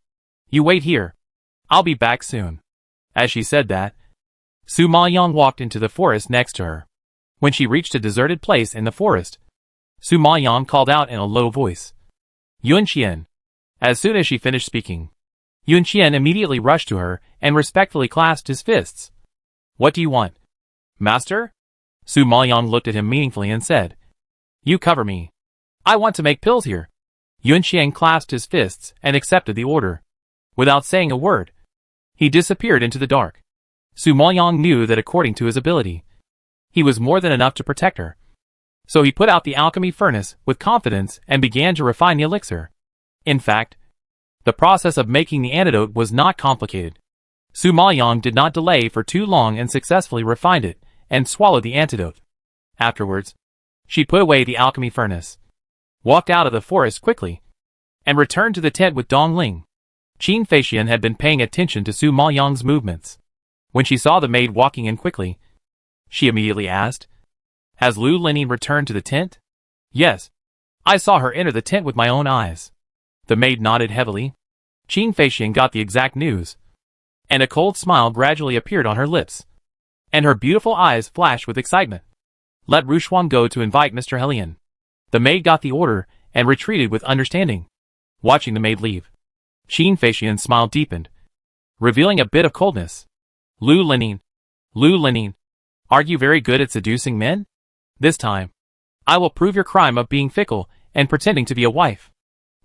Speaker 1: You wait here. I'll be back soon. As she said that, Su Maoyang walked into the forest next to her. When she reached a deserted place in the forest, Su Maoyang called out in a low voice. Yun Qian. As soon as she finished speaking, Yun Qian immediately rushed to her and respectfully clasped his fists. What do you want? Master? Su Maoyang looked at him meaningfully and said, You cover me. I want to make pills here. Yun Qian clasped his fists and accepted the order. Without saying a word, he disappeared into the dark. Su Maoyang knew that according to his ability, he was more than enough to protect her. So he put out the alchemy furnace with confidence and began to refine the elixir. In fact, the process of making the antidote was not complicated. Su Maoyang did not delay for too long and successfully refined it and swallowed the antidote. Afterwards, she put away the alchemy furnace, walked out of the forest quickly, and returned to the tent with Dong Ling. Qin Feixian had been paying attention to Su Maoyang's movements. When she saw the maid walking in quickly, she immediately asked, Has Lu Lin returned to the tent? Yes. I saw her enter the tent with my own eyes. The maid nodded heavily. Qin Feixian got the exact news, and a cold smile gradually appeared on her lips, and her beautiful eyes flashed with excitement. Let Rushuang go to invite Mr. Helian. The maid got the order and retreated with understanding. Watching the maid leave, Qin Feixian's smile deepened, revealing a bit of coldness. Lu Lin, are you very good at seducing men? This time, I will prove your crime of being fickle and pretending to be a wife.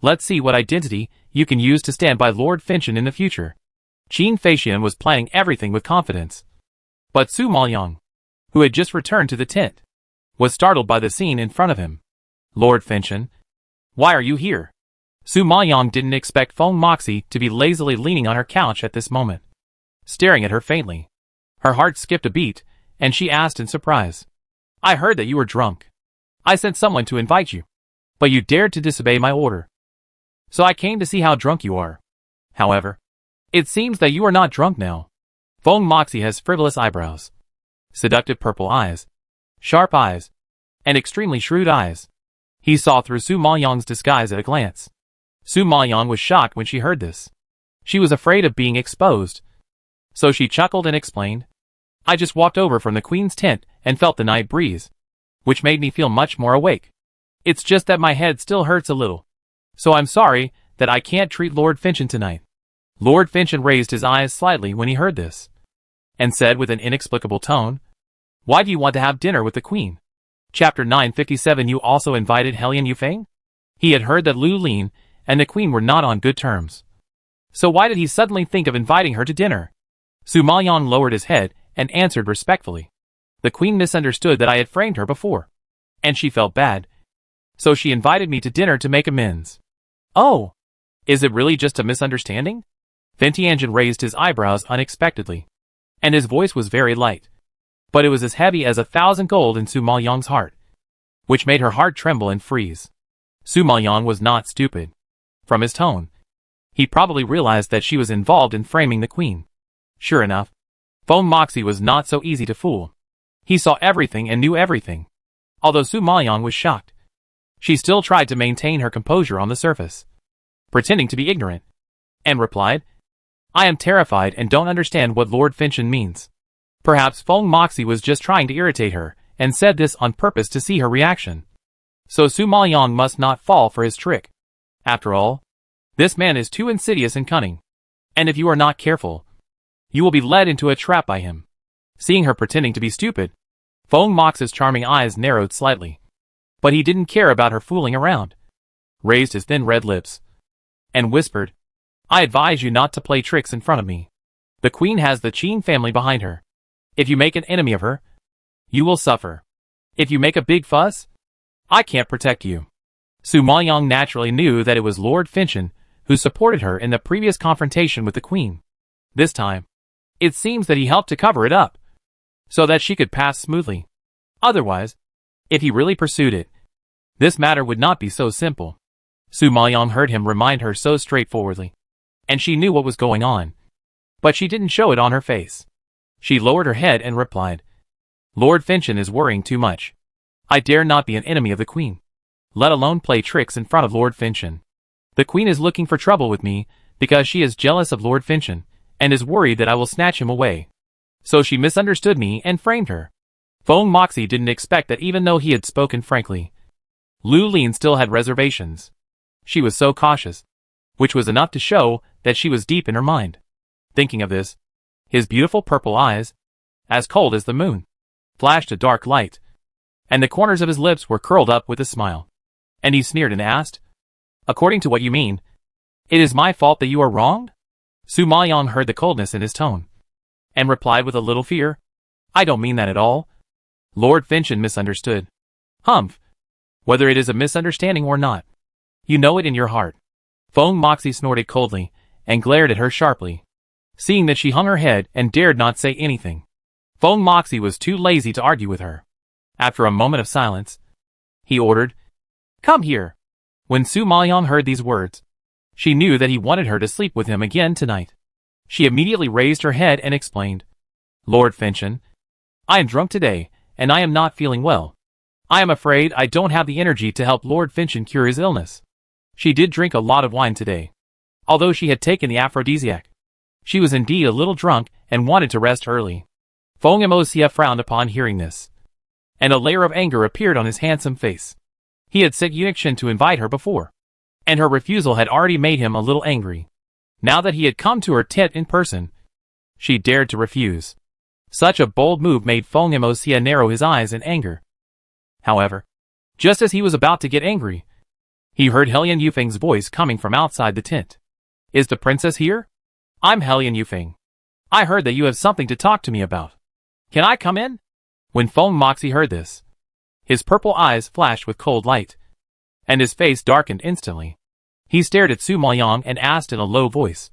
Speaker 1: Let's see what identity you can use to stand by Lord Finchen in the future. Qin Feixian was planning everything with confidence. But Su Maoyang, who had just returned to the tent, was startled by the scene in front of him. Lord Finchen, why are you here? Su Maoyang didn't expect Feng Moxie to be lazily leaning on her couch at this moment, staring at her faintly. Her heart skipped a beat, and she asked in surprise. I heard that you were drunk. I sent someone to invite you, but you dared to disobey my order. So I came to see how drunk you are. However, it seems that you are not drunk now. Feng Moxie has frivolous eyebrows, seductive purple eyes, sharp eyes, and extremely shrewd eyes. He saw through Su Maoyang's disguise at a glance. Su Maoyang was shocked when she heard this. She was afraid of being exposed. So she chuckled and explained, I just walked over from the Queen's tent and felt the night breeze, which made me feel much more awake. It's just that my head still hurts a little. So I'm sorry that I can't treat Lord Finchen tonight. Lord Finchen raised his eyes slightly when he heard this, and said with an inexplicable tone, Why do you want to have dinner with the Queen? Chapter 957. You also invited Helian Yufeng? He had heard that Lu Lin and the Queen were not on good terms. So why did he suddenly think of inviting her to dinner? Su Maoyang lowered his head and answered respectfully. The Queen misunderstood that I had framed her before, and she felt bad. So she invited me to dinner to make amends. Oh, is it really just a misunderstanding? Fin Tianjin raised his eyebrows unexpectedly, and his voice was very light, but it was as heavy as 1,000 gold in Su Maoyang's heart, which made her heart tremble and freeze. Su Maoyang was not stupid. From his tone, he probably realized that she was involved in framing the Queen. Sure enough, Feng Moxie was not so easy to fool. He saw everything and knew everything. Although Su Maoyang was shocked, she still tried to maintain her composure on the surface, pretending to be ignorant, and replied, I am terrified and don't understand what Lord Finchen means. Perhaps Feng Moxie was just trying to irritate her, and said this on purpose to see her reaction. So Su Maoyang must not fall for his trick. After all, this man is too insidious and cunning, and if you are not careful, you will be led into a trap by him. Seeing her pretending to be stupid, Feng Moxie's charming eyes narrowed slightly. But he didn't care about her fooling around, raised his thin red lips, and whispered, I advise you not to play tricks in front of me. The Queen has the Qin family behind her. If you make an enemy of her, you will suffer. If you make a big fuss, I can't protect you. Su Maoyang naturally knew that it was Lord Finchen who supported her in the previous confrontation with the Queen. This time, it seems that he helped to cover it up, so that she could pass smoothly. Otherwise, if he really pursued it, this matter would not be so simple. Su Maoyang heard him remind her so straightforwardly, and she knew what was going on, but she didn't show it on her face. She lowered her head and replied, Lord Finchen is worrying too much. I dare not be an enemy of the Queen, let alone play tricks in front of Lord Finchen. The Queen is looking for trouble with me because she is jealous of Lord Finchen and is worried that I will snatch him away. So she misunderstood me and framed her. Feng Moxie didn't expect that even though he had spoken frankly, Lu Lin still had reservations. She was so cautious, which was enough to show that she was deep in her mind. Thinking of this, his beautiful purple eyes, as cold as the moon, flashed a dark light, and the corners of his lips were curled up with a smile. And he sneered and asked, According to what you mean, it is my fault that you are wronged? Su Maoyang heard the coldness in his tone, and replied with a little fear, I don't mean that at all. Lord Finchen misunderstood. Humph. Whether it is a misunderstanding or not, you know it in your heart. Feng Moxie snorted coldly, and glared at her sharply. Seeing that she hung her head and dared not say anything, Feng Moxie was too lazy to argue with her. After a moment of silence, he ordered, Come here. When Su Maoyang heard these words, she knew that he wanted her to sleep with him again tonight. She immediately raised her head and explained, Lord Finchen, I am drunk today, and I am not feeling well. I am afraid I don't have the energy to help Lord Finchen cure his illness. She did drink a lot of wine today. Although she had taken the aphrodisiac, she was indeed a little drunk and wanted to rest early. Feng Moxie frowned upon hearing this, and a layer of anger appeared on his handsome face. He had sent Eunuch Shen to invite her before, and her refusal had already made him a little angry. Now that he had come to her tent in person, she dared to refuse. Such a bold move made Feng Moxie narrow his eyes in anger. However, just as he was about to get angry, He heard Helian Yufeng's voice coming from outside the tent. Is the princess here? I'm Helian Yufeng. I heard that you have something to talk to me about. Can I come in? When Feng Moxie heard this, his purple eyes flashed with cold light, and his face darkened instantly. He stared at Su Maoyang and asked in a low voice,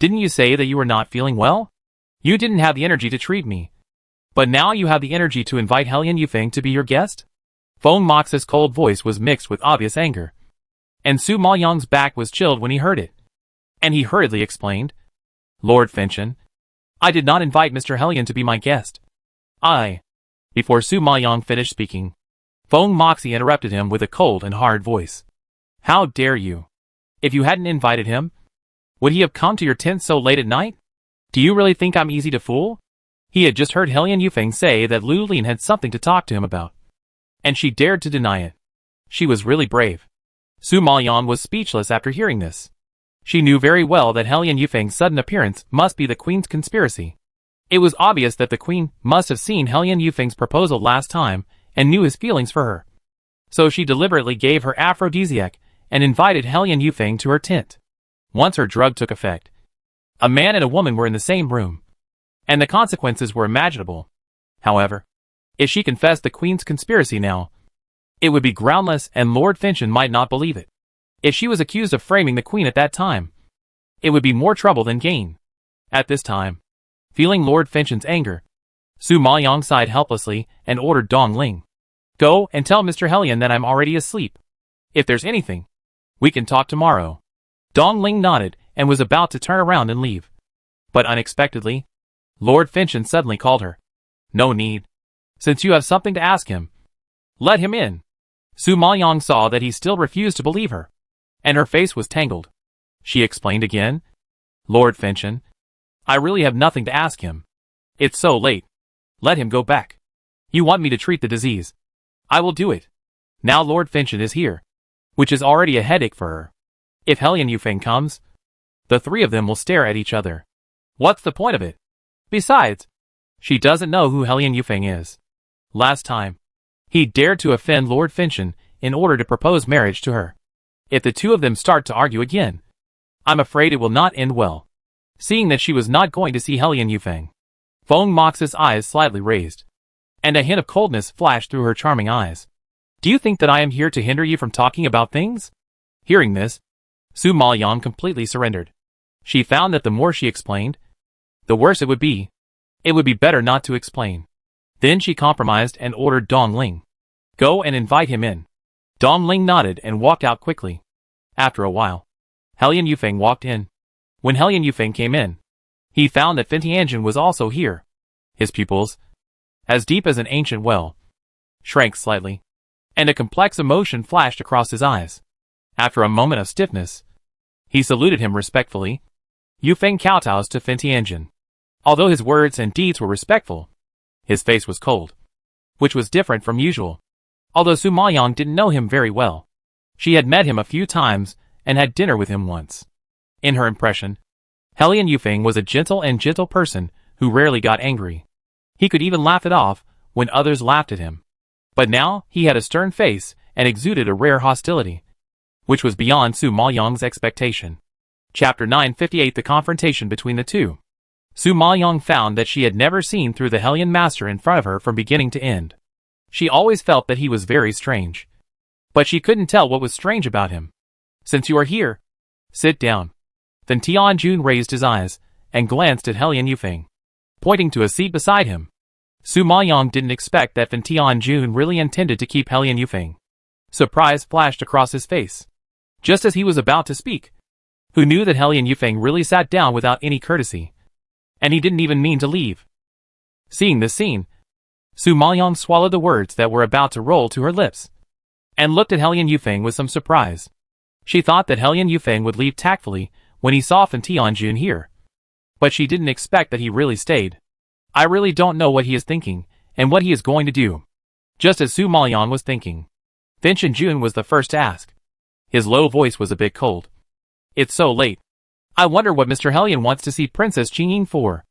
Speaker 1: Didn't you say that you were not feeling well? You didn't have the energy to treat me. But now you have the energy to invite Helian Yufeng to be your guest? Feng Moxie's cold voice was mixed with obvious anger, and Su Maoyang's back was chilled when he heard it. And he hurriedly explained, Lord Finchen, I did not invite Mr. Helian to be my guest. Before Su Maoyang finished speaking, Feng Moxie interrupted him with a cold and hard voice. How dare you? If you hadn't invited him, would he have come to your tent so late at night? Do you really think I'm easy to fool? He had just heard Helian Yufeng say that Lu Lin had something to talk to him about, and she dared to deny it. She was really brave. Su Maoyang was speechless after hearing this. She knew very well that Helian Yufeng's sudden appearance must be the queen's conspiracy. It was obvious that the queen must have seen Helian Yufeng's proposal last time and knew his feelings for her. So she deliberately gave her aphrodisiac and invited Helian Yufeng to her tent. Once her drug took effect, a man and a woman were in the same room, and the consequences were imaginable. However, if she confessed the queen's conspiracy now, it would be groundless and Lord Finchen might not believe it. If she was accused of framing the queen at that time, it would be more trouble than gain. At this time, feeling Lord Finchen's anger, Su Maoyang sighed helplessly and ordered Dong Ling, Go and tell Mr. Helian that I'm already asleep. If there's anything, we can talk tomorrow. Dong Ling nodded and was about to turn around and leave. But unexpectedly, Lord Finchen suddenly called her. No need. Since you have something to ask him, let him in. Su Maoyang saw that he still refused to believe her, and her face was tangled. She explained again, Lord Finchen, I really have nothing to ask him. It's so late. Let him go back. You want me to treat the disease? I will do it. Now Lord Finchen is here, which is already a headache for her. If Helian Yufeng comes, the three of them will stare at each other. What's the point of it? Besides, she doesn't know who Helian Yufeng is. Last time, he dared to offend Lord Finchen in order to propose marriage to her. If the two of them start to argue again, I'm afraid it will not end well. Seeing that she was not going to see Helian Yufeng, Feng Moxie's eyes slightly raised, and a hint of coldness flashed through her charming eyes. Do you think that I am here to hinder you from talking about things? Hearing this, Su Maoyang completely surrendered. She found that the more she explained, the worse it would be. It would be better not to explain. Then she compromised and ordered Dong Ling, Go and invite him in. Dong Ling nodded and walked out quickly. After a while, Helian Yufeng walked in. When Helian Yufeng came in, he found that Fentianjin was also here. His pupils, as deep as an ancient well, shrank slightly, and a complex emotion flashed across his eyes. After a moment of stiffness, he saluted him respectfully. Yufeng kowtows to Fentianjin. Although his words and deeds were respectful, his face was cold, which was different from usual. Although Su Maoyang didn't know him very well, she had met him a few times and had dinner with him once. In her impression, Helian Yufeng was a gentle person who rarely got angry. He could even laugh it off when others laughed at him. But now he had a stern face and exuded a rare hostility, which was beyond Su Maoyang's expectation. Chapter 958 The confrontation between the two. Su Maoyang found that she had never seen through the Helian master in front of her from beginning to end. She always felt that he was very strange, but she couldn't tell what was strange about him. Since you are here, sit down. Then Tianjun raised his eyes and glanced at Helian Yufeng, pointing to a seat beside him. Su Maoyang didn't expect that Fan Tianjun really intended to keep Helian Yufeng. Surprise flashed across his face. Just as he was about to speak, who knew that Helian Yufeng really sat down without any courtesy, and he didn't even mean to leave. Seeing this scene, Su Maoyang swallowed the words that were about to roll to her lips, and looked at Helian Yufeng with some surprise. She thought that Helian Yufeng would leave tactfully when he saw Fan Tianjun here, but she didn't expect that he really stayed. I really don't know what he is thinking, and what he is going to do. Just as Su Maoyang was thinking, Fentianjun was the first to ask. His low voice was a bit cold. It's so late. I wonder what Mr. Helian wants to see Princess Qingyin for.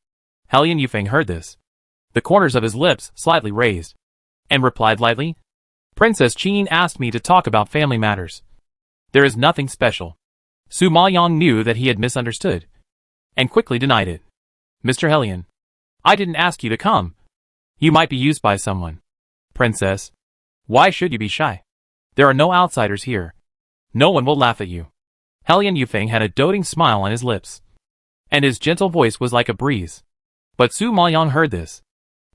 Speaker 1: Helian Yufeng heard this. The corners of his lips slightly raised, and replied lightly, Princess Qingyin asked me to talk about family matters. There is nothing special. Su Maoyong knew that he had misunderstood, and quickly denied it. Mr. Hellion, I didn't ask you to come. You might be used by someone. Princess, why should you be shy? There are no outsiders here. No one will laugh at you. Hellion Yufeng had a doting smile on his lips, and his gentle voice was like a breeze. But Su Maoyong heard this,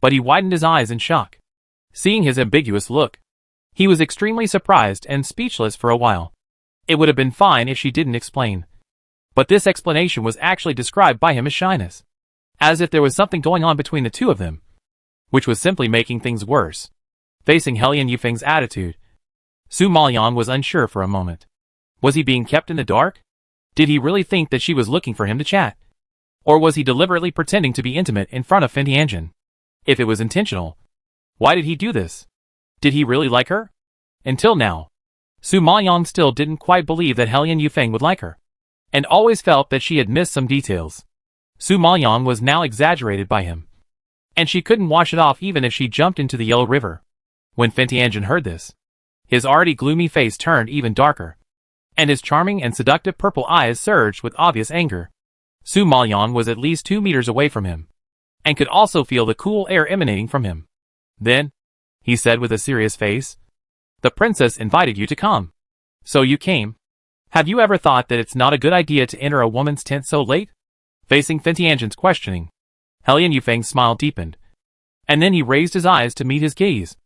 Speaker 1: but he widened his eyes in shock. Seeing his ambiguous look, he was extremely surprised and speechless for a while. It would have been fine if she didn't explain, but this explanation was actually described by him as shyness, as if there was something going on between the two of them, which was simply making things worse. Facing Hellion Yufeng's attitude, Su Maoyong was unsure for a moment. Was he being kept in the dark? Did he really think that she was looking for him to chat? Or was he deliberately pretending to be intimate in front of Fin Tianjin? If it was intentional, why did he do this? Did he really like her? Until now, Su Maoyong still didn't quite believe that Hellion Yufeng would like her, and always felt that she had missed some details. Su Maoyong was now exaggerated by him, and she couldn't wash it off even if she jumped into the Yellow River. When Fin Tianjin heard this, his already gloomy face turned even darker, and his charming and seductive purple eyes surged with obvious anger. Su Maoyong was at least 2 meters away from him, and could also feel the cool air emanating from him. Then, he said with a serious face, the princess invited you to come. So you came. Have you ever thought that it's not a good idea to enter a woman's tent so late? Facing Fin Tianjin's questioning, Hellion Yufeng's smile deepened, and then he raised his eyes to meet his gaze,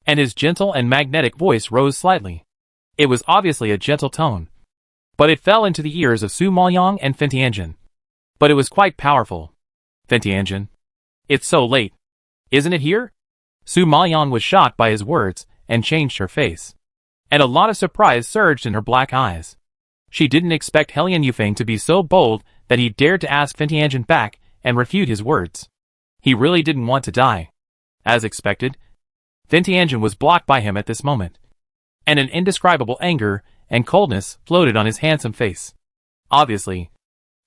Speaker 1: and his gentle and magnetic voice rose slightly. It was obviously a gentle tone, but it fell into the ears of Su Maoyong and Fin Tianjin. But it was quite powerful. Fin Tianjin, it's so late. Isn't it here? Su Maoyong was shocked by his words and changed her face, and a lot of surprise surged in her black eyes. She didn't expect Hellion Yufeng to be so bold that he dared to ask Fin Tianjin back and refute his words. He really didn't want to die. As expected, Fin Tianjin was blocked by him at this moment, and an indescribable anger and coldness floated on his handsome face. Obviously,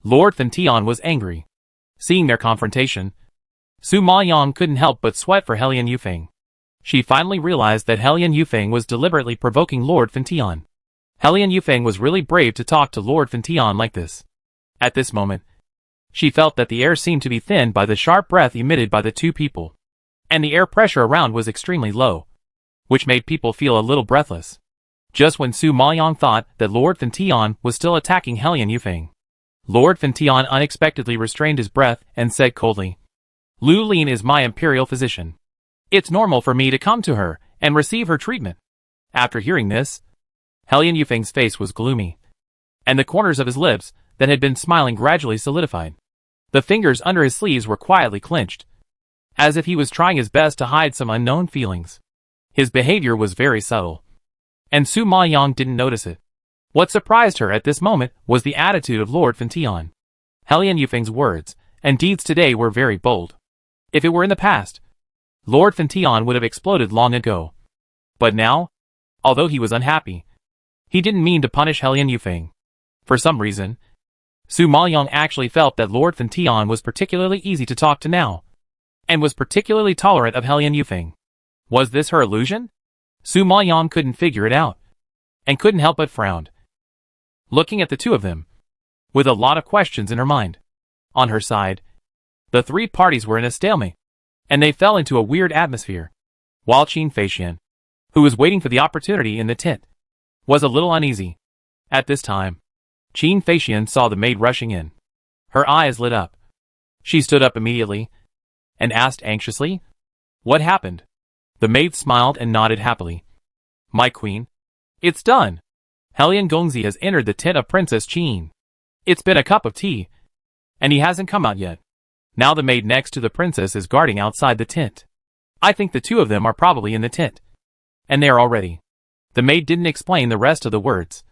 Speaker 1: Lord Fin Tian was angry. Seeing their confrontation, Su Maoyong couldn't help but sweat for Hellion Yufeng. She finally realized that Hellion Yufeng was deliberately provoking Lord Fin Tian. Hellion Yufeng was really brave to talk to Lord Fin Tian like this. At this moment, she felt that the air seemed to be thinned by the sharp breath emitted by the two people, and the air pressure around was extremely low, which made people feel a little breathless. Just when Su Maoyong thought that Lord Fin Tian was still attacking Hellion Yufeng, Lord Fin Tian unexpectedly restrained his breath and said coldly, Lu Lin is my imperial physician. It's normal for me to come to her and receive her treatment. After hearing this, Hellion Yufeng's face was gloomy, and the corners of his lips that had been smiling gradually solidified. The fingers under his sleeves were quietly clenched, as if he was trying his best to hide some unknown feelings. His behavior was very subtle, and Su Maoyong didn't notice it. What surprised her at this moment was the attitude of Lord Fin Tian. Hellion Yufeng's words and deeds today were very bold. If it were in the past, Lord Fin Tian would have exploded long ago. But now, although he was unhappy, he didn't mean to punish Hellion Yufeng. For some reason, Su Maoyong actually felt that Lord Fin Tian was particularly easy to talk to now, and was particularly tolerant of Hellion Yufeng. Was this her illusion? Su Maoyong couldn't figure it out, and couldn't help but frown, looking at the two of them, with a lot of questions in her mind. On her side, the three parties were in a stalemate, and they fell into a weird atmosphere, while Qin Feixian, who was waiting for the opportunity in the tent, was a little uneasy. At this time, Qin Feixian saw the maid rushing in. Her eyes lit up. She stood up immediately, and asked anxiously, What happened? The maid smiled and nodded happily. My queen, it's done. Hellion Gongzi has entered the tent of Princess Qin. It's been a cup of tea, and he hasn't come out yet. Now the maid next to the princess is guarding outside the tent. I think the two of them are probably in the tent, and they are already. The maid didn't explain the rest of the words,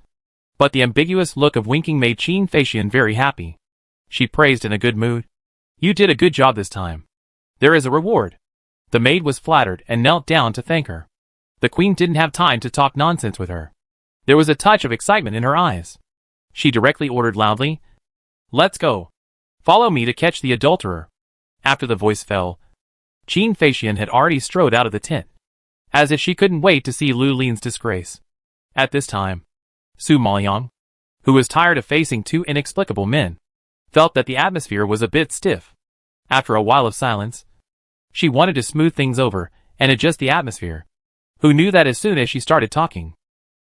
Speaker 1: but the ambiguous look of winking made Qin Feixian very happy. She praised in a good mood. You did a good job this time. There is a reward. The maid was flattered and knelt down to thank her. The queen didn't have time to talk nonsense with her. There was a touch of excitement in her eyes. She directly ordered loudly, Let's go. Follow me to catch the adulterer. After the voice fell, Qin Feixian had already strode out of the tent, as if she couldn't wait to see Lu Lin's disgrace. At this time, Su Maoyang, who was tired of facing two inexplicable men, felt that the atmosphere was a bit stiff. After a while of silence, she wanted to smooth things over and adjust the atmosphere. Who knew that as soon as she started talking,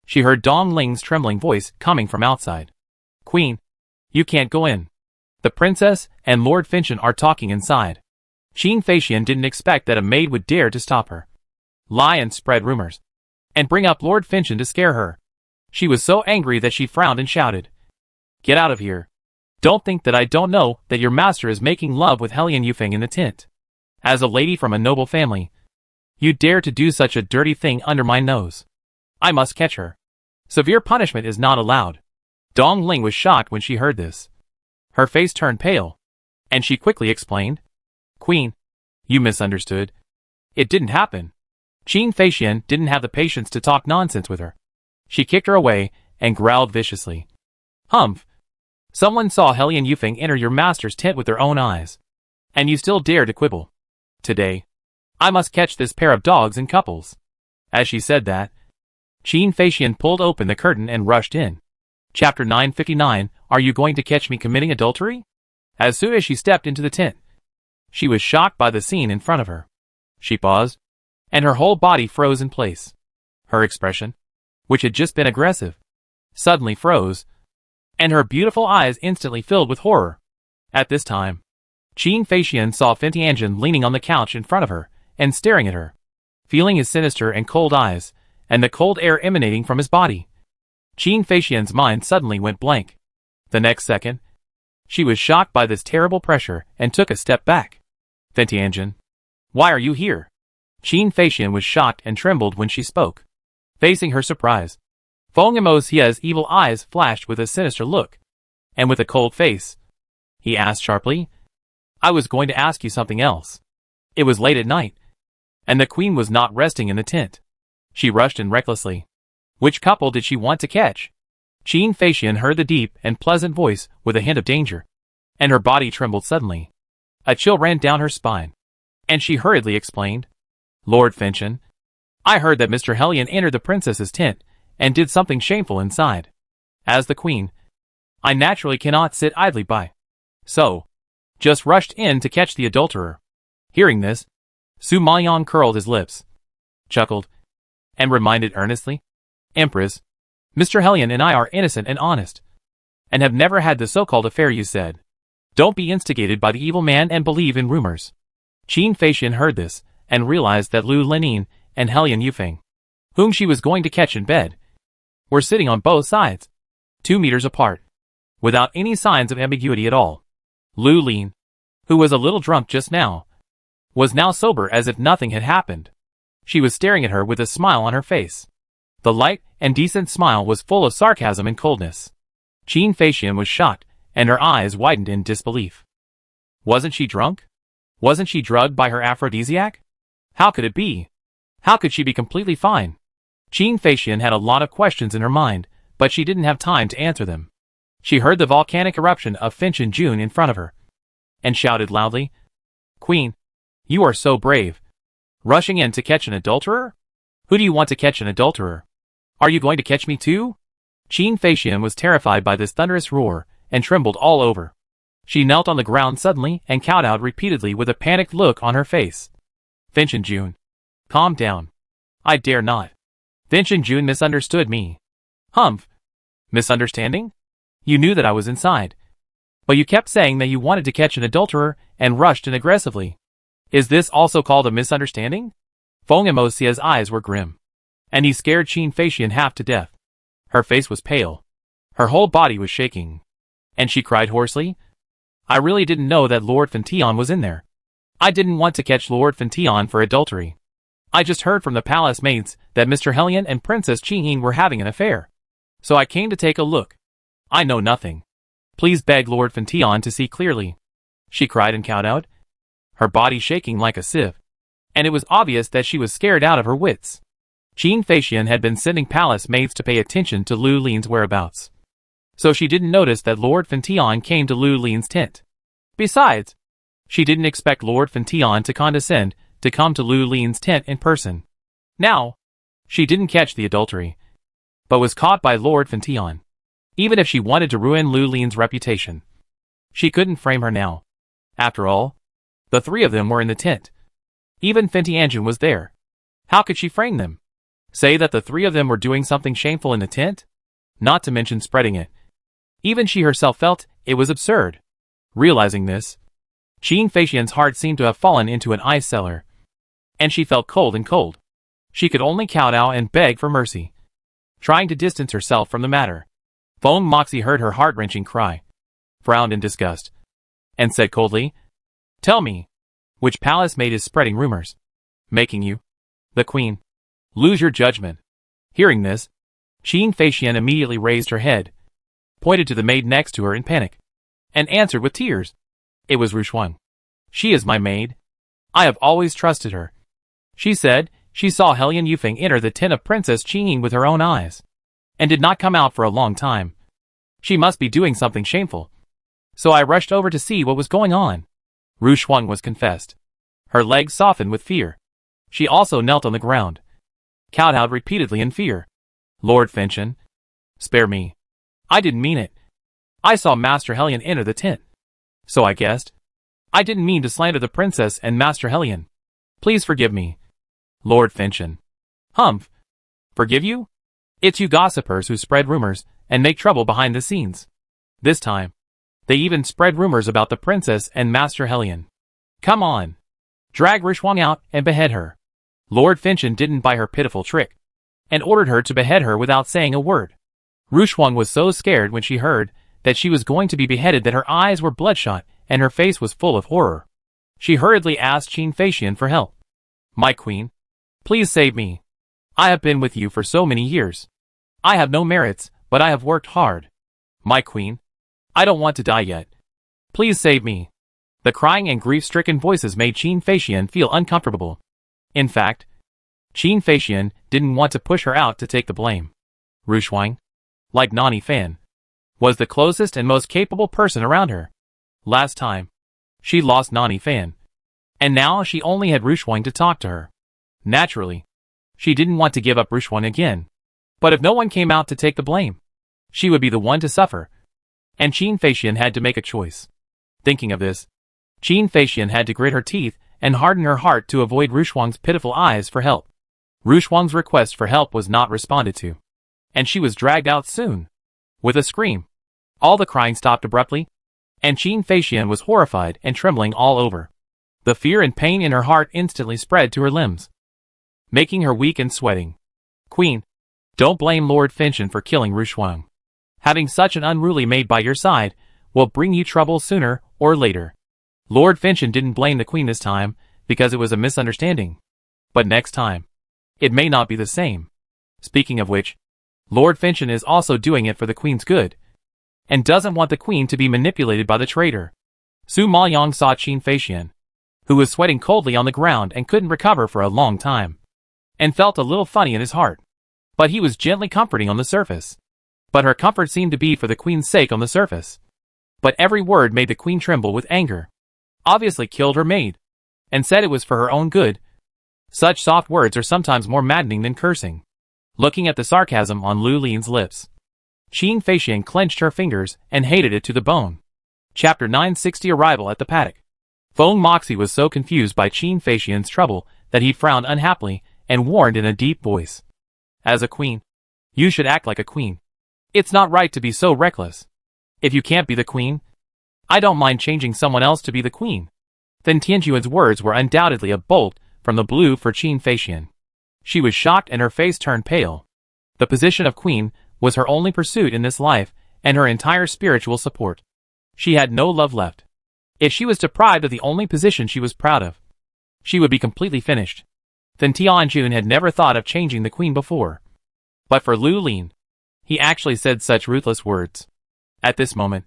Speaker 1: she heard Dong Ling's trembling voice coming from outside. "Queen, you can't go in. The princess and Lord Finchen are talking inside." Qin Feixian didn't expect that a maid would dare to stop her, lie and spread rumors, and bring up Lord Finchen to scare her. She was so angry that she frowned and shouted, "Get out of here. Don't think that I don't know that your master is making love with Helian Yufeng in the tent. As a lady from a noble family, you dare to do such a dirty thing under my nose. I must catch her. Severe punishment is not allowed." Dong Ling was shocked when she heard this. Her face turned pale, and she quickly explained, "Queen, you misunderstood. It didn't happen." Qin Feixian didn't have the patience to talk nonsense with her. She kicked her away and growled viciously. "Humph! Someone saw Helian Yufeng enter your master's tent with their own eyes, and you still dare to quibble. Today, I must catch this pair of dogs in couples." As she said that, Qin Feixian pulled open the curtain and rushed in. Chapter 959, Are you going to catch me committing adultery? As soon as she stepped into the tent, she was shocked by the scene in front of her. She paused, and her whole body froze in place. Her expression, which had just been aggressive, suddenly froze, and her beautiful eyes instantly filled with horror. At this time, Qin Feixian saw Fin Tianjin leaning on the couch in front of her and staring at her, feeling his sinister and cold eyes and the cold air emanating from his body. Qin Feixian's mind suddenly went blank. The next second, she was shocked by this terrible pressure and took a step back. "Fin Tianjin, why are you here?" Qin Feixian was shocked and trembled when she spoke. Facing her surprise, Feng Yimou's evil eyes flashed with a sinister look, and with a cold face, he asked sharply, "I was going to ask you something else." It was late at night, and the queen was not resting in the tent. She rushed in recklessly. Which couple did she want to catch? Qin Feixian heard the deep and pleasant voice with a hint of danger, and her body trembled suddenly. A chill ran down her spine, and she hurriedly explained, "Lord Finchen, I heard that Mr. Helian entered the princess's tent and did something shameful inside. As the queen, I naturally cannot sit idly by. So, just rushed in to catch the adulterer." Hearing this, Su Maoyang curled his lips, chuckled, and reminded earnestly, "Empress, Mr. Helian and I are innocent and honest, and have never had the so-called affair you said. Don't be instigated by the evil man and believe in rumors." Qin Feixian heard this, and realized that Lu Lenin and Helian Yufeng, whom she was going to catch in bed, were sitting on both sides, 2 meters apart, without any signs of ambiguity at all. Lu Lin, who was a little drunk just now, was now sober as if nothing had happened. She was staring at her with a smile on her face. The light and decent smile was full of sarcasm and coldness. Qin Feixian was shocked, and her eyes widened in disbelief. Wasn't she drunk? Wasn't she drugged by her aphrodisiac? How could it be? How could she be completely fine? Qin Feixian had a lot of questions in her mind, but she didn't have time to answer them. She heard the volcanic eruption of Finchen Jun in front of her, and shouted loudly, "Queen, you are so brave. Rushing in to catch an adulterer? Who do you want to catch an adulterer? Are you going to catch me too?" Qin Feixian was terrified by this thunderous roar, and trembled all over. She knelt on the ground suddenly and cowed out repeatedly with a panicked look on her face. "Finchen Jun, calm down. I dare not. Finchen Jun misunderstood me." "Humph! Misunderstanding? You knew that I was inside, but you kept saying that you wanted to catch an adulterer and rushed in aggressively. Is this also called a misunderstanding?" Feng Yimou's eyes were grim, and he scared Qin Feixian half to death. Her face was pale. Her whole body was shaking, and she cried hoarsely, "I really didn't know that Lord Fintian was in there. I didn't want to catch Lord Fintian for adultery. I just heard from the palace maids that Mr. Helian and Princess Qing were having an affair, so I came to take a look. I know nothing. Please beg Lord Fintian to see clearly," she cried and cowed out, her body shaking like a sieve, and it was obvious that she was scared out of her wits. Qin Feixian had been sending palace maids to pay attention to Lu Lin's whereabouts, so she didn't notice that Lord Fintian came to Lu Lin's tent. Besides, she didn't expect Lord Fintian to condescend to come to Lu Lin's tent in person. Now, she didn't catch the adultery, but was caught by Lord Fentian. Even if she wanted to ruin Lu Lin's reputation, she couldn't frame her now. After all, the three of them were in the tent. Even Fentianjun was there. How could she frame them? Say that the three of them were doing something shameful in the tent? Not to mention spreading it. Even she herself felt it was absurd. Realizing this, Qin Feixian's heart seemed to have fallen into an ice cellar. And she felt cold and cold. She could only kowtow and beg for mercy, trying to distance herself from the matter. Feng Moxie heard her heart-wrenching cry, frowned in disgust, and said coldly, "Tell me, which palace maid is spreading rumors, making you, the queen, lose your judgment?" Hearing this, Qin Feixian immediately raised her head, pointed to the maid next to her in panic, and answered with tears. "It was Rushuang. She is my maid. I have always trusted her. She said she saw Helian Yufeng enter the tent of Princess Qing with her own eyes, and did not come out for a long time. She must be doing something shameful. So I rushed over to see what was going on." Rushuang was confessed. Her legs softened with fear. She also knelt on the ground, kowtowed repeatedly in fear. "Lord Fentian, spare me. I didn't mean it. I saw Master Helian enter the tent. So I guessed. I didn't mean to slander the princess and Master Helian. Please forgive me." "Lord Fentian." "Humph. Forgive you? It's you gossipers who spread rumors and make trouble behind the scenes. This time, they even spread rumors about the princess and Master Helian. Come on. Drag Rushuang out and behead her." Lord Fentian didn't buy her pitiful trick, and ordered her to behead her without saying a word. Rushuang was so scared when she heard that she was going to be beheaded that her eyes were bloodshot and her face was full of horror. She hurriedly asked Qin Feixian for help. "My queen, please save me. I have been with you for so many years. I have no merits, but I have worked hard. My queen, I don't want to die yet. Please save me." The crying and grief-stricken voices made Qin Feixian feel uncomfortable. In fact, Qin Feixian didn't want to push her out to take the blame. Rushuang, like Nani Fan, was the closest and most capable person around her. Last time, she lost Nani Fan, and now she only had Rushuang to talk to her. Naturally, she didn't want to give up Rushuang again. But if no one came out to take the blame, she would be the one to suffer. And Qin Feixian had to make a choice. Thinking of this, Qin Feixian had to grit her teeth and harden her heart to avoid Rushuang's pitiful eyes for help. Rushuang's request for help was not responded to, and she was dragged out soon. With a scream, all the crying stopped abruptly, and Qin Feixian was horrified and trembling all over. The fear and pain in her heart instantly spread to her limbs, making her weak and sweating. "Queen, don't blame Lord Fentian for killing Rushuang. Having such an unruly maid by your side will bring you trouble sooner or later." Lord Fentian didn't blame the queen this time because it was a misunderstanding. But next time, it may not be the same. Speaking of which, Lord Fentian is also doing it for the queen's good, and doesn't want the queen to be manipulated by the traitor. Su Maoyong saw Qin Feixian, who was sweating coldly on the ground and couldn't recover for a long time, and felt a little funny in his heart. But he was gently comforting on the surface. But her comfort seemed to be for the queen's sake on the surface. But every word made the queen tremble with anger. Obviously killed her maid, and said it was for her own good. Such soft words are sometimes more maddening than cursing. Looking at the sarcasm on Lu Lin's lips, Qin Feixian clenched her fingers and hated it to the bone. Chapter 960 Arrival at the Paddock. Feng Moxie was so confused by Qin Feixian's trouble that he frowned unhappily and warned in a deep voice. "As a queen, you should act like a queen. It's not right to be so reckless. If you can't be the queen, I don't mind changing someone else to be the queen." Then Tianjuan's words were undoubtedly a bolt from the blue for Qin Feixian. She was shocked and her face turned pale. The position of queen was her only pursuit in this life and her entire spiritual support. She had no love left. If she was deprived of the only position she was proud of, she would be completely finished. Then Tianjun had never thought of changing the queen before. But for Lu Lin, he actually said such ruthless words. At this moment,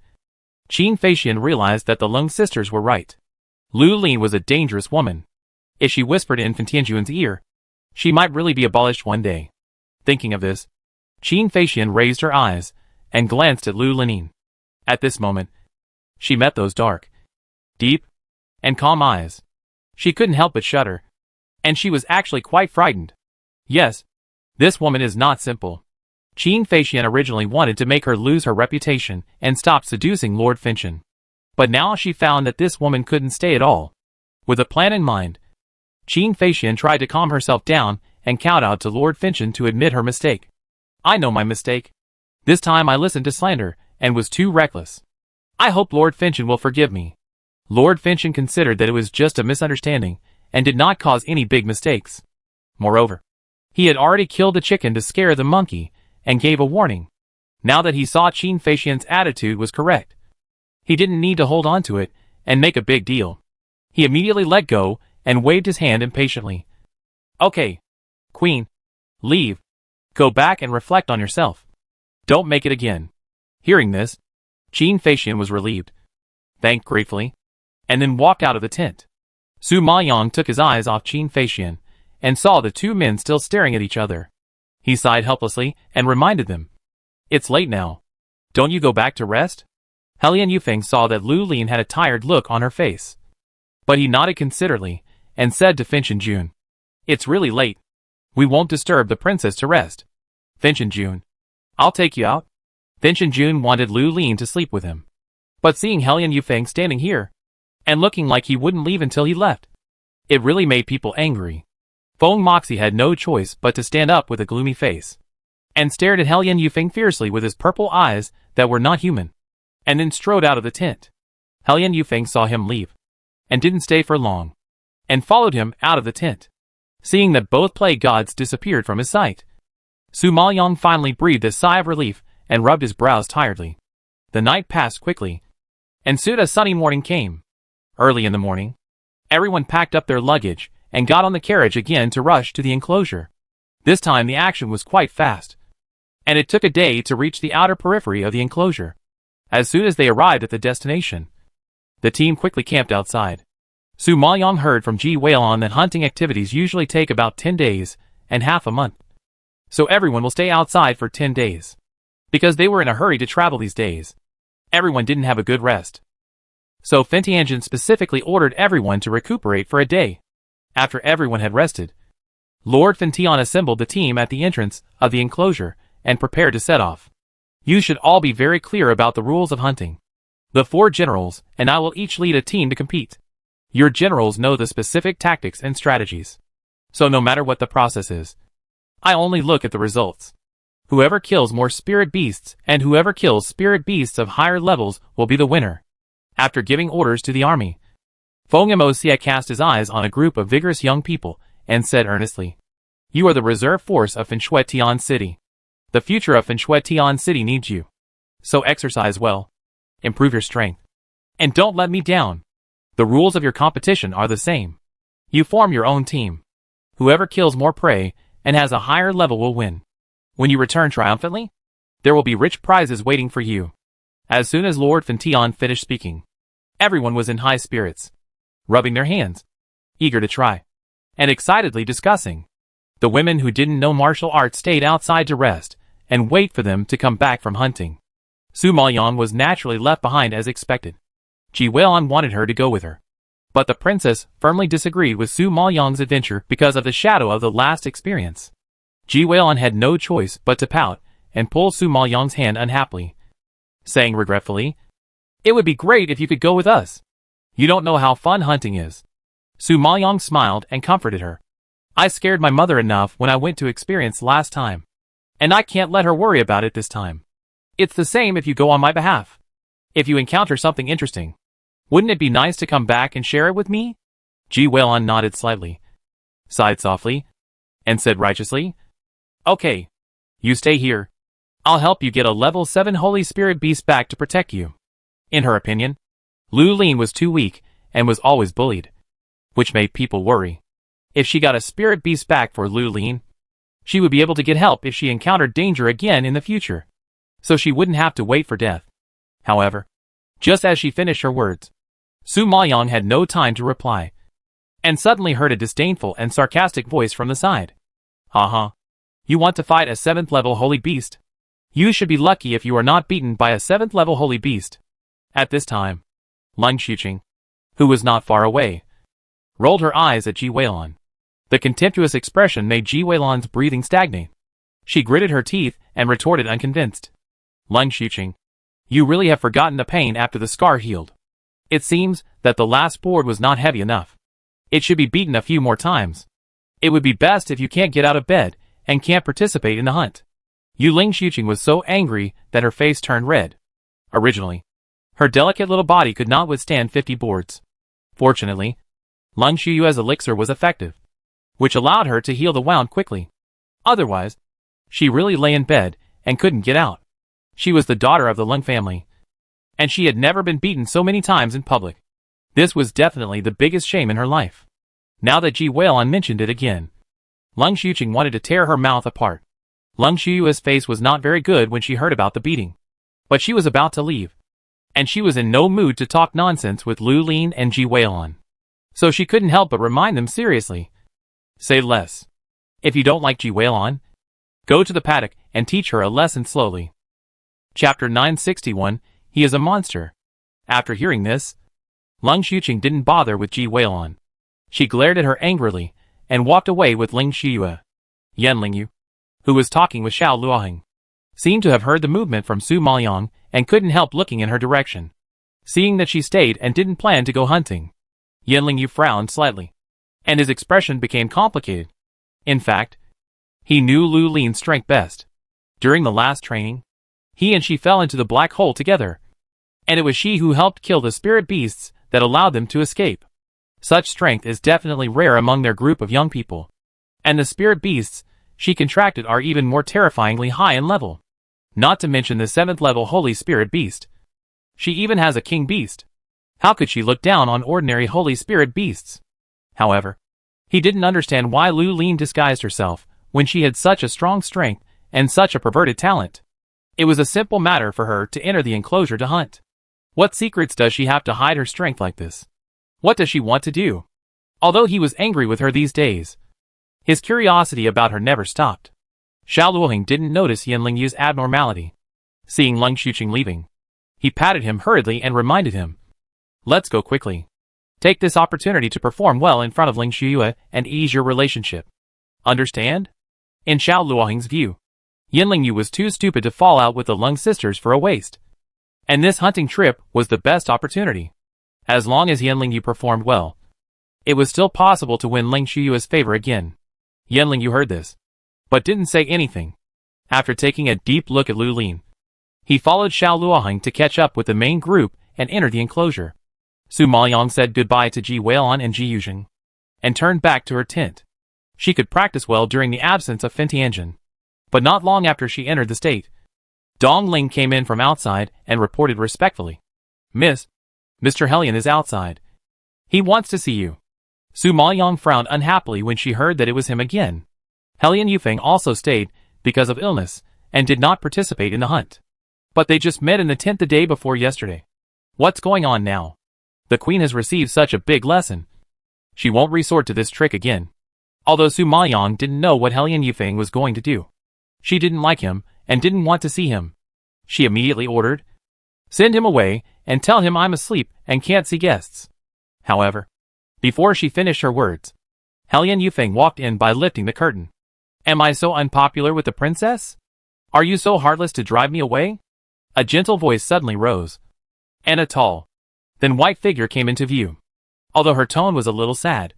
Speaker 1: Qin Feixian realized that the Lung sisters were right. Lu Lin was a dangerous woman. If she whispered in Tianjun's ear, she might really be abolished one day. Thinking of this, Qin Feixian raised her eyes and glanced at Lu Lin. At this moment, she met those dark, deep, and calm eyes. She couldn't help but shudder, and she was actually quite frightened. Yes, this woman is not simple. Qin Feixian originally wanted to make her lose her reputation and stop seducing Lord Finchen. But now she found that this woman couldn't stay at all. With a plan in mind, Qin Feixian tried to calm herself down and kowtowed to Lord Finchen to admit her mistake. I know my mistake. This time I listened to slander and was too reckless. I hope Lord Finchen will forgive me. Lord Finchen considered that it was just a misunderstanding and did not cause any big mistakes. Moreover, he had already killed the chicken to scare the monkey and gave a warning. Now that he saw Qin Feixian's attitude was correct, he didn't need to hold on to it and make a big deal. He immediately let go and waved his hand impatiently. Okay, Queen, leave. Go back and reflect on yourself. Don't make it again. Hearing this, Qin Feixian was relieved, thanked gratefully, and then walked out of the tent. Su Maoyang took his eyes off Qin Feixian and saw the two men still staring at each other. He sighed helplessly and reminded them. It's late now. Don't you go back to rest? Helian Yufeng saw that Lu Lin had a tired look on her face. But he nodded considerately and said to Finchen Jun, It's really late. We won't disturb the princess to rest. Finchen Jun, I'll take you out. Finchen Jun wanted Lu Lin to sleep with him. But seeing Helian Yufeng standing here, and looking like he wouldn't leave until he left, it really made people angry. Feng Moxie had no choice but to stand up with a gloomy face, and stared at Helian Yufeng fiercely with his purple eyes that were not human, and then strode out of the tent. Helian Yufeng saw him leave, and didn't stay for long, and followed him out of the tent. Seeing that both plague gods disappeared from his sight, Su Maoyang finally breathed a sigh of relief and rubbed his brows tiredly. The night passed quickly, and soon a sunny morning came. Early in the morning, everyone packed up their luggage and got on the carriage again to rush to the enclosure. This time the action was quite fast, and it took a day to reach the outer periphery of the enclosure. As soon as they arrived at the destination, the team quickly camped outside. Su Maoyang heard from Ji Weilon that hunting activities usually take about 10 days and half a month. So everyone will stay outside for 10 days. Because they were in a hurry to travel these days, everyone didn't have a good rest. So Fen Tianjin specifically ordered everyone to recuperate for a day. After everyone had rested, Lord Fen Tian assembled the team at the entrance of the enclosure and prepared to set off. You should all be very clear about the rules of hunting. The 4 generals and I will each lead a team to compete. Your generals know the specific tactics and strategies. So no matter what the process is, I only look at the results. Whoever kills more spirit beasts and whoever kills spirit beasts of higher levels will be the winner. After giving orders to the army, Feng Moxie cast his eyes on a group of vigorous young people and said earnestly, You are the reserve force of Fenshuetian City. The future of Fenshuetian City needs you. So exercise well, improve your strength, and don't let me down. The rules of your competition are the same. You form your own team. Whoever kills more prey and has a higher level will win. When you return triumphantly, there will be rich prizes waiting for you. As soon as Lord Fen Tian finished speaking, everyone was in high spirits, rubbing their hands, eager to try, and excitedly discussing. The women who didn't know martial arts stayed outside to rest and wait for them to come back from hunting. Su Maoyang was naturally left behind as expected. Ji Weilon wanted her to go with her, but the princess firmly disagreed with Su Maoyang's adventure because of the shadow of the last experience. Ji Weilon had no choice but to pout and pull Su Maoyang's hand unhappily, saying regretfully, It would be great if you could go with us. You don't know how fun hunting is. Su Maoyang smiled and comforted her. I scared my mother enough when I went to experience last time, and I can't let her worry about it this time. It's the same if you go on my behalf. If you encounter something interesting, wouldn't it be nice to come back and share it with me? Ji Weilon nodded slightly, sighed softly, and said righteously, Okay, you stay here. I'll help you get a level 7 Holy Spirit beast back to protect you. In her opinion, Lu Lin was too weak and was always bullied, which made people worry. If she got a spirit beast back for Lu Lin, she would be able to get help if she encountered danger again in the future, so she wouldn't have to wait for death. However, just as she finished her words, Su Maoyang had no time to reply, and suddenly heard a disdainful and sarcastic voice from the side. You want to fight a 7th level holy beast? You should be lucky if you are not beaten by a 7th level holy beast. At this time, Lung Xuqing, who was not far away, rolled her eyes at Ji Weilon. The contemptuous expression made Ji Weilon's breathing stagnate. She gritted her teeth and retorted unconvinced. Lung Xuqing, you really have forgotten the pain after the scar healed. It seems that the last board was not heavy enough. It should be beaten a few more times. It would be best if you can't get out of bed and can't participate in the hunt. Lung Xuqing was so angry that her face turned red. Originally, her delicate little body could not withstand 50 boards. Fortunately, Lung Shuyue's elixir was effective, which allowed her to heal the wound quickly. Otherwise, she really lay in bed and couldn't get out. She was the daughter of the Lung family, and she had never been beaten so many times in public. This was definitely the biggest shame in her life. Now that Ji Weilun mentioned it again, Lung Xuqing wanted to tear her mouth apart. Lung Shuyue's face was not very good when she heard about the beating. But she was about to leave, and she was in no mood to talk nonsense with Lu Lin and Ji Weilun. So she couldn't help but remind them seriously. Say less. If you don't like Ji Weilun, go to the paddock and teach her a lesson slowly. Chapter 961, He is a Monster. After hearing this, Lung Xuqing didn't bother with Ji Weilun. She glared at her angrily and walked away with Ling Shiyue. Yan Lingyu, who was talking with Xiao Luoheng, seemed to have heard the movement from Su Maoyang and couldn't help looking in her direction. Seeing that she stayed and didn't plan to go hunting, Yan Lingyu frowned slightly, and his expression became complicated. In fact, he knew Lu Lin's strength best. During the last training, he and she fell into the black hole together, and it was she who helped kill the spirit beasts that allowed them to escape. Such strength is definitely rare among their group of young people. And the spirit beasts she contracted are even more terrifyingly high in level. Not to mention the 7th level Holy Spirit Beast. She even has a King Beast. How could she look down on ordinary Holy Spirit Beasts? However, he didn't understand why Lu Lin disguised herself when she had such a strong strength and such a perverted talent. It was a simple matter for her to enter the enclosure to hunt. What secrets does she have to hide her strength like this? What does she want to do? Although he was angry with her these days, his curiosity about her never stopped. Xiao Luoheng didn't notice Yan Lingyu's abnormality. Seeing Lung Xuqing leaving, he patted him hurriedly and reminded him, "Let's go quickly. Take this opportunity to perform well in front of Ling Shuyue and ease your relationship. Understand?" In Xiao Luoheng's view, Yan Lingyu was too stupid to fall out with the Lung sisters for a waste. And this hunting trip was the best opportunity. As long as Yan Lingyu performed well, it was still possible to win Ling Shuyue's favor again. Yan Lingyu heard this, but didn't say anything. After taking a deep look at Lu Lin, he followed Xiao Luoheng to catch up with the main group and enter the enclosure. Su Maoyang said goodbye to Ji Weilun and Ji Yuzheng, and turned back to her tent. She could practice well during the absence of Fin Tianjin, but not long after she entered the state, Dong Ling came in from outside and reported respectfully, Mr. Helian is outside. He wants to see you." Su Maoyang frowned unhappily when she heard that it was him again. Helian Yufeng also stayed because of illness and did not participate in the hunt. But they just met in the tent the day before yesterday. What's going on now? The queen has received such a big lesson. She won't resort to this trick again. Although Su Maoyang didn't know what Helian Yufeng was going to do. She didn't like him and didn't want to see him. She immediately ordered, "Send him away and tell him I'm asleep and can't see guests." However, before she finished her words, Helian Yufeng walked in by lifting the curtain. "Am I so unpopular with the princess? Are you so heartless to drive me away?" A gentle voice suddenly rose, and a tall, then white figure came into view. Although her tone was a little sad,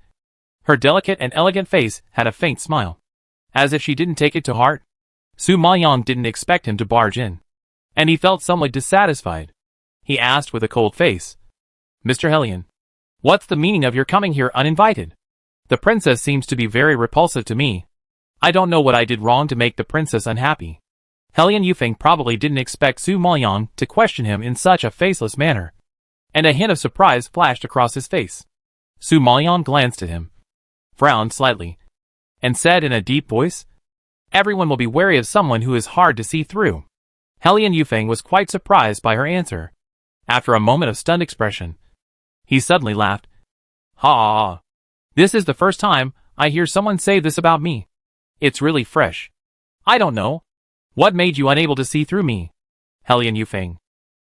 Speaker 1: her delicate and elegant face had a faint smile. As if she didn't take it to heart, Su Maoyang didn't expect him to barge in, and he felt somewhat dissatisfied. He asked with a cold face, "Mr. Helian, what's the meaning of your coming here uninvited? The princess seems to be very repulsive to me. I don't know what I did wrong to make the princess unhappy." Helian Yufeng probably didn't expect Su Maoyang to question him in such a faceless manner, and a hint of surprise flashed across his face. Su Maoyang glanced at him, frowned slightly, and said in a deep voice, "Everyone will be wary of someone who is hard to see through." Helian Yufeng was quite surprised by her answer. After a moment of stunned expression, he suddenly laughed. "Ha! This is the first time I hear someone say this about me. It's really fresh. I don't know. What made you unable to see through me? Helian Yufeng,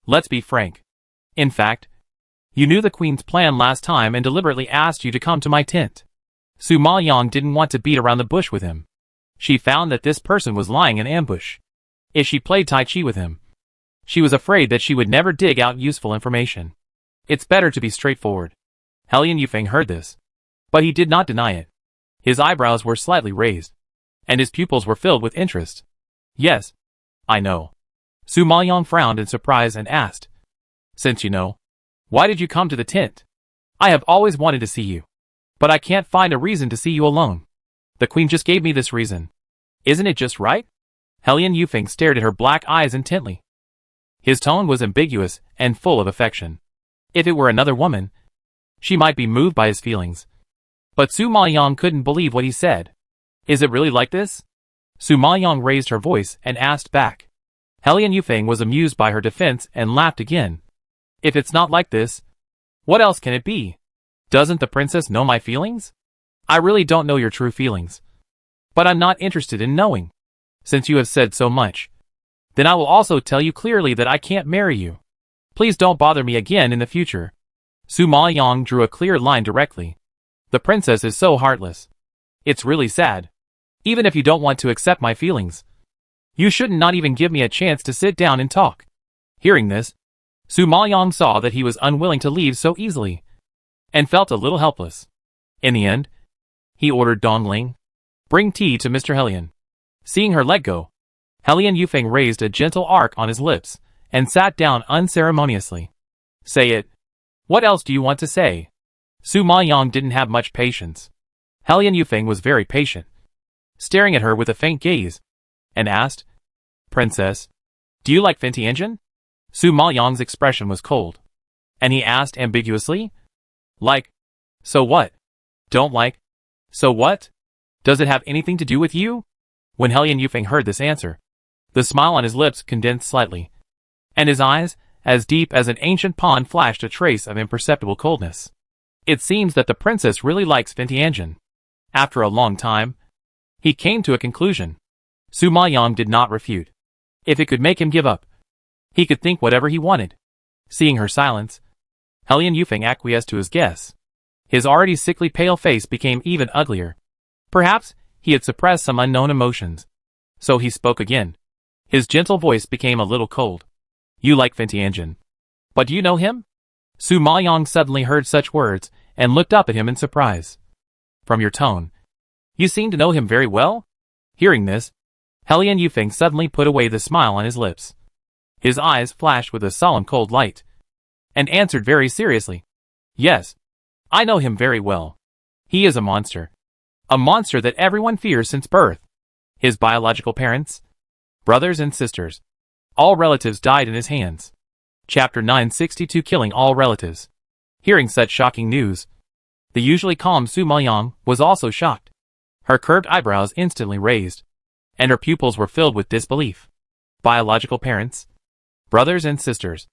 Speaker 1: let's be frank. In fact, you knew the queen's plan last time and deliberately asked you to come to my tent." Su Maoyang didn't want to beat around the bush with him. She found that this person was lying in ambush. If she played Tai Chi with him, she was afraid that she would never dig out useful information. It's better to be straightforward. Helian Yufeng heard this, but he did not deny it. His eyebrows were slightly raised, and his pupils were filled with interest. Yes, I know. Su Maoyong frowned in surprise and asked, since you know, why did you come to the tent? I have always wanted to see you, but I can't find a reason to see you alone. The queen just gave me this reason. Isn't it just right? Helian Yufeng stared at her black eyes intently. His tone was ambiguous and full of affection. If it were another woman, she might be moved by his feelings. But Su Maoyong couldn't believe what he said. Is it really like this? Su Maoyong raised her voice and asked back. Helian Yufeng was amused by her defense and laughed again. If it's not like this, what else can it be? Doesn't the princess know my feelings? I really don't know your true feelings. But I'm not interested in knowing. Since you have said so much, then I will also tell you clearly that I can't marry you. Please don't bother me again in the future. Su Maoyong drew a clear line directly. The princess is so heartless. It's really sad. Even if you don't want to accept my feelings, you shouldn't not even give me a chance to sit down and talk. Hearing this, Su Maoyong saw that he was unwilling to leave so easily, and felt a little helpless. In the end, he ordered Dongling, bring tea to Mr. Helian. Seeing her let go, Helian Yufeng raised a gentle arc on his lips, and sat down unceremoniously. Say it. What else do you want to say? Su Maoyong didn't have much patience. Helian Yufeng was very patient, staring at her with a faint gaze, and asked, Princess, do you like Fentianjin? Su Maoyong's expression was cold, and he asked ambiguously, like, so what? Don't like? So what? Does it have anything to do with you? When Helian Yufeng heard this answer, the smile on his lips condensed slightly, and his eyes, as deep as an ancient pond, flashed a trace of imperceptible coldness. It seems that the princess really likes Fentianjin. After a long time, he came to a conclusion. Su Maoyong did not refute. If it could make him give up, he could think whatever he wanted. Seeing her silence, Helian Yufeng acquiesced to his guess. His already sickly pale face became even uglier. Perhaps he had suppressed some unknown emotions. So he spoke again. His gentle voice became a little cold. You like Fentianjin. But do you know him? Su Maoyong suddenly heard such words, and looked up at him in surprise. From your tone, you seem to know him very well? Hearing this, Helian Yufeng suddenly put away the smile on his lips. His eyes flashed with a solemn cold light, and answered very seriously. Yes, I know him very well. He is a monster. A monster that everyone fears since birth. His biological parents, brothers and sisters, all relatives died in his hands. Chapter 962, Killing All Relatives. Hearing such shocking news, the usually calm Su Maoyong was also shocked. Her curved eyebrows instantly raised, and her pupils were filled with disbelief. Biological parents, brothers and sisters,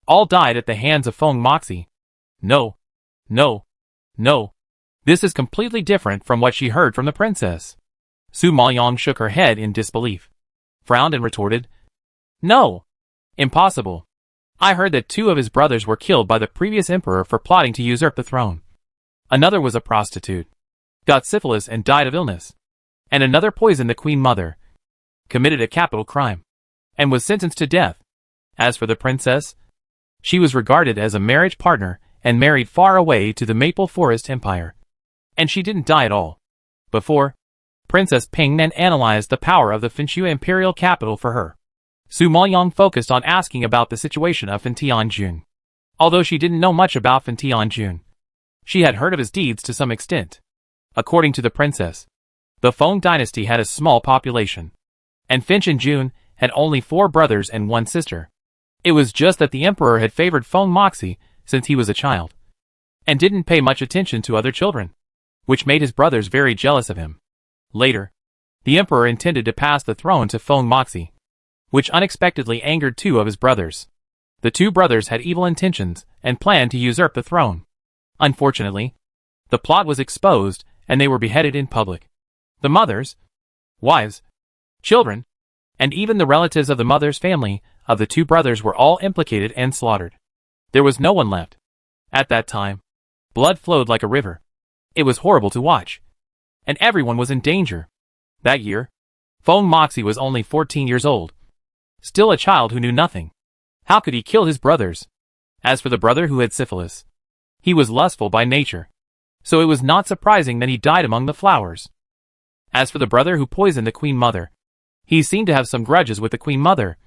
Speaker 1: all died at the hands of Feng Moxie. No, no, no. This is completely different from what she heard from the princess. Su Maoyong shook her head in disbelief, frowned and retorted, No! Impossible. I heard that 2 of his brothers were killed by the previous emperor for plotting to usurp the throne. Another was a prostitute, got syphilis and died of illness. And another poisoned the queen mother, committed a capital crime, and was sentenced to death. As for the princess, she was regarded as a marriage partner and married far away to the Maple Forest Empire. And she didn't die at all. Before, Princess Pingnan analyzed the power of the Fenxue imperial capital for her. Su Maoyong focused on asking about the situation of Fentianjun. Although she didn't know much about Fentianjun, she had heard of his deeds to some extent. According to the princess, the Feng dynasty had a small population, and Fentianjun had only 4 brothers and 1 sister. It was just that the emperor had favored Feng Moxie since he was a child, and didn't pay much attention to other children, which made his brothers very jealous of him. Later, the emperor intended to pass the throne to Feng Moxie, which unexpectedly angered 2 of his brothers. The 2 brothers had evil intentions and planned to usurp the throne. Unfortunately, the plot was exposed and they were beheaded in public. The mothers, wives, children, and even the relatives of the mother's family of the 2 brothers were all implicated and slaughtered. There was no one left. At that time, blood flowed like a river. It was horrible to watch, and everyone was in danger. That year, Feng Moxie was only 14 years old. Still a child who knew nothing. How could he kill his brothers? As for the brother who had syphilis, he was lustful by nature, so it was not surprising that he died among the flowers. As for the brother who poisoned the Queen Mother, he seemed to have some grudges with the Queen Mother.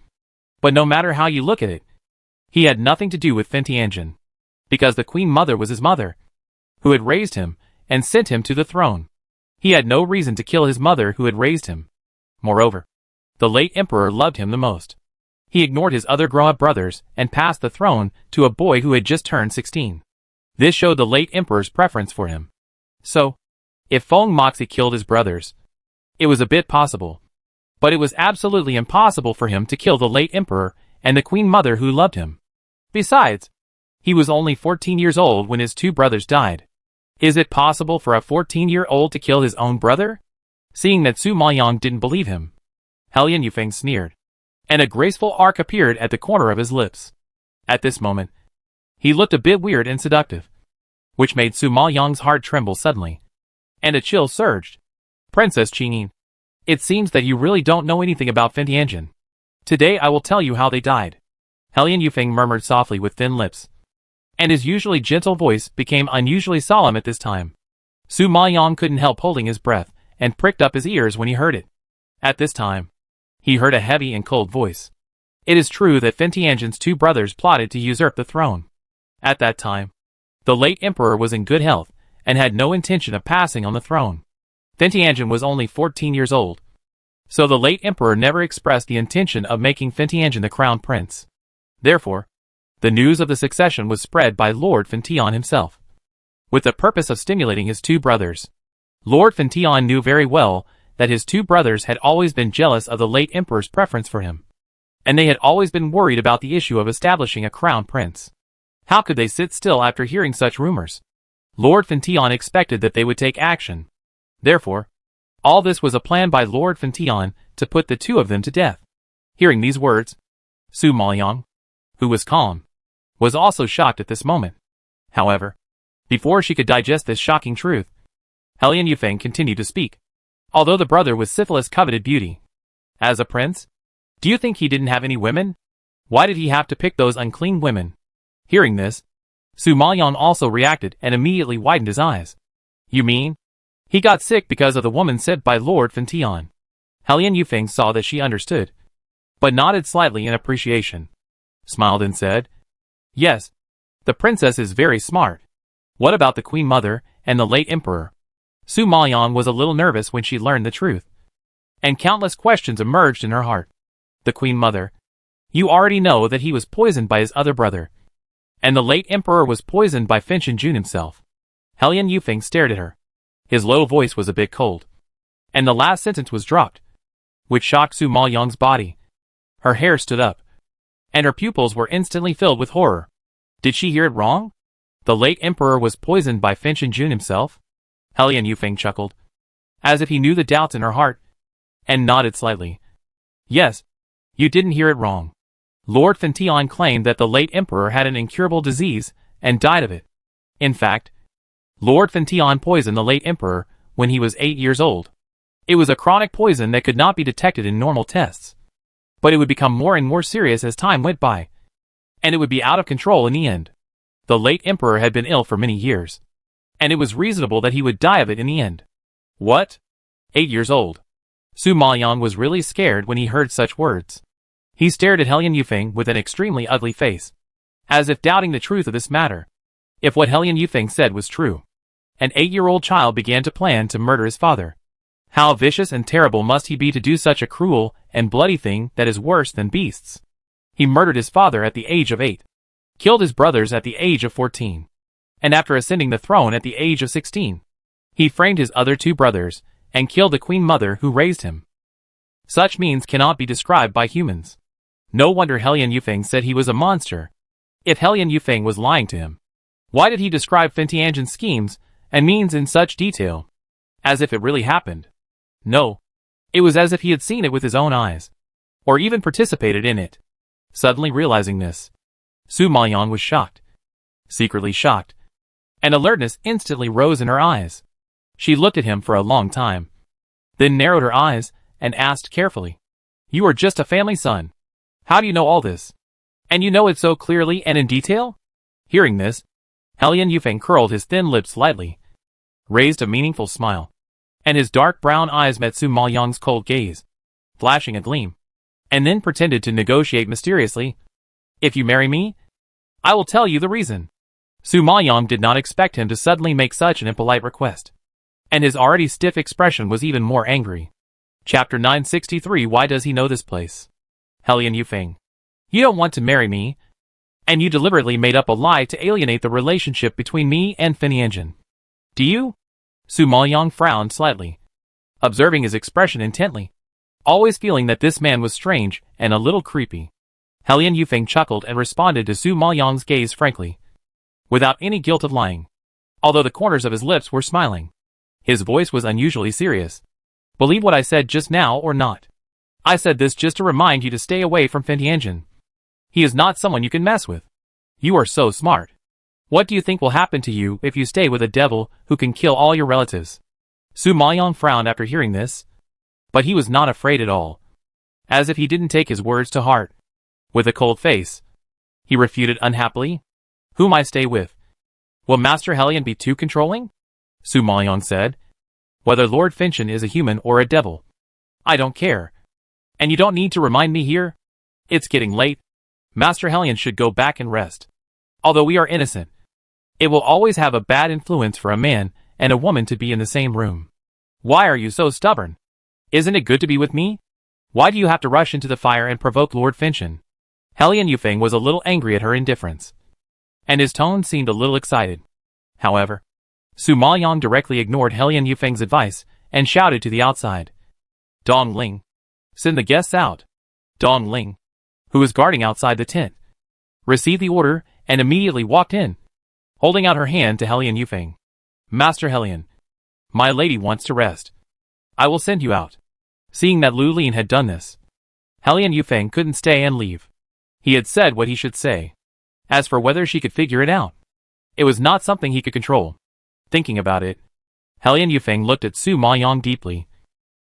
Speaker 1: But no matter how you look at it, he had nothing to do with Fin Tianjin, because the Queen Mother was his mother, who had raised him and sent him to the throne. He had no reason to kill his mother who had raised him. Moreover, the late emperor loved him the most. He ignored his other grown-up brothers and passed the throne to a boy who had just turned 16. This showed the late emperor's preference for him. So, if Feng Moxie killed his brothers, it was a bit possible. But it was absolutely impossible for him to kill the late emperor and the Queen Mother who loved him. Besides, he was only 14 years old when his two brothers died. Is it possible for a 14-year-old to kill his own brother? Seeing that Su Maoyang didn't believe him, Lian Yufeng sneered, and a graceful arc appeared at the corner of his lips. At this moment, he looked a bit weird and seductive, which made Su Maoyang's heart tremble suddenly, and a chill surged. Princess Qingyin, it seems that you really don't know anything about Fin Tianjin. Today I will tell you how they died. Lian Yufeng murmured softly with thin lips, and his usually gentle voice became unusually solemn at this time. Su Maoyang couldn't help holding his breath and pricked up his ears when he heard it. At this time, he heard a heavy and cold voice. It is true that Fin Tianjin's two brothers plotted to usurp the throne. At that time, the late emperor was in good health and had no intention of passing on the throne. Fin Tianjin was only 14 years old, so the late emperor never expressed the intention of making Fin Tianjin the crown prince. Therefore, the news of the succession was spread by Lord Fin Tian himself, with the purpose of stimulating his two brothers. Lord Fin Tian knew very well that his two brothers had always been jealous of the late emperor's preference for him, and they had always been worried about the issue of establishing a crown prince. How could they sit still after hearing such rumors? Lord Fin Tian expected that they would take action. Therefore, all this was a plan by Lord Fin Tian to put the two of them to death. Hearing these words, Su Maoyang, who was calm, was also shocked at this moment. However, before she could digest this shocking truth, Lian Yufeng continued to speak. Although the brother with syphilis coveted beauty, as a prince, do you think he didn't have any women? Why did he have to pick those unclean women? Hearing this, Su Maoyang also reacted and immediately widened his eyes. You mean? He got sick because of the woman said by Lord Fin Tian. Lian Yufeng saw that she understood, but nodded slightly in appreciation, smiled and said, Yes, the princess is very smart. What about the Queen Mother and the late emperor? Su Maoyang was a little nervous when she learned the truth, and countless questions emerged in her heart. The Queen Mother. You already know that he was poisoned by his other brother, and the late emperor was poisoned by Fin Tianjin himself. Lian Yufeng stared at her. His low voice was a bit cold, and the last sentence was dropped, which shocked Su Maoyang's body. Her hair stood up, and her pupils were instantly filled with horror. Did she hear it wrong? The late emperor was poisoned by Fin Tianjin himself? Lian Yufeng chuckled, as if he knew the doubts in her heart, and nodded slightly. Yes, you didn't hear it wrong. Lord Fin Tian claimed that the late emperor had an incurable disease and died of it. In fact, Lord Fin Tian poisoned the late emperor when he was 8 years old. It was a chronic poison that could not be detected in normal tests, but it would become more and more serious as time went by, and it would be out of control in the end. The late emperor had been ill for many years, and it was reasonable that he would die of it in the end. What? 8 years old. Su Maoyang was really scared when he heard such words. He stared at Lian Yufeng with an extremely ugly face, as if doubting the truth of this matter. If what Lian Yufeng said was true, an 8-year-old child began to plan to murder his father. How vicious and terrible must he be to do such a cruel and bloody thing that is worse than beasts? He murdered his father at the age of 8, killed his brothers at the age of 14, and after ascending the throne at the age of 16, he framed his other two brothers and killed the Queen Mother who raised him. Such means cannot be described by humans. No wonder Lian Yufeng said he was a monster. If Lian Yufeng was lying to him, why did he describe Fin Tianjin's schemes and means in such detail, as if it really happened? No, it was as if he had seen it with his own eyes, or even participated in it. Suddenly realizing this, Su Maoyang was shocked, secretly shocked, and alertness instantly rose in her eyes. She looked at him for a long time, then narrowed her eyes and asked carefully. You are just a family son. How do you know all this? And you know it so clearly and in detail? Hearing this, Helian Yufeng curled his thin lips slightly, raised a meaningful smile, and his dark brown eyes met Su Maoyang's cold gaze, flashing a gleam, and then pretended to negotiate mysteriously. If you marry me, I will tell you the reason. Su Maoyang did not expect him to suddenly make such an impolite request, and his already stiff expression was even more angry. Chapter 963. Why does he know this place? Helian Yufeng, you don't want to marry me, and you deliberately made up a lie to alienate the relationship between me and Finianjin. Do you? Su Maoyang frowned slightly, observing his expression intently, always feeling that this man was strange and a little creepy. Helian Yufeng chuckled and responded to Su Maoyang's gaze frankly, without any guilt of lying. Although the corners of his lips were smiling, his voice was unusually serious. Believe what I said just now or not. I said this just to remind you to stay away from Finianjin. He is not someone you can mess with. You are so smart. What do you think will happen to you if you stay with a devil who can kill all your relatives? Su Maoyang frowned after hearing this, but he was not afraid at all. As if he didn't take his words to heart. With a cold face, he refuted unhappily. Whom I stay with? Will Master Helian be too controlling? Su Maoyang said. Whether Lord Finchen is a human or a devil, I don't care. And you don't need to remind me here. It's getting late. Master Helian should go back and rest. Although we are innocent, it will always have a bad influence for a man and a woman to be in the same room. Why are you so stubborn? Isn't it good to be with me? Why do you have to rush into the fire and provoke Lord Finchen? Helian Yufeng was a little angry at her indifference, and his tone seemed a little excited. However, Su Maoyang directly ignored Helian Yufeng's advice and shouted to the outside. Dong Ling, send the guests out. Dong Ling, who was guarding outside the tent, received the order and immediately walked in, holding out her hand to Helian Yufeng. Master Helian, my lady wants to rest. I will send you out. Seeing that Lu Lin had done this, Helian Yufeng couldn't stay and leave. He had said what he should say. As for whether she could figure it out, it was not something he could control. Thinking about it, Helian Yufeng looked at Su Maoyang deeply,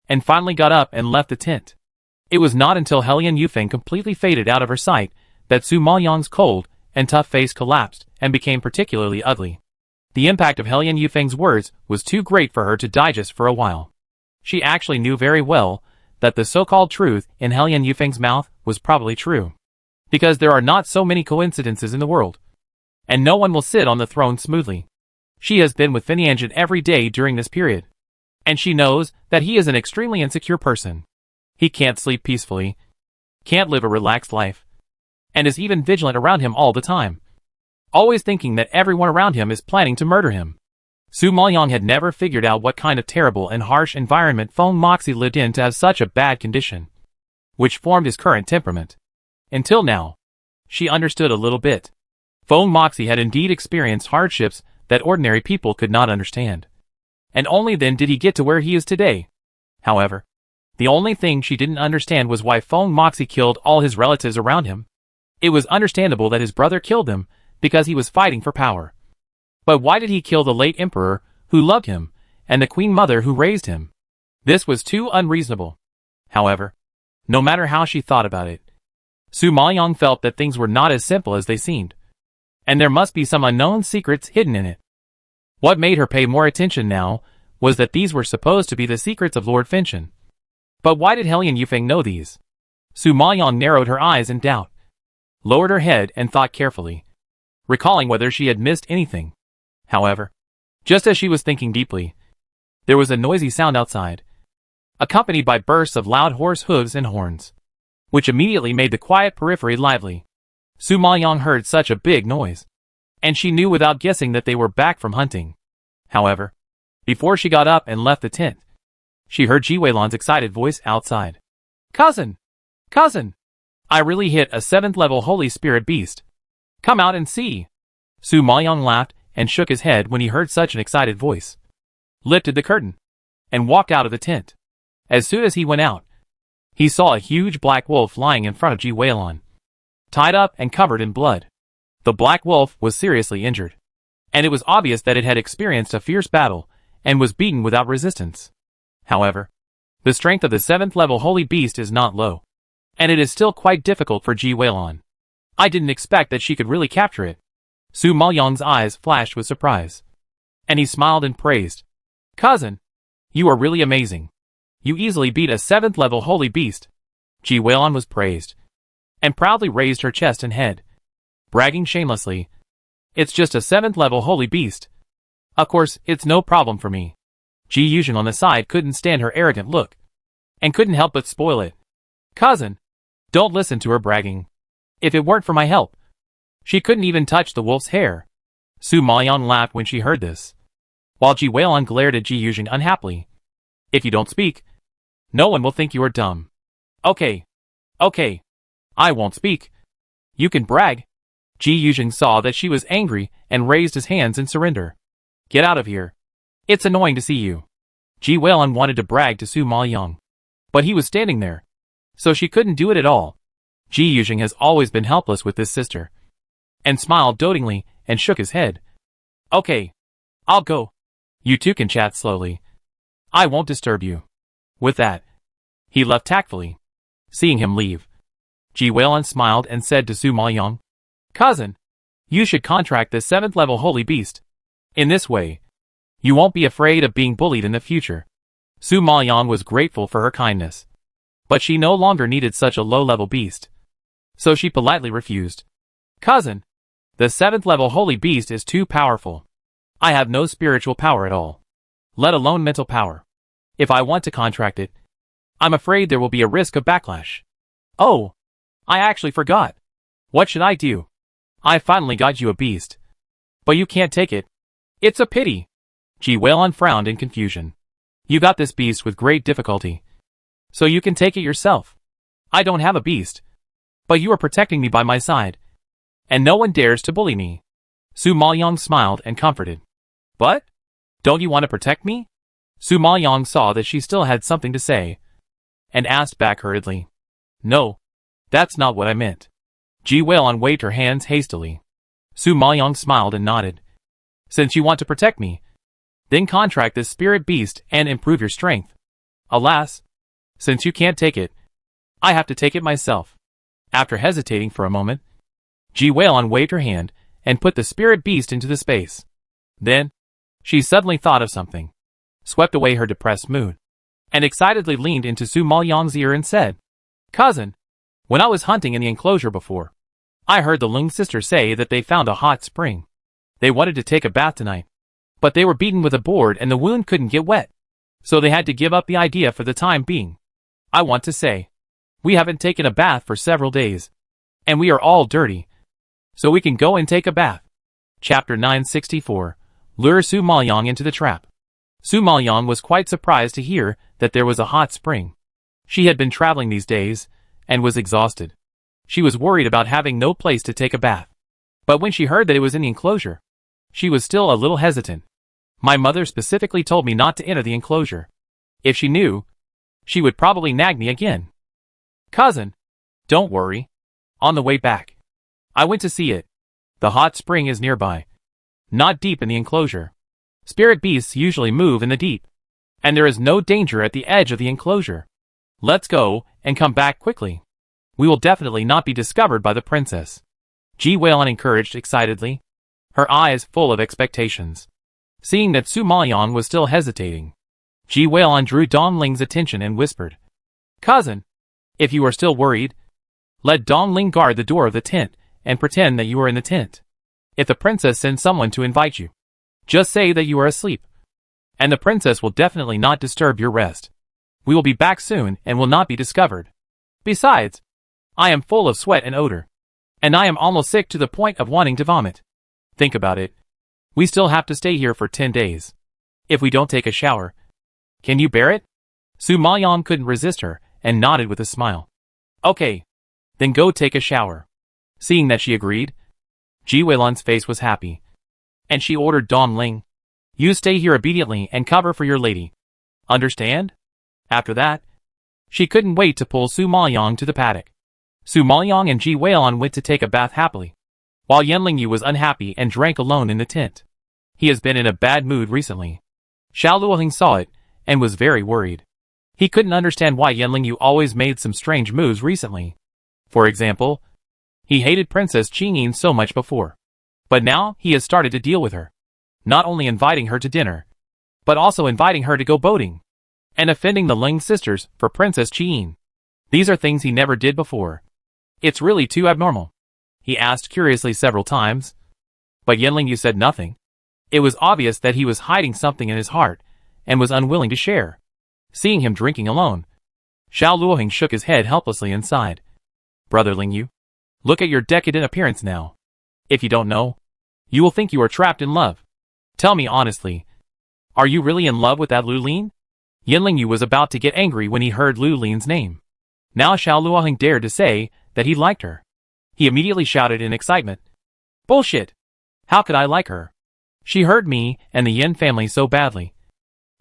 Speaker 1: and finally got up and left the tent. It was not until Helian Yufeng completely faded out of her sight that Su Maoyang's cold and tough face collapsed and became particularly ugly. The impact of Helian Yufeng's words was too great for her to digest for a while. She actually knew very well that the so-called truth in Helian Yufeng's mouth was probably true, because there are not so many coincidences in the world, and no one will sit on the throne smoothly. She has been with Finianjin every day during this period, and she knows that he is an extremely insecure person. He can't sleep peacefully, can't live a relaxed life, and is even vigilant around him all the time, always thinking that everyone around him is planning to murder him. Su Maoyang had never figured out what kind of terrible and harsh environment Feng Moxie lived in to have such a bad condition, which formed his current temperament. Until now, she understood a little bit. Feng Moxie had indeed experienced hardships that ordinary people could not understand, and only then did he get to where he is today. However, the only thing she didn't understand was why Feng Moxie killed all his relatives around him. It was understandable that his brother killed him because he was fighting for power. But why did he kill the late emperor, who loved him, and the queen mother who raised him? This was too unreasonable. However, no matter how she thought about it, Su Maoyang felt that things were not as simple as they seemed, and there must be some unknown secrets hidden in it. What made her pay more attention now was that these were supposed to be the secrets of Lord Finchen. But why did Helian Yufeng know these? Su Maoyang narrowed her eyes in doubt, lowered her head and thought carefully, recalling whether she had missed anything. However, just as she was thinking deeply, there was a noisy sound outside, accompanied by bursts of loud horse hooves and horns, which immediately made the quiet periphery lively. Su Maoyang heard such a big noise, and she knew without guessing that they were back from hunting. However, before she got up and left the tent, she heard Ji Weilan's excited voice outside. Cousin! Cousin! I really hit a 7th level Holy Spirit beast. Come out and see. Su Maoyang laughed and shook his head when he heard such an excited voice, lifted the curtain, and walked out of the tent. As soon as he went out, he saw a huge black wolf lying in front of Ji Weilan, tied up and covered in blood. The black wolf was seriously injured, and it was obvious that it had experienced a fierce battle and was beaten without resistance. However, The strength of the 7th level holy beast is not low. And it is still quite difficult for Ji Weilon. I didn't expect that she could really capture it. Su Maoyang's eyes flashed with surprise. And he smiled and praised. Cousin, you are really amazing. You easily beat a 7th level holy beast. Ji Weilon was praised. And proudly raised her chest and head. Bragging shamelessly. It's just a 7th level holy beast. Of course, it's no problem for me. Ji Yuzhen on the side couldn't stand her arrogant look. And couldn't help but spoil it. Cousin, don't listen to her bragging. If it weren't for my help, she couldn't even touch the wolf's hair. Su Maoyang laughed when she heard this. While Ji Weilon glared at Ji Yuzhen unhappily. If you don't speak, no one will think you are dumb. Okay. I won't speak. You can brag. Ji Yuzhen saw that she was angry and raised his hands in surrender. Get out of here. It's annoying to see you. Ji Weilon wanted to brag to Su Maoyang. But he was standing there. So she couldn't do it at all. Ji Yuzhen has always been helpless with this sister. And smiled dotingly and shook his head. Okay. I'll go. You two can chat slowly. I won't disturb you. With that, he left tactfully. Seeing him leave, Ji Weilon smiled and said to Su Maoyang, Cousin, you should contract this 7th level holy beast. In this way, you won't be afraid of being bullied in the future. Su Maoyang was grateful for her kindness. But she no longer needed such a low-level beast. So she politely refused. Cousin, the 7th level holy beast is too powerful. I have no spiritual power at all. Let alone mental power. If I want to contract it, I'm afraid there will be a risk of backlash. Oh, I actually forgot. What should I do? I finally got you a beast. But you can't take it. It's a pity. Ji Weilon frowned in confusion. You got this beast with great difficulty. So you can take it yourself. I don't have a beast. But you are protecting me by my side. And no one dares to bully me. Su Maoyang smiled and comforted. But? Don't you want to protect me? Su Maoyang saw that she still had something to say. And asked back hurriedly. No. That's not what I meant. Ji Weilon waved her hands hastily. Su Maoyang smiled and nodded. Since you want to protect me, then contract this spirit beast and improve your strength. Alas, since you can't take it, I have to take it myself. After hesitating for a moment, Ji Weilon waved her hand and put the spirit beast into the space. Then, she suddenly thought of something, swept away her depressed mood, and excitedly leaned into Su Maoyang's ear and said, Cousin, when I was hunting in the enclosure before, I heard the Lung sisters say that they found a hot spring. They wanted to take a bath tonight, but they were beaten with a board and the wound couldn't get wet, so they had to give up the idea for the time being. I want to say, we haven't taken a bath for several days, and we are all dirty, so we can go and take a bath. Chapter 964, Lure Su Maoyang into the trap. Su Maoyang was quite surprised to hear that there was a hot spring. She had been traveling these days, and was exhausted. She was worried about having no place to take a bath. But when she heard that it was in the enclosure, she was still a little hesitant. My mother specifically told me not to enter the enclosure. If she knew, she would probably nag me again. Cousin, don't worry. On the way back, I went to see it. The hot spring is nearby. Not deep in the enclosure. Spirit beasts usually move in the deep. And there is no danger at the edge of the enclosure. Let's go, and come back quickly. We will definitely not be discovered by the princess. Ji Weilon encouraged excitedly, her eyes full of expectations. Seeing that Su Maoyang was still hesitating, Ji Weilon drew Dong Ling's attention and whispered, Cousin, if you are still worried, let Dong Ling guard the door of the tent and pretend that you are in the tent. If the princess sends someone to invite you, just say that you are asleep, and the princess will definitely not disturb your rest. We will be back soon and will not be discovered. Besides, I am full of sweat and odor, and I am almost sick to the point of wanting to vomit. Think about it. We still have to stay here for 10 days. If we don't take a shower, can you bear it? Su Maoyang couldn't resist her and nodded with a smile. Okay, then go take a shower. Seeing that she agreed, Ji Weilon's face was happy, and she ordered Dong Ling, you stay here obediently and cover for your lady. Understand? After that, she couldn't wait to pull Su Maoyang to the paddock. Su Maoyang and Ji Weilon went to take a bath happily, while Yan Lingyu was unhappy and drank alone in the tent. He has been in a bad mood recently. Xiao Luoheng saw it, and was very worried. He couldn't understand why Yan Lingyu always made some strange moves recently. For example, he hated Princess Qingyin so much before. But now he has started to deal with her. Not only inviting her to dinner, but also inviting her to go boating. And offending the Ling sisters for Princess Qingyin. These are things he never did before. It's really too abnormal. He asked curiously several times. But Yan Lingyu said nothing. It was obvious that he was hiding something in his heart, and was unwilling to share. Seeing him drinking alone, Xiao Luoheng shook his head helplessly and sighed. Brother Lingyu, look at your decadent appearance now. If you don't know, you will think you are trapped in love. Tell me honestly, are you really in love with that Lu Lin? Yan Lingyu was about to get angry when he heard Lu Lin's name. Now Xiao Luoheng dared to say that he liked her. He immediately shouted in excitement. Bullshit! How could I like her? She hurt me and the Yin family so badly.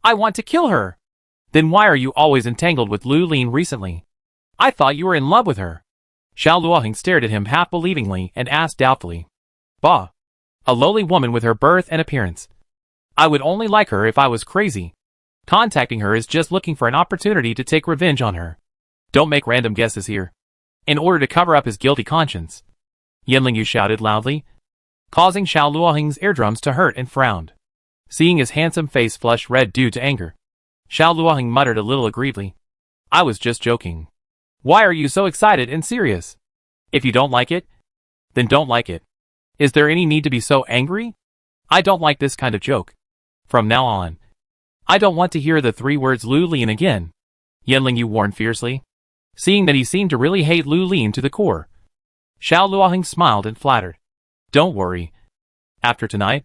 Speaker 1: I want to kill her! Then why are you always entangled with Lu Lin recently? I thought you were in love with her. Xiao Luoheng stared at him half-believingly and asked doubtfully. Bah! A lowly woman with her birth and appearance. I would only like her if I was crazy. Contacting her is just looking for an opportunity to take revenge on her. Don't make random guesses here. In order to cover up his guilty conscience. Yan Lingyu shouted loudly, causing Xiao Luoheng's eardrums to hurt and frowned. Seeing his handsome face flush red due to anger, Xiao Luoheng muttered a little aggrievedly. I was just joking. Why are you so excited and serious? If you don't like it, then don't like it. Is there any need to be so angry? I don't like this kind of joke. From now on, I don't want to hear the 3 words Lu Lin again. Yan Lingyu warned fiercely. Seeing that he seemed to really hate Lu Lin to the core, Xiao Luoheng smiled and flattered. Don't worry. After tonight,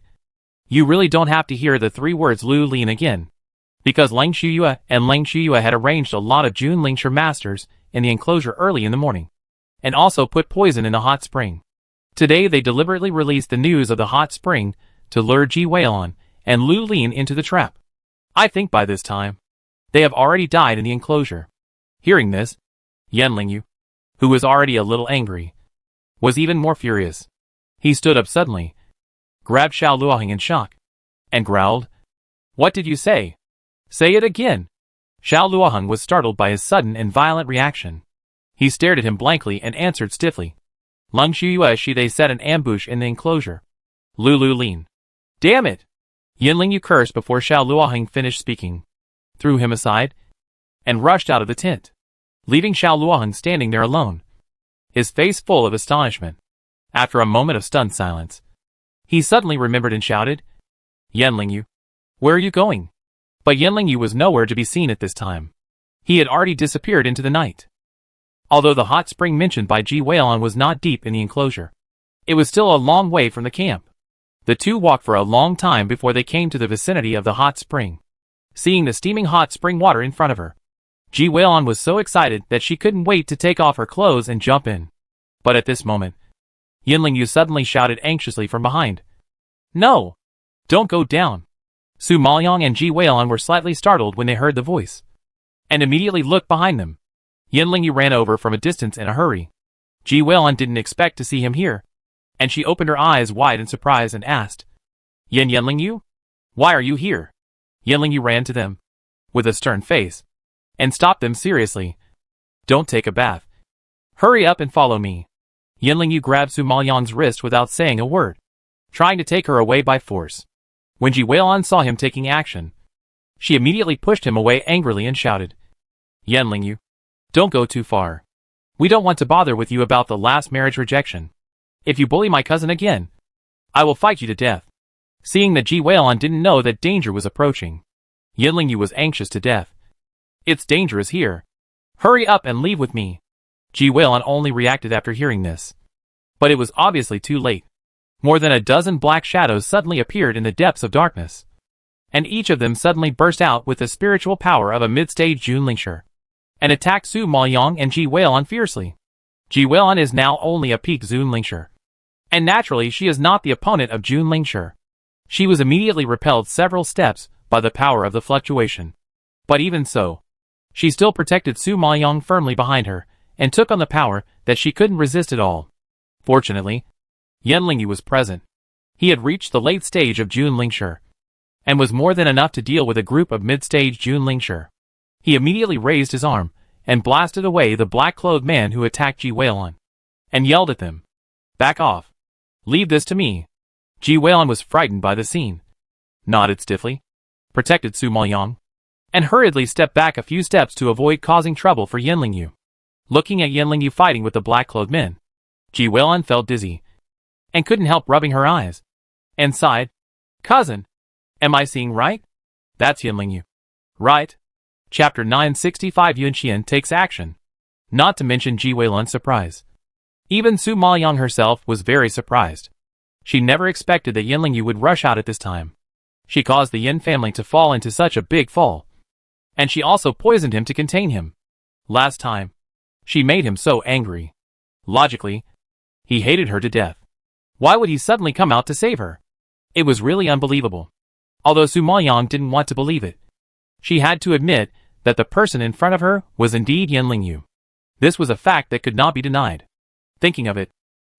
Speaker 1: you really don't have to hear the 3 words Lu Lin again. Because Lang Shuyue and Lang Shuyue had arranged a lot of Junlingshi masters in the enclosure early in the morning, and also put poison in the hot spring. Today they deliberately released the news of the hot spring to lure Ji Weilon and Lu Lin into the trap. I think by this time, they have already died in the enclosure. Hearing this, Yan Lingyu, who was already a little angry, was even more furious. He stood up suddenly, grabbed Xiao Luoheng in shock, and growled, What did you say? Say it again. Xiao Luoheng was startled by his sudden and violent reaction. He stared at him blankly and answered stiffly. Lung Shuyue they set an ambush in the enclosure. Lu Lin. Damn it! Yan Lingyu cursed before Xiao Luoheng finished speaking, threw him aside, and rushed out of the tent, leaving Xiao Luoheng standing there alone, his face full of astonishment. After a moment of stunned silence, he suddenly remembered and shouted, Yan Lingyu, where are you going? But Yan Lingyu was nowhere to be seen at this time. He had already disappeared into the night. Although the hot spring mentioned by Ji Weilon was not deep in the enclosure, it was still a long way from the camp. The two walked for a long time before they came to the vicinity of the hot spring. Seeing the steaming hot spring water in front of her, Ji Weilon was so excited that she couldn't wait to take off her clothes and jump in. But at this moment, Yan Lingyu suddenly shouted anxiously from behind. No! Don't go down! Su Maoyang and Ji Weilon were slightly startled when they heard the voice, and immediately looked behind them. Yan Lingyu ran over from a distance in a hurry. Ji Weilon didn't expect to see him here, and she opened her eyes wide in surprise and asked, Yan Lingyu? Why are you here? Yan Lingyu ran to them, with a stern face, and stopped them seriously. Don't take a bath. Hurry up and follow me. Yan Lingyu grabbed Su Maoyang's wrist without saying a word, trying to take her away by force. When Ji Weilon saw him taking action, she immediately pushed him away angrily and shouted, Yan Lingyu, don't go too far. We don't want to bother with you about the last marriage rejection. If you bully my cousin again, I will fight you to death. Seeing that Ji Weilon didn't know that danger was approaching, Yan Lingyu was anxious to death. It's dangerous here. Hurry up and leave with me. Ji Weilon only reacted after hearing this. But it was obviously too late. More than a dozen black shadows suddenly appeared in the depths of darkness, and each of them suddenly burst out with the spiritual power of a mid-stage Junlingshi, and attacked Su Maoyang and Ji Weilon fiercely. Ji Weilon is now only a peak Junlingshi, and naturally she is not the opponent of Junlingshi. She was immediately repelled several steps by the power of the fluctuation. But even so, she still protected Su Maoyang firmly behind her, and took on the power that she couldn't resist at all. Fortunately, Yan Lingyu was present. He had reached the late stage of Junlingshi, and was more than enough to deal with a group of mid-stage Junlingshi. He immediately raised his arm and blasted away the black-clothed man who attacked Ji Weilun, and yelled at them, "Back off! Leave this to me!" Ji Weilun was frightened by the scene, nodded stiffly, protected Su Maoyang, and hurriedly stepped back a few steps to avoid causing trouble for Yan Lingyu. Looking at Yan Lingyu fighting with the black-clothed men, Ji Weilun felt dizzy, and couldn't help rubbing her eyes, and sighed, "Cousin, am I seeing right? That's Yan Lingyu, right?" Chapter 965 Yunqian takes action. Not to mention Ji Weilun's surprise. Even Su Maoyang herself was very surprised. She never expected that Yan Lingyu would rush out at this time. She caused the Yin family to fall into such a big fall. And she also poisoned him to contain him. Last time, she made him so angry. Logically, he hated her to death. Why would he suddenly come out to save her? It was really unbelievable. Although Su Maoyang didn't want to believe it, she had to admit that the person in front of her was indeed Yan Lingyu. This was a fact that could not be denied. Thinking of it,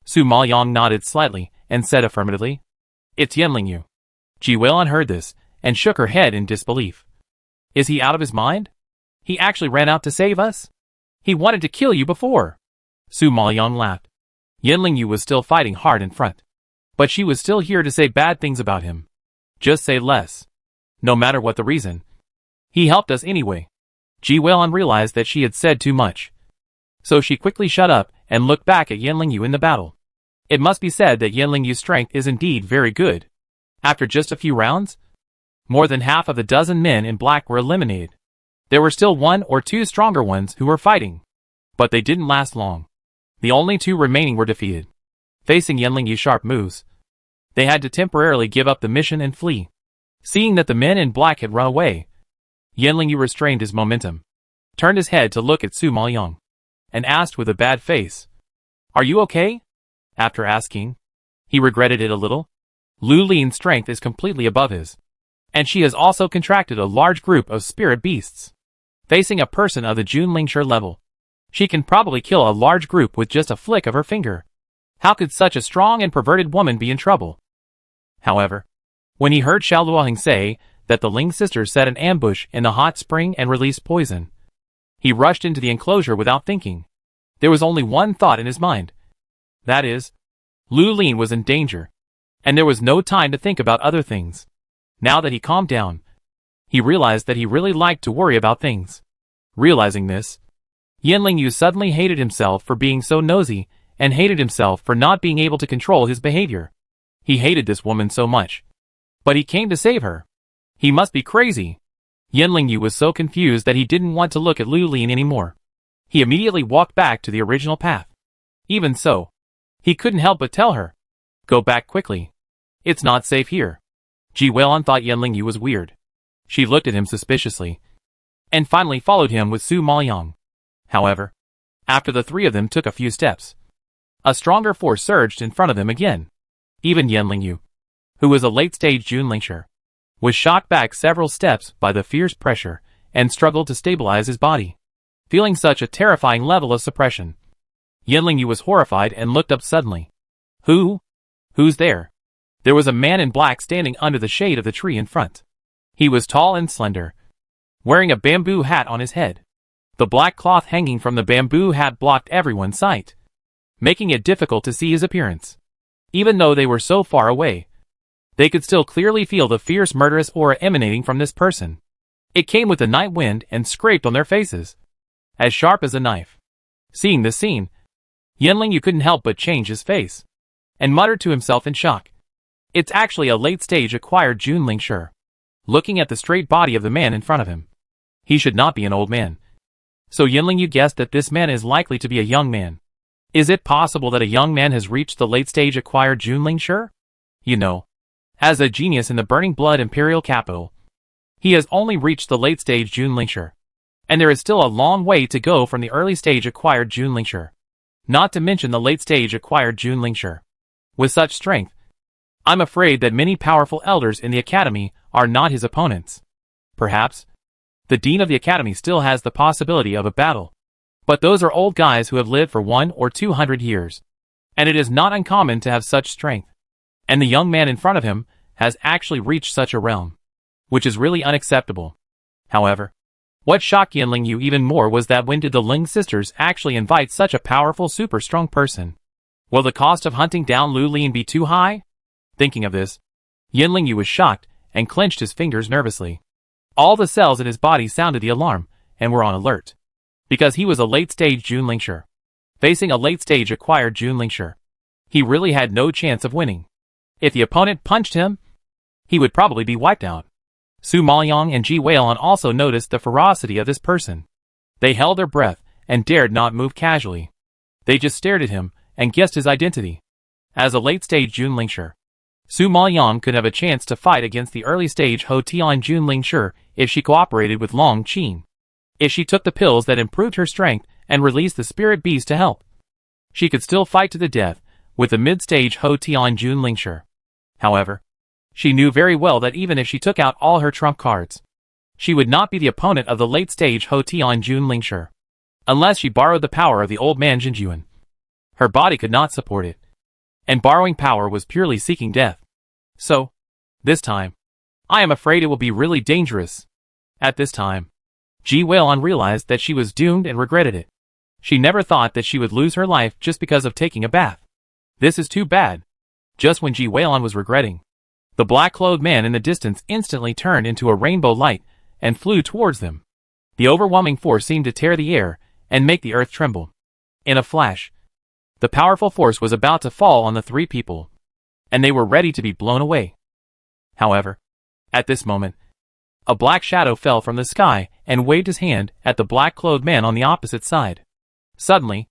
Speaker 1: Su Maoyang nodded slightly and said affirmatively, "It's Yan Lingyu." Ji Weilun heard this and shook her head in disbelief. "Is he out of his mind? He actually ran out to save us? He wanted to kill you before." Su Maoyang laughed. Yan Lingyu was still fighting hard in front, but she was still here to say bad things about him. Just say less. No matter what the reason, he helped us anyway. Ji Weilun realized that she had said too much, so she quickly shut up and looked back at Yan Lingyu in the battle. It must be said that Yan Lingyu's strength is indeed very good. After just a few rounds, more than half of the dozen men in black were eliminated. There were still one or two stronger ones who were fighting, but they didn't last long. The only two remaining were defeated. Facing Yan Lingyu's sharp moves, they had to temporarily give up the mission and flee. Seeing that the men in black had run away, Yan Lingyu restrained his momentum, turned his head to look at Su Maoyang, and asked with a bad face, "Are you okay?" After asking, he regretted it a little. Lu Lin's strength is completely above his, and she has also contracted a large group of spirit beasts. Facing a person of the Junlingshi level, she can probably kill a large group with just a flick of her finger. How could such a strong and perverted woman be in trouble? However, when he heard Xiao Luoheng say that the Ling sisters set an ambush in the hot spring and released poison, he rushed into the enclosure without thinking. There was only one thought in his mind. That is, Lu Lin was in danger, and there was no time to think about other things. Now that he calmed down, he realized that he really liked to worry about things. Realizing this, Yan Lingyu suddenly hated himself for being so nosy and hated himself for not being able to control his behavior. He hated this woman so much, but he came to save her. He must be crazy. Yan Lingyu was so confused that he didn't want to look at Lu Lin anymore. He immediately walked back to the original path. Even so, he couldn't help but tell her, "Go back quickly. It's not safe here." Ji Weilun thought Yan Lingyu was weird. She looked at him suspiciously, and finally followed him with Su Maoyang. However, after the three of them took a few steps, a stronger force surged in front of them again. Even Yan Lingyu, who was a late-stage Junlingshi, was shocked back several steps by the fierce pressure and struggled to stabilize his body. Feeling such a terrifying level of suppression, Yan Lingyu was horrified and looked up suddenly. Who's there? There was a man in black standing under the shade of the tree in front. He was tall and slender, wearing a bamboo hat on his head. The black cloth hanging from the bamboo hat blocked everyone's sight, making it difficult to see his appearance. Even though they were so far away, they could still clearly feel the fierce murderous aura emanating from this person. It came with the night wind and scraped on their faces, as sharp as a knife. Seeing this scene, Yan Lingyu couldn't help but change his face, and muttered to himself in shock. It's actually a late-stage acquired Junlingshi. Looking at the straight body of the man in front of him, he should not be an old man. So Yan Lingyu guessed that this man is likely to be a young man. Is it possible that a young man has reached the late-stage acquired Junlingshi? You know, as a genius in the Burning Blood Imperial Capital, he has only reached the late-stage Junlingshi, and there is still a long way to go from the early-stage acquired Junlingshi, not to mention the late-stage acquired Junlingshi. With such strength, I'm afraid that many powerful elders in the academy are not his opponents. Perhaps, the dean of the academy still has the possibility of a battle, but those are old guys who have lived for 100 or 200 years, and it is not uncommon to have such strength. And the young man in front of him has actually reached such a realm, which is really unacceptable. However, What shocked Yanling Yu even more was that when did the Ling sisters actually invite such a powerful super strong person? Will the cost of hunting down Lu Lin be too high? Thinking of this, Yanling Yu was shocked and clenched his fingers nervously. All the cells in his body sounded the alarm and were on alert. Because he was a late-stage Junlingshi. Facing a late-stage acquired Junlingshi, he really had no chance of winning. If the opponent punched him, he would probably be wiped out. Su Maoyang and Ji Weilun also noticed the ferocity of this person. They held their breath and dared not move casually. They just stared at him and guessed his identity. As a late-stage Junlingshi, Su Maoyang could have a chance to fight against the early-stage Ho Tian Junlingshi if she cooperated with Long Qin. If she took the pills that improved her strength and released the spirit beast to help, she could still fight to the death with the mid-stage Ho Tian Junlingshi. However, she knew very well that even if she took out all her trump cards, she would not be the opponent of the late-stage Ho Tian Junlingshi. Unless she borrowed the power of the old man Jinjuan. Her body could not support it. And borrowing power was purely seeking death. So, this time, I am afraid it will be really dangerous. At this time, Ji Weilun realized that she was doomed and regretted it. She never thought that she would lose her life just because of taking a bath. This is too bad. Just when Ji Weilun was regretting, the black-clothed man in the distance instantly turned into a rainbow light and flew towards them. The overwhelming force seemed to tear the air and make the earth tremble. In a flash, the powerful force was about to fall on the three people, and they were ready to be blown away. However, at this moment, a black shadow fell from the sky and waved his hand at the black-clothed man on the opposite side. Suddenly,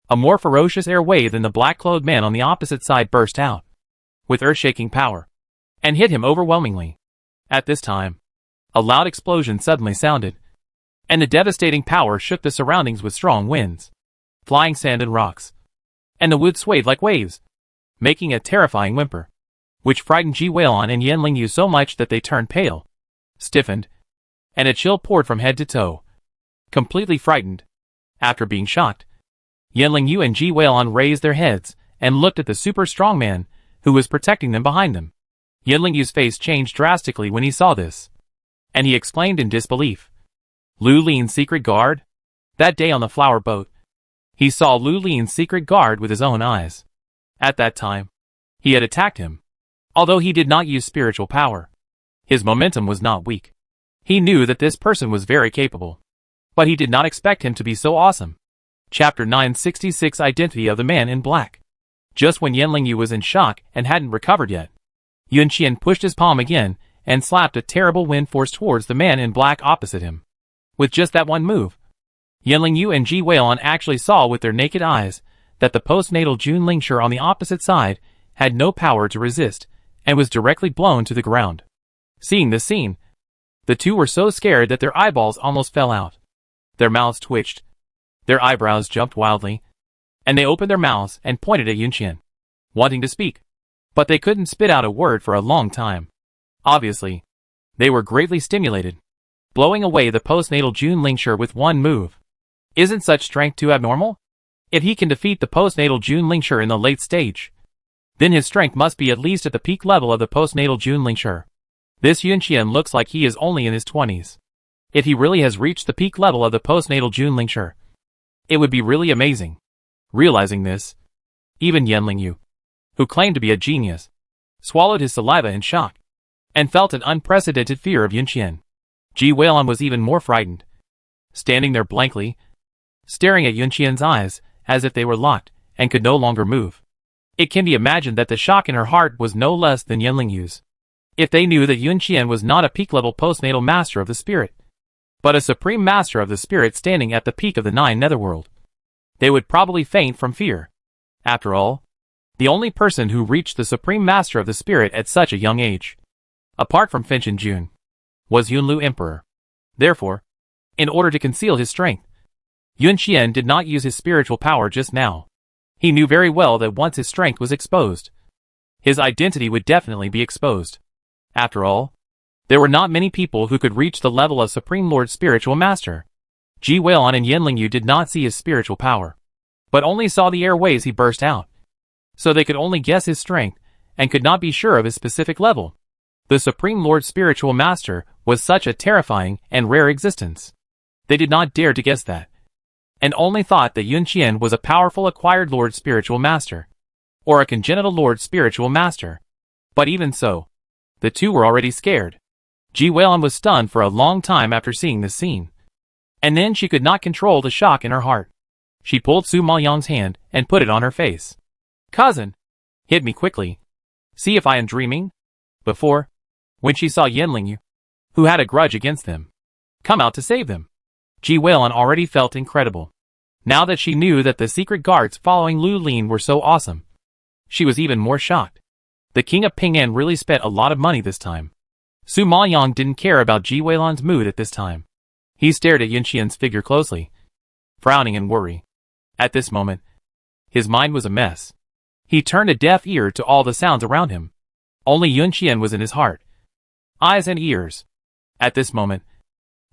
Speaker 1: a more ferocious air wave than the black-clothed man on the opposite side burst out, with earth-shaking power, and hit him overwhelmingly. At this time, a loud explosion suddenly sounded, and the devastating power shook the surroundings with strong winds, flying sand and rocks, and the wood swayed like waves, making a terrifying whimper, which frightened Ji Weilun and Yanling Yu so much that they turned pale, stiffened, and a chill poured from head to toe. Completely frightened, after being shocked, Yanling Yu and Ji Weilun raised their heads and looked at the super strong man who was protecting them behind them. Yanling Yu's face changed drastically when he saw this, and he exclaimed in disbelief. Lu Lin's secret guard? That day on the flower boat, he saw Lu Lin's secret guard with his own eyes. At that time, he had attacked him. Although he did not use spiritual power, his momentum was not weak. He knew that this person was very capable, but he did not expect him to be so awesome. Chapter 966 Identity of the Man in Black. Just when Yanling Yu was in shock and hadn't recovered yet, Yun Qian pushed his palm again and slapped a terrible wind force towards the man in black opposite him. With just that one move, Yanling Yu and Ji Weilun actually saw with their naked eyes that the postnatal Junlingshi on the opposite side had no power to resist and was directly blown to the ground. Seeing this scene, the two were so scared that their eyeballs almost fell out. Their mouths twitched, their eyebrows jumped wildly, and they opened their mouths and pointed at Yun Qian, wanting to speak. But they couldn't spit out a word for a long time. Obviously, they were greatly stimulated, blowing away the postnatal Junlingshi with one move. Isn't such strength too abnormal? If he can defeat the postnatal Junlingshi in the late stage, then his strength must be at least at the peak level of the postnatal Junlingshi. This Yun Qian looks like he is only in his 20s. If he really has reached the peak level of the postnatal Junlingshi, it would be really amazing. Realizing this, even Yanling Yu, who claimed to be a genius, swallowed his saliva in shock, and felt an unprecedented fear of Yun Qian. Ji Weilun was even more frightened, standing there blankly, staring at Yun Qian's eyes as if they were locked and could no longer move. It can be imagined that the shock in her heart was no less than Yanling Yu's. If they knew that Yun Qian was not a peak-level postnatal master of the spirit, but a supreme master of the spirit standing at the peak of the 9 netherworld, they would probably faint from fear. After all, the only person who reached the supreme master of the spirit at such a young age, apart from Finchen Jun, was Yunlu Emperor. Therefore, in order to conceal his strength, Yun Qian did not use his spiritual power just now. He knew very well that once his strength was exposed, his identity would definitely be exposed. After all, there were not many people who could reach the level of Supreme Lord Spiritual Master. Ji Weilun and Yanling Yu did not see his spiritual power, but only saw the airways he burst out. So they could only guess his strength, and could not be sure of his specific level. The Supreme Lord Spiritual Master was such a terrifying and rare existence. They did not dare to guess that, and only thought that Yun Qian was a powerful acquired Lord Spiritual Master, or a congenital Lord Spiritual Master. But even so, the two were already scared. Ji Weilun was stunned for a long time after seeing this scene. And then she could not control the shock in her heart. She pulled Su Maoyang's hand and put it on her face. "Cousin, hit me quickly. See if I am dreaming?" Before, when she saw Yan Lingyu, who had a grudge against them, come out to save them, Ji Weilun already felt incredible. Now that she knew that the secret guards following Lu Lin were so awesome, she was even more shocked. The king of Ping'an really spent a lot of money this time. Su Maoyang didn't care about Ji Weilun's mood at this time. He stared at Yun Qian's figure closely, frowning in worry. At this moment, his mind was a mess. He turned a deaf ear to all the sounds around him. Only Yun Qian was in his heart, eyes and ears. At this moment,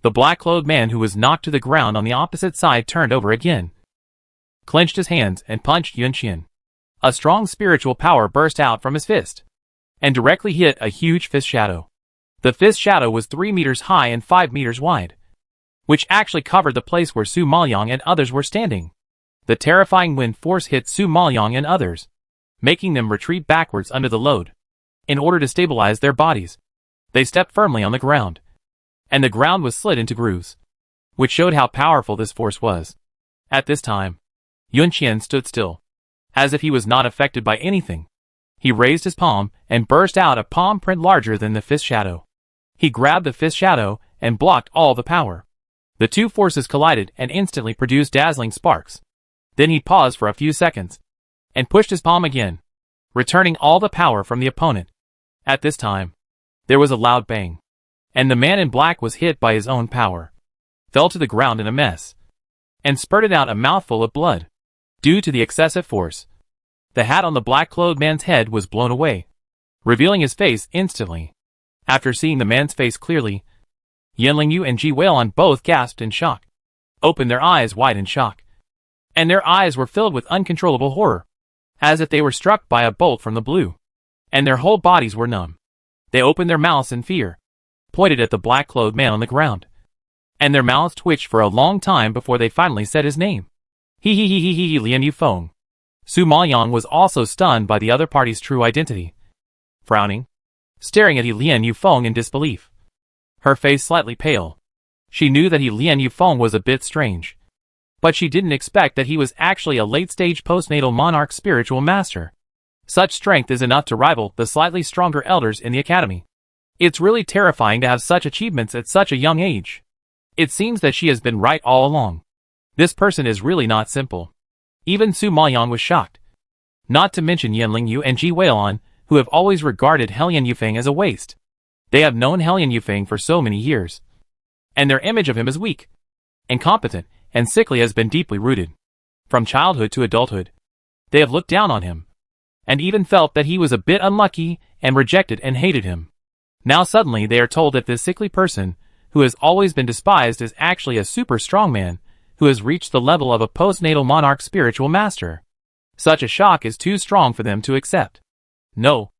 Speaker 1: the black-clothed man who was knocked to the ground on the opposite side turned over again, clenched his hands and punched Yun Qian. A strong spiritual power burst out from his fist, and directly hit a huge fist shadow. The fist shadow was 3 meters high and 5 meters wide, which actually covered the place where Su Maoyang and others were standing. The terrifying wind force hit Su Maoyang and others, making them retreat backwards under the load. In order to stabilize their bodies, they stepped firmly on the ground, and the ground was slid into grooves, which showed how powerful this force was. At this time, Yun Qian stood still, as if he was not affected by anything. He raised his palm and burst out a palm print larger than the fist shadow. He grabbed the fist shadow and blocked all the power. The two forces collided and instantly produced dazzling sparks. Then he paused for a few seconds and pushed his palm again, returning all the power from the opponent. At this time, there was a loud bang, and the man in black was hit by his own power, fell to the ground in a mess, and spurted out a mouthful of blood. Due to the excessive force, the hat on the black-clothed man's head was blown away, revealing his face instantly. After seeing the man's face clearly, Yan Lingyu and Ji Weilun both gasped in shock, opened their eyes wide in shock, and their eyes were filled with uncontrollable horror, as if they were struck by a bolt from the blue, and their whole bodies were numb. They opened their mouths in fear, pointed at the black-clothed man on the ground, and their mouths twitched for a long time before they finally said his name. Lian Yufeng. Su Maoyang was also stunned by the other party's true identity. Frowning, staring at Lian Yufeng in disbelief, her face slightly pale. She knew that Lian Yufeng was a bit strange, but she didn't expect that he was actually a late-stage postnatal monarch spiritual master. Such strength is enough to rival the slightly stronger elders in the academy. It's really terrifying to have such achievements at such a young age. It seems that she has been right all along. This person is really not simple. Even Su Maoyang was shocked. Not to mention Yan Lingyu and Ji Weilun, who have always regarded Lian Yufeng as a waste. They have known Lian Yufeng for so many years, and their image of him as weak, incompetent, and sickly has been deeply rooted. From childhood to adulthood, they have looked down on him, and even felt that he was a bit unlucky and rejected and hated him. Now suddenly they are told that this sickly person, who has always been despised, is actually a super strong man, who has reached the level of a postnatal monarch spiritual master. Such a shock is too strong for them to accept. No.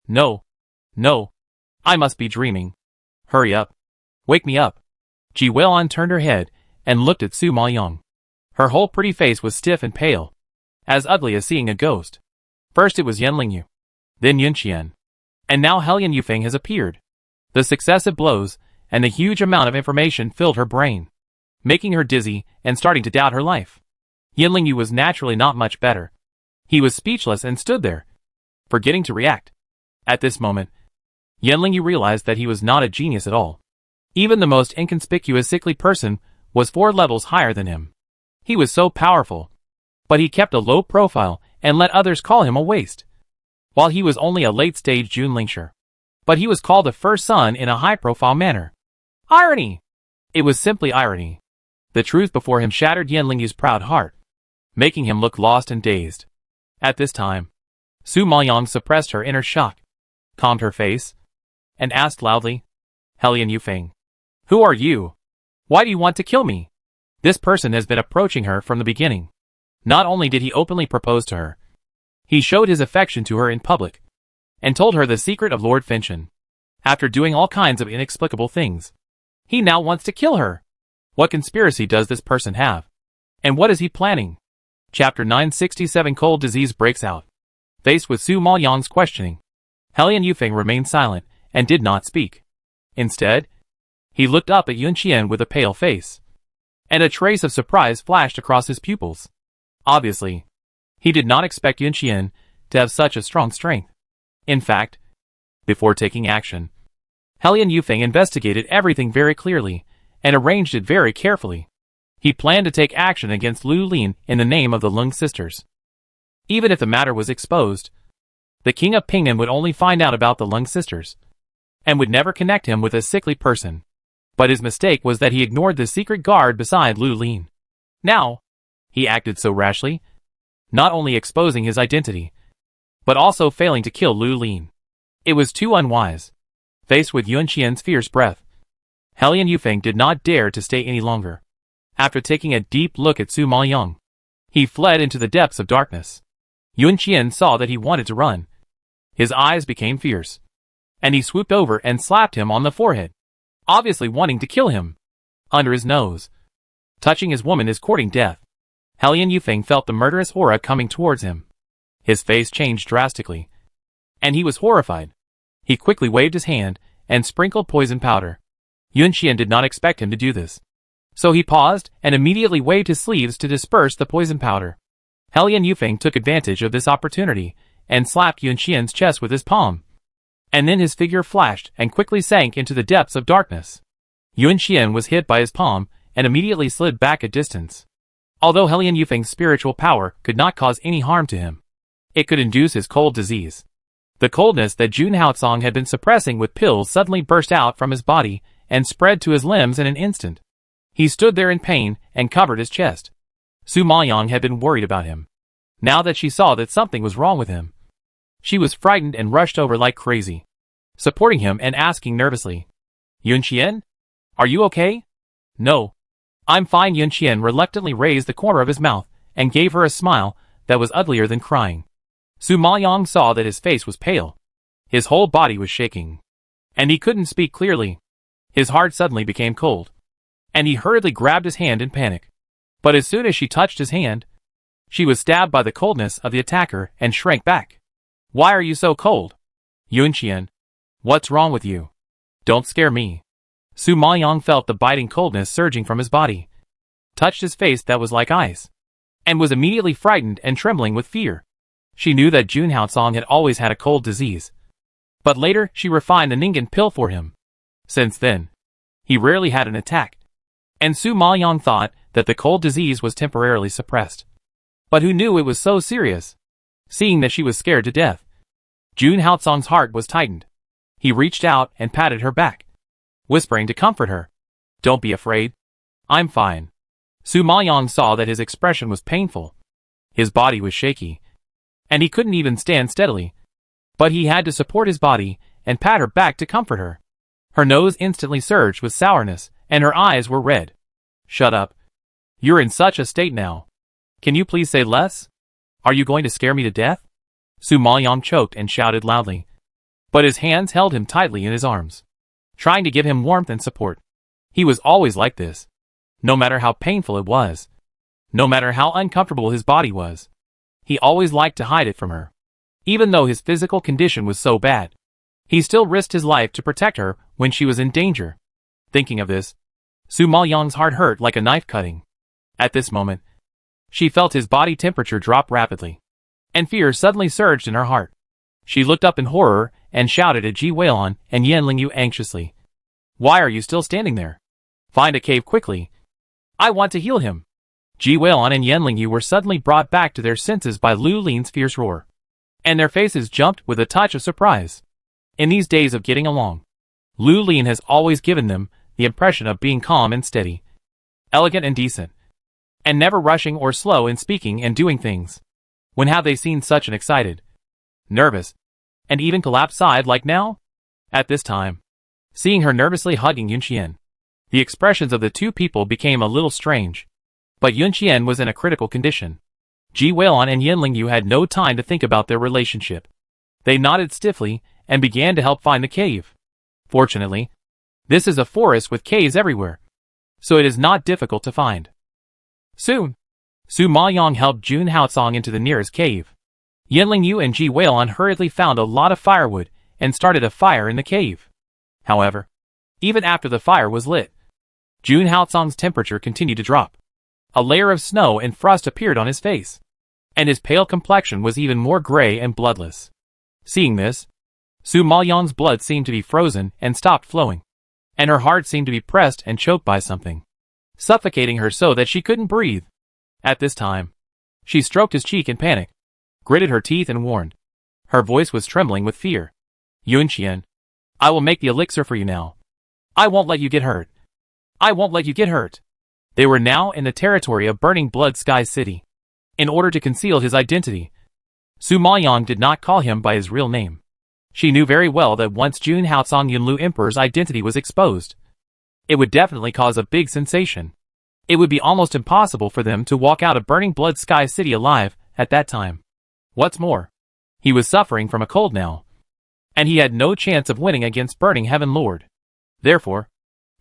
Speaker 1: No. No. I must be dreaming. Hurry up. Wake me up. Ji Weilun turned her head and looked at Su Maoyang. Her whole pretty face was stiff and pale, as ugly as seeing a ghost. First it was Yan Lingyu, then Yun Qian, and now Lian Yufeng has appeared. The successive blows and the huge amount of information filled her brain, making her dizzy and starting to doubt her life. Yan Lingyu was naturally not much better. He was speechless and stood there, forgetting to react. At this moment, Yan Lingyu realized that he was not a genius at all. Even the most inconspicuous sickly person was 4 levels higher than him. He was so powerful, but he kept a low profile and let others call him a waste. While he was only a late-stage Junlingshi, but he was called a first son in a high-profile manner. Irony! It was simply irony. The truth before him shattered Yan Lingyu's proud heart, making him look lost and dazed. At this time, Su Maoyang suppressed her inner shock, calmed her face, and asked loudly, Lian Yufeng, who are you? Why do you want to kill me? This person has been approaching her from the beginning. Not only did he openly propose to her, he showed his affection to her in public, and told her the secret of Lord Finchen. After doing all kinds of inexplicable things, he now wants to kill her. What conspiracy does this person have? And what is he planning? Chapter 967 Cold Disease breaks out. Faced with Su Maoyang's questioning, Helian Yufeng remained silent and did not speak. Instead, he looked up at Yunqian with a pale face, and a trace of surprise flashed across his pupils. Obviously, he did not expect Yunqian to have such a strong strength. In fact, before taking action, Helian Yufeng investigated everything very clearly and arranged it very carefully. He planned to take action against Lu Lin in the name of the Lung sisters. Even if the matter was exposed, the king of Ping'an would only find out about the Lung sisters, and would never connect him with a sickly person. But his mistake was that he ignored the secret guard beside Lu Lin. Now, he acted so rashly, not only exposing his identity, but also failing to kill Lu Lin. It was too unwise. Faced with Yunqian's fierce breath, Helian Yufeng did not dare to stay any longer. After taking a deep look at Su Maoyang, he fled into the depths of darkness. Yunqian saw that he wanted to run. His eyes became fierce, and he swooped over and slapped him on the forehead, obviously wanting to kill him. Under his nose, touching his woman is courting death. Helian Yufeng felt the murderous aura coming towards him. His face changed drastically, and he was horrified. He quickly waved his hand and sprinkled poison powder. Yunqian did not expect him to do this, so he paused and immediately waved his sleeves to disperse the poison powder. Helian Yufeng took advantage of this opportunity and slapped Yunqian's chest with his palm. And then his figure flashed and quickly sank into the depths of darkness. Yunqian was hit by his palm and immediately slid back a distance. Although Helian Yufeng's spiritual power could not cause any harm to him, it could induce his cold disease. The coldness that Jun Haotsong had been suppressing with pills suddenly burst out from his body and spread to his limbs in an instant. He stood there in pain and covered his chest. Su Maoyang had been worried about him. Now that she saw that something was wrong with him, she was frightened and rushed over like crazy, supporting him and asking nervously, "Yunqian? Are you okay?" "No. I'm fine." Yunqian reluctantly raised the corner of his mouth and gave her a smile that was uglier than crying. Su Maoyang saw that his face was pale. His whole body was shaking, and he couldn't speak clearly. His heart suddenly became cold, and he hurriedly grabbed his hand in panic. But as soon as she touched his hand, she was stabbed by the coldness of the attacker and shrank back. "Why are you so cold? Yunqian, what's wrong with you? Don't scare me." Su Maoyang felt the biting coldness surging from his body, touched his face that was like ice, and was immediately frightened and trembling with fear. She knew that Jun Haotsong had always had a cold disease, but later she refined the Ningen pill for him. Since then, he rarely had an attack, and Su Maoyang thought that the cold disease was temporarily suppressed. But who knew it was so serious? Seeing that she was scared to death, Jun Haotsong's heart was tightened. He reached out and patted her back, whispering to comfort her, "Don't be afraid. I'm fine." Su Maoyang saw that his expression was painful. His body was shaky, and he couldn't even stand steadily. But he had to support his body and pat her back to comfort her. Her nose instantly surged with sourness, and her eyes were red. "Shut up. You're in such a state now. Can you please say less? Are you going to scare me to death?" Su Maoyang choked and shouted loudly, but his hands held him tightly in his arms, trying to give him warmth and support. He was always like this. No matter how painful it was, no matter how uncomfortable his body was, he always liked to hide it from her. Even though his physical condition was so bad, he still risked his life to protect her when she was in danger. Thinking of this, Su Maoyang's heart hurt like a knife cutting. At this moment, she felt his body temperature drop rapidly, and fear suddenly surged in her heart. She looked up in horror and shouted at Ji Weilon and Yan Lingyu anxiously, "Why are you still standing there? Find a cave quickly. I want to heal him." Ji Weilon and Yan Lingyu were suddenly brought back to their senses by Lu Lin's fierce roar, and their faces jumped with a touch of surprise. In these days of getting along, Lu Lin has always given them the impression of being calm and steady, elegant and decent, and never rushing or slow in speaking and doing things. When have they seen such an excited, nervous, and even collapsed side like now? At this time, seeing her nervously hugging Yunqian, the expressions of the two people became a little strange. But Yunqian was in a critical condition. Ji Weilon and Yan Lingyu had no time to think about their relationship. They nodded stiffly and began to help find the cave. Fortunately, this is a forest with caves everywhere, so it is not difficult to find. Soon, Su Maoyang helped Jun Haotsong into the nearest cave. Yanling Yu and Ji Weilon hurriedly found a lot of firewood and started a fire in the cave. However, even after the fire was lit, Jun Haotsong's temperature continued to drop. A layer of snow and frost appeared on his face, and his pale complexion was even more gray and bloodless. Seeing this, Su Maoyang's blood seemed to be frozen and stopped flowing, and her heart seemed to be pressed and choked by something, suffocating her so that she couldn't breathe. At this time, she stroked his cheek in panic, gritted her teeth and warned. Her voice was trembling with fear. Yunqian, I will make the elixir for you now. I won't let you get hurt. I won't let you get hurt. They were now in the territory of Burning Blood Sky City. In order to conceal his identity, Su Maoyang did not call him by his real name. She knew very well that once Jun Haotsong Yunlu Emperor's identity was exposed, it would definitely cause a big sensation. It would be almost impossible for them to walk out of Burning Blood Sky City alive at that time. What's more, he was suffering from a cold now, and he had no chance of winning against Burning Heaven Lord. Therefore,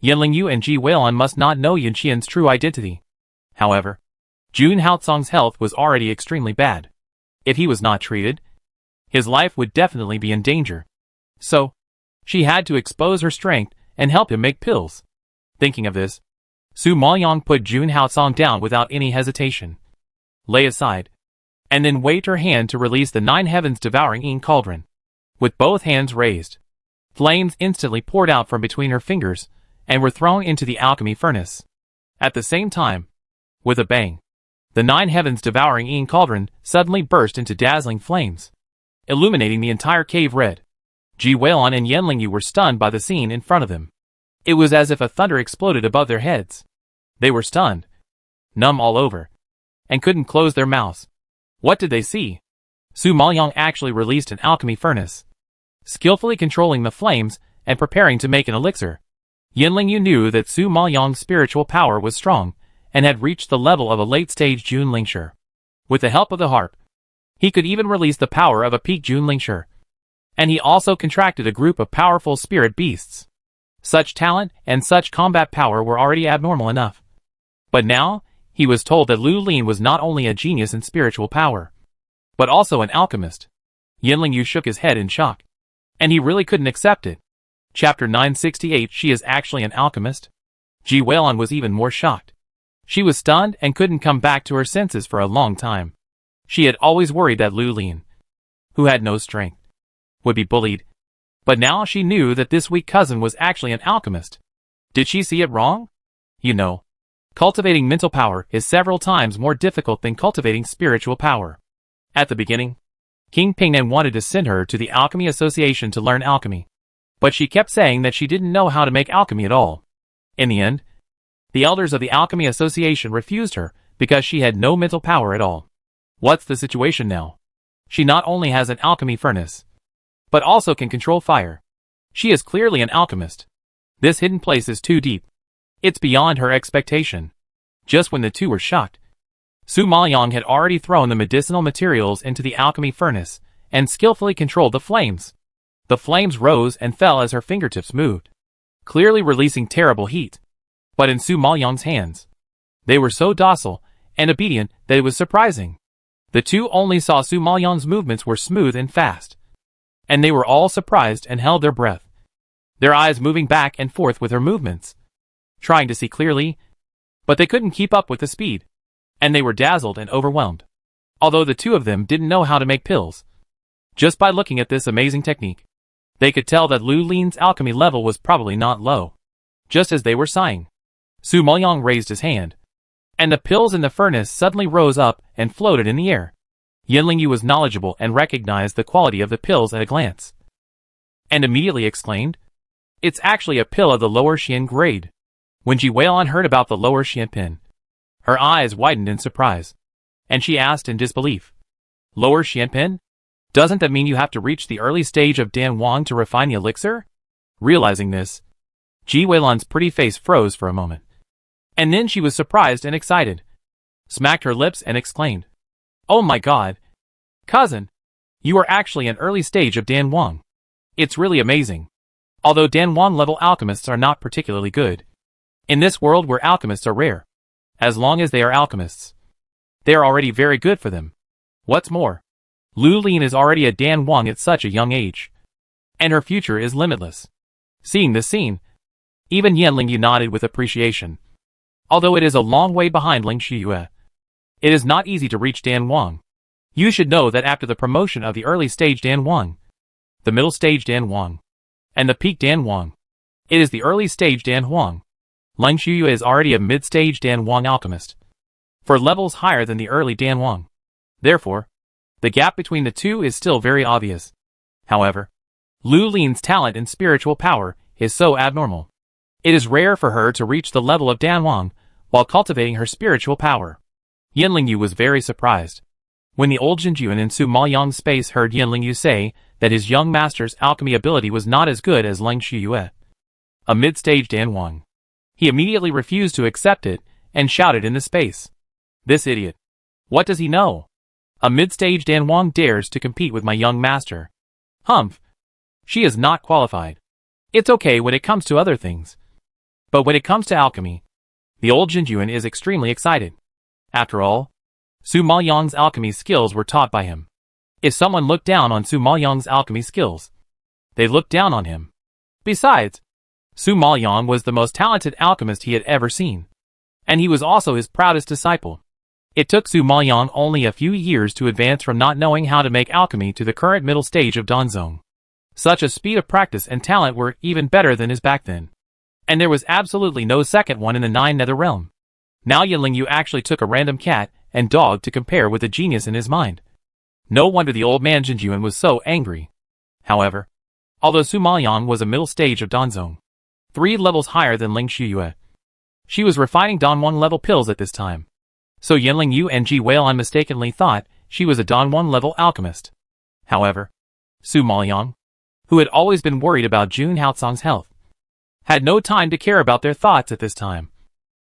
Speaker 1: Yanling Yu and Ji Weilon must not know Yunqian's true identity. However, Jun Haotsong's health was already extremely bad. If he was not treated, his life would definitely be in danger. So, she had to expose her strength and help him make pills. Thinking of this, Su Maoyang put Jun Haotsong down without any hesitation. Lay aside, and then waved her hand to release the 9 heavens devouring ink cauldron. With both hands raised, flames instantly poured out from between her fingers and were thrown into the alchemy furnace. At the same time, with a bang, the 9 heavens devouring ink cauldron suddenly burst into dazzling flames, illuminating the entire cave red. Ji Weilon and Yanling Yu were stunned by the scene in front of them. It was as if a thunder exploded above their heads. They were stunned, numb all over, and couldn't close their mouths. What did they see? Su Maoyang actually released an alchemy furnace, skillfully controlling the flames and preparing to make an elixir. Yanling Yu knew that Su Maoyang's spiritual power was strong and had reached the level of a late-stage Jun Lingshi. With the help of the harp, he could even release the power of a peak Jun Lingshi. And he also contracted a group of powerful spirit beasts. Such talent and such combat power were already abnormal enough. But now, he was told that Lu Lin was not only a genius in spiritual power, but also an alchemist. Yanling Yu shook his head in shock, and he really couldn't accept it. Chapter 968. She is actually an alchemist? Ji Weilon was even more shocked. She was stunned and couldn't come back to her senses for a long time. She had always worried that Lu Lin, who had no strength, would be bullied. But now she knew that this weak cousin was actually an alchemist. Did she see it wrong? You know, cultivating mental power is several times more difficult than cultivating spiritual power. At the beginning, King Pingnan wanted to send her to the Alchemy Association to learn alchemy, but she kept saying that she didn't know how to make alchemy at all. In the end, the elders of the Alchemy Association refused her because she had no mental power at all. What's the situation now? She not only has an alchemy furnace, but also can control fire. She is clearly an alchemist. This hidden place is too deep. It's beyond her expectation. Just when the two were shocked, Su Maoyang had already thrown the medicinal materials into the alchemy furnace and skillfully controlled the flames. The flames rose and fell as her fingertips moved, clearly releasing terrible heat. But in Su Maoyang's hands, they were so docile and obedient that it was surprising. The two only saw Su Maoyang's movements were smooth and fast, and they were all surprised and held their breath, their eyes moving back and forth with her movements, trying to see clearly, but they couldn't keep up with the speed, and they were dazzled and overwhelmed. Although the two of them didn't know how to make pills, just by looking at this amazing technique, they could tell that Lu Lin's alchemy level was probably not low. Just as they were sighing, Su Maoyang raised his hand, and the pills in the furnace suddenly rose up and floated in the air. Yanling Yu was knowledgeable and recognized the quality of the pills at a glance, and immediately exclaimed, "It's actually a pill of the lower Xian grade." When Ji Weilon heard about the lower Xian pin, her eyes widened in surprise, and she asked in disbelief, "Lower Xian pin? Doesn't that mean you have to reach the early stage of Dan Wang to refine the elixir?" Realizing this, Ji Weilon's pretty face froze for a moment, and then she was surprised and excited, smacked her lips and exclaimed, "Oh my god! Cousin, you are actually an early stage of Dan Wang. It's really amazing." Although Dan Wang level alchemists are not particularly good, In this world where alchemists are rare. As long as they are alchemists, they are already very good for them. What's more, Lu Lin is already a Dan Wang at such a young age, and her future is limitless. Seeing this scene, even Yanling nodded with appreciation. Although it is a long way behind Ling Shiyue, it is not easy to reach Dan Wang. You should know that after the promotion of the early stage Dan Wang, the middle stage Dan Wang, and the peak Dan Wang, it is the early stage Dan Huang. Ling Shiyue is already a mid-stage Dan Wang alchemist, for levels higher than the early Dan Wang. Therefore, the gap between the two is still very obvious. However, Lu Lin's talent and spiritual power is so abnormal. It is rare for her to reach the level of Dan Wang while cultivating her spiritual power. Yanling Yu was very surprised when the old Jinjuan in Su Maoyang's space heard Yanling Yu say that his young master's alchemy ability was not as good as Ling Shiyue, a mid-stage Dan Wang. He immediately refused to accept it and shouted in the space. This idiot. What does he know? A mid-stage Dan Wang dares to compete with my young master. Humph. She is not qualified. It's okay when it comes to other things, but when it comes to alchemy, the old Jinjuan is extremely excited. After all, Su Maoyang's alchemy skills were taught by him. If someone looked down on Su Maoyang's alchemy skills, they looked down on him. Besides, Su Maoyang was the most talented alchemist he had ever seen, and he was also his proudest disciple. It took Su Maoyang only a few years to advance from not knowing how to make alchemy to the current middle stage of Danzong. Such a speed of practice and talent were even better than his back then. And there was absolutely no second one in the Nine Nether Realm. Now Yanling Yu actually took a random cat and dog to compare with the genius in his mind. No wonder the old man Jinjuan was so angry. However, although Su Maoyang was a middle stage of Danzong, 3 levels higher than Ling Shiyue, she was refining Danwang level pills at this time. So Yanling Yu and Ji Weilon mistakenly thought she was a Danwang level alchemist. However, Su Maoyang, who had always been worried about Jun Haotsong's health, had no time to care about their thoughts at this time,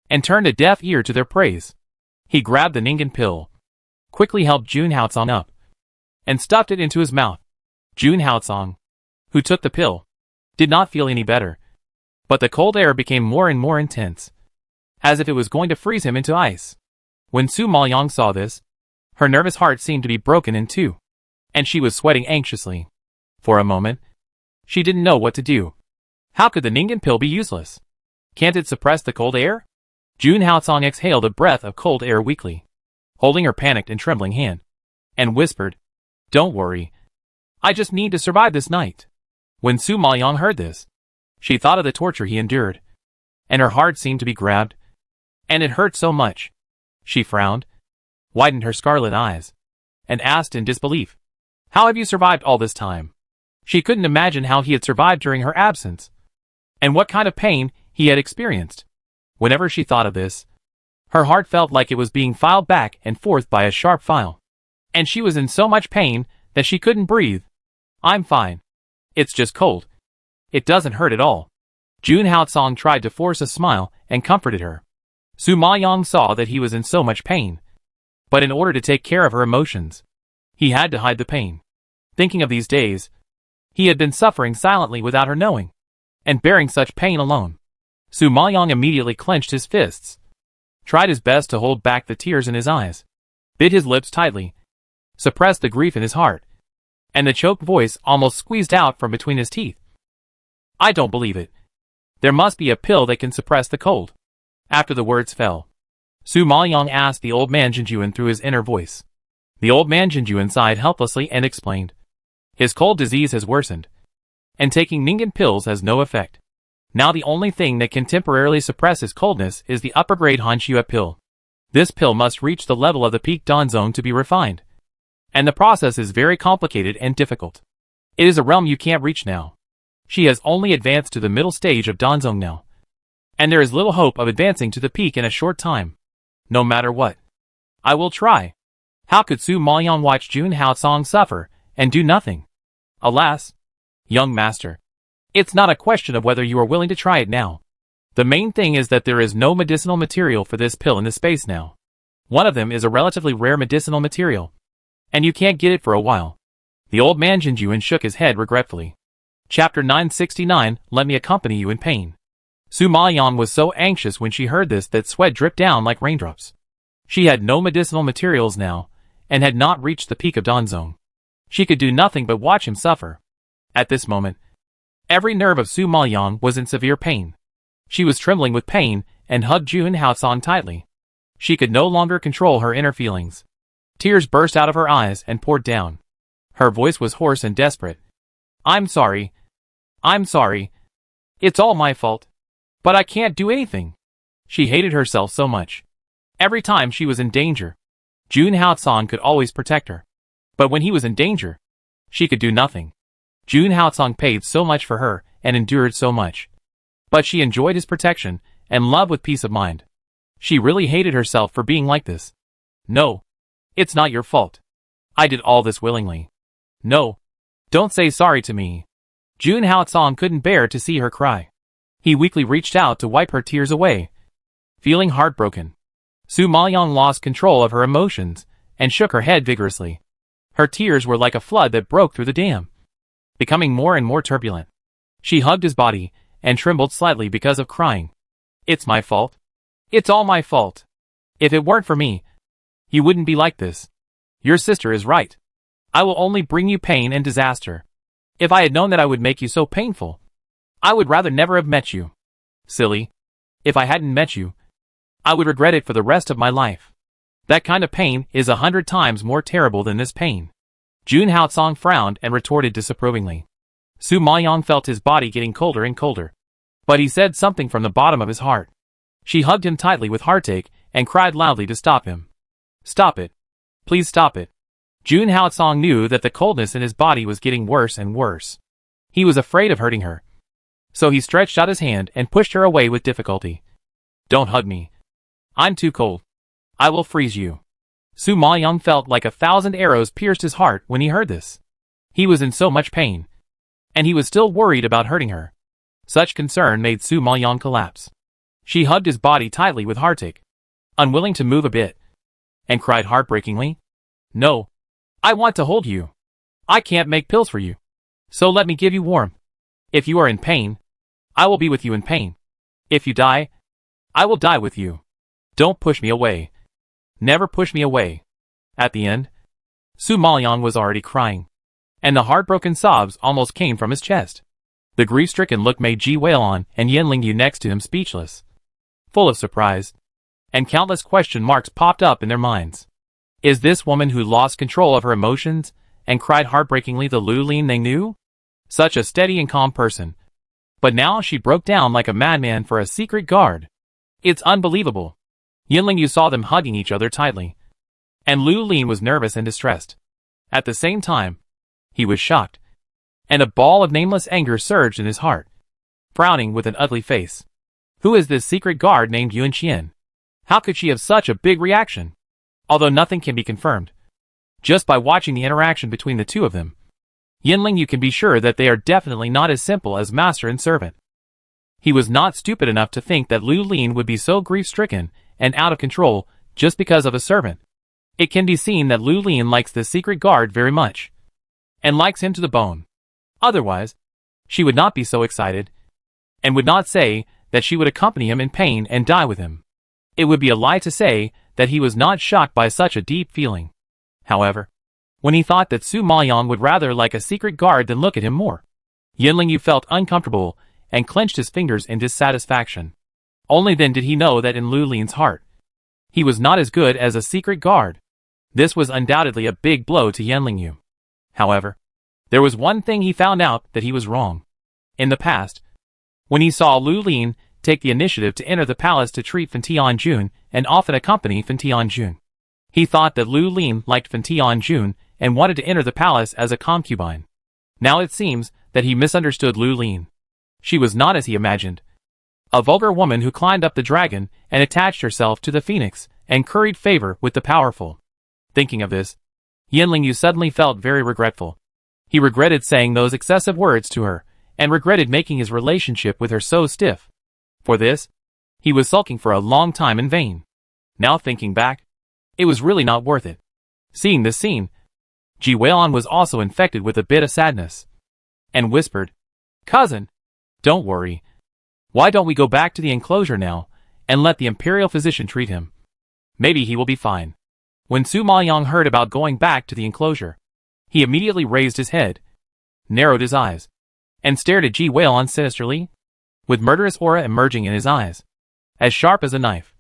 Speaker 1: and turned a deaf ear to their praise. He grabbed the Ningen pill, quickly helped Jun Haotsong up, and stuffed it into his mouth. Jun Haotsong, who took the pill, did not feel any better, but the cold air became more and more intense, as if it was going to freeze him into ice. When Su Maoyang saw this, her nervous heart seemed to be broken in two, and she was sweating anxiously. For a moment, she didn't know what to do. How could the Ningen pill be useless? Can't it suppress the cold air? Jun Haotsong exhaled a breath of cold air weakly, holding her panicked and trembling hand, and whispered, "Don't worry. I just need to survive this night." When Su Maoyang heard this, she thought of the torture he endured, and her heart seemed to be grabbed, and it hurt so much. She frowned, widened her scarlet eyes, and asked in disbelief, "How have you survived all this time?" She couldn't imagine how he had survived during her absence, and what kind of pain he had experienced. Whenever she thought of this, her heart felt like it was being filed back and forth by a sharp file, and she was in so much pain that she couldn't breathe. "I'm fine. It's just cold. It doesn't hurt at all." Jun Haotsong tried to force a smile and comforted her. Su Maoyang saw that he was in so much pain, but in order to take care of her emotions, he had to hide the pain. Thinking of these days, he had been suffering silently without her knowing, and bearing such pain alone. Su Maoyang immediately clenched his fists, tried his best to hold back the tears in his eyes, bit his lips tightly, suppressed the grief in his heart, and the choked voice almost squeezed out from between his teeth. "I don't believe it. There must be a pill that can suppress the cold." After the words fell, Su Maoyang asked the old man Jinjuan through his inner voice. The old man Jinjuan sighed helplessly and explained, "His cold disease has worsened, and taking Ningen pills has no effect. Now the only thing that can temporarily suppress his coldness is the upper-grade Hanxue pill. This pill must reach the level of the peak Danzong to be refined, and the process is very complicated and difficult. It is a realm you can't reach now. She has only advanced to the middle stage of Danzong now, and there is little hope of advancing to the peak in a short time. No matter what, I will try." How could Su Maoyang watch Jun Haotsong suffer and do nothing? "Alas, young master, it's not a question of whether you are willing to try it now. The main thing is that there is no medicinal material for this pill in the space now. One of them is a relatively rare medicinal material, and you can't get it for a while." The old man Jinjuan shook his head regretfully. Chapter 969, Let Me Accompany You in Pain. Su Mayan was so anxious when she heard this that sweat dripped down like raindrops. She had no medicinal materials now, and had not reached the peak of Danzong. She could do nothing but watch him suffer. At this moment, every nerve of Su Mayan was in severe pain. She was trembling with pain and hugged Jun Haotsong tightly. She could no longer control her inner feelings. Tears burst out of her eyes and poured down. Her voice was hoarse and desperate. I'm sorry. I'm sorry. It's all my fault. But I can't do anything. She hated herself so much. Every time she was in danger, Jun Haotsong could always protect her. But when he was in danger, she could do nothing. Jun Haotsong paid so much for her and endured so much. But she enjoyed his protection and love with peace of mind. She really hated herself for being like this. No. It's not your fault. I did all this willingly. No. Don't say sorry to me. Jun Haotsong couldn't bear to see her cry. He weakly reached out to wipe her tears away. Feeling heartbroken, Su Mayan lost control of her emotions and shook her head vigorously. Her tears were like a flood that broke through the dam, becoming more and more turbulent. She hugged his body and trembled slightly because of crying. It's my fault. It's all my fault. If it weren't for me, you wouldn't be like this. Your sister is right. I will only bring you pain and disaster. If I had known that I would make you so painful, I would rather never have met you. Silly. If I hadn't met you, I would regret it for the rest of my life. That kind of pain is 100 times more terrible than this pain. Jun Haotsong frowned and retorted disapprovingly. Su Mayan felt his body getting colder and colder. But he said something from the bottom of his heart. She hugged him tightly with heartache and cried loudly to stop him. Stop it. Please stop it. Jun Haotsong knew that the coldness in his body was getting worse and worse. He was afraid of hurting her. So he stretched out his hand and pushed her away with difficulty. Don't hug me. I'm too cold. I will freeze you. Su Mayan felt like 1,000 arrows pierced his heart when he heard this. He was in so much pain. And he was still worried about hurting her. Such concern made Su Mayan collapse. She hugged his body tightly with heartache, unwilling to move a bit, and cried heartbreakingly, No. I want to hold you. I can't make pills for you. So let me give you warmth. If you are in pain, I will be with you in pain. If you die, I will die with you. Don't push me away. Never push me away. At the end, Su Mayan was already crying, and the heartbroken sobs almost came from his chest. The grief-stricken look made Ji Weilon and Yen Lingyu next to him speechless, full of surprise, and countless question marks popped up in their minds. Is this woman who lost control of her emotions and cried heartbreakingly the Lu Lin they knew? Such a steady and calm person. But now she broke down like a madman for a secret guard. It's unbelievable. Yen Lingyu saw them hugging each other tightly, and Lu Lin was nervous and distressed. At the same time, he was shocked, and a ball of nameless anger surged in his heart. Frowning with an ugly face. Who is this secret guard named Yuan Qian? How could she have such a big reaction? Although nothing can be confirmed. Just by watching the interaction between the two of them, Yen Lingyu can be sure that they are definitely not as simple as master and servant. He was not stupid enough to think that Lu Lin would be so grief-stricken and out of control just because of a servant. It can be seen that Lu Lin likes the secret guard very much, and likes him to the bone. Otherwise, she would not be so excited, and would not say that she would accompany him in pain and die with him. It would be a lie to say that he was not shocked by such a deep feeling. However, when he thought that Su Mayan would rather like a secret guard than look at him more, Yen Lingyu felt uncomfortable and clenched his fingers in dissatisfaction. Only then did he know that in Lu Lin's heart, he was not as good as a secret guard. This was undoubtedly a big blow to Yen Lingyu. However, there was one thing he found out that he was wrong. In the past, when he saw Lu Lin take the initiative to enter the palace to treat Fan Tianjun and often accompany Fan Tianjun, he thought that Lu Lin liked Fan Tianjun and wanted to enter the palace as a concubine. Now it seems that he misunderstood Lu Lin. She was not as he imagined. A vulgar woman who climbed up the dragon and attached herself to the phoenix and curried favor with the powerful. Thinking of this, Yen Lingyu suddenly felt very regretful. He regretted saying those excessive words to her, and regretted making his relationship with her so stiff. For this, he was sulking for a long time in vain. Now thinking back, it was really not worth it. Seeing this scene, Ji Weilon was also infected with a bit of sadness, and whispered, "Cousin, don't worry. Why don't we go back to the enclosure now, and let the imperial physician treat him? Maybe he will be fine. When Su Maoyang heard about going back to the enclosure, he immediately raised his head, narrowed his eyes, and stared at Ji Weilon sinisterly, with murderous aura emerging in his eyes, as sharp as a knife,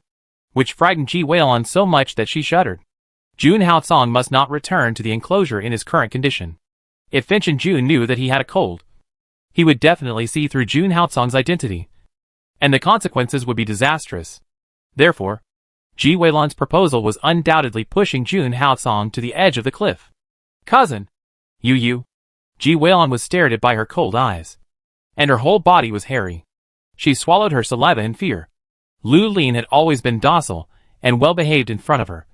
Speaker 1: which frightened Ji Weilon so much that she shuddered. Jun Haocong must not return to the enclosure in his current condition. If Finch and Jun knew that he had a cold, he would definitely see through Jun Haocong's identity, and the consequences would be disastrous. Therefore, Ji Weilon's proposal was undoubtedly pushing Jun Haocong to the edge of the cliff. Cousin! You! Ji Weilon was stared at by her cold eyes, and her whole body was hairy. She swallowed her saliva in fear. Lu Lin had always been docile and well-behaved in front of her,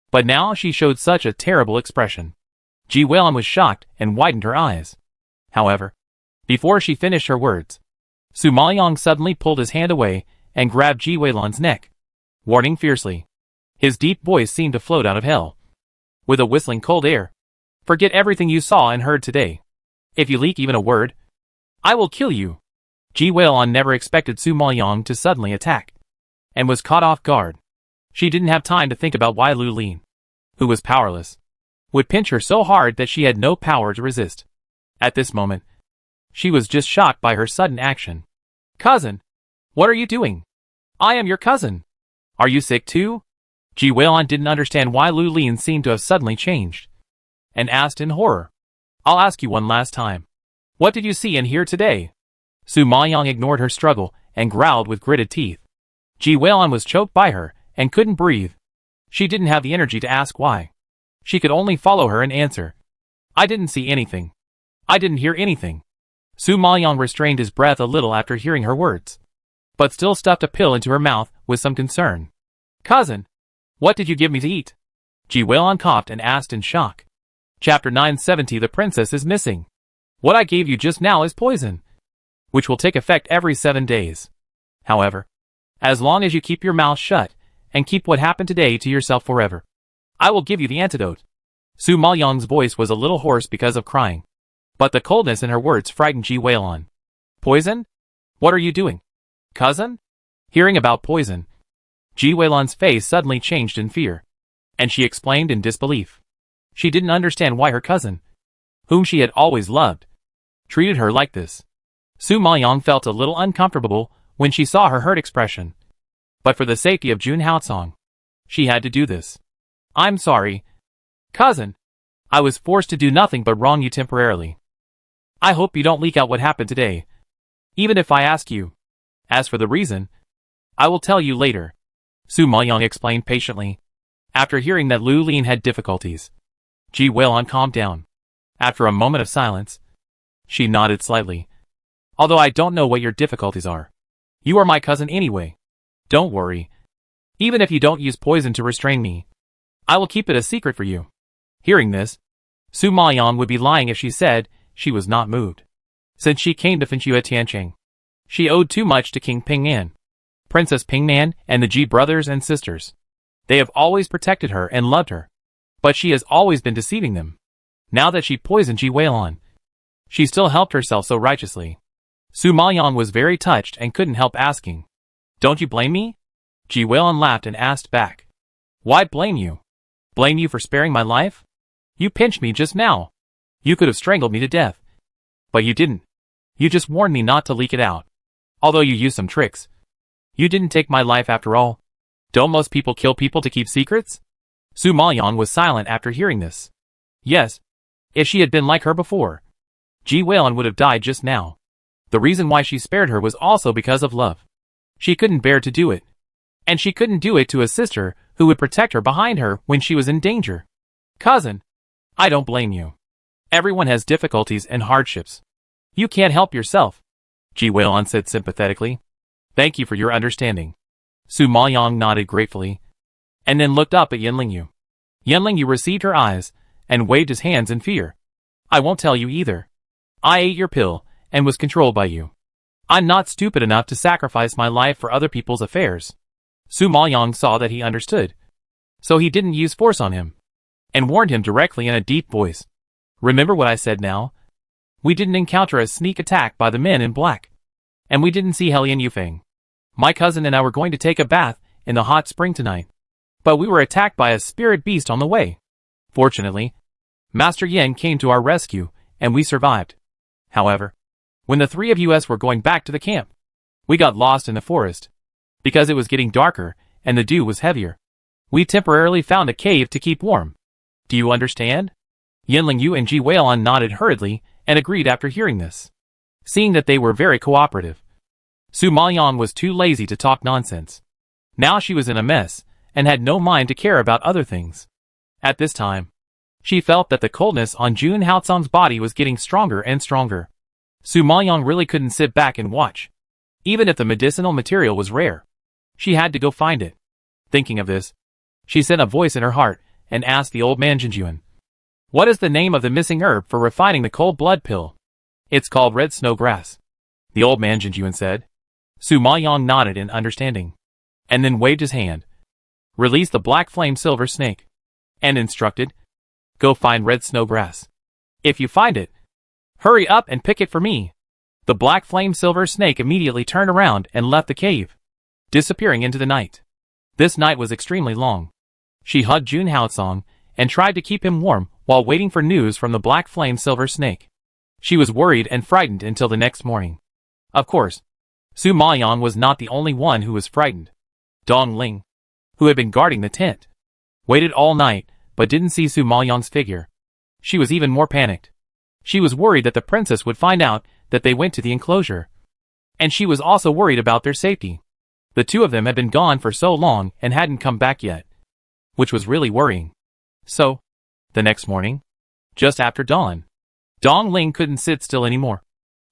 Speaker 1: but now she showed such a terrible expression. Ji Weilon was shocked and widened her eyes. However, before she finished her words, Su Maoyang suddenly pulled his hand away and grabbed Ji Weilon's neck, warning fiercely. His deep voice seemed to float out of hell, with a whistling cold air. Forget everything you saw and heard today. If you leak even a word, I will kill you. Ji Weilon never expected Su Maoyang to suddenly attack, and was caught off guard. She didn't have time to think about why Lu Lin, who was powerless, would pinch her so hard that she had no power to resist. At this moment, she was just shocked by her sudden action. Cousin! What are you doing? I am your cousin. Are you sick too? Ji Weilon didn't understand why Lu Lin seemed to have suddenly changed, and asked in horror. I'll ask you one last time. What did you see and hear today? Su Maoyang ignored her struggle and growled with gritted teeth. Ji Weilon was choked by her and couldn't breathe. She didn't have the energy to ask why. She could only follow her and answer. I didn't see anything. I didn't hear anything. Su Maoyang restrained his breath a little after hearing her words, but still stuffed a pill into her mouth with some concern. Cousin! What did you give me to eat? Ji Weilon coughed and asked in shock. Chapter 970. The princess is missing. What I gave you just now is poison, which will take effect every 7 days. However, as long as you keep your mouth shut and keep what happened today to yourself forever, I will give you the antidote. Su Maoyang's voice was a little hoarse because of crying, but the coldness in her words frightened Ji Weilon. Poison? What are you doing? Cousin? Hearing about poison, Ji Weilon's face suddenly changed in fear, and she exclaimed in disbelief. She didn't understand why her cousin, whom she had always loved, treated her like this. Su Maoyang felt a little uncomfortable when she saw her hurt expression, but for the safety of Jun Haocong, she had to do this. I'm sorry, cousin. I was forced to do nothing but wrong you temporarily. I hope you don't leak out what happened today, even if I ask you. As for the reason, I will tell you later, Su Maoyang explained patiently. After hearing that Lu Lin had difficulties, Ji Weilon calmed down. After a moment of silence, she nodded slightly. Although I don't know what your difficulties are, you are my cousin anyway. Don't worry. Even if you don't use poison to restrain me, I will keep it a secret for you. Hearing this, Su Maoyang would be lying if she said she was not moved. Since she came to Finchua Tiancheng, she owed too much to King Pingnan, Princess Pingnan, and the Ji brothers and sisters. They have always protected her and loved her, but she has always been deceiving them. Now that she poisoned Ji Weilon, she still helped herself so righteously. Su Maoyang was very touched and couldn't help asking, Don't you blame me? Ji Weilon laughed and asked back, Why blame you? Blame you for sparing my life? You pinched me just now. You could have strangled me to death. But you didn't. You just warned me not to leak it out. Although you used some tricks, you didn't take my life after all. Don't most people kill people to keep secrets? Su Maoyang was silent after hearing this. Yes. If she had been like her before, Ji Weilon would have died just now. The reason why she spared her was also because of love. She couldn't bear to do it. And she couldn't do it to a sister who would protect her behind her when she was in danger. Cousin, I don't blame you. Everyone has difficulties and hardships. You can't help yourself, Ji Weilon said sympathetically. Thank you for your understanding. Su Maoyang nodded gratefully, and then looked up at Yanlingyu. Yanlingyu received her eyes, and waved his hands in fear. I won't tell you either. I ate your pill, and was controlled by you. I'm not stupid enough to sacrifice my life for other people's affairs. Su Maoyang saw that he understood, so he didn't use force on him, and warned him directly in a deep voice. Remember what I said now? We didn't encounter a sneak attack by the men in black, And we didn't see Helly and Yufeng. My cousin and I were going to take a bath in the hot spring tonight. But we were attacked by a spirit beast on the way. Fortunately, Master Yin came to our rescue, and we survived. However, when the three of us were going back to the camp, we got lost in the forest. Because it was getting darker, and the dew was heavier. We temporarily found a cave to keep warm. Do you understand? Yinling Yu and Ji Weilon nodded hurriedly, and agreed after hearing this. Seeing that they were very cooperative. Su Maoyang was too lazy to talk nonsense. Now she was in a mess, and had no mind to care about other things. At this time, she felt that the coldness on Jun Haocang's body was getting stronger and stronger. Su Maoyang really couldn't sit back and watch. Even if the medicinal material was rare, she had to go find it. Thinking of this, she sent a voice in her heart, and asked the old man Jinjuan, "What is the name of the missing herb for refining the cold blood pill?" "It's called red snow grass," the old man Jinjuan said. Su Maoyang nodded in understanding, and then waved his hand, released the black flame silver snake, and instructed, "Go find red snow grass. If you find it, hurry up and pick it for me." The black flame silver snake immediately turned around and left the cave, disappearing into the night. This night was extremely long. She hugged Jun Haocang and tried to keep him warm while waiting for news from the black flame silver snake. She was worried and frightened until the next morning. Of course, Su Maoyang was not the only one who was frightened. Dong Ling, who had been guarding the tent, waited all night but didn't see Su Maoyang's figure. She was even more panicked. She was worried that the princess would find out that they went to the enclosure. And she was also worried about their safety. The two of them had been gone for so long and hadn't come back yet, which was really worrying. So, the next morning, just after dawn, Dong Ling couldn't sit still anymore,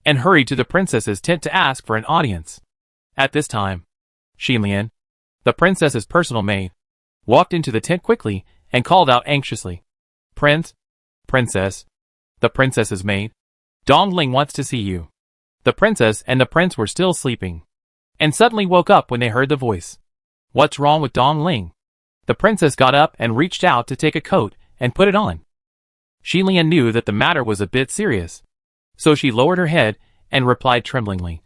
Speaker 1: and hurried to the princess's tent to ask for an audience. At this time, Xinlian, the princess's personal maid, walked into the tent quickly and called out anxiously, Princess, the princess's maid, Dong Ling wants to see you." The princess and the prince were still sleeping, and suddenly woke up when they heard the voice. "What's wrong with Dong Ling?" The princess got up and reached out to take a coat and put it on. Xinlian knew that the matter was a bit serious, so she lowered her head and replied tremblingly.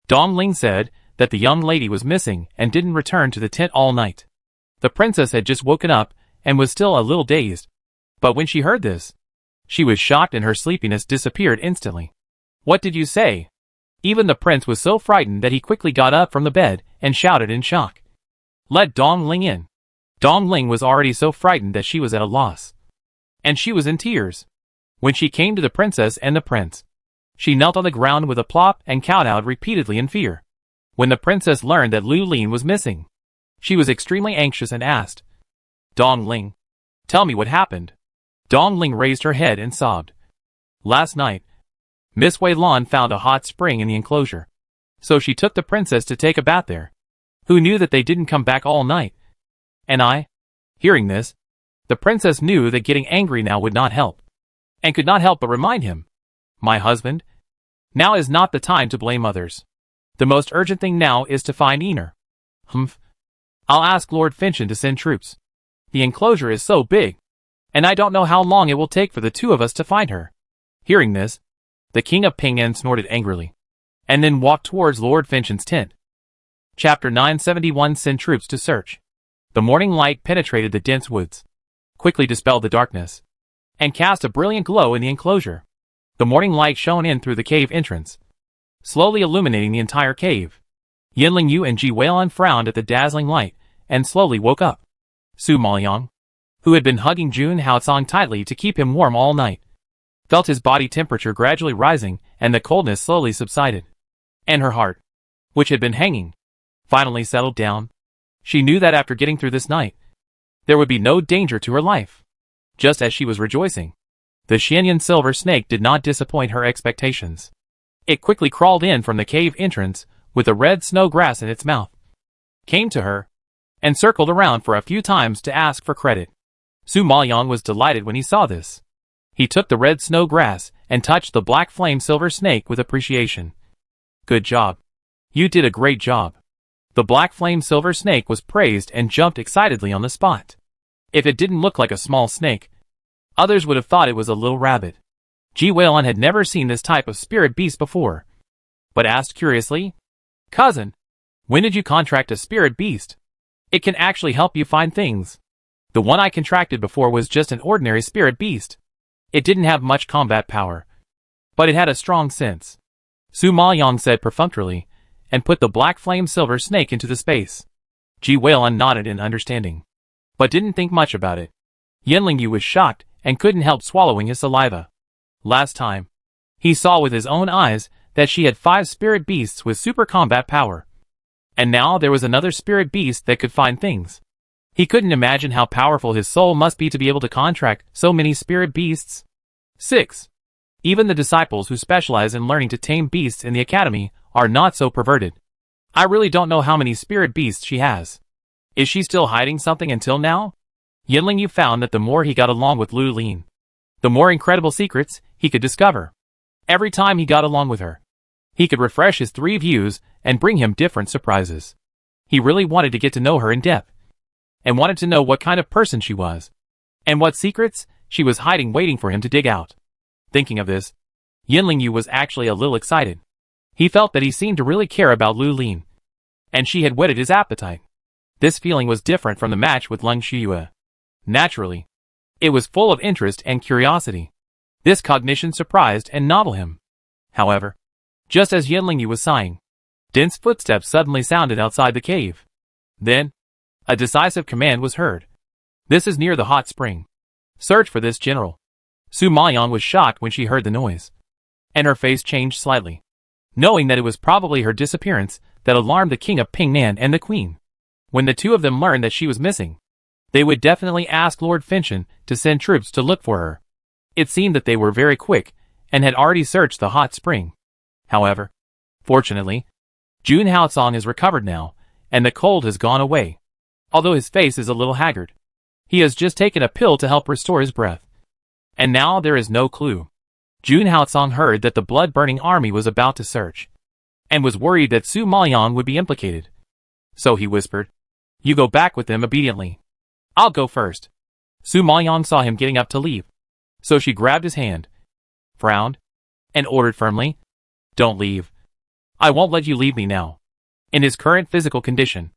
Speaker 1: Dong Ling said that the young lady was missing and didn't return to the tent all night. The princess had just woken up and was still a little dazed, but when she heard this, she was shocked and her sleepiness disappeared instantly. "What did you say?" Even the prince was so frightened that he quickly got up from the bed and shouted in shock, "Let Dong Ling in." Dong Ling was already so frightened that she was at a loss, and she was in tears. When she came to the princess and the prince, she knelt on the ground with a plop and kowtowed repeatedly in fear. When the princess learned that Lu Lin was missing, she was extremely anxious and asked, "Dong Ling, tell me what happened." Dong Ling raised her head and sobbed. "Last night, Miss Wei Lan found a hot spring in the enclosure, so she took the princess to take a bath there. Who knew that they didn't come back all night? And I?" Hearing this, the princess knew that getting angry now would not help, and could not help but remind him, "My husband, now is not the time to blame others. The most urgent thing now is to find Ener." "I'll ask Lord Finchen to send troops. The enclosure is so big, and I don't know how long it will take for the two of us to find her." Hearing this, the king of Ping'an snorted angrily, and then walked towards Lord Finchen's tent. Chapter 971 Send troops to search. The morning light penetrated the dense woods, quickly dispelled the darkness, and cast a brilliant glow in the enclosure. The morning light shone in through the cave entrance, slowly illuminating the entire cave. Yinling Yu and Ji Weilon frowned at the dazzling light, and slowly woke up. Su Maoyang, who had been hugging Jun Haocang tightly to keep him warm all night, felt his body temperature gradually rising and the coldness slowly subsided. And her heart, which had been hanging, finally settled down. She knew that after getting through this night, there would be no danger to her life. Just as she was rejoicing, the Xianyan silver snake did not disappoint her expectations. It quickly crawled in from the cave entrance with the red snow grass in its mouth, came to her, and circled around for a few times to ask for credit. Su Maoyang was delighted when he saw this. He took the red snow grass and touched the black flame silver snake with appreciation. "Good job. You did a great job." The black flame silver snake was praised and jumped excitedly on the spot. If it didn't look like a small snake, others would have thought it was a little rabbit. Ji Weilon had never seen this type of spirit beast before. but asked curiously, "Cousin, when did you contract a spirit beast? It can actually help you find things. The one I contracted before was just an ordinary spirit beast. It didn't have much combat power, but it had a strong sense," Su Maoyong said perfunctorily, and put the black flame silver snake into the space. Ji Weilun nodded in understanding, but didn't think much about it. Yanling Yu was shocked and couldn't help swallowing his saliva. Last time, he saw with his own eyes that she had 5 spirit beasts with super combat power. And now there was another spirit beast that could find things. He couldn't imagine how powerful his soul must be to be able to contract so many spirit beasts. 6. Even the disciples who specialize in learning to tame beasts in the academy are not so perverted. I really don't know how many spirit beasts she has. Is she still hiding something until now? Yanling Yu found that the more he got along with Lu Lin, the more incredible secrets he could discover. Every time he got along with her, he could refresh his 3 views and bring him different surprises. He really wanted to get to know her in depth, and wanted to know what kind of person she was, and what secrets she was hiding waiting for him to dig out. Thinking of this, Yanling Yu was actually a little excited. He felt that he seemed to really care about Lu Lin, and she had whetted his appetite. This feeling was different from the match with Leng Shiyue. Naturally, it was full of interest and curiosity. This cognition surprised and noveled him. However, just as Yanling Yu was sighing, dense footsteps suddenly sounded outside the cave. Then, a decisive command was heard. "This is near the hot spring. Search for this general." Su Maoyong was shocked when she heard the noise, and her face changed slightly, knowing that it was probably her disappearance that alarmed the king of Pingnan and the queen. When the two of them learned that she was missing, they would definitely ask Lord Finchin to send troops to look for her. It seemed that they were very quick and had already searched the hot spring. However, fortunately, Jun Haocong is recovered now, and the cold has gone away. Although his face is a little haggard, he has just taken a pill to help restore his breath. And now there is no clue. Jun Haocong heard that the blood-burning army was about to search, and was worried that Su Maoyong would be implicated. So he whispered, "You go back with them obediently. I'll go first." Su Maoyong saw him getting up to leave, so she grabbed his hand, frowned, and ordered firmly, "Don't leave. I won't let you leave me now." In his current physical condition,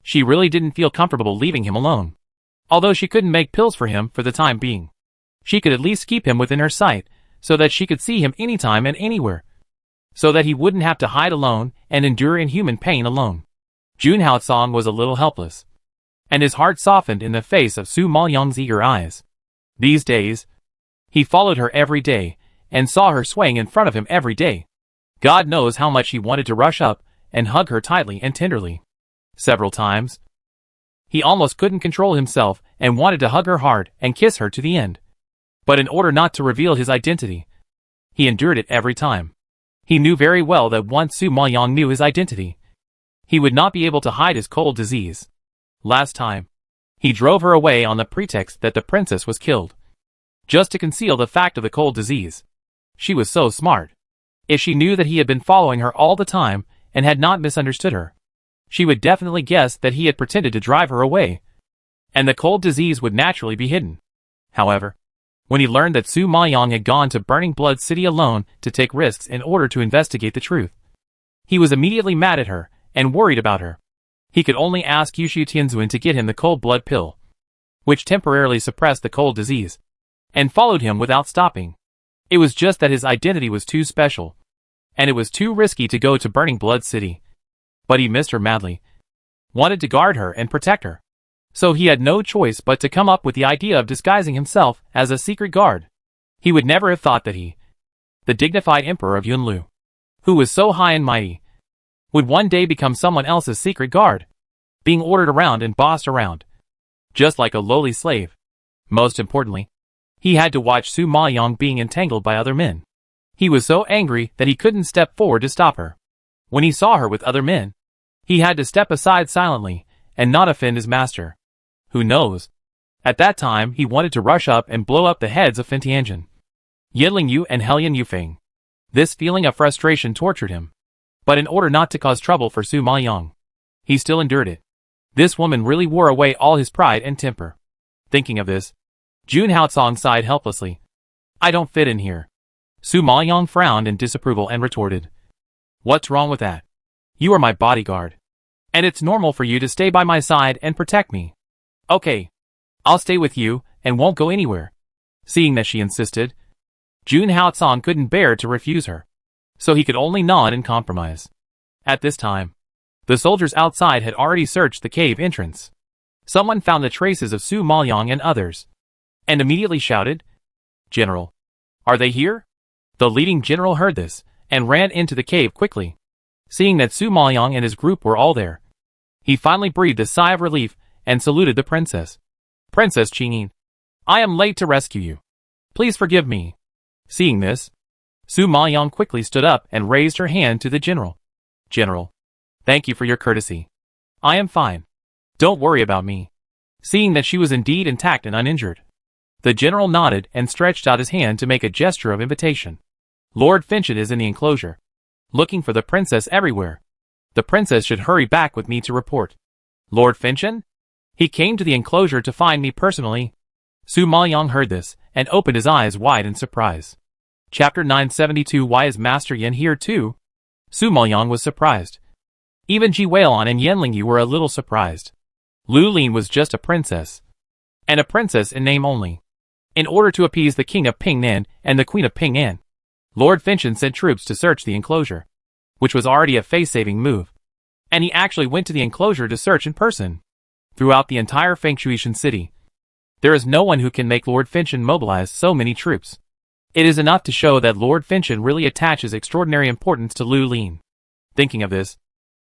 Speaker 1: she really didn't feel comfortable leaving him alone. Although she couldn't make pills for him for the time being, she could at least keep him within her sight so that she could see him anytime and anywhere, so that he wouldn't have to hide alone and endure inhuman pain alone. Jun Haocong was a little helpless, and his heart softened in the face of Su Maoyong's eager eyes. These days, he followed her every day and saw her swaying in front of him every day. God knows how much he wanted to rush up and hug her tightly and tenderly. Several times, he almost couldn't control himself and wanted to hug her hard and kiss her to the end. But in order not to reveal his identity, he endured it every time. He knew very well that once Su Maoyong knew his identity, he would not be able to hide his cold disease. Last time, he drove her away on the pretext that the princess was killed, just to conceal the fact of the cold disease. She was so smart. If she knew that he had been following her all the time and had not misunderstood her, she would definitely guess that he had pretended to drive her away, and the cold disease would naturally be hidden. However, when he learned that Su Maoyong had gone to Burning Blood City alone to take risks in order to investigate the truth, he was immediately mad at her and worried about her. He could only ask Yushu Tianzuan to get him the cold blood pill, which temporarily suppressed the cold disease, and followed him without stopping. It was just that his identity was too special, and it was too risky to go to Burning Blood City. But he missed her madly, wanted to guard her and protect her. So he had no choice but to come up with the idea of disguising himself as a secret guard. He would never have thought that he, the dignified emperor of Yunlu, who was so high and mighty, would one day become someone else's secret guard, being ordered around and bossed around, just like a lowly slave. Most importantly, he had to watch Su Maoyong being entangled by other men. He was so angry that he couldn't step forward to stop her. When he saw her with other men, he had to step aside silently and not offend his master. Who knows? At that time, he wanted to rush up and blow up the heads of Fentianjin, Yanling Yu and Helyan Yufeng. This feeling of frustration tortured him. But in order not to cause trouble for Su Maoyong, he still endured it. This woman really wore away all his pride and temper. Thinking of this, Jun Haocong sighed helplessly. "I don't fit in here." Su Maoyong frowned in disapproval and retorted, What's wrong with that? You are my bodyguard. And it's normal for you to stay by my side and protect me. Okay. I'll stay with you and won't go anywhere. Seeing that she insisted, Jun Haotsong couldn't bear to refuse her, so he could only nod and compromise. At this time, the soldiers outside had already searched the cave entrance. Someone found the traces of Su Maoyang and others, and immediately shouted, "General, are they here?" The leading general heard this, and ran into the cave quickly. Seeing that Su Maoyang and his group were all there, he finally breathed a sigh of relief and saluted the princess. "Princess Qingyin, I am late to rescue you. Please forgive me." Seeing this, Su Maoyang quickly stood up and raised her hand to the general. "General, thank you for your courtesy. I am fine. Don't worry about me." Seeing that she was indeed intact and uninjured, the general nodded and stretched out his hand to make a gesture of invitation. "Lord Finchon is in the enclosure, looking for the princess everywhere. The princess should hurry back with me to report." "Lord Finchon? He came to the enclosure to find me personally?" Su Maoyang heard this and opened his eyes wide in surprise. Chapter 972. Why is Master Yin here too? Su Maoyang was surprised. Even Ji Weilon and Yan Lingyu were a little surprised. Lu Lin was just a princess, and a princess in name only. In order to appease the king of Pingnan and the queen of Ping'an, Lord Finchon sent troops to search the enclosure, which was already a face-saving move. And he actually went to the enclosure to search in person. Throughout the entire Fengshuishan city, there is no one who can make Lord Finchon mobilize so many troops. It is enough to show that Lord Finchon really attaches extraordinary importance to Lu Lin. Thinking of this,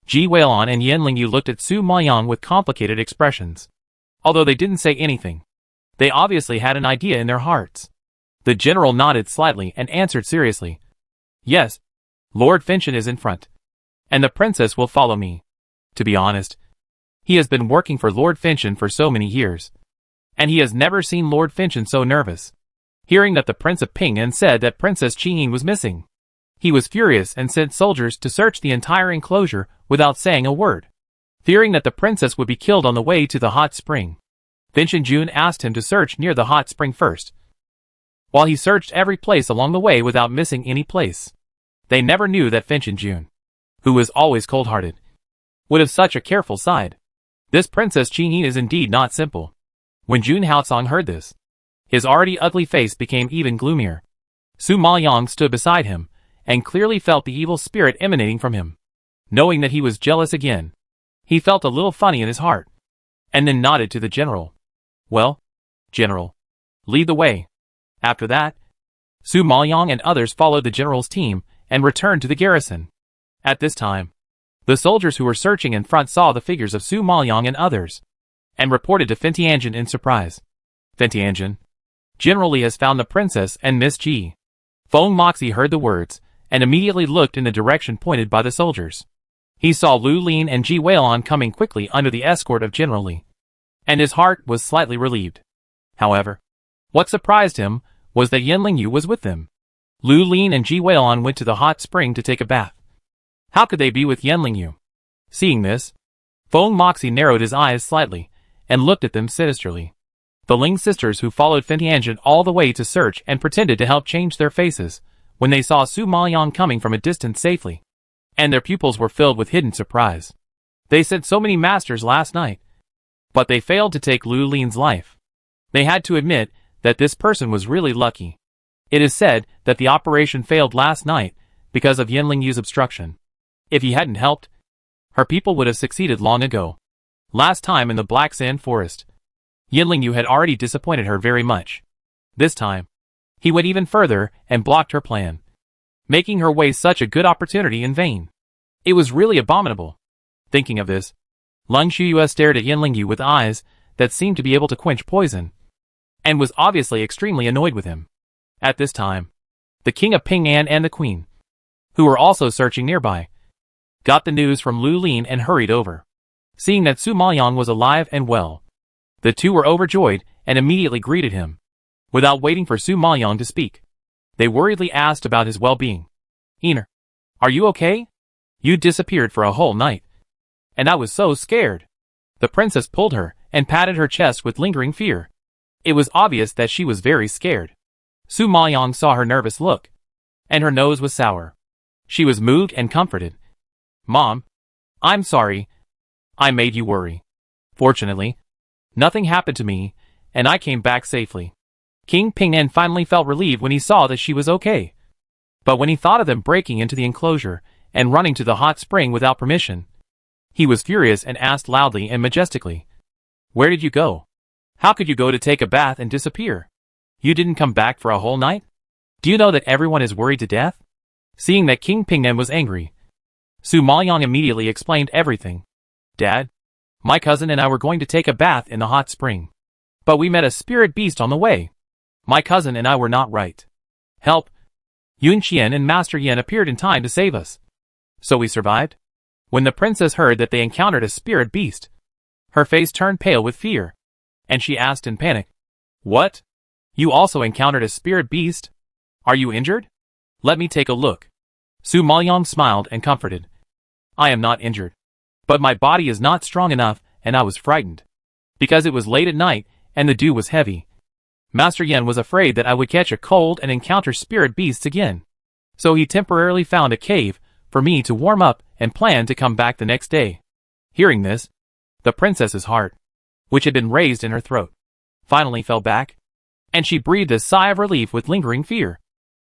Speaker 1: Ji Weilon and Yan Lingyu looked at Su Maoyang with complicated expressions. Although they didn't say anything, they obviously had an idea in their hearts. The general nodded slightly and answered seriously, "Yes, Lord Finchon is in front, and the princess will follow me." To be honest, he has been working for Lord Finchon for so many years, and he has never seen Lord Finchon so nervous. Hearing that the Prince of Ping'an said that Princess Qingyin was missing, he was furious and sent soldiers to search the entire enclosure without saying a word. Fearing that the princess would be killed on the way to the hot spring, Finchon Jun asked him to search near the hot spring first, while he searched every place along the way without missing any place. They never knew that Finchon Jun, who was always cold-hearted, would have such a careful side. This Princess Qingyin is indeed not simple. When Jun Haotsong heard this, his already ugly face became even gloomier. Su Maoyang stood beside him, and clearly felt the evil spirit emanating from him. Knowing that he was jealous again, he felt a little funny in his heart, and then nodded to the general. "Well, General, lead the way." After that, Su Maoyang and others followed the general's team and returned to the garrison. At this time, the soldiers who were searching in front saw the figures of Su Maoyang and others, and reported to Fentianjin in surprise. "Fentianjin, General Li has found the princess and Miss Ji." Feng Moxie heard the words, and immediately looked in the direction pointed by the soldiers. He saw Lu Lin and Ji Weilon coming quickly under the escort of General Li, and his heart was slightly relieved. However, what surprised him was that Yan Lingyu was with them. Lu Lin and Ji Weilon went to the hot spring to take a bath. How could they be with Yan Lingyu? Seeing this, Feng Moxie narrowed his eyes slightly, and looked at them sinisterly. The Ling sisters who followed Fentianjin all the way to search and pretended to help change their faces when they saw Su Maoyang coming from a distance safely, and their pupils were filled with hidden surprise. They sent so many masters last night, but they failed to take Lu Lin's life. They had to admit that this person was really lucky. It is said that the operation failed last night because of Yan Lingyu's obstruction. If he hadn't helped, her people would have succeeded long ago. Last time in the Black Sand Forest, Yan Lingyu had already disappointed her very much. This time, he went even further and blocked her plan, making her waste such a good opportunity in vain. It was really abominable. Thinking of this, Lung Shuyue stared at Yan Lingyu with eyes that seemed to be able to quench poison, and was obviously extremely annoyed with him. At this time, the king of Ping'an and the queen, who were also searching nearby, got the news from Lu Lin and hurried over. Seeing that Su Maoyang was alive and well, the two were overjoyed and immediately greeted him. Without waiting for Su Maoyang to speak, they worriedly asked about his well-being. "Einer, are you okay? You disappeared for a whole night, and I was so scared." The princess pulled her and patted her chest with lingering fear. It was obvious that she was very scared. Su Maoyang saw her nervous look, and her nose was sour. She was moved and comforted. Mom, I'm sorry. I made you worry. Fortunately, nothing happened to me, and I came back safely. King Pingnan finally felt relieved when he saw that she was okay. But when he thought of them breaking into the enclosure and running to the hot spring without permission, he was furious and asked loudly and majestically, "Where did you go? How could you go to take a bath and disappear? You didn't come back for a whole night? Do you know that everyone is worried to death?" Seeing that King Pingnan was angry, Su Maoyang immediately explained everything. "Dad, my cousin and I were going to take a bath in the hot spring. But we met a spirit beast on the way. My cousin and I were not right. Help! Yun Qian and Master Yin appeared in time to save us. So we survived." When the princess heard that they encountered a spirit beast, her face turned pale with fear, and she asked in panic, "What? You also encountered a spirit beast? Are you injured? Let me take a look." Su Maoyang smiled and comforted. "I am not injured. But my body is not strong enough, and I was frightened. Because it was late at night, and the dew was heavy. Master Yin was afraid that I would catch a cold and encounter spirit beasts again. So he temporarily found a cave for me to warm up and planned to come back the next day." Hearing this, the princess's heart, which had been raised in her throat, finally fell back, and she breathed a sigh of relief with lingering fear.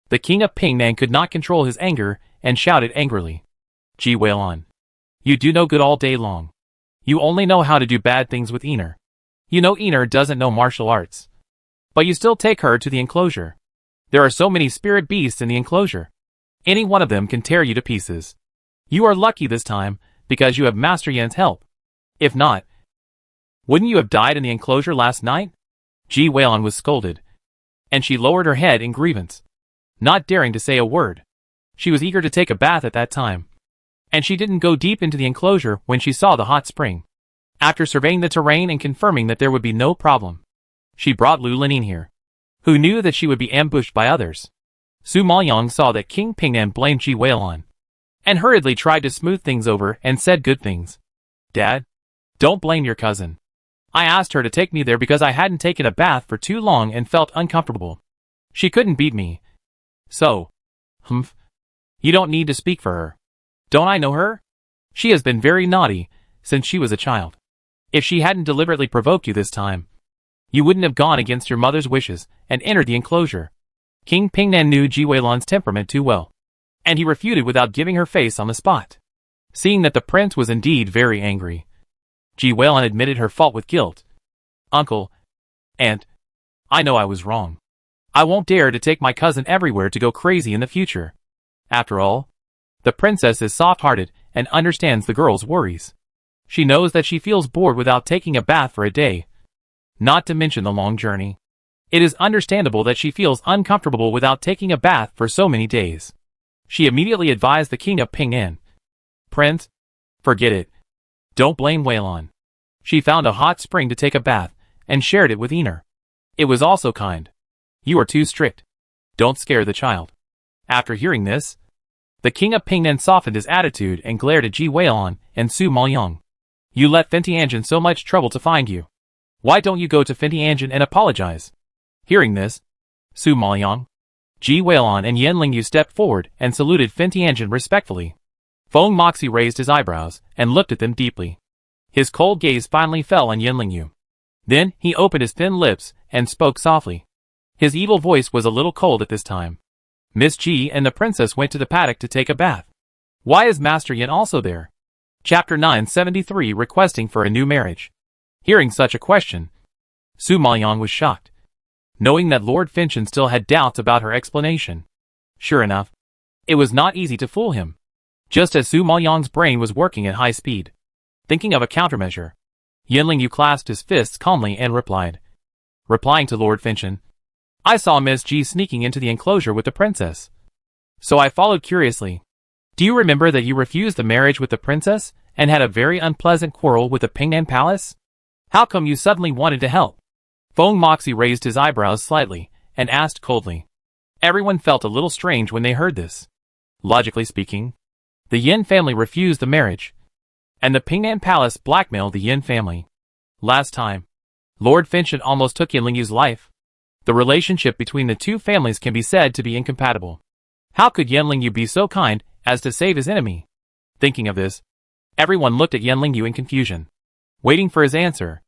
Speaker 1: The king of Pingnan could not control his anger and shouted angrily, "Ji Weilon, you do no good all day long. You only know how to do bad things with Ener. You know Ener doesn't know martial arts. But you still take her to the enclosure. There are so many spirit beasts in the enclosure. Any one of them can tear you to pieces. You are lucky this time, because you have Master Yan's help. If not, wouldn't you have died in the enclosure last night?" Ji Weilon was scolded, and she lowered her head in grievance, not daring to say a word. She was eager to take a bath at that time, and she didn't go deep into the enclosure when she saw the hot spring. After surveying the terrain and confirming that there would be no problem, she brought Lu Linyin here, who knew that she would be ambushed by others. Su Maoyang saw that King Pingnan blamed Ji Weilon, and hurriedly tried to smooth things over and said good things. "Dad, don't blame your cousin. I asked her to take me there because I hadn't taken a bath for too long and felt uncomfortable. She couldn't beat me. So, you don't need to speak for her. Don't I know her? She has been very naughty since she was a child. If she hadn't deliberately provoked you this time, you wouldn't have gone against your mother's wishes and entered the enclosure." King Pingnan knew Ji Weilon's temperament too well, and he refuted without giving her face on the spot. Seeing that the prince was indeed very angry, Ji Weilon admitted her fault with guilt. "Uncle, Aunt, I know I was wrong. I won't dare to take my cousin everywhere to go crazy in the future. After all, the princess is soft-hearted and understands the girl's worries. She knows that she feels bored without taking a bath for a day, not to mention the long journey. It is understandable that she feels uncomfortable without taking a bath for so many days." She immediately advised the king of Pingnan, "Prince, forget it. Don't blame Weilon. She found a hot spring to take a bath and shared it with Ener. It was also kind. You are too strict. Don't scare the child." After hearing this, the king of Pingnan softened his attitude and glared at Ji Weilon and Su Maoyang. "You let Fentianjin so much trouble to find you. Why don't you go to Fentianjin and apologize?" Hearing this, Su Maoyang, Ji Weilon and Yen Lingyu stepped forward and saluted Fentianjin respectfully. Feng Moxie raised his eyebrows and looked at them deeply. His cold gaze finally fell on Yen Lingyu. Then he opened his thin lips and spoke softly. His evil voice was a little cold at this time. "Miss Ji and the princess went to the paddock to take a bath. Why is Master Yin also there?" Chapter 973 Requesting for a New Marriage. Hearing such a question, Su Maoyang was shocked, knowing that Lord Finchen still had doubts about her explanation. Sure enough, it was not easy to fool him. Just as Su Maoyang's brain was working at high speed, thinking of a countermeasure, Yen Lingyu clasped his fists calmly and replying to Lord Finchen, "I saw Miss Ji sneaking into the enclosure with the princess. So I followed curiously. Do you remember that you refused the marriage with the princess and had a very unpleasant quarrel with the Pingnan Palace? How come you suddenly wanted to help?" Feng Moxie raised his eyebrows slightly and asked coldly. Everyone felt a little strange when they heard this. Logically speaking, the Yin family refused the marriage, and the Pingnan Palace blackmailed the Yin family. Last time, Lord Finchen almost took Yen Lingyu's life. The relationship between the two families can be said to be incompatible. How could Yen Lingyu be so kind as to save his enemy. Thinking of this, everyone looked at Yan Lingyu in confusion, waiting for his answer.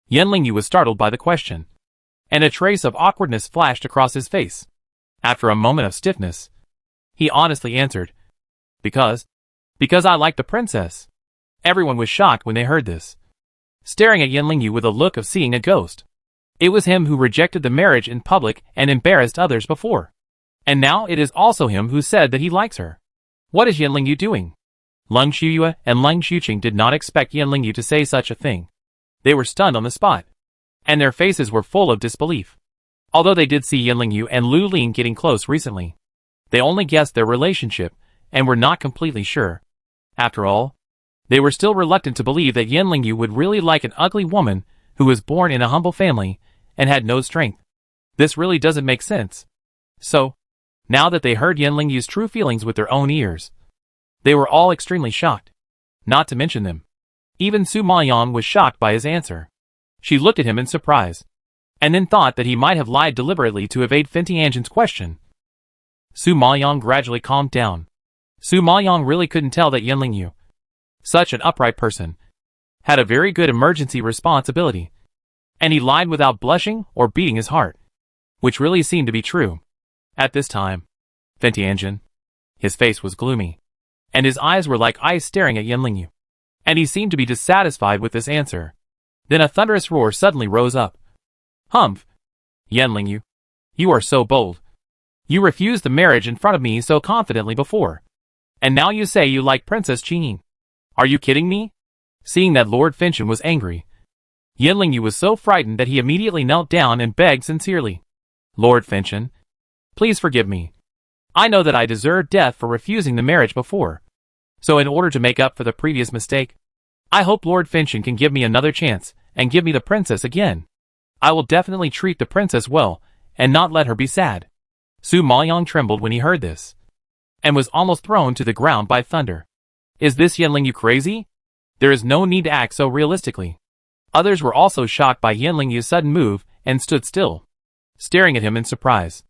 Speaker 1: Yan Lingyu was startled by the question, and a trace of awkwardness flashed across his face. After a moment of stiffness, he honestly answered, Because I like the princess. Everyone was shocked when they heard this, staring at Yan Lingyu with a look of seeing a ghost. It was him who rejected the marriage in public and embarrassed others before. And now it is also him who said that he likes her. What is Yan Lingyu doing? Leng Shuyue and Leng Xuqing did not expect Yan Lingyu to say such a thing. They were stunned on the spot, and their faces were full of disbelief. Although they did see Yan Lingyu and Lu Lin getting close recently, they only guessed their relationship and were not completely sure. After all, they were still reluctant to believe that Yan Lingyu would really like an ugly woman who was born in a humble family and had no strength. This really doesn't make sense. So, now that they heard Yan Lingyu's true feelings with their own ears, they were all extremely shocked. Not to mention them. Even Su Mayan was shocked by his answer. She looked at him in surprise, and then thought that he might have lied deliberately to evade Fin Tianjin's question. Su Mayan gradually calmed down. Su Mayan really couldn't tell that Yan Lingyu, such an upright person, had a very good emergency response ability, and he lied without blushing or beating his heart, which really seemed to be true. At this time, Fin Tianjin, his face was gloomy, and his eyes were like ice staring at Yan Lingyu, and he seemed to be dissatisfied with this answer. Then a thunderous roar suddenly rose up. Humph! Yan Lingyu, you are so bold. You refused the marriage in front of me so confidently before, and now you say you like Princess Qing. Are you kidding me? Seeing that Lord Finchen was angry, Yan Lingyu was so frightened that he immediately knelt down and begged sincerely. Lord Finchen, please forgive me. I know that I deserved death for refusing the marriage before. So in order to make up for the previous mistake, I hope Lord Finchen can give me another chance and give me the princess again. I will definitely treat the princess well and not let her be sad. Su Maoyang trembled when he heard this, and was almost thrown to the ground by thunder. Is this Yan Lingyu crazy? There is no need to act so realistically. Others were also shocked by Yan Lingyu's sudden move and stood still, staring at him in surprise,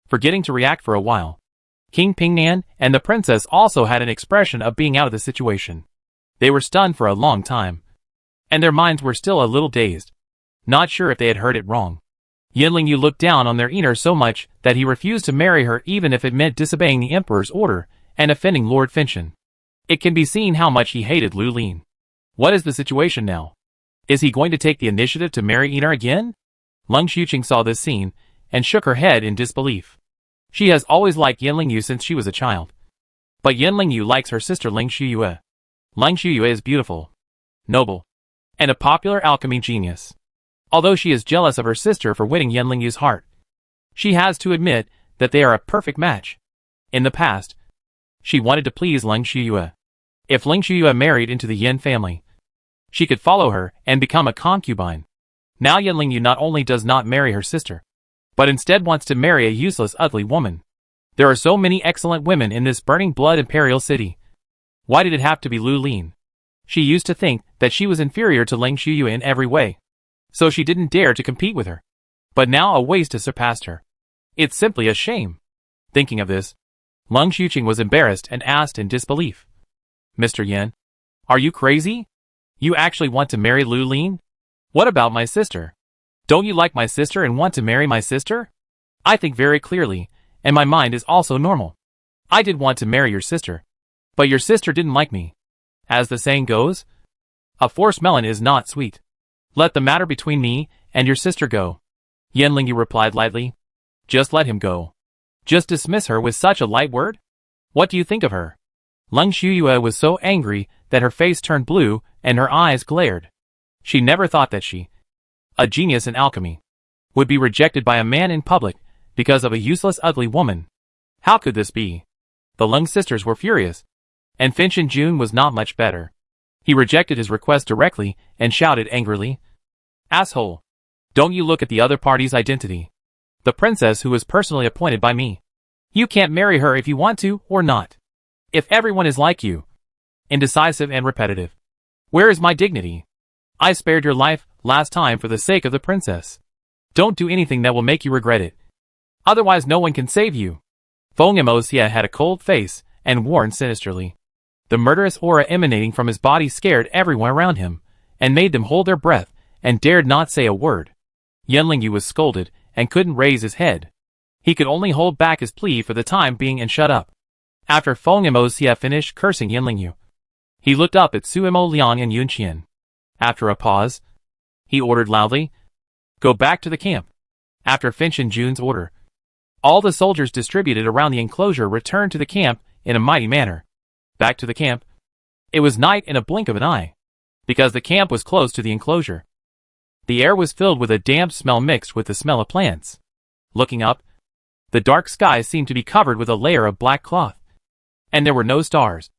Speaker 1: forgetting to react for a while. King Pingnan and the princess also had an expression of being out of the situation. They were stunned for a long time, and their minds were still a little dazed, not sure if they had heard it wrong. Yan Lingyu looked down on their Ener so much that he refused to marry her even if it meant disobeying the emperor's order and offending Lord Finchen. It can be seen how much he hated Lu Lin. What is the situation now? Is he going to take the initiative to marry Ener again? Leng Xuqing saw this scene and shook her head in disbelief. She has always liked Yan Lingyu since she was a child. But Yan Lingyu likes her sister Leng Shuyue. Leng Shuyue is beautiful, noble, and a popular alchemy genius. Although she is jealous of her sister for winning Yan Lingyu's heart, she has to admit that they are a perfect match. In the past, she wanted to please Leng Shuyue. If Leng Shuyue married into the Yan family, she could follow her and become a concubine. Now Yan Lingyu not only does not marry her sister, but instead wants to marry a useless ugly woman. There are so many excellent women in this burning blood imperial city. Why did it have to be Lu Lin? She used to think that she was inferior to Leng Shuyue in every way, so she didn't dare to compete with her. But now a waste has surpassed her. It's simply a shame. Thinking of this, Leng Xuqing was embarrassed and asked in disbelief. Mr. Yan, are you crazy? You actually want to marry Lu Lin? What about my sister? Don't you like my sister and want to marry my sister? I think very clearly, and my mind is also normal. I did want to marry your sister, but your sister didn't like me. As the saying goes, a forced melon is not sweet. Let the matter between me and your sister go. Yan Lingyu replied lightly. Just let him go. Just dismiss her with such a light word? What do you think of her? Leng Shuyue was so angry that her face turned blue and her eyes glared. She never thought that she, a genius in alchemy, would be rejected by a man in public because of a useless ugly woman. How could this be? The Leng sisters were furious, and Finchen Jun was not much better. He rejected his request directly and shouted angrily, Asshole! Don't you look at the other party's identity? The princess who was personally appointed by me. You can't marry her if you want to or not. If everyone is like you, indecisive and repetitive, where is my dignity? I spared your life last time for the sake of the princess. Don't do anything that will make you regret it. Otherwise no one can save you. Feng Emosia had a cold face and warned sinisterly. The murderous aura emanating from his body scared everyone around him, and made them hold their breath, and dared not say a word. Yan Lingyu was scolded, and couldn't raise his head. He could only hold back his plea for the time being and shut up. After Feng Moxia finished cursing Yan Lingyu, he looked up at Su Mo Liang and Yun Qian. After a pause, he ordered loudly, "Go back to the camp." After Finchen Jun's order, all the soldiers distributed around the enclosure returned to the camp in a mighty manner. Back to the camp. It was night in a blink of an eye, because the camp was close to the enclosure. The air was filled with a damp smell mixed with the smell of plants. Looking up, the dark sky seemed to be covered with a layer of black cloth, and there were no stars,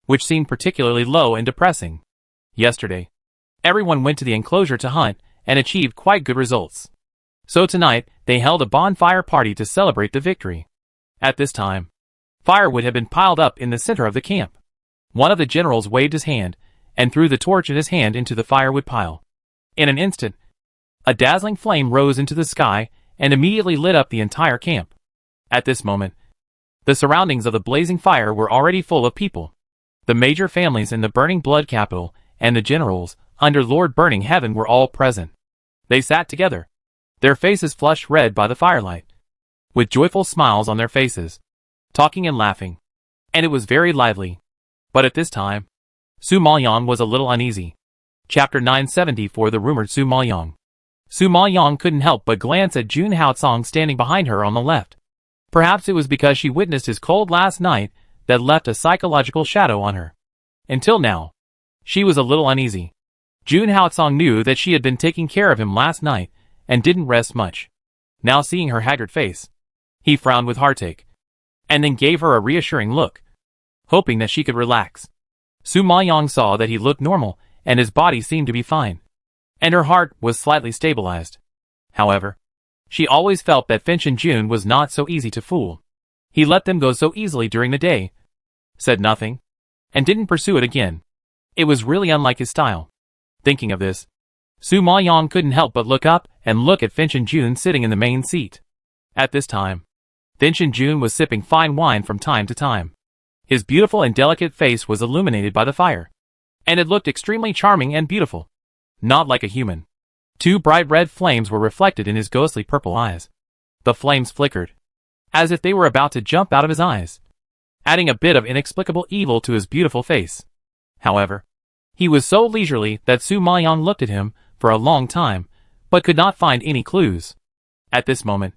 Speaker 1: which seemed particularly low and depressing. Yesterday, everyone went to the enclosure to hunt and achieved quite good results. So tonight, they held a bonfire party to celebrate the victory. At this time, firewood had been piled up in the center of the camp. One of the generals waved his hand and threw the torch in his hand into the firewood pile. In an instant, a dazzling flame rose into the sky and immediately lit up the entire camp. At this moment, the surroundings of the blazing fire were already full of people. The major families in the Burning Blood capital and the generals under Lord Burning Heaven were all present. They sat together, their faces flushed red by the firelight, with joyful smiles on their faces, talking and laughing, and it was very lively. But at this time, Su Maoyang was a little uneasy. Chapter 974 The Rumored Su Maoyang. Su Maoyang couldn't help but glance at Jun Haotsong standing behind her on the left. Perhaps it was because she witnessed his cold last night that left a psychological shadow on her. Until now, she was a little uneasy. Jun Haotsong knew that she had been taking care of him last night and didn't rest much. Now seeing her haggard face, he frowned with heartache, and then gave her a reassuring look, hoping that she could relax. Su Maoyang saw that he looked normal and his body seemed to be fine, and her heart was slightly stabilized. However, she always felt that Finchen Jun was not so easy to fool. He let them go so easily during the day, said nothing, and didn't pursue it again. It was really unlike his style. Thinking of this, Su Maoyang couldn't help but look up and look at Finchen Jun sitting in the main seat. At this time, Finchen Jun was sipping fine wine from time to time. His beautiful and delicate face was illuminated by the fire, and it looked extremely charming and beautiful, not like a human. Two bright red flames were reflected in his ghostly purple eyes. The flames flickered, as if they were about to jump out of his eyes, adding a bit of inexplicable evil to his beautiful face. However, he was so leisurely that Su Maoyang looked at him for a long time, but could not find any clues. At this moment,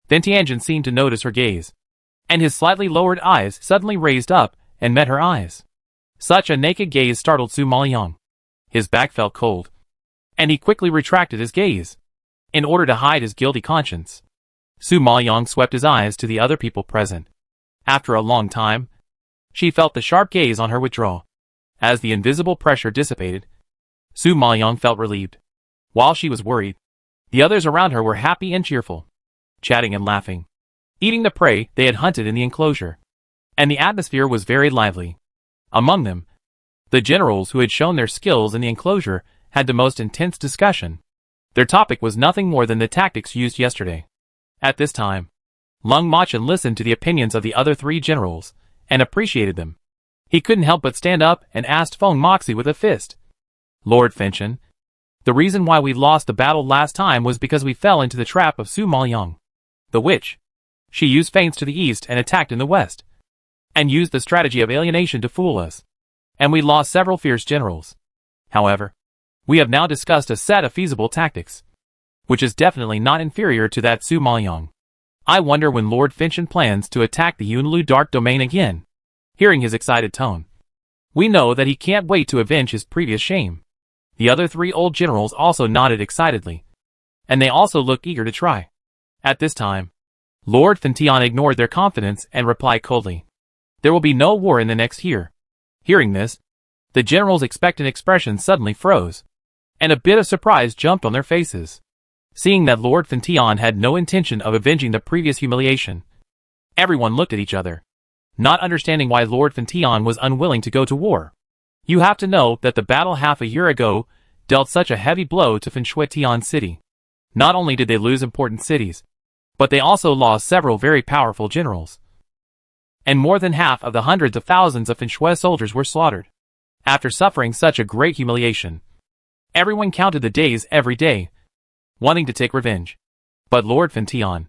Speaker 1: Then Tianjin seemed to notice her gaze, and his slightly lowered eyes suddenly raised up and met her eyes. Such a naked gaze startled Su Maoyang. His back felt cold, and he quickly retracted his gaze, in order to hide his guilty conscience. Su Maoyang swept his eyes to the other people present. After a long time, she felt the sharp gaze on her withdraw. As the invisible pressure dissipated, Su Maoyang felt relieved. While she was worried, the others around her were happy and cheerful, chatting and laughing, eating the prey they had hunted in the enclosure, and the atmosphere was very lively. Among them, the generals who had shown their skills in the enclosure had the most intense discussion. Their topic was nothing more than the tactics used yesterday. At this time, Lung Machin listened to the opinions of the other three generals, and appreciated them. He couldn't help but stand up and asked Feng Moxie with a fist, "Lord Finchen, the reason why we lost the battle last time was because we fell into the trap of Su Maoyang, the witch. She used feints to the east and attacked in the west, and used the strategy of alienation to fool us, and we lost several fierce generals. However, we have now discussed a set of feasible tactics, which is definitely not inferior to that Su Maoyang. I wonder when Lord Finchen plans to attack the Yunlu Dark Domain again." Hearing his excited tone, we know that he can't wait to avenge his previous shame. The other three old generals also nodded excitedly, and they also looked eager to try. At this time, Lord Fintian ignored their confidence and replied coldly, "There will be no war in the next year." Hearing this, the generals' expectant expression suddenly froze, and a bit of surprise jumped on their faces. Seeing that Lord Fintian had no intention of avenging the previous humiliation, everyone looked at each other, not understanding why Lord Fintian was unwilling to go to war. You have to know that the battle half a year ago dealt such a heavy blow to Finshuetian City. Not only did they lose important cities, but they also lost several very powerful generals. and more than half of the hundreds of thousands of Finshui soldiers were slaughtered. After suffering such a great humiliation, everyone counted the days every day, wanting to take revenge. But Lord Fentian,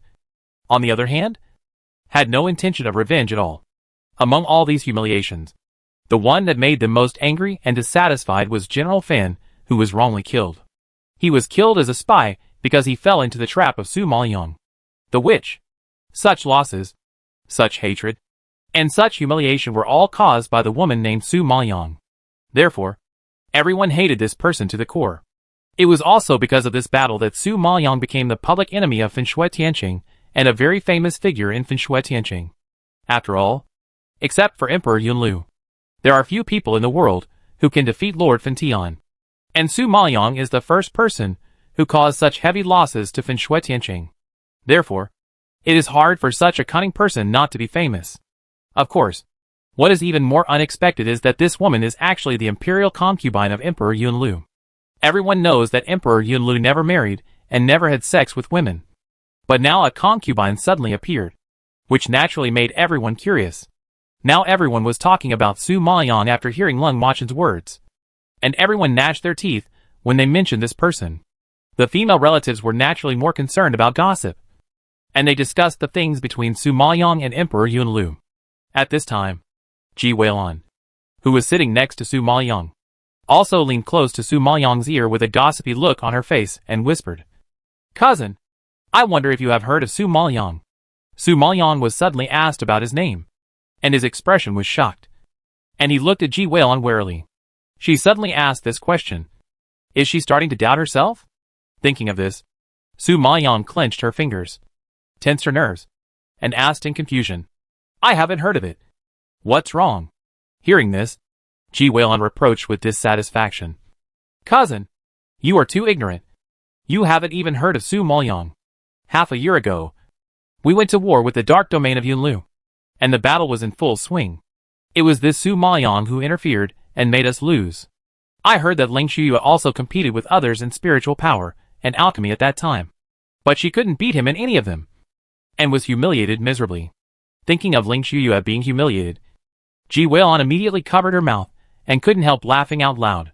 Speaker 1: on the other hand, had no intention of revenge at all. Among all these humiliations, the one that made them most angry and dissatisfied was General Fan, who was wrongly killed. He was killed as a spy because he fell into the trap of Su Maoyang, the witch. Such losses, such hatred, and such humiliation were all caused by the woman named Su Maoyang. Therefore, everyone hated this person to the core. It was also because of this battle that Su Maoyang became the public enemy of Finshui Tianqing and a very famous figure in Finshui Tianqing. After all, except for Emperor Yunlu, there are few people in the world who can defeat Lord Fentian. And Su Maoyang is the first person who caused such heavy losses to Finshui Tianqing. Therefore, it is hard for such a cunning person not to be famous. Of course, what is even more unexpected is that this woman is actually the imperial concubine of Emperor Yunlu. Everyone knows that Emperor Yunlu never married and never had sex with women. But now a concubine suddenly appeared, which naturally made everyone curious. Now everyone was talking about Su Maoyang after hearing Lung Machen's words. And everyone gnashed their teeth when they mentioned this person. The female relatives were naturally more concerned about gossip, and they discussed the things between Su Maoyang and Emperor Yunlu. At this time, Ji Weilan, who was sitting next to Su Maoyang, also leaned close to Su Maoyang's ear with a gossipy look on her face and whispered, "Cousin, I wonder if you have heard of Su Maoyang." Su Maoyang was suddenly asked about his name, and his expression was shocked, and he looked at Ji Weilan warily. She suddenly asked this question. Is she starting to doubt herself? Thinking of this, Su Maoyang clenched her fingers, tensed her nerves, and asked in confusion, "I haven't heard of it. What's wrong?" Hearing this, Ji Weilan reproached with dissatisfaction. "Cousin, you are too ignorant. You haven't even heard of Su Maoyang. Half a year ago, we went to war with the dark domain of Yunlu, and the battle was in full swing. It was this Su Maoyang who interfered and made us lose. I heard that Ling Shuyue also competed with others in spiritual power and alchemy at that time, but she couldn't beat him in any of them, and was humiliated miserably." Thinking of Ling Shuyue being humiliated, Ji Weilan immediately covered her mouth and couldn't help laughing out loud.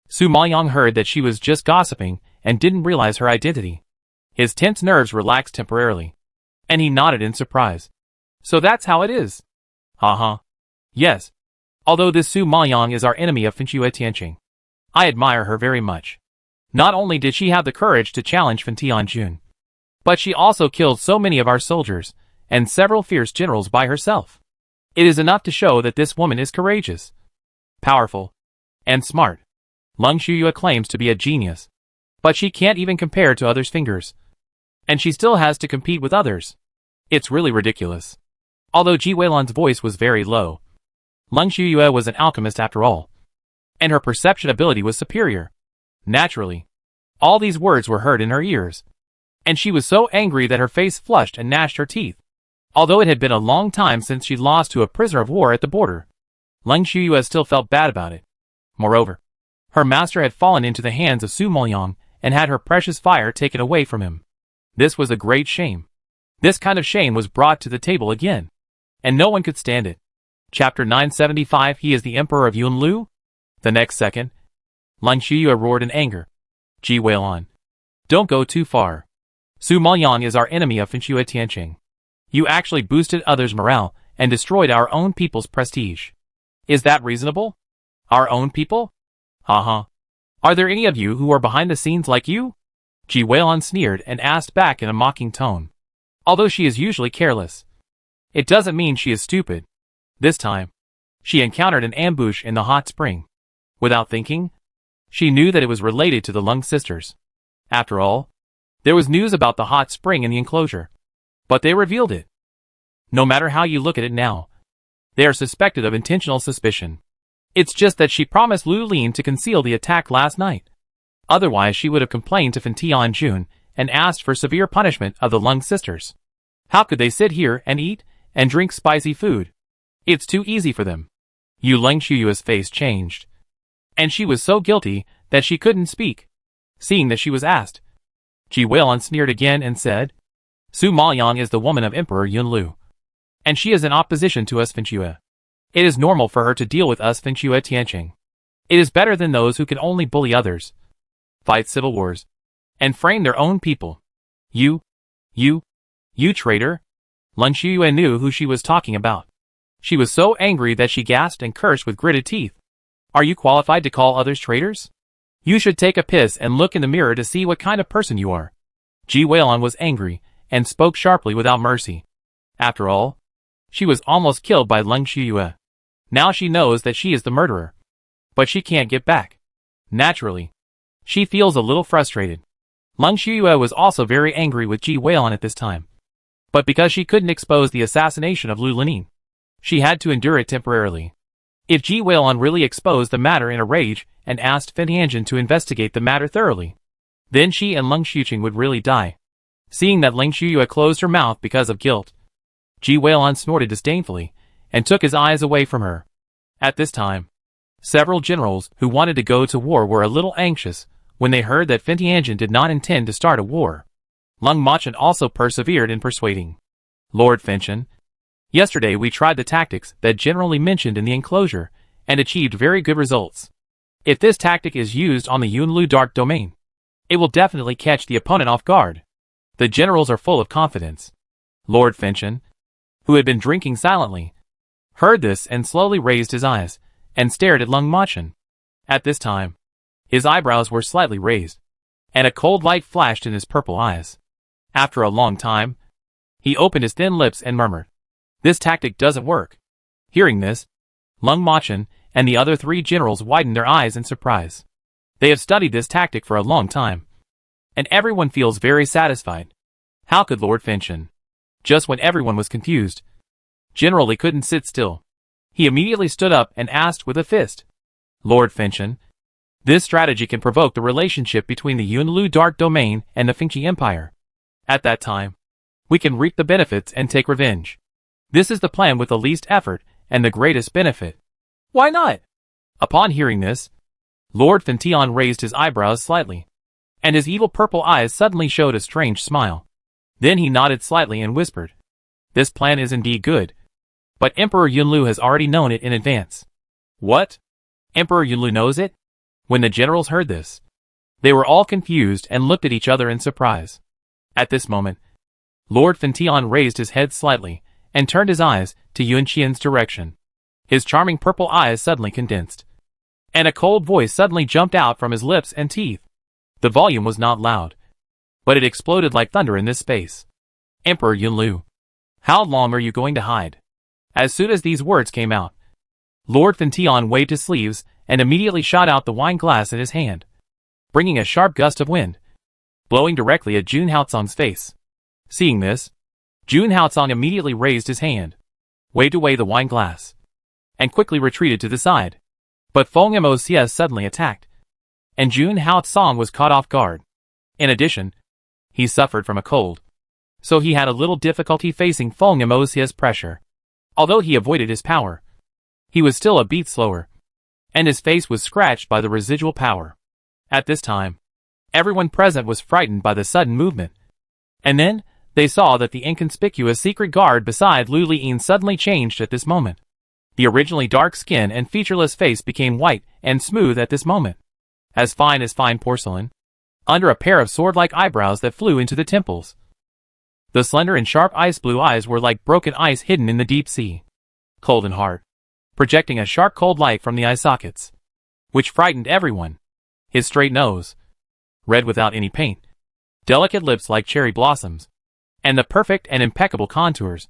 Speaker 1: Su Maoyang heard that she was just gossiping and didn't realize her identity. His tense nerves relaxed temporarily, and he nodded in surprise. "So that's how it is." "Uh-huh. Yes. Although this Su Maoyang is our enemy of Finshui Tianqing, I admire her very much. Not only did she have the courage to challenge Fentian Jun, but she also killed so many of our soldiers and several fierce generals by herself. It is enough to show that this woman is courageous, powerful, and smart. Lung Shuyue claims to be a genius, but she can't even compare to others' fingers, and she still has to compete with others. It's really ridiculous." Although Ji Weilan's voice was very low, Lung Shuyue was an alchemist after all, and her perception ability was superior. Naturally, all these words were heard in her ears, and she was so angry that her face flushed and gnashed her teeth. Although it had been a long time since she lost to a prisoner of war at the border, Lung Shuyue still felt bad about it. Moreover, her master had fallen into the hands of Su Maoyang and had her precious fire taken away from him. This was a great shame. This kind of shame was brought to the table again, and no one could stand it. Chapter 975. He is the Emperor of Yunlu? The next second, Lung Shuyue roared in anger. Ji Weilan, don't go too far. Su Maoyang is our enemy of Finshui Tianqing. You actually boosted others' morale and destroyed our own people's prestige. Is that reasonable? Our own people? Uh-huh. Are there any of you who are behind the scenes like you? Ji Weilan sneered and asked back in a mocking tone. Although she is usually careless, it doesn't mean she is stupid. This time, she encountered an ambush in the hot spring. Without thinking, she knew that it was related to the Lung sisters. After all, there was news about the hot spring in the enclosure, but they revealed it. No matter how you look at it now, they are suspected of intentional suspicion. It's just that she promised Lu Lin to conceal the attack last night. Otherwise she would have complained to Fentian Jun and asked for severe punishment of the Lung sisters. How could they sit here and eat and drink spicy food? It's too easy for them. Lung Shuyue's face changed, and she was so guilty that she couldn't speak. Seeing that she was asked, Ji Weilan sneered again and said, Su Maoyang is the woman of Emperor Yunlu, And she is in opposition to us Finchua. It is normal for her to deal with us Finchua Tianqing. It is better than those who can only bully others, fight civil wars, and frame their own people. You traitor. Leng Shuyue knew who she was talking about. She was so angry that she gasped and cursed with gritted teeth. Are you qualified to call others traitors? You should take a piss and look in the mirror to see what kind of person you are. Ji Weilon was angry, and spoke sharply without mercy. After all, she was almost killed by Leng Shuyue. Now she knows that she is the murderer. But she can't get back. Naturally, she feels a little frustrated. Leng Shuyue was also very angry with Ji Weilon at this time. But because she couldn't expose the assassination of Lu Lining, she had to endure it temporarily. If Ji Weilon really exposed the matter in a rage and asked Fin Tianjin to investigate the matter thoroughly, then she and Leng Xuqing would really die. Seeing that Leng Shuyue closed her mouth because of guilt, Ji Weilon snorted disdainfully and took his eyes away from her. At this time, several generals who wanted to go to war were a little anxious when they heard that Fin Tianjin did not intend to start a war. Leng Machen also persevered in persuading. Lord Finchen, yesterday we tried the tactics that generally mentioned in the enclosure and achieved very good results. If this tactic is used on the Yunlu Dark Domain, it will definitely catch the opponent off guard. The generals are full of confidence. Lord Finchen, who had been drinking silently, heard this and slowly raised his eyes and stared at Leng Machen. At this time, his eyebrows were slightly raised, and a cold light flashed in his purple eyes. After a long time, he opened his thin lips and murmured, "This tactic doesn't work." Hearing this, Leng Machen and the other three generals widened their eyes in surprise. They have studied this tactic for a long time, and everyone feels very satisfied. How could Lord Finchen, just when everyone was confused, generally couldn't sit still? He immediately stood up and asked with a fist, "Lord Finchen, this strategy can provoke the relationship between the Yunlu Dark Domain and the Fingqi Empire. At that time, we can reap the benefits and take revenge. This is the plan with the least effort and the greatest benefit. Why not?" Upon hearing this, Lord Fintian raised his eyebrows slightly, and his evil purple eyes suddenly showed a strange smile. Then he nodded slightly and whispered, "This plan is indeed good, but Emperor Yunlu has already known it in advance." What? Emperor Yunlu knows it? When the generals heard this, they were all confused and looked at each other in surprise. At this moment, Lord Fintian raised his head slightly and turned his eyes to Yun Qian's direction. His charming purple eyes suddenly condensed, and a cold voice suddenly jumped out from his lips and teeth. The volume was not loud, but it exploded like thunder in this space. "Emperor Yunlu, how long are you going to hide?" As soon as these words came out, Lord Fintian waved his sleeves and immediately shot out the wine glass in his hand, bringing a sharp gust of wind, blowing directly at Jun Haotsong's face. Seeing this, Jun Haotsong immediately raised his hand, waved away the wine glass, and quickly retreated to the side. But Feng Mocs suddenly attacked, and Jun Haotsong was caught off guard. In addition, he suffered from a cold, so he had a little difficulty facing Feng Mocs' pressure. Although he avoided his power, he was still a beat slower, and his face was scratched by the residual power. At this time, everyone present was frightened by the sudden movement. And then, they saw that the inconspicuous secret guard beside Lu Liyin suddenly changed at this moment. The originally dark skin and featureless face became white and smooth at this moment, as fine porcelain, under a pair of sword-like eyebrows that flew into the temples. The slender and sharp ice blue eyes were like broken ice hidden in the deep sea, cold and hard, projecting a sharp cold light from the eye sockets, which frightened everyone. His straight nose, red without any paint, delicate lips like cherry blossoms, and the perfect and impeccable contours,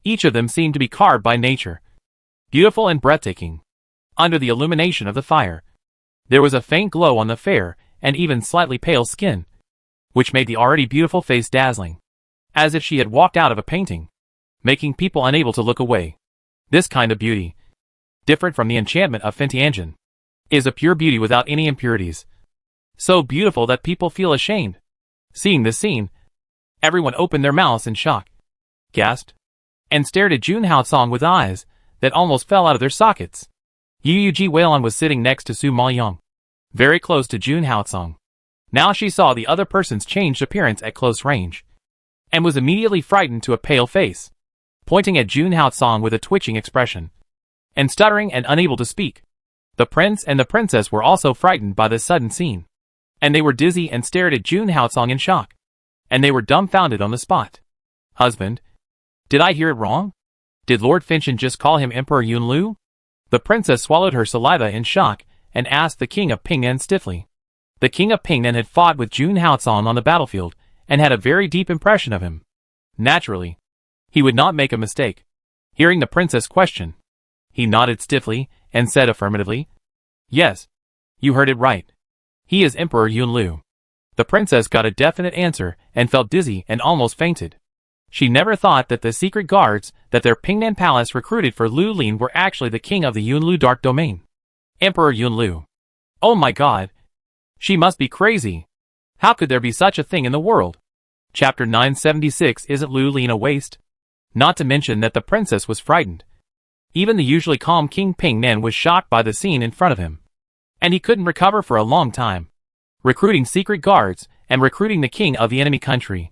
Speaker 1: each of them seemed to be carved by nature, beautiful and breathtaking. Under the illumination of the fire, there was a faint glow on the fair and even slightly pale skin, which made the already beautiful face dazzling, as if she had walked out of a painting, making people unable to look away. This kind of beauty, different from the enchantment of Fin Tianjin, is a pure beauty without any impurities, so beautiful that people feel ashamed. Seeing this scene, everyone opened their mouths in shock, gasped, and stared at Jun Haotsong with eyes that almost fell out of their sockets. Yu Ji Weilon was sitting next to Su Maoyong, very close to Jun Haotsong. Now she saw the other person's changed appearance at close range, and was immediately frightened to a pale face. pointing at Jun Haotsong with a twitching expression, and stuttering and unable to speak. The prince and the princess were also frightened by this sudden scene, and they were dizzy and stared at Jun Haotsong in shock, and they were dumbfounded on the spot. Husband? Did I hear it wrong? Did Lord Finchen just call him Emperor Yunlu? The princess swallowed her saliva in shock and asked the king of Pingnan stiffly. The king of Pingnan had fought with Jun Haotsong on the battlefield and had a very deep impression of him. Naturally, he would not make a mistake. Hearing the princess question, he nodded stiffly and said affirmatively, "Yes, you heard it right. He is Emperor Yunlu." The princess got a definite answer and felt dizzy and almost fainted. She never thought that the secret guards that their Pingnan palace recruited for Lu Lin were actually the king of the Yunlu Dark Domain. Emperor Yunlu. Oh my god. She must be crazy. How could there be such a thing in the world? Chapter 976. Isn't Lu Lin a waste? Not to mention that the princess was frightened. Even the usually calm King Pingnan was shocked by the scene in front of him. And he couldn't recover for a long time. Recruiting secret guards and recruiting the king of the enemy country.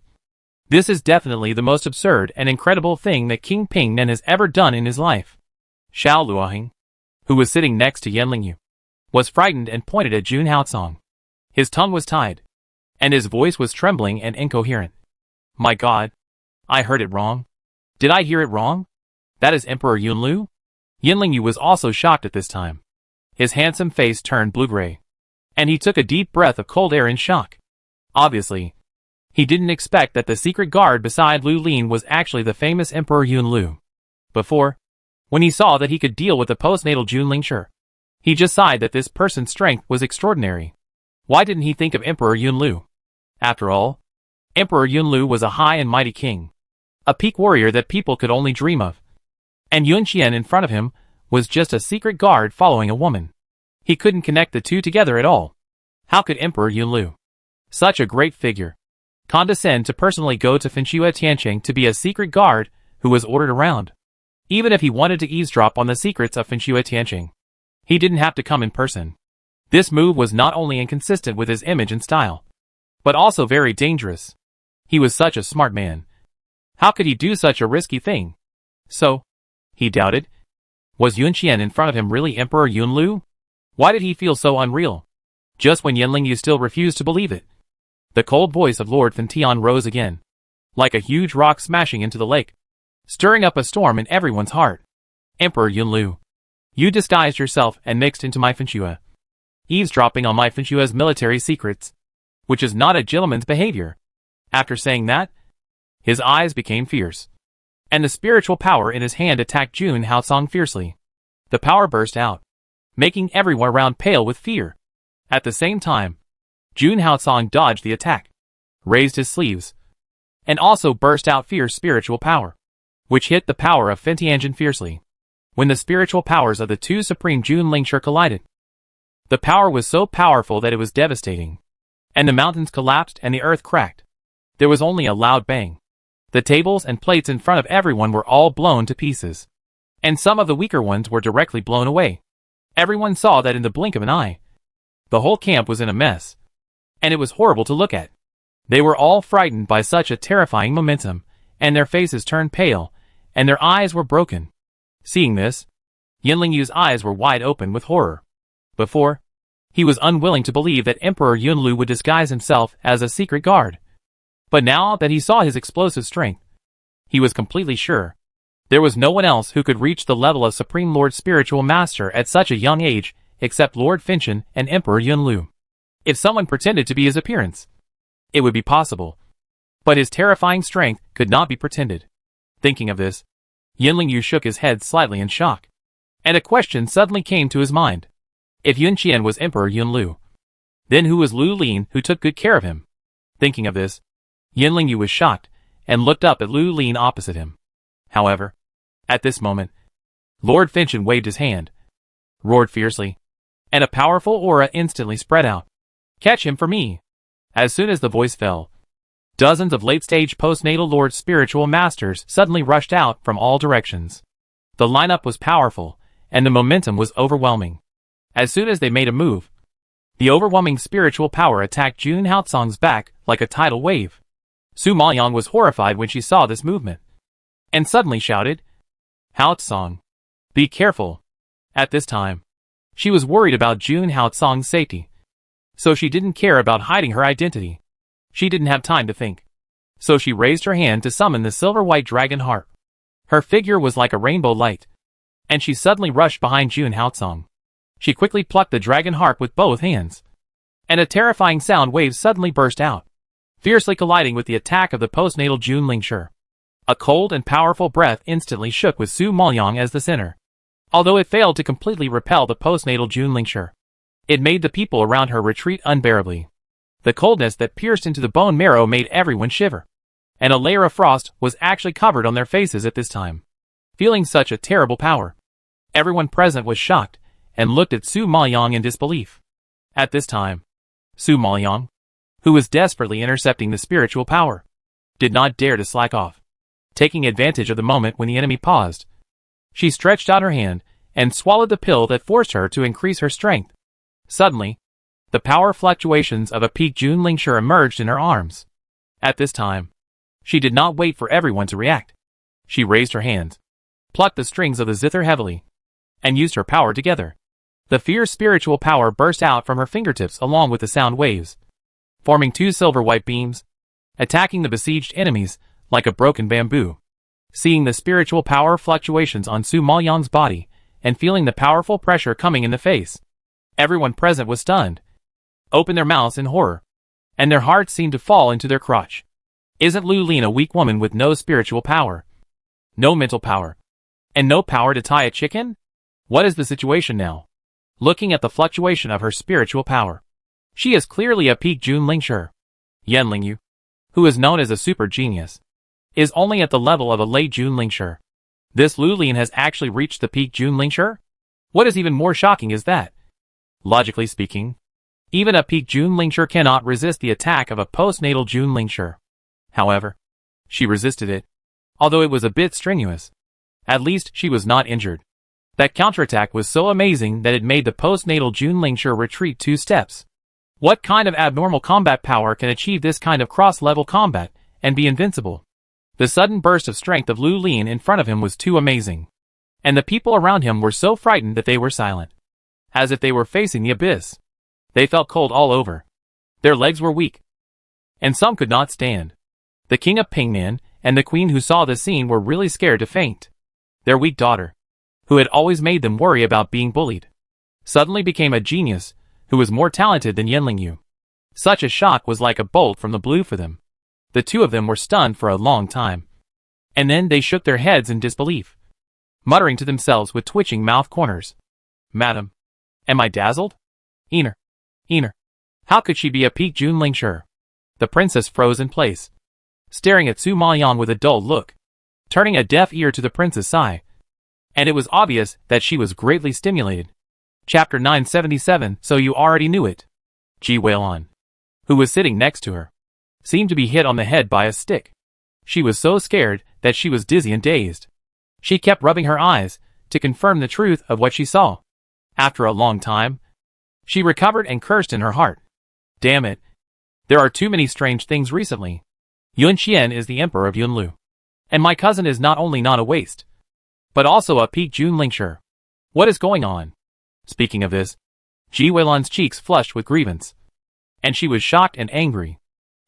Speaker 1: This is definitely the most absurd and incredible thing that King Pingnan has ever done in his life. Xiao Luoheng, who was sitting next to Yanlingyu, was frightened and pointed at Jun Haotsong. His tongue was tied, and his voice was trembling and incoherent. My god, I heard it wrong. Did I hear it wrong? That is Emperor Yunlu? Yanlingyu was also shocked at this time. His handsome face turned blue-gray, and he took a deep breath of cold air in shock. Obviously, he didn't expect that the secret guard beside Lu Lin was actually the famous Emperor Yunlu. Before, when he saw that he could deal with the postnatal Jun Lingshi, he just sighed that this person's strength was extraordinary. Why didn't he think of Emperor Yunlu? After all, Emperor Yunlu was a high and mighty king, a peak warrior that people could only dream of. And Yun Qian in front of him was just a secret guard following a woman. He couldn't connect the two together at all. How could Emperor Yunlu, such a great figure, condescend to personally go to Finchua Tianqing to be a secret guard who was ordered around? Even if he wanted to eavesdrop on the secrets of Finchua Tianqing, he didn't have to come in person. This move was not only inconsistent with his image and style, but also very dangerous. He was such a smart man. How could he do such a risky thing? So, he doubted. Was Yun Qian in front of him really Emperor Yunlu? Why did he feel so unreal? Just when Yanlingyu still refused to believe it. The cold voice of Lord Fentian rose again, like a huge rock smashing into the lake, stirring up a storm in everyone's heart. Emperor Yunlu, you disguised yourself and mixed into my Finchua, eavesdropping on my Finchua's military secrets, which is not a gentleman's behavior. After saying that, his eyes became fierce, and the spiritual power in his hand attacked Jun Haotsong fiercely. The power burst out, making everyone around pale with fear. At the same time, Jun Haotsong dodged the attack, raised his sleeves, and also burst out fierce spiritual power, which hit the power of Fentianjin fiercely. When the spiritual powers of the two supreme Jun Lingshi collided, the power was so powerful that it was devastating, and the mountains collapsed and the earth cracked. There was only a loud bang. The tables and plates in front of everyone were all blown to pieces, and some of the weaker ones were directly blown away. Everyone saw that in the blink of an eye. The whole camp was in a mess, and it was horrible to look at. They were all frightened by such a terrifying momentum, and their faces turned pale, and their eyes were broken. Seeing this, Yanlingyu's eyes were wide open with horror. Before, he was unwilling to believe that Emperor Yunlu would disguise himself as a secret guard. But now that he saw his explosive strength, he was completely sure. There was no one else who could reach the level of Supreme Lord Spiritual Master at such a young age, except Lord Finchen and Emperor Yunlu. If someone pretended to be his appearance, it would be possible. But his terrifying strength could not be pretended. Thinking of this, Yanlingyu shook his head slightly in shock, and a question suddenly came to his mind. If Yun Qian was Emperor Yunlu, then who was Lu Lin who took good care of him? Thinking of this, Yanlingyu was shocked and looked up at Lu Lin opposite him. However, at this moment, Lord Finchen waved his hand, roared fiercely, and a powerful aura instantly spread out. Catch him for me! As soon as the voice fell, dozens of late-stage postnatal Lord Spiritual Masters suddenly rushed out from all directions. The lineup was powerful, and the momentum was overwhelming. As soon as they made a move, the overwhelming spiritual power attacked Jun Haotsong's back like a tidal wave. Su Maoyang was horrified when she saw this movement, and suddenly shouted, Haotsong, be careful. At this time, she was worried about Jun Haotsong's safety, so she didn't care about hiding her identity. She didn't have time to think. So she raised her hand to summon the silver-white dragon harp. Her figure was like a rainbow light, and she suddenly rushed behind Jun Haotsong. She quickly plucked the dragon harp with both hands, and a terrifying sound wave suddenly burst out, fiercely colliding with the attack of the postnatal Jun Lingshi. A cold and powerful breath instantly shook with Su Maoyang as the center. Although it failed to completely repel the postnatal Jun Lingshi, it made the people around her retreat unbearably. The coldness that pierced into the bone marrow made everyone shiver, and a layer of frost was actually covered on their faces at this time. Feeling such a terrible power, everyone present was shocked and looked at Su Maoyang in disbelief. At this time, Su Maoyang, who was desperately intercepting the spiritual power, did not dare to slack off. Taking advantage of the moment when the enemy paused, she stretched out her hand and swallowed the pill that forced her to increase her strength. Suddenly, the power fluctuations of a peak Jun Lingshi emerged in her arms. At this time, she did not wait for everyone to react. She raised her hands, plucked the strings of the zither heavily, and used her power together. The fierce spiritual power burst out from her fingertips along with the sound waves, forming two silver-white beams, attacking the besieged enemies like a broken bamboo. Seeing the spiritual power fluctuations on Su Maoyang's body and feeling the powerful pressure coming in the face, everyone present was stunned, opened their mouths in horror, and their hearts seemed to fall into their crotch. Isn't Lu Lin a weak woman with no spiritual power, no mental power, and no power to tie a chicken? What is the situation now? Looking at the fluctuation of her spiritual power, she is clearly a peak Jun Lingshi. Yan Lingyu, who is known as a super genius, is only at the level of a late Jun Lingshi. This Lu Lin has actually reached the peak Jun Lingshi? What is even more shocking is that, logically speaking, even a peak Jun Lingshi cannot resist the attack of a postnatal Jun Lingshi. However, she resisted it, although it was a bit strenuous. At least she was not injured. That counterattack was so amazing that it made the postnatal Jun Lingshi retreat 2 steps. What kind of abnormal combat power can achieve this kind of cross-level combat and be invincible? The sudden burst of strength of Lu Lin in front of him was too amazing, and the people around him were so frightened that they were silent, as if they were facing the abyss. They felt cold all over. Their legs were weak, and some could not stand. The king of Pingnan and the queen who saw this scene were really scared to faint. Their weak daughter, who had always made them worry about being bullied, suddenly became a genius who was more talented than Yan Lingyu. Such a shock was like a bolt from the blue for them. The two of them were stunned for a long time, and then they shook their heads in disbelief, muttering to themselves with twitching mouth corners. Madam, am I dazzled? Einer. How could she be a peak Jun Lingshi? The princess froze in place, staring at Su Maoyang with a dull look, turning a deaf ear to the prince's sigh, and it was obvious that she was greatly stimulated. Chapter 977. So you already knew it. Ji Weilon, who was sitting next to her, seemed to be hit on the head by a stick. She was so scared that she was dizzy and dazed. She kept rubbing her eyes to confirm the truth of what she saw. After a long time, she recovered and cursed in her heart. Damn it. There are too many strange things recently. Yun Xian is the emperor of Yunlu, and my cousin is not only not a waste, but also a peak Jun Lingshi. What is going on? Speaking of this, Ji Weilon's cheeks flushed with grievance, and she was shocked and angry.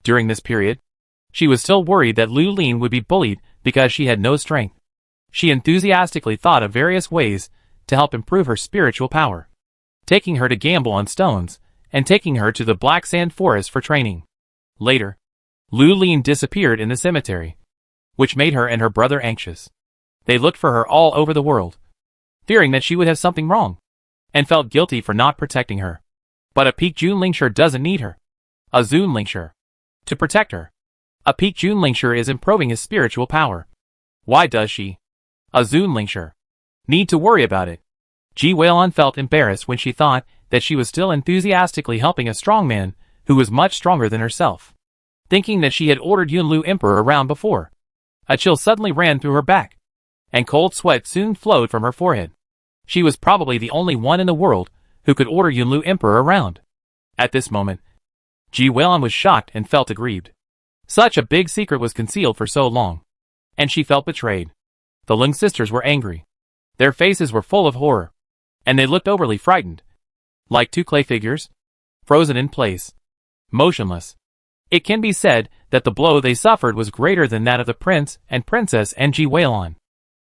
Speaker 1: During this period, she was still worried that Lu Lin would be bullied because she had no strength. She enthusiastically thought of various ways to help improve her spiritual power, taking her to gamble on stones and taking her to the Black Sand Forest for training. Later, Lu Lin disappeared in the cemetery, which made her and her brother anxious. They looked for her all over the world, fearing that she would have something wrong, and felt guilty for not protecting her. But a peak Jun Lingshi doesn't need her, a Zun Lingshi, to protect her. A peak Jun Lingshi is improving his spiritual power. Why does she, a Zun Lingshi, need to worry about it? Ji Weilon felt embarrassed when she thought that she was still enthusiastically helping a strong man who was much stronger than herself. Thinking that she had ordered Yunlu Emperor around before, a chill suddenly ran through her back, and cold sweat soon flowed from her forehead. She was probably the only one in the world who could order Yunlu Emperor around. At this moment, Ji Weilon was shocked and felt aggrieved. Such a big secret was concealed for so long, and she felt betrayed. The Ling sisters were angry. Their faces were full of horror, and they looked overly frightened, like two clay figures, frozen in place, motionless. It can be said that the blow they suffered was greater than that of the prince and princess and Ji Weilon,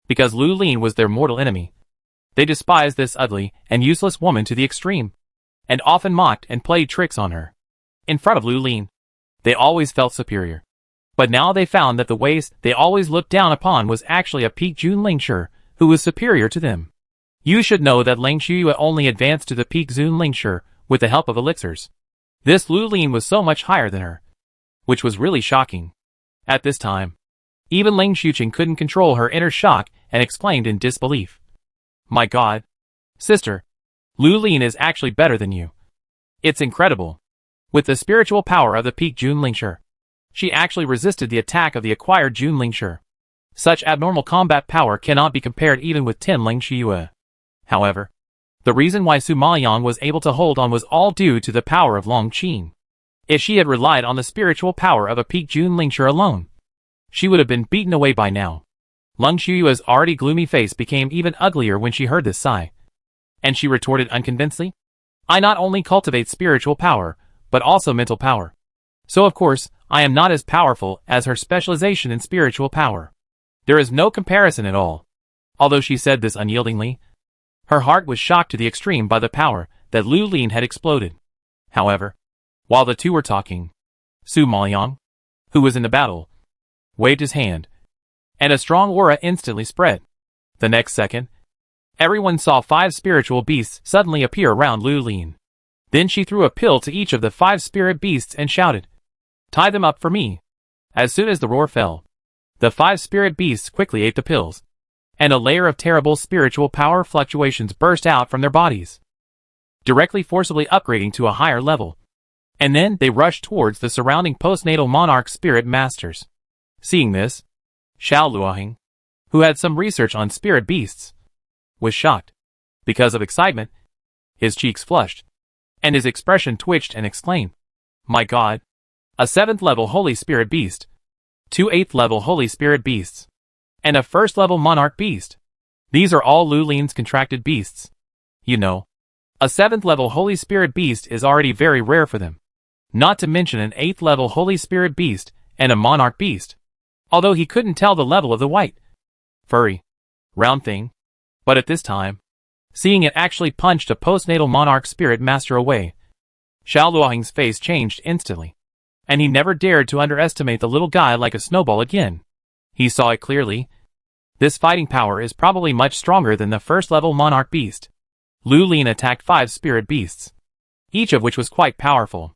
Speaker 1: because Lu Lin was their mortal enemy. They despised this ugly and useless woman to the extreme, and often mocked and played tricks on her. In front of Lu Lin, they always felt superior. But now they found that the waste they always looked down upon was actually a peak Jun Lingshi, who was superior to them. You should know that Lang Shuyue only advanced to the peak Zun Lingshi with the help of elixirs. This Lu Lin was so much higher than her, which was really shocking. At this time, even Ling Xuqing couldn't control her inner shock and exclaimed in disbelief. My God! Sister, Lu Lin is actually better than you. It's incredible. With the spiritual power of the peak Jun Lingshi, she actually resisted the attack of the acquired Jun Lingshi. Such abnormal combat power cannot be compared even with 10 Ling Shuyue. However, the reason why Su Maoyang was able to hold on was all due to the power of Long Qin. If she had relied on the spiritual power of a peak Jun Lingshi alone, she would have been beaten away by now. Lung Shuyue's already gloomy face became even uglier when she heard this sigh. And she retorted unconvincedly, I not only cultivate spiritual power, but also mental power. So of course, I am not as powerful as her specialization in spiritual power. There is no comparison at all. Although she said this unyieldingly, her heart was shocked to the extreme by the power that Lu Lin had exploded. However, while the two were talking, Su Maoyang, who was in the battle, waved his hand, and a strong aura instantly spread. The next second, everyone saw 5 spiritual beasts suddenly appear around Lu Lin. Then she threw a pill to each of the 5 spirit beasts and shouted, Tie them up for me. As soon as the roar fell, the 5 spirit beasts quickly ate the pills, and a layer of terrible spiritual power fluctuations burst out from their bodies, directly forcibly upgrading to a higher level. And then they rushed towards the surrounding postnatal monarch spirit masters. Seeing this, Xiao Luoheng, who had some research on spirit beasts, was shocked. Because of excitement, his cheeks flushed, and his expression twitched and exclaimed, My God! A 7th level Holy Spirit Beast, 2 8th level Holy Spirit Beasts, and a 1st level Monarch Beast. These are all Lu Lin's contracted beasts. You know, a 7th level Holy Spirit Beast is already very rare for them. Not to mention an 8th level Holy Spirit Beast and a Monarch Beast. Although he couldn't tell the level of the white, furry, round thing. But at this time, seeing it actually punched a postnatal Monarch Spirit Master away, Xiao Luoheng's face changed instantly. And he never dared to underestimate the little guy like a snowball again. He saw it clearly. This fighting power is probably much stronger than the 1st level Monarch Beast. Lu Lin attacked 5 spirit beasts, each of which was quite powerful.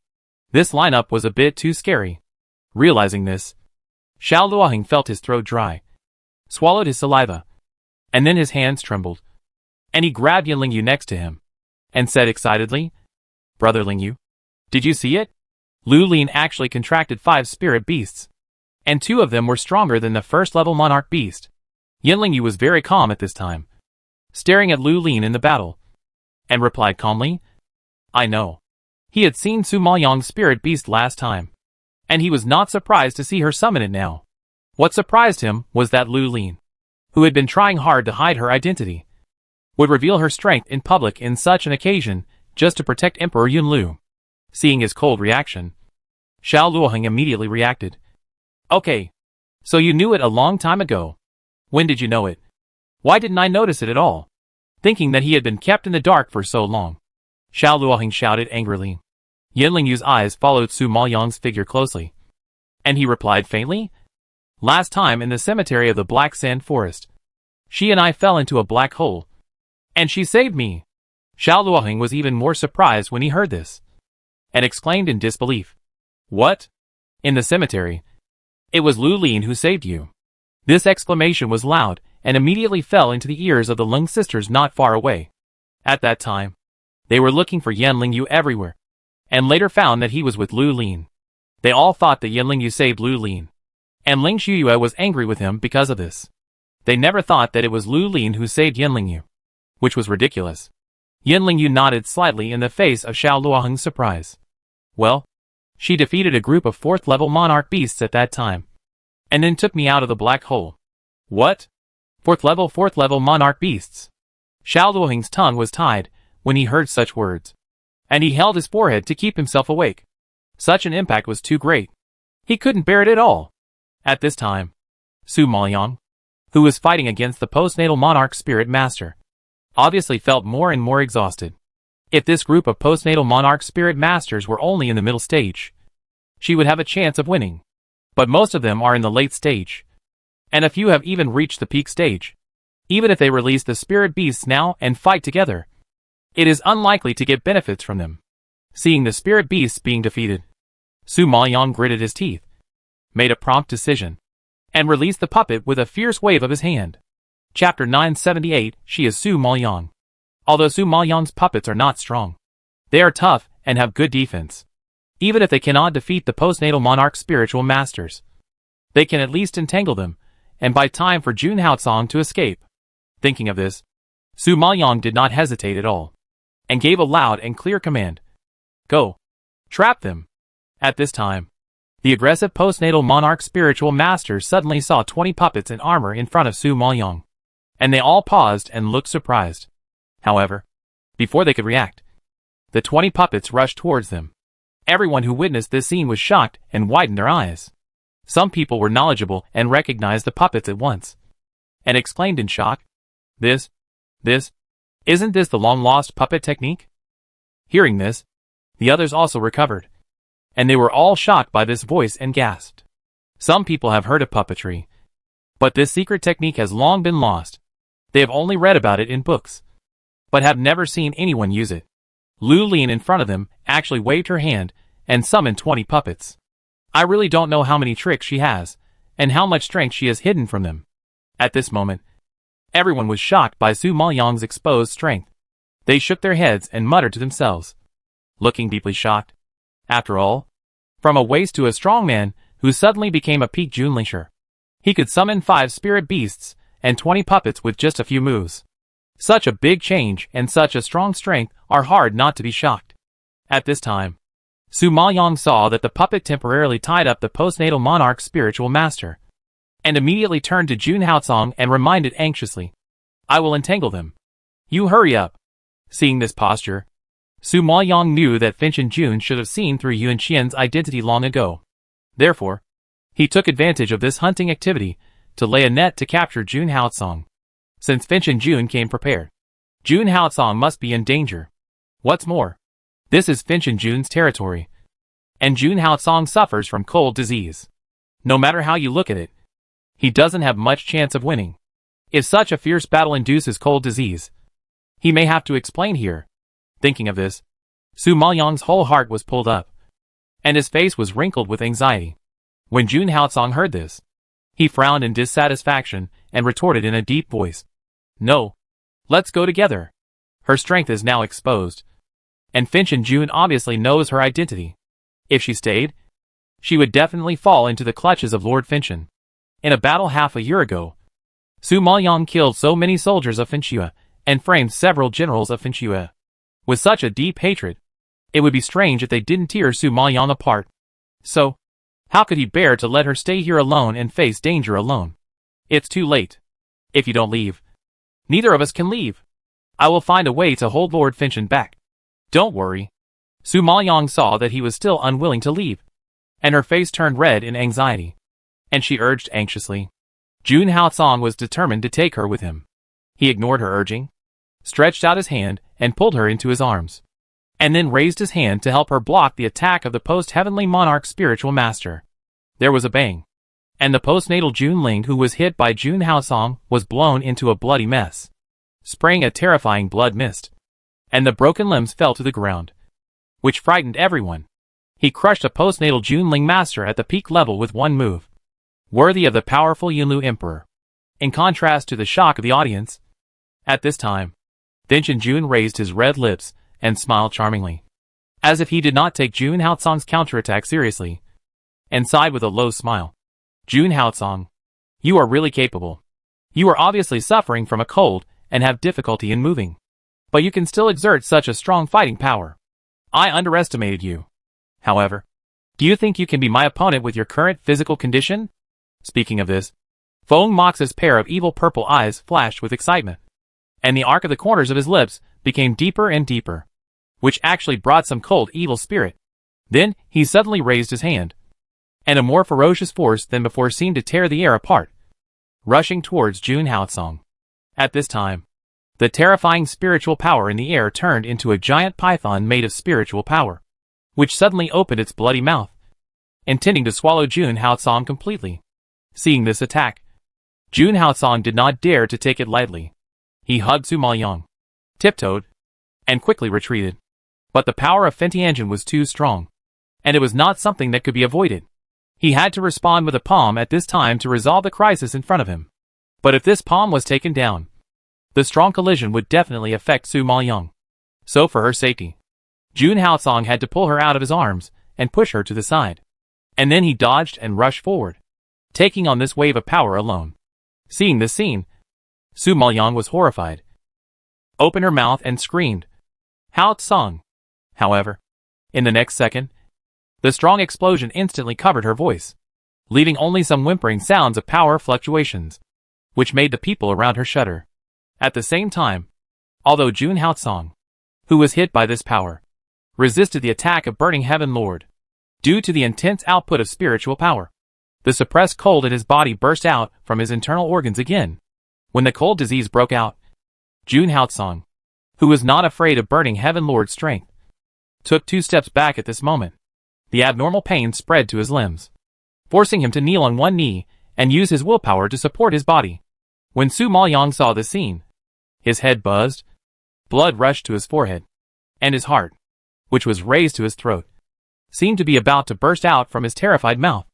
Speaker 1: This lineup was a bit too scary. Realizing this, Xiao Luoheng felt his throat dry, swallowed his saliva, and then his hands trembled. And he grabbed Yan Lingyu next to him, and said excitedly, Brother Lingyu, did you see it? Lu Lin actually contracted 5 spirit beasts, and 2 of them were stronger than the 1st level Monarch Beast. Yan Lingyu was very calm at this time, staring at Lu Lin in the battle, and replied calmly, I know. He had seen Su Maoyang's spirit beast last time, and he was not surprised to see her summon it now. What surprised him was that Lu Lin, who had been trying hard to hide her identity, would reveal her strength in public in such an occasion just to protect Emperor Yunlu. Seeing his cold reaction, Xiao Luoheng immediately reacted. Okay, so you knew it a long time ago. When did you know it? Why didn't I notice it at all? Thinking that he had been kept in the dark for so long, Xiao Luoheng shouted angrily. Yan Lingyu's eyes followed Su Maoyang's figure closely, and he replied faintly, Last time in the cemetery of the Black Sand Forest, she and I fell into a black hole, and she saved me. Xiao Luoheng was even more surprised when he heard this, and exclaimed in disbelief, What? In the cemetery? It was Lu Lin who saved you. This exclamation was loud, and immediately fell into the ears of the Lung sisters not far away. At that time, they were looking for Yan Lingyu everywhere, and later found that he was with Lu Lin. They all thought that Yan Lingyu saved Lu Lin, and Ling Shuyue was angry with him because of this. They never thought that it was Lu Lin who saved Yan Lingyu, which was ridiculous. Yan Lingyu nodded slightly in the face of Xiao Luoheng's surprise. Well, she defeated a group of 4th level Monarch Beasts at that time, and then took me out of the black hole. What? Fourth level monarch beasts. Xiao Luoheng's tongue was tied when he heard such words, and he held his forehead to keep himself awake. Such an impact was too great. He couldn't bear it at all. At this time, Su Maoyang, who was fighting against the postnatal monarch spirit master, obviously felt more and more exhausted. If this group of postnatal monarch spirit masters were only in the middle stage, she would have a chance of winning. But most of them are in the late stage, and a few have even reached the peak stage. Even if they release the spirit beasts now and fight together, it is unlikely to get benefits from them. Seeing the spirit beasts being defeated, Su Maoyang gritted his teeth, made a prompt decision, and released the puppet with a fierce wave of his hand. Chapter 978. She is Su Maoyang. Although Su Maoyang's puppets are not strong, they are tough and have good defense. Even if they cannot defeat the postnatal monarch spiritual masters, they can at least entangle them and buy time for Jun Haotsong to escape. Thinking of this, Su Maoyang did not hesitate at all, and gave a loud and clear command. Go! Trap them! At this time, the aggressive postnatal monarch spiritual masters suddenly saw 20 puppets in armor in front of Su Maoyang, and they all paused and looked surprised. However, before they could react, the 20 puppets rushed towards them. Everyone who witnessed this scene was shocked and widened their eyes. Some people were knowledgeable and recognized the puppets at once, and exclaimed in shock, Isn't this the long-lost puppet technique? Hearing this, the others also recovered, and they were all shocked by this voice and gasped. Some people have heard of puppetry, but this secret technique has long been lost. They have only read about it in books, but have never seen anyone use it. Lu Lin in front of them actually waved her hand and summoned 20 puppets. I really don't know how many tricks she has, and how much strength she has hidden from them. At this moment, everyone was shocked by Su Maoyang's exposed strength. They shook their heads and muttered to themselves, looking deeply shocked. After all, from a waste to a strong man who suddenly became a peak Junlisher, he could summon 5 spirit beasts and 20 puppets with just a few moves. Such a big change and such a strong strength are hard not to be shocked. At this time, Su Maoyang saw that the puppet temporarily tied up the postnatal monarch spiritual master, and immediately turned to Jun Haotsong and reminded anxiously, I will entangle them. You hurry up. Seeing this posture, Su Maoyang knew that Finchen Jun should have seen through Yuan Qian's identity long ago. Therefore, he took advantage of this hunting activity to lay a net to capture Jun Haotsong. Since Finchen Jun came prepared, Jun Haotsong must be in danger. What's more, this is Finchen Jun's territory, and Jun Haotsong suffers from cold disease. No matter how you look at it, he doesn't have much chance of winning. If such a fierce battle induces cold disease, he may have to explain here. Thinking of this, Su Maoyang's whole heart was pulled up, and his face was wrinkled with anxiety. When Jun Haotsong heard this, he frowned in dissatisfaction and retorted in a deep voice, No, let's go together. Her strength is now exposed, and Finchen Jun obviously knows her identity. If she stayed, she would definitely fall into the clutches of Lord Finchen. In a battle half a year ago, Su Maoyang killed so many soldiers of Finchua and framed several generals of Finchua. With such a deep hatred, it would be strange if they didn't tear Su Maoyang apart. So, how could he bear to let her stay here alone and face danger alone? It's too late. If you don't leave, neither of us can leave. I will find a way to hold Lord Finchen back. Don't worry. Su Maoyang saw that he was still unwilling to leave, and her face turned red in anxiety, and she urged anxiously. Jun Haotsong was determined to take her with him. He ignored her urging, stretched out his hand and pulled her into his arms, and then raised his hand to help her block the attack of the post-heavenly monarch spiritual master. There was a bang, and the postnatal Jun Ling who was hit by Jun Haotsong was blown into a bloody mess, spraying a terrifying blood mist, and the broken limbs fell to the ground, which frightened everyone. He crushed a postnatal Jun Ling master at the peak level with one move, worthy of the powerful Yunlu Emperor. In contrast to the shock of the audience, at this time, Finchen Jun raised his red lips and smiled charmingly, as if he did not take Jun Haotsong's counterattack seriously, and sighed with a low smile. Jun Haotsong, you are really capable. You are obviously suffering from a cold and have difficulty in moving, but you can still exert such a strong fighting power. I underestimated you. However, do you think you can be my opponent with your current physical condition? Speaking of this, Feng Mox's pair of evil purple eyes flashed with excitement, and the arc of the corners of his lips became deeper and deeper, which actually brought some cold evil spirit. Then he suddenly raised his hand, and a more ferocious force than before seemed to tear the air apart, rushing towards Jun Haotsong. At this time, the terrifying spiritual power in the air turned into a giant python made of spiritual power, which suddenly opened its bloody mouth, intending to swallow Jun Haotsong completely. Seeing this attack, Jun Haotsong did not dare to take it lightly. He hugged Su Maoyang, tiptoed, and quickly retreated. But the power of Fentianjin was too strong, and it was not something that could be avoided. He had to respond with a palm at this time to resolve the crisis in front of him. But if this palm was taken down, the strong collision would definitely affect Su Maoyang. So for her safety, Jun Haotsong had to pull her out of his arms and push her to the side. And then he dodged and rushed forward, taking on this wave of power alone. Seeing this scene, Su Maoyang was horrified, opened her mouth and screamed, "Haotsong!" However, in the next second, the strong explosion instantly covered her voice, leaving only some whimpering sounds of power fluctuations, which made the people around her shudder. At the same time, although Jun Haotsong, who was hit by this power, resisted the attack of Burning Heaven Lord, due to the intense output of spiritual power, the suppressed cold in his body burst out from his internal organs again. When the cold disease broke out, Jun Haotsong, who was not afraid of Burning Heaven Lord's strength, took 2 steps back at this moment. The abnormal pain spread to his limbs, forcing him to kneel on one knee and use his willpower to support his body. When Su Maoyang saw the scene, his head buzzed, blood rushed to his forehead, and his heart, which was raised to his throat, seemed to be about to burst out from his terrified mouth.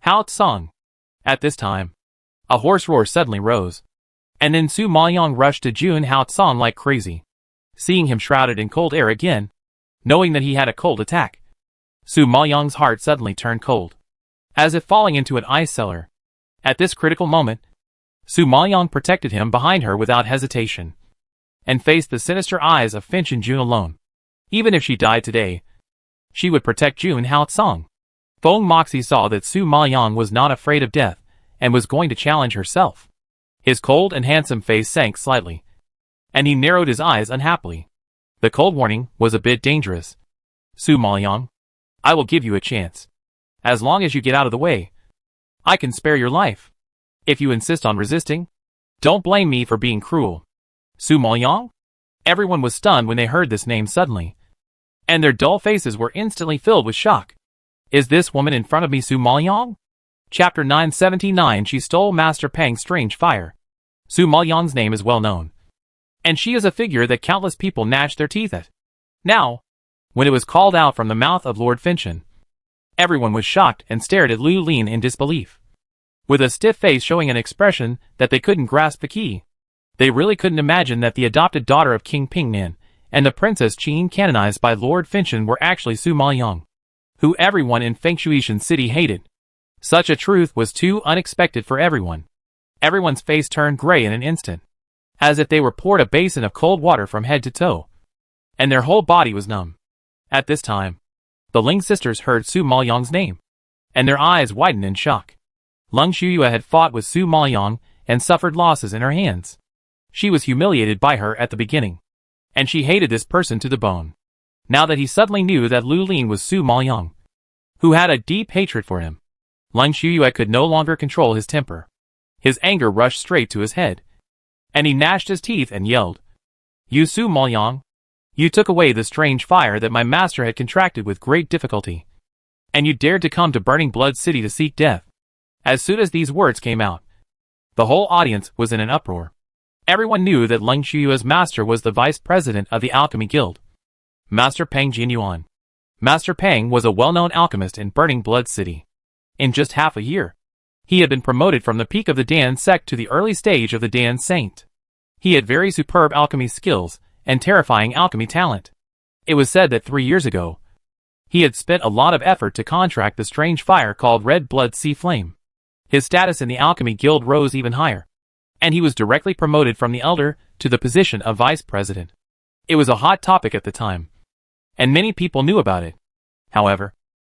Speaker 1: Haotsong! At this time, a hoarse roar suddenly rose, and then Su Maoyang rushed to Jun Haotsong like crazy. Seeing him shrouded in cold air again, knowing that he had a cold attack, Su Maoyang's heart suddenly turned cold, as if falling into an ice cellar. At this critical moment, Su Maoyang protected him behind her without hesitation, and faced the sinister eyes of Finch and Jun alone. Even if she died today, she would protect Jun Haotsong. Feng Moxie saw that Su Maoyang was not afraid of death, and was going to challenge herself. His cold and handsome face sank slightly, and he narrowed his eyes unhappily. The cold warning was a bit dangerous. Su Maoyang, I will give you a chance. As long as you get out of the way, I can spare your life. If you insist on resisting, don't blame me for being cruel. Su Maoyang? Everyone was stunned when they heard this name suddenly, and their dull faces were instantly filled with shock. Is this woman in front of me Su Maoyang? Chapter 979. She stole Master Pang's strange fire. Su Maoyang's name is well known, and she is a figure that countless people gnashed their teeth at. Now, when it was called out from the mouth of Lord Finchen, everyone was shocked and stared at Lu Lin in disbelief, with a stiff face showing an expression that they couldn't grasp the key. They really couldn't imagine that the adopted daughter of King Pingnan and the Princess Qin canonized by Lord Finchen were actually Su Maoyang, who everyone in Fengshuishan City hated. Such a truth was too unexpected for everyone. Everyone's face turned gray in an instant, as if they were poured a basin of cold water from head to toe, and their whole body was numb. At this time, the Ling sisters heard Su Maoyang's name, and their eyes widened in shock. Lung Shuyue had fought with Su Maoyang and suffered losses in her hands. She was humiliated by her at the beginning, and she hated this person to the bone. Now that he suddenly knew that Lu Lin was Su Maoyang, who had a deep hatred for him, Lung Shuyue could no longer control his temper. His anger rushed straight to his head, and he gnashed his teeth and yelled, "You Su Maoyang, you took away the strange fire that my master had contracted with great difficulty, and you dared to come to Burning Blood City to seek death." As soon as these words came out, the whole audience was in an uproar. Everyone knew that Lung Shuyue's master was the vice president of the Alchemy Guild, Master Pang Jinyuan. Master Pang was a well-known alchemist in Burning Blood City. In just half a year, he had been promoted from the peak of the Dan sect to the early stage of the Dan Saint. He had very superb alchemy skills and terrifying alchemy talent. It was said that 3 years ago, he had spent a lot of effort to contract the strange fire called Red Blood Sea Flame. His status in the Alchemy Guild rose even higher, and he was directly promoted from the elder to the position of vice president. It was a hot topic at the time, and many people knew about it. However,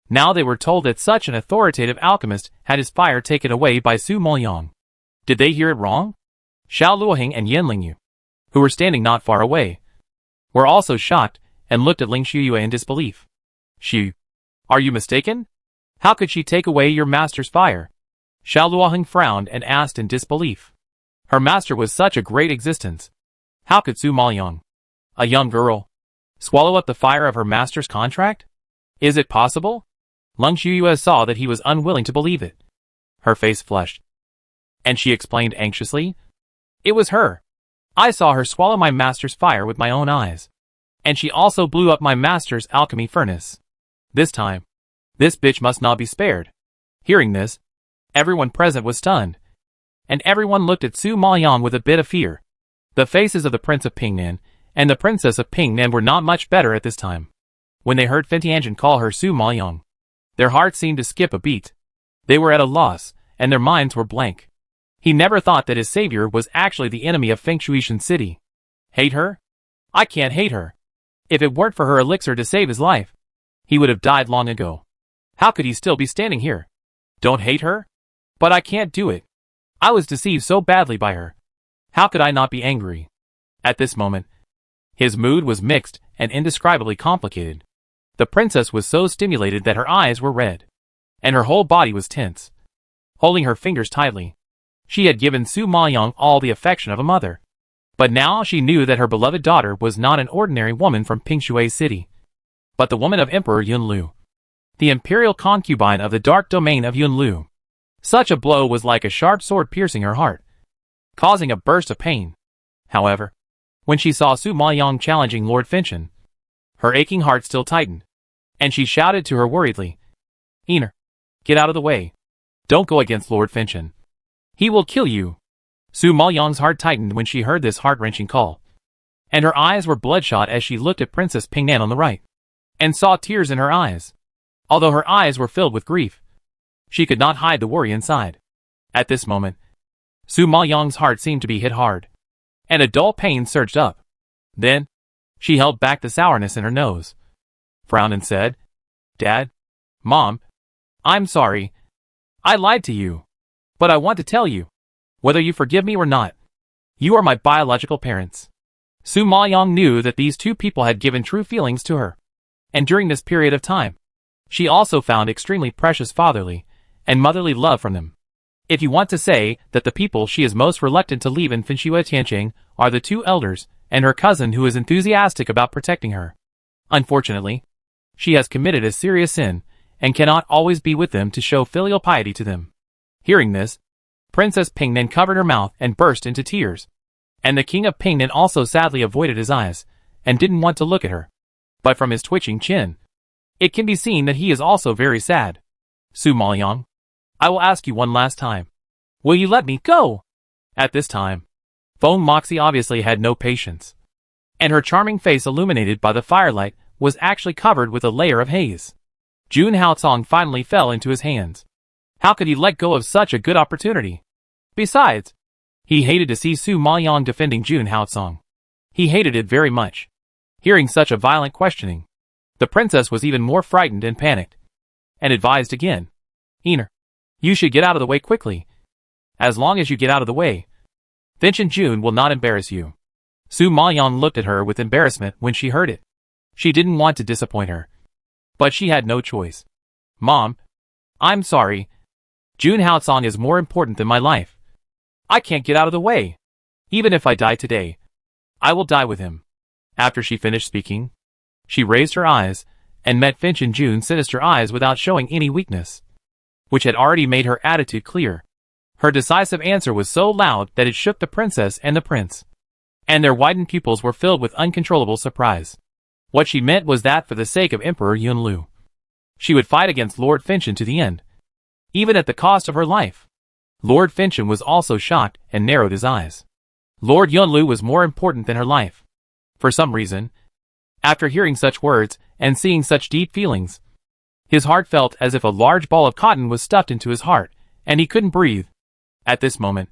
Speaker 1: now they were told that such an authoritative alchemist had his fire taken away by Su Maoyang. Did they hear it wrong? Xiao Luoheng and Yin Lingyu, who were standing not far away, were also shocked and looked at Ling Shuyue in disbelief. She, are you mistaken? How could she take away your master's fire? Xiao Luoheng frowned and asked in disbelief. Her master was such a great existence. How could Su Maoyang, a young girl, swallow up the fire of her master's contract? Is it possible? Ling Shuyue saw that he was unwilling to believe it. Her face flushed, and she explained anxiously, it was her. I saw her swallow my master's fire with my own eyes. And she also blew up my master's alchemy furnace. This time, this bitch must not be spared. Hearing this, everyone present was stunned, and everyone looked at Su Maoyang with a bit of fear. The faces of the Prince of Pingnan and the Princess of Pingnan were not much better at this time. When they heard Fin Tianjin call her Su Maoyang, their hearts seemed to skip a beat. They were at a loss, and their minds were blank. He never thought that his savior was actually the enemy of Fengshuishan City. Hate her? I can't hate her. If it weren't for her elixir to save his life, he would have died long ago. How could he still be standing here? Don't hate her? But I can't do it. I was deceived so badly by her. How could I not be angry? At this moment, his mood was mixed and indescribably complicated. The princess was so stimulated that her eyes were red, and her whole body was tense. Holding her fingers tightly, she had given Su Maoyang all the affection of a mother. But now she knew that her beloved daughter was not an ordinary woman from Pingshui City, but the woman of Emperor Yunlu, the imperial concubine of the dark domain of Yunlu. Such a blow was like a sharp sword piercing her heart, causing a burst of pain. However, when she saw Su Maoyang challenging Lord Finchin, her aching heart still tightened, and she shouted to her worriedly, Ener, get out of the way. Don't go against Lord Finchin. He will kill you. Su Maoyang's heart tightened when she heard this heart-wrenching call, and her eyes were bloodshot as she looked at Princess Pingnan on the right, and saw tears in her eyes. Although her eyes were filled with grief, she could not hide the worry inside. At this moment, Su Maoyang's heart seemed to be hit hard, and a dull pain surged up. Then, she held back the sourness in her nose, frowned and said, Dad, Mom, I'm sorry. I lied to you. But I want to tell you, whether you forgive me or not, you are my biological parents. Su Maoyang knew that these two people had given true feelings to her, and during this period of time, she also found extremely precious fatherly and motherly love from them. If you want to say that the people she is most reluctant to leave in Finshua Tianqing are the two elders and her cousin who is enthusiastic about protecting her. Unfortunately, she has committed a serious sin and cannot always be with them to show filial piety to them. Hearing this, Princess Pingnan covered her mouth and burst into tears, and the King of Pingnan also sadly avoided his eyes and didn't want to look at her. But from his twitching chin, it can be seen that he is also very sad. Su Maoyang, I will ask you one last time. Will you let me go? At this time, Feng Moxie obviously had no patience, and her charming face illuminated by the firelight was actually covered with a layer of haze. Jun Haocong finally fell into his hands. How could he let go of such a good opportunity? Besides, he hated to see Su Maoyang defending Jun Haocong. He hated it very much. Hearing such a violent questioning, the princess was even more frightened and panicked, and advised again, Ener, you should get out of the way quickly. As long as you get out of the way, Finchin Jun will not embarrass you. Su Maoyang looked at her with embarrassment when she heard it. She didn't want to disappoint her, but she had no choice. Mom, I'm sorry. Jun Haocong is more important than my life. I can't get out of the way. Even if I die today, I will die with him. After she finished speaking, she raised her eyes and met Finchin Jun's sinister eyes without showing any weakness, which had already made her attitude clear. Her decisive answer was so loud that it shook the princess and the prince, and their widened pupils were filled with uncontrollable surprise. What she meant was that for the sake of Emperor Yunlu, she would fight against Lord Finchin to the end, even at the cost of her life. Lord Finchin was also shocked and narrowed his eyes. Lord Yunlu was more important than her life. For some reason, after hearing such words and seeing such deep feelings, his heart felt as if a large ball of cotton was stuffed into his heart, and he couldn't breathe. At this moment,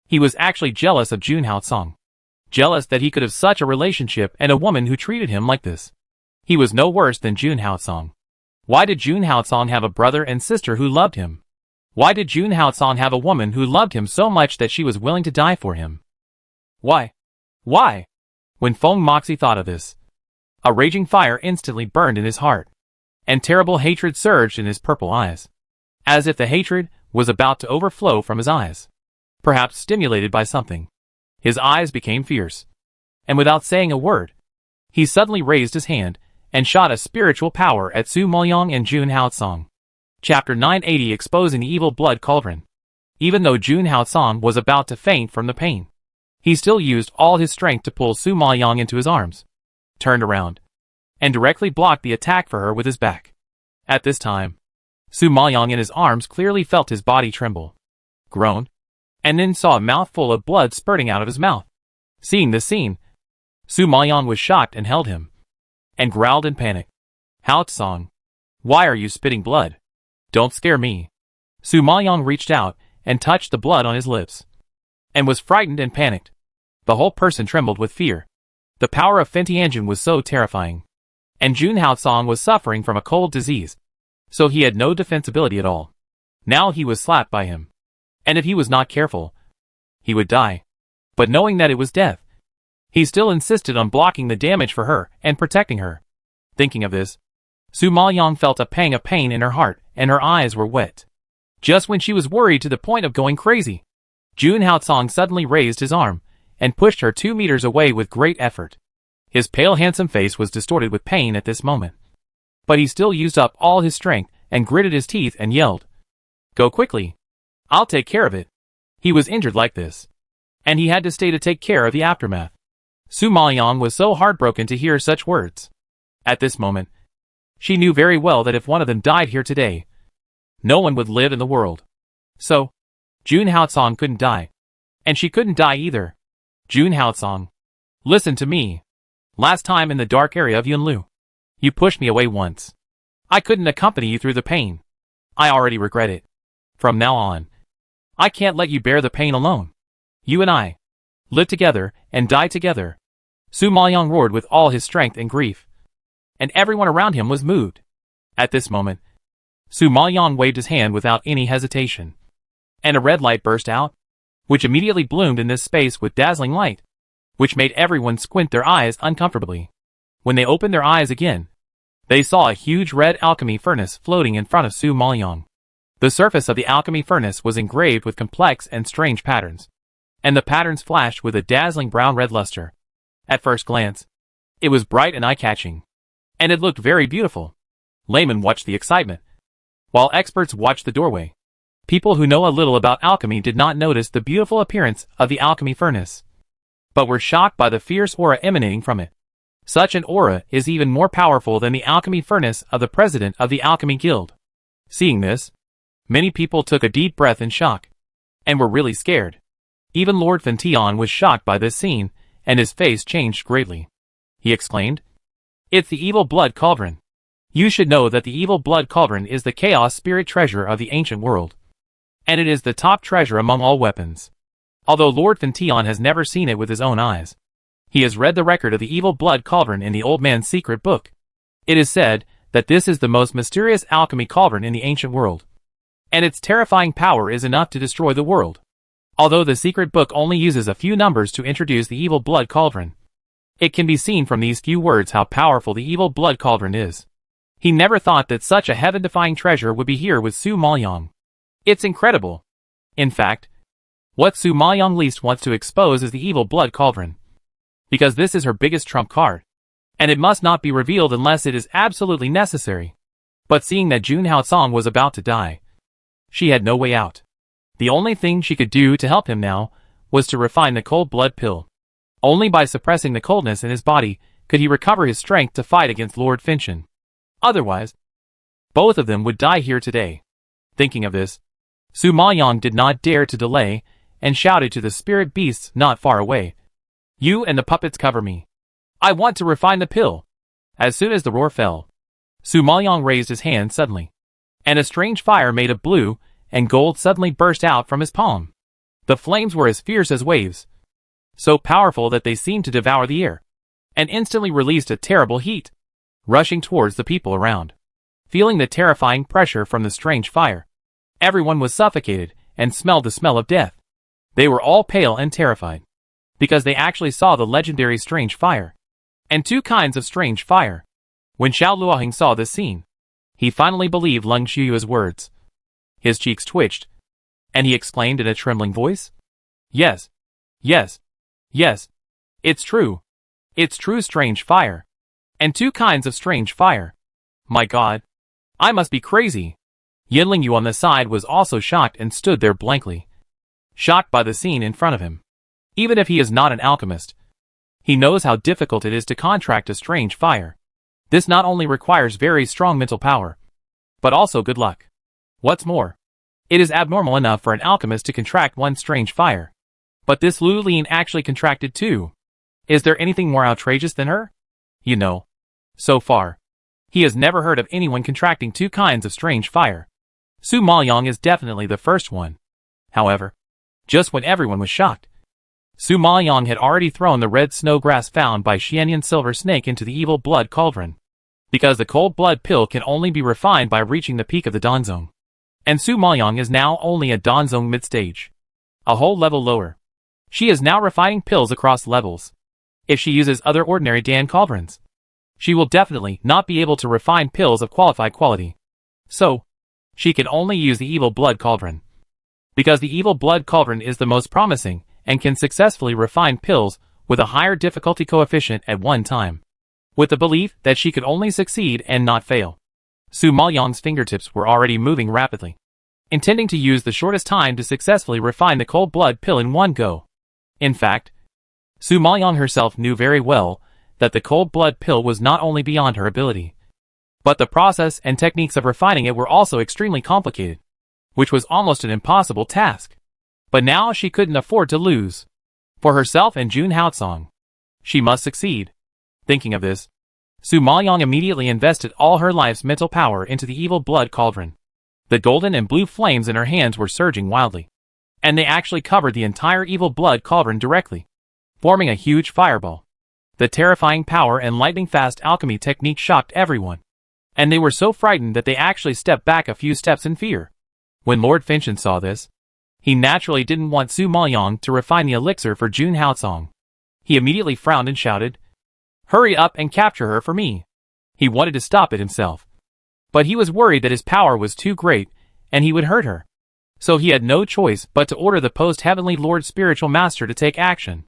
Speaker 1: he was actually jealous of Jun Haocong. Jealous that he could have such a relationship and a woman who treated him like this. He was no worse than Jun Haocong. Why did Jun Haocong have a brother and sister who loved him? Why did Jun Haotsong have a woman who loved him so much that she was willing to die for him? Why? Why? When Feng Moxie thought of this, a raging fire instantly burned in his heart, and terrible hatred surged in his purple eyes, as if the hatred was about to overflow from his eyes. Perhaps stimulated by something, his eyes became fierce, and without saying a word, he suddenly raised his hand and shot a spiritual power at Su Moyang and Jun Haotsong. Chapter 980, Exposing the Evil Blood Cauldron. Even though Jun Haotsong was about to faint from the pain, he still used all his strength to pull Su Moyang into his arms, turned around, and directly blocked the attack for her with his back. At this time, Su Moyang in his arms clearly felt his body tremble, groan, and then saw a mouthful of blood spurting out of his mouth. Seeing this scene, Su Moyang was shocked and held him, and growled in panic. Haotsong, why are you spitting blood? Don't scare me. Su Moyang reached out and touched the blood on his lips, and was frightened and panicked. The whole person trembled with fear. The power of Fentianjin was so terrifying, and Jun Haotsong was suffering from a cold disease, so he had no defensibility at all. Now he was slapped by him, and if he was not careful, he would die. But knowing that it was death, he still insisted on blocking the damage for her and protecting her. Thinking of this, Su Moyang felt a pang of pain in her heart, and her eyes were wet. Just when she was worried to the point of going crazy, Jun Haotsong suddenly raised his arm and pushed her 2 meters away with great effort. His pale handsome face was distorted with pain at this moment, but he still used up all his strength and gritted his teeth and yelled, "Go quickly. I'll take care of it." He was injured like this, and he had to stay to take care of the aftermath. Su Moyang was so heartbroken to hear such words. At this moment, she knew very well that if one of them died here today, no one would live in the world. So, Jun Haotsong couldn't die, and she couldn't die either. Jun Haotsong, listen to me. Last time in the dark area of Yunlu, you pushed me away once. I couldn't accompany you through the pain. I already regret it. From now on, I can't let you bear the pain alone. You and I live together and die together. Su Moyang roared with all his strength and grief, and everyone around him was moved. At this moment, Su Moyang waved his hand without any hesitation, and a red light burst out, which immediately bloomed in this space with dazzling light, which made everyone squint their eyes uncomfortably. When they opened their eyes again, they saw a huge red alchemy furnace floating in front of Su Moyang. The surface of the alchemy furnace was engraved with complex and strange patterns, and the patterns flashed with a dazzling brown-red luster. At first glance, it was bright and eye-catching, and it looked very beautiful. Laymen watched the excitement, while experts watched the doorway. People who know a little about alchemy did not notice the beautiful appearance of the alchemy furnace, but were shocked by the fierce aura emanating from it. Such an aura is even more powerful than the alchemy furnace of the president of the Alchemy Guild. Seeing this, many people took a deep breath in shock, and were really scared. Even Lord Fentian was shocked by this scene, and his face changed greatly. He exclaimed, "It's the evil blood cauldron. You should know that the evil blood cauldron is the chaos spirit treasure of the ancient world, and it is the top treasure among all weapons." Although Lord Fentian has never seen it with his own eyes, he has read the record of the evil blood cauldron in the old man's secret book. It is said that this is the most mysterious alchemy cauldron in the ancient world, and its terrifying power is enough to destroy the world. Although the secret book only uses a few numbers to introduce the evil blood cauldron, it can be seen from these few words how powerful the evil blood cauldron is. He never thought that such a heaven-defying treasure would be here with Su Moyang. It's incredible. In fact, what Su Moyang least wants to expose is the evil blood cauldron, because this is her biggest trump card, and it must not be revealed unless it is absolutely necessary. But seeing that Jun Haotsong was about to die, she had no way out. The only thing she could do to help him now was to refine the cold blood pill. Only by suppressing the coldness in his body could he recover his strength to fight against Lord Finchen. Otherwise, both of them would die here today. Thinking of this, Su Moyang did not dare to delay, and shouted to the spirit beasts not far away, "You and the puppets cover me. I want to refine the pill." As soon as the roar fell, Su Moyang raised his hand suddenly, and a strange fire made of blue and gold suddenly burst out from his palm. The flames were as fierce as waves, so powerful that they seemed to devour the air, and instantly released a terrible heat, rushing towards the people around. Feeling the terrifying pressure from the strange fire, Everyone was suffocated and smelled the smell of death. They were all pale and terrified, because they actually saw the legendary strange fire. And two kinds of strange fire. When Xiao Luoheng saw this scene, he finally believed Leng Shuyu's words. His cheeks twitched, and he exclaimed in a trembling voice, "Yes, yes, yes, it's true. It's true strange fire. And two kinds of strange fire. My God, I must be crazy." Yin Lingyu on the side was also shocked and stood there blankly, shocked by the scene in front of him. Even if he is not an alchemist, he knows how difficult it is to contract a strange fire. This not only requires very strong mental power, but also good luck. What's more, it is abnormal enough for an alchemist to contract one strange fire. But this Lu Lin actually contracted two. Is there anything more outrageous than her? You know, so far, he has never heard of anyone contracting two kinds of strange fire. Su Maoyang is definitely the first one. However, just when everyone was shocked, Su Maoyang had already thrown the red snow grass found by Xianyan Silver Snake into the evil blood cauldron. Because the cold blood pill can only be refined by reaching the peak of the Danzong. And Su Maoyang is now only a Danzong mid-stage. A whole level lower. She is now refining pills across levels. If she uses other ordinary Dan cauldrons, she will definitely not be able to refine pills of qualified quality. So, she can only use the evil blood cauldron. Because the evil blood cauldron is the most promising and can successfully refine pills with a higher difficulty coefficient at one time. With the belief that she could only succeed and not fail, Su Maoyang's fingertips were already moving rapidly, intending to use the shortest time to successfully refine the cold blood pill in one go. In fact, Su Maoyang herself knew very well that the cold blood pill was not only beyond her ability, but the process and techniques of refining it were also extremely complicated, which was almost an impossible task. But now she couldn't afford to lose. For herself and Jun Haotsong, she must succeed. Thinking of this, Su Maoyang immediately invested all her life's mental power into the evil blood cauldron. The golden and blue flames in her hands were surging wildly, and they actually covered the entire evil blood cauldron directly, forming a huge fireball. The terrifying power and lightning-fast alchemy technique shocked everyone, and they were so frightened that they actually stepped back a few steps in fear. When Lord Finchen saw this, he naturally didn't want Su Maoyang to refine the elixir for Jun Haotsong. He immediately frowned and shouted, "Hurry up and capture her for me." He wanted to stop it himself, but he was worried that his power was too great and he would hurt her. So he had no choice but to order the post-heavenly Lord Spiritual Master to take action.